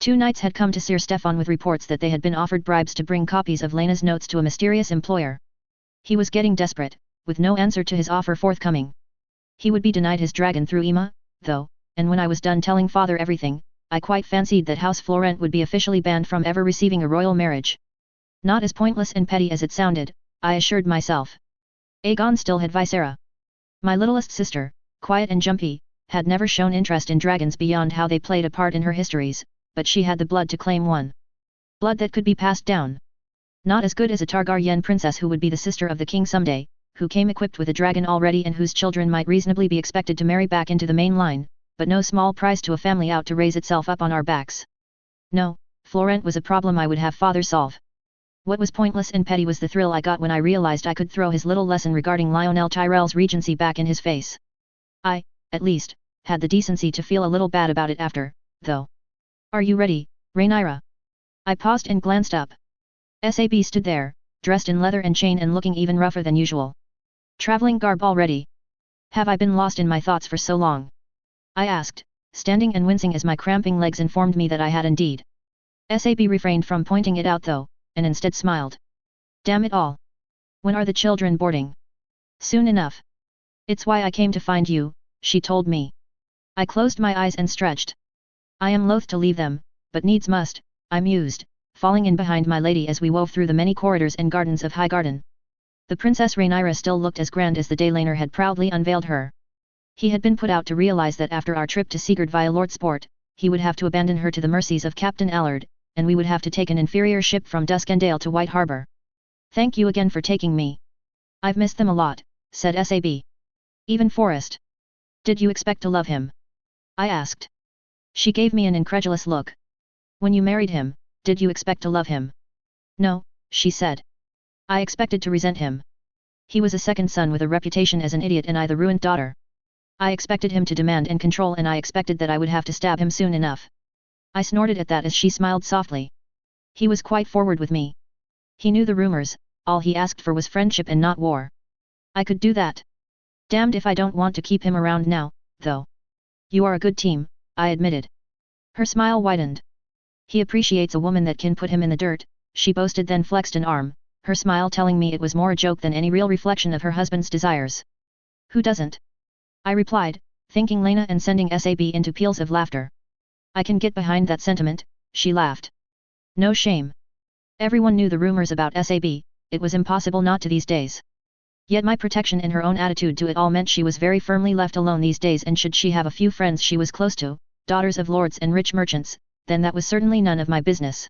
2 knights had come to Sir Stefan with reports that they had been offered bribes to bring copies of Laena's notes to a mysterious employer. He was getting desperate, with no answer to his offer forthcoming. He would be denied his dragon through Ema, though, and when I was done telling father everything, I quite fancied that House Florent would be officially banned from ever receiving a royal marriage. Not as pointless and petty as it sounded, I assured myself. Aegon still had Visera. My littlest sister, quiet and jumpy, had never shown interest in dragons beyond how they played a part in her histories, but she had the blood to claim one. Blood that could be passed down. Not as good as a Targaryen princess who would be the sister of the king someday, who came equipped with a dragon already and whose children might reasonably be expected to marry back into the main line, but no small prize to a family out to raise itself up on our backs. No, Florent was a problem I would have father solve. What was pointless and petty was the thrill I got when I realized I could throw his little lesson regarding Lionel Tyrell's regency back in his face. I, at least, had the decency to feel a little bad about it after, though. Are you ready, Rhaenyra? I paused and glanced up. Sab stood there, dressed in leather and chain and looking even rougher than usual. Traveling garb already. Have I been lost in my thoughts for so long? I asked, standing and wincing as my cramping legs informed me that I had indeed. Sab refrained from pointing it out though, and instead smiled. Damn it all. When are the children boarding? Soon enough. It's why I came to find you, she told me. I closed my eyes and stretched. I am loath to leave them, but needs must, I mused, falling in behind my lady as we wove through the many corridors and gardens of Highgarden. The Princess Rhaenyra still looked as grand as the day Laenor had proudly unveiled her. He had been put out to realize that after our trip to Sigurd via Lord Sport, he would have to abandon her to the mercies of Captain Allard, and we would have to take an inferior ship from Duskendale to White Harbor. Thank you again for taking me. I've missed them a lot, said Sab. Even Forrest. Did you expect to love him? I asked. She gave me an incredulous look. When you married him, did you expect to love him? No, she said. I expected to resent him. He was a second son with a reputation as an idiot and I the ruined daughter. I expected him to demand and control and I expected that I would have to stab him soon enough. I snorted at that as she smiled softly. He was quite forward with me. He knew the rumors, all he asked for was friendship and not war. I could do that. Damned if I don't want to keep him around now, though. You are a good team, I admitted. Her smile widened. He appreciates a woman that can put him in the dirt, she boasted, then flexed an arm, her smile telling me it was more a joke than any real reflection of her husband's desires. Who doesn't? I replied, thanking Lena and sending Sab into peals of laughter. I can get behind that sentiment, she laughed. No shame. Everyone knew the rumors about Sab, it was impossible not to these days. Yet my protection and her own attitude to it all meant she was very firmly left alone these days, and should she have a few friends she was close to, daughters of lords and rich merchants, then that was certainly none of my business.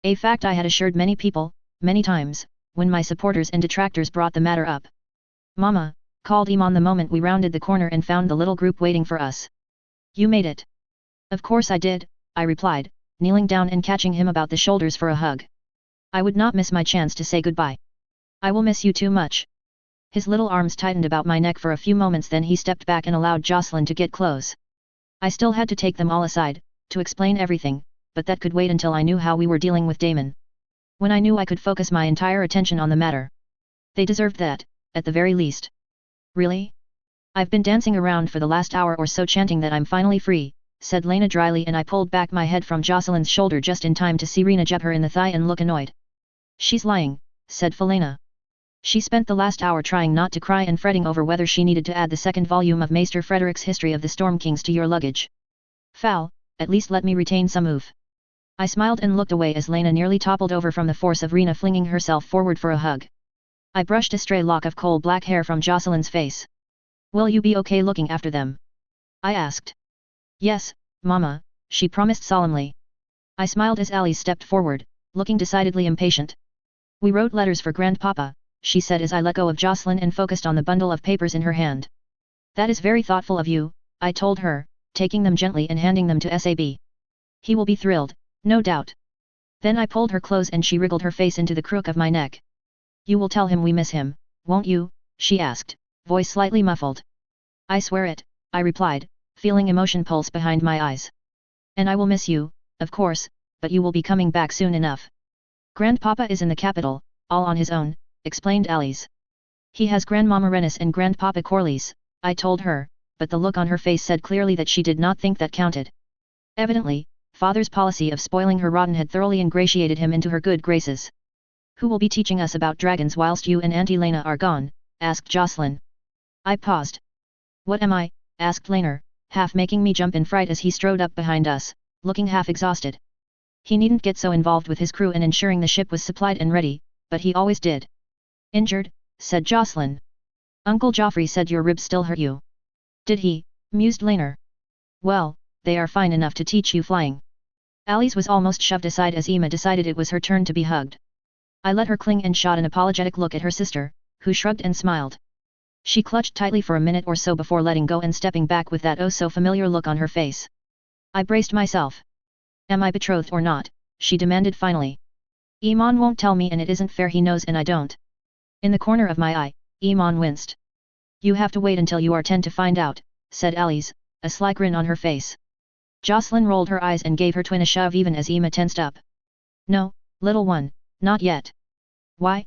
A fact I had assured many people, many times, when my supporters and detractors brought the matter up. Mama, called Iman the moment we rounded the corner and found the little group waiting for us. You made it. Of course I did, I replied, kneeling down and catching him about the shoulders for a hug. I would not miss my chance to say goodbye. I will miss you too much. His little arms tightened about my neck for a few moments, then he stepped back and allowed Jocelyn to get close. I still had to take them all aside, to explain everything, but that could wait until I knew how we were dealing with Damon. When I knew I could focus my entire attention on the matter. They deserved that, at the very least. Really? I've been dancing around for the last hour or so chanting that I'm finally free, said Lena dryly, and I pulled back my head from Jocelyn's shoulder just in time to see Rena jab her in the thigh and look annoyed. She's lying, said Felena. She spent the last hour trying not to cry and fretting over whether she needed to add the second volume of Maester Frederick's History of the Storm Kings to your luggage. Foul, at least let me retain some oof. I smiled and looked away as Lena nearly toppled over from the force of Rena flinging herself forward for a hug. I brushed a stray lock of coal black hair from Jocelyn's face. Will you be okay looking after them? I asked. Yes, Mama, she promised solemnly. I smiled as Alice stepped forward, looking decidedly impatient. We wrote letters for Grandpapa, she said as I let go of Jocelyn and focused on the bundle of papers in her hand. That is very thoughtful of you, I told her, taking them gently and handing them to Sab. He will be thrilled, no doubt. Then I pulled her close and she wriggled her face into the crook of my neck. You will tell him we miss him, won't you? She asked, voice slightly muffled. I swear it, I replied, feeling emotion pulse behind my eyes. And I will miss you, of course, but you will be coming back soon enough. Grandpapa is in the capital, all on his own, explained Alice. He has Grandmama Renis and Grandpapa Corliss, I told her, but the look on her face said clearly that she did not think that counted. Evidently, Father's policy of spoiling her rotten had thoroughly ingratiated him into her good graces. Who will be teaching us about dragons whilst you and Auntie Lena are gone? Asked Jocelyn. I paused. What am I? Asked Lena, half making me jump in fright as he strode up behind us, looking half exhausted. He needn't get so involved with his crew and ensuring the ship was supplied and ready, but he always did. Injured, said Jocelyn. Uncle Joffrey said your ribs still hurt you. Did he? Mused Lena. Well, they are fine enough to teach you flying. Alice was almost shoved aside as Emma decided it was her turn to be hugged. I let her cling and shot an apologetic look at her sister, who shrugged and smiled. She clutched tightly for a minute or so before letting go and stepping back with that oh-so-familiar look on her face. I braced myself. Am I betrothed or not? She demanded finally. Iman won't tell me and it isn't fair he knows and I don't. In the corner of my eye, Iman winced. You have to wait until you are 10 to find out, said Alice, a sly grin on her face. Jocelyn rolled her eyes and gave her twin a shove even as Emma tensed up. No, little one, not yet. Why?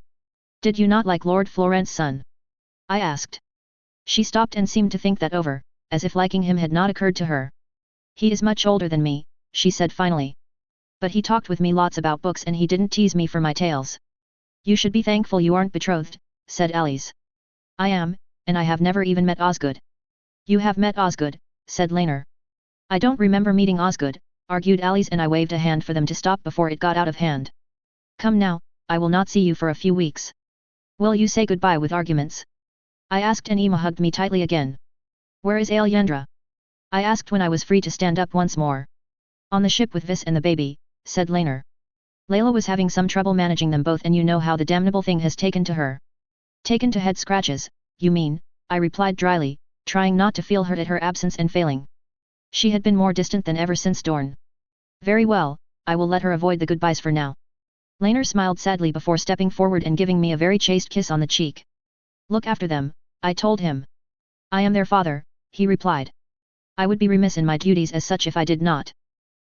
Did you not like Lord Florent's son? I asked. She stopped and seemed to think that over, as if liking him had not occurred to her. He is much older than me, she said finally. But he talked with me lots about books and he didn't tease me for my tales. You should be thankful you aren't betrothed, said Alice. I am, and I have never even met Osgood. You have met Osgood, said Lena. I don't remember meeting Osgood, argued Alice, and I waved a hand for them to stop before it got out of hand. Come now, I will not see you for a few weeks. Will you say goodbye with arguments? I asked and Emma hugged me tightly again. Where is Alyendra? I asked when I was free to stand up once more. On the ship with Vis and the baby, said Lena. Layla was having some trouble managing them both and you know how the damnable thing has taken to her. Taken to head scratches, you mean, I replied dryly, trying not to feel hurt at her absence and failing. She had been more distant than ever since Dorne. Very well, I will let her avoid the goodbyes for now. Lena smiled sadly before stepping forward and giving me a very chaste kiss on the cheek. Look after them, I told him. I am their father, he replied. I would be remiss in my duties as such if I did not.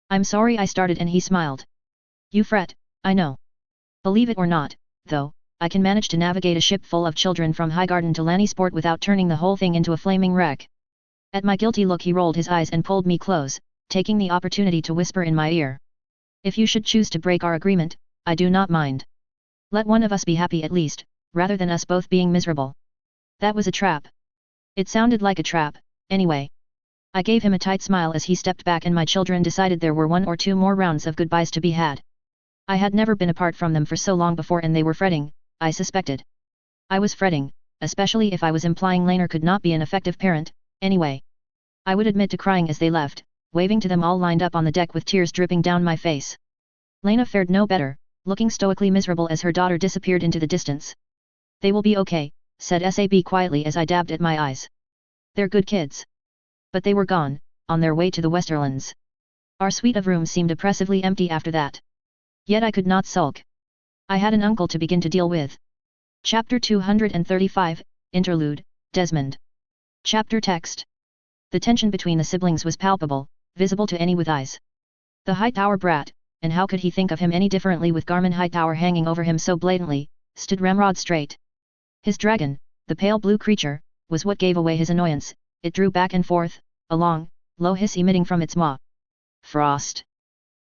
I'm sorry I started and he smiled. You fret, I know. Believe it or not, though, I can manage to navigate a ship full of children from Highgarden to Lannisport without turning the whole thing into a flaming wreck. At my guilty look he rolled his eyes and pulled me close, taking the opportunity to whisper in my ear. If you should choose to break our agreement, I do not mind. Let one of us be happy at least, rather than us both being miserable. That was a trap. It sounded like a trap, anyway. I gave him a tight smile as he stepped back and my children decided there were 1 or 2 more rounds of goodbyes to be had. I had never been apart from them for so long before and they were fretting, I suspected. I was fretting, especially if I was implying Laenor could not be an effective parent, anyway. I would admit to crying as they left, waving to them all lined up on the deck with tears dripping down my face. Laena fared no better, looking stoically miserable as her daughter disappeared into the distance. They will be okay, said Sab quietly as I dabbed at my eyes. They're good kids. But they were gone, on their way to the Westerlands. Our suite of rooms seemed oppressively empty after that. Yet I could not sulk. I had an uncle to begin to deal with. Chapter 235, Interlude, Desmond. Chapter text. The tension between the siblings was palpable, visible to any with eyes. The Hightower brat, and how could he think of him any differently with Garmin Hightower hanging over him so blatantly, stood ramrod straight. His dragon, the pale blue creature, was what gave away his annoyance. It drew back and forth, a long, low hiss emitting from its maw. Frost.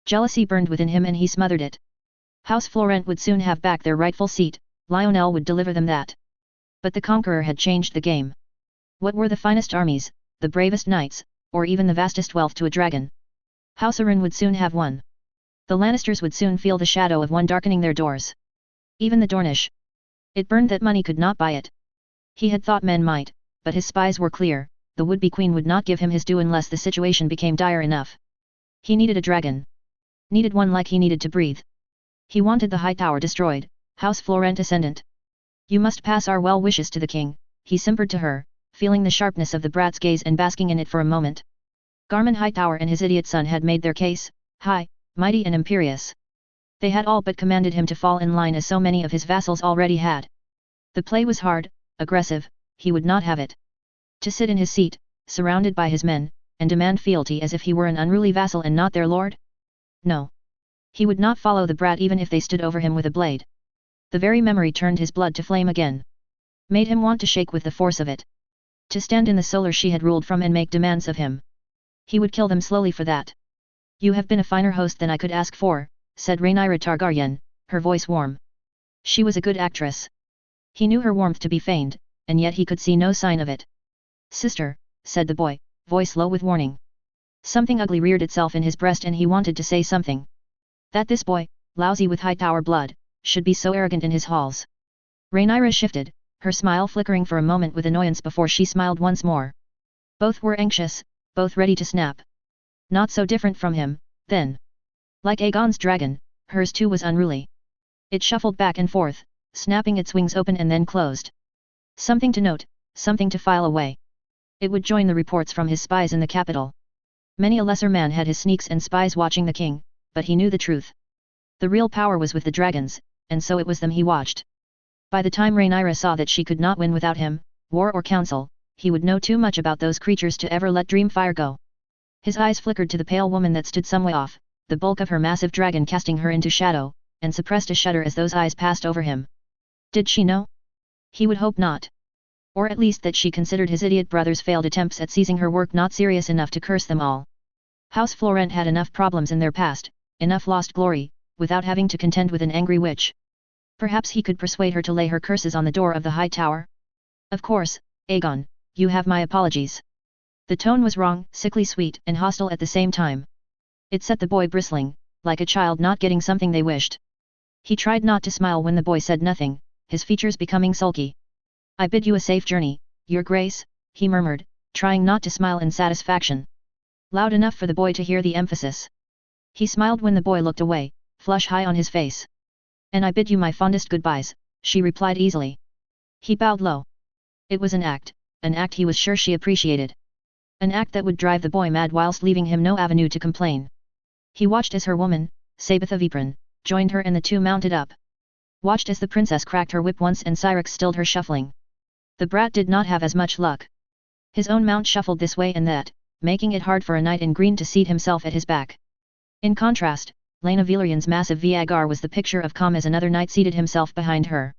Jealousy burned within him and he smothered it. House Florent would soon have back their rightful seat, Lionel would deliver them that. But the Conqueror had changed the game. What were the finest armies, the bravest knights, or even the vastest wealth to a dragon? House Arryn would soon have won. The Lannisters would soon feel the shadow of one darkening their doors. Even the Dornish. It burned that money could not buy it. He had thought men might, but his spies were clear. The would-be queen would not give him his due unless the situation became dire enough. He needed a dragon. Needed one like he needed to breathe. He wanted the Hightower destroyed, House Florent ascendant. You must pass our well wishes to the king, he simpered to her, feeling the sharpness of the brat's gaze and basking in it for a moment. Garmin Hightower and his idiot son had made their case, high, mighty and imperious. They had all but commanded him to fall in line as so many of his vassals already had. The play was hard, aggressive, he would not have it. To sit in his seat, surrounded by his men, and demand fealty as if he were an unruly vassal and not their lord? No. He would not follow the brat even if they stood over him with a blade. The very memory turned his blood to flame again. Made him want to shake with the force of it. To stand in the solar she had ruled from and make demands of him. He would kill them slowly for that. You have been a finer host than I could ask for, said Rhaenyra Targaryen, her voice warm. She was a good actress. He knew her warmth to be feigned, and yet he could see no sign of it. Sister, said the boy, voice low with warning. Something ugly reared itself in his breast and he wanted to say something. That this boy, lousy with Hightower blood, should be so arrogant in his halls. Rhaenyra shifted, her smile flickering for a moment with annoyance before she smiled once more. Both were anxious, both ready to snap. Not so different from him, then. Like Aegon's dragon, hers too was unruly. It shuffled back and forth, snapping its wings open and then closed. Something to note, something to file away. It would join the reports from his spies in the capital. Many a lesser man had his sneaks and spies watching the king, but he knew the truth. The real power was with the dragons, and so it was them he watched. By the time Rhaenyra saw that she could not win without him, war or council, he would know too much about those creatures to ever let Dreamfire go. His eyes flickered to the pale woman that stood some way off, the bulk of her massive dragon casting her into shadow, and suppressed a shudder as those eyes passed over him. Did she know? He would hope not. Or at least that she considered his idiot brother's failed attempts at seizing her work not serious enough to curse them all. House Florent had enough problems in their past, enough lost glory, without having to contend with an angry witch. Perhaps he could persuade her to lay her curses on the door of the High Tower. Of course, Aegon, you have my apologies. The tone was wrong, sickly sweet and hostile at the same time. It set the boy bristling, like a child not getting something they wished. He tried not to smile when the boy said nothing, his features becoming sulky. I bid you a safe journey, your grace, he murmured, trying not to smile in satisfaction. Loud enough for the boy to hear the emphasis. He smiled when the boy looked away, flush high on his face. And I bid you my fondest goodbyes, she replied easily. He bowed low. It was an act he was sure she appreciated. An act that would drive the boy mad whilst leaving him no avenue to complain. He watched as her woman, Sabeth of Ypres, joined her and the two mounted up. Watched as the princess cracked her whip once and Syrax stilled her shuffling. The brat did not have as much luck. His own mount shuffled this way and that, making it hard for a knight in green to seat himself at his back. In contrast, Laena Valerian's massive Viagar was the picture of calm as another knight seated himself behind her.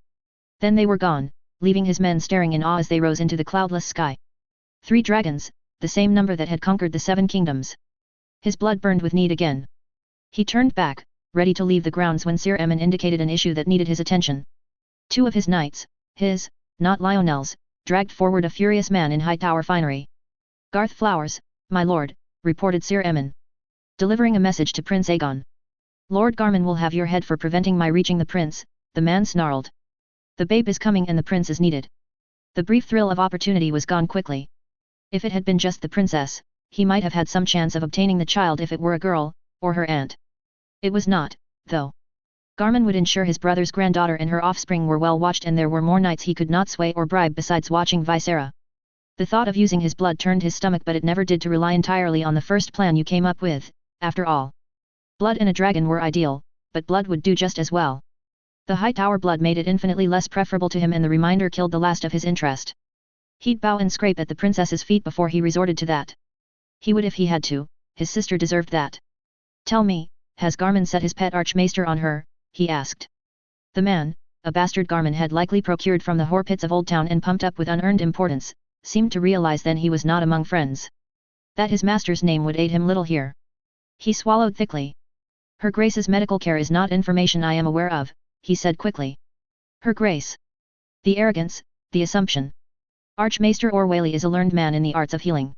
Then they were gone, leaving his men staring in awe as they rose into the cloudless sky. 3 dragons, the same number that had conquered the 7 kingdoms. His blood burned with need again. He turned back, ready to leave the grounds when Sir Emin indicated an issue that needed his attention. 2 of his knights, his, not Lionel's, dragged forward a furious man in high-tower finery. Garth Flowers, my lord, reported Sir Emin, delivering a message to Prince Aegon. Lord Garmin will have your head for preventing my reaching the prince, the man snarled. The babe is coming and the prince is needed. The brief thrill of opportunity was gone quickly. If it had been just the princess, he might have had some chance of obtaining the child if it were a girl, or her aunt. It was not, though. Garmin would ensure his brother's granddaughter and her offspring were well watched, and there were more knights he could not sway or bribe besides watching Visera. The thought of using his blood turned his stomach, but it never did to rely entirely on the first plan you came up with, after all. Blood and a dragon were ideal, but blood would do just as well. The high tower blood made it infinitely less preferable to him, and the reminder killed the last of his interest. He'd bow and scrape at the princess's feet before he resorted to that. He would if he had to, his sister deserved that. Tell me, has Garmin set his pet archmaester on her? He asked. The man, a bastard Garmin had likely procured from the whore pits of Old Town and pumped up with unearned importance, seemed to realize then he was not among friends. That his master's name would aid him little here. He swallowed thickly. Her Grace's medical care is not information I am aware of, he said quickly. Her Grace. The arrogance, the assumption. Archmaester Orwaley is a learned man in the arts of healing.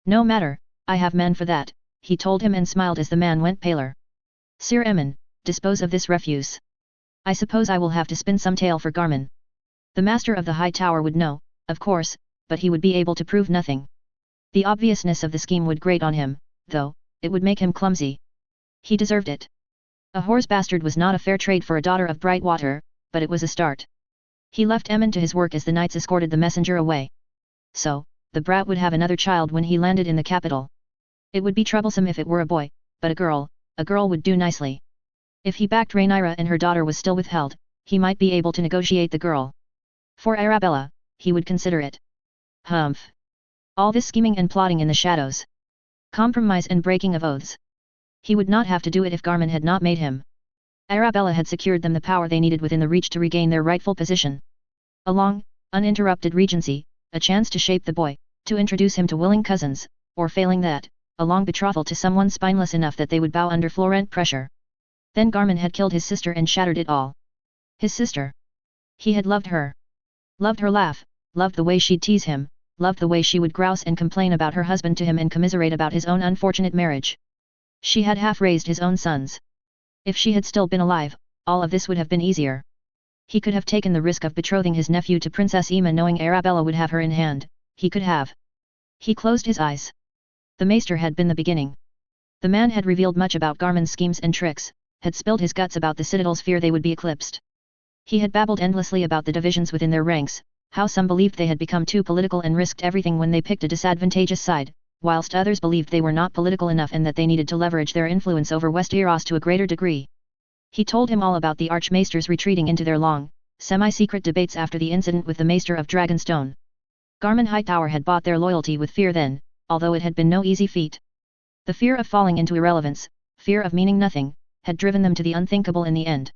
No matter, I have men for that, he told him and smiled as the man went paler. Sir Emin, dispose of this refuse. I suppose I will have to spin some tale for Garmin. The master of the high tower would know, of course, but he would be able to prove nothing. The obviousness of the scheme would grate on him, though, it would make him clumsy. He deserved it. A whore's bastard was not a fair trade for a daughter of Brightwater, but it was a start. He left Emin to his work as the knights escorted the messenger away. So, the brat would have another child when he landed in the capital. It would be troublesome if it were a boy, but a girl would do nicely. If he backed Rhaenyra and her daughter was still withheld, he might be able to negotiate the girl. For Arabella, he would consider it. Humph. All this scheming and plotting in the shadows. Compromise and breaking of oaths. He would not have to do it if Garmin had not made him. Arabella had secured them the power they needed within the reach to regain their rightful position. A long, uninterrupted regency, a chance to shape the boy, to introduce him to willing cousins, or failing that, a long betrothal to someone spineless enough that they would bow under Florent pressure. Then Garmin had killed his sister and shattered it all. His sister. He had loved her. Loved her laugh, loved the way she'd tease him, loved the way she would grouse and complain about her husband to him and commiserate about his own unfortunate marriage. She had half-raised his own sons. If she had still been alive, all of this would have been easier. He could have taken the risk of betrothing his nephew to Princess Emma knowing Arabella would have her in hand, he could have. He closed his eyes. The maester had been the beginning. The man had revealed much about Garmin's schemes and tricks, had spilled his guts about the Citadel's fear they would be eclipsed. He had babbled endlessly about the divisions within their ranks, how some believed they had become too political and risked everything when they picked a disadvantageous side, whilst others believed they were not political enough and that they needed to leverage their influence over Westeros to a greater degree. He told him all about the archmaesters retreating into their long, semi-secret debates after the incident with the maester of Dragonstone. Garmin Hightower had bought their loyalty with fear then, although it had been no easy feat. The fear of falling into irrelevance, fear of meaning nothing, had driven them to the unthinkable in the end.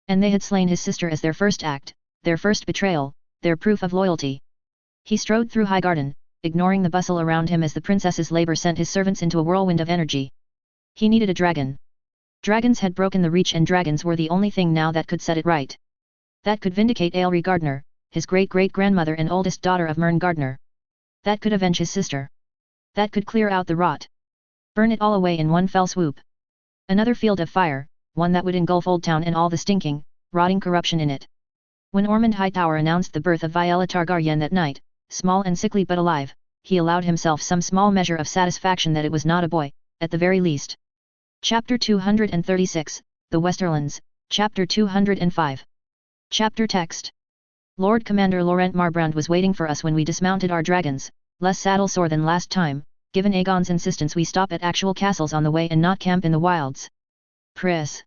And they had slain his sister as their first act, their first betrayal, their proof of loyalty. He strode through Highgarden, ignoring the bustle around him as the princess's labor sent his servants into a whirlwind of energy. He needed a dragon. Dragons had broken the reach and dragons were the only thing now that could set it right. That could vindicate Aelry Gardner, his great-great-grandmother and oldest daughter of Mern Gardner. That could avenge his sister. That could clear out the rot. Burn it all away in one fell swoop. Another field of fire, one that would engulf Old Town and all the stinking, rotting corruption in it. When Ormond Hightower announced the birth of Viola Targaryen that night, small and sickly but alive, he allowed himself some small measure of satisfaction that it was not a boy, at the very least. Chapter 236, The Westerlands, Chapter 205. Chapter Text. Lord Commander Laurent Marbrand was waiting for us when we dismounted our dragons, less saddle-sore than last time, given Aegon's insistence we stop at actual castles on the way and not camp in the wilds. Pris.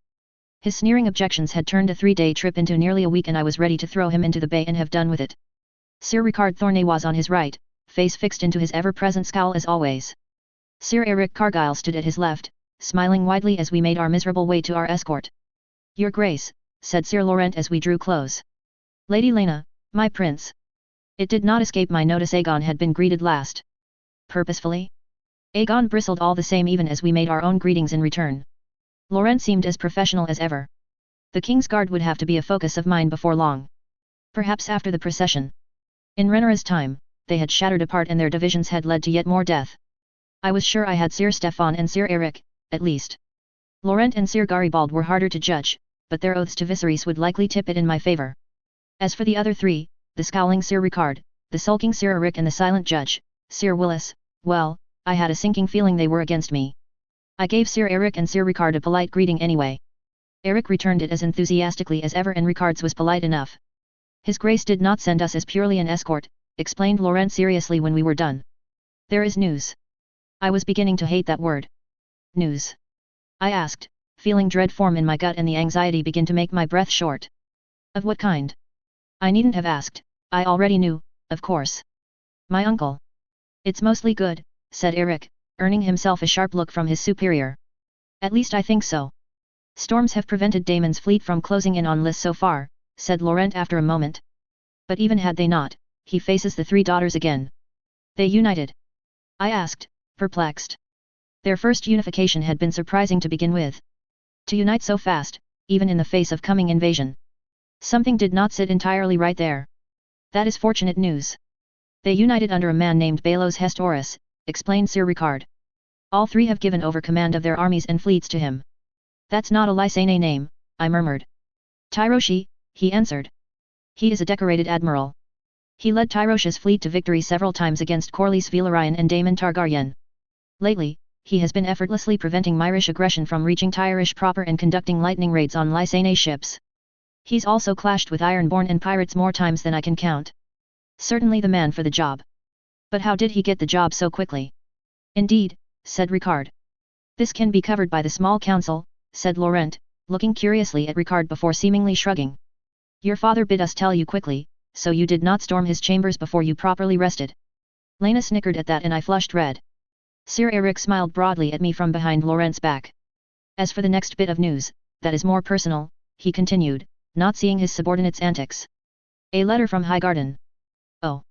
His sneering objections had turned a 3-day trip into nearly a week and I was ready to throw him into the bay and have done with it. Sir Ricard Thorney was on his right, face fixed into his ever-present scowl as always. Sir Eric Cargyle stood at his left, smiling widely as we made our miserable way to our escort. Your Grace, said Sir Laurent as we drew close. Lady Lena, my prince. It did not escape my notice Aegon had been greeted last. Purposefully? Aegon bristled all the same even as we made our own greetings in return. Laurent seemed as professional as ever. The King's Guard would have to be a focus of mine before long. Perhaps after the procession. In Rhaenyra's time, they had shattered apart and their divisions had led to yet more death. I was sure I had Sir Stefan and Sir Eric, at least. Laurent and Sir Garibald were harder to judge, but their oaths to Viserys would likely tip it in my favor. As for the other three, the scowling Sir Ricard, the sulking Sir Eric and the silent judge, Sir Willis, well, I had a sinking feeling they were against me. I gave Sir Eric and Sir Ricard a polite greeting anyway. Eric returned it as enthusiastically as ever and Ricard's was polite enough. His Grace did not send us as purely an escort, explained Laurent seriously when we were done. There is news. I was beginning to hate that word. News? I asked, feeling dread form in my gut and the anxiety begin to make my breath short. Of what kind? I needn't have asked, I already knew, of course. My uncle. It's mostly good, said Eric, earning himself a sharp look from his superior. At least I think so. Storms have prevented Daemon's fleet from closing in on Lys so far, said Laurent after a moment. But even had they not, he faces the three daughters again. They united? I asked, perplexed. Their first unification had been surprising to begin with. To unite so fast, even in the face of coming invasion. Something did not sit entirely right there. That is fortunate news. They united under a man named Baelos Hestorus, explained Sir Ricard. All three have given over command of their armies and fleets to him. That's not a Lysane name, I murmured. Tyroshi, he answered. He is a decorated admiral. He led Tyrosha's fleet to victory several times against Corlys Velaryon and Daemon Targaryen. Lately, he has been effortlessly preventing Myrish aggression from reaching Tyrish proper and conducting lightning raids on Lysane ships. He's also clashed with Ironborn and pirates more times than I can count. Certainly the man for the job. But how did he get the job so quickly? Indeed, said Ricard. This can be covered by the small council, said Laurent, looking curiously at Ricard before seemingly shrugging. Your father bid us tell you quickly, so you did not storm his chambers before you properly rested. Lena snickered at that and I flushed red. Sir Eric smiled broadly at me from behind Laurent's back. As for the next bit of news, that is more personal, he continued, not seeing his subordinate's antics. A letter from Highgarden. Oh.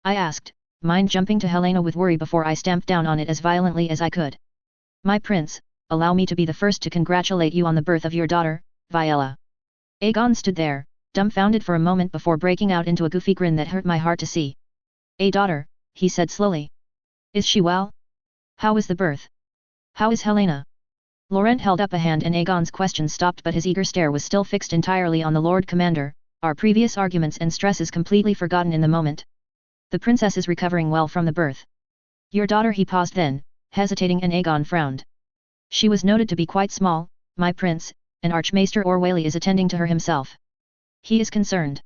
I asked, mind jumping to Helena with worry before I stamped down on it as violently as I could. My prince, allow me to be the first to congratulate you on the birth of your daughter, Viella. Aegon stood there, dumbfounded for a moment before breaking out into a goofy grin that hurt my heart to see. A daughter, he said slowly. Is she well? How was the birth? How is Helena? Laurent held up a hand and Aegon's question stopped but his eager stare was still fixed entirely on the Lord Commander, our previous arguments and stresses completely forgotten in the moment. The princess is recovering well from the birth. Your daughter he paused then, hesitating and Aegon frowned. She was noted to be quite small, my prince, and Archmaester Orwally is attending to her himself. He is concerned.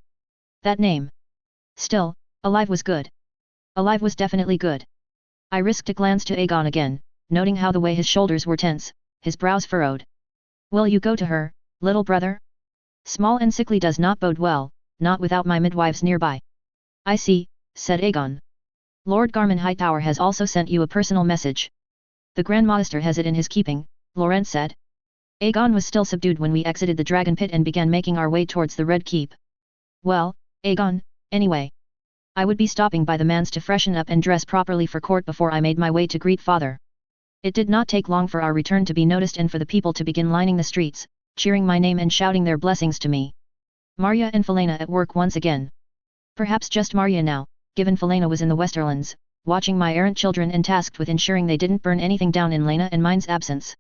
That name. Still, alive was good. Alive was definitely good. I risked a glance to Aegon again, noting how the way his shoulders were tense, his brows furrowed. Will you go to her, little brother? Small and sickly does not bode well, not without my midwives nearby. I see, said Aegon. Lord Garmon Hightower has also sent you a personal message. The Grand Maester has it in his keeping, Laurent said. Aegon was still subdued when we exited the dragon pit and began making our way towards the Red Keep. Well, Aegon, anyway. I would be stopping by the manse to freshen up and dress properly for court before I made my way to greet father. It did not take long for our return to be noticed and for the people to begin lining the streets, cheering my name and shouting their blessings to me. Marya and Felena at work once again. Perhaps just Marya now, given Felena was in the Westerlands, watching my errant children and tasked with ensuring they didn't burn anything down in Lena and mine's absence.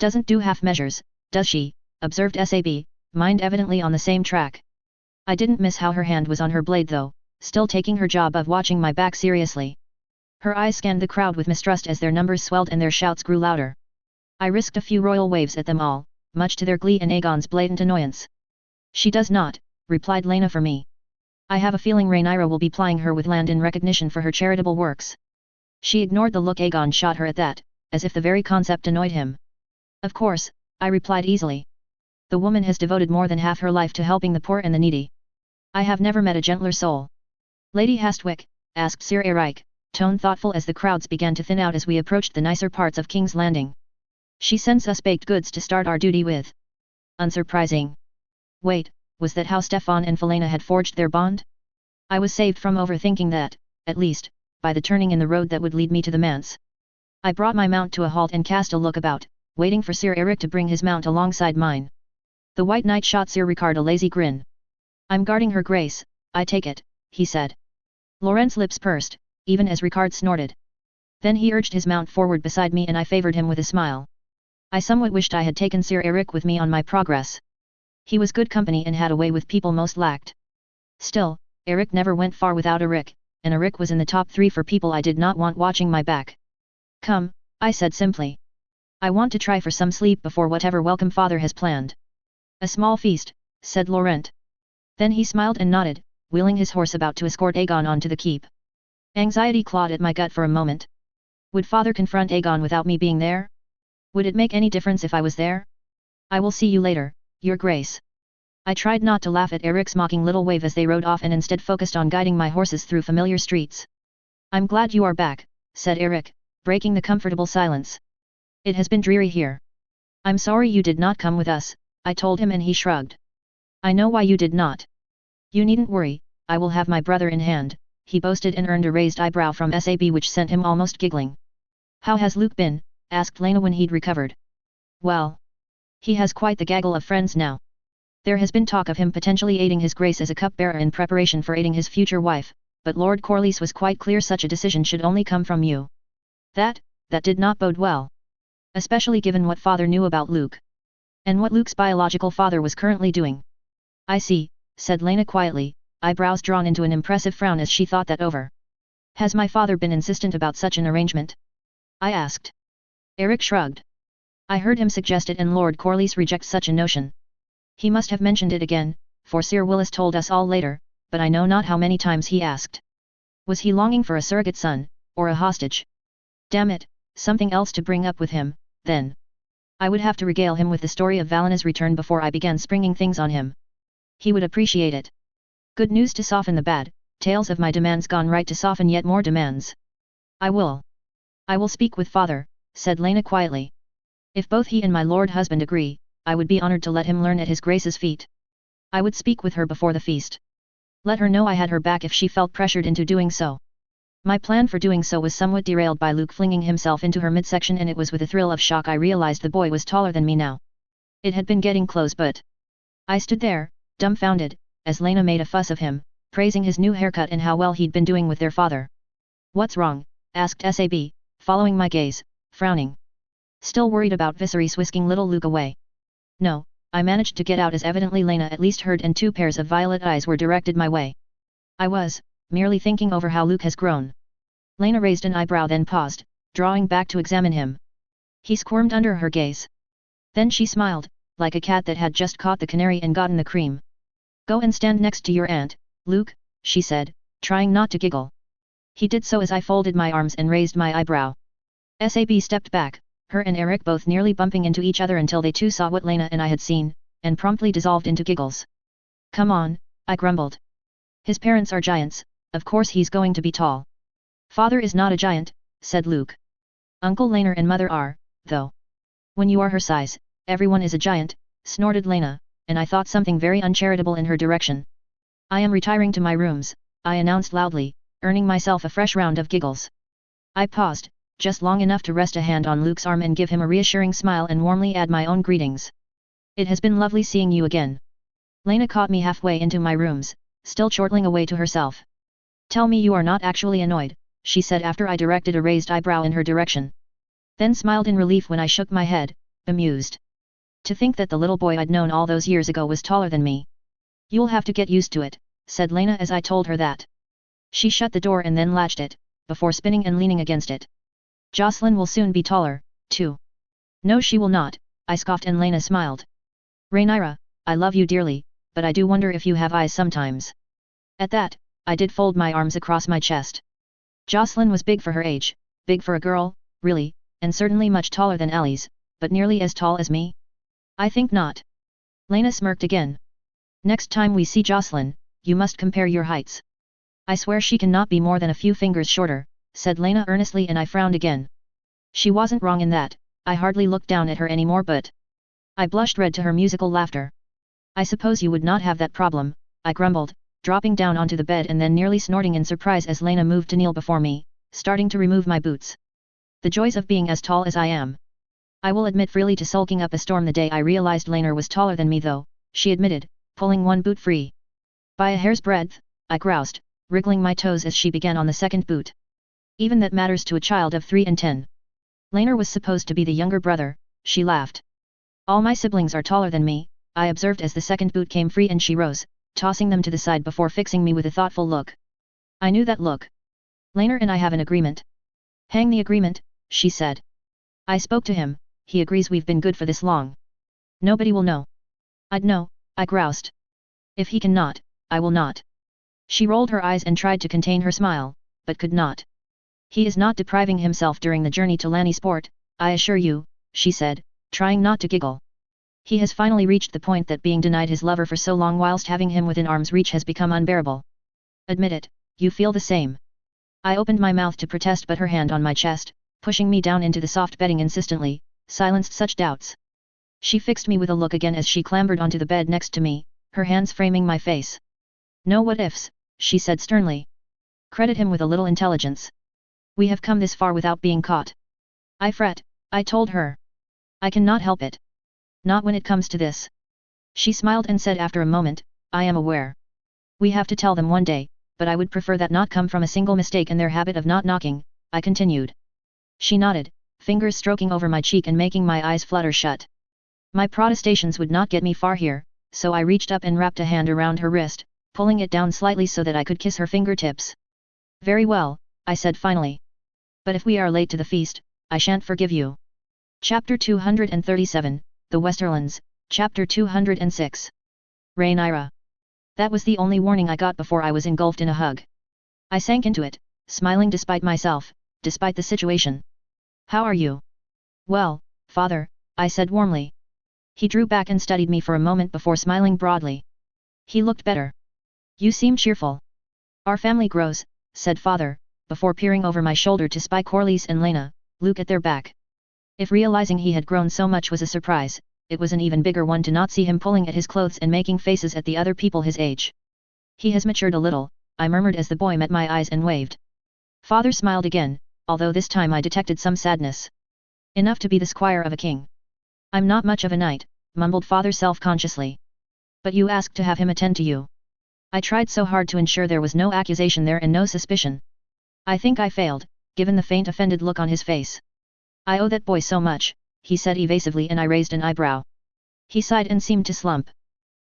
Doesn't do half measures, does she? Observed Sab, mind evidently on the same track. I didn't miss how her hand was on her blade though, still taking her job of watching my back seriously. Her eyes scanned the crowd with mistrust as their numbers swelled and their shouts grew louder. I risked a few royal waves at them all, much to their glee and Aegon's blatant annoyance. She does not, replied Lena for me. I have a feeling Rhaenyra will be plying her with land in recognition for her charitable works. She ignored the look Aegon shot her at that, as if the very concept annoyed him. Of course, I replied easily. The woman has devoted more than half her life to helping the poor and the needy. I have never met a gentler soul. Lady Hastwick, asked Sir Eric, tone thoughtful as the crowds began to thin out as we approached the nicer parts of King's Landing. She sends us baked goods to start our duty with. Unsurprising. Wait, was that how Stefan and Felena had forged their bond? I was saved from overthinking that, at least, by the turning in the road that would lead me to the manse. I brought my mount to a halt and cast a look about, waiting for Sir Eric to bring his mount alongside mine. The White Knight shot Sir Ricard a lazy grin. "I'm guarding her grace, I take it," he said. Laurent's lips pursed, even as Ricard snorted. Then he urged his mount forward beside me and I favoured him with a smile. I somewhat wished I had taken Sir Eric with me on my progress. He was good company and had a way with people most lacked. Still, Eric never went far without Eric, and Eric was in the top 3 for people I did not want watching my back. "Come," I said simply. "I want to try for some sleep before whatever welcome father has planned." "A small feast," said Laurent. Then he smiled and nodded, wheeling his horse about to escort Aegon on to the keep. Anxiety clawed at my gut for a moment. Would father confront Aegon without me being there? Would it make any difference if I was there? "I will see you later, your grace." I tried not to laugh at Eric's mocking little wave as they rode off and instead focused on guiding my horses through familiar streets. "I'm glad you are back," said Eric, breaking the comfortable silence. "It has been dreary here." "I'm sorry you did not come with us," I told him and he shrugged. "I know why you did not. You needn't worry, I will have my brother in hand," he boasted and earned a raised eyebrow from Sab which sent him almost giggling. "How has Luke been?" asked Lena when he'd recovered. "Well, he has quite the gaggle of friends now. There has been talk of him potentially aiding his grace as a cupbearer in preparation for aiding his future wife, but Lord Corlys was quite clear such a decision should only come from you. That did not bode well. Especially given what father knew about Luke. And what Luke's biological father was currently doing." "I see," said Lena quietly, eyebrows drawn into an impressive frown as she thought that over. "Has my father been insistent about such an arrangement?" I asked. Eric shrugged. "I heard him suggest it and Lord Corlys reject such a notion. He must have mentioned it again, for Sir Willis told us all later, but I know not how many times he asked. Was he longing for a surrogate son, or a hostage? Damn it, something else to bring up with him, then. I would have to regale him with the story of Valina's return before I began springing things on him. He would appreciate it. Good news to soften the bad, tales of my demands gone right to soften yet more demands. I will speak with father," said Lena quietly. "If both he and my lord husband agree, I would be honoured to let him learn at his grace's feet. I would speak with her before the feast. Let her know I had her back if she felt pressured into doing so." My plan for doing so was somewhat derailed by Luke flinging himself into her midsection and it was with a thrill of shock I realized the boy was taller than me now. It had been getting close but I stood there, dumbfounded, as Lena made a fuss of him, praising his new haircut and how well he'd been doing with their father. "What's wrong?" asked Sab, following my gaze, frowning. "Still worried about Viserys whisking little Luke away?" "No," I managed to get out as evidently Lena at least heard and 2 pairs of violet eyes were directed my way. "I was merely thinking over how Luke has grown." Lena raised an eyebrow then paused, drawing back to examine him. He squirmed under her gaze. Then she smiled, like a cat that had just caught the canary and gotten the cream. "Go and stand next to your aunt, Luke," she said, trying not to giggle. He did so as I folded my arms and raised my eyebrow. Sab stepped back, her and Eric both nearly bumping into each other until they too saw what Lena and I had seen, and promptly dissolved into giggles. "Come on," I grumbled. "His parents are giants, of course he's going to be tall." "Father is not a giant," said Luke. "Uncle Laner and mother are, though. When you are her size, everyone is a giant," snorted Lena, and I thought something very uncharitable in her direction. "I am retiring to my rooms," I announced loudly, earning myself a fresh round of giggles. I paused, just long enough to rest a hand on Luke's arm and give him a reassuring smile and warmly add my own greetings. "It has been lovely seeing you again." Lena caught me halfway into my rooms, still chortling away to herself. "Tell me you are not actually annoyed," she said after I directed a raised eyebrow in her direction. Then smiled in relief when I shook my head, bemused. To think that the little boy I'd known all those years ago was taller than me. "You'll have to get used to it," said Lena as I told her that. She shut the door and then latched it, before spinning and leaning against it. "Jocelyn will soon be taller, too." "No she will not," I scoffed and Lena smiled. "Rhaenyra, I love you dearly, but I do wonder if you have eyes sometimes." At that, I did fold my arms across my chest. Jocelyn was big for her age, big for a girl, really, and certainly much taller than Ellie's, but nearly as tall as me? "I think not." Lena smirked again. "Next time we see Jocelyn, you must compare your heights." "I swear she cannot be more than a few fingers shorter," said Lena earnestly and I frowned again. She wasn't wrong in that, I hardly looked down at her anymore but I blushed red to her musical laughter. I suppose you would not have that problem, I grumbled, dropping down onto the bed and then nearly snorting in surprise as Lena moved to kneel before me, starting to remove my boots. The joys of being as tall as I am. I will admit freely to sulking up a storm the day I realized Lena was taller than me though, she admitted, pulling one boot free. By a hair's breadth, I groused, wriggling my toes as she began on the second boot. Even that matters to a child of 3 and 10. Lena was supposed to be the younger brother, she laughed. All my siblings are taller than me, I observed as the second boot came free and she rose, tossing them to the side before fixing me with a thoughtful look. I knew that look. Lena and I have an agreement. Hang the agreement, she said. I spoke to him, he agrees we've been good for this long. Nobody will know. I'd know, I groused. If he cannot, I will not. She rolled her eyes and tried to contain her smile, but could not. He is not depriving himself during the journey to Lannisport, I assure you, she said, trying not to giggle. He has finally reached the point that being denied his lover for so long whilst having him within arm's reach has become unbearable. Admit it, you feel the same. I opened my mouth to protest but her hand on my chest, pushing me down into the soft bedding insistently, silenced such doubts. She fixed me with a look again as she clambered onto the bed next to me, her hands framing my face. No what ifs, she said sternly. Credit him with a little intelligence. We have come this far without being caught. I fret, I told her. I cannot help it. Not when it comes to this. She smiled and said after a moment, I am aware. We have to tell them one day, but I would prefer that not come from a single mistake in their habit of not knocking, I continued. She nodded, fingers stroking over my cheek and making my eyes flutter shut. My protestations would not get me far here, so I reached up and wrapped a hand around her wrist, pulling it down slightly so that I could kiss her fingertips. Very well, I said finally. But if we are late to the feast, I shan't forgive you. Chapter 237, The Westerlands, Chapter 206. Rhaenyra. That was the only warning I got before I was engulfed in a hug. I sank into it, smiling despite myself, despite the situation. How are you? Well, father, I said warmly. He drew back and studied me for a moment before smiling broadly. He looked better. You seem cheerful. Our family grows, said father, before peering over my shoulder to spy Corlys and Lena, Luke at their back. If realizing he had grown so much was a surprise, it was an even bigger one to not see him pulling at his clothes and making faces at the other people his age. He has matured a little, I murmured as the boy met my eyes and waved. Father smiled again, although this time I detected some sadness. Enough to be the squire of a king. I'm not much of a knight, mumbled father self-consciously. But you asked to have him attend to you. I tried so hard to ensure there was no accusation there and no suspicion. I think I failed, given the faint offended look on his face. I owe that boy so much, he said evasively and I raised an eyebrow. He sighed and seemed to slump.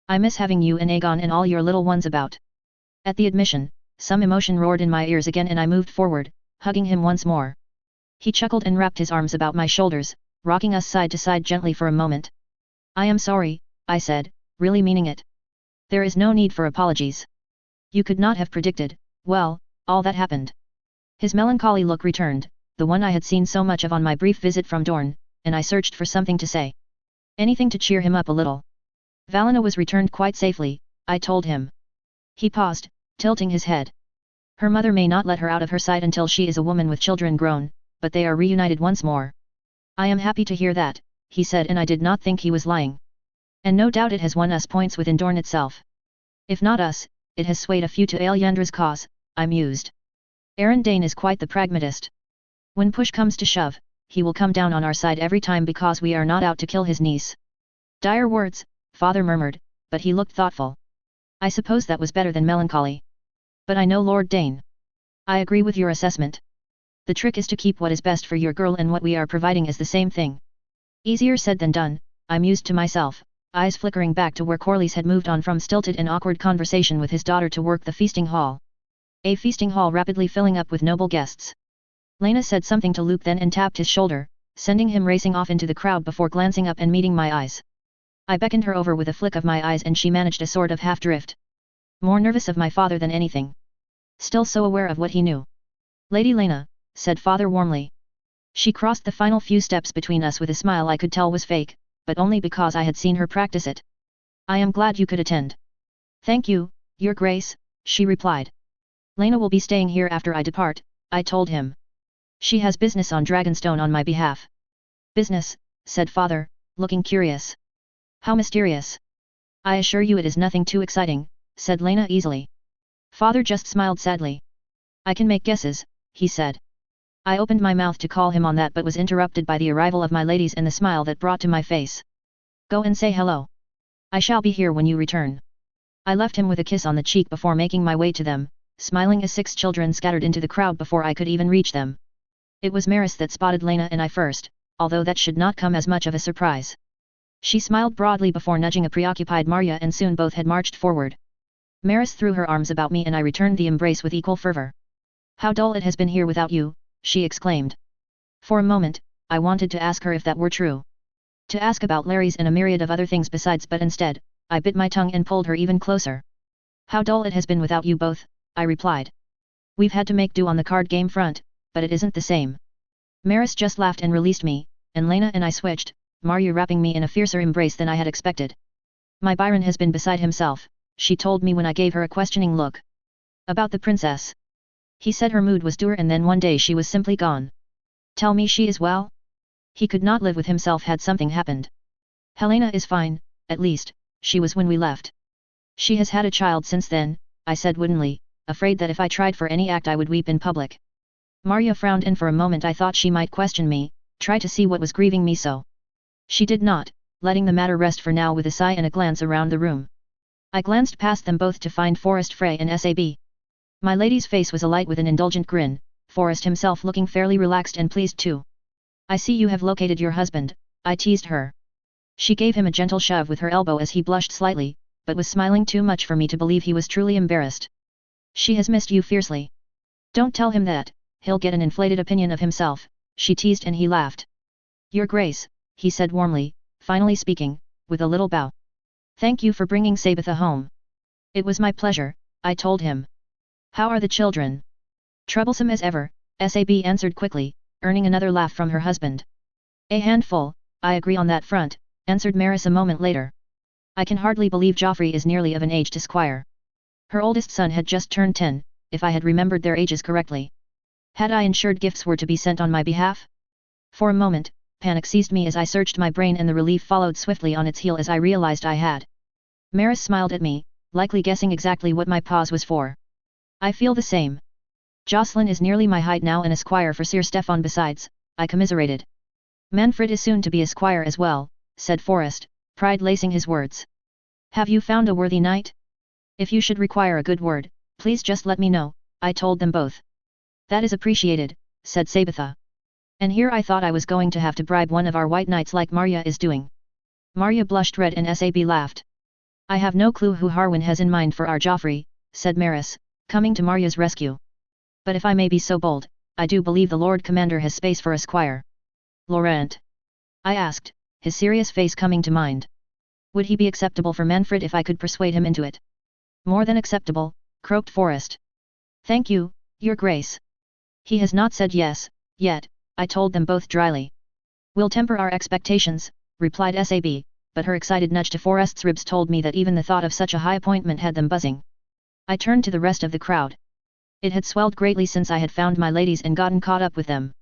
I miss having you and Aegon and all your little ones about. At the admission, some emotion roared in my ears again and I moved forward, hugging him once more. He chuckled and wrapped his arms about my shoulders, rocking us side to side gently for a moment. I am sorry, I said, really meaning it. There is no need for apologies. You could not have predicted, well, all that happened. His melancholy look returned, the one I had seen so much of on my brief visit from Dorne, and I searched for something to say. Anything to cheer him up a little. Valena was returned quite safely, I told him. He paused, tilting his head. Her mother may not let her out of her sight until she is a woman with children grown, but they are reunited once more. I am happy to hear that, he said and I did not think he was lying. And no doubt it has won us points within Dorne itself. If not us, it has swayed a few to Aelyandra's cause, I mused. Aaron Dane is quite the pragmatist. When push comes to shove, he will come down on our side every time because we are not out to kill his niece. Dire words, father murmured, but he looked thoughtful. I suppose that was better than melancholy. But I know Lord Dane. I agree with your assessment. The trick is to keep what is best for your girl and what we are providing is the same thing. Easier said than done, I mused to myself, eyes flickering back to where Corlys had moved on from stilted and awkward conversation with his daughter to work the feasting hall. A feasting hall rapidly filling up with noble guests. Lena said something to Luke then and tapped his shoulder, sending him racing off into the crowd before glancing up and meeting my eyes. I beckoned her over with a flick of my eyes and she managed a sort of half-drift. More nervous of my father than anything. Still so aware of what he knew. Lady Lena, said father warmly. She crossed the final few steps between us with a smile I could tell was fake, but only because I had seen her practice it. I am glad you could attend. Thank you, your grace, she replied. Lena will be staying here after I depart, I told him. She has business on Dragonstone on my behalf. Business, said father, looking curious. How mysterious. I assure you it is nothing too exciting, said Lena easily. Father just smiled sadly. I can make guesses, he said. I opened my mouth to call him on that but was interrupted by the arrival of my ladies and the smile that brought to my face. Go and say hello. I shall be here when you return. I left him with a kiss on the cheek before making my way to them, smiling as 6 children scattered into the crowd before I could even reach them. It was Maris that spotted Lena and I first, although that should not come as much of a surprise. She smiled broadly before nudging a preoccupied Marya and soon both had marched forward. Maris threw her arms about me and I returned the embrace with equal fervor. How dull it has been here without you, she exclaimed. For a moment, I wanted to ask her if that were true. To ask about Larry's and a myriad of other things besides, but instead, I bit my tongue and pulled her even closer. How dull it has been without you both, I replied. We've had to make do on the card game front, but it isn't the same. Maris just laughed and released me, and Lena and I switched, Marya wrapping me in a fiercer embrace than I had expected. My Byron has been beside himself, she told me when I gave her a questioning look. About the princess. He said her mood was dour and then one day she was simply gone. Tell me she is well? He could not live with himself had something happened. Helena is fine, at least, she was when we left. She has had a child since then, I said woodenly, afraid that if I tried for any act I would weep in public. Marya frowned and for a moment I thought she might question me, try to see what was grieving me so. She did not, letting the matter rest for now with a sigh and a glance around the room. I glanced past them both to find Forrest Frey and Sab. My lady's face was alight with an indulgent grin, Forrest himself looking fairly relaxed and pleased too. I see you have located your husband, I teased her. She gave him a gentle shove with her elbow as he blushed slightly, but was smiling too much for me to believe he was truly embarrassed. She has missed you fiercely. Don't tell him that, he'll get an inflated opinion of himself, she teased and he laughed. Your Grace, he said warmly, finally speaking, with a little bow. Thank you for bringing Sabitha home. It was my pleasure, I told him. How are the children? Troublesome as ever, Sab answered quickly, earning another laugh from her husband. A handful, I agree on that front, answered Maris a moment later. I can hardly believe Joffrey is nearly of an age to squire. Her oldest son had just turned 10, if I had remembered their ages correctly. Had I ensured gifts were to be sent on my behalf? For a moment, panic seized me as I searched my brain and the relief followed swiftly on its heel as I realized I had. Maris smiled at me, likely guessing exactly what my pause was for. I feel the same. Jocelyn is nearly my height now and a squire for Sir Stefan besides, I commiserated. Manfred is soon to be a squire as well, said Forrest, pride lacing his words. Have you found a worthy knight? If you should require a good word, please just let me know, I told them both. That is appreciated, said Sabitha. And here I thought I was going to have to bribe one of our white knights like Marya is doing. Marya blushed red and Sab laughed. I have no clue who Harwin has in mind for our Joffrey, said Maris, coming to Marya's rescue. But if I may be so bold, I do believe the Lord Commander has space for a squire. Laurent? I asked, his serious face coming to mind. Would he be acceptable for Manfred if I could persuade him into it? More than acceptable, croaked Forrest. Thank you, Your Grace. He has not said yes, yet, I told them both dryly. We'll temper our expectations, replied Sab, but her excited nudge to Forrest's ribs told me that even the thought of such a high appointment had them buzzing. I turned to the rest of the crowd. It had swelled greatly since I had found my ladies and gotten caught up with them.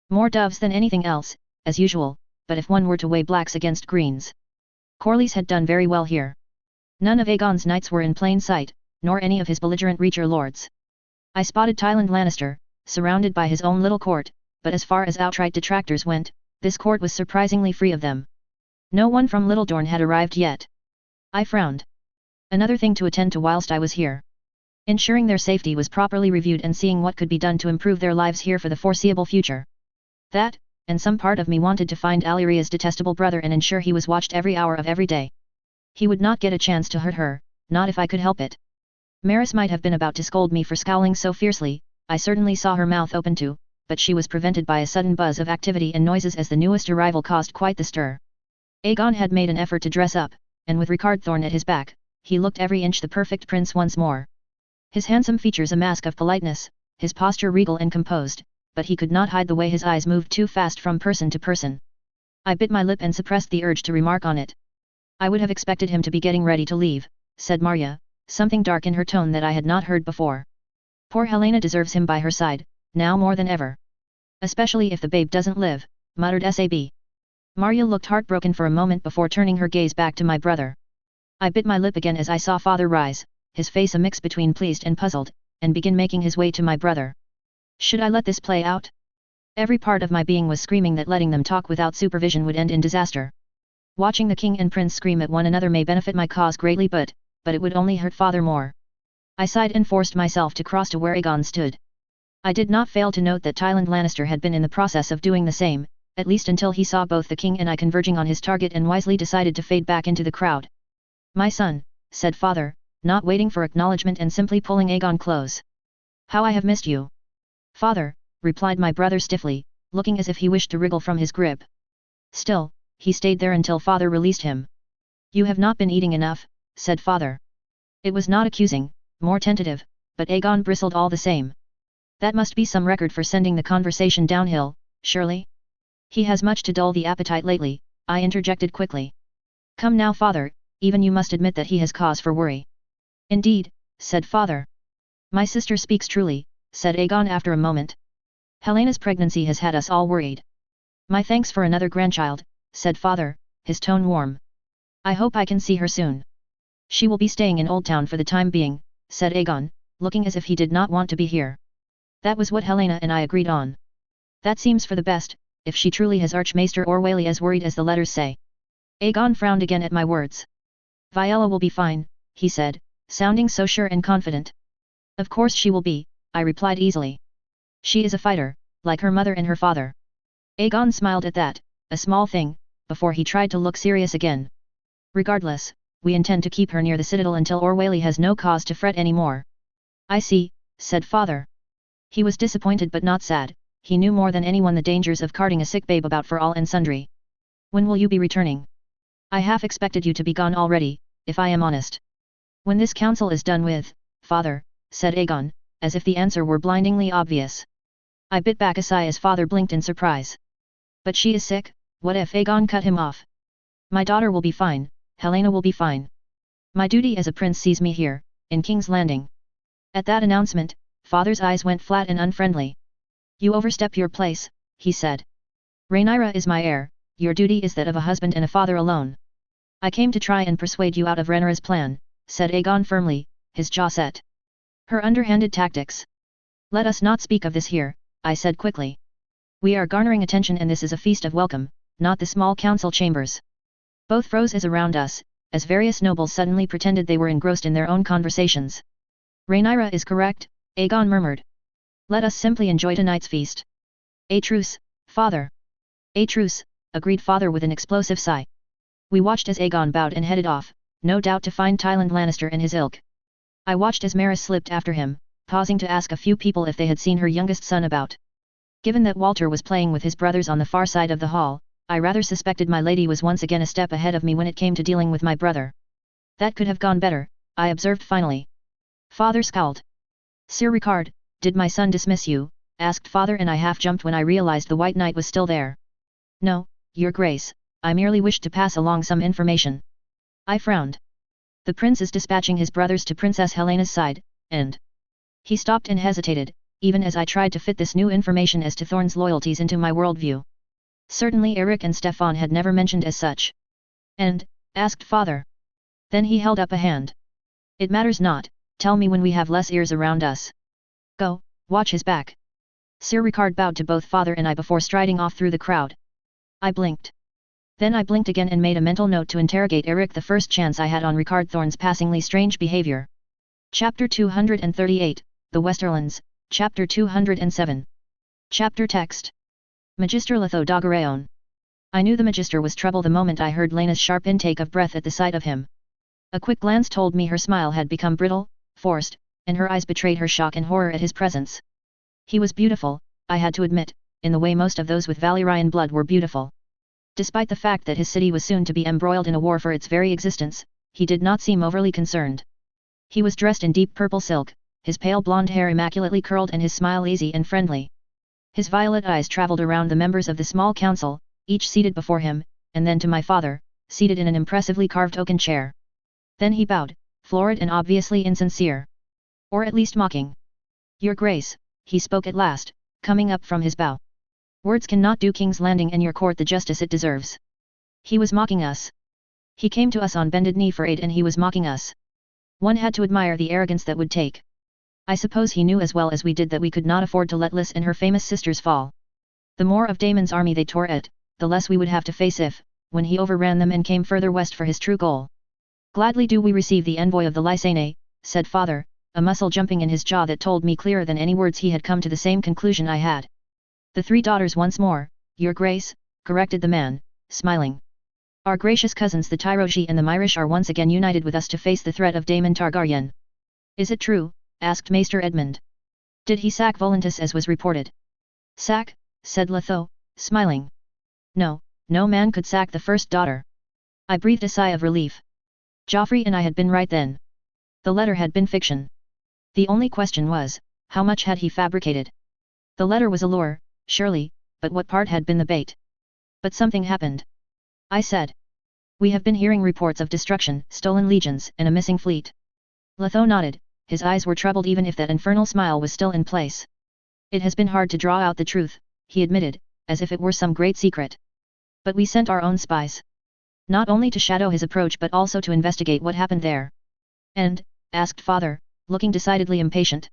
More doves than anything else, as usual, but if one were to weigh blacks against greens. Corlys had done very well here. None of Aegon's knights were in plain sight, nor any of his belligerent Reacher lords. I spotted Tywin Lannister, surrounded by his own little court, but as far as outright detractors went, this court was surprisingly free of them. No one from Little Dorne had arrived yet. I frowned. Another thing to attend to whilst I was here. Ensuring their safety was properly reviewed and seeing what could be done to improve their lives here for the foreseeable future. That, and some part of me wanted to find Alyria's detestable brother and ensure he was watched every hour of every day. He would not get a chance to hurt her, not if I could help it. Maris might have been about to scold me for scowling so fiercely, I certainly saw her mouth open too, but she was prevented by a sudden buzz of activity and noises as the newest arrival caused quite the stir. Aegon had made an effort to dress up, and with Rickard Thorne at his back, he looked every inch the perfect prince once more. His handsome features a mask of politeness, his posture regal and composed, but he could not hide the way his eyes moved too fast from person to person. I bit my lip and suppressed the urge to remark on it. I would have expected him to be getting ready to leave, said Marya, something dark in her tone that I had not heard before. Poor Helena deserves him by her side, now more than ever. Especially if the babe doesn't live, muttered Sab. Marya looked heartbroken for a moment before turning her gaze back to my brother. I bit my lip again as I saw father rise, his face a mix between pleased and puzzled, and begin making his way to my brother. Should I let this play out? Every part of my being was screaming that letting them talk without supervision would end in disaster. Watching the king and prince scream at one another may benefit my cause greatly but it would only hurt father more. I sighed and forced myself to cross to where Aegon stood. I did not fail to note that Tywin Lannister had been in the process of doing the same, at least until he saw both the king and I converging on his target and wisely decided to fade back into the crowd. "My son," said father, not waiting for acknowledgement and simply pulling Aegon close. "How I have missed you." "Father," replied my brother stiffly, looking as if he wished to wriggle from his grip. Still, he stayed there until father released him. "You have not been eating enough," said father. It was not accusing, more tentative, but Aegon bristled all the same. That must be some record for sending the conversation downhill, surely? "He has much to dull the appetite lately," I interjected quickly. "Come now father, even you must admit that he has cause for worry." "Indeed," said father. "My sister speaks truly," said Aegon after a moment. "Helena's pregnancy has had us all worried." "My thanks for another grandchild," said father, his tone warm. "I hope I can see her soon." "She will be staying in Old Town for the time being," said Aegon, looking as if he did not want to be here. That was what Helena and I agreed on. "That seems for the best, if she truly has Archmaester Orwally as worried as the letters say." Aegon frowned again at my words. "Viella will be fine," he said, sounding so sure and confident. "Of course she will be," I replied easily. "She is a fighter, like her mother and her father." Aegon smiled at that, a small thing, before he tried to look serious again. "Regardless, we intend to keep her near the citadel until Orwally has no cause to fret any more." "I see," said father. He was disappointed but not sad, he knew more than anyone the dangers of carting a sick babe about for all and sundry. "When will you be returning?" "I half expected you to be gone already, if I am honest." "When this council is done with, father," said Aegon, as if the answer were blindingly obvious. I bit back a sigh as father blinked in surprise. "But she is sick," what if Aegon cut him off? "My daughter will be fine, Helena will be fine. My duty as a prince sees me here, in King's Landing." At that announcement, father's eyes went flat and unfriendly. "You overstep your place," he said. "Rhaenyra is my heir, your duty is that of a husband and a father alone." "I came to try and persuade you out of Rhaenyra's plan," said Aegon firmly, his jaw set. "Her underhanded tactics." "Let us not speak of this here," I said quickly. "We are garnering attention and this is a feast of welcome, not the small council chambers." Both froze as around us, as various nobles suddenly pretended they were engrossed in their own conversations. "Rhaenyra is correct," Aegon murmured. "Let us simply enjoy tonight's feast." "A truce, father." "A truce," agreed father with an explosive sigh. We watched as Aegon bowed and headed off, no doubt to find Tywin Lannister and his ilk. I watched as Maris slipped after him, pausing to ask a few people if they had seen her youngest son about. Given that Walter was playing with his brothers on the far side of the hall, I rather suspected my lady was once again a step ahead of me when it came to dealing with my brother. "That could have gone better," I observed finally. Father scowled. "Sir Ricard, did my son dismiss you?" asked father and I half jumped when I realized the White Knight was still there. "No, your grace, I merely wished to pass along some information." I frowned. "The prince is dispatching his brothers to Princess Helena's side, and..." He stopped and hesitated, even as I tried to fit this new information as to Thorne's loyalties into my worldview. Certainly Eric and Stefan had never mentioned as such. "And?" asked father. Then he held up a hand. "It matters not, tell me when we have less ears around us. Go, watch his back." Sir Ricard bowed to both father and I before striding off through the crowd. I blinked. Then I blinked again and made a mental note to interrogate Eric the first chance I had on Ricard Thorne's passingly strange behavior. Chapter 238, The Westerlands, Chapter 207. Chapter Text. Magister Letho Dogaraon. I knew the Magister was trouble the moment I heard Lena's sharp intake of breath at the sight of him. A quick glance told me her smile had become brittle, forced, and her eyes betrayed her shock and horror at his presence. He was beautiful, I had to admit, in the way most of those with Valyrian blood were beautiful. Despite the fact that his city was soon to be embroiled in a war for its very existence, he did not seem overly concerned. He was dressed in deep purple silk, his pale blonde hair immaculately curled and his smile easy and friendly. His violet eyes traveled around the members of the small council, each seated before him, and then to my father, seated in an impressively carved oaken chair. Then he bowed, florid and obviously insincere. Or at least mocking. "Your Grace," he spoke at last, coming up from his bow. "Words cannot do King's Landing and your court the justice it deserves." He was mocking us. He came to us on bended knee for aid and he was mocking us. One had to admire the arrogance that would take. I suppose he knew as well as we did that we could not afford to let Lys and her famous sisters fall. The more of Damon's army they tore at, the less we would have to face if, when he overran them and came further west for his true goal. Gladly do we receive the envoy of the Lysane, said father, a muscle jumping in his jaw that told me clearer than any words he had come to the same conclusion I had. The three daughters once more, your grace, corrected the man, smiling. Our gracious cousins the Tyroji and the Myrish are once again united with us to face the threat of Daemon Targaryen. Is it true? Asked Maester Edmund. Did he sack Volantis as was reported? Sack? Said Letho, smiling. No, no man could sack the first daughter. I breathed a sigh of relief. Joffrey and I had been right then. The letter had been fiction. The only question was, how much had he fabricated? The letter was a lure, surely, but what part had been the bait? But something happened. I said. We have been hearing reports of destruction, stolen legions, and a missing fleet. Letho nodded, his eyes were troubled even if that infernal smile was still in place. It has been hard to draw out the truth, he admitted, as if it were some great secret. But we sent our own spies. Not only to shadow his approach but also to investigate what happened there. And, asked father, looking decidedly impatient.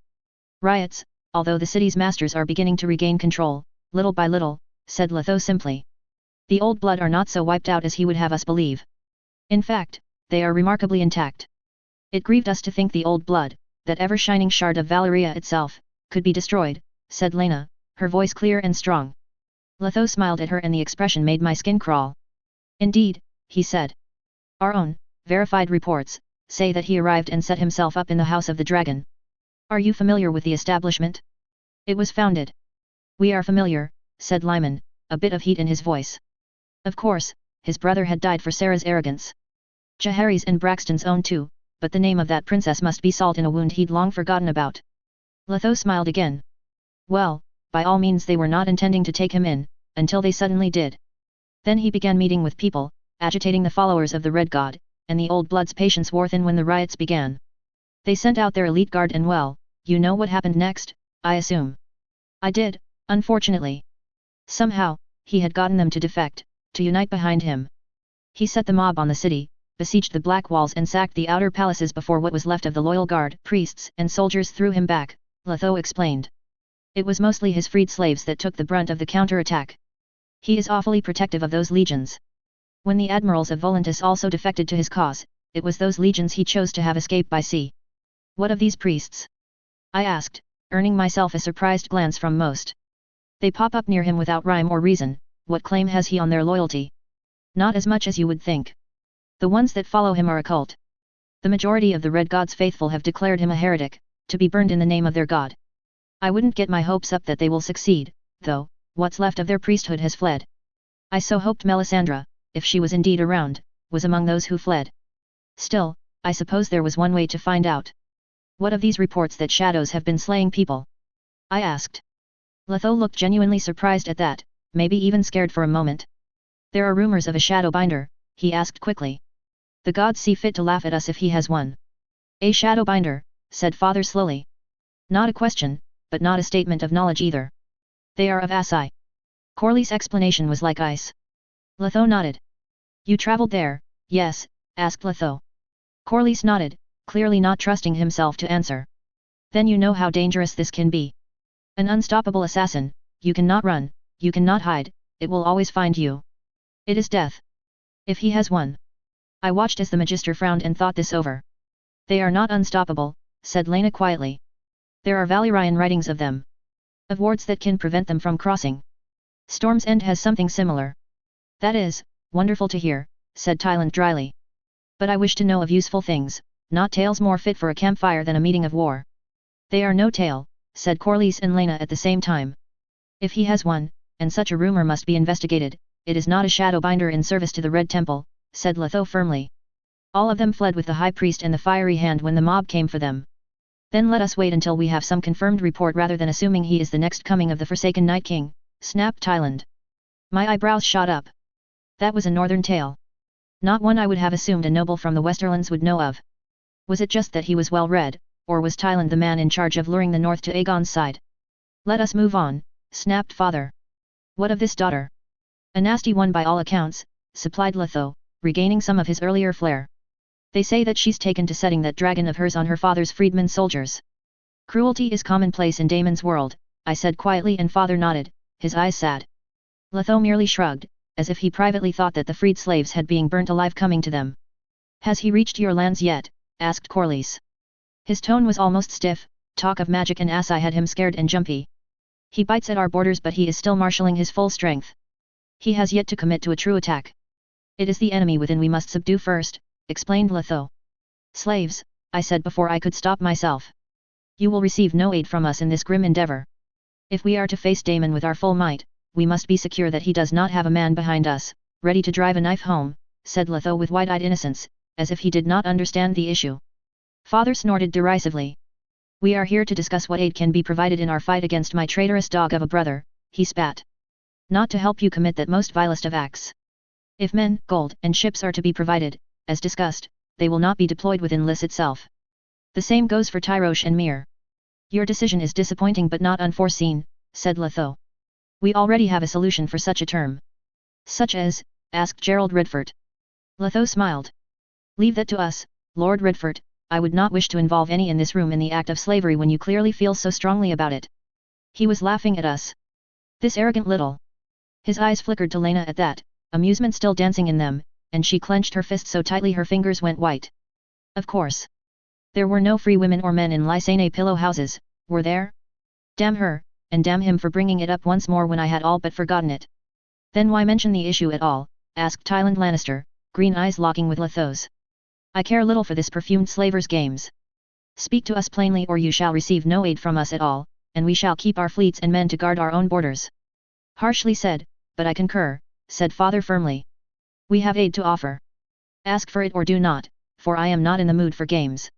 Riots, although the city's masters are beginning to regain control, little by little, said Letho simply. The old blood are not so wiped out as he would have us believe. In fact, they are remarkably intact. It grieved us to think the old blood, that ever-shining shard of Valyria itself, could be destroyed, said Lena, her voice clear and strong. Letho smiled at her and the expression made my skin crawl. Indeed, he said. Our own, verified reports, say that he arrived and set himself up in the House of the Dragon. Are you familiar with the establishment? It was founded. We are familiar, said Lyman, a bit of heat in his voice. Of course, his brother had died for Sarah's arrogance. Jaehaerys and Braxton's own too, but the name of that princess must be salt in a wound he'd long forgotten about. Letho smiled again. Well, by all means they were not intending to take him in, until they suddenly did. Then he began meeting with people, agitating the followers of the Red God, and the old blood's patience wore thin when the riots began. They sent out their elite guard and well, you know what happened next, I assume. I did, unfortunately. Somehow, he had gotten them to defect, to unite behind him. He set the mob on the city, besieged the Black Walls and sacked the outer palaces before what was left of the loyal guard, priests and soldiers threw him back, Letho explained. It was mostly his freed slaves that took the brunt of the counter-attack. He is awfully protective of those legions. When the admirals of Volantis also defected to his cause, it was those legions he chose to have escape by sea. What of these priests? I asked, earning myself a surprised glance from most. They pop up near him without rhyme or reason, what claim has he on their loyalty? Not as much as you would think. The ones that follow him are a cult. The majority of the Red God's faithful have declared him a heretic, to be burned in the name of their god. I wouldn't get my hopes up that they will succeed, though, what's left of their priesthood has fled. I so hoped Melisandre, if she was indeed around, was among those who fled. Still, I suppose there was one way to find out. What of these reports that shadows have been slaying people? I asked. Letho looked genuinely surprised at that, maybe even scared for a moment. There are rumors of a shadowbinder, he asked quickly. The gods see fit to laugh at us if he has one. A shadowbinder, said father slowly. Not a question, but not a statement of knowledge either. They are of Asai. Corley's explanation was like ice. Letho nodded. You travelled there, yes, asked Letho. Corlys nodded, clearly not trusting himself to answer. Then you know how dangerous this can be. An unstoppable assassin, you cannot run, you cannot hide, it will always find you. It is death. If he has one. I watched as the Magister frowned and thought this over. They are not unstoppable, said Lena quietly. There are Valyrian writings of them. Of wards that can prevent them from crossing. Storm's End has something similar. That is, wonderful to hear, said Tyland dryly. But I wish to know of useful things, not tales more fit for a campfire than a meeting of war. They are no tale, said Corlys and Lena at the same time. If he has one, and such a rumor must be investigated, it is not a shadowbinder in service to the Red Temple, said Letho firmly. All of them fled with the High Priest and the Fiery Hand when the mob came for them. Then let us wait until we have some confirmed report rather than assuming he is the next coming of the Forsaken Night King, snapped Tyland. My eyebrows shot up. That was a northern tale. Not one I would have assumed a noble from the Westerlands would know of. Was it just that he was well read, or was Tyland the man in charge of luring the north to Aegon's side? Let us move on, snapped father. What of this daughter? A nasty one by all accounts, supplied Letho, regaining some of his earlier flair. They say that she's taken to setting that dragon of hers on her father's freedmen soldiers. Cruelty is commonplace in Damon's world, I said quietly, and father nodded, his eyes sad. Letho merely shrugged, as if he privately thought that the freed slaves had being burnt alive coming to them. Has he reached your lands yet? Asked Corlys. His tone was almost stiff. Talk of magic and assai had him scared and jumpy. He bites at our borders, but he is still marshalling his full strength. He has yet to commit to a true attack. It is the enemy within we must subdue first, explained Letho. Slaves, I said before I could stop myself. You will receive no aid from us in this grim endeavor. If we are to face Damon with our full might, we must be secure that he does not have a man behind us, ready to drive a knife home, said Letho with wide-eyed innocence, as if he did not understand the issue. Father snorted derisively. We are here to discuss what aid can be provided in our fight against my traitorous dog of a brother, he spat. Not to help you commit that most vilest of acts. If men, gold, and ships are to be provided, as discussed, they will not be deployed within Lys itself. The same goes for Tyrosh and Mir. Your decision is disappointing but not unforeseen, said Letho. We already have a solution for such a term. Such as? Asked Gerald Redford. Letho smiled. Leave that to us, Lord Redford. I would not wish to involve any in this room in the act of slavery when you clearly feel so strongly about it. He was laughing at us. This arrogant little. His eyes flickered to Lena at that, amusement still dancing in them, and she clenched her fist so tightly her fingers went white. Of course. There were no free women or men in Lysane pillow houses, were there? Damn her, and damn him for bringing it up once more when I had all but forgotten it. Then why mention the issue at all? Asked Tyland Lannister, green eyes locking with Letho's. I care little for this perfumed slavers' games. Speak to us plainly or you shall receive no aid from us at all, and we shall keep our fleets and men to guard our own borders. Harshly said, but I concur, said father firmly. We have aid to offer. Ask for it or do not, for I am not in the mood for games.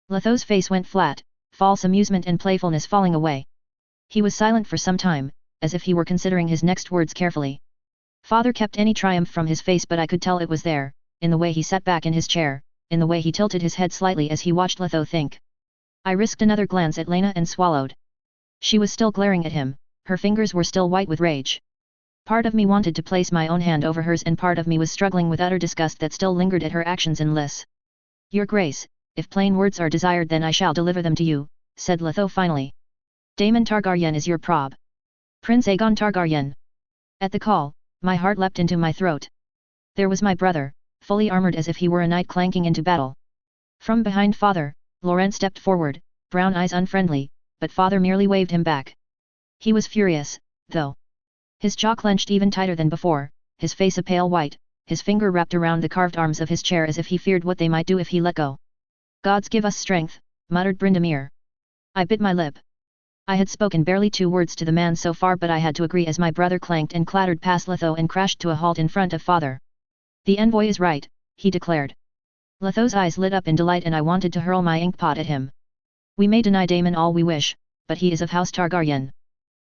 Letho's face went flat, false amusement and playfulness falling away. He was silent for some time, as if he were considering his next words carefully. Father kept any triumph from his face, but I could tell it was there, in the way he sat back in his chair, in the way he tilted his head slightly as he watched Letho think. I risked another glance at Lena and swallowed. She was still glaring at him, her fingers were still white with rage. Part of me wanted to place my own hand over hers and part of me was struggling with utter disgust that still lingered at her actions in Lys. Your Grace, if plain words are desired then I shall deliver them to you, said Letho finally. Daemon Targaryen is your prob. Prince Aegon Targaryen. At the call, my heart leapt into my throat. There was my brother, fully armored as if he were a knight clanking into battle. From behind father, Laurent stepped forward, brown eyes unfriendly, but father merely waved him back. He was furious, though. His jaw clenched even tighter than before, his face a pale white, his finger wrapped around the carved arms of his chair as if he feared what they might do if he let go. Gods give us strength, muttered Brindamir. I bit my lip. I had spoken barely 2 words to the man so far, but I had to agree as my brother clanked and clattered past Letho and crashed to a halt in front of father. The envoy is right, he declared. Letho's eyes lit up in delight and I wanted to hurl my inkpot at him. We may deny Daemon all we wish, but he is of House Targaryen.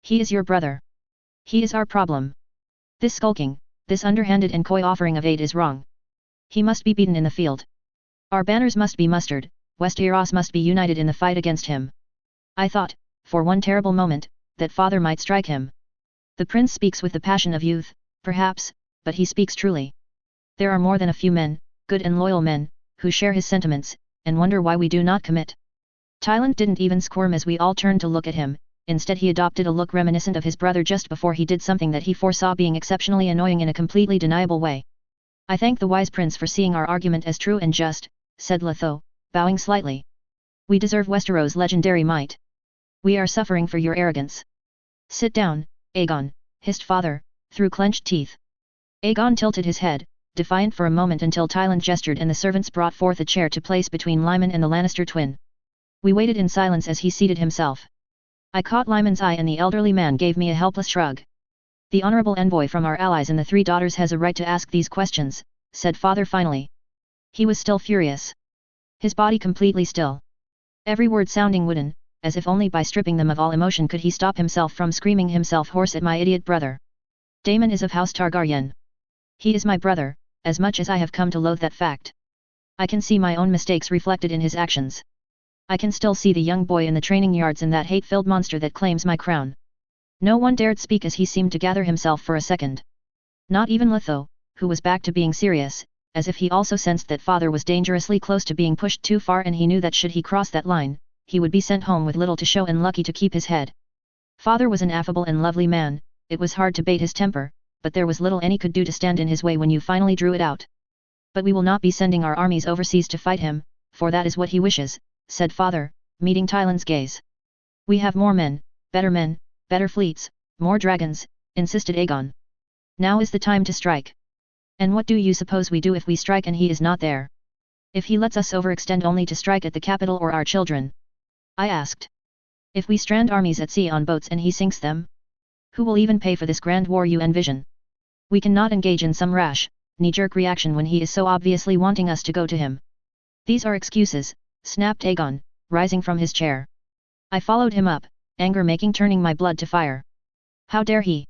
He is your brother. He is our problem. This skulking, this underhanded and coy offering of aid is wrong. He must be beaten in the field. Our banners must be mustered, Westeros must be united in the fight against him. I thought, for one terrible moment, that father might strike him. The prince speaks with the passion of youth, perhaps, but he speaks truly. There are more than a few men, good and loyal men, who share his sentiments, and wonder why we do not commit. Tyland didn't even squirm as we all turned to look at him, instead he adopted a look reminiscent of his brother just before he did something that he foresaw being exceptionally annoying in a completely deniable way. I thank the wise prince for seeing our argument as true and just, said Letho, bowing slightly. We deserve Westeros' legendary might. We are suffering for your arrogance. Sit down, Aegon, hissed father, through clenched teeth. Aegon tilted his head, defiant for a moment until Tyland gestured and the servants brought forth a chair to place between Lyman and the Lannister twin. We waited in silence as he seated himself. I caught Lyman's eye and the elderly man gave me a helpless shrug. The honorable envoy from our allies and the 3 daughters has a right to ask these questions, said father finally. He was still furious. His body completely still. Every word sounding wooden, as if only by stripping them of all emotion could he stop himself from screaming himself hoarse at my idiot brother. Daemon is of House Targaryen. He is my brother, as much as I have come to loathe that fact. I can see my own mistakes reflected in his actions. I can still see the young boy in the training yards and that hate-filled monster that claims my crown. No one dared speak as he seemed to gather himself for a second. Not even Letho, who was back to being serious, as if he also sensed that father was dangerously close to being pushed too far, and he knew that should he cross that line, he would be sent home with little to show and lucky to keep his head. Father was an affable and lovely man, it was hard to bate his temper, but there was little any could do to stand in his way when you finally drew it out. But we will not be sending our armies overseas to fight him, for that is what he wishes, said father, meeting Tylan's gaze. We have more men, better fleets, more dragons, insisted Aegon. Now is the time to strike. And what do you suppose we do if we strike and he is not there? If he lets us overextend only to strike at the capital or our children? I asked. If we strand armies at sea on boats and he sinks them? Who will even pay for this grand war you envision? We cannot engage in some rash, knee-jerk reaction when he is so obviously wanting us to go to him. These are excuses, snapped Aegon, rising from his chair. I followed him up, anger making turning my blood to fire. How dare he?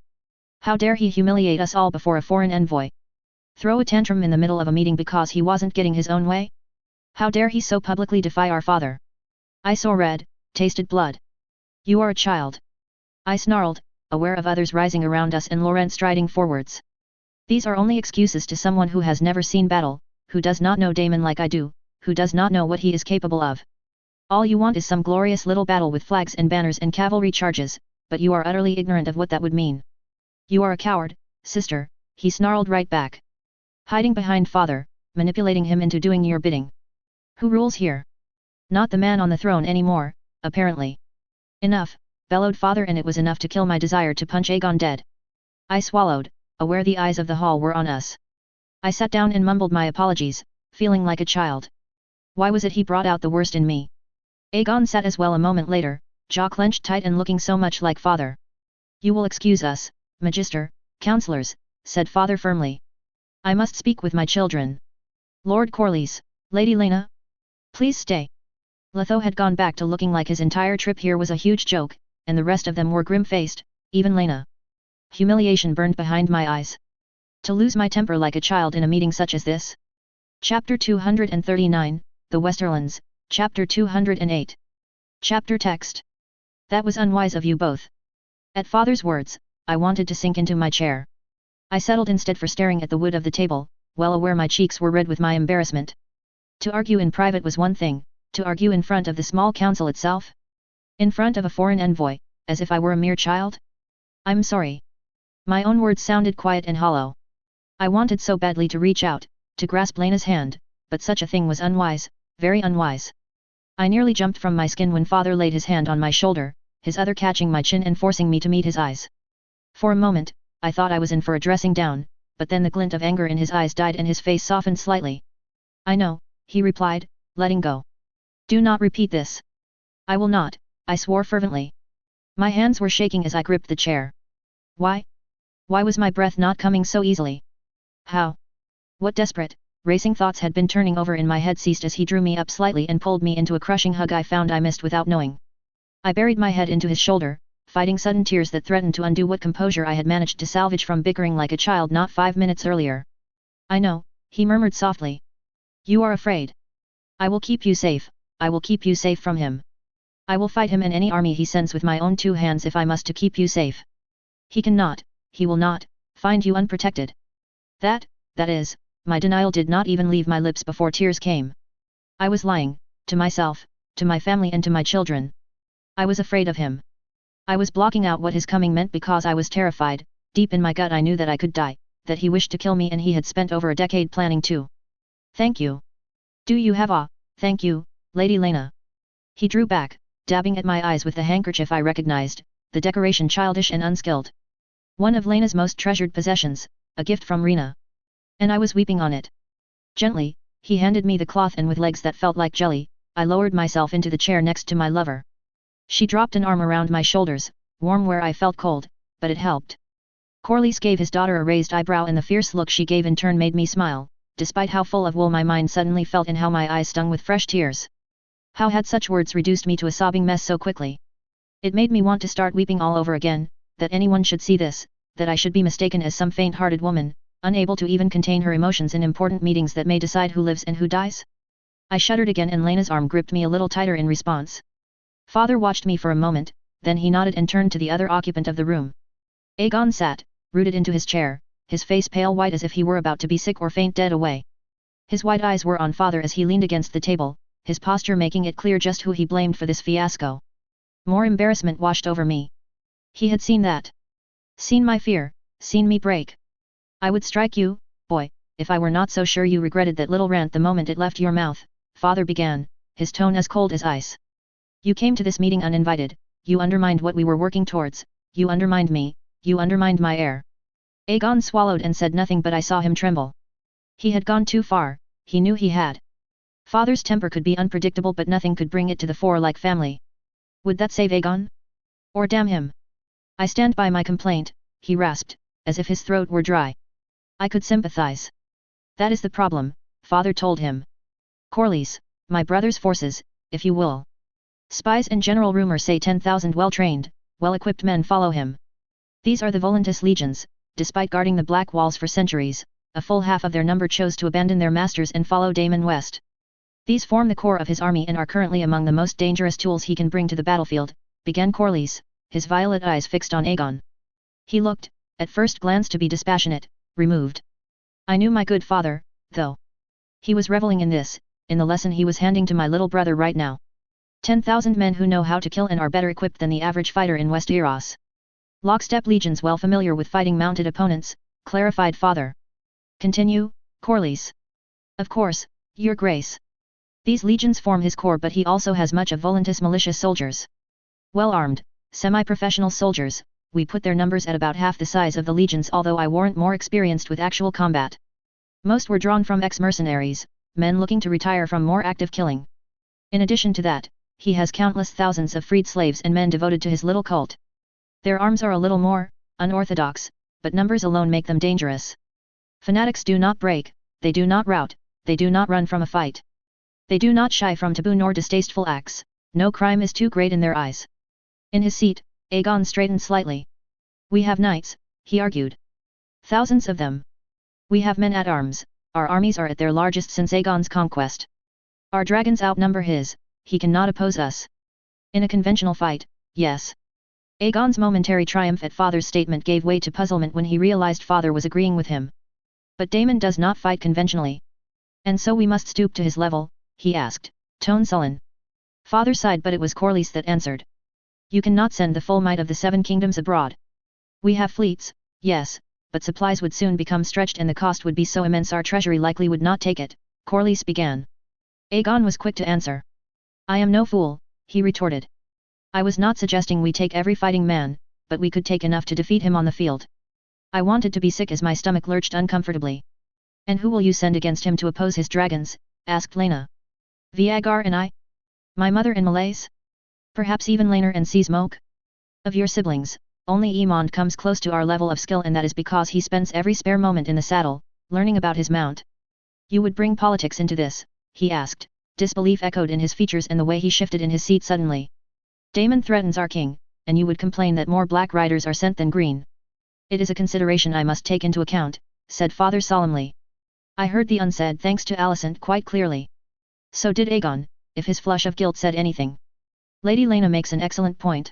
How dare he humiliate us all before a foreign envoy? Throw a tantrum in the middle of a meeting because he wasn't getting his own way? How dare he so publicly defy our father? I saw red, tasted blood. You are a child. I snarled, aware of others rising around us and Laurent striding forwards. These are only excuses to someone who has never seen battle, who does not know Damon like I do, who does not know what he is capable of. All you want is some glorious little battle with flags and banners and cavalry charges, but you are utterly ignorant of what that would mean. You are a coward, sister, he snarled right back. Hiding behind father, manipulating him into doing your bidding. Who rules here? Not the man on the throne anymore, apparently. Enough, bellowed father, and it was enough to kill my desire to punch Aegon dead. I swallowed, aware the eyes of the hall were on us. I sat down and mumbled my apologies, feeling like a child. Why was it he brought out the worst in me? Aegon sat as well a moment later, jaw clenched tight and looking so much like father. You will excuse us, Magister, councillors, said father firmly. I must speak with my children. Lord Corlys, Lady Lena? Please stay. Letho had gone back to looking like his entire trip here was a huge joke, and the rest of them were grim-faced, even Lena. Humiliation burned behind my eyes. To lose my temper like a child in a meeting such as this? Chapter 239, The Westerlands, Chapter 208. Chapter text. That was unwise of you both. At father's words, I wanted to sink into my chair. I settled instead for staring at the wood of the table, well aware my cheeks were red with my embarrassment. To argue in private was one thing, to argue in front of the small council itself? In front of a foreign envoy, as if I were a mere child? I'm sorry. My own words sounded quiet and hollow. I wanted so badly to reach out, to grasp Lena's hand, but such a thing was unwise, very unwise. I nearly jumped from my skin when father laid his hand on my shoulder, his other catching my chin and forcing me to meet his eyes. For a moment, I thought I was in for a dressing down, but then the glint of anger in his eyes died and his face softened slightly. I know, he replied, letting go. Do not repeat this. I will not, I swore fervently. My hands were shaking as I gripped the chair. Why? Why was my breath not coming so easily? How? What desperate, racing thoughts had been turning over in my head ceased as he drew me up slightly and pulled me into a crushing hug I found I missed without knowing. I buried my head into his shoulder, fighting sudden tears that threatened to undo what composure I had managed to salvage from bickering like a child not 5 minutes earlier. I know, he murmured softly. You are afraid. I will keep you safe, I will keep you safe from him. I will fight him and any army he sends with my own 2 hands if I must to keep you safe. He cannot, he will not, find you unprotected. That is, my denial did not even leave my lips before tears came. I was lying, to myself, to my family and to my children. I was afraid of him. I was blocking out what his coming meant because I was terrified, deep in my gut I knew that I could die, that he wished to kill me and he had spent over a decade planning to. Thank you. Do you have a, thank you, Lady Lena? He drew back, dabbing at my eyes with the handkerchief I recognized, the decoration childish and unskilled. One of Lena's most treasured possessions, a gift from Rena. And I was weeping on it. Gently, he handed me the cloth and with legs that felt like jelly, I lowered myself into the chair next to my lover. She dropped an arm around my shoulders, warm where I felt cold, but it helped. Corlys gave his daughter a raised eyebrow and the fierce look she gave in turn made me smile, despite how full of woe my mind suddenly felt and how my eyes stung with fresh tears. How had such words reduced me to a sobbing mess so quickly? It made me want to start weeping all over again, that anyone should see this, that I should be mistaken as some faint-hearted woman, unable to even contain her emotions in important meetings that may decide who lives and who dies. I shuddered again and Lena's arm gripped me a little tighter in response. Father watched me for a moment, then he nodded and turned to the other occupant of the room. Aegon sat, rooted into his chair, his face pale white as if he were about to be sick or faint dead away. His wide eyes were on father as he leaned against the table, his posture making it clear just who he blamed for this fiasco. More embarrassment washed over me. He had seen that. Seen my fear, seen me break. I would strike you, boy, if I were not so sure you regretted that little rant the moment it left your mouth, father began, his tone as cold as ice. You came to this meeting uninvited, you undermined what we were working towards, you undermined me, you undermined my heir. Aegon swallowed and said nothing, but I saw him tremble. He had gone too far, he knew he had. Father's temper could be unpredictable, but nothing could bring it to the fore like family. Would that save Aegon? Or damn him? I stand by my complaint, he rasped, as if his throat were dry. I could sympathize. That is the problem, father told him. Corlys, my brother's forces, if you will. Spies and general rumor say 10,000 well-trained, well-equipped men follow him. These are the Volantis legions. Despite guarding the Black Walls for centuries, a full half of their number chose to abandon their masters and follow Daemon west. These form the core of his army and are currently among the most dangerous tools he can bring to the battlefield, began Corlys, his violet eyes fixed on Aegon. He looked, at first glance to be dispassionate, removed. I knew my good father, though. He was reveling in this, in the lesson he was handing to my little brother right now. 10,000 men who know how to kill and are better equipped than the average fighter in Westeros. Lockstep legions well familiar with fighting mounted opponents, clarified father. Continue, Corlys. Of course, your grace. These legions form his core, but he also has much of Volantis militia soldiers. Well-armed, semi-professional soldiers, we put their numbers at about half the size of the legions, although I warrant more experienced with actual combat. Most were drawn from ex-mercenaries, men looking to retire from more active killing. In addition to that, he has countless thousands of freed slaves and men devoted to his little cult. Their arms are a little more unorthodox, but numbers alone make them dangerous. Fanatics do not break, they do not rout, they do not run from a fight. They do not shy from taboo nor distasteful acts, no crime is too great in their eyes. In his seat, Aegon straightened slightly. We have knights, he argued. Thousands of them. We have men at arms, our armies are at their largest since Aegon's conquest. Our dragons outnumber his, he cannot oppose us. In a conventional fight, yes. Aegon's momentary triumph at father's statement gave way to puzzlement when he realized father was agreeing with him. But Daemon does not fight conventionally. And so we must stoop to his level, he asked, tone sullen. Father sighed, but it was Corlys that answered. You cannot send the full might of the 7 kingdoms abroad. We have fleets, yes, but supplies would soon become stretched and the cost would be so immense our treasury likely would not take it, Corlys began. Aegon was quick to answer. I am no fool, he retorted. I was not suggesting we take every fighting man, but we could take enough to defeat him on the field. I wanted to be sick as my stomach lurched uncomfortably. And who will you send against him to oppose his dragons? Asked Laena. Viagar and I? My mother and Malaise? Perhaps even Laenor and Seasmoke? Of your siblings, only Aemond comes close to our level of skill, and that is because he spends every spare moment in the saddle, learning about his mount. You would bring politics into this? He asked. Disbelief echoed in his features and the way he shifted in his seat suddenly. Daemon threatens our king, and you would complain that more black riders are sent than green. It is a consideration I must take into account, said father solemnly. I heard the unsaid thanks to Alicent quite clearly. So did Aegon, if his flush of guilt said anything. Lady Laena makes an excellent point.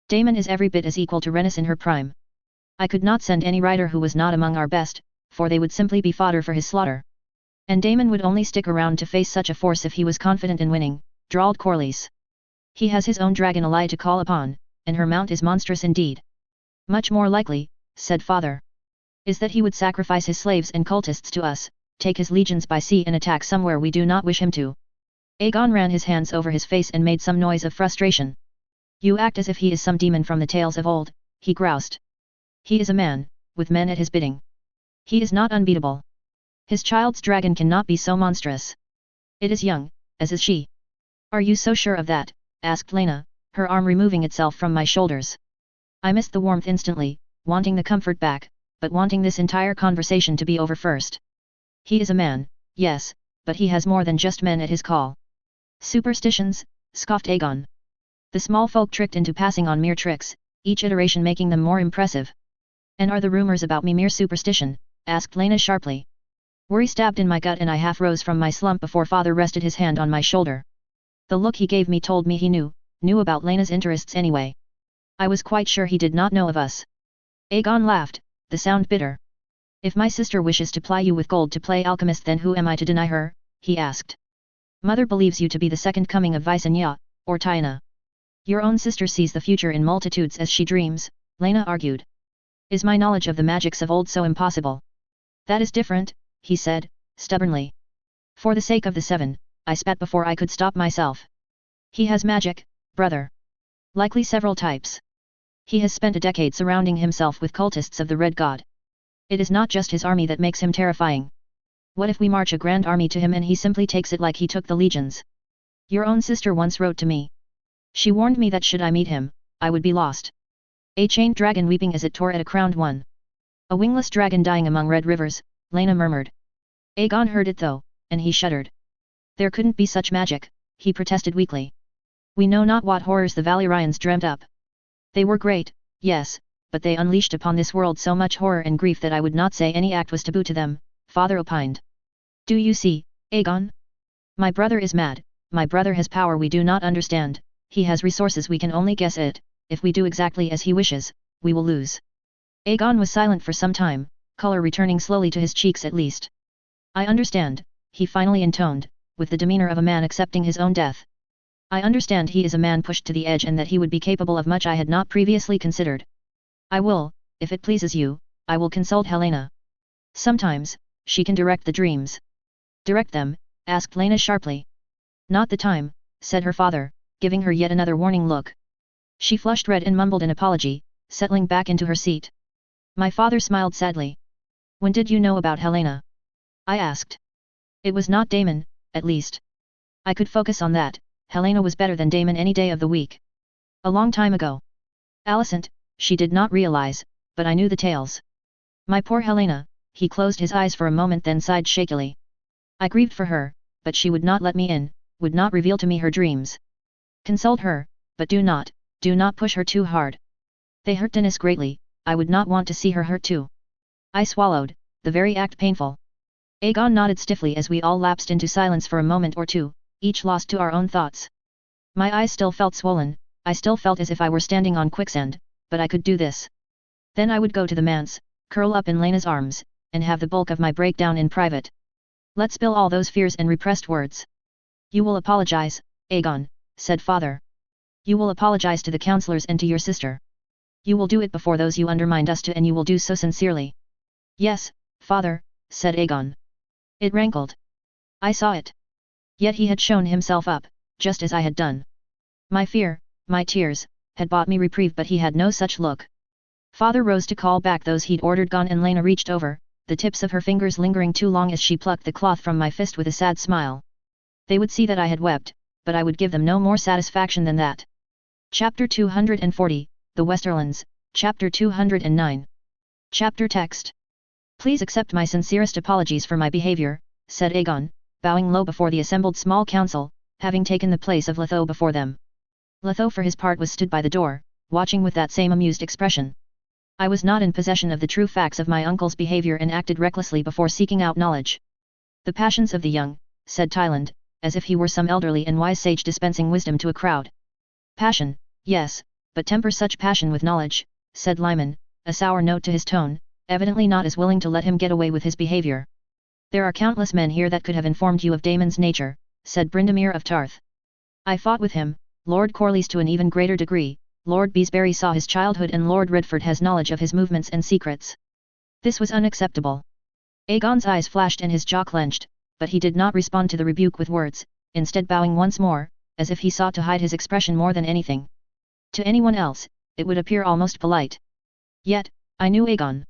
Daemon is every bit as equal to Rhaenys in her prime. I could not send any rider who was not among our best, for they would simply be fodder for his slaughter. And Daemon would only stick around to face such a force if he was confident in winning, drawled Corlys. He has his own dragon ally to call upon, and her mount is monstrous indeed. Much more likely, said father, is that he would sacrifice his slaves and cultists to us, take his legions by sea and attack somewhere we do not wish him to. Aegon ran his hands over his face and made some noise of frustration. You act as if he is some demon from the tales of old, he groused. He is a man, with men at his bidding. He is not unbeatable. His child's dragon cannot be so monstrous. It is young, as is she. Are you so sure of that? Asked Laena, her arm removing itself from my shoulders. I missed the warmth instantly, wanting the comfort back, but wanting this entire conversation to be over first. He is a man, yes, but he has more than just men at his call. Superstitions, scoffed Aegon. The small folk tricked into passing on mere tricks, each iteration making them more impressive. And are the rumors about me mere superstition? Asked Laena sharply. Worry stabbed in my gut and I half rose from my slump before father rested his hand on my shoulder. The look he gave me told me he knew about Laena's interests anyway. I was quite sure he did not know of us. Aegon laughed, the sound bitter. If my sister wishes to ply you with gold to play alchemist, then who am I to deny her? He asked. Mother believes you to be the second coming of Visanya, or Tyana. Your own sister sees the future in multitudes as she dreams, Lena argued. Is my knowledge of the magics of old so impossible? That is different, he said, stubbornly. For the sake of the seven, I spat before I could stop myself. He has magic, brother. Likely several types. He has spent a decade surrounding himself with cultists of the Red God. It is not just his army that makes him terrifying. What if we march a grand army to him and he simply takes it like he took the legions? Your own sister once wrote to me. She warned me that should I meet him, I would be lost. A chained dragon weeping as it tore at a crowned one. A wingless dragon dying among red rivers, Lena murmured. Aegon heard it though, and he shuddered. There couldn't be such magic, he protested weakly. We know not what horrors the Valyrians dreamt up. They were great, yes, but they unleashed upon this world so much horror and grief that I would not say any act was taboo to them, father opined. Do you see, Aegon? My brother is mad, my brother has power we do not understand, he has resources we can only guess at. If we do exactly as he wishes, we will lose. Aegon was silent for some time, color returning slowly to his cheeks at least. I understand, he finally intoned, with the demeanor of a man accepting his own death. I understand he is a man pushed to the edge and that he would be capable of much I had not previously considered. I will, if it pleases you, I will consult Helena. Sometimes, she can direct the dreams. Direct them? Asked Lena sharply. Not the time, said her father, giving her yet another warning look. She flushed red and mumbled an apology, settling back into her seat. My father smiled sadly. When did you know about Helena? I asked. It was not Damon, at least. I could focus on that. Helena was better than Damon any day of the week. A long time ago. Alicent, she did not realize, but I knew the tales. My poor Helena, he closed his eyes for a moment then sighed shakily. I grieved for her, but she would not let me in, would not reveal to me her dreams. Consult her, but do not push her too hard. They hurt Dennis greatly, I would not want to see her hurt too. I swallowed, the very act painful. Aegon nodded stiffly as we all lapsed into silence for a moment or two, each lost to our own thoughts. My eyes still felt swollen, I still felt as if I were standing on quicksand, but I could do this. Then I would go to the manse, curl up in Lena's arms, and have the bulk of my breakdown in private. Let's spill all those fears and repressed words. You will apologize, Aegon, said father. You will apologize to the councillors and to your sister. You will do it before those you undermined us to, and you will do so sincerely. Yes, father, said Aegon. It rankled. I saw it. Yet he had shown himself up, just as I had done. My fear, my tears, had bought me reprieve, but he had no such look. Father rose to call back those he'd ordered gone, and Lena reached over, the tips of her fingers lingering too long as she plucked the cloth from my fist with a sad smile. They would see that I had wept, but I would give them no more satisfaction than that. Chapter 240, The Westerlands, Chapter 209. Chapter text. Please accept my sincerest apologies for my behavior, said Aegon, bowing low before the assembled small council, having taken the place of Letho before them. Letho for his part was stood by the door, watching with that same amused expression. I was not in possession of the true facts of my uncle's behavior and acted recklessly before seeking out knowledge. The passions of the young, said Tyland, as if he were some elderly and wise sage dispensing wisdom to a crowd. Passion, yes, but temper such passion with knowledge, said Lyman, a sour note to his tone, evidently not as willing to let him get away with his behavior. There are countless men here that could have informed you of Damon's nature, said Brindamere of Tarth. I fought with him, Lord Corlys to an even greater degree, Lord Beesbury saw his childhood, and Lord Redford has knowledge of his movements and secrets. This was unacceptable. Aegon's eyes flashed and his jaw clenched, but he did not respond to the rebuke with words, instead bowing once more, as if he sought to hide his expression more than anything. To anyone else, it would appear almost polite. Yet, I knew Aegon.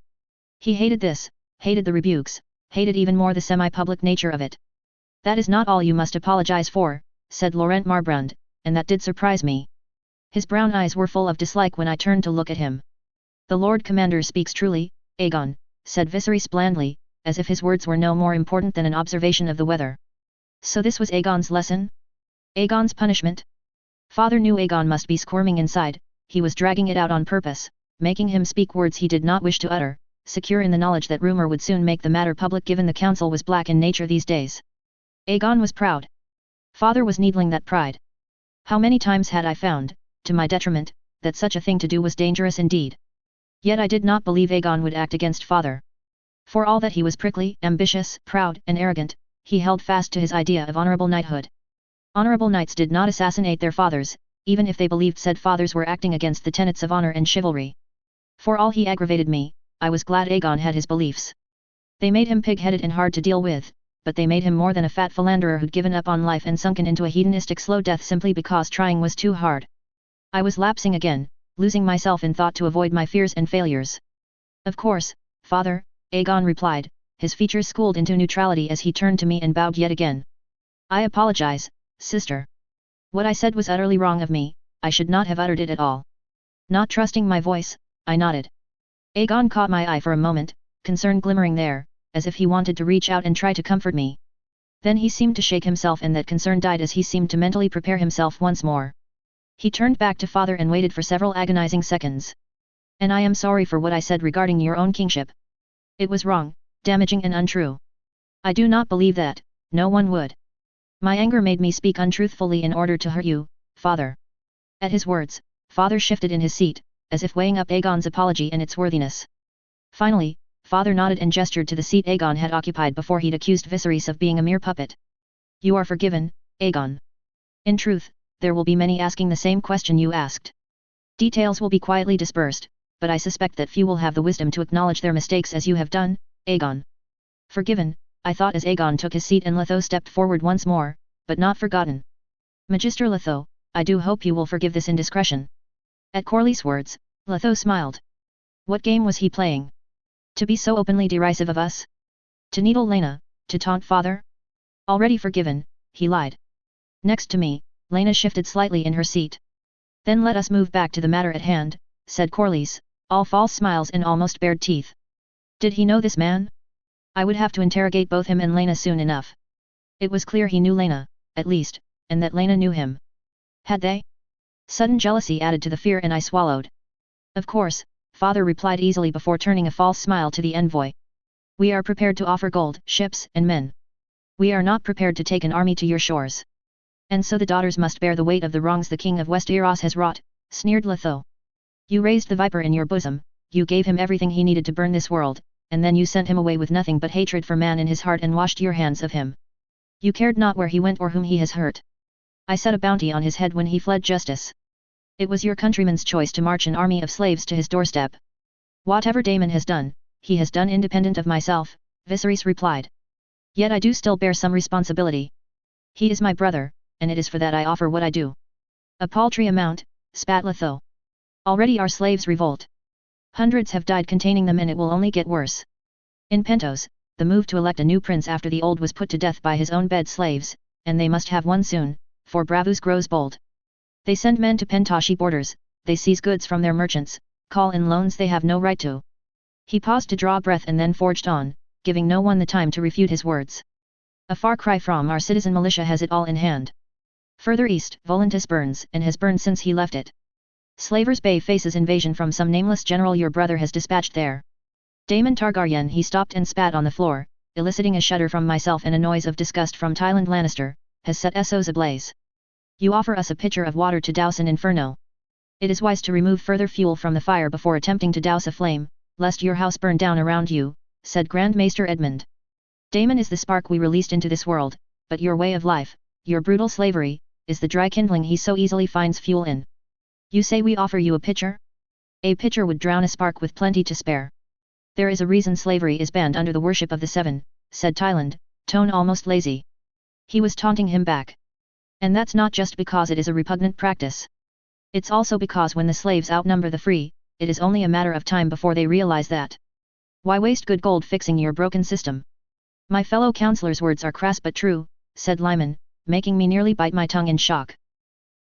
He hated this, hated the rebukes, hated even more the semi-public nature of it. That is not all you must apologize for, said Laurent Marbrand, and that did surprise me. His brown eyes were full of dislike when I turned to look at him. The Lord Commander speaks truly, Aegon, said Viserys blandly, as if his words were no more important than an observation of the weather. So this was Aegon's lesson? Aegon's punishment? Father knew Aegon must be squirming inside, he was dragging it out on purpose, making him speak words he did not wish to utter, secure in the knowledge that rumor would soon make the matter public given the council was black in nature these days. Aegon was proud. Father was needling that pride. How many times had I found, to my detriment, that such a thing to do was dangerous indeed. Yet I did not believe Aegon would act against father. For all that he was prickly, ambitious, proud, and arrogant, he held fast to his idea of honorable knighthood. Honorable knights did not assassinate their fathers, even if they believed said fathers were acting against the tenets of honor and chivalry. For all he aggravated me, I was glad Aegon had his beliefs. They made him pig-headed and hard to deal with, but they made him more than a fat philanderer who'd given up on life and sunken into a hedonistic slow death simply because trying was too hard. I was lapsing again, losing myself in thought to avoid my fears and failures. Of course, father, Aegon replied, his features schooled into neutrality as he turned to me and bowed yet again. I apologize, sister. What I said was utterly wrong of me, I should not have uttered it at all. Not trusting my voice, I nodded. Aegon caught my eye for a moment, concern glimmering there, as if he wanted to reach out and try to comfort me. Then he seemed to shake himself and that concern died as he seemed to mentally prepare himself once more. He turned back to father and waited for several agonizing seconds. And I am sorry for what I said regarding your own kingship. It was wrong, damaging and untrue. I do not believe that, no one would. My anger made me speak untruthfully in order to hurt you, father. At his words, father shifted in his seat, as if weighing up Aegon's apology and its worthiness. Finally, father nodded and gestured to the seat Aegon had occupied before he'd accused Viserys of being a mere puppet. You are forgiven, Aegon. In truth, there will be many asking the same question you asked. Details will be quietly dispersed, but I suspect that few will have the wisdom to acknowledge their mistakes as you have done, Aegon. Forgiven, I thought as Aegon took his seat and Letho stepped forward once more, but not forgotten. Magister Letho, I do hope you will forgive this indiscretion. At Corley's words, Letho smiled. What game was he playing? To be so openly derisive of us? To needle Laena, to taunt father? Already forgiven, he lied. Next to me, Laena shifted slightly in her seat. Then let us move back to the matter at hand, said Corlys, all false smiles and almost bared teeth. Did he know this man? I would have to interrogate both him and Laena soon enough. It was clear he knew Laena, at least, and that Laena knew him. Had they? Sudden jealousy added to the fear and I swallowed. Of course, father replied easily before turning a false smile to the envoy. We are prepared to offer gold, ships, and men. We are not prepared to take an army to your shores. And so the daughters must bear the weight of the wrongs the king of Westeros has wrought, sneered Letho. You raised the viper in your bosom, you gave him everything he needed to burn this world, and then you sent him away with nothing but hatred for man in his heart and washed your hands of him. You cared not where he went or whom he has hurt. I set a bounty on his head when he fled justice. It was your countrymen's choice to march an army of slaves to his doorstep. Whatever Daemon has done, he has done independent of myself, Viserys replied. Yet I do still bear some responsibility. He is my brother, and it is for that I offer what I do. A paltry amount, spat Letho. Already our slaves revolt. Hundreds have died containing them and it will only get worse. In Pentos, the move to elect a new prince after the old was put to death by his own bed slaves, and they must have one soon, for Bravus grows bold. They send men to Pentoshi borders, they seize goods from their merchants, call in loans they have no right to. He paused to draw breath and then forged on, giving no one the time to refute his words. A far cry from our citizen militia has it all in hand. Further east, Volantis burns and has burned since he left it. Slavers Bay faces invasion from some nameless general your brother has dispatched there. Daemon Targaryen he stopped and spat on the floor, eliciting a shudder from myself and a noise of disgust from Tywin Lannister, has set Essos ablaze. You offer us a pitcher of water to douse an inferno. It is wise to remove further fuel from the fire before attempting to douse a flame, lest your house burn down around you, said Grand Maester Edmund. Daemon is the spark we released into this world, but your way of life, your brutal slavery, is the dry kindling he so easily finds fuel in. You say we offer you a pitcher? A pitcher would drown a spark with plenty to spare. There is a reason slavery is banned under the worship of the Seven, said Tyland, tone almost lazy. He was taunting him back. And that's not just because it is a repugnant practice. It's also because when the slaves outnumber the free, it is only a matter of time before they realize that. Why waste good gold fixing your broken system? My fellow counselor's words are crass but true, said Lyman, making me nearly bite my tongue in shock.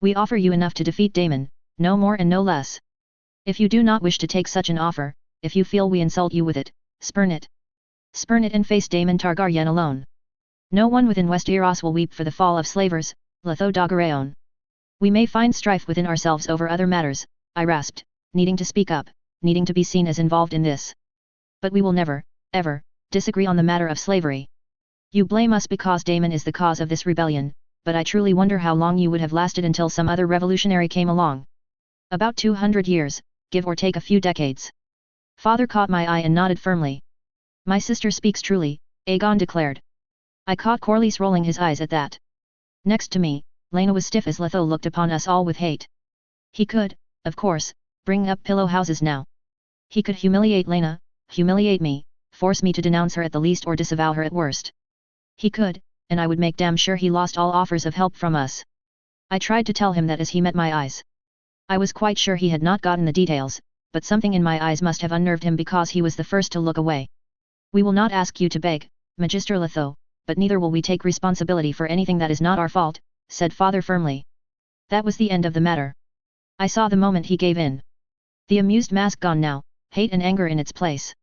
We offer you enough to defeat Daemon, no more and no less. If you do not wish to take such an offer, if you feel we insult you with it, spurn it. Spurn it and face Daemon Targaryen alone. No one within Westeros will weep for the fall of slavers, Letho Dagaraon. We may find strife within ourselves over other matters, I rasped, needing to speak up, needing to be seen as involved in this. But we will never, ever, disagree on the matter of slavery. You blame us because Daemon is the cause of this rebellion, but I truly wonder how long you would have lasted until some other revolutionary came along. About 200 years, give or take a few decades. Father caught my eye and nodded firmly. My sister speaks truly, Aegon declared. I caught Corlys rolling his eyes at that. Next to me, Lena was stiff as Letho looked upon us all with hate. He could, of course, bring up pillow houses now. He could humiliate Lena, humiliate me, force me to denounce her at the least or disavow her at worst. He could, and I would make damn sure he lost all offers of help from us. I tried to tell him that as he met my eyes. I was quite sure he had not gotten the details, but something in my eyes must have unnerved him because he was the first to look away. We will not ask you to beg, Magister Letho, but neither will we take responsibility for anything that is not our fault, said father firmly. That was the end of the matter. I saw the moment he gave in. The amused mask gone now, hate and anger in its place.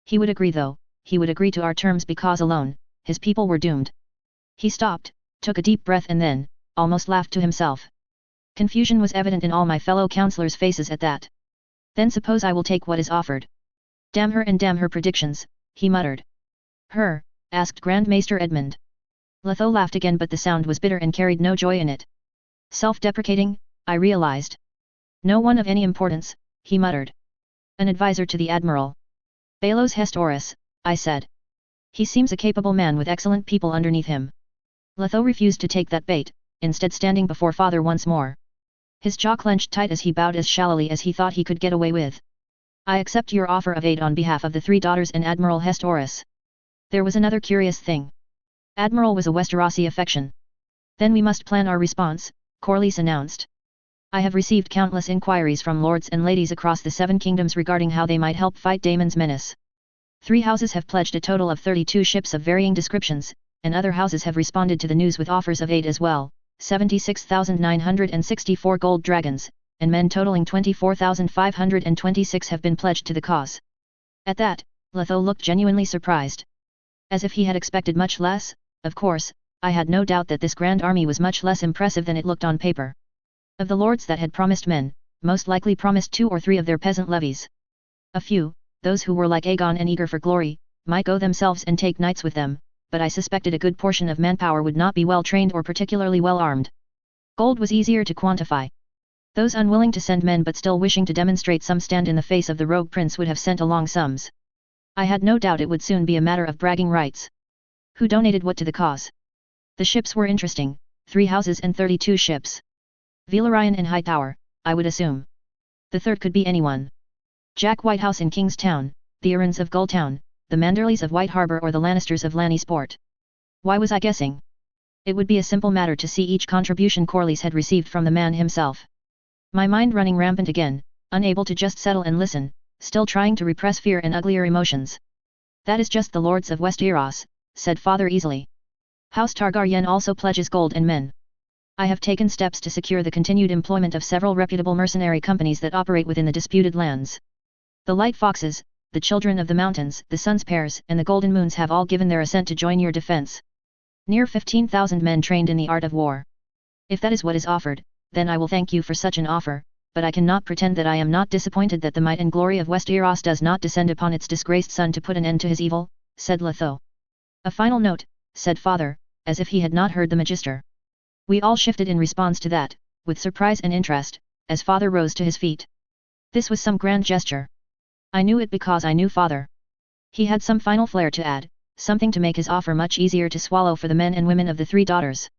He would agree though, he would agree to our terms because alone, his people were doomed. He stopped, took a deep breath and then, almost laughed to himself. Confusion was evident in all my fellow councillors' faces at that. Then suppose I will take what is offered. Damn her and damn her predictions, he muttered. Her? Asked Grand Maester Edmund. Letho laughed again but the sound was bitter and carried no joy in it. Self-deprecating, I realized. No one of any importance, he muttered. An advisor to the Admiral. Baelos Hestorus, I said. He seems a capable man with excellent people underneath him. Letho refused to take that bait, instead standing before father once more. His jaw clenched tight as he bowed as shallowly as he thought he could get away with. I accept your offer of aid on behalf of the 3 daughters and Admiral Hestorus. There was another curious thing. Admiral was a Westerosi affection. Then we must plan our response, Corlys announced. I have received countless inquiries from lords and ladies across the 7 kingdoms regarding how they might help fight Daemon's menace. 3 houses have pledged a total of 32 ships of varying descriptions, and other houses have responded to the news with offers of aid as well, 76,964 gold dragons, and men totaling 24,526 have been pledged to the cause. At that, Letho looked genuinely surprised. As if he had expected much less, of course, I had no doubt that this grand army was much less impressive than it looked on paper. Of the lords that had promised men, most likely promised 2 or 3 of their peasant levies. A few, those who were like Aegon and eager for glory, might go themselves and take knights with them, but I suspected a good portion of manpower would not be well trained or particularly well armed. Gold was easier to quantify. Those unwilling to send men but still wishing to demonstrate some stand in the face of the rogue prince would have sent along sums. I had no doubt it would soon be a matter of bragging rights. Who donated what to the cause? The ships were interesting, 3 houses and 32 ships. Velaryon and Hightower, I would assume. The third could be anyone. Jack Whitehouse in Kingstown, the Arryns of Gulltown, the Manderleys of White Harbour or the Lannisters of Lannisport. Why was I guessing? It would be a simple matter to see each contribution Corlys had received from the man himself. My mind running rampant again, unable to just settle and listen, still trying to repress fear and uglier emotions. That is just the lords of Westeros, said father easily. House Targaryen also pledges gold and men. I have taken steps to secure the continued employment of several reputable mercenary companies that operate within the disputed lands. The Light Foxes, the Children of the Mountains, the Sun's Pairs and the Golden Moons have all given their assent to join your defense. Near 15,000 men trained in the art of war. If that is what is offered, then I will thank you for such an offer, but I cannot pretend that I am not disappointed that the might and glory of Westeros does not descend upon its disgraced son to put an end to his evil, said Letho. A final note, said father, as if he had not heard the magister. We all shifted in response to that, with surprise and interest, as father rose to his feet. This was some grand gesture. I knew it because I knew father. He had some final flair to add, something to make his offer much easier to swallow for the men and women of the 3 daughters.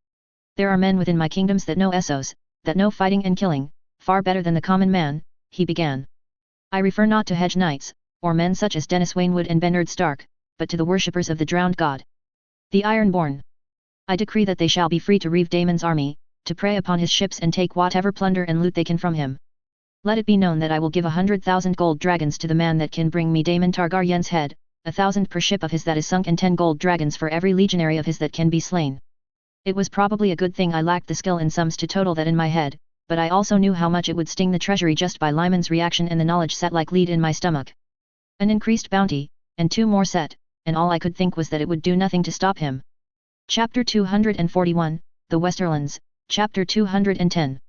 There are men within my kingdoms that know Essos, that know fighting and killing, far better than the common man, he began. I refer not to hedge knights, or men such as Dennis Waynwood and Bernard Stark, but to the worshippers of the drowned god. The Ironborn. I decree that they shall be free to reave Daemon's army, to prey upon his ships and take whatever plunder and loot they can from him. Let it be known that I will give 100,000 gold dragons to the man that can bring me Daemon Targaryen's head, 1,000 per ship of his that is sunk and 10 gold dragons for every legionary of his that can be slain. It was probably a good thing I lacked the skill in sums to total that in my head, but I also knew how much it would sting the treasury just by Lyman's reaction and the knowledge sat like lead in my stomach. An increased bounty, and 2 more set, and all I could think was that it would do nothing to stop him. Chapter 241, The Westerlands, Chapter 210.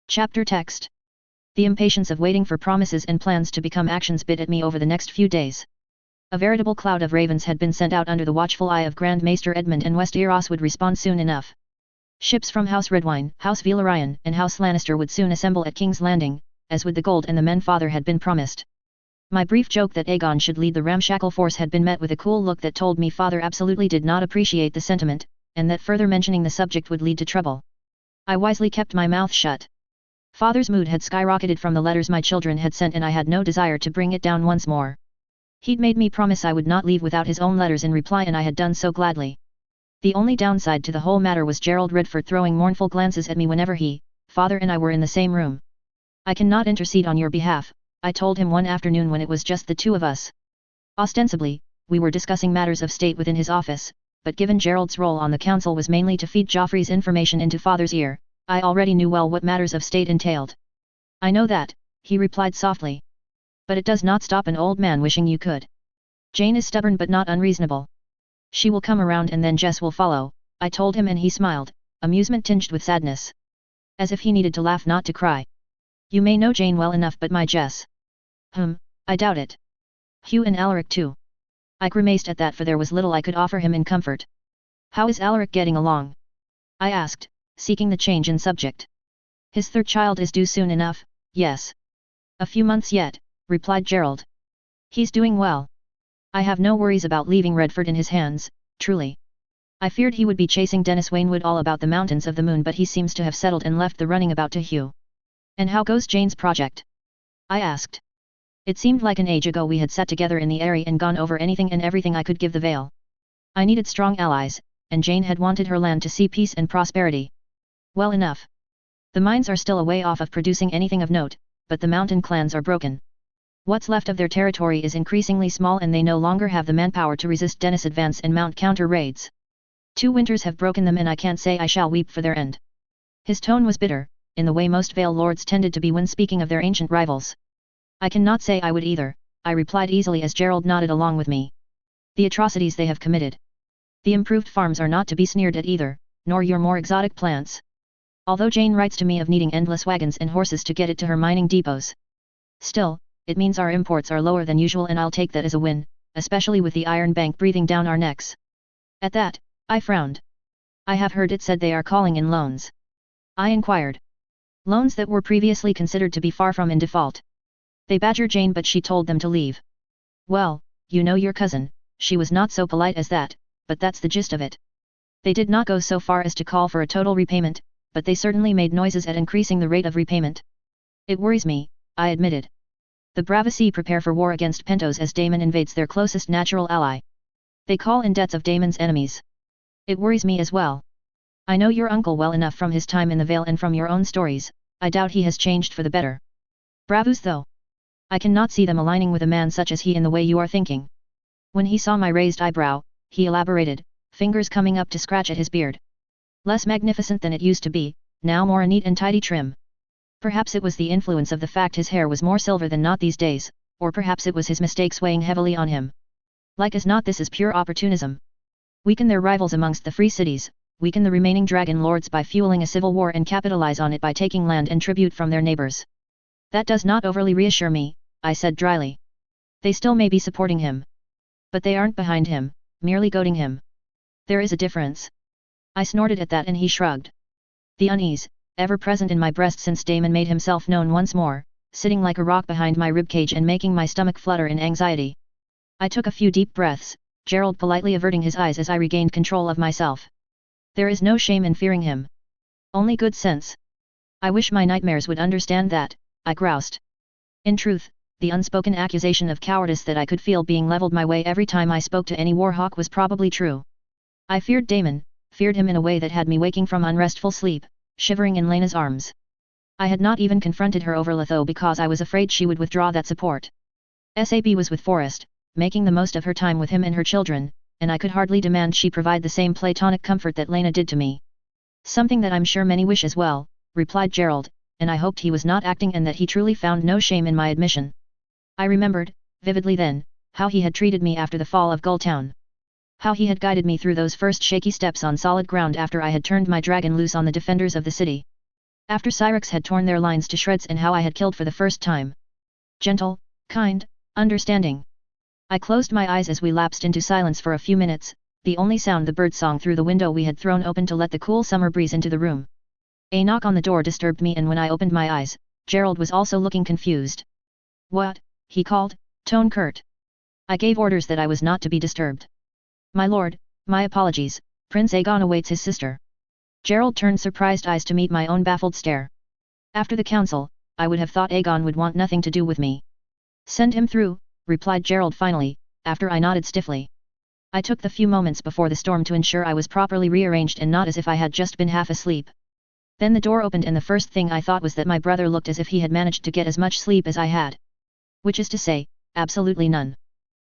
Chapter Text. The impatience of waiting for promises and plans to become actions bit at me over the next few days. A veritable cloud of ravens had been sent out under the watchful eye of Grand Maester Edmund and Westeros would respond soon enough. Ships from House Redwyne, House Velaryon and House Lannister would soon assemble at King's Landing, as would the gold and the men father had been promised. My brief joke that Aegon should lead the ramshackle force had been met with a cool look that told me father absolutely did not appreciate the sentiment, and that further mentioning the subject would lead to trouble. I wisely kept my mouth shut. Father's mood had skyrocketed from the letters my children had sent and I had no desire to bring it down once more. He'd made me promise I would not leave without his own letters in reply and I had done so gladly. The only downside to the whole matter was Gerald Redford throwing mournful glances at me whenever he, father and I were in the same room. I cannot intercede on your behalf, I told him one afternoon when it was just the two of us. Ostensibly, we were discussing matters of state within his office, but given Gerald's role on the council was mainly to feed Joffrey's information into father's ear, I already knew well what matters of state entailed. I know that, he replied softly. But it does not stop an old man wishing you could. Jane is stubborn but not unreasonable. She will come around and then Jess will follow, I told him and he smiled, amusement tinged with sadness. As if he needed to laugh not to cry. You may know Jane well enough but my Jess. I doubt it. Hugh and Alaric too. I grimaced at that for there was little I could offer him in comfort. How is Alaric getting along? I asked, seeking the change in subject. His third child is due soon enough, yes. A few months yet, replied Gerald. He's doing well. I have no worries about leaving Redford in his hands, truly. I feared he would be chasing Dennis Wainwood all about the mountains of the moon but he seems to have settled and left the running about to Hugh. And how goes Jane's project? I asked. It seemed like an age ago we had sat together in the Eyrie and gone over anything and everything I could give the Vale. I needed strong allies, and Jane had wanted her land to see peace and prosperity. Well enough. The mines are still a way off of producing anything of note, but the mountain clans are broken. What's left of their territory is increasingly small and they no longer have the manpower to resist Dennis' advance and mount counter raids. 2 winters have broken them and I can't say I shall weep for their end. His tone was bitter, in the way most Vale lords tended to be when speaking of their ancient rivals. I cannot say I would either, I replied easily as Gerald nodded along with me. The atrocities they have committed. The improved farms are not to be sneered at either, nor your more exotic plants. Although Jane writes to me of needing endless wagons and horses to get it to her mining depots. Still, it means our imports are lower than usual and I'll take that as a win, especially with the Iron Bank breathing down our necks. At that, I frowned. I have heard it said they are calling in loans. I inquired. Loans that were previously considered to be far from in default. They badgered Jane but she told them to leave. Well, you know your cousin, she was not so polite as that, but that's the gist of it. They did not go so far as to call for a total repayment, but they certainly made noises at increasing the rate of repayment. It worries me, I admitted. The Bravici prepare for war against Pentos as Daemon invades their closest natural ally. They call in debts of Daemon's enemies. It worries me as well. I know your uncle well enough from his time in the Vale and from your own stories, I doubt he has changed for the better. Bravos though. I cannot see them aligning with a man such as he in the way you are thinking. When he saw my raised eyebrow, he elaborated, fingers coming up to scratch at his beard. Less magnificent than it used to be, now more a neat and tidy trim. Perhaps it was the influence of the fact his hair was more silver than not these days, or perhaps it was his mistakes weighing heavily on him. Like as not this is pure opportunism. Weaken their rivals amongst the free cities, weaken the remaining dragon lords by fueling a civil war and capitalize on it by taking land and tribute from their neighbors. That does not overly reassure me, I said dryly. They still may be supporting him. But they aren't behind him, merely goading him. There is a difference. I snorted at that and he shrugged. The unease, ever present in my breast since Daemon made himself known once more, sitting like a rock behind my ribcage and making my stomach flutter in anxiety. I took a few deep breaths, Gerald politely averting his eyes as I regained control of myself. There is no shame in fearing him. Only good sense. I wish my nightmares would understand that, I groused. In truth, the unspoken accusation of cowardice that I could feel being leveled my way every time I spoke to any warhawk was probably true. I feared Daemon, feared him in a way that had me waking from unrestful sleep, shivering in Lena's arms. I had not even confronted her over Letho because I was afraid she would withdraw that support. Sab was with Forrest, making the most of her time with him and her children, and I could hardly demand she provide the same platonic comfort that Lena did to me. Something that I'm sure many wish as well, replied Gerald, and I hoped he was not acting and that he truly found no shame in my admission. I remembered, vividly then, how he had treated me after the fall of Gulltown. How he had guided me through those first shaky steps on solid ground after I had turned my dragon loose on the defenders of the city. After Syrax had torn their lines to shreds and how I had killed for the first time. Gentle, kind, understanding. I closed my eyes as we lapsed into silence for a few minutes, the only sound the birdsong through the window we had thrown open to let the cool summer breeze into the room. A knock on the door disturbed me and when I opened my eyes, Gerald was also looking confused. What? He called, Tone curt. I gave orders that I was not to be disturbed. My lord, my apologies, Prince Aegon awaits his sister. Gerald turned surprised eyes to meet my own baffled stare. After the council, I would have thought Aegon would want nothing to do with me. Send him through, replied Gerald finally, after I nodded stiffly. I took the few moments before the storm to ensure I was properly rearranged and not as if I had just been half asleep. Then the door opened and the first thing I thought was that my brother looked as if he had managed to get as much sleep as I had. Which is to say, absolutely none.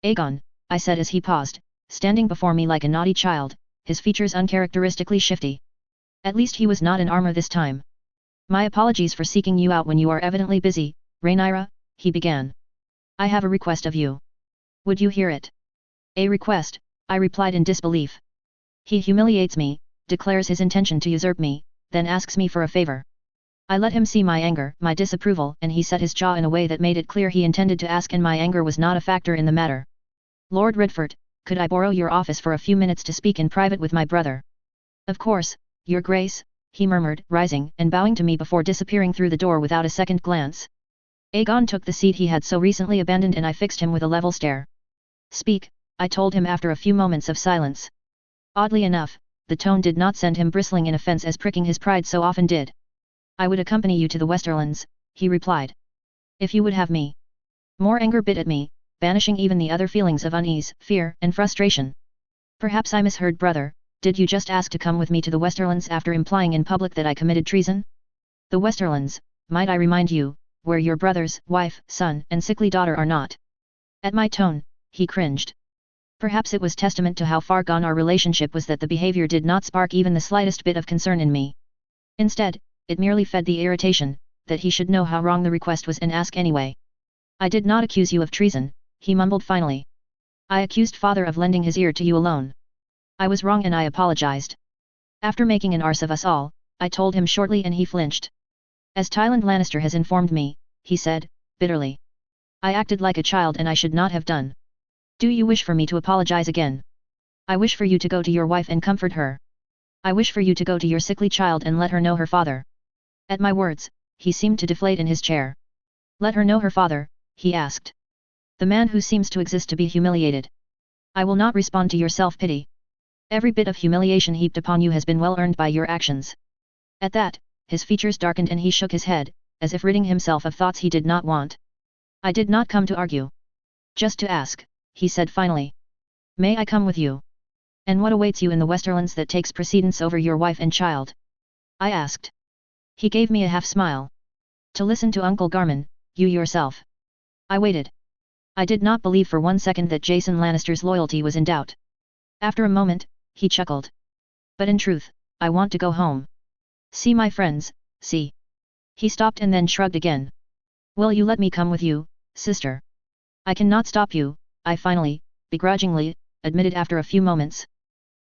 Aegon, I said as he paused, standing before me like a naughty child, his features uncharacteristically shifty. At least he was not in armor this time. My apologies for seeking you out when you are evidently busy, Rhaenyra, he began. I have a request of you. Would you hear it? A request, I replied in disbelief. He humiliates me, declares his intention to usurp me, then asks me for a favor. I let him see my anger, my disapproval, and he set his jaw in a way that made it clear he intended to ask and my anger was not a factor in the matter. Lord Redford, could I borrow your office for a few minutes to speak in private with my brother? Of course, Your Grace, he murmured, rising and bowing to me before disappearing through the door without a second glance. Aegon took the seat he had so recently abandoned and I fixed him with a level stare. Speak, I told him after a few moments of silence. Oddly enough, the tone did not send him bristling in offense as pricking his pride so often did. I would accompany you to the Westerlands, he replied. If you would have me. More anger bit at me, banishing even the other feelings of unease, fear, and frustration. Perhaps I misheard, brother, did you just ask to come with me to the Westerlands after implying in public that I committed treason? The Westerlands, might I remind you, where your brother's wife, son, and sickly daughter are not. At my tone, he cringed. Perhaps it was testament to how far gone our relationship was that the behavior did not spark even the slightest bit of concern in me. Instead, it merely fed the irritation, that he should know how wrong the request was and ask anyway. I did not accuse you of treason, he mumbled finally. I accused father of lending his ear to you alone. I was wrong and I apologized. After making an arse of us all, I told him shortly and he flinched. As Tyland Lannister has informed me, he said, bitterly. I acted like a child and I should not have done. Do you wish for me to apologize again? I wish for you to go to your wife and comfort her. I wish for you to go to your sickly child and let her know her father. At my words, he seemed to deflate in his chair. Let her know her father, he asked. The man who seems to exist to be humiliated. I will not respond to your self-pity. Every bit of humiliation heaped upon you has been well earned by your actions. At that, his features darkened and he shook his head, as if ridding himself of thoughts he did not want. I did not come to argue. Just to ask, he said finally. May I come with you? And what awaits you in the Westerlands that takes precedence over your wife and child? I asked. He gave me a half-smile. To listen to Uncle Garmin, you yourself. I waited. I did not believe for one second that Jason Lannister's loyalty was in doubt. After a moment, he chuckled. But in truth, I want to go home. See my friends, see. He stopped and then shrugged again. Will you let me come with you, sister? I cannot stop you, I finally, begrudgingly, admitted after a few moments.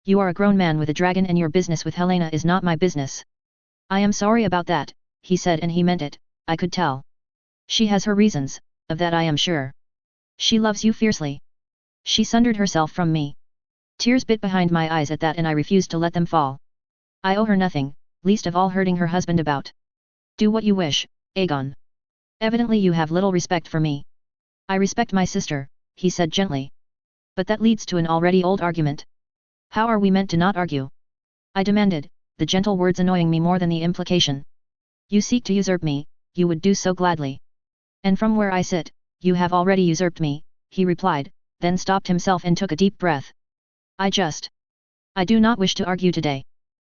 You are a grown man with a dragon and your business with Helena is not my business. I am sorry about that, he said and he meant it, I could tell. She has her reasons, of that I am sure. She loves you fiercely. She sundered herself from me. Tears bit behind my eyes at that and I refused to let them fall. I owe her nothing, least of all hurting her husband about. Do what you wish, Aegon. Evidently you have little respect for me. I respect my sister, he said gently. But that leads to an already old argument. How are we meant to not argue? I demanded, the gentle words annoying me more than the implication. You seek to usurp me, you would do so gladly. And from where I sit, you have already usurped me, he replied, then stopped himself and took a deep breath. I do not wish to argue today.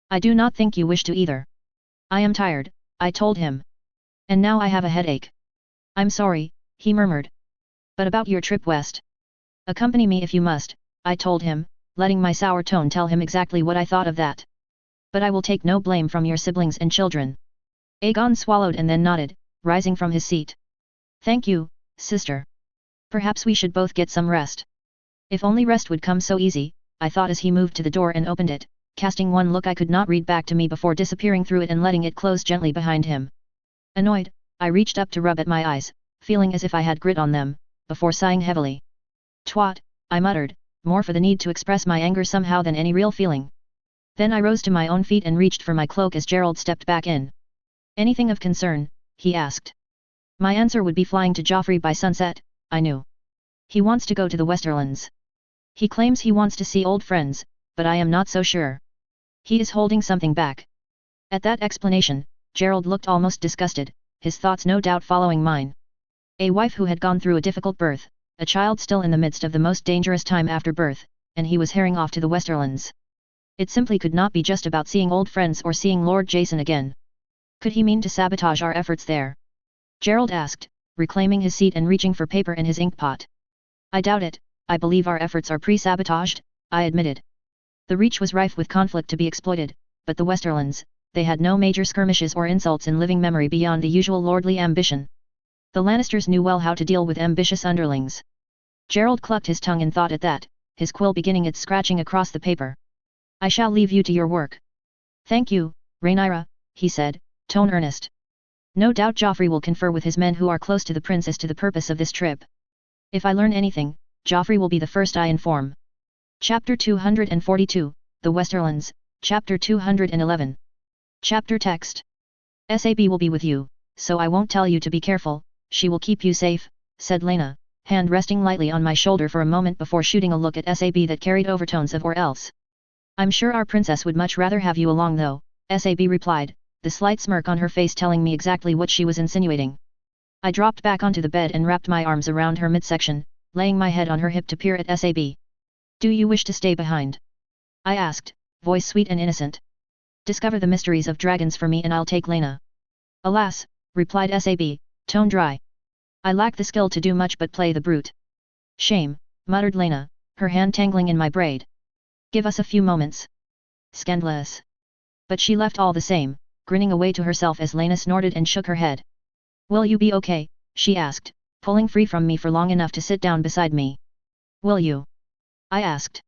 I do not think you wish to either. I am tired, I told him. And now I have a headache. I'm sorry, he murmured. But about your trip west? Accompany me if you must, I told him, letting my sour tone tell him exactly what I thought of that. But I will take no blame from your siblings and children. Aegon swallowed and then nodded, rising from his seat. Thank you, sister. Perhaps we should both get some rest. If only rest would come so easy, I thought as he moved to the door and opened it, casting one look I could not read back to me before disappearing through it and letting it close gently behind him. Annoyed, I reached up to rub at my eyes, feeling as if I had grit on them, before sighing heavily. Twat, I muttered, more for the need to express my anger somehow than any real feeling. Then I rose to my own feet and reached for my cloak as Gerald stepped back in. Anything of concern, he asked. My answer would be flying to Joffrey by sunset, I knew. He wants to go to the Westerlands. He claims he wants to see old friends, but I am not so sure. He is holding something back. At that explanation, Gerald looked almost disgusted, his thoughts no doubt following mine. A wife who had gone through a difficult birth, a child still in the midst of the most dangerous time after birth, and he was herring off to the Westerlands. It simply could not be just about seeing old friends or seeing Lord Jason again. Could he mean to sabotage our efforts there? Gerald asked, reclaiming his seat and reaching for paper and his inkpot. I doubt it, I believe our efforts are pre-sabotaged, I admitted. The Reach was rife with conflict to be exploited, but the Westerlands, they had no major skirmishes or insults in living memory beyond the usual lordly ambition. The Lannisters knew well how to deal with ambitious underlings. Gerald clucked his tongue in thought at that, his quill beginning its scratching across the paper. I shall leave you to your work. Thank you, Rhaenyra, he said, tone earnest. No doubt Joffrey will confer with his men who are close to the prince as to the purpose of this trip. If I learn anything, Joffrey will be the first I inform. Chapter 242, The Westerlands, Chapter 211. Chapter text. Sab will be with you, so I won't tell you to be careful, she will keep you safe, said Lena, hand resting lightly on my shoulder for a moment before shooting a look at Sab that carried overtones of or else. I'm sure our princess would much rather have you along though, Sab replied, the slight smirk on her face telling me exactly what she was insinuating. I dropped back onto the bed and wrapped my arms around her midsection, laying my head on her hip to peer at Sab. Do you wish to stay behind? I asked, voice sweet and innocent. Discover the mysteries of dragons for me and I'll take Lena. Alas, replied Sab, tone dry. I lack the skill to do much but play the brute. Shame, muttered Lena, her hand tangling in my braid. Give us a few moments. Scandalous. But she left all the same, grinning away to herself as Lena snorted and shook her head. Will you be okay, she asked, pulling free from me for long enough to sit down beside me. Will you? I asked.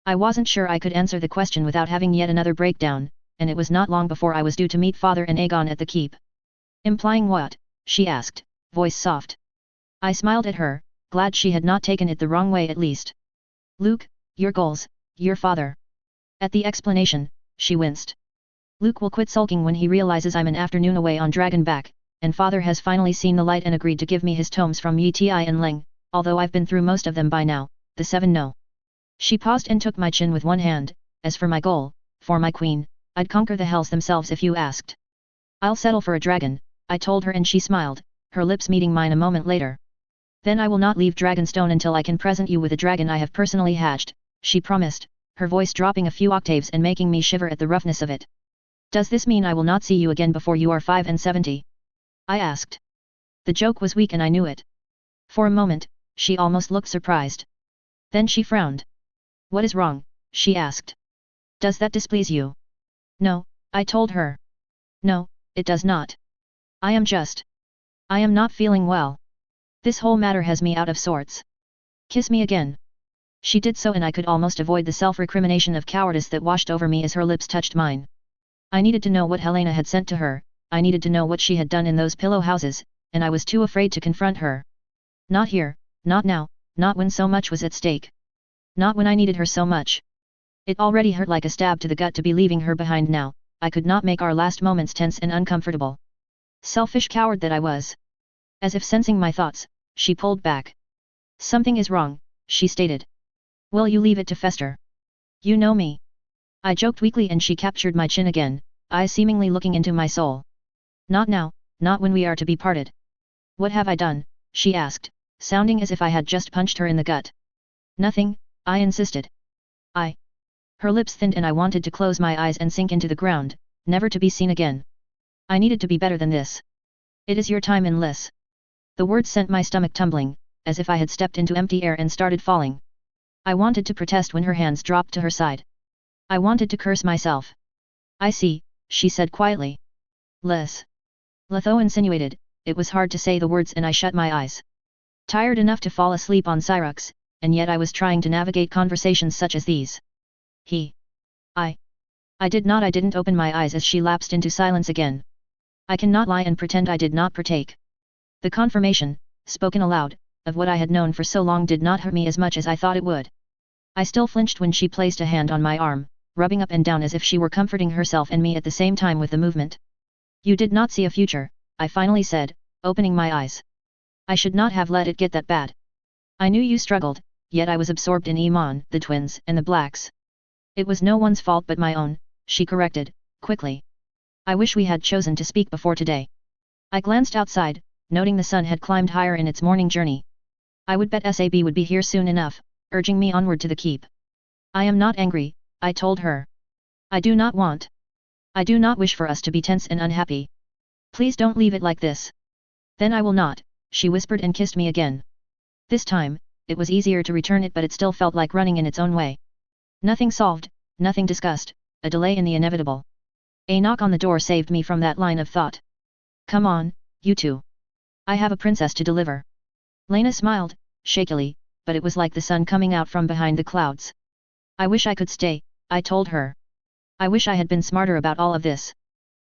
I wasn't sure I could answer the question without having yet another breakdown, and it was not long before I was due to meet Father and Aegon at the keep. Implying what? She asked, voice soft. I smiled at her, glad she had not taken it the wrong way at least. Luke, your goals, your father. At the explanation, she winced. Luke will quit sulking when he realizes I'm an afternoon away on Dragonback, and father has finally seen the light and agreed to give me his tomes from Yi Ti and Leng, although I've been through most of them by now, the 7 no. She paused and took my chin with one hand. As for my goal, for my queen, I'd conquer the hells themselves if you asked. I'll settle for a dragon, I told her and she smiled, her lips meeting mine a moment later. Then I will not leave Dragonstone until I can present you with a dragon I have personally hatched, she promised, her voice dropping a few octaves and making me shiver at the roughness of it. Does this mean I will not see you again before you are 75? I asked. The joke was weak and I knew it. For a moment, she almost looked surprised. Then she frowned. What is wrong? She asked. Does that displease you? No, I told her. No, it does not. I am not feeling well. This whole matter has me out of sorts. Kiss me again. She did so and I could almost avoid the self-recrimination of cowardice that washed over me as her lips touched mine. I needed to know what Helena had sent to her, I needed to know what she had done in those pillow houses, and I was too afraid to confront her. Not here, not now, not when so much was at stake. Not when I needed her so much. It already hurt like a stab to the gut to be leaving her behind now, I could not make our last moments tense and uncomfortable. Selfish coward that I was. As if sensing my thoughts, she pulled back. Something is wrong, she stated. Will you leave it to fester? You know me. I joked weakly and she captured my chin again, eyes seemingly looking into my soul. Not now, not when we are to be parted. What have I done? She asked, sounding as if I had just punched her in the gut. Nothing, I insisted. Her lips thinned and I wanted to close my eyes and sink into the ground, never to be seen again. I needed to be better than this. It is your time in Liss. The words sent my stomach tumbling, as if I had stepped into empty air and started falling. I wanted to protest when her hands dropped to her side. I wanted to curse myself. I see, she said quietly. Liss. Letho insinuated, it was hard to say the words and I shut my eyes. Tired enough to fall asleep on Cyrux, and yet I was trying to navigate conversations such as these. I didn't open my eyes as she lapsed into silence again. I cannot lie and pretend I did not partake. The confirmation, spoken aloud, of what I had known for so long did not hurt me as much as I thought it would. I still flinched when she placed a hand on my arm, rubbing up and down as if she were comforting herself and me at the same time with the movement. You did not see a future, I finally said, opening my eyes. I should not have let it get that bad. I knew you struggled, yet I was absorbed in Iman, the twins, and the blacks. It was no one's fault but my own, she corrected, quickly. I wish we had chosen to speak before today. I glanced outside, noting the sun had climbed higher in its morning journey. I would bet Sab would be here soon enough, urging me onward to the keep. I am not angry, I told her. I do not wish for us to be tense and unhappy. Please don't leave it like this. Then I will not, she whispered and kissed me again. This time, it was easier to return it, but it still felt like running in its own way. Nothing solved, nothing discussed, a delay in the inevitable. A knock on the door saved me from that line of thought. Come on, you two. I have a princess to deliver. Lena smiled, shakily, but it was like the sun coming out from behind the clouds. I wish I could stay, I told her. I wish I had been smarter about all of this.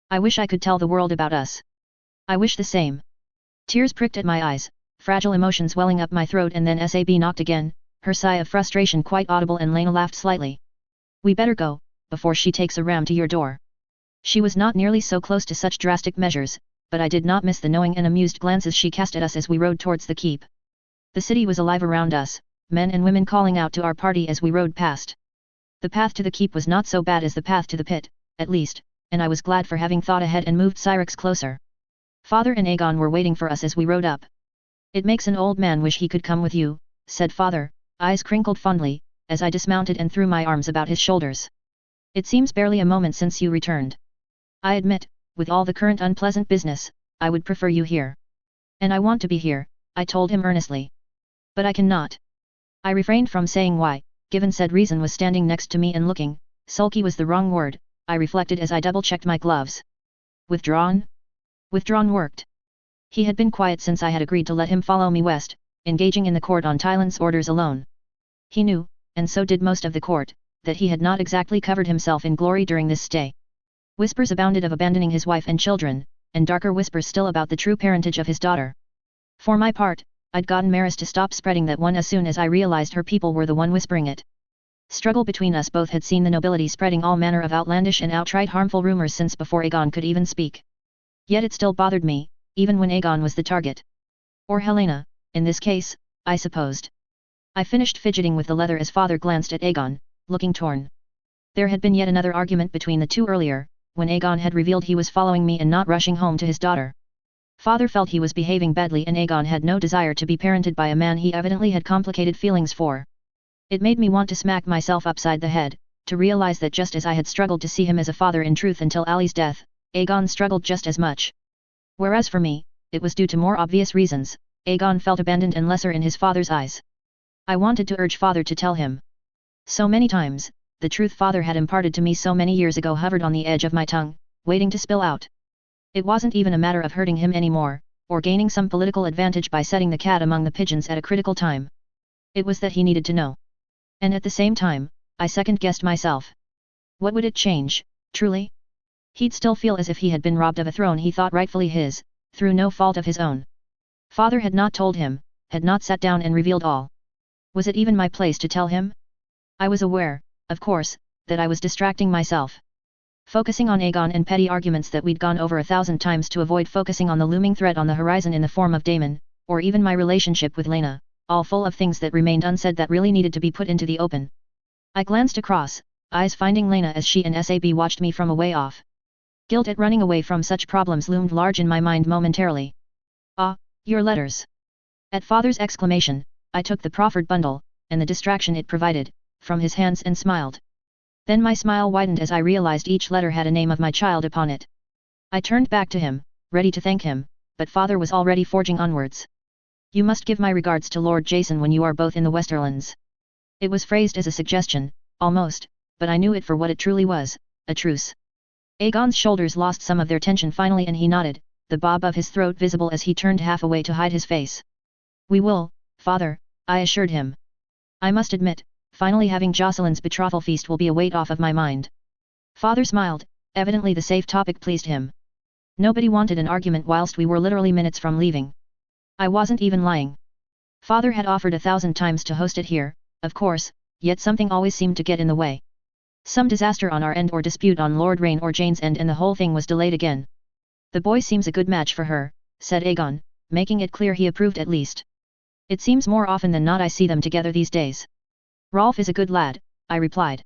I wish I could tell the world about us. I wish the same. Tears pricked at my eyes, fragile emotions welling up my throat, and then Sab knocked again, her sigh of frustration quite audible, and Lena laughed slightly. We better go, before she takes a ram to your door. She was not nearly so close to such drastic measures, but I did not miss the knowing and amused glances she cast at us as we rode towards the keep. The city was alive around us, men and women calling out to our party as we rode past. The path to the keep was not so bad as the path to the pit, at least, and I was glad for having thought ahead and moved Cyrix closer. Father and Aegon were waiting for us as we rode up. It makes an old man wish he could come with you, said Father, eyes crinkled fondly, as I dismounted and threw my arms about his shoulders. It seems barely a moment since you returned. I admit, with all the current unpleasant business, I would prefer you here. And I want to be here, I told him earnestly. But I cannot. I refrained from saying why, given said reason was standing next to me and looking. Sulky was the wrong word, I reflected as I double-checked my gloves. Withdrawn? Withdrawn worked. He had been quiet since I had agreed to let him follow me west, engaging in the court on Tyland's orders alone. He knew, and so did most of the court, that he had not exactly covered himself in glory during this stay. Whispers abounded of abandoning his wife and children, and darker whispers still about the true parentage of his daughter. For my part, I'd gotten Maris to stop spreading that one as soon as I realized her people were the one whispering it. Struggle between us both had seen the nobility spreading all manner of outlandish and outright harmful rumors since before Aegon could even speak. Yet it still bothered me, even when Aegon was the target. Or Helena, in this case, I supposed. I finished fidgeting with the leather as Father glanced at Aegon, looking torn. There had been yet another argument between the two earlier, when Aegon had revealed he was following me and not rushing home to his daughter. Father felt he was behaving badly, and Aegon had no desire to be parented by a man he evidently had complicated feelings for. It made me want to smack myself upside the head, to realize that just as I had struggled to see him as a father in truth until Ali's death, Aegon struggled just as much. Whereas for me, it was due to more obvious reasons. Aegon felt abandoned and lesser in his father's eyes. I wanted to urge Father to tell him. So many times, the truth Father had imparted to me so many years ago hovered on the edge of my tongue, waiting to spill out. It wasn't even a matter of hurting him anymore, or gaining some political advantage by setting the cat among the pigeons at a critical time. It was that he needed to know. And at the same time, I second-guessed myself. What would it change, truly? He'd still feel as if he had been robbed of a throne he thought rightfully his, through no fault of his own. Father had not told him, had not sat down and revealed all. Was it even my place to tell him? I was aware, of course, that I was distracting myself. Focusing on Aegon and petty arguments that we'd gone over 1,000 times to avoid focusing on the looming threat on the horizon in the form of Daemon, or even my relationship with Lena, all full of things that remained unsaid that really needed to be put into the open. I glanced across, eyes finding Lena as she and Sab watched me from a way off. Guilt at running away from such problems loomed large in my mind momentarily. Ah, your letters. At Father's exclamation, I took the proffered bundle, and the distraction it provided, from his hands and smiled. Then my smile widened as I realized each letter had a name of my child upon it. I turned back to him, ready to thank him, but Father was already forging onwards. You must give my regards to Lord Jason when you are both in the Westerlands. It was phrased as a suggestion, almost, but I knew it for what it truly was, a truce. Aegon's shoulders lost some of their tension finally, and he nodded, the bob of his throat visible as he turned half away to hide his face. We will, Father, I assured him. I must admit, finally having Jocelyn's betrothal feast will be a weight off of my mind. Father smiled, evidently the safe topic pleased him. Nobody wanted an argument whilst we were literally minutes from leaving. I wasn't even lying. Father had offered 1,000 times to host it here, of course, yet something always seemed to get in the way. Some disaster on our end or dispute on Lord Rain or Jane's end, and the whole thing was delayed again. The boy seems a good match for her, said Aegon, making it clear he approved at least. It seems more often than not I see them together these days. Rolf is a good lad, I replied.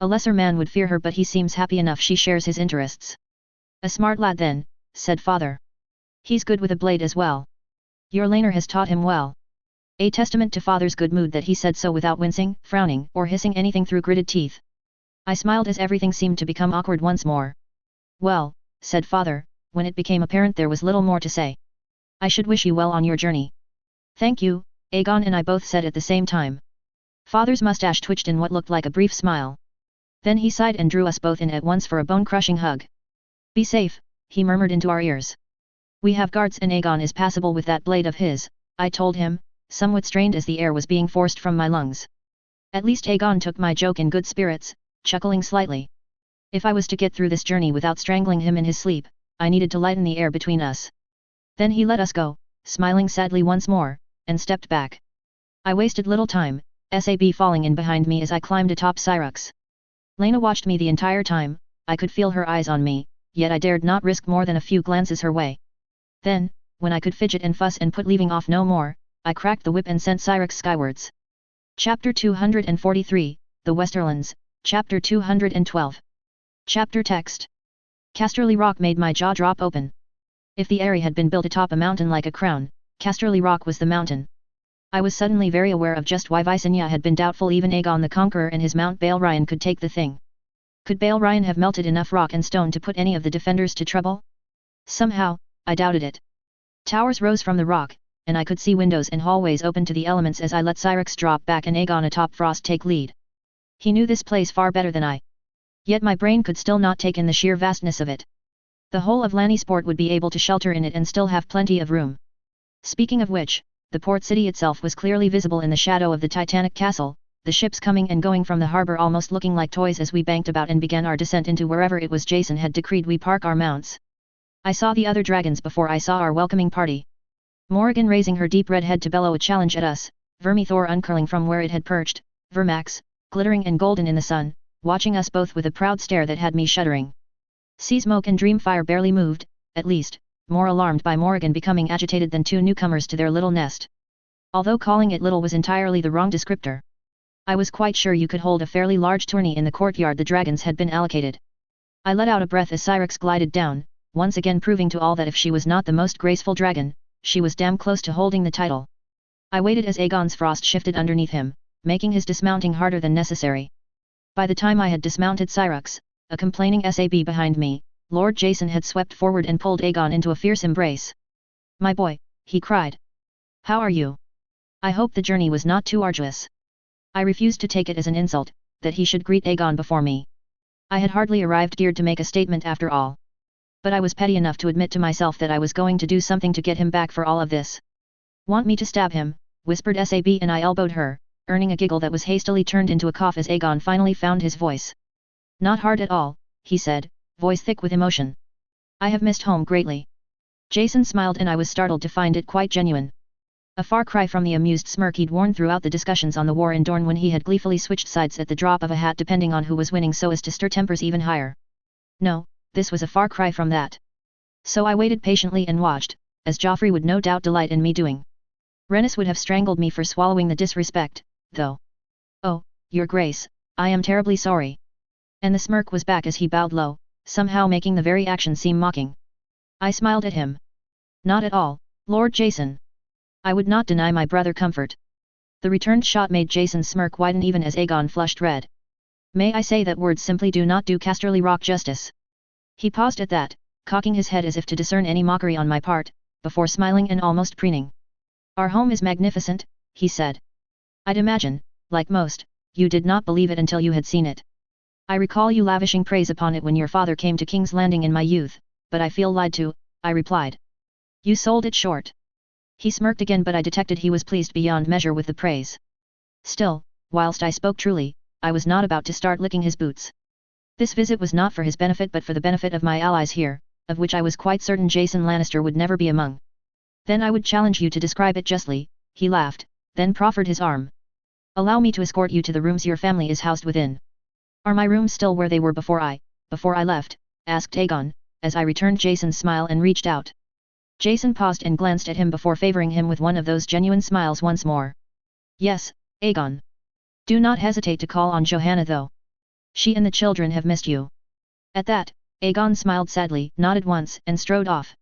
A lesser man would fear her, but he seems happy enough she shares his interests. A smart lad then, said father. He's good with a blade as well. Your laner has taught him well. A testament to father's good mood that he said so without wincing, frowning, or hissing anything through gritted teeth. I smiled as everything seemed to become awkward once more. Well, said father, when it became apparent there was little more to say. I should wish you well on your journey. Thank you, Aegon and I both said at the same time. Father's mustache twitched in what looked like a brief smile. Then he sighed and drew us both in at once for a bone-crushing hug. Be safe, he murmured into our ears. We have guards and Aegon is passable with that blade of his, I told him, somewhat strained as the air was being forced from my lungs. At least Aegon took my joke in good spirits, chuckling slightly. If I was to get through this journey without strangling him in his sleep, I needed to lighten the air between us. Then he let us go, smiling sadly once more, and stepped back. I wasted little time, SAB falling in behind me as I climbed atop Syrinx. Lena watched me the entire time, I could feel her eyes on me, yet I dared not risk more than a few glances her way. Then, when I could fidget and fuss and put leaving off no more, I cracked the whip and sent Syrinx skywards. Chapter 243, The Westerlands, Chapter 212. Chapter text. Casterly Rock made my jaw drop open. If the area had been built atop a mountain like a crown, Casterly Rock was the mountain. I was suddenly very aware of just why Visenya had been doubtful even Aegon the Conqueror and his Mount Balerion could take the thing. Could Balerion have melted enough rock and stone to put any of the defenders to trouble? Somehow, I doubted it. Towers rose from the rock, and I could see windows and hallways open to the elements as I let Syrinx drop back and Aegon atop Frost take lead. He knew this place far better than I. Yet my brain could still not take in the sheer vastness of it. The whole of Lannisport would be able to shelter in it and still have plenty of room. Speaking of which, the port city itself was clearly visible in the shadow of the Titanic castle, the ships coming and going from the harbor almost looking like toys as we banked about and began our descent into wherever it was Jason had decreed we park our mounts. I saw the other dragons before I saw our welcoming party. Morrigan raising her deep red head to bellow a challenge at us, Vermithor uncurling from where it had perched, Vermax, glittering and golden in the sun, watching us both with a proud stare that had me shuddering. Seasmoke and Dreamfire barely moved, at least, more alarmed by Morrigan becoming agitated than two newcomers to their little nest. Although calling it little was entirely the wrong descriptor. I was quite sure you could hold a fairly large tourney in the courtyard the dragons had been allocated. I let out a breath as Syrinx glided down, once again proving to all that if she was not the most graceful dragon, she was damn close to holding the title. I waited as Aegon's frost shifted underneath him, making his dismounting harder than necessary. By the time I had dismounted Syrinx, a complaining SAB behind me, Lord Jason had swept forward and pulled Aegon into a fierce embrace. My boy, he cried. How are you? I hope the journey was not too arduous. I refused to take it as an insult, that he should greet Aegon before me. I had hardly arrived geared to make a statement after all. But I was petty enough to admit to myself that I was going to do something to get him back for all of this. Want me to stab him, whispered SAB and I elbowed her, earning a giggle that was hastily turned into a cough as Aegon finally found his voice. Not hard at all, he said, voice thick with emotion. I have missed home greatly. Jason smiled and I was startled to find it quite genuine. A far cry from the amused smirk he'd worn throughout the discussions on the war in Dorne when he had gleefully switched sides at the drop of a hat depending on who was winning so as to stir tempers even higher. No, this was a far cry from that. So I waited patiently and watched, as Joffrey would no doubt delight in me doing. Rhaenys would have strangled me for swallowing the disrespect, though. Oh, Your Grace, I am terribly sorry. And the smirk was back as he bowed low, somehow making the very action seem mocking. I smiled at him. Not at all, Lord Jason. I would not deny my brother comfort. The returned shot made Jason's smirk widen even as Aegon flushed red. May I say that words simply do not do Casterly Rock justice. He paused at that, cocking his head as if to discern any mockery on my part, before smiling and almost preening. Our home is magnificent, he said. I'd imagine, like most, you did not believe it until you had seen it. I recall you lavishing praise upon it when your father came to King's Landing in my youth, but I feel lied to, I replied. You sold it short. He smirked again but I detected he was pleased beyond measure with the praise. Still, whilst I spoke truly, I was not about to start licking his boots. This visit was not for his benefit but for the benefit of my allies here, of which I was quite certain Jason Lannister would never be among. Then I would challenge you to describe it justly, he laughed, then proffered his arm. Allow me to escort you to the rooms your family is housed within. Are my rooms still where they were before I left, asked Aegon, as I returned Jason's smile and reached out. Jason paused and glanced at him before favoring him with one of those genuine smiles once more. Yes, Aegon. Do not hesitate to call on Johanna though. She and the children have missed you. At that, Aegon smiled sadly, nodded once, and strode off.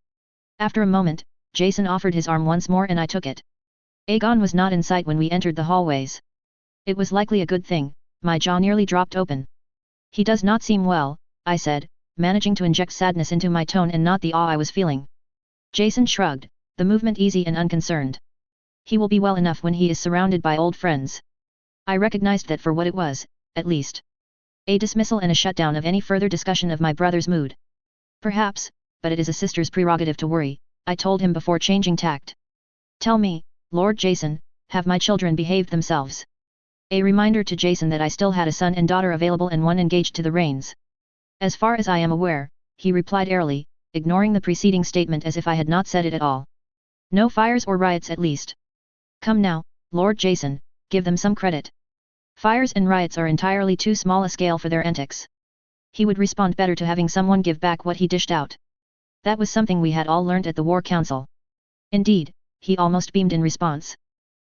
After a moment, Jason offered his arm once more and I took it. Aegon was not in sight when we entered the hallways. It was likely a good thing, my jaw nearly dropped open. He does not seem well, I said, managing to inject sadness into my tone and not the awe I was feeling. Jason shrugged, the movement easy and unconcerned. He will be well enough when he is surrounded by old friends. I recognized that for what it was, at least. A dismissal and a shutdown of any further discussion of my brother's mood. Perhaps, but it is a sister's prerogative to worry, I told him before changing tact. Tell me, Lord Jason, have my children behaved themselves? A reminder to Jason that I still had a son and daughter available and one engaged to the reins. As far as I am aware, he replied airily, ignoring the preceding statement as if I had not said it at all. No fires or riots at least. Come now, Lord Jason, give them some credit. Fires and riots are entirely too small a scale for their antics. He would respond better to having someone give back what he dished out. That was something we had all learnt at the War Council. Indeed, he almost beamed in response.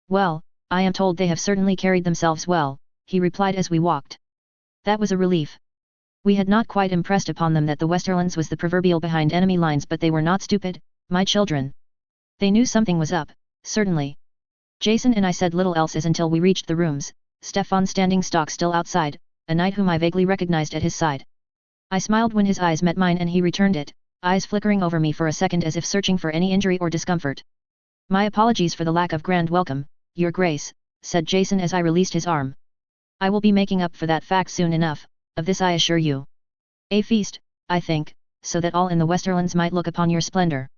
Well, I am told they have certainly carried themselves well, he replied as we walked. That was a relief. We had not quite impressed upon them that the Westerlands was the proverbial behind enemy lines, but they were not stupid, my children. They knew something was up, certainly. Jason and I said little else as until we reached the rooms, Stefan standing stock still outside, a knight whom I vaguely recognized at his side. I smiled when his eyes met mine and he returned it, eyes flickering over me for a second as if searching for any injury or discomfort. My apologies for the lack of grand welcome, Your Grace, said Jason as I released his arm. I will be making up for that fact soon enough, of this I assure you. A feast, I think, so that all in the Westerlands might look upon your splendor.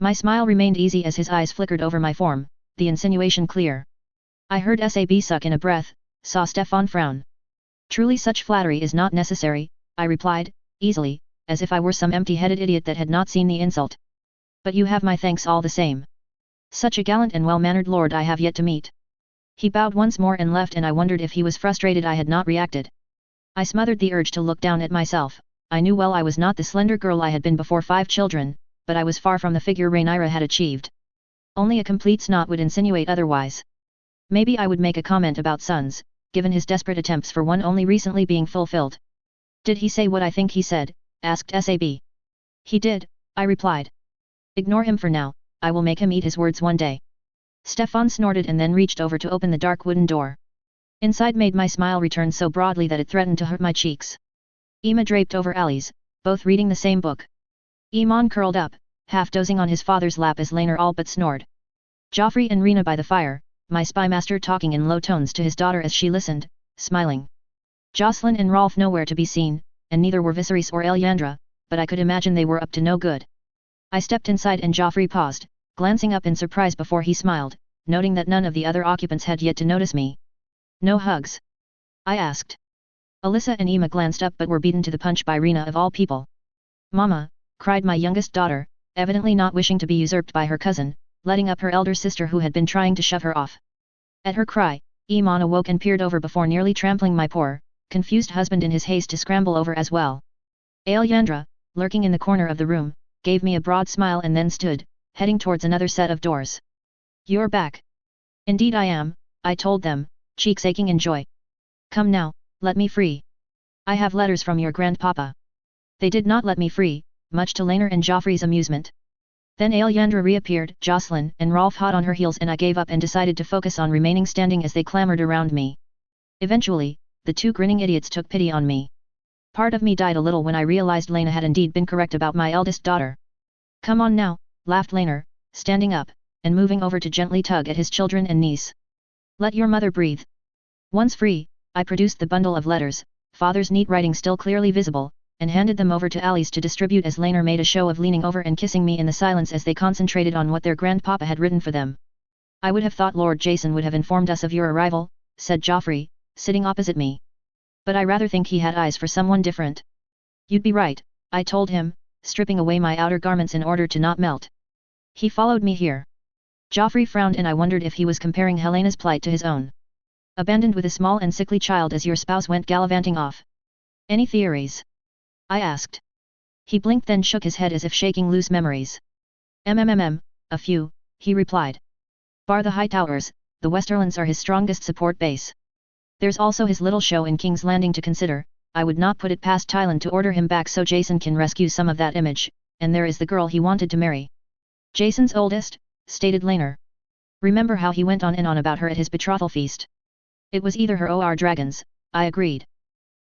My smile remained easy as his eyes flickered over my form, the insinuation clear. I heard Sab suck in a breath, saw Stefan frown. Truly such flattery is not necessary, I replied, easily, as if I were some empty-headed idiot that had not seen the insult. But you have my thanks all the same. Such a gallant and well-mannered lord I have yet to meet. He bowed once more and left, and I wondered if he was frustrated I had not reacted. I smothered the urge to look down at myself. I knew well I was not the slender girl I had been before 5 children, but I was far from the figure Rhaenyra had achieved. Only a complete snot would insinuate otherwise. Maybe I would make a comment about sons, given his desperate attempts for one only recently being fulfilled. Did he say what I think he said? Asked Sab. He did, I replied. Ignore him for now, I will make him eat his words one day. Stefan snorted and then reached over to open the dark wooden door. Inside made my smile return so broadly that it threatened to hurt my cheeks. Emma draped over Alice, both reading the same book. Eamon curled up, half dozing on his father's lap as Laenor all but snored. Joffrey and Rena by the fire, my spymaster talking in low tones to his daughter as she listened, smiling. Jocelyn and Rolf nowhere to be seen, and neither were Viserys or Elyandra, but I could imagine they were up to no good. I stepped inside and Joffrey paused, glancing up in surprise before he smiled, noting that none of the other occupants had yet to notice me. No hugs? I asked. Alyssa and Emma glanced up but were beaten to the punch by Rena of all people. Mama, cried my youngest daughter, evidently not wishing to be usurped by her cousin, letting up her elder sister who had been trying to shove her off. At her cry, Eamon awoke and peered over before nearly trampling my poor, confused husband in his haste to scramble over as well. Elyandra, lurking in the corner of the room, gave me a broad smile and then stood, heading towards another set of doors. You're back. Indeed I am, I told them, cheeks aching in joy. Come now, let me free. I have letters from your grandpapa. They did not let me free, much to Laenor and Joffrey's amusement. Then Elyandra reappeared, Jocelyn and Rolf hot on her heels, and I gave up and decided to focus on remaining standing as they clamored around me. Eventually, the 2 grinning idiots took pity on me. Part of me died a little when I realized Laena had indeed been correct about my eldest daughter. Come on now, laughed Laenor, standing up, and moving over to gently tug at his children and niece. Let your mother breathe. Once free, I produced the bundle of letters, father's neat writing still clearly visible, and handed them over to Alice to distribute as Laenor made a show of leaning over and kissing me in the silence as they concentrated on what their grandpapa had written for them. I would have thought Lord Jason would have informed us of your arrival, said Joffrey, sitting opposite me. But I rather think he had eyes for someone different. You'd be right, I told him, stripping away my outer garments in order to not melt. He followed me here. Joffrey frowned and I wondered if he was comparing Helena's plight to his own. Abandoned with a small and sickly child as your spouse went gallivanting off. Any theories? I asked. He blinked then shook his head as if shaking loose memories. A few, he replied. Bar the high towers, the Westerlands are his strongest support base. There's also his little show in King's Landing to consider. I would not put it past Thailand to order him back so Jason can rescue some of that image, and there is the girl he wanted to marry. Jason's oldest, stated Laner. Remember how he went on and on about her at his betrothal feast? It was either her or dragons, I agreed.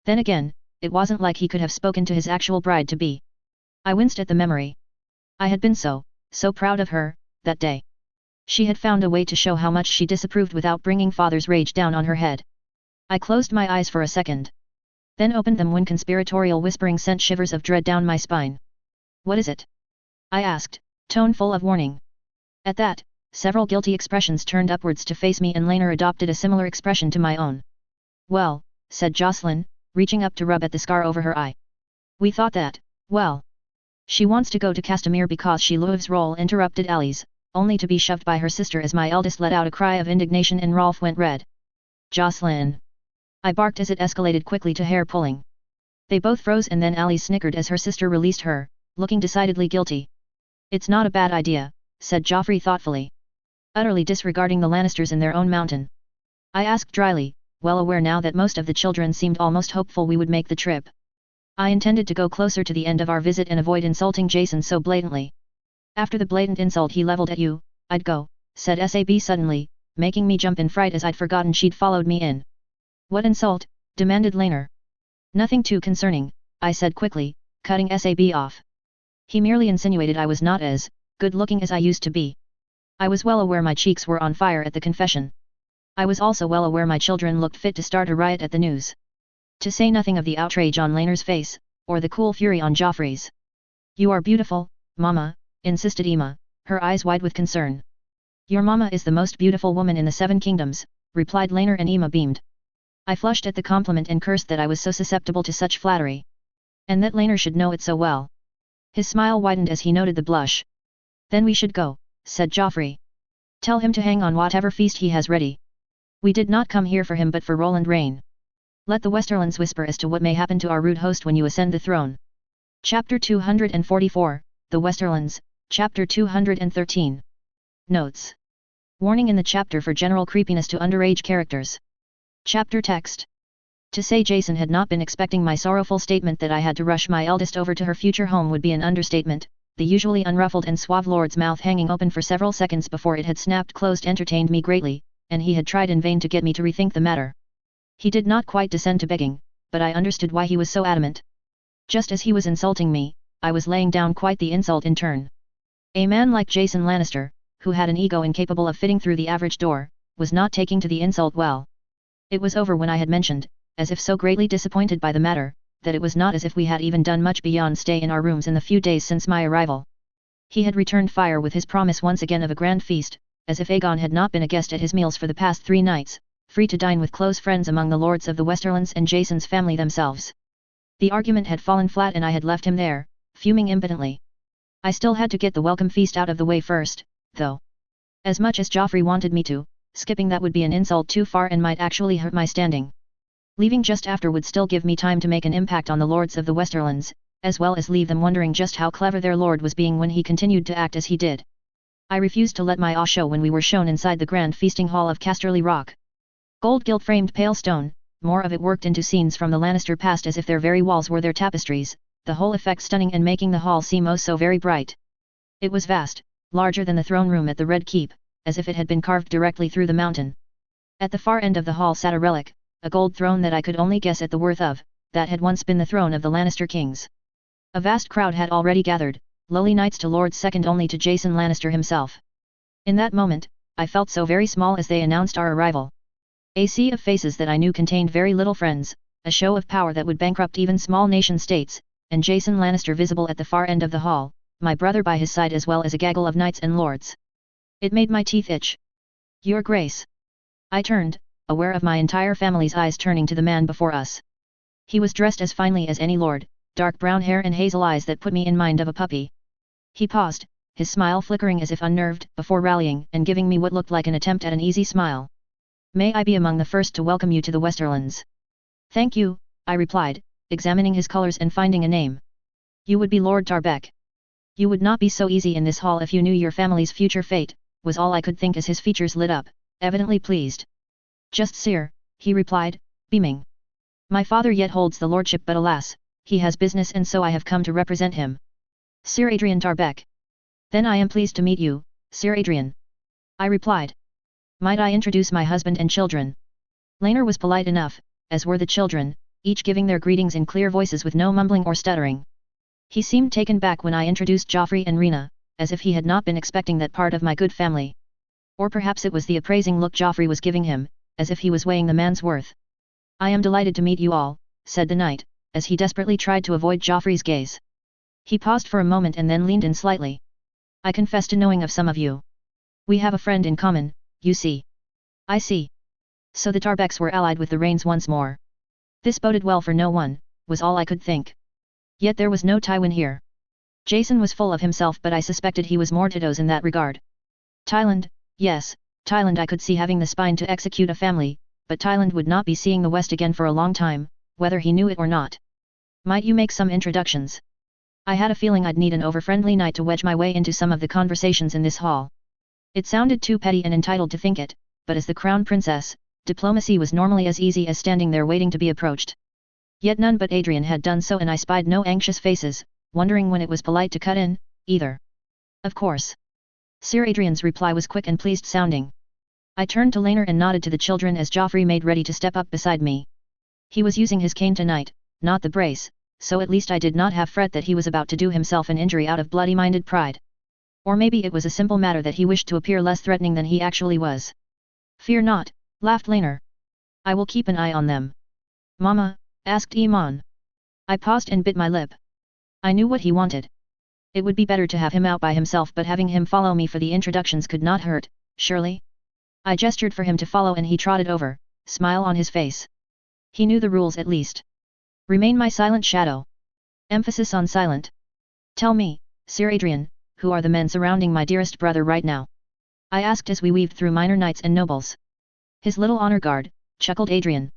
Then again, it wasn't like he could have spoken to his actual bride-to-be. I winced at the memory. I had been so proud of her, that day. She had found a way to show how much she disapproved without bringing father's rage down on her head. I closed my eyes for a second. Then opened them when conspiratorial whispering sent shivers of dread down my spine. What is it? I asked, tone full of warning. At that, several guilty expressions turned upwards to face me and Laner adopted a similar expression to my own. Well, said Jocelyn, reaching up to rub at the scar over her eye. We thought that, well. She wants to go to Castamere because she loves Roll, interrupted Alice, only to be shoved by her sister as my eldest let out a cry of indignation and Rolf went red. Jocelyn! I barked as it escalated quickly to hair pulling. They both froze and then Alice snickered as her sister released her, looking decidedly guilty. It's not a bad idea, said Joffrey thoughtfully. Utterly disregarding the Lannisters in their own mountain. I asked dryly, well aware now that most of the children seemed almost hopeful we would make the trip. I intended to go closer to the end of our visit and avoid insulting Jason so blatantly. After the blatant insult he leveled at you, I'd go, said Sab suddenly, making me jump in fright as I'd forgotten she'd followed me in. What insult? Demanded Laner. Nothing too concerning, I said quickly, cutting Sab off. He merely insinuated I was not as good-looking as I used to be. I was well aware my cheeks were on fire at the confession. I was also well aware my children looked fit to start a riot at the news. To say nothing of the outrage on Laner's face, or the cool fury on Joffrey's. You are beautiful, Mama, insisted Emma, her eyes wide with concern. Your Mama is the most beautiful woman in the Seven Kingdoms, replied Laner and Emma beamed. I flushed at the compliment and cursed that I was so susceptible to such flattery. And that Laner should know it so well. His smile widened as he noted the blush. Then we should go, said Joffrey. Tell him to hang on whatever feast he has ready. We did not come here for him but for Roland Rain. Let the Westerlands whisper as to what may happen to our rude host when you ascend the throne. Chapter 244, The Westerlands, Chapter 213. Notes. Warning in the chapter for general creepiness to underage characters. Chapter text. To say Jason had not been expecting my sorrowful statement that I had to rush my eldest over to her future home would be an understatement. The usually unruffled and suave lord's mouth hanging open for several seconds before it had snapped closed entertained me greatly, and he had tried in vain to get me to rethink the matter. He did not quite descend to begging, but I understood why he was so adamant. Just as he was insulting me, I was laying down quite the insult in turn. A man like Jason Lannister, who had an ego incapable of fitting through the average door, was not taking to the insult well. It was over when I had mentioned, as if so greatly disappointed by the matter, that it was not as if we had even done much beyond stay in our rooms in the few days since my arrival. He had returned fire with his promise once again of a grand feast, as if Aegon had not been a guest at his meals for the past 3 nights, free to dine with close friends among the lords of the Westerlands and Jason's family themselves. The argument had fallen flat and I had left him there, fuming impotently. I still had to get the welcome feast out of the way first, though. As much as Joffrey wanted me to, skipping that would be an insult too far and might actually hurt my standing. Leaving just after would still give me time to make an impact on the lords of the Westerlands, as well as leave them wondering just how clever their lord was being when he continued to act as he did. I refused to let my awe show when we were shown inside the grand feasting hall of Casterly Rock. Gold gilt-framed pale stone, more of it worked into scenes from the Lannister past as if their very walls were their tapestries, the whole effect stunning and making the hall seem oh so very bright. It was vast, larger than the throne room at the Red Keep, as if it had been carved directly through the mountain. At the far end of the hall sat a relic, a gold throne that I could only guess at the worth of, that had once been the throne of the Lannister kings. A vast crowd had already gathered, lowly knights to lords second only to Jason Lannister himself. In that moment, I felt so very small as they announced our arrival. A sea of faces that I knew contained very little friends, a show of power that would bankrupt even small nation-states, and Jason Lannister visible at the far end of the hall, my brother by his side as well as a gaggle of knights and lords. It made my teeth itch. Your Grace. I turned, aware of my entire family's eyes turning to the man before us. He was dressed as finely as any lord, dark brown hair and hazel eyes that put me in mind of a puppy. He paused, his smile flickering as if unnerved, before rallying and giving me what looked like an attempt at an easy smile. May I be among the first to welcome you to the Westerlands? Thank you, I replied, examining his colors and finding a name. You would be Lord Tarbeck. You would not be so easy in this hall if you knew your family's future fate, was all I could think as his features lit up, evidently pleased. Just Sir, he replied, beaming. My father yet holds the lordship but alas, he has business and so I have come to represent him. Sir Adrian Tarbeck. Then I am pleased to meet you, Sir Adrian. I replied. Might I introduce my husband and children? Laner was polite enough, as were the children, each giving their greetings in clear voices with no mumbling or stuttering. He seemed taken back when I introduced Joffrey and Rena, as if he had not been expecting that part of my good family. Or perhaps it was the appraising look Joffrey was giving him, as if he was weighing the man's worth. I am delighted to meet you all, said the knight, as he desperately tried to avoid Joffrey's gaze. He paused for a moment and then leaned in slightly. I confess to knowing of some of you. We have a friend in common, you see. I see. So the Tarbecks were allied with the Rains once more. This boded well for no one, was all I could think. Yet there was no Tywin here. Jason was full of himself but I suspected he was more Tito's in that regard. Tyland, yes, Tyland I could see having the spine to execute a family, but Tyland would not be seeing the West again for a long time, whether he knew it or not. Might you make some introductions? I had a feeling I'd need an over-friendly knight to wedge my way into some of the conversations in this hall. It sounded too petty and entitled to think it, but as the crown princess, diplomacy was normally as easy as standing there waiting to be approached. Yet none but Adrian had done so and I spied no anxious faces, wondering when it was polite to cut in, either. Of course. Sir Adrian's reply was quick and pleased sounding. I turned to Laner and nodded to the children as Joffrey made ready to step up beside me. He was using his cane tonight, not the brace, so at least I did not have fret that he was about to do himself an injury out of bloody-minded pride. Or maybe it was a simple matter that he wished to appear less threatening than he actually was. Fear not, laughed Laner. I will keep an eye on them. Mama? Asked Iman. I paused and bit my lip. I knew what he wanted. It would be better to have him out by himself but having him follow me for the introductions could not hurt, surely? I gestured for him to follow and he trotted over, smile on his face. He knew the rules at least. Remain my silent shadow. Emphasis on silent. Tell me, Sir Adrian, who are the men surrounding my dearest brother right now? I asked as we weaved through minor knights and nobles. His little honor guard, chuckled Adrian.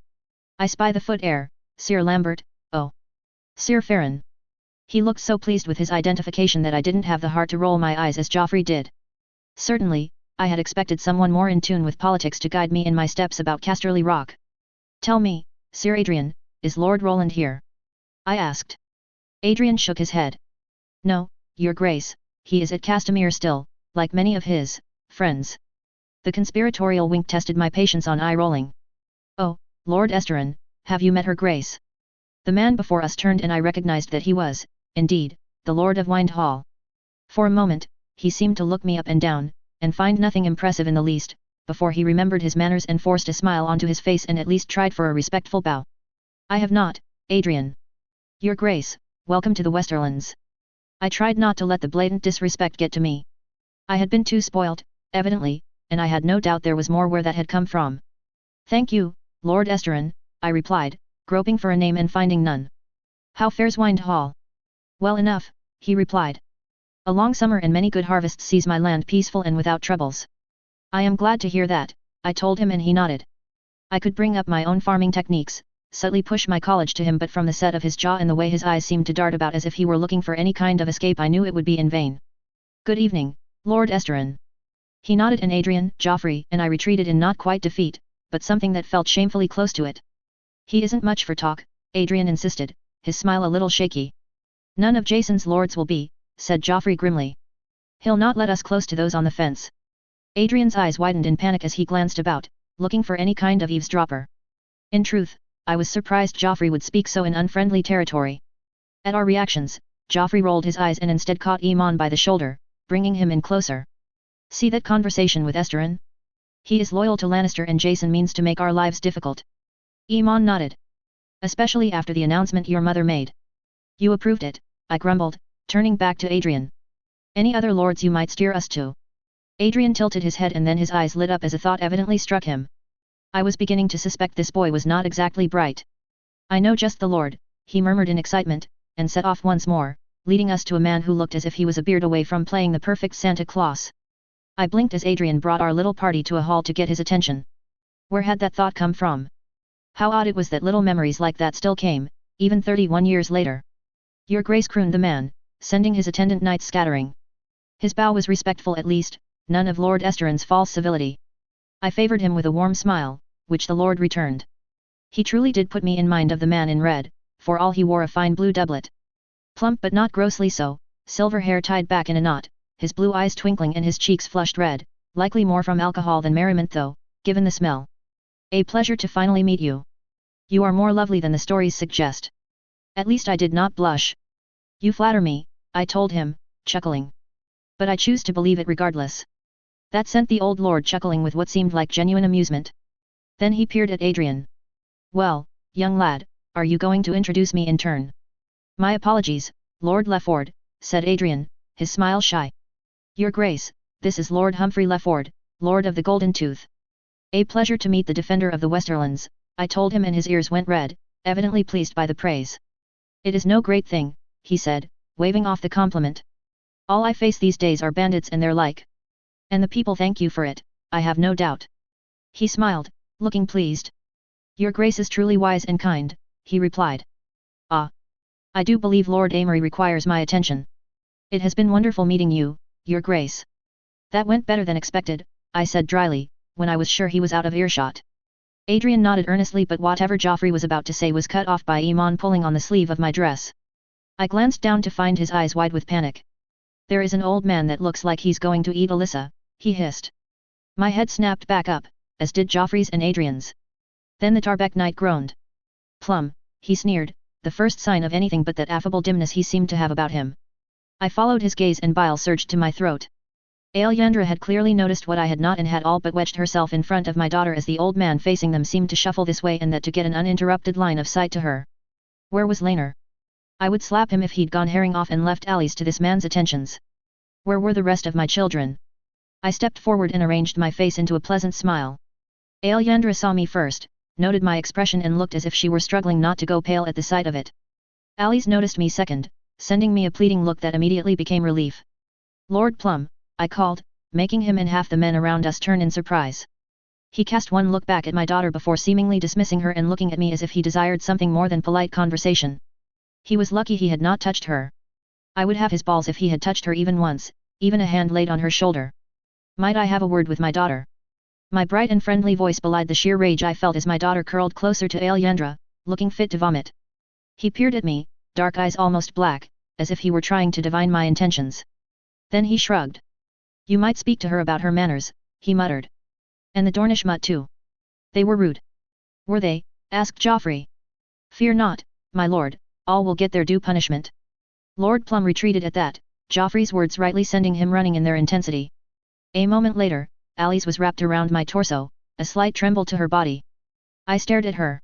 I spy the foot heir, Sir Lambert, oh. Sir Farron. He looked so pleased with his identification that I didn't have the heart to roll my eyes as Joffrey did. Certainly, I had expected someone more in tune with politics to guide me in my steps about Casterly Rock. Tell me, Sir Adrian, is Lord Roland here? I asked. Adrian shook his head. No, Your Grace, he is at Castamere still, like many of his friends. The conspiratorial wink tested my patience on eye-rolling. Oh, Lord Esteron, have you met her Grace? The man before us turned and I recognized that he was, indeed, the Lord of Wind Hall. For a moment, he seemed to look me up and down, and find nothing impressive in the least, before he remembered his manners and forced a smile onto his face and at least tried for a respectful bow. I have not, Adrian. Your Grace, welcome to the Westerlands. I tried not to let the blatant disrespect get to me. I had been too spoilt, evidently, and I had no doubt there was more where that had come from. Thank you, Lord Esteron, I replied, groping for a name and finding none. How fares Wind Hall? Well enough, he replied. A long summer and many good harvests sees my land peaceful and without troubles. I am glad to hear that, I told him and he nodded. I could bring up my own farming techniques, subtly push my college to him but from the set of his jaw and the way his eyes seemed to dart about as if he were looking for any kind of escape I knew it would be in vain. Good evening, Lord Esteron. He nodded and Adrian, Joffrey and I retreated in not quite defeat, but something that felt shamefully close to it. He isn't much for talk, Adrian insisted, his smile a little shaky. None of Jason's lords will be, said Joffrey grimly. He'll not let us close to those on the fence. Adrian's eyes widened in panic as he glanced about, looking for any kind of eavesdropper. In truth, I was surprised Joffrey would speak so in unfriendly territory. At our reactions, Joffrey rolled his eyes and instead caught Iman by the shoulder, bringing him in closer. See that conversation with Esteron? He is loyal to Lannister and Jason means to make our lives difficult. Iman nodded. Especially after the announcement your mother made. You approved it, I grumbled, turning back to Adrian. Any other lords you might steer us to? Adrian tilted his head and then his eyes lit up as a thought evidently struck him. I was beginning to suspect this boy was not exactly bright. I know just the lord, he murmured in excitement, and set off once more, leading us to a man who looked as if he was a beard away from playing the perfect Santa Claus. I blinked as Adrian brought our little party to a halt to get his attention. Where had that thought come from? How odd it was that little memories like that still came, even 31 years later. Your Grace, crooned the man, sending his attendant knights scattering. His bow was respectful at least, none of Lord Esterin's false civility. I favoured him with a warm smile, which the lord returned. He truly did put me in mind of the man in red, for all he wore a fine blue doublet. Plump but not grossly so, silver hair tied back in a knot, his blue eyes twinkling and his cheeks flushed red, likely more from alcohol than merriment though, given the smell. A pleasure to finally meet you. You are more lovely than the stories suggest. At least I did not blush. You flatter me, I told him, chuckling. But I choose to believe it regardless. That sent the old lord chuckling with what seemed like genuine amusement. Then he peered at Adrian. Well, young lad, are you going to introduce me in turn? My apologies, Lord Lefford, said Adrian, his smile shy. Your Grace, this is Lord Humphrey Lefford, Lord of the Golden Tooth. A pleasure to meet the defender of the Westerlands, I told him, and his ears went red, evidently pleased by the praise. It is no great thing, he said, waving off the compliment. All I face these days are bandits and their like. And the people thank you for it, I have no doubt. He smiled, looking pleased. Your Grace is truly wise and kind, he replied. Ah! I do believe Lord Amory requires my attention. It has been wonderful meeting you, Your Grace. That went better than expected, I said dryly, when I was sure he was out of earshot. Adrian nodded earnestly, but whatever Joffrey was about to say was cut off by Iman pulling on the sleeve of my dress. I glanced down to find his eyes wide with panic. There is an old man that looks like he's going to eat Alyssa, he hissed. My head snapped back up, as did Joffrey's and Adrian's. Then the Tarbeck knight groaned. Plum, he sneered, the first sign of anything but that affable dimness he seemed to have about him. I followed his gaze and bile surged to my throat. Alyandra had clearly noticed what I had not and had all but wedged herself in front of my daughter as the old man facing them seemed to shuffle this way and that to get an uninterrupted line of sight to her. Where was Laner? I would slap him if he'd gone herring off and left Alice to this man's attentions. Where were the rest of my children? I stepped forward and arranged my face into a pleasant smile. Alyandra saw me first, noted my expression and looked as if she were struggling not to go pale at the sight of it. Alice noticed me second, sending me a pleading look that immediately became relief. Lord Plum, I called, making him and half the men around us turn in surprise. He cast one look back at my daughter before seemingly dismissing her and looking at me as if he desired something more than polite conversation. He was lucky he had not touched her. I would have his balls if he had touched her even once, even a hand laid on her shoulder. Might I have a word with my daughter? My bright and friendly voice belied the sheer rage I felt as my daughter curled closer to Alyandra, looking fit to vomit. He peered at me, dark eyes almost black, as if he were trying to divine my intentions. Then he shrugged. You might speak to her about her manners, he muttered. And the Dornish mutt too. They were rude. Were they? Asked Joffrey. Fear not, my lord, all will get their due punishment. Lord Plum retreated at that, Joffrey's words rightly sending him running in their intensity. A moment later, Alice was wrapped around my torso, a slight tremble to her body. I stared at her.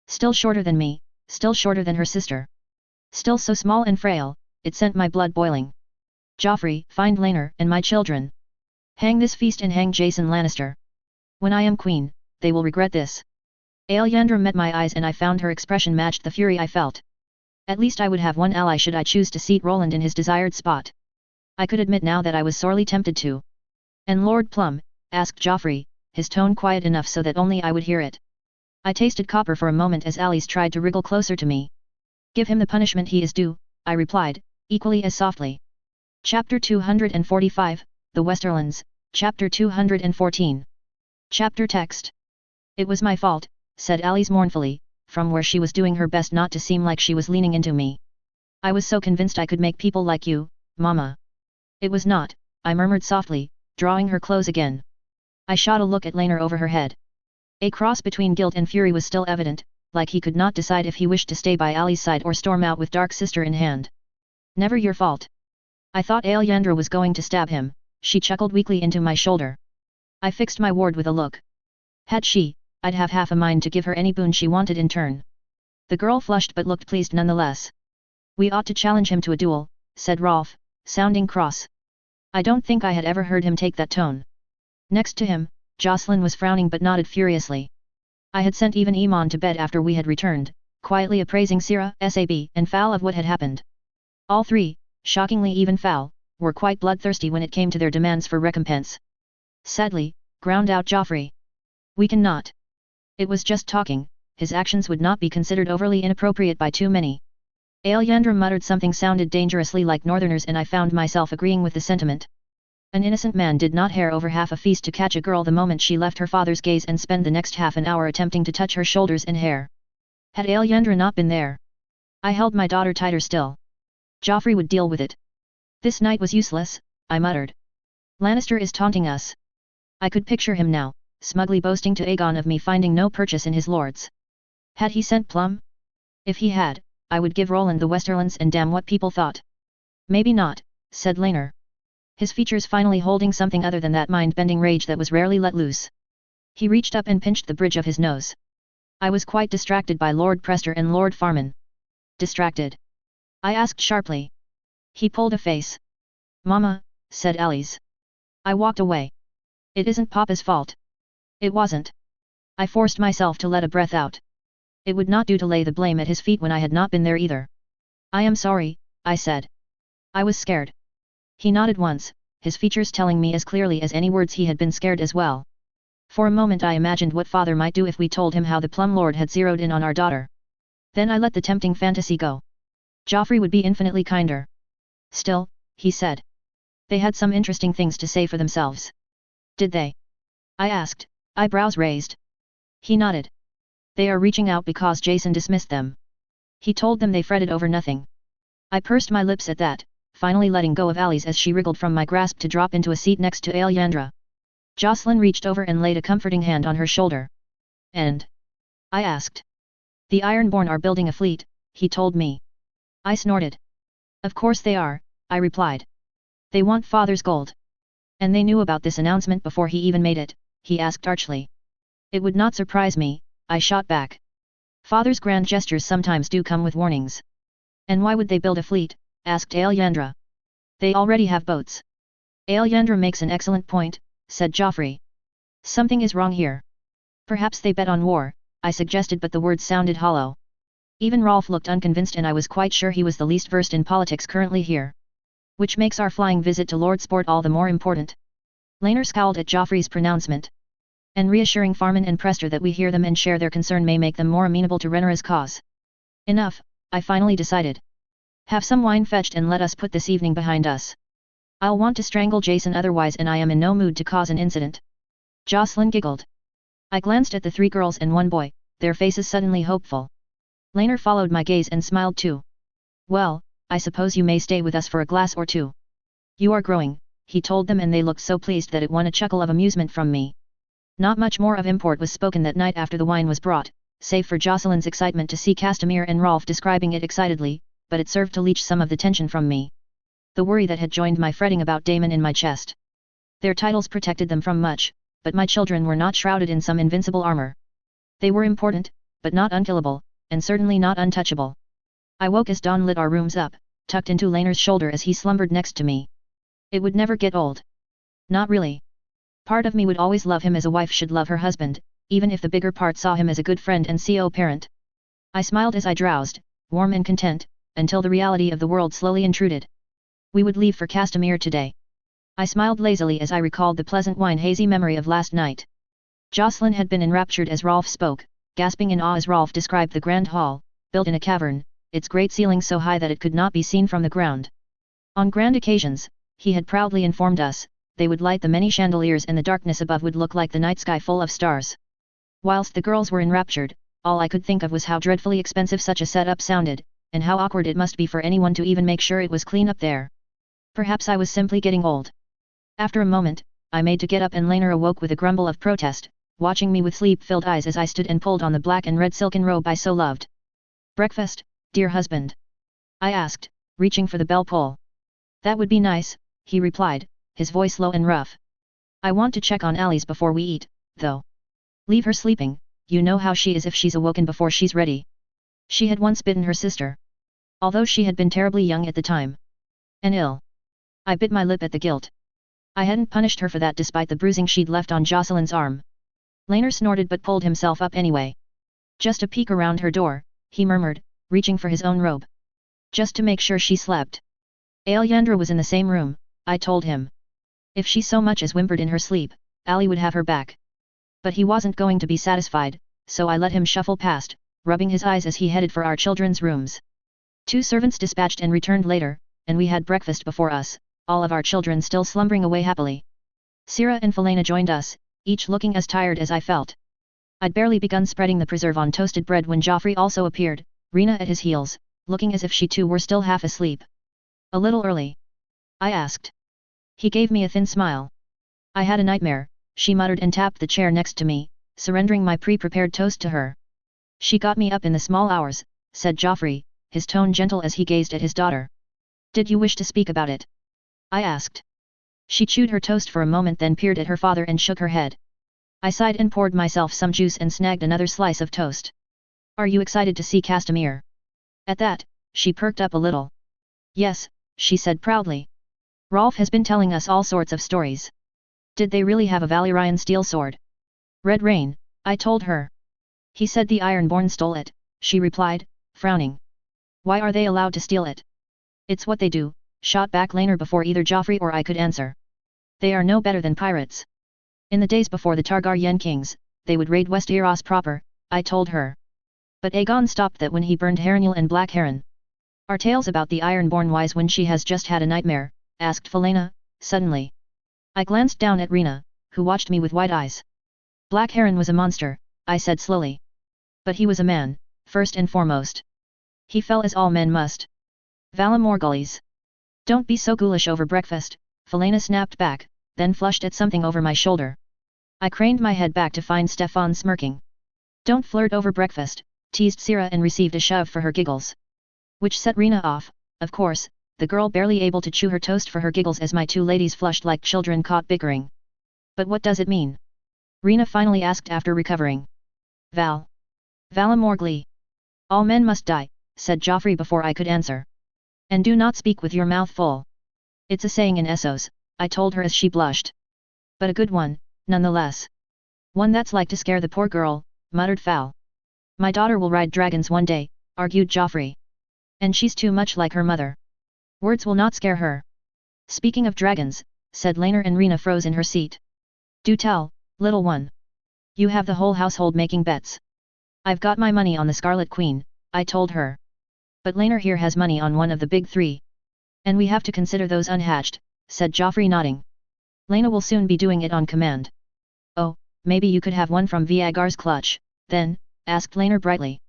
Still shorter than me, still shorter than her sister. Still so small and frail, it sent my blood boiling. Joffrey, find Laner and my children. Hang this feast and hang Jason Lannister. When I am queen, they will regret this. Alyandra met my eyes and I found her expression matched the fury I felt. At least I would have one ally should I choose to seat Roland in his desired spot. I could admit now that I was sorely tempted to. And Lord Plum? Asked Joffrey, his tone quiet enough so that only I would hear it. I tasted copper for a moment as Alice tried to wriggle closer to me. Give him the punishment he is due, I replied, equally as softly. Chapter 245, The Westerlands, Chapter 214. Chapter text. It was my fault, said Alice mournfully, from where she was doing her best not to seem like she was leaning into me. I was so convinced I could make people like you, Mama. It was not, I murmured softly, drawing her close again. I shot a look at Laner over her head. A cross between guilt and fury was still evident, like he could not decide if he wished to stay by Ali's side or storm out with Dark Sister in hand. Never your fault. I thought Alyandra was going to stab him, she chuckled weakly into my shoulder. I fixed my ward with a look. Had she, I'd have half a mind to give her any boon she wanted in turn. The girl flushed but looked pleased nonetheless. We ought to challenge him to a duel, said Rolf, sounding cross. I don't think I had ever heard him take that tone. Next to him, Jocelyn was frowning but nodded furiously. I had sent even Iman to bed after we had returned, quietly appraising Sira, Sab, and Fal of what had happened. All three, shockingly even Fal, were quite bloodthirsty when it came to their demands for recompense. Sadly, ground out Joffrey. We cannot. It was just talking, his actions would not be considered overly inappropriate by too many. Alyandra muttered something sounded dangerously like northerners, and I found myself agreeing with the sentiment. An innocent man did not hare over half a feast to catch a girl the moment she left her father's gaze and spend the next half an hour attempting to touch her shoulders and hair. Had Alyandra not been there, I held my daughter tighter still. Joffrey would deal with it. This night was useless, I muttered. Lannister is taunting us. I could picture him now, smugly boasting to Aegon of me finding no purchase in his lords. Had he sent Plum? If he had, I would give Roland the Westerlands and damn what people thought. Maybe not, said Laenor, his features finally holding something other than that mind-bending rage that was rarely let loose. He reached up and pinched the bridge of his nose. I was quite distracted by Lord Prester and Lord Farman. Distracted? I asked sharply. He pulled a face. Mama, said Alice. I walked away. It isn't Papa's fault. It wasn't. I forced myself to let a breath out. It would not do to lay the blame at his feet when I had not been there either. I am sorry, I said. I was scared. He nodded once, his features telling me as clearly as any words he had been scared as well. For a moment I imagined what father might do if we told him how the Plum Lord had zeroed in on our daughter. Then I let the tempting fantasy go. Joffrey would be infinitely kinder. Still, he said. They had some interesting things to say for themselves. Did they? I asked, eyebrows raised. He nodded. They are reaching out because Jason dismissed them. He told them they fretted over nothing. I pursed my lips at that, finally letting go of Alice as she wriggled from my grasp to drop into a seat next to Alyandra. Jocelyn reached over and laid a comforting hand on her shoulder. And? I asked. The Ironborn are building a fleet, he told me. I snorted. Of course they are, I replied. They want father's gold. And they knew about this announcement before he even made it, he asked archly. It would not surprise me, I shot back. Father's grand gestures sometimes do come with warnings. And why would they build a fleet? Asked Alyandra. They already have boats. Alyandra makes an excellent point, said Joffrey. Something is wrong here. Perhaps they bet on war, I suggested, but the words sounded hollow. Even Rolf looked unconvinced, and I was quite sure he was the least versed in politics currently here. Which makes our flying visit to Lord Sport all the more important. Laenor scowled at Joffrey's pronouncement. And reassuring Farman and Prester that we hear them and share their concern may make them more amenable to Rhaenyra's cause. Enough, I finally decided. Have some wine fetched and let us put this evening behind us. I'll want to strangle Jason otherwise, and I am in no mood to cause an incident. Jocelyn giggled. I glanced at the 3 girls and 1 boy, their faces suddenly hopeful. Laenor followed my gaze and smiled too. Well, I suppose you may stay with us for a glass or 2. You are growing, he told them, and they looked so pleased that it won a chuckle of amusement from me. Not much more of import was spoken that night after the wine was brought, save for Jocelyn's excitement to see Castamere and Rolf describing it excitedly, but it served to leech some of the tension from me. The worry that had joined my fretting about Daemon in my chest. Their titles protected them from much, but my children were not shrouded in some invincible armor. They were important, but not unkillable, and certainly not untouchable. I woke as dawn lit our rooms up, tucked into Laenor's shoulder as he slumbered next to me. It would never get old. Not really. Part of me would always love him as a wife should love her husband, even if the bigger part saw him as a good friend and co-parent. I smiled as I drowsed, warm and content, until the reality of the world slowly intruded. We would leave for Castamere today. I smiled lazily as I recalled the pleasant wine-hazy memory of last night. Jocelyn had been enraptured as Rolf spoke, gasping in awe as Rolf described the grand hall, built in a cavern, its great ceiling so high that it could not be seen from the ground. On grand occasions, he had proudly informed us, they would light the many chandeliers and the darkness above would look like the night sky full of stars. Whilst the girls were enraptured, all I could think of was how dreadfully expensive such a setup sounded, and how awkward it must be for anyone to even make sure it was clean up there. Perhaps I was simply getting old. After a moment, I made to get up, and Laenor awoke with a grumble of protest, watching me with sleep-filled eyes as I stood and pulled on the black and red silken robe I so loved. Breakfast, dear husband? I asked, reaching for the bell pull. That would be nice, he replied, his voice low and rough. I want to check on Alice before we eat, though. Leave her sleeping, you know how she is if she's awoken before she's ready. She had once bitten her sister. Although she had been terribly young at the time. And ill. I bit my lip at the guilt. I hadn't punished her for that despite the bruising she'd left on Jocelyn's arm. Laenor snorted but pulled himself up anyway. Just a peek around her door, he murmured, reaching for his own robe. Just to make sure she slept. Alyandra was in the same room, I told him. If she so much as whimpered in her sleep, Ali would have her back. But he wasn't going to be satisfied, so I let him shuffle past, rubbing his eyes as he headed for our children's rooms. 2 servants dispatched and returned later, and we had breakfast before us, all of our children still slumbering away happily. Sira and Felena joined us, each looking as tired as I felt. I'd barely begun spreading the preserve on toasted bread when Joffrey also appeared, Rena at his heels, looking as if she too were still half asleep. A little early? I asked. He gave me a thin smile. I had a nightmare, she muttered and tapped the chair next to me, surrendering my pre-prepared toast to her. She got me up in the small hours, said Joffrey, his tone gentle as he gazed at his daughter. Did you wish to speak about it? I asked. She chewed her toast for a moment then peered at her father and shook her head. I sighed and poured myself some juice and snagged another slice of toast. Are you excited to see Castamere? At that, she perked up a little. Yes, she said proudly. Rolf has been telling us all sorts of stories. Did they really have a Valyrian steel sword? Red Rain, I told her. He said the Ironborn stole it, she replied, frowning. Why are they allowed to steal it? It's what they do, shot back Laner before either Joffrey or I could answer. They are no better than pirates. In the days before the Targaryen kings, they would raid Westeros proper, I told her. But Aegon stopped that when he burned Harrenhal and Black Heron. Are tales about the Ironborn wise when she has just had a nightmare? Asked Felena, suddenly. I glanced down at Rena, who watched me with wide eyes. Black Heron was a monster, I said slowly. But he was a man, first and foremost. He fell as all men must. Vala Morgullies. Don't be so ghoulish over breakfast, Felena snapped back, then flushed at something over my shoulder. I craned my head back to find Stefan smirking. Don't flirt over breakfast, teased Sira and received a shove for her giggles. Which set Rena off, of course, the girl barely able to chew her toast for her giggles as my 2 ladies flushed like children caught bickering. But what does it mean? Rena finally asked after recovering. Vala Morgully. All men must die, said Joffrey before I could answer. And do not speak with your mouth full. It's a saying in Essos, I told her as she blushed. But a good one, nonetheless. One that's like to scare the poor girl, muttered Val. My daughter will ride dragons one day, argued Joffrey. And she's too much like her mother. Words will not scare her. Speaking of dragons, said Laner and Rena froze in her seat. Do tell, little one. You have the whole household making bets. I've got my money on the Scarlet Queen, I told her. But Laner here has money on one of the big 3. And we have to consider those unhatched, said Joffrey nodding. Lena will soon be doing it on command. Oh, maybe you could have one from Viagar's clutch, then, asked Laner brightly.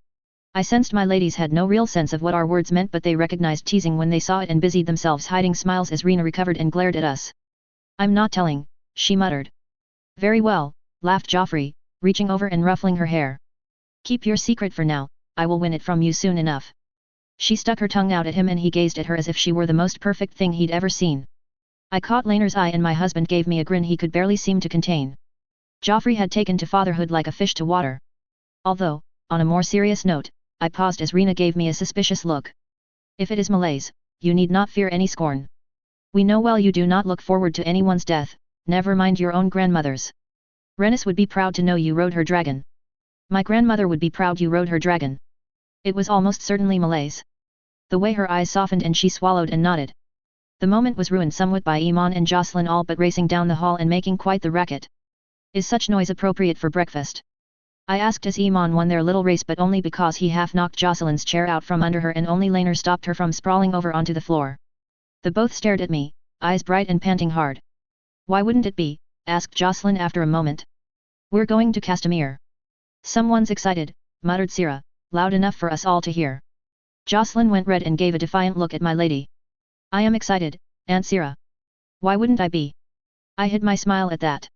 I sensed my ladies had no real sense of what our words meant but they recognized teasing when they saw it and busied themselves hiding smiles as Rena recovered and glared at us. I'm not telling, she muttered. Very well, laughed Joffrey, reaching over and ruffling her hair. Keep your secret for now, I will win it from you soon enough. She stuck her tongue out at him and he gazed at her as if she were the most perfect thing he'd ever seen. I caught Laner's eye and my husband gave me a grin he could barely seem to contain. Joffrey had taken to fatherhood like a fish to water. Although, on a more serious note, I paused as Rena gave me a suspicious look. If it is malaise, you need not fear any scorn. We know well you do not look forward to anyone's death, never mind your own grandmother's. Rhaenys would be proud to know you rode her dragon. My grandmother would be proud you rode her dragon. It was almost certainly malaise. The way her eyes softened and she swallowed and nodded. The moment was ruined somewhat by Iman and Jocelyn all but racing down the hall and making quite the racket. Is such noise appropriate for breakfast? I asked as Iman won their little race but only because he half knocked Jocelyn's chair out from under her and only Laner stopped her from sprawling over onto the floor. The both stared at me, eyes bright and panting hard. Why wouldn't it be? Asked Jocelyn after a moment. We're going to Castamere. Someone's excited, muttered Sira, loud enough for us all to hear. Jocelyn went red and gave a defiant look at my lady. I am excited, Aunt Sira. Why wouldn't I be? I hid my smile at that.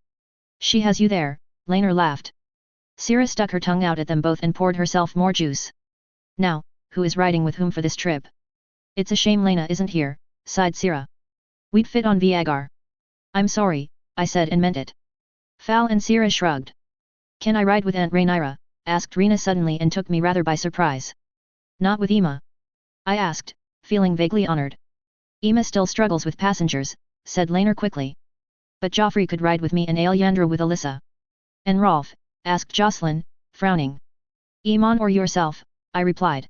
She has you there, Laner laughed. Sira stuck her tongue out at them both and poured herself more juice. Now, who is riding with whom for this trip? It's a shame Lena isn't here, sighed Sira. We'd fit on Viagar. I'm sorry, I said and meant it. Fal and Sira shrugged. Can I ride with Aunt Rhaenyra? Asked Rena suddenly and took me rather by surprise. Not with Emma? I asked, feeling vaguely honored. Emma still struggles with passengers, said Laner quickly. But Joffrey could ride with me and Alyandra with Alyssa. And Rolf? Asked Jocelyn, frowning. Eamon or yourself, I replied.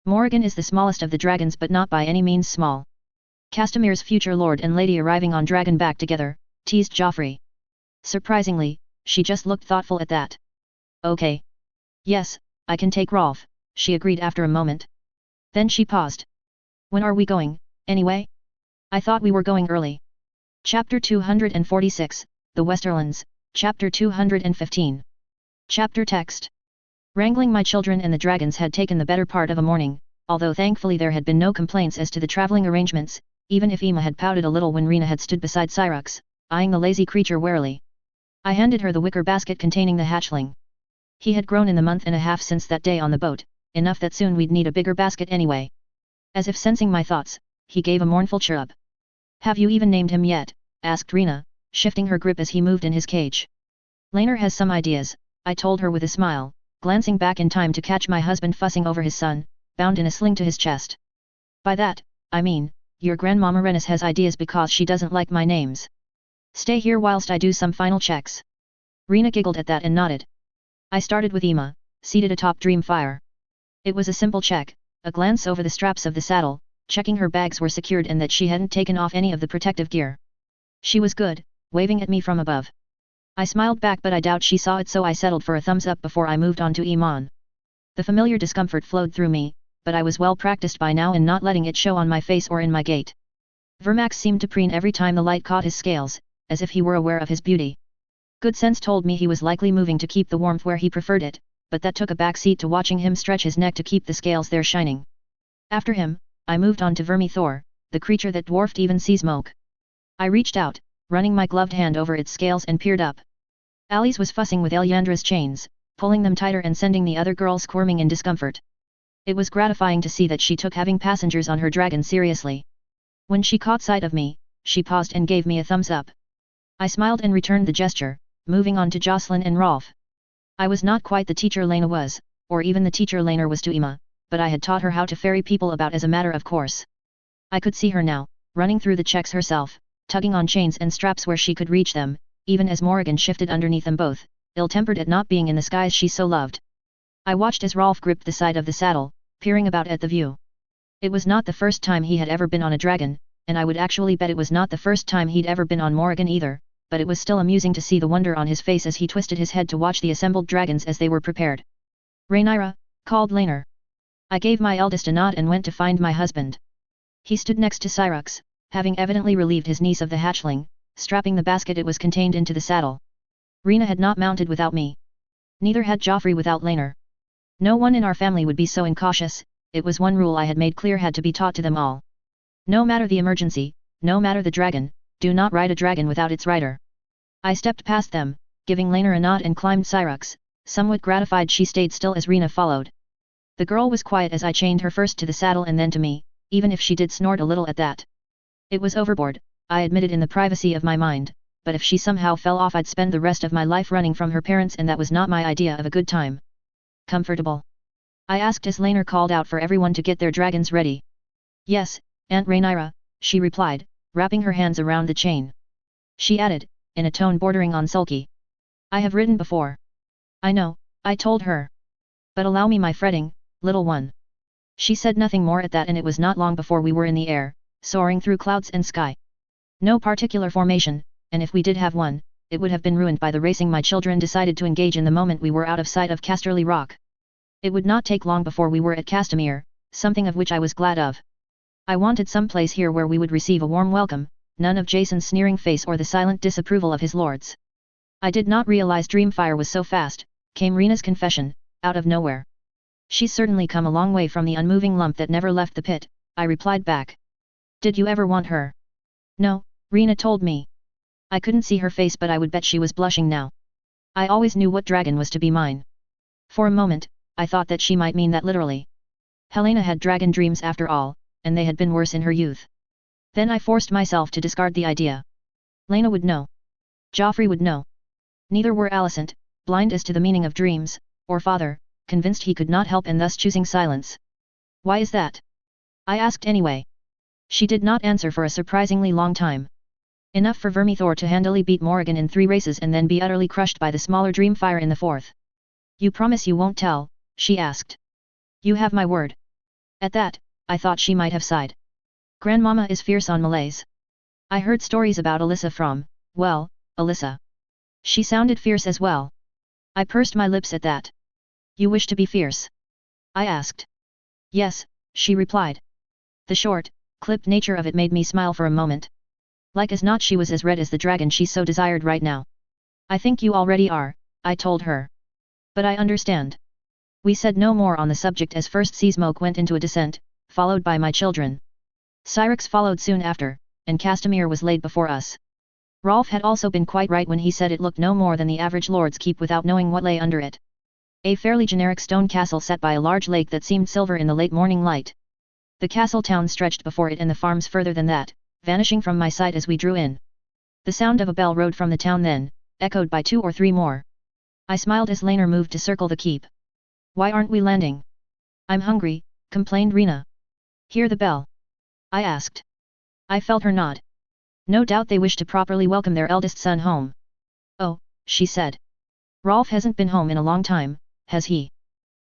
Morrigan is the smallest of the dragons but not by any means small. Castamere's future lord and lady arriving on dragonback together, teased Joffrey. Surprisingly, she just looked thoughtful at that. Okay. Yes, I can take Rolf, she agreed after a moment. Then she paused. When are we going, anyway? I thought we were going early. Chapter 246, The Westerlands, Chapter 215. Chapter text. Wrangling my children and the dragons had taken the better part of a morning, although thankfully there had been no complaints as to the travelling arrangements, even if Emma had pouted a little when Rena had stood beside Cyrux, eyeing the lazy creature warily. I handed her the wicker basket containing the hatchling. He had grown in the month and a half since that day on the boat, enough that soon we'd need a bigger basket anyway. As if sensing my thoughts, he gave a mournful chirrup. Have you even named him yet? Asked Rena, shifting her grip as he moved in his cage. Laner has some ideas, I told her with a smile, glancing back in time to catch my husband fussing over his son, bound in a sling to his chest. By that, I mean, your grandmama Renis has ideas because she doesn't like my names. Stay here whilst I do some final checks. Rena giggled at that and nodded. I started with Emma, seated atop Dreamfire. It was a simple check, a glance over the straps of the saddle, checking her bags were secured and that she hadn't taken off any of the protective gear. She was good, waving at me from above. I smiled back but I doubt she saw it, so I settled for a thumbs up before I moved on to Iman. The familiar discomfort flowed through me, but I was well practiced by now in not letting it show on my face or in my gait. Vermax seemed to preen every time the light caught his scales, as if he were aware of his beauty. Good sense told me he was likely moving to keep the warmth where he preferred it, but that took a back seat to watching him stretch his neck to keep the scales there shining. After him, I moved on to Vermithor, the creature that dwarfed even Seasmoke. I reached out, running my gloved hand over its scales and peered up. Alice was fussing with Elyandra's chains, pulling them tighter and sending the other girls squirming in discomfort. It was gratifying to see that she took having passengers on her dragon seriously. When she caught sight of me, she paused and gave me a thumbs up. I smiled and returned the gesture, moving on to Jocelyn and Rolf. I was not quite the teacher Lena was, or even the teacher Laner was to Emma, but I had taught her how to ferry people about as a matter of course. I could see her now, running through the checks herself, tugging on chains and straps where she could reach them, even as Morrigan shifted underneath them both, ill-tempered at not being in the skies she so loved. I watched as Rolf gripped the side of the saddle, peering about at the view. It was not the first time he had ever been on a dragon, and I would actually bet it was not the first time he'd ever been on Morrigan either, but it was still amusing to see the wonder on his face as he twisted his head to watch the assembled dragons as they were prepared. Rhaenyra, called Laner. I gave my eldest a nod and went to find my husband. He stood next to Cyrux, having evidently relieved his niece of the hatchling, strapping the basket it was contained into the saddle. Rena had not mounted without me. Neither had Joffrey without Laner. No one in our family would be so incautious, it was one rule I had made clear had to be taught to them all. No matter the emergency, no matter the dragon, do not ride a dragon without its rider. I stepped past them, giving Laner a nod and climbed Cyrux, somewhat gratified she stayed still as Rena followed. The girl was quiet as I chained her first to the saddle and then to me, even if she did snort a little at that. It was overboard, I admitted in the privacy of my mind, but if she somehow fell off I'd spend the rest of my life running from her parents and that was not my idea of a good time. Comfortable? I asked as Laner called out for everyone to get their dragons ready. Yes, Aunt Rhaenyra, she replied, wrapping her hands around the chain. She added, in a tone bordering on sulky. I have ridden before. I know, I told her. But allow me my fretting, little one. She said nothing more at that and it was not long before we were in the air, soaring through clouds and sky. No particular formation, and if we did have one, it would have been ruined by the racing my children decided to engage in the moment we were out of sight of Casterly Rock. It would not take long before we were at Castamere, something of which I was glad of. I wanted some place here where we would receive a warm welcome, none of Jason's sneering face or the silent disapproval of his lords. I did not realize Dreamfire was so fast, came Rena's confession, out of nowhere. She's certainly come a long way from the unmoving lump that never left the pit, I replied back. Did you ever want her? No, Rena told me. I couldn't see her face but I would bet she was blushing now. I always knew what dragon was to be mine. For a moment, I thought that she might mean that literally. Helena had dragon dreams after all, and they had been worse in her youth. Then I forced myself to discard the idea. Lena would know. Joffrey would know. Neither were Alicent, blind as to the meaning of dreams, or father, convinced he could not help and thus choosing silence. Why is that? I asked anyway. She did not answer for a surprisingly long time. Enough for Vermithor to handily beat Morrigan in 3 races and then be utterly crushed by the smaller Dreamfire in the 4th. You promise you won't tell, she asked. You have my word. At that, I thought she might have sighed. Grandmama is fierce on Malays. I heard stories about Alyssa from, well, Alyssa. She sounded fierce as well. I pursed my lips at that. You wish to be fierce? I asked. Yes, she replied. The short, clipped nature of it made me smile for a moment. Like as not she was as red as the dragon she so desired right now. I think you already are, I told her. But I understand. We said no more on the subject as first Seasmoke went into a descent, followed by my children. Cyrix followed soon after, and Castamere was laid before us. Rolf had also been quite right when he said it looked no more than the average lord's keep without knowing what lay under it. A fairly generic stone castle set by a large lake that seemed silver in the late morning light. The castle town stretched before it and the farms further than that, vanishing from my sight as we drew in. The sound of a bell rode from the town then, echoed by 2 or 3 more. I smiled as Laner moved to circle the keep. Why aren't we landing? I'm hungry, complained Rena. Hear the bell? I asked. I felt her nod. No doubt they wish to properly welcome their eldest son home. Oh, she said. Rolf hasn't been home in a long time, has he?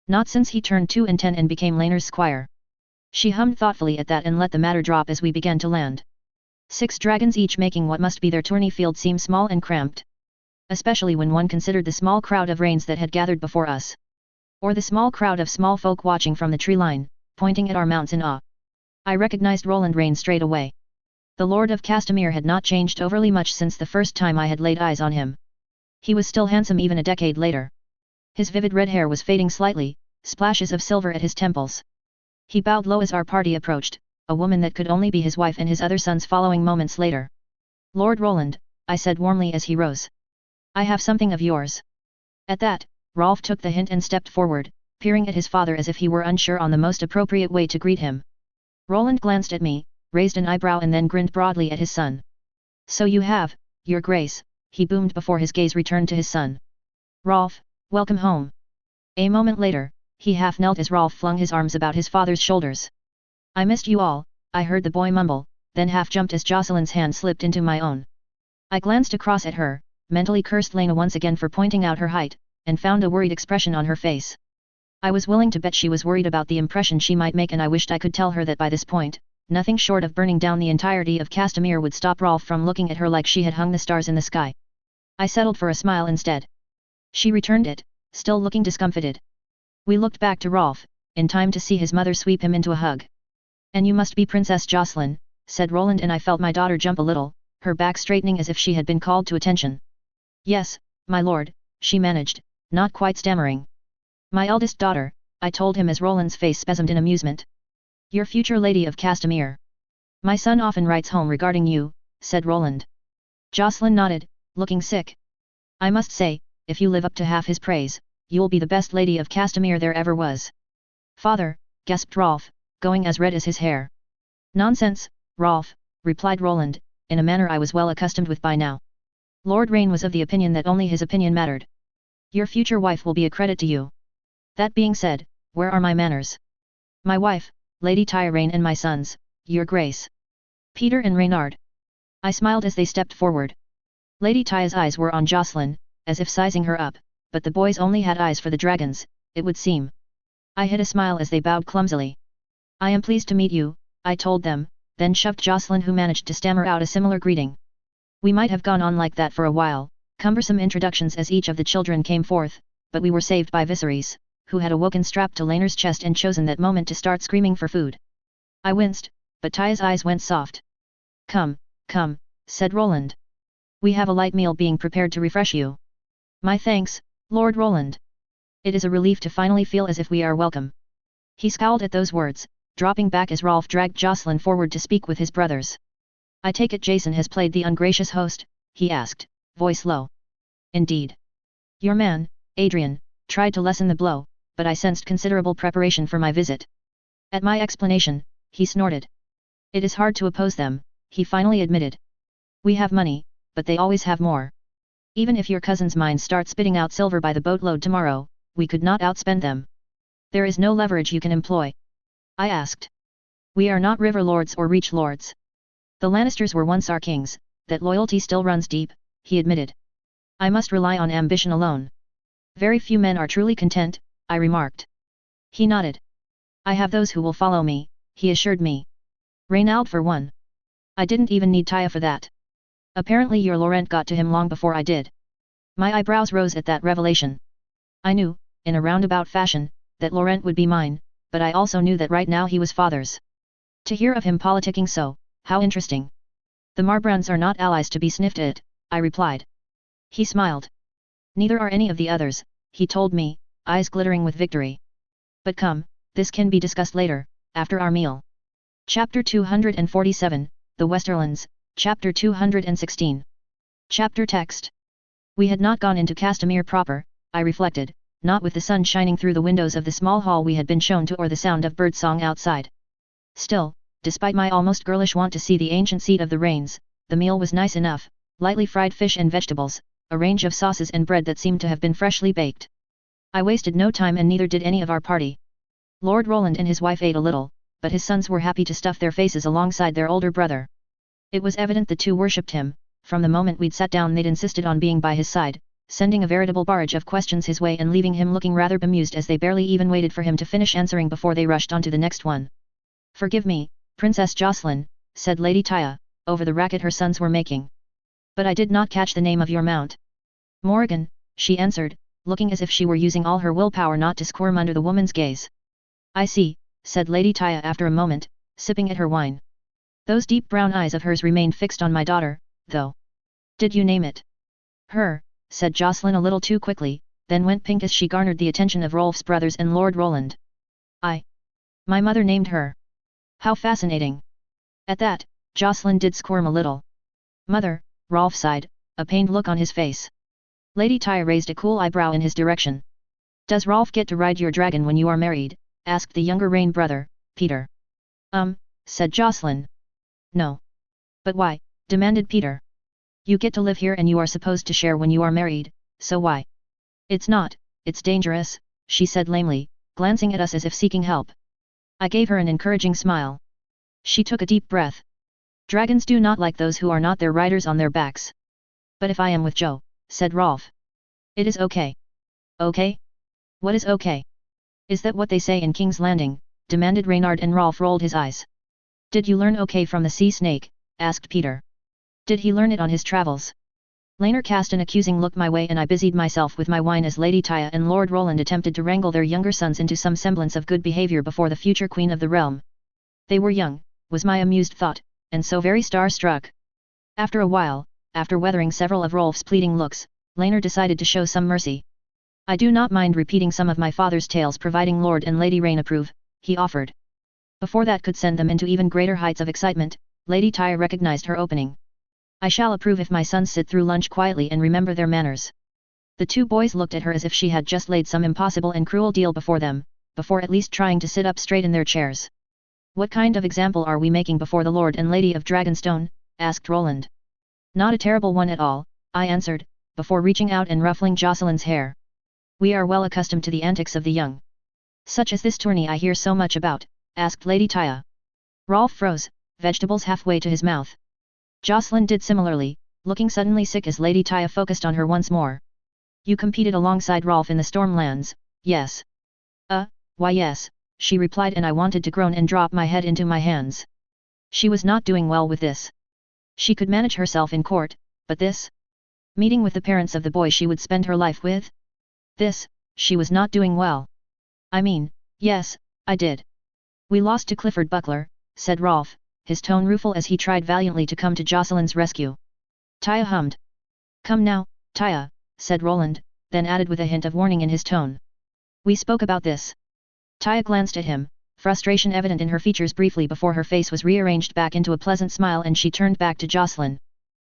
Not since he turned 2 and 10 and became Laner's squire. She hummed thoughtfully at that and let the matter drop as we began to land. 6 dragons each making what must be their tourney field seem small and cramped. Especially when one considered the small crowd of rains that had gathered before us. Or the small crowd of small folk watching from the tree line, pointing at our mounts in awe. I recognized Roland Rain straight away. The Lord of Castamere had not changed overly much since the first time I had laid eyes on him. He was still handsome even a decade later. His vivid red hair was fading slightly, splashes of silver at his temples. He bowed low as our party approached, a woman that could only be his wife and his other sons following moments later. Lord Roland, I said warmly as he rose. I have something of yours. At that, Rolf took the hint and stepped forward, peering at his father as if he were unsure on the most appropriate way to greet him. Roland glanced at me, raised an eyebrow and then grinned broadly at his son. So you have, your grace, he boomed before his gaze returned to his son. Rolf, welcome home. A moment later, he half knelt as Rolf flung his arms about his father's shoulders. I missed you all, I heard the boy mumble, then half jumped as Jocelyn's hand slipped into my own. I glanced across at her, mentally cursed Lena once again for pointing out her height, and found a worried expression on her face. I was willing to bet she was worried about the impression she might make and I wished I could tell her that by this point, nothing short of burning down the entirety of Castamere would stop Rolf from looking at her like she had hung the stars in the sky. I settled for a smile instead. She returned it, still looking discomfited. We looked back to Rolf, in time to see his mother sweep him into a hug. And you must be Princess Jocelyn, said Roland and I felt my daughter jump a little, her back straightening as if she had been called to attention. Yes, my lord, she managed, not quite stammering. My eldest daughter, I told him as Roland's face spasmed in amusement. Your future lady of Castamere. My son often writes home regarding you, said Roland. Jocelyn nodded, looking sick. I must say, if you live up to half his praise, you'll be the best lady of Castamere there ever was. Father, gasped Rolf, going as red as his hair. Nonsense, Rolf, replied Roland, in a manner I was well accustomed with by now. Lord Rain was of the opinion that only his opinion mattered. Your future wife will be a credit to you. That being said, where are my manners? My wife, Lady Tyraine and my sons, your grace. Peter and Reynard. I smiled as they stepped forward. Lady Ty's eyes were on Jocelyn, as if sizing her up, but the boys only had eyes for the dragons, it would seem. I hid a smile as they bowed clumsily. I am pleased to meet you, I told them, then shoved Jocelyn who managed to stammer out a similar greeting. We might have gone on like that for a while, cumbersome introductions as each of the children came forth, but we were saved by Viserys, who had awoken strapped to Laner's chest and chosen that moment to start screaming for food. I winced, but Ty's eyes went soft. Come, come, said Roland. We have a light meal being prepared to refresh you. My thanks, Lord Roland. It is a relief to finally feel as if we are welcome. He scowled at those words, dropping back as Rolf dragged Jocelyn forward to speak with his brothers. I take it Jason has played the ungracious host, he asked, voice low. Indeed. Your man, Adrian, tried to lessen the blow, but I sensed considerable preparation for my visit. At my explanation, he snorted. It is hard to oppose them, he finally admitted. We have money, but they always have more. Even if your cousin's mines start spitting out silver by the boatload tomorrow, we could not outspend them. There is no leverage you can employ. I asked. We are not river lords or reach lords. The Lannisters were once our kings, that loyalty still runs deep, he admitted. I must rely on ambition alone. Very few men are truly content, I remarked. He nodded. I have those who will follow me, he assured me. Reynald for one. I didn't even need Taya for that. Apparently your Laurent got to him long before I did. My eyebrows rose at that revelation. I knew, in a roundabout fashion, that Laurent would be mine, but I also knew that right now he was father's. To hear of him politicking so, how interesting. The Marbrands are not allies to be sniffed at, I replied. He smiled. Neither are any of the others, he told me, eyes glittering with victory. But come, this can be discussed later, after our meal. Chapter 247, The Westerlands, Chapter 216. Chapter Text. We had not gone into Castamere proper, I reflected, not with the sun shining through the windows of the small hall we had been shown to or the sound of birdsong outside. Still, despite my almost girlish want to see the ancient seat of the Rains, the meal was nice enough, lightly fried fish and vegetables, a range of sauces and bread that seemed to have been freshly baked. I wasted no time and neither did any of our party. Lord Roland and his wife ate a little, but his sons were happy to stuff their faces alongside their older brother. It was evident the two worshipped him. From the moment we'd sat down they'd insisted on being by his side, sending a veritable barrage of questions his way and leaving him looking rather bemused as they barely even waited for him to finish answering before they rushed on to the next one. Forgive me, Princess Jocelyn, said Lady Taya, over the racket her sons were making. But I did not catch the name of your mount. Morrigan, she answered, looking as if she were using all her willpower not to squirm under the woman's gaze. I see, said Lady Taya after a moment, sipping at her wine. Those deep brown eyes of hers remained fixed on my daughter, though. Did you name it? Her, said Jocelyn a little too quickly, then went pink as she garnered the attention of Rolf's brothers and Lord Roland. My mother named her. How fascinating. At that, Jocelyn did squirm a little. Mother, Rolf sighed, a pained look on his face. Lady Taya raised a cool eyebrow in his direction. Does Rolf get to ride your dragon when you are married? Asked the younger Rain brother, Peter. Said Jocelyn. No. But why? Demanded Peter. You get to live here and you are supposed to share when you are married, so why? It's not, it's dangerous, she said lamely, glancing at us as if seeking help. I gave her an encouraging smile. She took a deep breath. Dragons do not like those who are not their riders on their backs. But if I am with Joe, said Rolf. It is okay. Okay? What is okay? Is that what they say in King's Landing? Demanded Reynard, and Rolf rolled his eyes. Did you learn okay from the sea snake? Asked Peter. Did he learn it on his travels? Laner cast an accusing look my way and I busied myself with my wine as Lady Taya and Lord Roland attempted to wrangle their younger sons into some semblance of good behavior before the future queen of the realm. They were young, was my amused thought, and so very star-struck. After a while, after weathering several of Rolf's pleading looks, Laner decided to show some mercy. I do not mind repeating some of my father's tales providing Lord and Lady Rain approve, he offered. Before that could send them into even greater heights of excitement, Lady Taya recognized her opening. I shall approve if my sons sit through lunch quietly and remember their manners. The two boys looked at her as if she had just laid some impossible and cruel deal before them, before at least trying to sit up straight in their chairs. What kind of example are we making before the Lord and Lady of Dragonstone? Asked Roland. Not a terrible one at all, I answered, before reaching out and ruffling Jocelyn's hair. We are well accustomed to the antics of the young. Such as this tourney I hear so much about, asked Lady Taya. Rolf froze, vegetables halfway to his mouth. Jocelyn did similarly, looking suddenly sick as Lady Taya focused on her once more. You competed alongside Rolf in the Stormlands, yes? Why yes, she replied, and I wanted to groan and drop my head into my hands. She was not doing well with this. She could manage herself in court, but this? Meeting with the parents of the boy she would spend her life with? This, she was not doing well. I mean, yes, I did. We lost to Clifford Buckler, said Rolf, his tone rueful as he tried valiantly to come to Jocelyn's rescue. Taya hummed. Come now, Taya, said Roland, then added with a hint of warning in his tone. We spoke about this. Taya glanced at him, frustration evident in her features briefly before her face was rearranged back into a pleasant smile and she turned back to Jocelyn.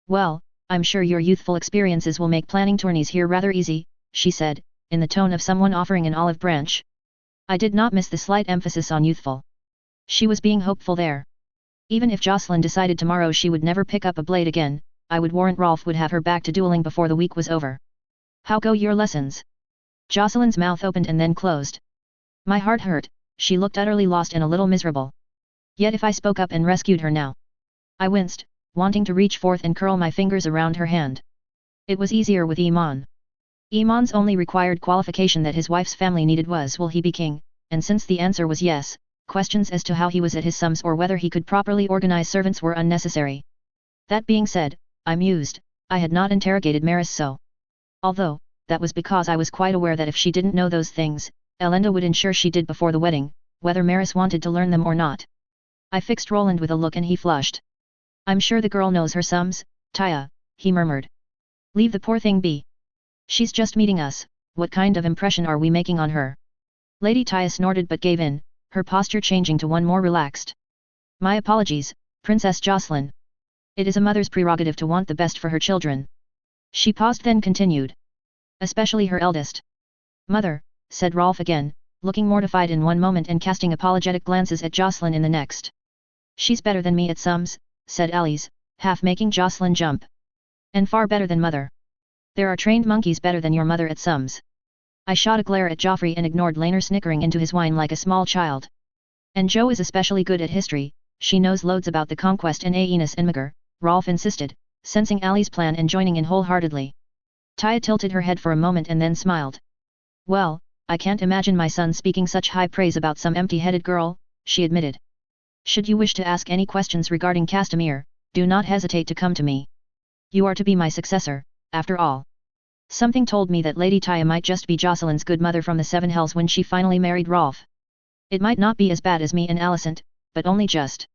Well, I'm sure your youthful experiences will make planning tourneys here rather easy, she said, in the tone of someone offering an olive branch. I did not miss the slight emphasis on youthful. She was being hopeful there. Even if Jocelyn decided tomorrow she would never pick up a blade again, I would warrant Rolf would have her back to dueling before the week was over. How go your lessons? Jocelyn's mouth opened and then closed. My heart hurt, she looked utterly lost and a little miserable. Yet if I spoke up and rescued her now. I winced, wanting to reach forth and curl my fingers around her hand. It was easier with Iman. Iman's only required qualification that his wife's family needed was will he be king, and since the answer was yes, questions as to how he was at his sums or whether he could properly organize servants were unnecessary. That being said, I mused, I had not interrogated Maris so. Although, that was because I was quite aware that if she didn't know those things, Elenda would ensure she did before the wedding, whether Maris wanted to learn them or not. I fixed Roland with a look and he flushed. I'm sure the girl knows her sums, Taya, he murmured. Leave the poor thing be. She's just meeting us, what kind of impression are we making on her? Lady Taya snorted but gave in, her posture changing to one more relaxed. My apologies, Princess Jocelyn. It is a mother's prerogative to want the best for her children. She paused then continued. Especially her eldest. Mother, said Rolf again, looking mortified in one moment and casting apologetic glances at Jocelyn in the next. She's better than me at sums, said Alice, half making Jocelyn jump. And far better than mother. There are trained monkeys better than your mother at sums. I shot a glare at Joffrey and ignored Laner snickering into his wine like a small child. And Jo is especially good at history, she knows loads about the conquest and Aenus and Maegor, Rolf insisted, sensing Ali's plan and joining in wholeheartedly. Taya tilted her head for a moment and then smiled. Well, I can't imagine my son speaking such high praise about some empty-headed girl, she admitted. Should you wish to ask any questions regarding Castamere, do not hesitate to come to me. You are to be my successor, after all. Something told me that Lady Taya might just be Jocelyn's good mother from the Seven Hells when she finally married Rolf. It might not be as bad as me and Alicent, but only just.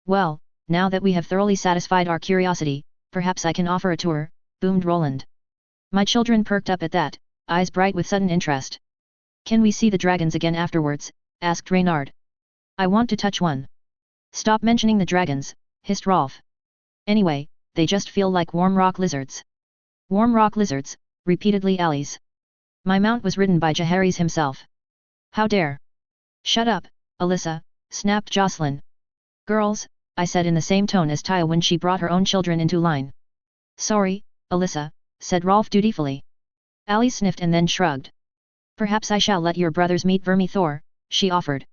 Well, now that we have thoroughly satisfied our curiosity, perhaps I can offer a tour, boomed Roland. My children perked up at that, eyes bright with sudden interest. Can we see the dragons again afterwards? Asked Reynard. I want to touch one. Stop mentioning the dragons, hissed Rolf. Anyway, they just feel like warm rock lizards. Warm rock lizards, repeatedly Alice. My mount was ridden by Jaehaerys himself. How dare! Shut up, Alyssa, snapped Jocelyn. Girls, I said in the same tone as Taya when she brought her own children into line. Sorry, Alyssa, said Rolf dutifully. Alice sniffed and then shrugged. Perhaps I shall let your brothers meet Vermithor, she offered.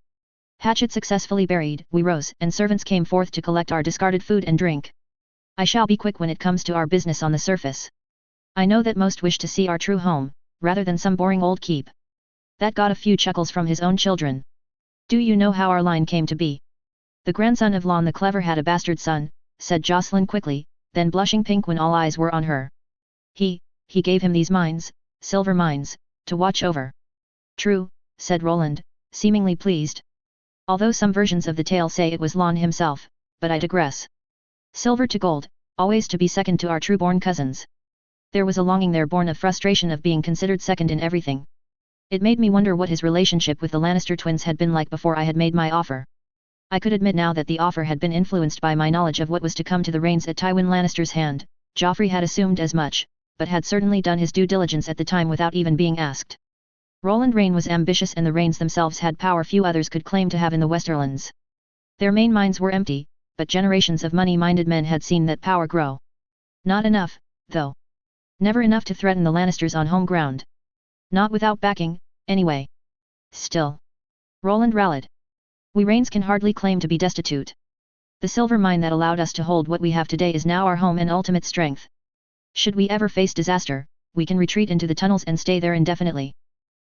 Hatchet successfully buried, we rose and servants came forth to collect our discarded food and drink. I shall be quick when it comes to our business on the surface. I know that most wish to see our true home, rather than some boring old keep. That got a few chuckles from his own children. Do you know how our line came to be? The grandson of Lon the Clever had a bastard son, said Jocelyn quickly, then blushing pink when all eyes were on her. He gave him these mines, silver mines, to watch over. True, said Roland, seemingly pleased. Although some versions of the tale say it was Lon himself, but I digress. Silver to gold, always to be second to our true-born cousins. There was a longing there born of frustration of being considered second in everything. It made me wonder what his relationship with the Lannister twins had been like before I had made my offer. I could admit now that the offer had been influenced by my knowledge of what was to come to the reins at Tywin Lannister's hand. Joffrey had assumed as much, but had certainly done his due diligence at the time without even being asked. Roland Rain was ambitious and the Rains themselves had power few others could claim to have in the Westerlands. Their main mines were empty, but generations of money-minded men had seen that power grow. Not enough, though. Never enough to threaten the Lannisters on home ground. Not without backing, anyway. Still. Roland rallied. We Rains can hardly claim to be destitute. The silver mine that allowed us to hold what we have today is now our home and ultimate strength. Should we ever face disaster, we can retreat into the tunnels and stay there indefinitely.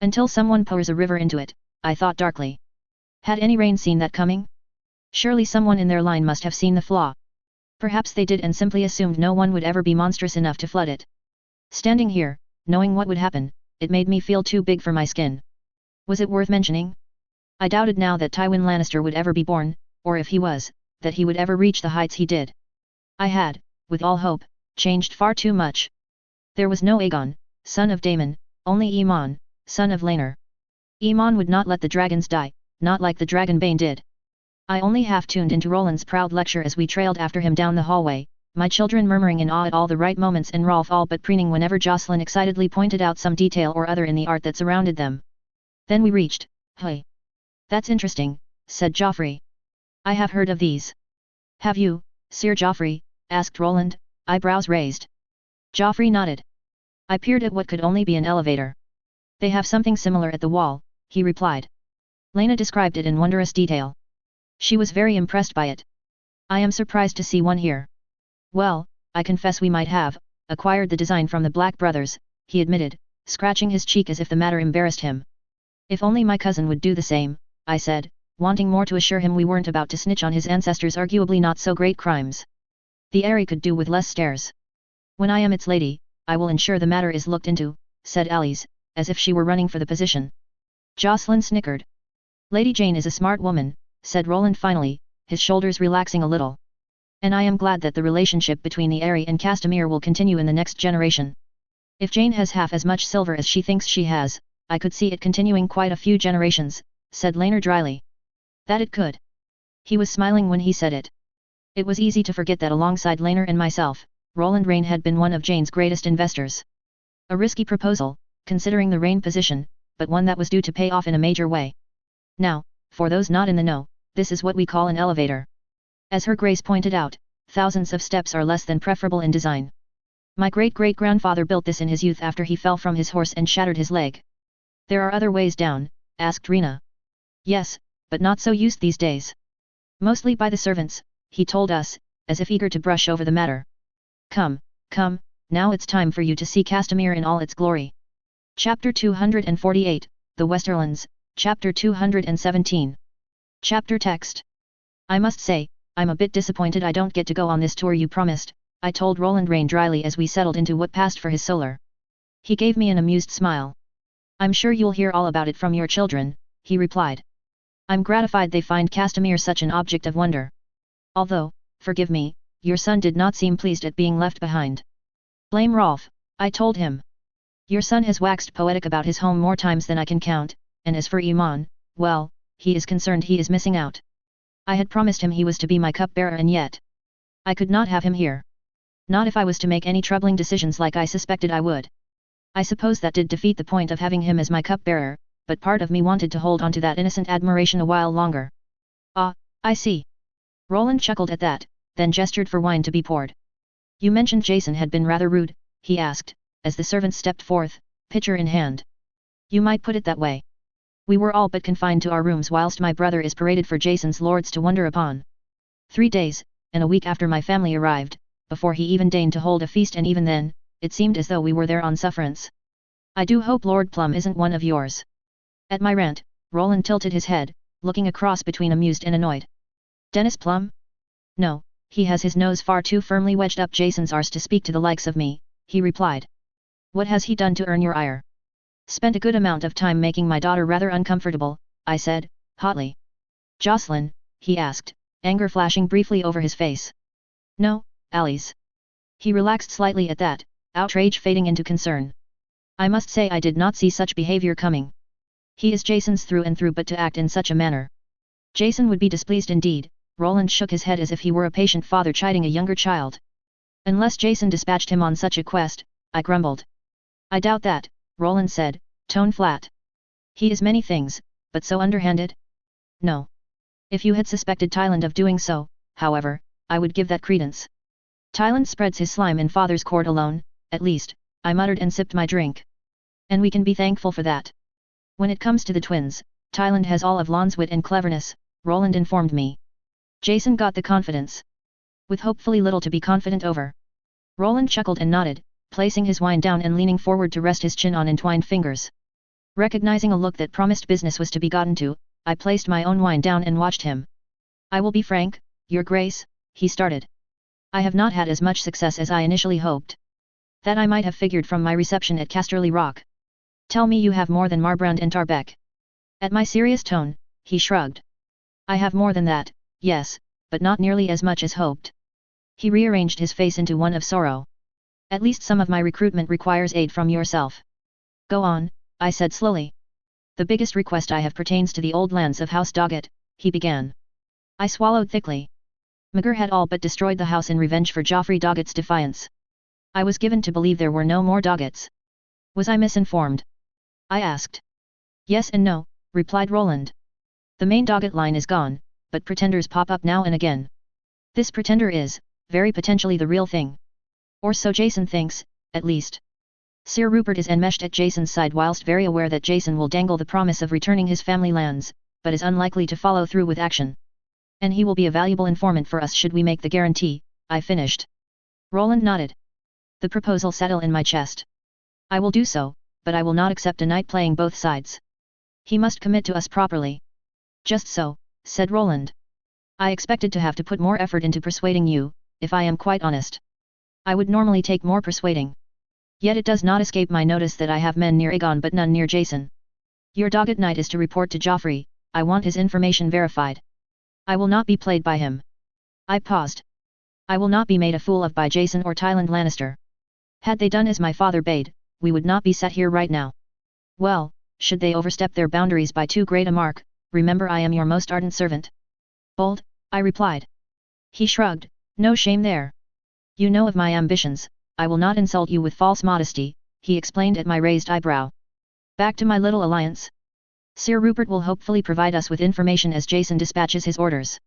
Until someone pours a river into it, I thought darkly. Had any Rain seen that coming? Surely someone in their line must have seen the flaw. Perhaps they did and simply assumed no one would ever be monstrous enough to flood it. Standing here, knowing what would happen, it made me feel too big for my skin. Was it worth mentioning? I doubted now that Tywin Lannister would ever be born, or if he was, that he would ever reach the heights he did. I had, with all hope, changed far too much. There was no Aegon, son of Daemon, only Aemon, son of Laenor. Aemon would not let the dragons die, not like the Dragonbane did. I only half tuned into Roland's proud lecture as we trailed after him down the hallway, my children murmuring in awe at all the right moments and Rolf all but preening whenever Jocelyn excitedly pointed out some detail or other in the art that surrounded them. Then we reached, Hey! That's interesting, said Joffrey. I have heard of these. Have you, Sir Joffrey? Asked Roland, eyebrows raised. Joffrey nodded. I peered at what could only be an elevator. They have something similar at the wall, he replied. Lena described it in wondrous detail. She was very impressed by it. I am surprised to see one here. Well, I confess we might have acquired the design from the Black brothers, he admitted, scratching his cheek as if the matter embarrassed him. If only my cousin would do the same, I said, wanting more to assure him we weren't about to snitch on his ancestors' arguably not so great crimes. The Eyrie could do with less stares. When I am its lady, I will ensure the matter is looked into, said Alice, as if she were running for the position. Jocelyn snickered. Lady Jane is a smart woman, said Roland finally, his shoulders relaxing a little. And I am glad that the relationship between the Airy and Castamere will continue in the next generation. If Jane has half as much silver as she thinks she has, I could see it continuing quite a few generations, said Laner dryly. That it could. He was smiling when he said it. It was easy to forget that alongside Laner and myself, Roland Rain had been one of Jane's greatest investors. A risky proposal, considering the Rain position, but one that was due to pay off in a major way. Now, for those not in the know, this is what we call an elevator. As Her Grace pointed out, thousands of steps are less than preferable in design. My great-great-grandfather built this in his youth after he fell from his horse and shattered his leg. There are other ways down, asked Rena. Yes, but not so used these days. Mostly by the servants, he told us, as if eager to brush over the matter. Come, come, now it's time for you to see Castamere in all its glory. Chapter 248, The Westerlands, Chapter 217. Chapter text. I must say, I'm a bit disappointed I don't get to go on this tour you promised, I told Roland Rain dryly as we settled into what passed for his solar. He gave me an amused smile. I'm sure you'll hear all about it from your children, he replied. I'm gratified they find Castamere such an object of wonder. Although, forgive me, your son did not seem pleased at being left behind. Blame Rolf, I told him. Your son has waxed poetic about his home more times than I can count, and as for Iman, well, he is concerned he is missing out. I had promised him he was to be my cupbearer and yet. I could not have him here. Not if I was to make any troubling decisions like I suspected I would. I suppose that did defeat the point of having him as my cupbearer, but part of me wanted to hold on to that innocent admiration a while longer. Ah, I see. Roland chuckled at that, then gestured for wine to be poured. You mentioned Jason had been rather rude, he asked, as the servants stepped forth, pitcher in hand. You might put it that way. We were all but confined to our rooms whilst my brother is paraded for Jason's lords to wonder upon. 3 days, and a week after my family arrived, before he even deigned to hold a feast, and even then, it seemed as though we were there on sufferance. I do hope Lord Plum isn't one of yours. At my rant, Roland tilted his head, looking across between amused and annoyed. Dennis Plum? No, he has his nose far too firmly wedged up Jason's arse to speak to the likes of me, he replied. What has he done to earn your ire? Spent a good amount of time making my daughter rather uncomfortable, I said, hotly. Jocelyn, he asked, anger flashing briefly over his face. No, Alice. He relaxed slightly at that, outrage fading into concern. I must say I did not see such behavior coming. He is Jason's through and through, but to act in such a manner. Jason would be displeased indeed. Roland shook his head as if he were a patient father chiding a younger child. Unless Jason dispatched him on such a quest, I grumbled. I doubt that, Roland said, tone flat. He is many things, but so underhanded? No. If you had suspected Tyland of doing so, however, I would give that credence. Tyland spreads his slime in father's court alone, at least, I muttered and sipped my drink. And we can be thankful for that. When it comes to the twins, Tyland has all of Lon's wit and cleverness, Roland informed me. Jason got the confidence. With hopefully little to be confident over. Roland chuckled and nodded, placing his wine down and leaning forward to rest his chin on entwined fingers. Recognizing a look that promised business was to be gotten to, I placed my own wine down and watched him. I will be frank, Your Grace, he started. I have not had as much success as I initially hoped. That I might have figured from my reception at Casterly Rock. Tell me you have more than Marbrand and Tarbeck. At my serious tone, he shrugged. I have more than that, yes, but not nearly as much as hoped. He rearranged his face into one of sorrow. At least some of my recruitment requires aid from yourself. Go on, I said slowly. The biggest request I have pertains to the old lands of House Doggett, he began. I swallowed thickly. Magur had all but destroyed the house in revenge for Joffrey Doggett's defiance. I was given to believe there were no more Doggetts. Was I misinformed? I asked. Yes and no, replied Roland. The main Doggett line is gone, but pretenders pop up now and again. This pretender is, very potentially the real thing. Or so Jason thinks, at least. Sir Rupert is enmeshed at Jason's side whilst very aware that Jason will dangle the promise of returning his family lands, but is unlikely to follow through with action. And he will be a valuable informant for us should we make the guarantee, I finished. Roland nodded. The proposal settled in my chest. I will do so, but I will not accept a knight playing both sides. He must commit to us properly. Just so, said Roland. I expected to have to put more effort into persuading you, if I am quite honest. I would normally take more persuading. Yet it does not escape my notice that I have men near Aegon but none near Jason. Your Doggett knight is to report to Joffrey, I want his information verified. I will not be played by him. I paused. I will not be made a fool of by Jason or Tywin Lannister. Had they done as my father bade, we would not be sat here right now. Well, should they overstep their boundaries by too great a mark, remember I am your most ardent servant. Bold, I replied. He shrugged, no shame there. You know of my ambitions, I will not insult you with false modesty, he explained at my raised eyebrow. Back to my little alliance. Sir Rupert will hopefully provide us with information as Jason dispatches his orders.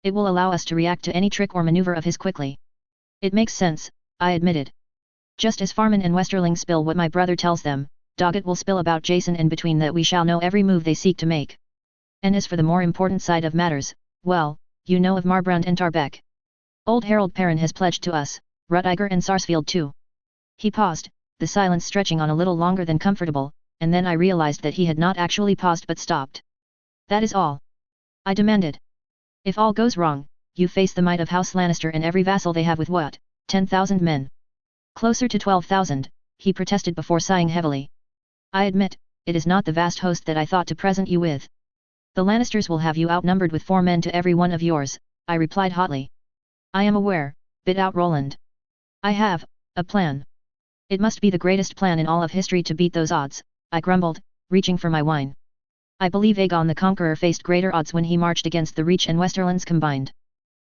It will allow us to react to any trick or maneuver of his quickly. It makes sense, I admitted. Just as Farman and Westerling spill what my brother tells them, Doggett will spill about Jason, and between that we shall know every move they seek to make. And as for the more important side of matters, well, you know of Marbrand and Tarbeck. Old Harold Perrin has pledged to us, Ruttiger and Sarsfield too. He paused, the silence stretching on a little longer than comfortable, and then I realized that he had not actually paused but stopped. That is all? I demanded. If all goes wrong, you face the might of House Lannister and every vassal they have with what, 10,000 men? Closer to 12,000, he protested before sighing heavily. I admit, it is not the vast host that I thought to present you with. The Lannisters will have you outnumbered with 4 men to every one of yours, I replied hotly. I am aware, bit out Roland. I have a plan. It must be the greatest plan in all of history to beat those odds, I grumbled, reaching for my wine. I believe Aegon the Conqueror faced greater odds when he marched against the Reach and Westerlands combined.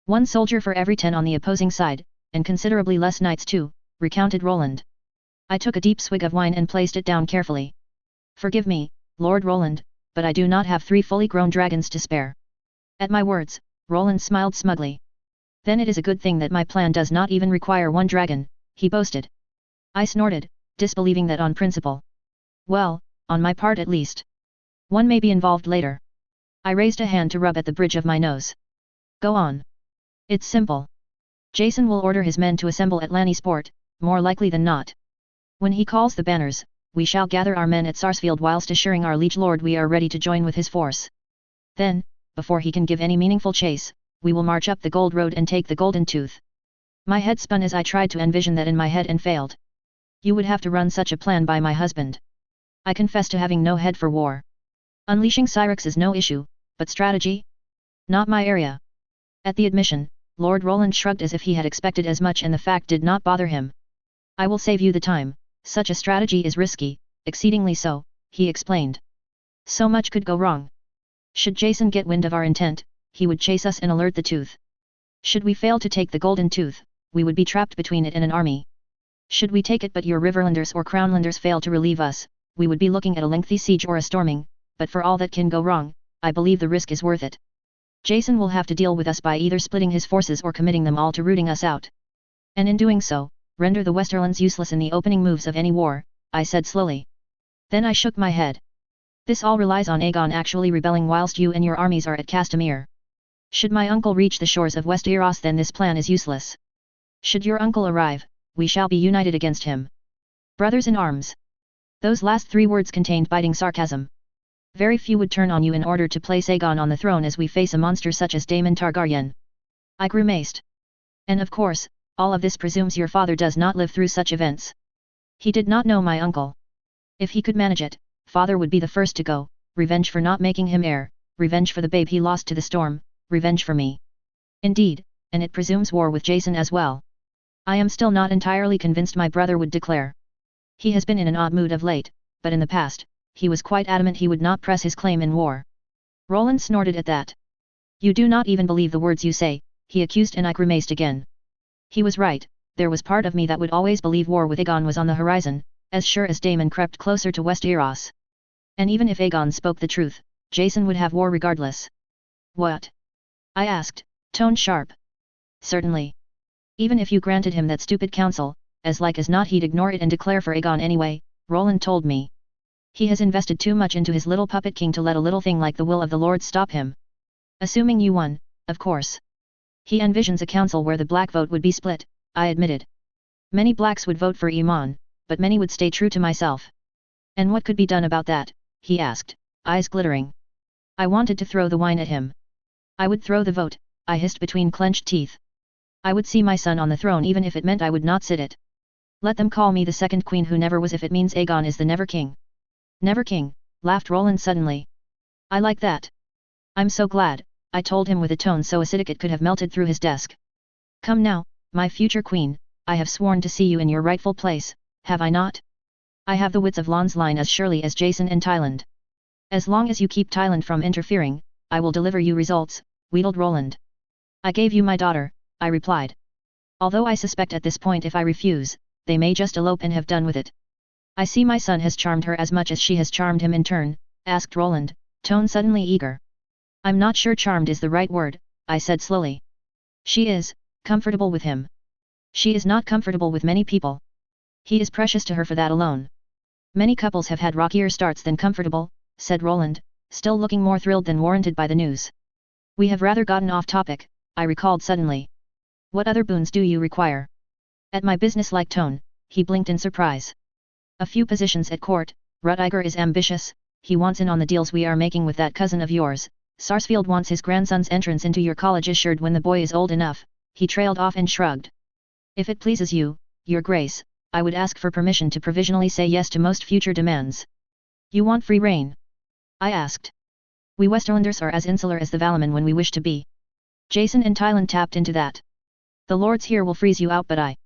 1 soldier for every 10 on the opposing side, and considerably less knights too, recounted Roland. I took a deep swig of wine and placed it down carefully. Forgive me, Lord Roland, but I do not have 3 fully grown dragons to spare. At my words, Roland smiled smugly. Then it is a good thing that my plan does not even require 1 dragon, he boasted. I snorted, disbelieving that on principle. Well, on my part at least. 1 may be involved later. I raised a hand to rub at the bridge of my nose. Go on. It's simple. Jason will order his men to assemble at Lannisport, more likely than not. When he calls the banners, we shall gather our men at Sarsfield whilst assuring our liege lord we are ready to join with his force. Then, before he can give any meaningful chase, we will march up the Gold Road and take the Golden Tooth. My head spun as I tried to envision that in my head and failed. You would have to run such a plan by my husband. I confess to having no head for war. Unleashing Syrinx is no issue, but strategy? Not my area. At the admission, Lord Roland shrugged as if he had expected as much, and the fact did not bother him. I will save you the time, such a strategy is risky, exceedingly so, he explained. So much could go wrong. Should Jason get wind of our intent, he would chase us and alert the Tooth. Should we fail to take the Golden Tooth, we would be trapped between it and an army. Should we take it but your Riverlanders or Crownlanders fail to relieve us, we would be looking at a lengthy siege or a storming, but for all that can go wrong, I believe the risk is worth it. Jason will have to deal with us by either splitting his forces or committing them all to rooting us out. And in doing so, render the Westerlands useless in the opening moves of any war, I said slowly. Then I shook my head. This all relies on Aegon actually rebelling whilst you and your armies are at Castamere. Should my uncle reach the shores of Westeros, then this plan is useless. Should your uncle arrive, we shall be united against him. Brothers in arms. Those last 3 words contained biting sarcasm. Very few would turn on you in order to place Aegon on the throne as we face a monster such as Daemon Targaryen. I grimaced. And of course, all of this presumes your father does not live through such events. He did not know my uncle. If he could manage it, father would be the first to go, revenge for not making him heir, revenge for the babe he lost to the storm, revenge for me. Indeed, and it presumes war with Jason as well. I am still not entirely convinced my brother would declare. He has been in an odd mood of late, but in the past, he was quite adamant he would not press his claim in war. Roland snorted at that. You do not even believe the words you say, he accused, and I grimaced again. He was right, there was part of me that would always believe war with Aegon was on the horizon, as sure as Daemon crept closer to Westeros. And even if Aegon spoke the truth, Jason would have war regardless. What? I asked, tone sharp. Certainly. Even if you granted him that stupid counsel, as like as not he'd ignore it and declare for Aegon anyway, Roland told me. He has invested too much into his little puppet king to let a little thing like the will of the Lord stop him. Assuming you won, of course. He envisions a council where the black vote would be split, I admitted. Many blacks would vote for Aemon, but many would stay true to myself. And what could be done about that, he asked, eyes glittering. I wanted to throw the wine at him. I would throw the vote, I hissed between clenched teeth. I would see my son on the throne even if it meant I would not sit it. Let them call me the second queen who never was if it means Aegon is the never king. Never king, laughed Roland suddenly. I like that. I'm so glad, I told him with a tone so acidic it could have melted through his desk. Come now, my future queen, I have sworn to see you in your rightful place, have I not? I have the wits of Lan's line as surely as Jason in Thailand. As long as you keep Thailand from interfering, I will deliver you results, wheedled Roland. I gave you my daughter, I replied. Although I suspect at this point if I refuse, they may just elope and have done with it. I see my son has charmed her as much as she has charmed him in turn, asked Roland, tone suddenly eager. I'm not sure charmed is the right word, I said slowly. She is, comfortable with him. She is not comfortable with many people. He is precious to her for that alone. Many couples have had rockier starts than comfortable, said Roland, still looking more thrilled than warranted by the news. We have rather gotten off topic, I recalled suddenly. What other boons do you require? At my business-like tone, he blinked in surprise. A few positions at court, Ruttiger is ambitious, he wants in on the deals we are making with that cousin of yours, Sarsfield wants his grandson's entrance into your college assured when the boy is old enough, he trailed off and shrugged. If it pleases you, your grace, I would ask for permission to provisionally say yes to most future demands. You want free rein? I asked. We Westerlanders are as insular as the Valaman when we wish to be. Jason in Thailand tapped into that. The lords here will freeze you out but I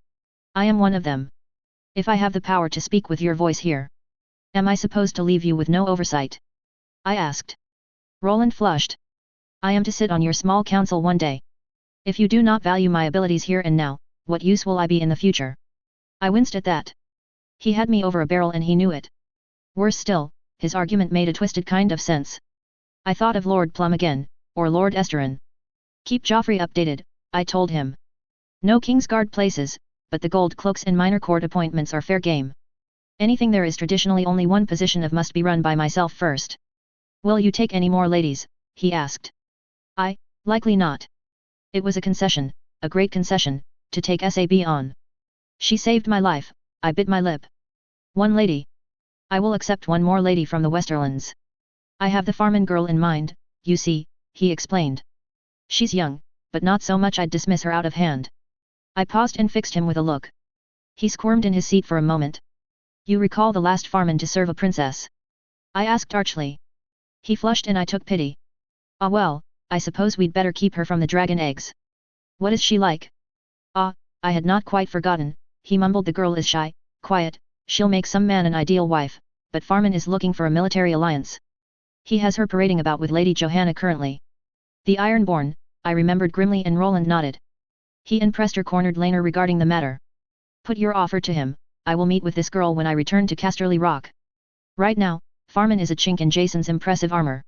am one of them. If I have the power to speak with your voice here, am I supposed to leave you with no oversight? I asked. Roland flushed. I am to sit on your small council one day. If you do not value my abilities here and now, what use will I be in the future? I winced at that. He had me over a barrel and he knew it. Worse still, his argument made a twisted kind of sense. I thought of Lord Plum again, or Lord Esterin. Keep Joffrey updated, I told him. No Kingsguard places, but the gold cloaks and minor court appointments are fair game. Anything there is traditionally only one position of must be run by myself first. Will you take any more ladies? He asked. Likely not. It was a concession, a great concession, to take SAB on. She saved my life, I bit my lip. One lady. I will accept one more lady from the Westerlands. I have the Farman girl in mind, you see, he explained. She's young, but not so much I'd dismiss her out of hand. I paused and fixed him with a look. He squirmed in his seat for a moment. You recall the last Farman to serve a princess? I asked archly. He flushed and I took pity. Ah well, I suppose we'd better keep her from the dragon eggs. What is she like? I had not quite forgotten, he mumbled. The girl is shy, quiet, she'll make some man an ideal wife, but Farman is looking for a military alliance. He has her parading about with Lady Johanna currently. The Ironborn, I remembered grimly and Roland nodded. He and Prester cornered Laner regarding the matter. Put your offer to him, I will meet with this girl when I return to Casterly Rock. Right now, Farman is a chink in Jason's impressive armor.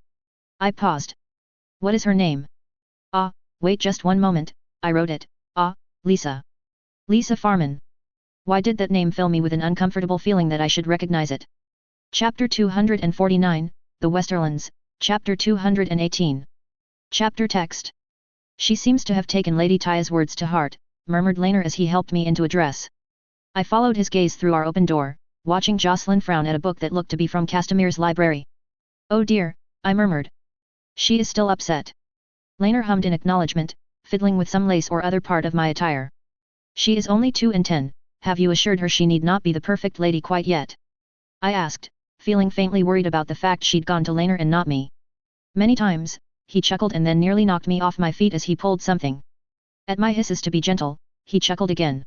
I paused. What is her name? Wait just one moment, I wrote it. Lisa. Lisa Farman. Why did that name fill me with an uncomfortable feeling that I should recognize it? Chapter 249, The Westerlands, Chapter 218. Chapter text. She seems to have taken Lady Taya's words to heart, murmured Laner as he helped me into a dress. I followed his gaze through our open door, watching Jocelyn frown at a book that looked to be from Castamir's library. Oh dear, I murmured. She is still upset. Laner hummed in acknowledgement, fiddling with some lace or other part of my attire. She is only 2 and 10, have you assured her she need not be the perfect lady quite yet? I asked, feeling faintly worried about the fact she'd gone to Laner and not me. Many times, he chuckled and then nearly knocked me off my feet as he pulled something. At my hisses to be gentle, he chuckled again.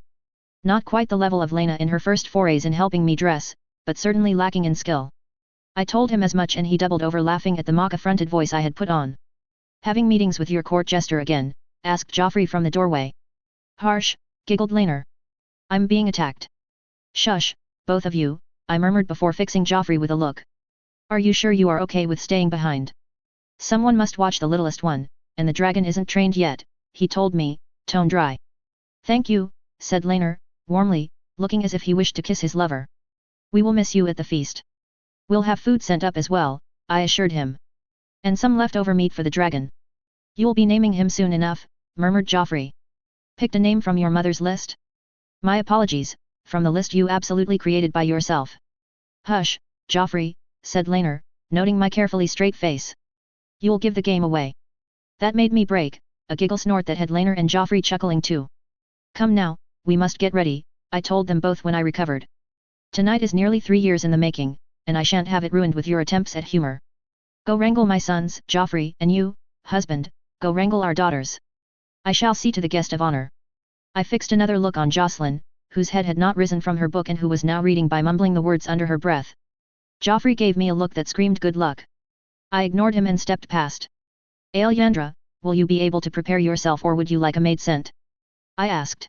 Not quite the level of Lena in her first forays in helping me dress, but certainly lacking in skill. I told him as much and he doubled over laughing at the mock-affronted voice I had put on. Having meetings with your court jester again? Asked Joffrey from the doorway. Harsh, giggled Laner. I'm being attacked. Shush, both of you, I murmured before fixing Joffrey with a look. Are you sure you are okay with staying behind? Someone must watch the littlest one, and the dragon isn't trained yet, he told me, tone dry. Thank you, said Laner, warmly, looking as if he wished to kiss his lover. We will miss you at the feast. We'll have food sent up as well, I assured him. And some leftover meat for the dragon. You'll be naming him soon enough, murmured Joffrey. Picked a name from your mother's list? My apologies, from the list you absolutely created by yourself. Hush, Joffrey, said Laner, noting my carefully straight face. You'll give the game away. That made me break, a giggle snort that had Laner and Joffrey chuckling too. Come now, we must get ready, I told them both when I recovered. Tonight is nearly 3 years in the making, and I shan't have it ruined with your attempts at humor. Go wrangle my sons, Joffrey, and you, husband, go wrangle our daughters. I shall see to the guest of honor. I fixed another look on Jocelyn, whose head had not risen from her book and who was now reading by mumbling the words under her breath. Joffrey gave me a look that screamed good luck. I ignored him and stepped past. Alyandra, will you be able to prepare yourself or would you like a maid sent? I asked.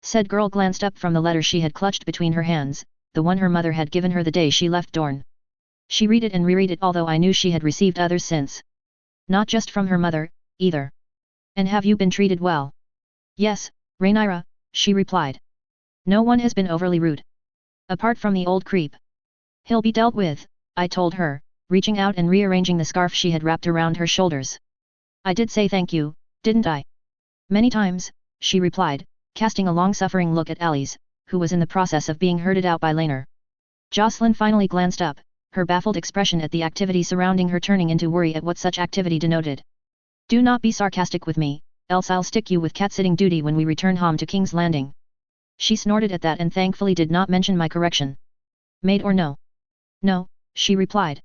Said girl glanced up from the letter she had clutched between her hands, the one her mother had given her the day she left Dorne. She read it and reread it, although I knew she had received others since. Not just from her mother, either. And have you been treated well? Yes, Rhaenyra, she replied. No one has been overly rude. Apart from the old creep. He'll be dealt with, I told her, reaching out and rearranging the scarf she had wrapped around her shoulders. I did say thank you, didn't I? Many times, she replied, casting a long-suffering look at Alice, who was in the process of being herded out by Laenor. Jocelyn finally glanced up, her baffled expression at the activity surrounding her turning into worry at what such activity denoted. Do not be sarcastic with me, else I'll stick you with cat-sitting duty when we return home to King's Landing. She snorted at that and thankfully did not mention my correction. Maid or no? No, she replied.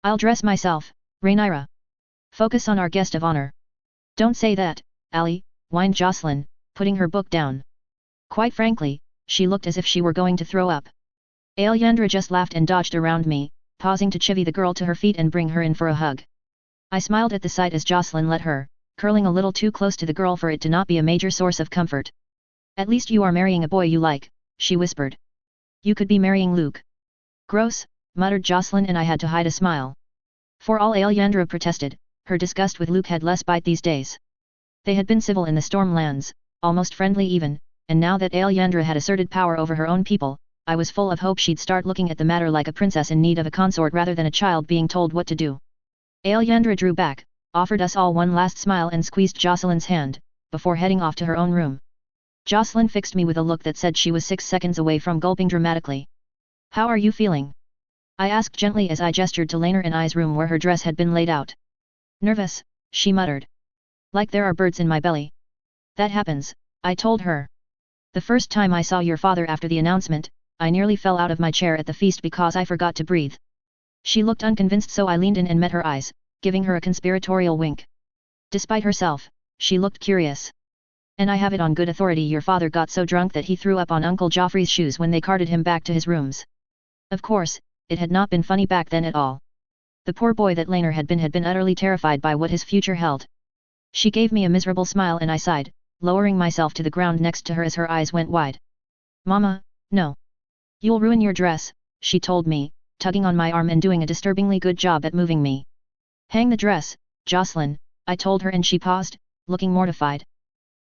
I'll dress myself, Rhaenyra. Focus on our guest of honor. Don't say that, Allie, whined Jocelyn, putting her book down. Quite frankly, she looked as if she were going to throw up. Alyandra just laughed and dodged around me, pausing to chivvy the girl to her feet and bring her in for a hug. I smiled at the sight as Jocelyn let her, curling a little too close to the girl for it to not be a major source of comfort. At least you are marrying a boy you like, she whispered. You could be marrying Luke. Gross, muttered Jocelyn, and I had to hide a smile. For all Alyandra protested, her disgust with Luke had less bite these days. They had been civil in the Stormlands, almost friendly even, and now that Alyandra had asserted power over her own people, I was full of hope she'd start looking at the matter like a princess in need of a consort rather than a child being told what to do. Alyandra drew back, offered us all one last smile and squeezed Jocelyn's hand, before heading off to her own room. Jocelyn fixed me with a look that said she was 6 seconds away from gulping dramatically. How are you feeling? I asked gently as I gestured to Laenor and I's room where her dress had been laid out. Nervous, she muttered. Like there are birds in my belly. That happens, I told her. The first time I saw your father after the announcement, I nearly fell out of my chair at the feast because I forgot to breathe. She looked unconvinced, so I leaned in and met her eyes, giving her a conspiratorial wink. Despite herself, she looked curious. And I have it on good authority your father got so drunk that he threw up on Uncle Joffrey's shoes when they carted him back to his rooms. Of course, it had not been funny back then at all. The poor boy that Laenor had been utterly terrified by what his future held. She gave me a miserable smile and I sighed, lowering myself to the ground next to her as her eyes went wide. Mama, no. You'll ruin your dress, she told me, tugging on my arm and doing a disturbingly good job at moving me. Hang the dress, Jocelyn, I told her, and she paused, looking mortified.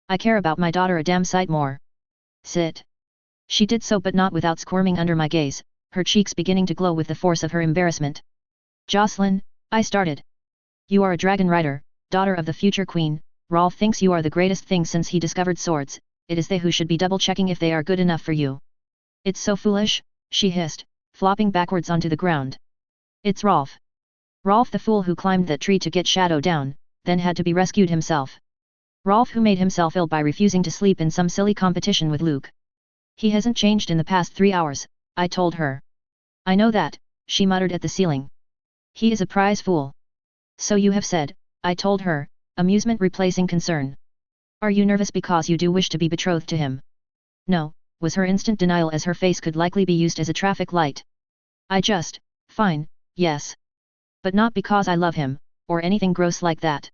I care about my daughter a damn sight more. Sit. She did so, but not without squirming under my gaze, her cheeks beginning to glow with the force of her embarrassment. Jocelyn, I started. You are a dragon rider, daughter of the future queen. Rolf thinks you are the greatest thing since he discovered swords. It is they who should be double-checking if they are good enough for you. It's so foolish, she hissed, flopping backwards onto the ground. It's Rolf. Rolf the fool who climbed that tree to get Shadow down, then had to be rescued himself. Rolf who made himself ill by refusing to sleep in some silly competition with Luke. He hasn't changed in the past 3 hours, I told her. I know that, she muttered at the ceiling. He is a prize fool. So you have said, I told her, amusement replacing concern. Are you nervous because you do wish to be betrothed to him? No, was her instant denial, as her face could likely be used as a traffic light. Fine, yes. But not because I love him, or anything gross like that.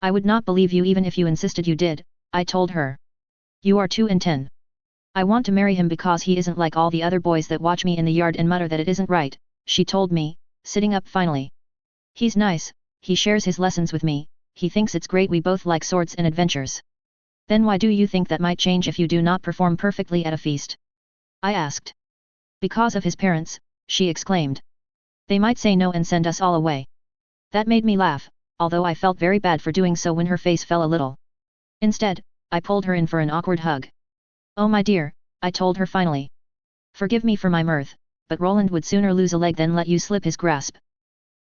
I would not believe you even if you insisted you did, I told her. You are 2 and 10. I want to marry him because he isn't like all the other boys that watch me in the yard and mutter that it isn't right, she told me, sitting up finally. He's nice, he shares his lessons with me, he thinks it's great we both like swords and adventures. Then why do you think that might change if you do not perform perfectly at a feast? I asked. Because of his parents, she exclaimed. They might say no and send us all away. That made me laugh, although I felt very bad for doing so when her face fell a little. Instead, I pulled her in for an awkward hug. Oh my dear, I told her finally. Forgive me for my mirth, but Roland would sooner lose a leg than let you slip his grasp.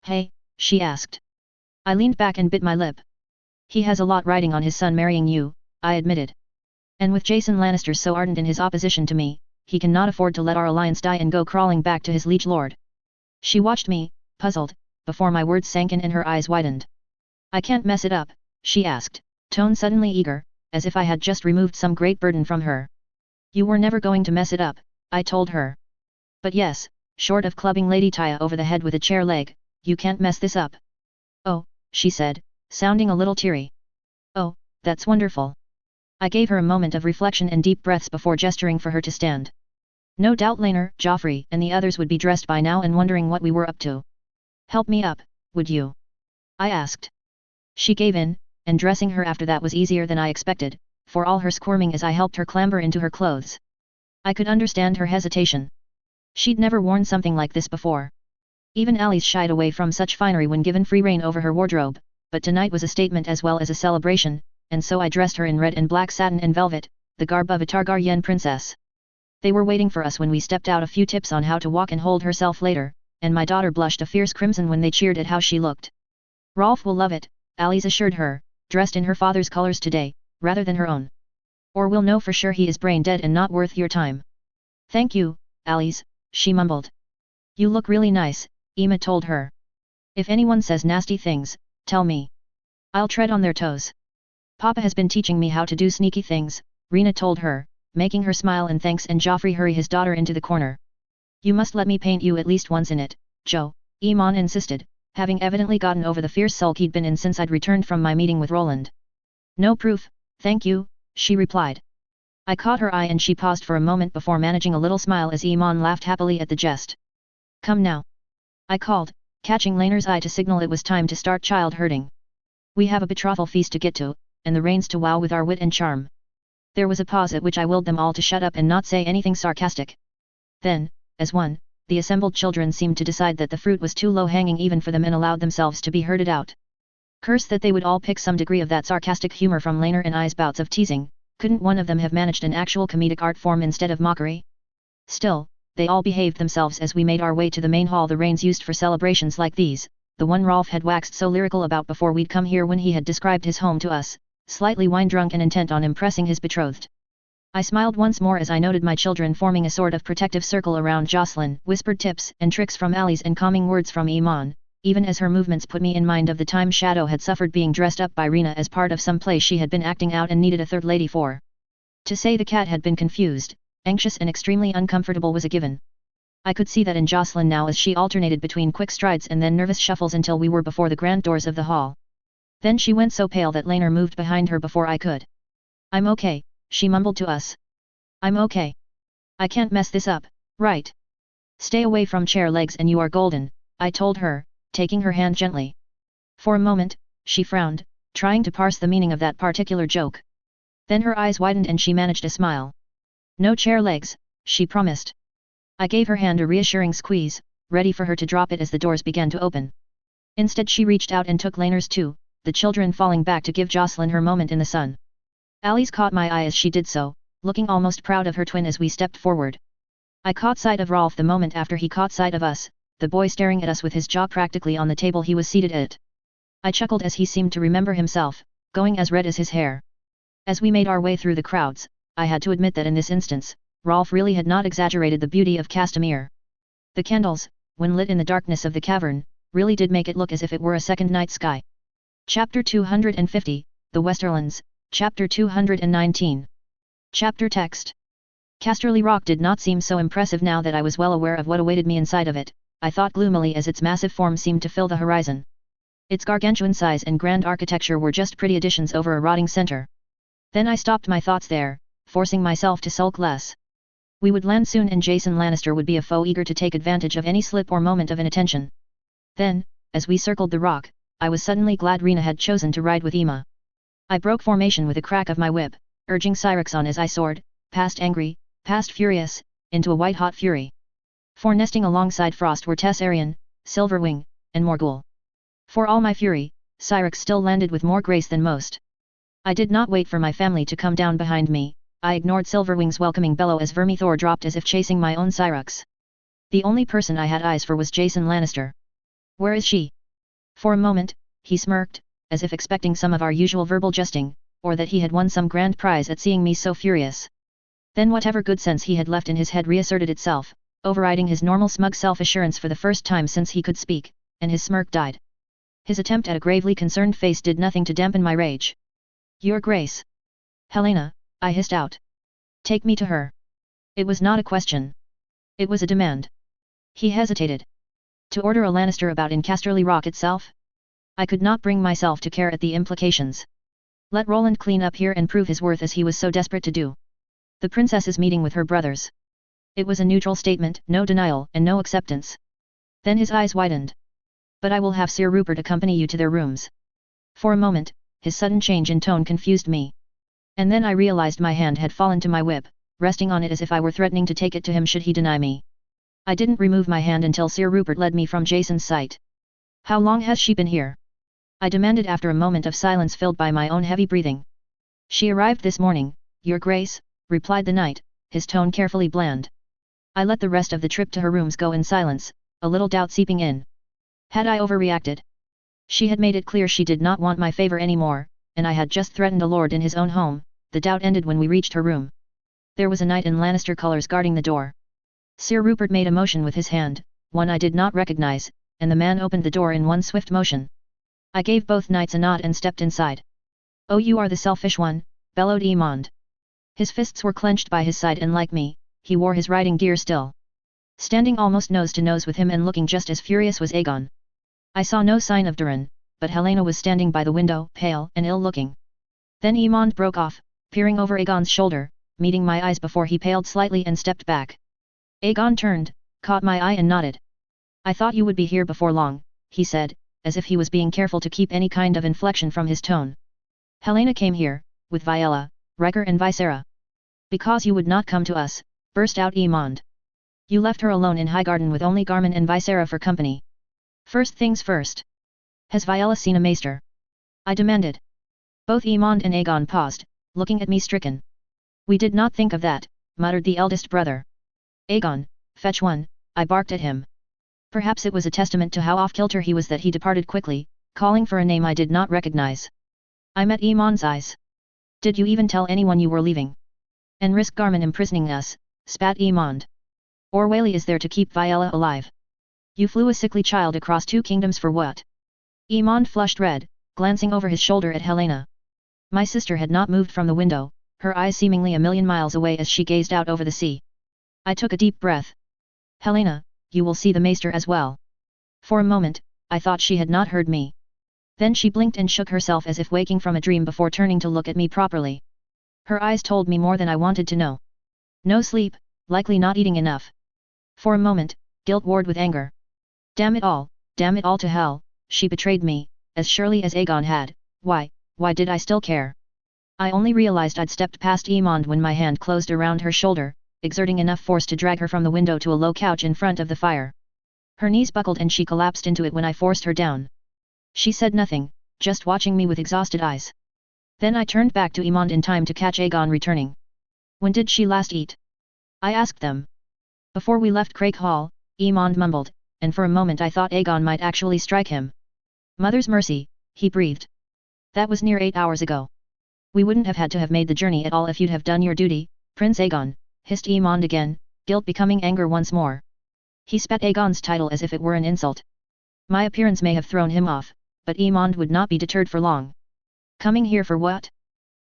Hey, she asked. I leaned back and bit my lip. He has a lot riding on his son marrying you, I admitted. And with Jason Lannister so ardent in his opposition to me, he cannot afford to let our alliance die and go crawling back to his liege lord. She watched me, puzzled, before my words sank in and her eyes widened. I can't mess it up, she asked, tone suddenly eager, as if I had just removed some great burden from her. You were never going to mess it up, I told her. But yes, short of clubbing Lady Taya over the head with a chair leg, you can't mess this up. Oh, she said, sounding a little teary. Oh, that's wonderful. I gave her a moment of reflection and deep breaths before gesturing for her to stand. No doubt Laner, Joffrey, and the others would be dressed by now and wondering what we were up to. Help me up, would you? I asked. She gave in, and dressing her after that was easier than I expected, for all her squirming as I helped her clamber into her clothes. I could understand her hesitation. She'd never worn something like this before. Even Alice shied away from such finery when given free rein over her wardrobe, but tonight was a statement as well as a celebration, and so I dressed her in red and black satin and velvet, the garb of a Targaryen princess. They were waiting for us when we stepped out. A few tips on how to walk and hold herself later, and my daughter blushed a fierce crimson when they cheered at how she looked. Rolf will love it, Alice assured her, dressed in her father's colors today, rather than her own. Or we'll know for sure he is brain dead and not worth your time. Thank you, Alice, she mumbled. You look really nice, Emma told her. If anyone says nasty things, tell me. I'll tread on their toes. Papa has been teaching me how to do sneaky things, Rena told her, making her smile and thanks, and Joffrey hurry his daughter into the corner. You must let me paint you at least once in it, Joe, Iman insisted, having evidently gotten over the fierce sulk he'd been in since I'd returned from my meeting with Roland. No proof, thank you, she replied. I caught her eye and she paused for a moment before managing a little smile as Iman laughed happily at the jest. Come now. I called, catching Laner's eye to signal it was time to start child herding. We have a betrothal feast to get to, and the reins to wow with our wit and charm. There was a pause at which I willed them all to shut up and not say anything sarcastic. Then, as one, the assembled children seemed to decide that the fruit was too low-hanging even for them and allowed themselves to be herded out. Curse that they would all pick some degree of that sarcastic humor from Laner and I's bouts of teasing. Couldn't one of them have managed an actual comedic art form instead of mockery? Still, they all behaved themselves as we made our way to the main hall, the reins used for celebrations like these, the one Rolf had waxed so lyrical about before we'd come here when he had described his home to us, slightly wine-drunk and intent on impressing his betrothed. I smiled once more as I noted my children forming a sort of protective circle around Jocelyn, whispered tips and tricks from Alice and calming words from Iman, even as her movements put me in mind of the time Shadow had suffered being dressed up by Rena as part of some play she had been acting out and needed a third lady for. To say the cat had been confused, anxious and extremely uncomfortable was a given. I could see that in Jocelyn now as she alternated between quick strides and then nervous shuffles until we were before the grand doors of the hall. Then she went so pale that Laner moved behind her before I could. I'm okay, she mumbled to us. I'm okay. I can't mess this up, right? Stay away from chair legs and you are golden, I told her, taking her hand gently. For a moment, she frowned, trying to parse the meaning of that particular joke. Then her eyes widened and she managed a smile. No chair legs, she promised. I gave her hand a reassuring squeeze, ready for her to drop it as the doors began to open. Instead she reached out and took Laner's too, the children falling back to give Jocelyn her moment in the sun. Alice caught my eye as she did so, looking almost proud of her twin as we stepped forward. I caught sight of Rolf the moment after he caught sight of us, the boy staring at us with his jaw practically on the table he was seated at. I chuckled as he seemed to remember himself, going as red as his hair. As we made our way through the crowds, I had to admit that in this instance, Rolf really had not exaggerated the beauty of Castamere. The candles, when lit in the darkness of the cavern, really did make it look as if it were a second night sky. Chapter 250, The Westerlands, Chapter 219. Chapter Text. Casterly Rock did not seem so impressive now that I was well aware of what awaited me inside of it, I thought gloomily as its massive form seemed to fill the horizon. Its gargantuan size and grand architecture were just pretty additions over a rotting center. Then I stopped my thoughts there, forcing myself to sulk less. We would land soon and Jason Lannister would be a foe eager to take advantage of any slip or moment of inattention. Then, as we circled the rock, I was suddenly glad Rena had chosen to ride with Emma. I broke formation with a crack of my whip, urging Syrax on as I soared, past angry, past furious, into a white-hot fury. For nesting alongside Frost were Tessarion, Silverwing, and Morgul. For all my fury, Syrax still landed with more grace than most. I did not wait for my family to come down behind me, I ignored Silverwing's welcoming bellow as Vermithor dropped as if chasing my own Syrax. The only person I had eyes for was Jason Lannister. Where is she? For a moment, he smirked, as if expecting some of our usual verbal jesting, or that he had won some grand prize at seeing me so furious. Then whatever good sense he had left in his head reasserted itself, overriding his normal smug self-assurance for the first time since he could speak, and his smirk died. His attempt at a gravely concerned face did nothing to dampen my rage. Your Grace. Helena, I hissed out. Take me to her. It was not a question. It was a demand. He hesitated. To order a Lannister about in Casterly Rock itself? I could not bring myself to care at the implications. Let Roland clean up here and prove his worth as he was so desperate to do. The princess's meeting with her brothers. It was a neutral statement, no denial and no acceptance. Then his eyes widened. But I will have Sir Rupert accompany you to their rooms. For a moment, his sudden change in tone confused me. And then I realized my hand had fallen to my whip, resting on it as if I were threatening to take it to him should he deny me. I didn't remove my hand until Sir Rupert led me from Jason's sight. How long has she been here? I demanded after a moment of silence filled by my own heavy breathing. She arrived this morning, Your Grace, replied the knight, his tone carefully bland. I let the rest of the trip to her rooms go in silence, a little doubt seeping in. Had I overreacted? She had made it clear she did not want my favor anymore, and I had just threatened a lord in his own home. The doubt ended when we reached her room. There was a knight in Lannister colors guarding the door. Sir Rupert made a motion with his hand, one I did not recognize, and the man opened the door in one swift motion. I gave both knights a nod and stepped inside. Oh, you are the selfish one, bellowed Emond. His fists were clenched by his side and like me, he wore his riding gear still. Standing almost nose to nose with him and looking just as furious was Aegon. I saw no sign of Durin, but Helena was standing by the window, pale and ill-looking. Then Emond broke off, peering over Aegon's shoulder, meeting my eyes before he paled slightly and stepped back. Aegon turned, caught my eye and nodded. I thought you would be here before long, he said, as if he was being careful to keep any kind of inflection from his tone. Helena came here, with Viella, Riker and Visera. Because you would not come to us, burst out Emond. You left her alone in Highgarden with only Garmin and Visera for company. First things first. Has Viella seen a maester? I demanded. Both Emond and Aegon paused, looking at me stricken. We did not think of that, muttered the eldest brother. Aegon, fetch one, I barked at him. Perhaps it was a testament to how off-kilter he was that he departed quickly, calling for a name I did not recognize. I met Emond's eyes. Did you even tell anyone you were leaving? And risk Garmin imprisoning us, spat Emond. Or Whaley is there to keep Viella alive? You flew a sickly child across 2 kingdoms for what? Emond flushed red, glancing over his shoulder at Helena. My sister had not moved from the window, her eyes seemingly a million miles away as she gazed out over the sea. I took a deep breath. Helena, you will see the maester as well. For a moment, I thought she had not heard me. Then she blinked and shook herself as if waking from a dream before turning to look at me properly. Her eyes told me more than I wanted to know. No sleep, likely not eating enough. For a moment, guilt warred with anger. Damn it all to hell, she betrayed me, as surely as Aegon had. Why did I still care? I only realized I'd stepped past Emond when my hand closed around her shoulder, exerting enough force to drag her from the window to a low couch in front of the fire. Her knees buckled and she collapsed into it when I forced her down. She said nothing, just watching me with exhausted eyes. Then I turned back to Emond in time to catch Aegon returning. When did she last eat? I asked them. Before we left Crake Hall, Emond mumbled, and for a moment I thought Aegon might actually strike him. Mother's mercy, he breathed. That was near 8 hours ago. We wouldn't have had to have made the journey at all if you'd have done your duty, Prince Aegon, hissed Emond again, guilt becoming anger once more. He spat Aegon's title as if it were an insult. My appearance may have thrown him off, but Emond would not be deterred for long. Coming here for what?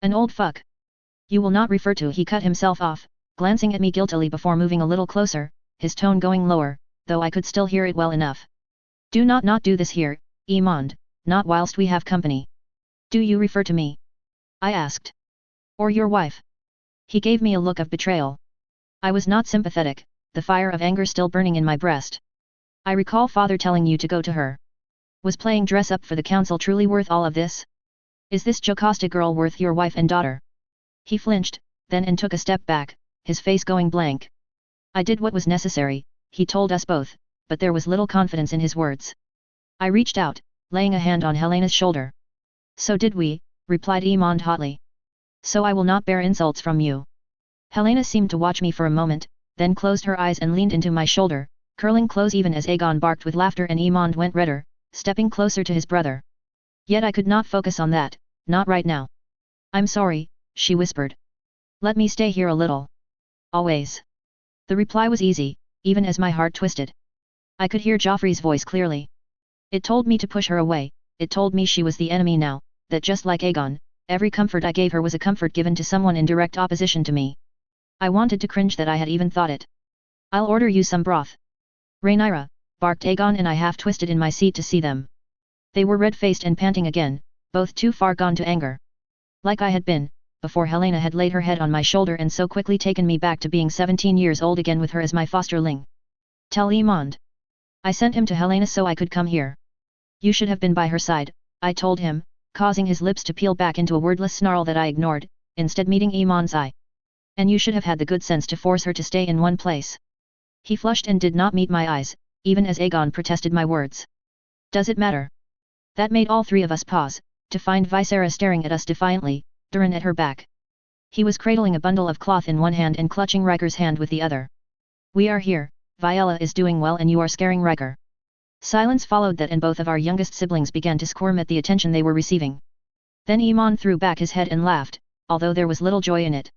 An old fuck. You will not refer to. He cut himself off, glancing at me guiltily before moving a little closer, his tone going lower, though I could still hear it well enough. Do not do this here, Emond, not whilst we have company. Do you refer to me? I asked. Or your wife? He gave me a look of betrayal. I was not sympathetic, the fire of anger still burning in my breast. I recall father telling you to go to her. Was playing dress up for the council truly worth all of this? Is this Jocasta girl worth your wife and daughter? He flinched, then and took a step back, his face going blank. I did what was necessary, he told us both, but there was little confidence in his words. I reached out, laying a hand on Helena's shoulder. So did we, replied Emond hotly. So I will not bear insults from you. Helena seemed to watch me for a moment, then closed her eyes and leaned into my shoulder, curling close even as Aegon barked with laughter and Emond went redder, stepping closer to his brother. Yet I could not focus on that, not right now. I'm sorry, she whispered. Let me stay here a little. Always. The reply was easy, even as my heart twisted. I could hear Joffrey's voice clearly. It told me to push her away, it told me she was the enemy now, that just like Aegon, every comfort I gave her was a comfort given to someone in direct opposition to me. I wanted to cringe that I had even thought it. I'll order you some broth. Rhaenyra, barked Aegon, and I half twisted in my seat to see them. They were red-faced and panting again, both too far gone to anger. Like I had been, before Helena had laid her head on my shoulder and so quickly taken me back to being 17 years old again with her as my fosterling. Tell Aemond. I sent him to Helena so I could come here. You should have been by her side, I told him, causing his lips to peel back into a wordless snarl that I ignored, instead meeting Aemond's eye. And you should have had the good sense to force her to stay in one place. He flushed and did not meet my eyes, even as Aegon protested my words. Does it matter? That made all three of us pause, to find Viserys staring at us defiantly, Durin at her back. He was cradling a bundle of cloth in one hand and clutching Riker's hand with the other. We are here, Viella is doing well and you are scaring Riker. Silence followed that and both of our youngest siblings began to squirm at the attention they were receiving. Then Aemond threw back his head and laughed, although there was little joy in it.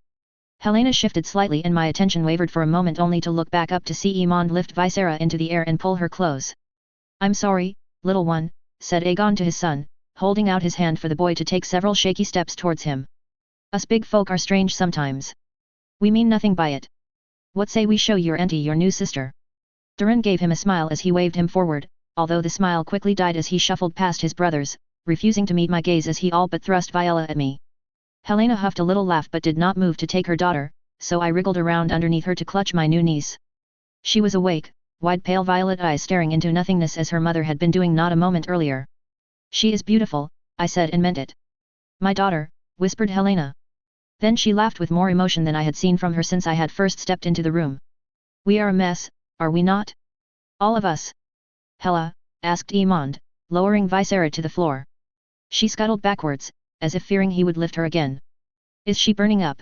Helena shifted slightly and my attention wavered for a moment only to look back up to see Aemond lift Visera into the air and pull her close. I'm sorry, little one, said Aegon to his son, holding out his hand for the boy to take several shaky steps towards him. Us big folk are strange sometimes. We mean nothing by it. What say we show your auntie your new sister? Durin gave him a smile as he waved him forward, although the smile quickly died as he shuffled past his brothers, refusing to meet my gaze as he all but thrust Viella at me. Helena huffed a little laugh but did not move to take her daughter, so I wriggled around underneath her to clutch my new niece. She was awake, wide pale violet eyes staring into nothingness as her mother had been doing not a moment earlier. She is beautiful, I said and meant it. My daughter, whispered Helena. Then she laughed with more emotion than I had seen from her since I had first stepped into the room. We are a mess, are we not? All of us. Hela, asked Aemond, lowering Visera to the floor. She scuttled backwards, as if fearing he would lift her again. Is she burning up?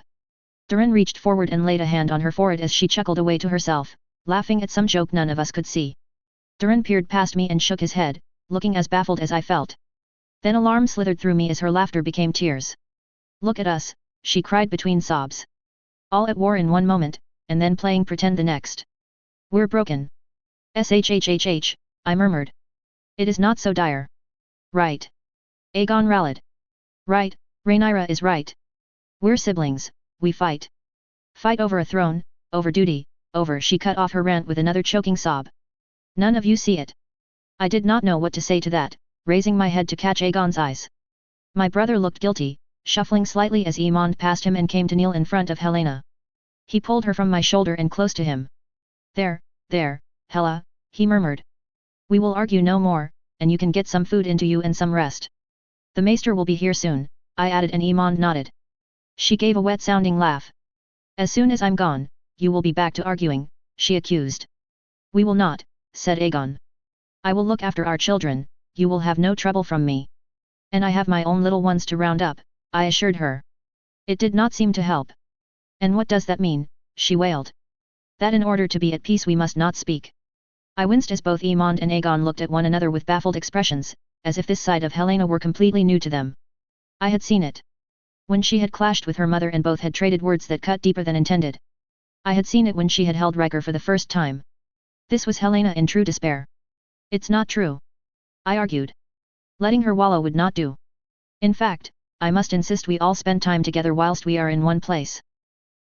Durin reached forward and laid a hand on her forehead as she chuckled away to herself, laughing at some joke none of us could see. Durin peered past me and shook his head, looking as baffled as I felt. Then alarm slithered through me as her laughter became tears. Look at us, she cried between sobs. All at war in one moment, and then playing pretend the next. We're broken. Shhhh, I murmured. It is not so dire. Right. Aegon rallied. Right, Rhaenyra is right. We're siblings, we fight. Fight over a throne, over duty, over she cut off her rant with another choking sob. None of you see it. I did not know what to say to that, raising my head to catch Aegon's eyes. My brother looked guilty, shuffling slightly as Aemond passed him and came to kneel in front of Helena. He pulled her from my shoulder and close to him. There, Hela, he murmured. We will argue no more, and you can get some food into you and some rest. The maester will be here soon, I added and Aemond nodded. She gave a wet-sounding laugh. As soon as I'm gone, you will be back to arguing, she accused. We will not, said Aegon. I will look after our children, you will have no trouble from me. And I have my own little ones to round up, I assured her. It did not seem to help. And what does that mean, she wailed. That in order to be at peace we must not speak. I winced as both Aemond and Aegon looked at one another with baffled expressions, as if this side of Helena were completely new to them. I had seen it. When she had clashed with her mother and both had traded words that cut deeper than intended. I had seen it when she had held Riker for the first time. This was Helena in true despair. It's not true. I argued. Letting her wallow would not do. In fact, I must insist we all spend time together whilst we are in one place.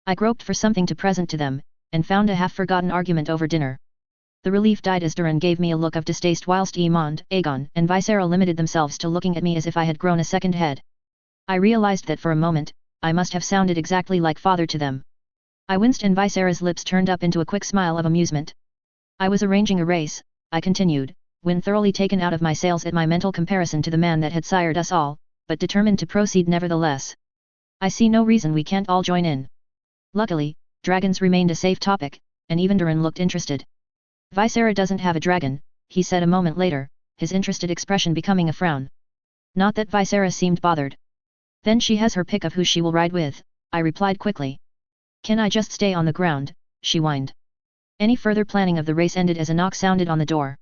I groped for something to present to them, and found a half-forgotten argument over dinner. The relief died as Durin gave me a look of distaste whilst Aemond, Aegon, and Visera limited themselves to looking at me as if I had grown a second head. I realized that for a moment, I must have sounded exactly like father to them. I winced and Visera's lips turned up into a quick smile of amusement. I was arranging a race, I continued, when thoroughly taken out of my sails at my mental comparison to the man that had sired us all, but determined to proceed nevertheless. I see no reason we can't all join in. Luckily, dragons remained a safe topic, and even Durin looked interested. Visera doesn't have a dragon, he said a moment later, his interested expression becoming a frown. Not that Visera seemed bothered. Then she has her pick of who she will ride with, I replied quickly. Can I just stay on the ground, she whined. Any further planning of the race ended as a knock sounded on the door.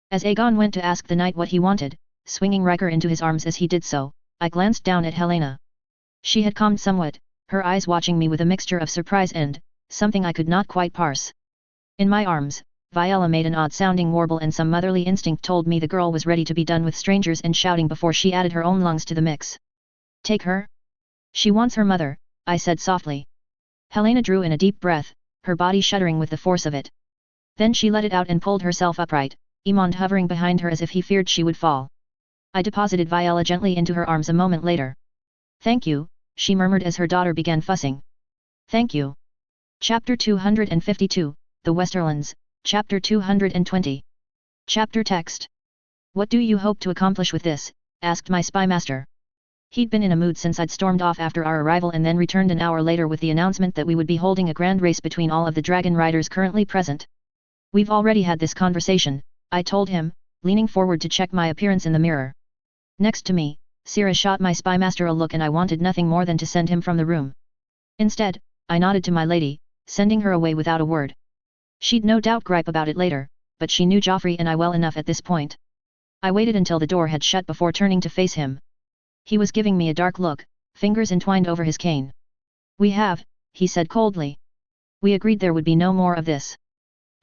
As Aegon went to ask the knight what he wanted, swinging Riker into his arms as he did so, I glanced down at Helena. She had calmed somewhat, her eyes watching me with a mixture of surprise and something I could not quite parse. In my arms, Viola made an odd-sounding warble and some motherly instinct told me the girl was ready to be done with strangers and shouting before she added her own lungs to the mix. Take her? She wants her mother, I said softly. Helena drew in a deep breath, her body shuddering with the force of it. Then she let it out and pulled herself upright, Iman hovering behind her as if he feared she would fall. I deposited Viola gently into her arms a moment later. Thank you, she murmured as her daughter began fussing. Thank you. Chapter 252, The Westerlands, Chapter 220. Chapter text. What do you hope to accomplish with this? Asked my spy master. He'd been in a mood since I'd stormed off after our arrival and then returned an hour later with the announcement that we would be holding a grand race between all of the dragon riders currently present. We've already had this conversation, I told him, leaning forward to check my appearance in the mirror. Next to me, Sira shot my spy master a look and I wanted nothing more than to send him from the room. Instead, I nodded to my lady, sending her away without a word. She'd no doubt gripe about it later, but she knew Joffrey and I well enough at this point. I waited until the door had shut before turning to face him. He was giving me a dark look, fingers entwined over his cane. We have, he said coldly. We agreed there would be no more of this.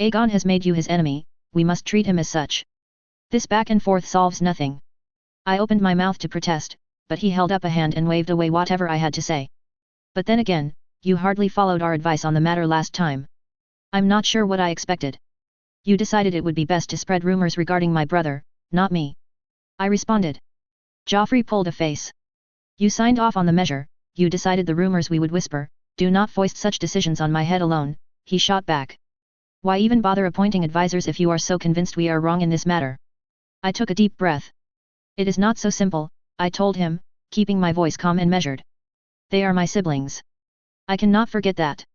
Aegon has made you his enemy, we must treat him as such. This back and forth solves nothing. I opened my mouth to protest, but he held up a hand and waved away whatever I had to say. But then again, you hardly followed our advice on the matter last time. I'm not sure what I expected. You decided it would be best to spread rumors regarding my brother, not me. I responded. Joffrey pulled a face. You signed off on the measure, you decided the rumors we would whisper, do not foist such decisions on my head alone, he shot back. Why even bother appointing advisors if you are so convinced we are wrong in this matter? I took a deep breath. It is not so simple, I told him, keeping my voice calm and measured. They are my siblings. I cannot forget that.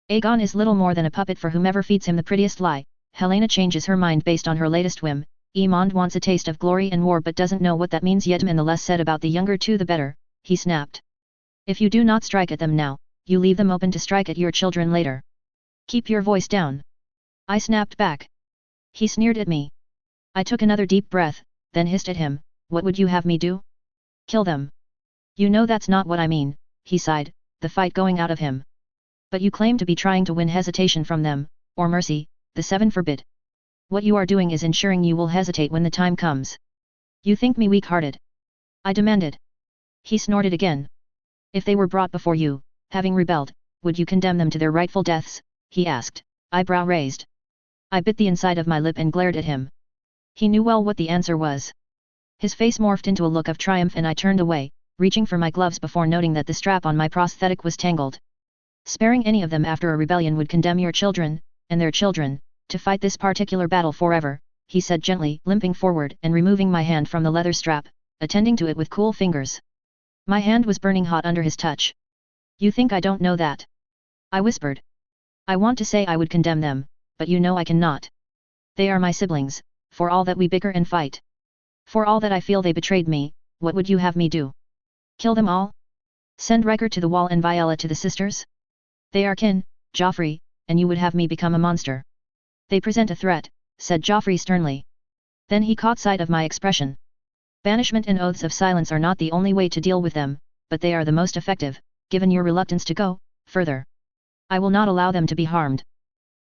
Aegon is little more than a puppet for whomever feeds him the prettiest lie. Helena changes her mind based on her latest whim. Aemond wants a taste of glory and war but doesn't know what that means yet, and the less said about the younger two the better, he snapped. If you do not strike at them now, you leave them open to strike at your children later. Keep your voice down. I snapped back. He sneered at me. I took another deep breath, then hissed at him, what would you have me do? Kill them. You know that's not what I mean, he sighed, the fight going out of him. But you claim to be trying to win hesitation from them, or mercy, the seven forbid. What you are doing is ensuring you will hesitate when the time comes. You think me weak-hearted? I demanded. He snorted again. If they were brought before you, having rebelled, would you condemn them to their rightful deaths? He asked, eyebrow raised. I bit the inside of my lip and glared at him. He knew well what the answer was. His face morphed into a look of triumph and I turned away, reaching for my gloves before noting that the strap on my prosthetic was tangled. Sparing any of them after a rebellion would condemn your children, and their children, to fight this particular battle forever, he said gently, limping forward and removing my hand from the leather strap, attending to it with cool fingers. My hand was burning hot under his touch. You think I don't know that? I whispered. I want to say I would condemn them, but you know I cannot. They are my siblings, for all that we bicker and fight. For all that I feel they betrayed me, what would you have me do? Kill them all? Send Riker to the wall and Viola to the sisters? They are kin, Joffrey, and you would have me become a monster. They present a threat, said Joffrey sternly. Then he caught sight of my expression. Banishment and oaths of silence are not the only way to deal with them, but they are the most effective, given your reluctance to go further. I will not allow them to be harmed.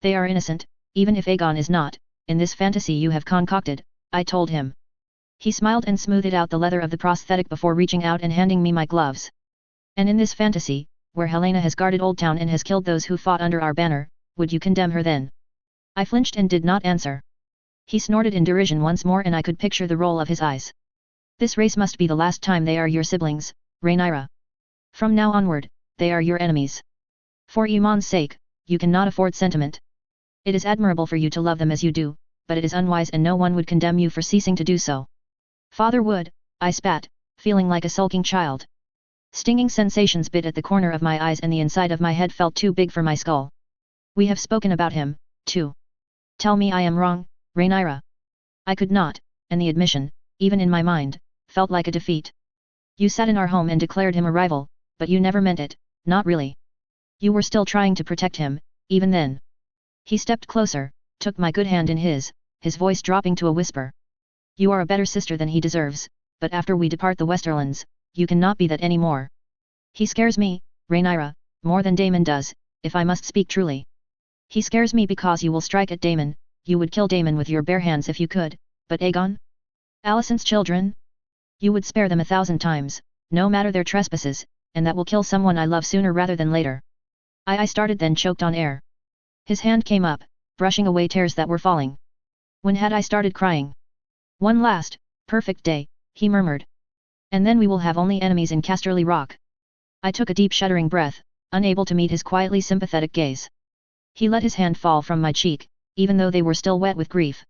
They are innocent, even if Aegon is not, in this fantasy you have concocted, I told him. He smiled and smoothed out the leather of the prosthetic before reaching out and handing me my gloves. And in this fantasy, where Helena has guarded Old Town and has killed those who fought under our banner, would you condemn her then? I flinched and did not answer. He snorted in derision once more and I could picture the roll of his eyes. This race must be the last time they are your siblings, Rhaenyra. From now onward, they are your enemies. For Aemon's sake, you cannot afford sentiment. It is admirable for you to love them as you do, but it is unwise and no one would condemn you for ceasing to do so. Father would, I spat, feeling like a sulking child. Stinging sensations bit at the corner of my eyes and the inside of my head felt too big for my skull. We have spoken about him, too. Tell me I am wrong, Rhaenyra. I could not, and the admission, even in my mind, felt like a defeat. You sat in our home and declared him a rival, but you never meant it, not really. You were still trying to protect him, even then. He stepped closer, took my good hand in his voice dropping to a whisper. You are a better sister than he deserves, but after we depart the Westerlands, you cannot be that anymore. He scares me, Rhaenyra, more than Daemon does, if I must speak truly. He scares me because you will strike at Daemon, you would kill Damon with your bare hands if you could, but Aegon? Alicent's children? You would spare them 1,000 times, no matter their trespasses, and that will kill someone I love sooner rather than later. I started, then choked on air. His hand came up, brushing away tears that were falling. When had I started crying? One last, perfect day, he murmured. And then we will have only enemies in Casterly Rock. I took a deep shuddering breath, unable to meet his quietly sympathetic gaze. He let his hand fall from my cheek, even though they were still wet with grief.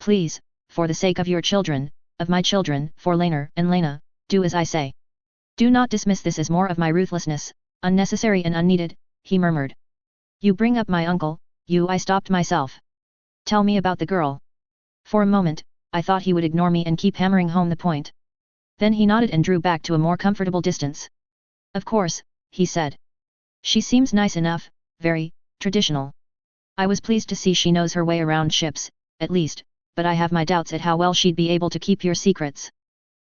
Please, for the sake of your children, of my children, for Laenor and Laena, do as I say. Do not dismiss this as more of my ruthlessness, unnecessary and unneeded, he murmured. You bring up my uncle, I stopped myself. Tell me about the girl. For a moment, I thought he would ignore me and keep hammering home the point. Then he nodded and drew back to a more comfortable distance. Of course, he said. She seems nice enough, very traditional. I was pleased to see she knows her way around ships, at least, but I have my doubts at how well she'd be able to keep your secrets.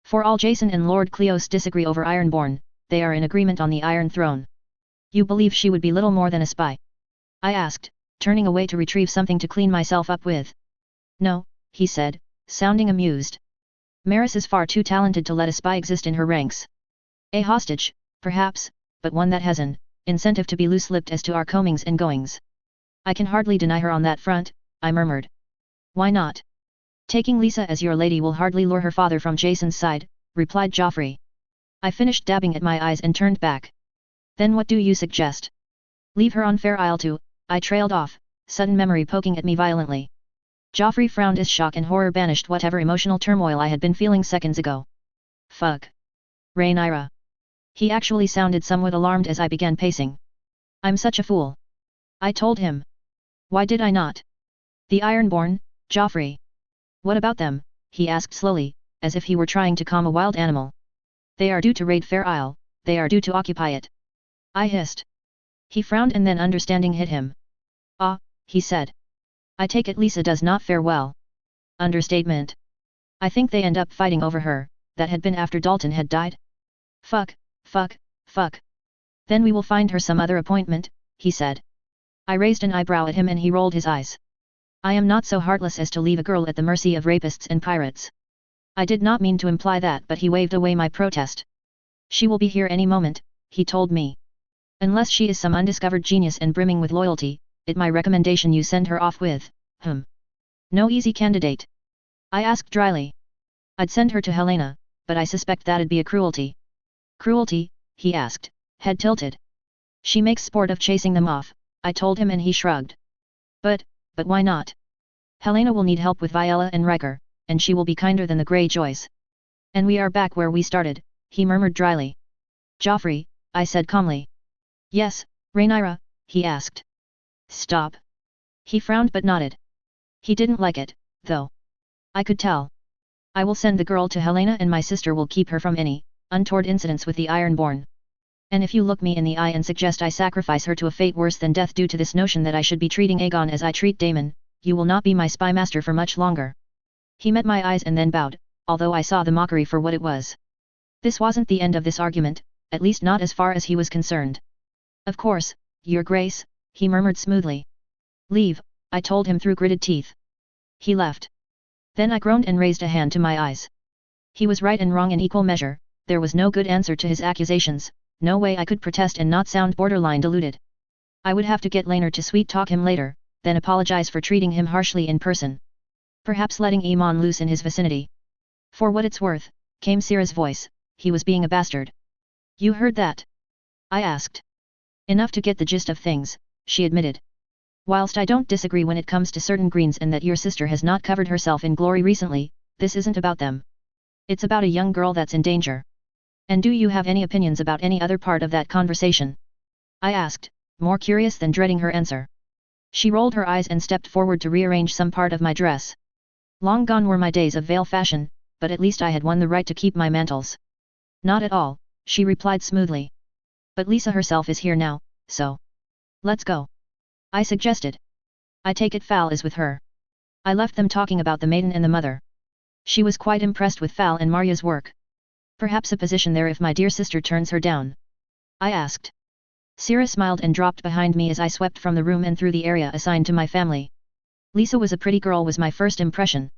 For all Jason and Lord Cleos disagree over Ironborn, they are in agreement on the Iron Throne. You believe she would be little more than a spy? I asked, turning away to retrieve something to clean myself up with. No, he said, sounding amused. Maris is far too talented to let a spy exist in her ranks. A hostage, perhaps, but one that has an incentive to be loose-lipped as to our comings and goings. I can hardly deny her on that front, I murmured. Why not? Taking Lisa as your lady will hardly lure her father from Jason's side, replied Joffrey. I finished dabbing at my eyes and turned back. Then what do you suggest? Leave her on Fair Isle too, I trailed off, sudden memory poking at me violently. Joffrey frowned as shock and horror banished whatever emotional turmoil I had been feeling seconds ago. Fuck. Rhaenyra. He actually sounded somewhat alarmed as I began pacing. I'm such a fool. I told him. Why did I not? The Ironborn, Joffrey. What about them? He asked slowly, as if he were trying to calm a wild animal. They are due to raid Fair Isle, they are due to occupy it. I hissed. He frowned and then understanding hit him. Ah, he said. I take it Lisa does not fare well. Understatement. I think they end up fighting over her, that had been after Dalton had died. Fuck, fuck, fuck. Then we will find her some other appointment, he said. I raised an eyebrow at him and he rolled his eyes. I am not so heartless as to leave a girl at the mercy of rapists and pirates. I did not mean to imply that, but he waved away my protest. She will be here any moment, he told me. Unless she is some undiscovered genius and brimming with loyalty, it's my recommendation you send her off with, No easy candidate. I asked dryly. I'd send her to Helena, but I suspect that'd be a cruelty. Cruelty? He asked, head tilted. She makes sport of chasing them off, I told him and he shrugged. But why not? Helena will need help with Viella and Riker, and she will be kinder than the Greyjoys. And we are back where we started, he murmured dryly. Joffrey, I said calmly. Yes, Rhaenyra, he asked. Stop. He frowned but nodded. He didn't like it, though. I could tell. I will send the girl to Helena and my sister will keep her from any untoward incidents with the Ironborn. And if you look me in the eye and suggest I sacrifice her to a fate worse than death due to this notion that I should be treating Aegon as I treat Daemon, you will not be my spy master for much longer. He met my eyes and then bowed, although I saw the mockery for what it was. This wasn't the end of this argument, at least not as far as he was concerned. Of course, Your Grace, he murmured smoothly. Leave, I told him through gritted teeth. He left. Then I groaned and raised a hand to my eyes. He was right and wrong in equal measure, there was no good answer to his accusations, no way I could protest and not sound borderline deluded. I would have to get Laenor to sweet-talk him later, then apologize for treating him harshly in person. Perhaps letting Aemon loose in his vicinity. For what it's worth, came Syrah's voice, he was being a bastard. You heard that? I asked. Enough to get the gist of things, she admitted. Whilst I don't disagree when it comes to certain greens and that your sister has not covered herself in glory recently, this isn't about them. It's about a young girl that's in danger. And do you have any opinions about any other part of that conversation? I asked, more curious than dreading her answer. She rolled her eyes and stepped forward to rearrange some part of my dress. Long gone were my days of veil fashion, but at least I had won the right to keep my mantles. Not at all, she replied smoothly. But Lisa herself is here now, so. Let's go. I suggested. I take it Fal is with her. I left them talking about the maiden and the mother. She was quite impressed with Fal and Marya's work. Perhaps a position there if my dear sister turns her down. I asked. Syrah smiled and dropped behind me as I swept from the room and through the area assigned to my family. Lisa was a pretty girl was my first impression.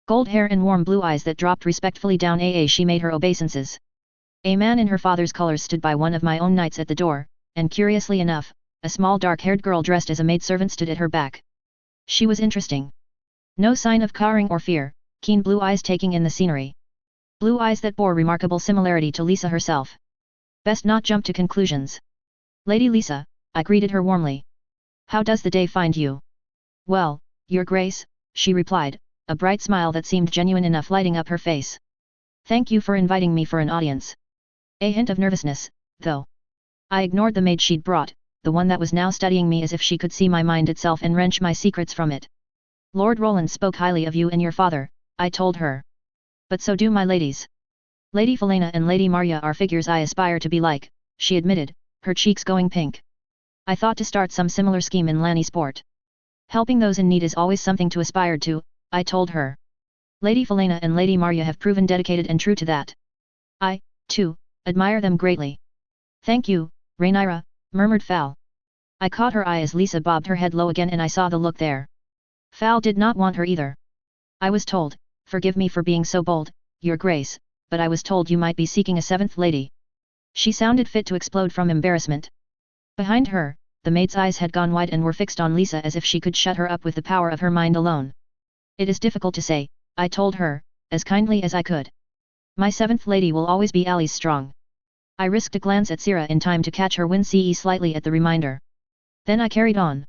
Gold hair and warm blue eyes that dropped respectfully down she made her obeisances. A man in her father's colors stood by one of my own nights at the door, and curiously enough, a small dark-haired girl dressed as a maidservant stood at her back. She was interesting. No sign of cowering or fear, keen blue eyes taking in the scenery. Blue eyes that bore remarkable similarity to Lisa herself. Best not jump to conclusions. Lady Lisa, I greeted her warmly. How does the day find you? Well, Your Grace, she replied, a bright smile that seemed genuine enough lighting up her face. Thank you for inviting me for an audience. A hint of nervousness, though. I ignored the maid she'd brought, the one that was now studying me as if she could see my mind itself and wrench my secrets from it. Lord Roland spoke highly of you and your father, I told her. But so do my ladies. Lady Felena and Lady Marya are figures I aspire to be like, she admitted, her cheeks going pink. I thought to start some similar scheme in Lanny Sport. Helping those in need is always something to aspire to, I told her. Lady Felena and Lady Marya have proven dedicated and true to that. I, too, admire them greatly. Thank you, Rhaenyra, murmured Fal. I caught her eye as Lisa bobbed her head low again and I saw the look there. Fal did not want her either. I was told, forgive me for being so bold, Your Grace, but I was told you might be seeking a seventh lady. She sounded fit to explode from embarrassment. Behind her, the maid's eyes had gone wide and were fixed on Lisa as if she could shut her up with the power of her mind alone. It is difficult to say, I told her, as kindly as I could. My seventh lady will always be Alice Strong. I risked a glance at Sira in time to catch her wince slightly at the reminder. Then I carried on.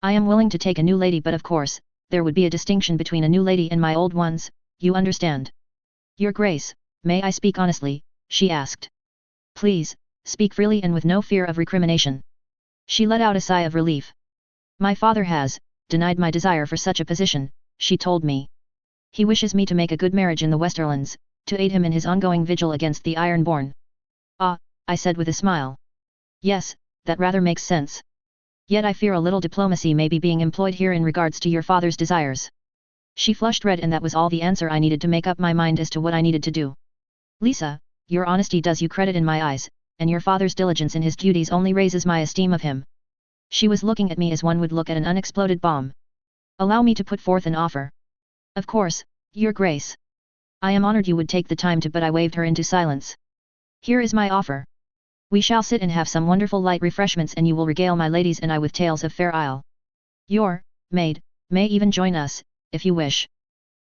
I am willing to take a new lady but of course, there would be a distinction between a new lady and my old ones, you understand. Your Grace, may I speak honestly, she asked. Please, speak freely and with no fear of recrimination. She let out a sigh of relief. My father has denied my desire for such a position, she told me. He wishes me to make a good marriage in the Westerlands, to aid him in his ongoing vigil against the Ironborn. Ah, I said with a smile. Yes, that rather makes sense. Yet I fear a little diplomacy may be being employed here in regards to your father's desires. She flushed red and that was all the answer I needed to make up my mind as to what I needed to do. Lisa, your honesty does you credit in my eyes, and your father's diligence in his duties only raises my esteem of him. She was looking at me as one would look at an unexploded bomb. Allow me to put forth an offer. Of course, Your Grace. I am honored you would take the time to but I waved her into silence. Here is my offer. We shall sit and have some wonderful light refreshments and you will regale my ladies and I with tales of Fair Isle. Your maid may even join us, if you wish.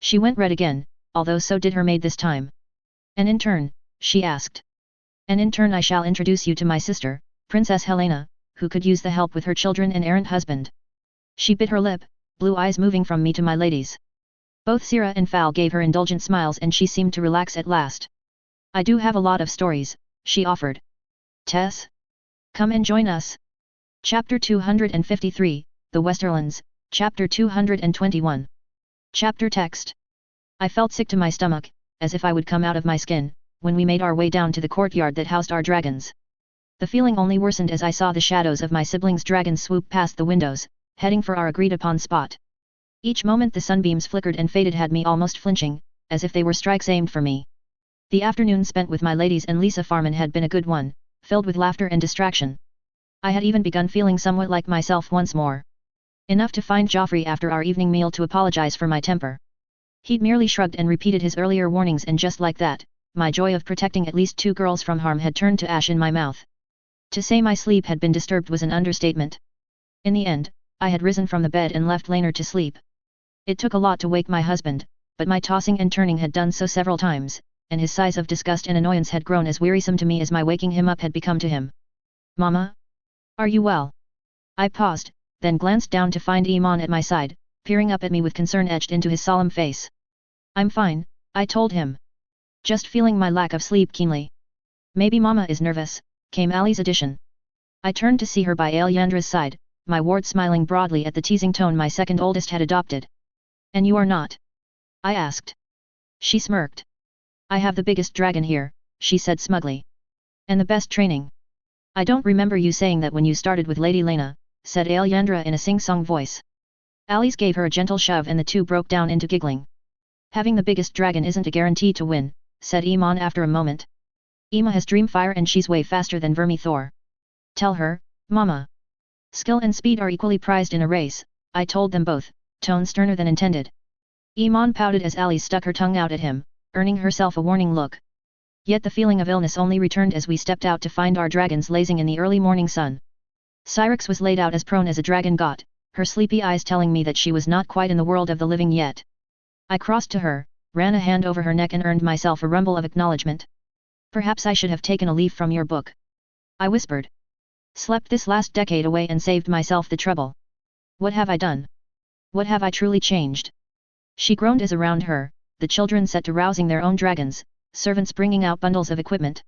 She went red again, although so did her maid this time. And in turn, she asked. And in turn I shall introduce you to my sister, Princess Helena, who could use the help with her children and errant husband. She bit her lip, blue eyes moving from me to my ladies. Both Sira and Fal gave her indulgent smiles and she seemed to relax at last. I do have a lot of stories, she offered. Tess? Come and join us. Chapter 253, The Westerlands, Chapter 221. Chapter text. I felt sick to my stomach, as if I would come out of my skin, when we made our way down to the courtyard that housed our dragons. The feeling only worsened as I saw the shadows of my siblings' dragons swoop past the windows, heading for our agreed-upon spot. Each moment the sunbeams flickered and faded had me almost flinching, as if they were strikes aimed for me. The afternoon spent with my ladies and Lisa Farman had been a good one, filled with laughter and distraction. I had even begun feeling somewhat like myself once more. Enough to find Joffrey after our evening meal to apologize for my temper. He'd merely shrugged and repeated his earlier warnings and just like that, my joy of protecting at least 2 girls from harm had turned to ash in my mouth. To say my sleep had been disturbed was an understatement. In the end, I had risen from the bed and left Laner to sleep. It took a lot to wake my husband, but my tossing and turning had done so several times, and his sighs of disgust and annoyance had grown as wearisome to me as my waking him up had become to him. Mama? Are you well? I paused, then glanced down to find Iman at my side, peering up at me with concern etched into his solemn face. I'm fine, I told him. Just feeling my lack of sleep keenly. Maybe Mama is nervous, came Ali's addition. I turned to see her by Alyandra's side, my ward smiling broadly at the teasing tone my second oldest had adopted. And you are not? I asked. She smirked. I have the biggest dragon here, she said smugly. And the best training. I don't remember you saying that when you started with Lady Lena, said Alyandra in a sing-song voice. Alice gave her a gentle shove and the two broke down into giggling. Having the biggest dragon isn't a guarantee to win, said Iman after a moment. Ima has Dreamfire and she's way faster than Vermithor. Tell her, Mama. Skill and speed are equally prized in a race, I told them both, tone sterner than intended. Iman pouted as Ali stuck her tongue out at him, earning herself a warning look. Yet the feeling of illness only returned as we stepped out to find our dragons lazing in the early morning sun. Syrinx was laid out as prone as a dragon got, her sleepy eyes telling me that she was not quite in the world of the living yet. I crossed to her, ran a hand over her neck and earned myself a rumble of acknowledgement. Perhaps I should have taken a leaf from your book, I whispered. Slept this last decade away and saved myself the trouble. What have I done? What have I truly changed? She groaned as around her, the children set to rousing their own dragons, servants bringing out bundles of equipment.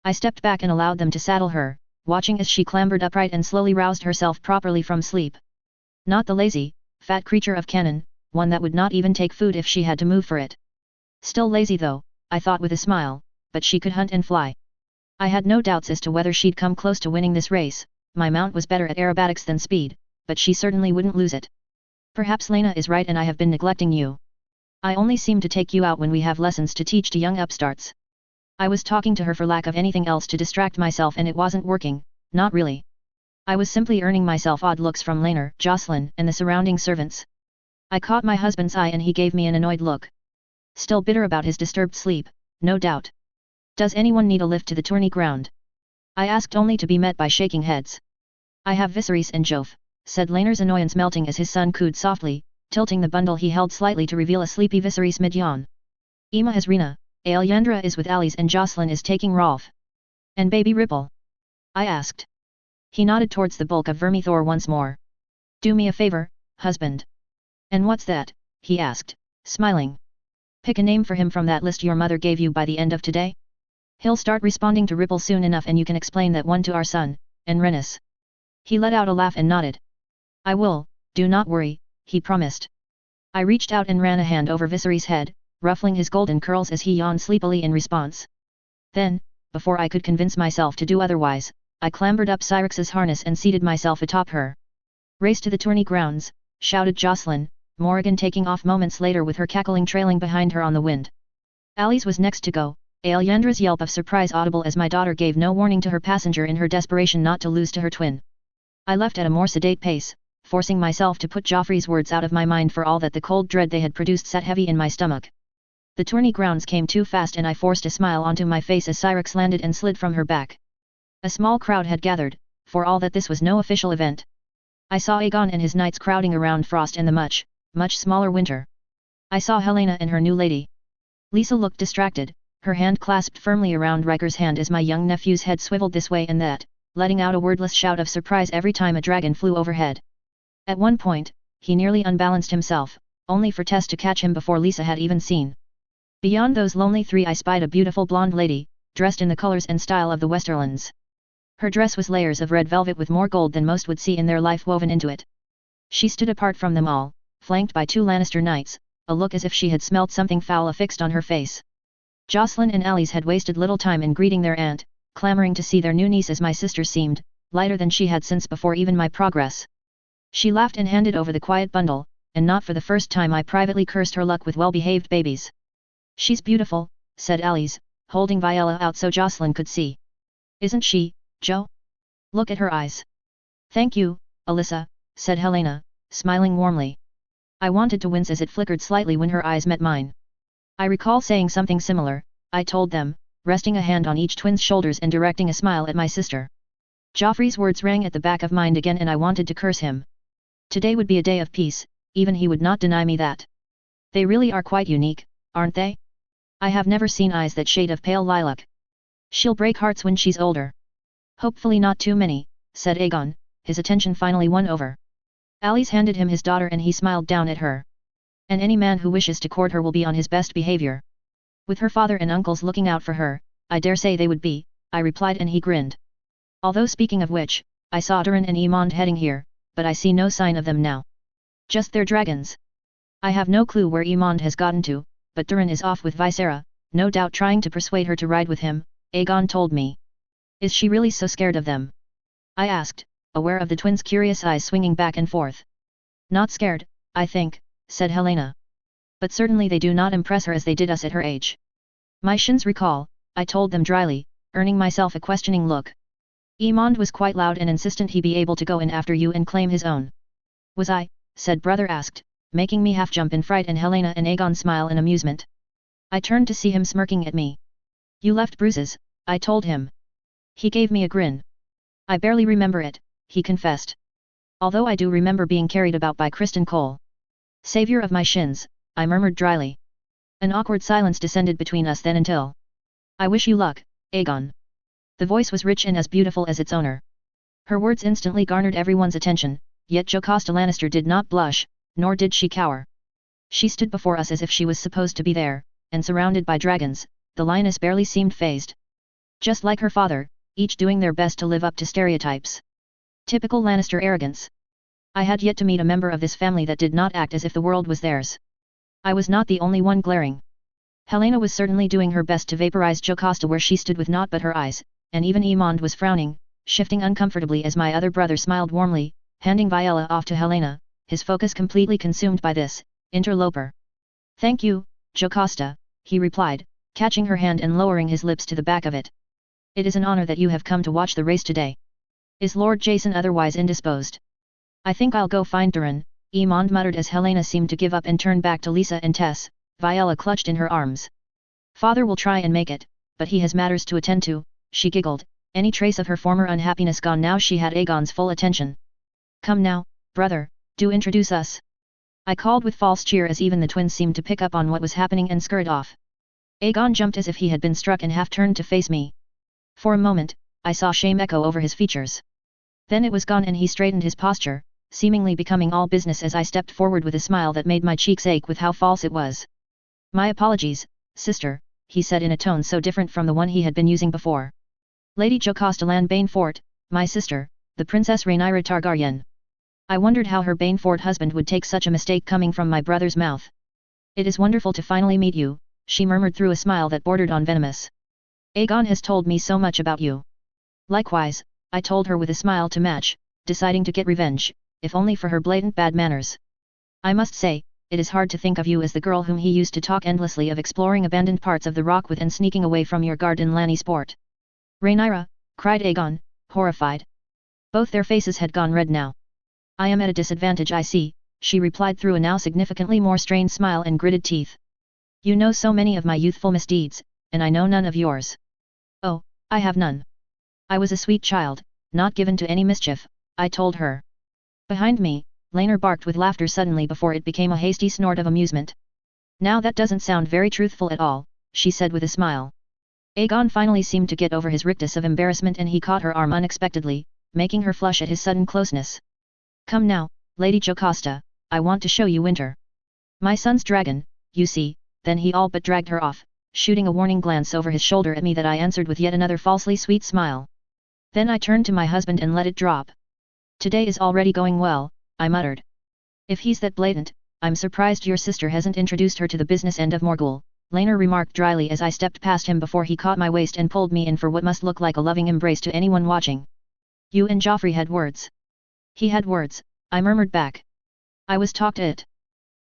I stepped back and allowed them to saddle her, watching as she clambered upright and slowly roused herself properly from sleep. Not the lazy, fat creature of Canaan, one that would not even take food if she had to move for it. Still lazy though, I thought with a smile, but she could hunt and fly. I had no doubts as to whether she'd come close to winning this race. My mount was better at aerobatics than speed, but she certainly wouldn't lose it. Perhaps Lena is right and I have been neglecting you. I only seem to take you out when we have lessons to teach to young upstarts. I was talking to her for lack of anything else to distract myself and it wasn't working, not really. I was simply earning myself odd looks from Laner, Jocelyn, and the surrounding servants. I caught my husband's eye and he gave me an annoyed look. Still bitter about his disturbed sleep, no doubt. Does anyone need a lift to the tourney ground? I asked only to be met by shaking heads. I have Viserys and Jove, said Laner's annoyance melting as his son cooed softly, tilting the bundle he held slightly to reveal a sleepy Viserys mid-yawn. Ima has Rena, Aelyandra is with Alice and Jocelyn is taking Rolf. And baby Ripple? I asked. He nodded towards the bulk of Vermithor once more. Do me a favor, husband. And what's that? He asked, smiling. Pick a name for him from that list your mother gave you by the end of today. He'll start responding to Ripple soon enough and you can explain that one to our son, and Renus. He let out a laugh and nodded. I will, do not worry, he promised. I reached out and ran a hand over Viserys' head, ruffling his golden curls as he yawned sleepily in response. Then, before I could convince myself to do otherwise, I clambered up Syrinx's harness and seated myself atop her. Race to the tourney grounds, shouted Jocelyn, Morrigan taking off moments later with her cackling trailing behind her on the wind. Alice was next to go, Aelyandra's yelp of surprise audible as my daughter gave no warning to her passenger in her desperation not to lose to her twin. I left at a more sedate pace, forcing myself to put Joffrey's words out of my mind for all that the cold dread they had produced sat heavy in my stomach. The tourney grounds came too fast and I forced a smile onto my face as Syrinx landed and slid from her back. A small crowd had gathered, for all that this was no official event. I saw Aegon and his knights crowding around Frost and the much smaller Winter. I saw Helena and her new lady. Lisa looked distracted, her hand clasped firmly around Riker's hand as my young nephew's head swiveled this way and that, letting out a wordless shout of surprise every time a dragon flew overhead. At one point, he nearly unbalanced himself, only for Tess to catch him before Lisa had even seen. Beyond those lonely three I spied a beautiful blonde lady, dressed in the colors and style of the Westerlands. Her dress was layers of red velvet with more gold than most would see in their life woven into it. She stood apart from them all, flanked by two Lannister knights, a look as if she had smelt something foul affixed on her face. Jocelyn and Alice had wasted little time in greeting their aunt, clamoring to see their new niece as my sister seemed, lighter than she had since before even my progress. She laughed and handed over the quiet bundle, and not for the first time I privately cursed her luck with well-behaved babies. She's beautiful, said Alice, holding Viella out so Jocelyn could see. Isn't she, Jo? Look at her eyes. Thank you, Alyssa, said Helena, smiling warmly. I wanted to wince as it flickered slightly when her eyes met mine. I recall saying something similar, I told them, resting a hand on each twin's shoulders and directing a smile at my sister. Joffrey's words rang at the back of mind again and I wanted to curse him. Today would be a day of peace, even he would not deny me that. They really are quite unique, aren't they? I have never seen eyes that shade of pale lilac. She'll break hearts when she's older. Hopefully not too many, said Aegon, his attention finally won over. Alice handed him his daughter and he smiled down at her. And any man who wishes to court her will be on his best behavior. With her father and uncles looking out for her, I dare say they would be, I replied and he grinned. Although speaking of which, I saw Durin and Emond heading here, but I see no sign of them now. Just their dragons. I have no clue where Emond has gotten to, but Durin is off with Visera, no doubt trying to persuade her to ride with him, Aegon told me. Is she really so scared of them? I asked, aware of the twins' curious eyes swinging back and forth. Not scared, I think, said Helena. But certainly they do not impress her as they did us at her age. My shins recall, I told them dryly, earning myself a questioning look. Emond was quite loud and insistent he be able to go in after you and claim his own. Was I? Said brother asked, making me half jump in fright and Helena and Aegon smile in amusement. I turned to see him smirking at me. You left bruises, I told him. He gave me a grin. I barely remember it, he confessed. Although I do remember being carried about by Kristen Cole. Savior of my shins, I murmured dryly. An awkward silence descended between us then until. I wish you luck, Aegon. The voice was rich and as beautiful as its owner. Her words instantly garnered everyone's attention, yet Jocasta Lannister did not blush, nor did she cower. She stood before us as if she was supposed to be there, and surrounded by dragons, the lioness barely seemed fazed. Just like her father, each doing their best to live up to stereotypes. Typical Lannister arrogance. I had yet to meet a member of this family that did not act as if the world was theirs. I was not the only one glaring. Helena was certainly doing her best to vaporize Jocasta where she stood with naught but her eyes, and even Aemond was frowning, shifting uncomfortably as my other brother smiled warmly, handing Viella off to Helena, his focus completely consumed by this interloper. Thank you, Jocasta, he replied, catching her hand and lowering his lips to the back of it. It is an honor that you have come to watch the race today. Is Lord Jason otherwise indisposed? I think I'll go find Durin, Aemond muttered as Helena seemed to give up and turned back to Lisa and Tess, Viella clutched in her arms. Father will try and make it, but he has matters to attend to, she giggled, any trace of her former unhappiness gone now she had Aegon's full attention. Come now, brother, do introduce us. I called with false cheer as even the twins seemed to pick up on what was happening and scurried off. Aegon jumped as if he had been struck and half turned to face me. For a moment, I saw shame echo over his features. Then it was gone and he straightened his posture, seemingly becoming all business as I stepped forward with a smile that made my cheeks ache with how false it was. My apologies, sister, he said in a tone so different from the one he had been using before. Lady Jocasta Bainfort, my sister, the Princess Rhaenyra Targaryen. I wondered how her Bainfort husband would take such a mistake coming from my brother's mouth. It is wonderful to finally meet you, she murmured through a smile that bordered on venomous. Aegon has told me so much about you. Likewise, I told her with a smile to match, deciding to get revenge, if only for her blatant bad manners. I must say, it is hard to think of you as the girl whom he used to talk endlessly of exploring abandoned parts of the rock with and sneaking away from your guard in Lanny Sport. Rhaenyra, cried Aegon, horrified. Both their faces had gone red now. I am at a disadvantage I see, she replied through a now significantly more strained smile and gritted teeth. You know so many of my youthful misdeeds, and I know none of yours. Oh, I have none. I was a sweet child, not given to any mischief, I told her. Behind me, Laenor barked with laughter suddenly before it became a hasty snort of amusement. Now that doesn't sound very truthful at all, she said with a smile. Aegon finally seemed to get over his rictus of embarrassment and he caught her arm unexpectedly, making her flush at his sudden closeness. Come now, Lady Jocasta, I want to show you Winter. My son's dragon, you see, then he all but dragged her off, shooting a warning glance over his shoulder at me that I answered with yet another falsely sweet smile. Then I turned to my husband and let it drop. Today is already going well, I muttered. If he's that blatant, I'm surprised your sister hasn't introduced her to the business end of Morgul, Laenor remarked dryly as I stepped past him before he caught my waist and pulled me in for what must look like a loving embrace to anyone watching. You and Joffrey had words. He had words, I murmured back. I was talked it.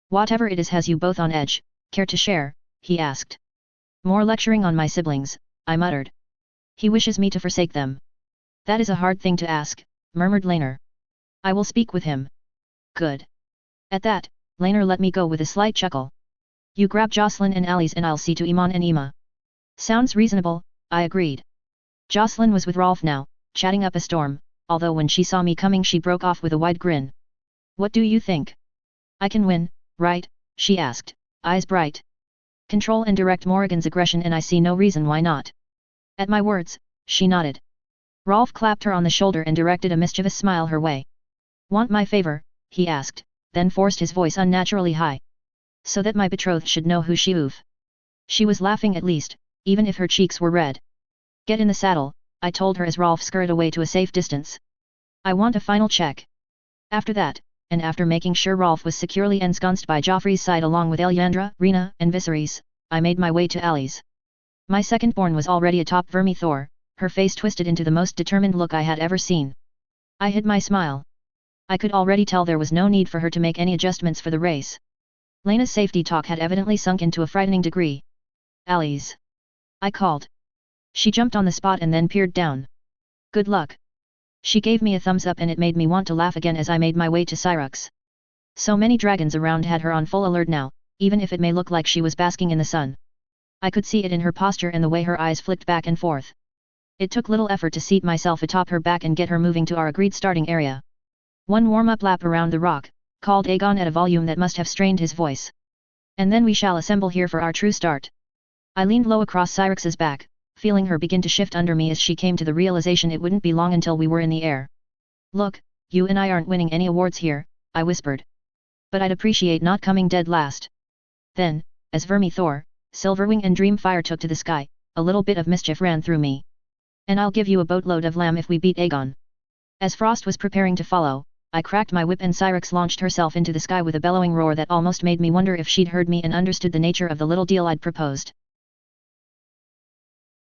Whatever it is has you both on edge, care to share, he asked. More lecturing on my siblings, I muttered. He wishes me to forsake them. That is a hard thing to ask, murmured Laenor. I will speak with him. Good. At that, Laenor let me go with a slight chuckle. You grab Jocelyn and Alice and I'll see to Aemon and Emma. Sounds reasonable, I agreed. Jocelyn was with Rolf now, chatting up a storm, although when she saw me coming she broke off with a wide grin. What do you think? I can win, right? She asked, eyes bright. Control and direct Morrigan's aggression and I see no reason why not. At my words, she nodded. Rolf clapped her on the shoulder and directed a mischievous smile her way. Want my favor? He asked, then forced his voice unnaturally high. So that my betrothed should know who she is. She was laughing at least, even if her cheeks were red. Get in the saddle, I told her as Rolf scurried away to a safe distance. I want a final check. After that, and after making sure Rolf was securely ensconced by Joffrey's side along with Elyandra, Rena, and Viserys, I made my way to Ali's. My second-born was already atop Vermithor, her face twisted into the most determined look I had ever seen. I hid my smile. I could already tell there was no need for her to make any adjustments for the race. Lena's safety talk had evidently sunk into a frightening degree. Ali's. I called. She jumped on the spot and then peered down. Good luck. She gave me a thumbs up and it made me want to laugh again as I made my way to Syrox. So many dragons around had her on full alert now, even if it may look like she was basking in the sun. I could see it in her posture and the way her eyes flicked back and forth. It took little effort to seat myself atop her back and get her moving to our agreed starting area. One warm-up lap around the rock, called Aegon at a volume that must have strained his voice. And then we shall assemble here for our true start. I leaned low across Cyrix's back, feeling her begin to shift under me as she came to the realization it wouldn't be long until we were in the air. Look, you and I aren't winning any awards here, I whispered. But I'd appreciate not coming dead last. Then, as Vermithor, Silverwing and Dreamfire took to the sky, a little bit of mischief ran through me. And I'll give you a boatload of lamb if we beat Aegon. As Frost was preparing to follow, I cracked my whip and Cyrix launched herself into the sky with a bellowing roar that almost made me wonder if she'd heard me and understood the nature of the little deal I'd proposed.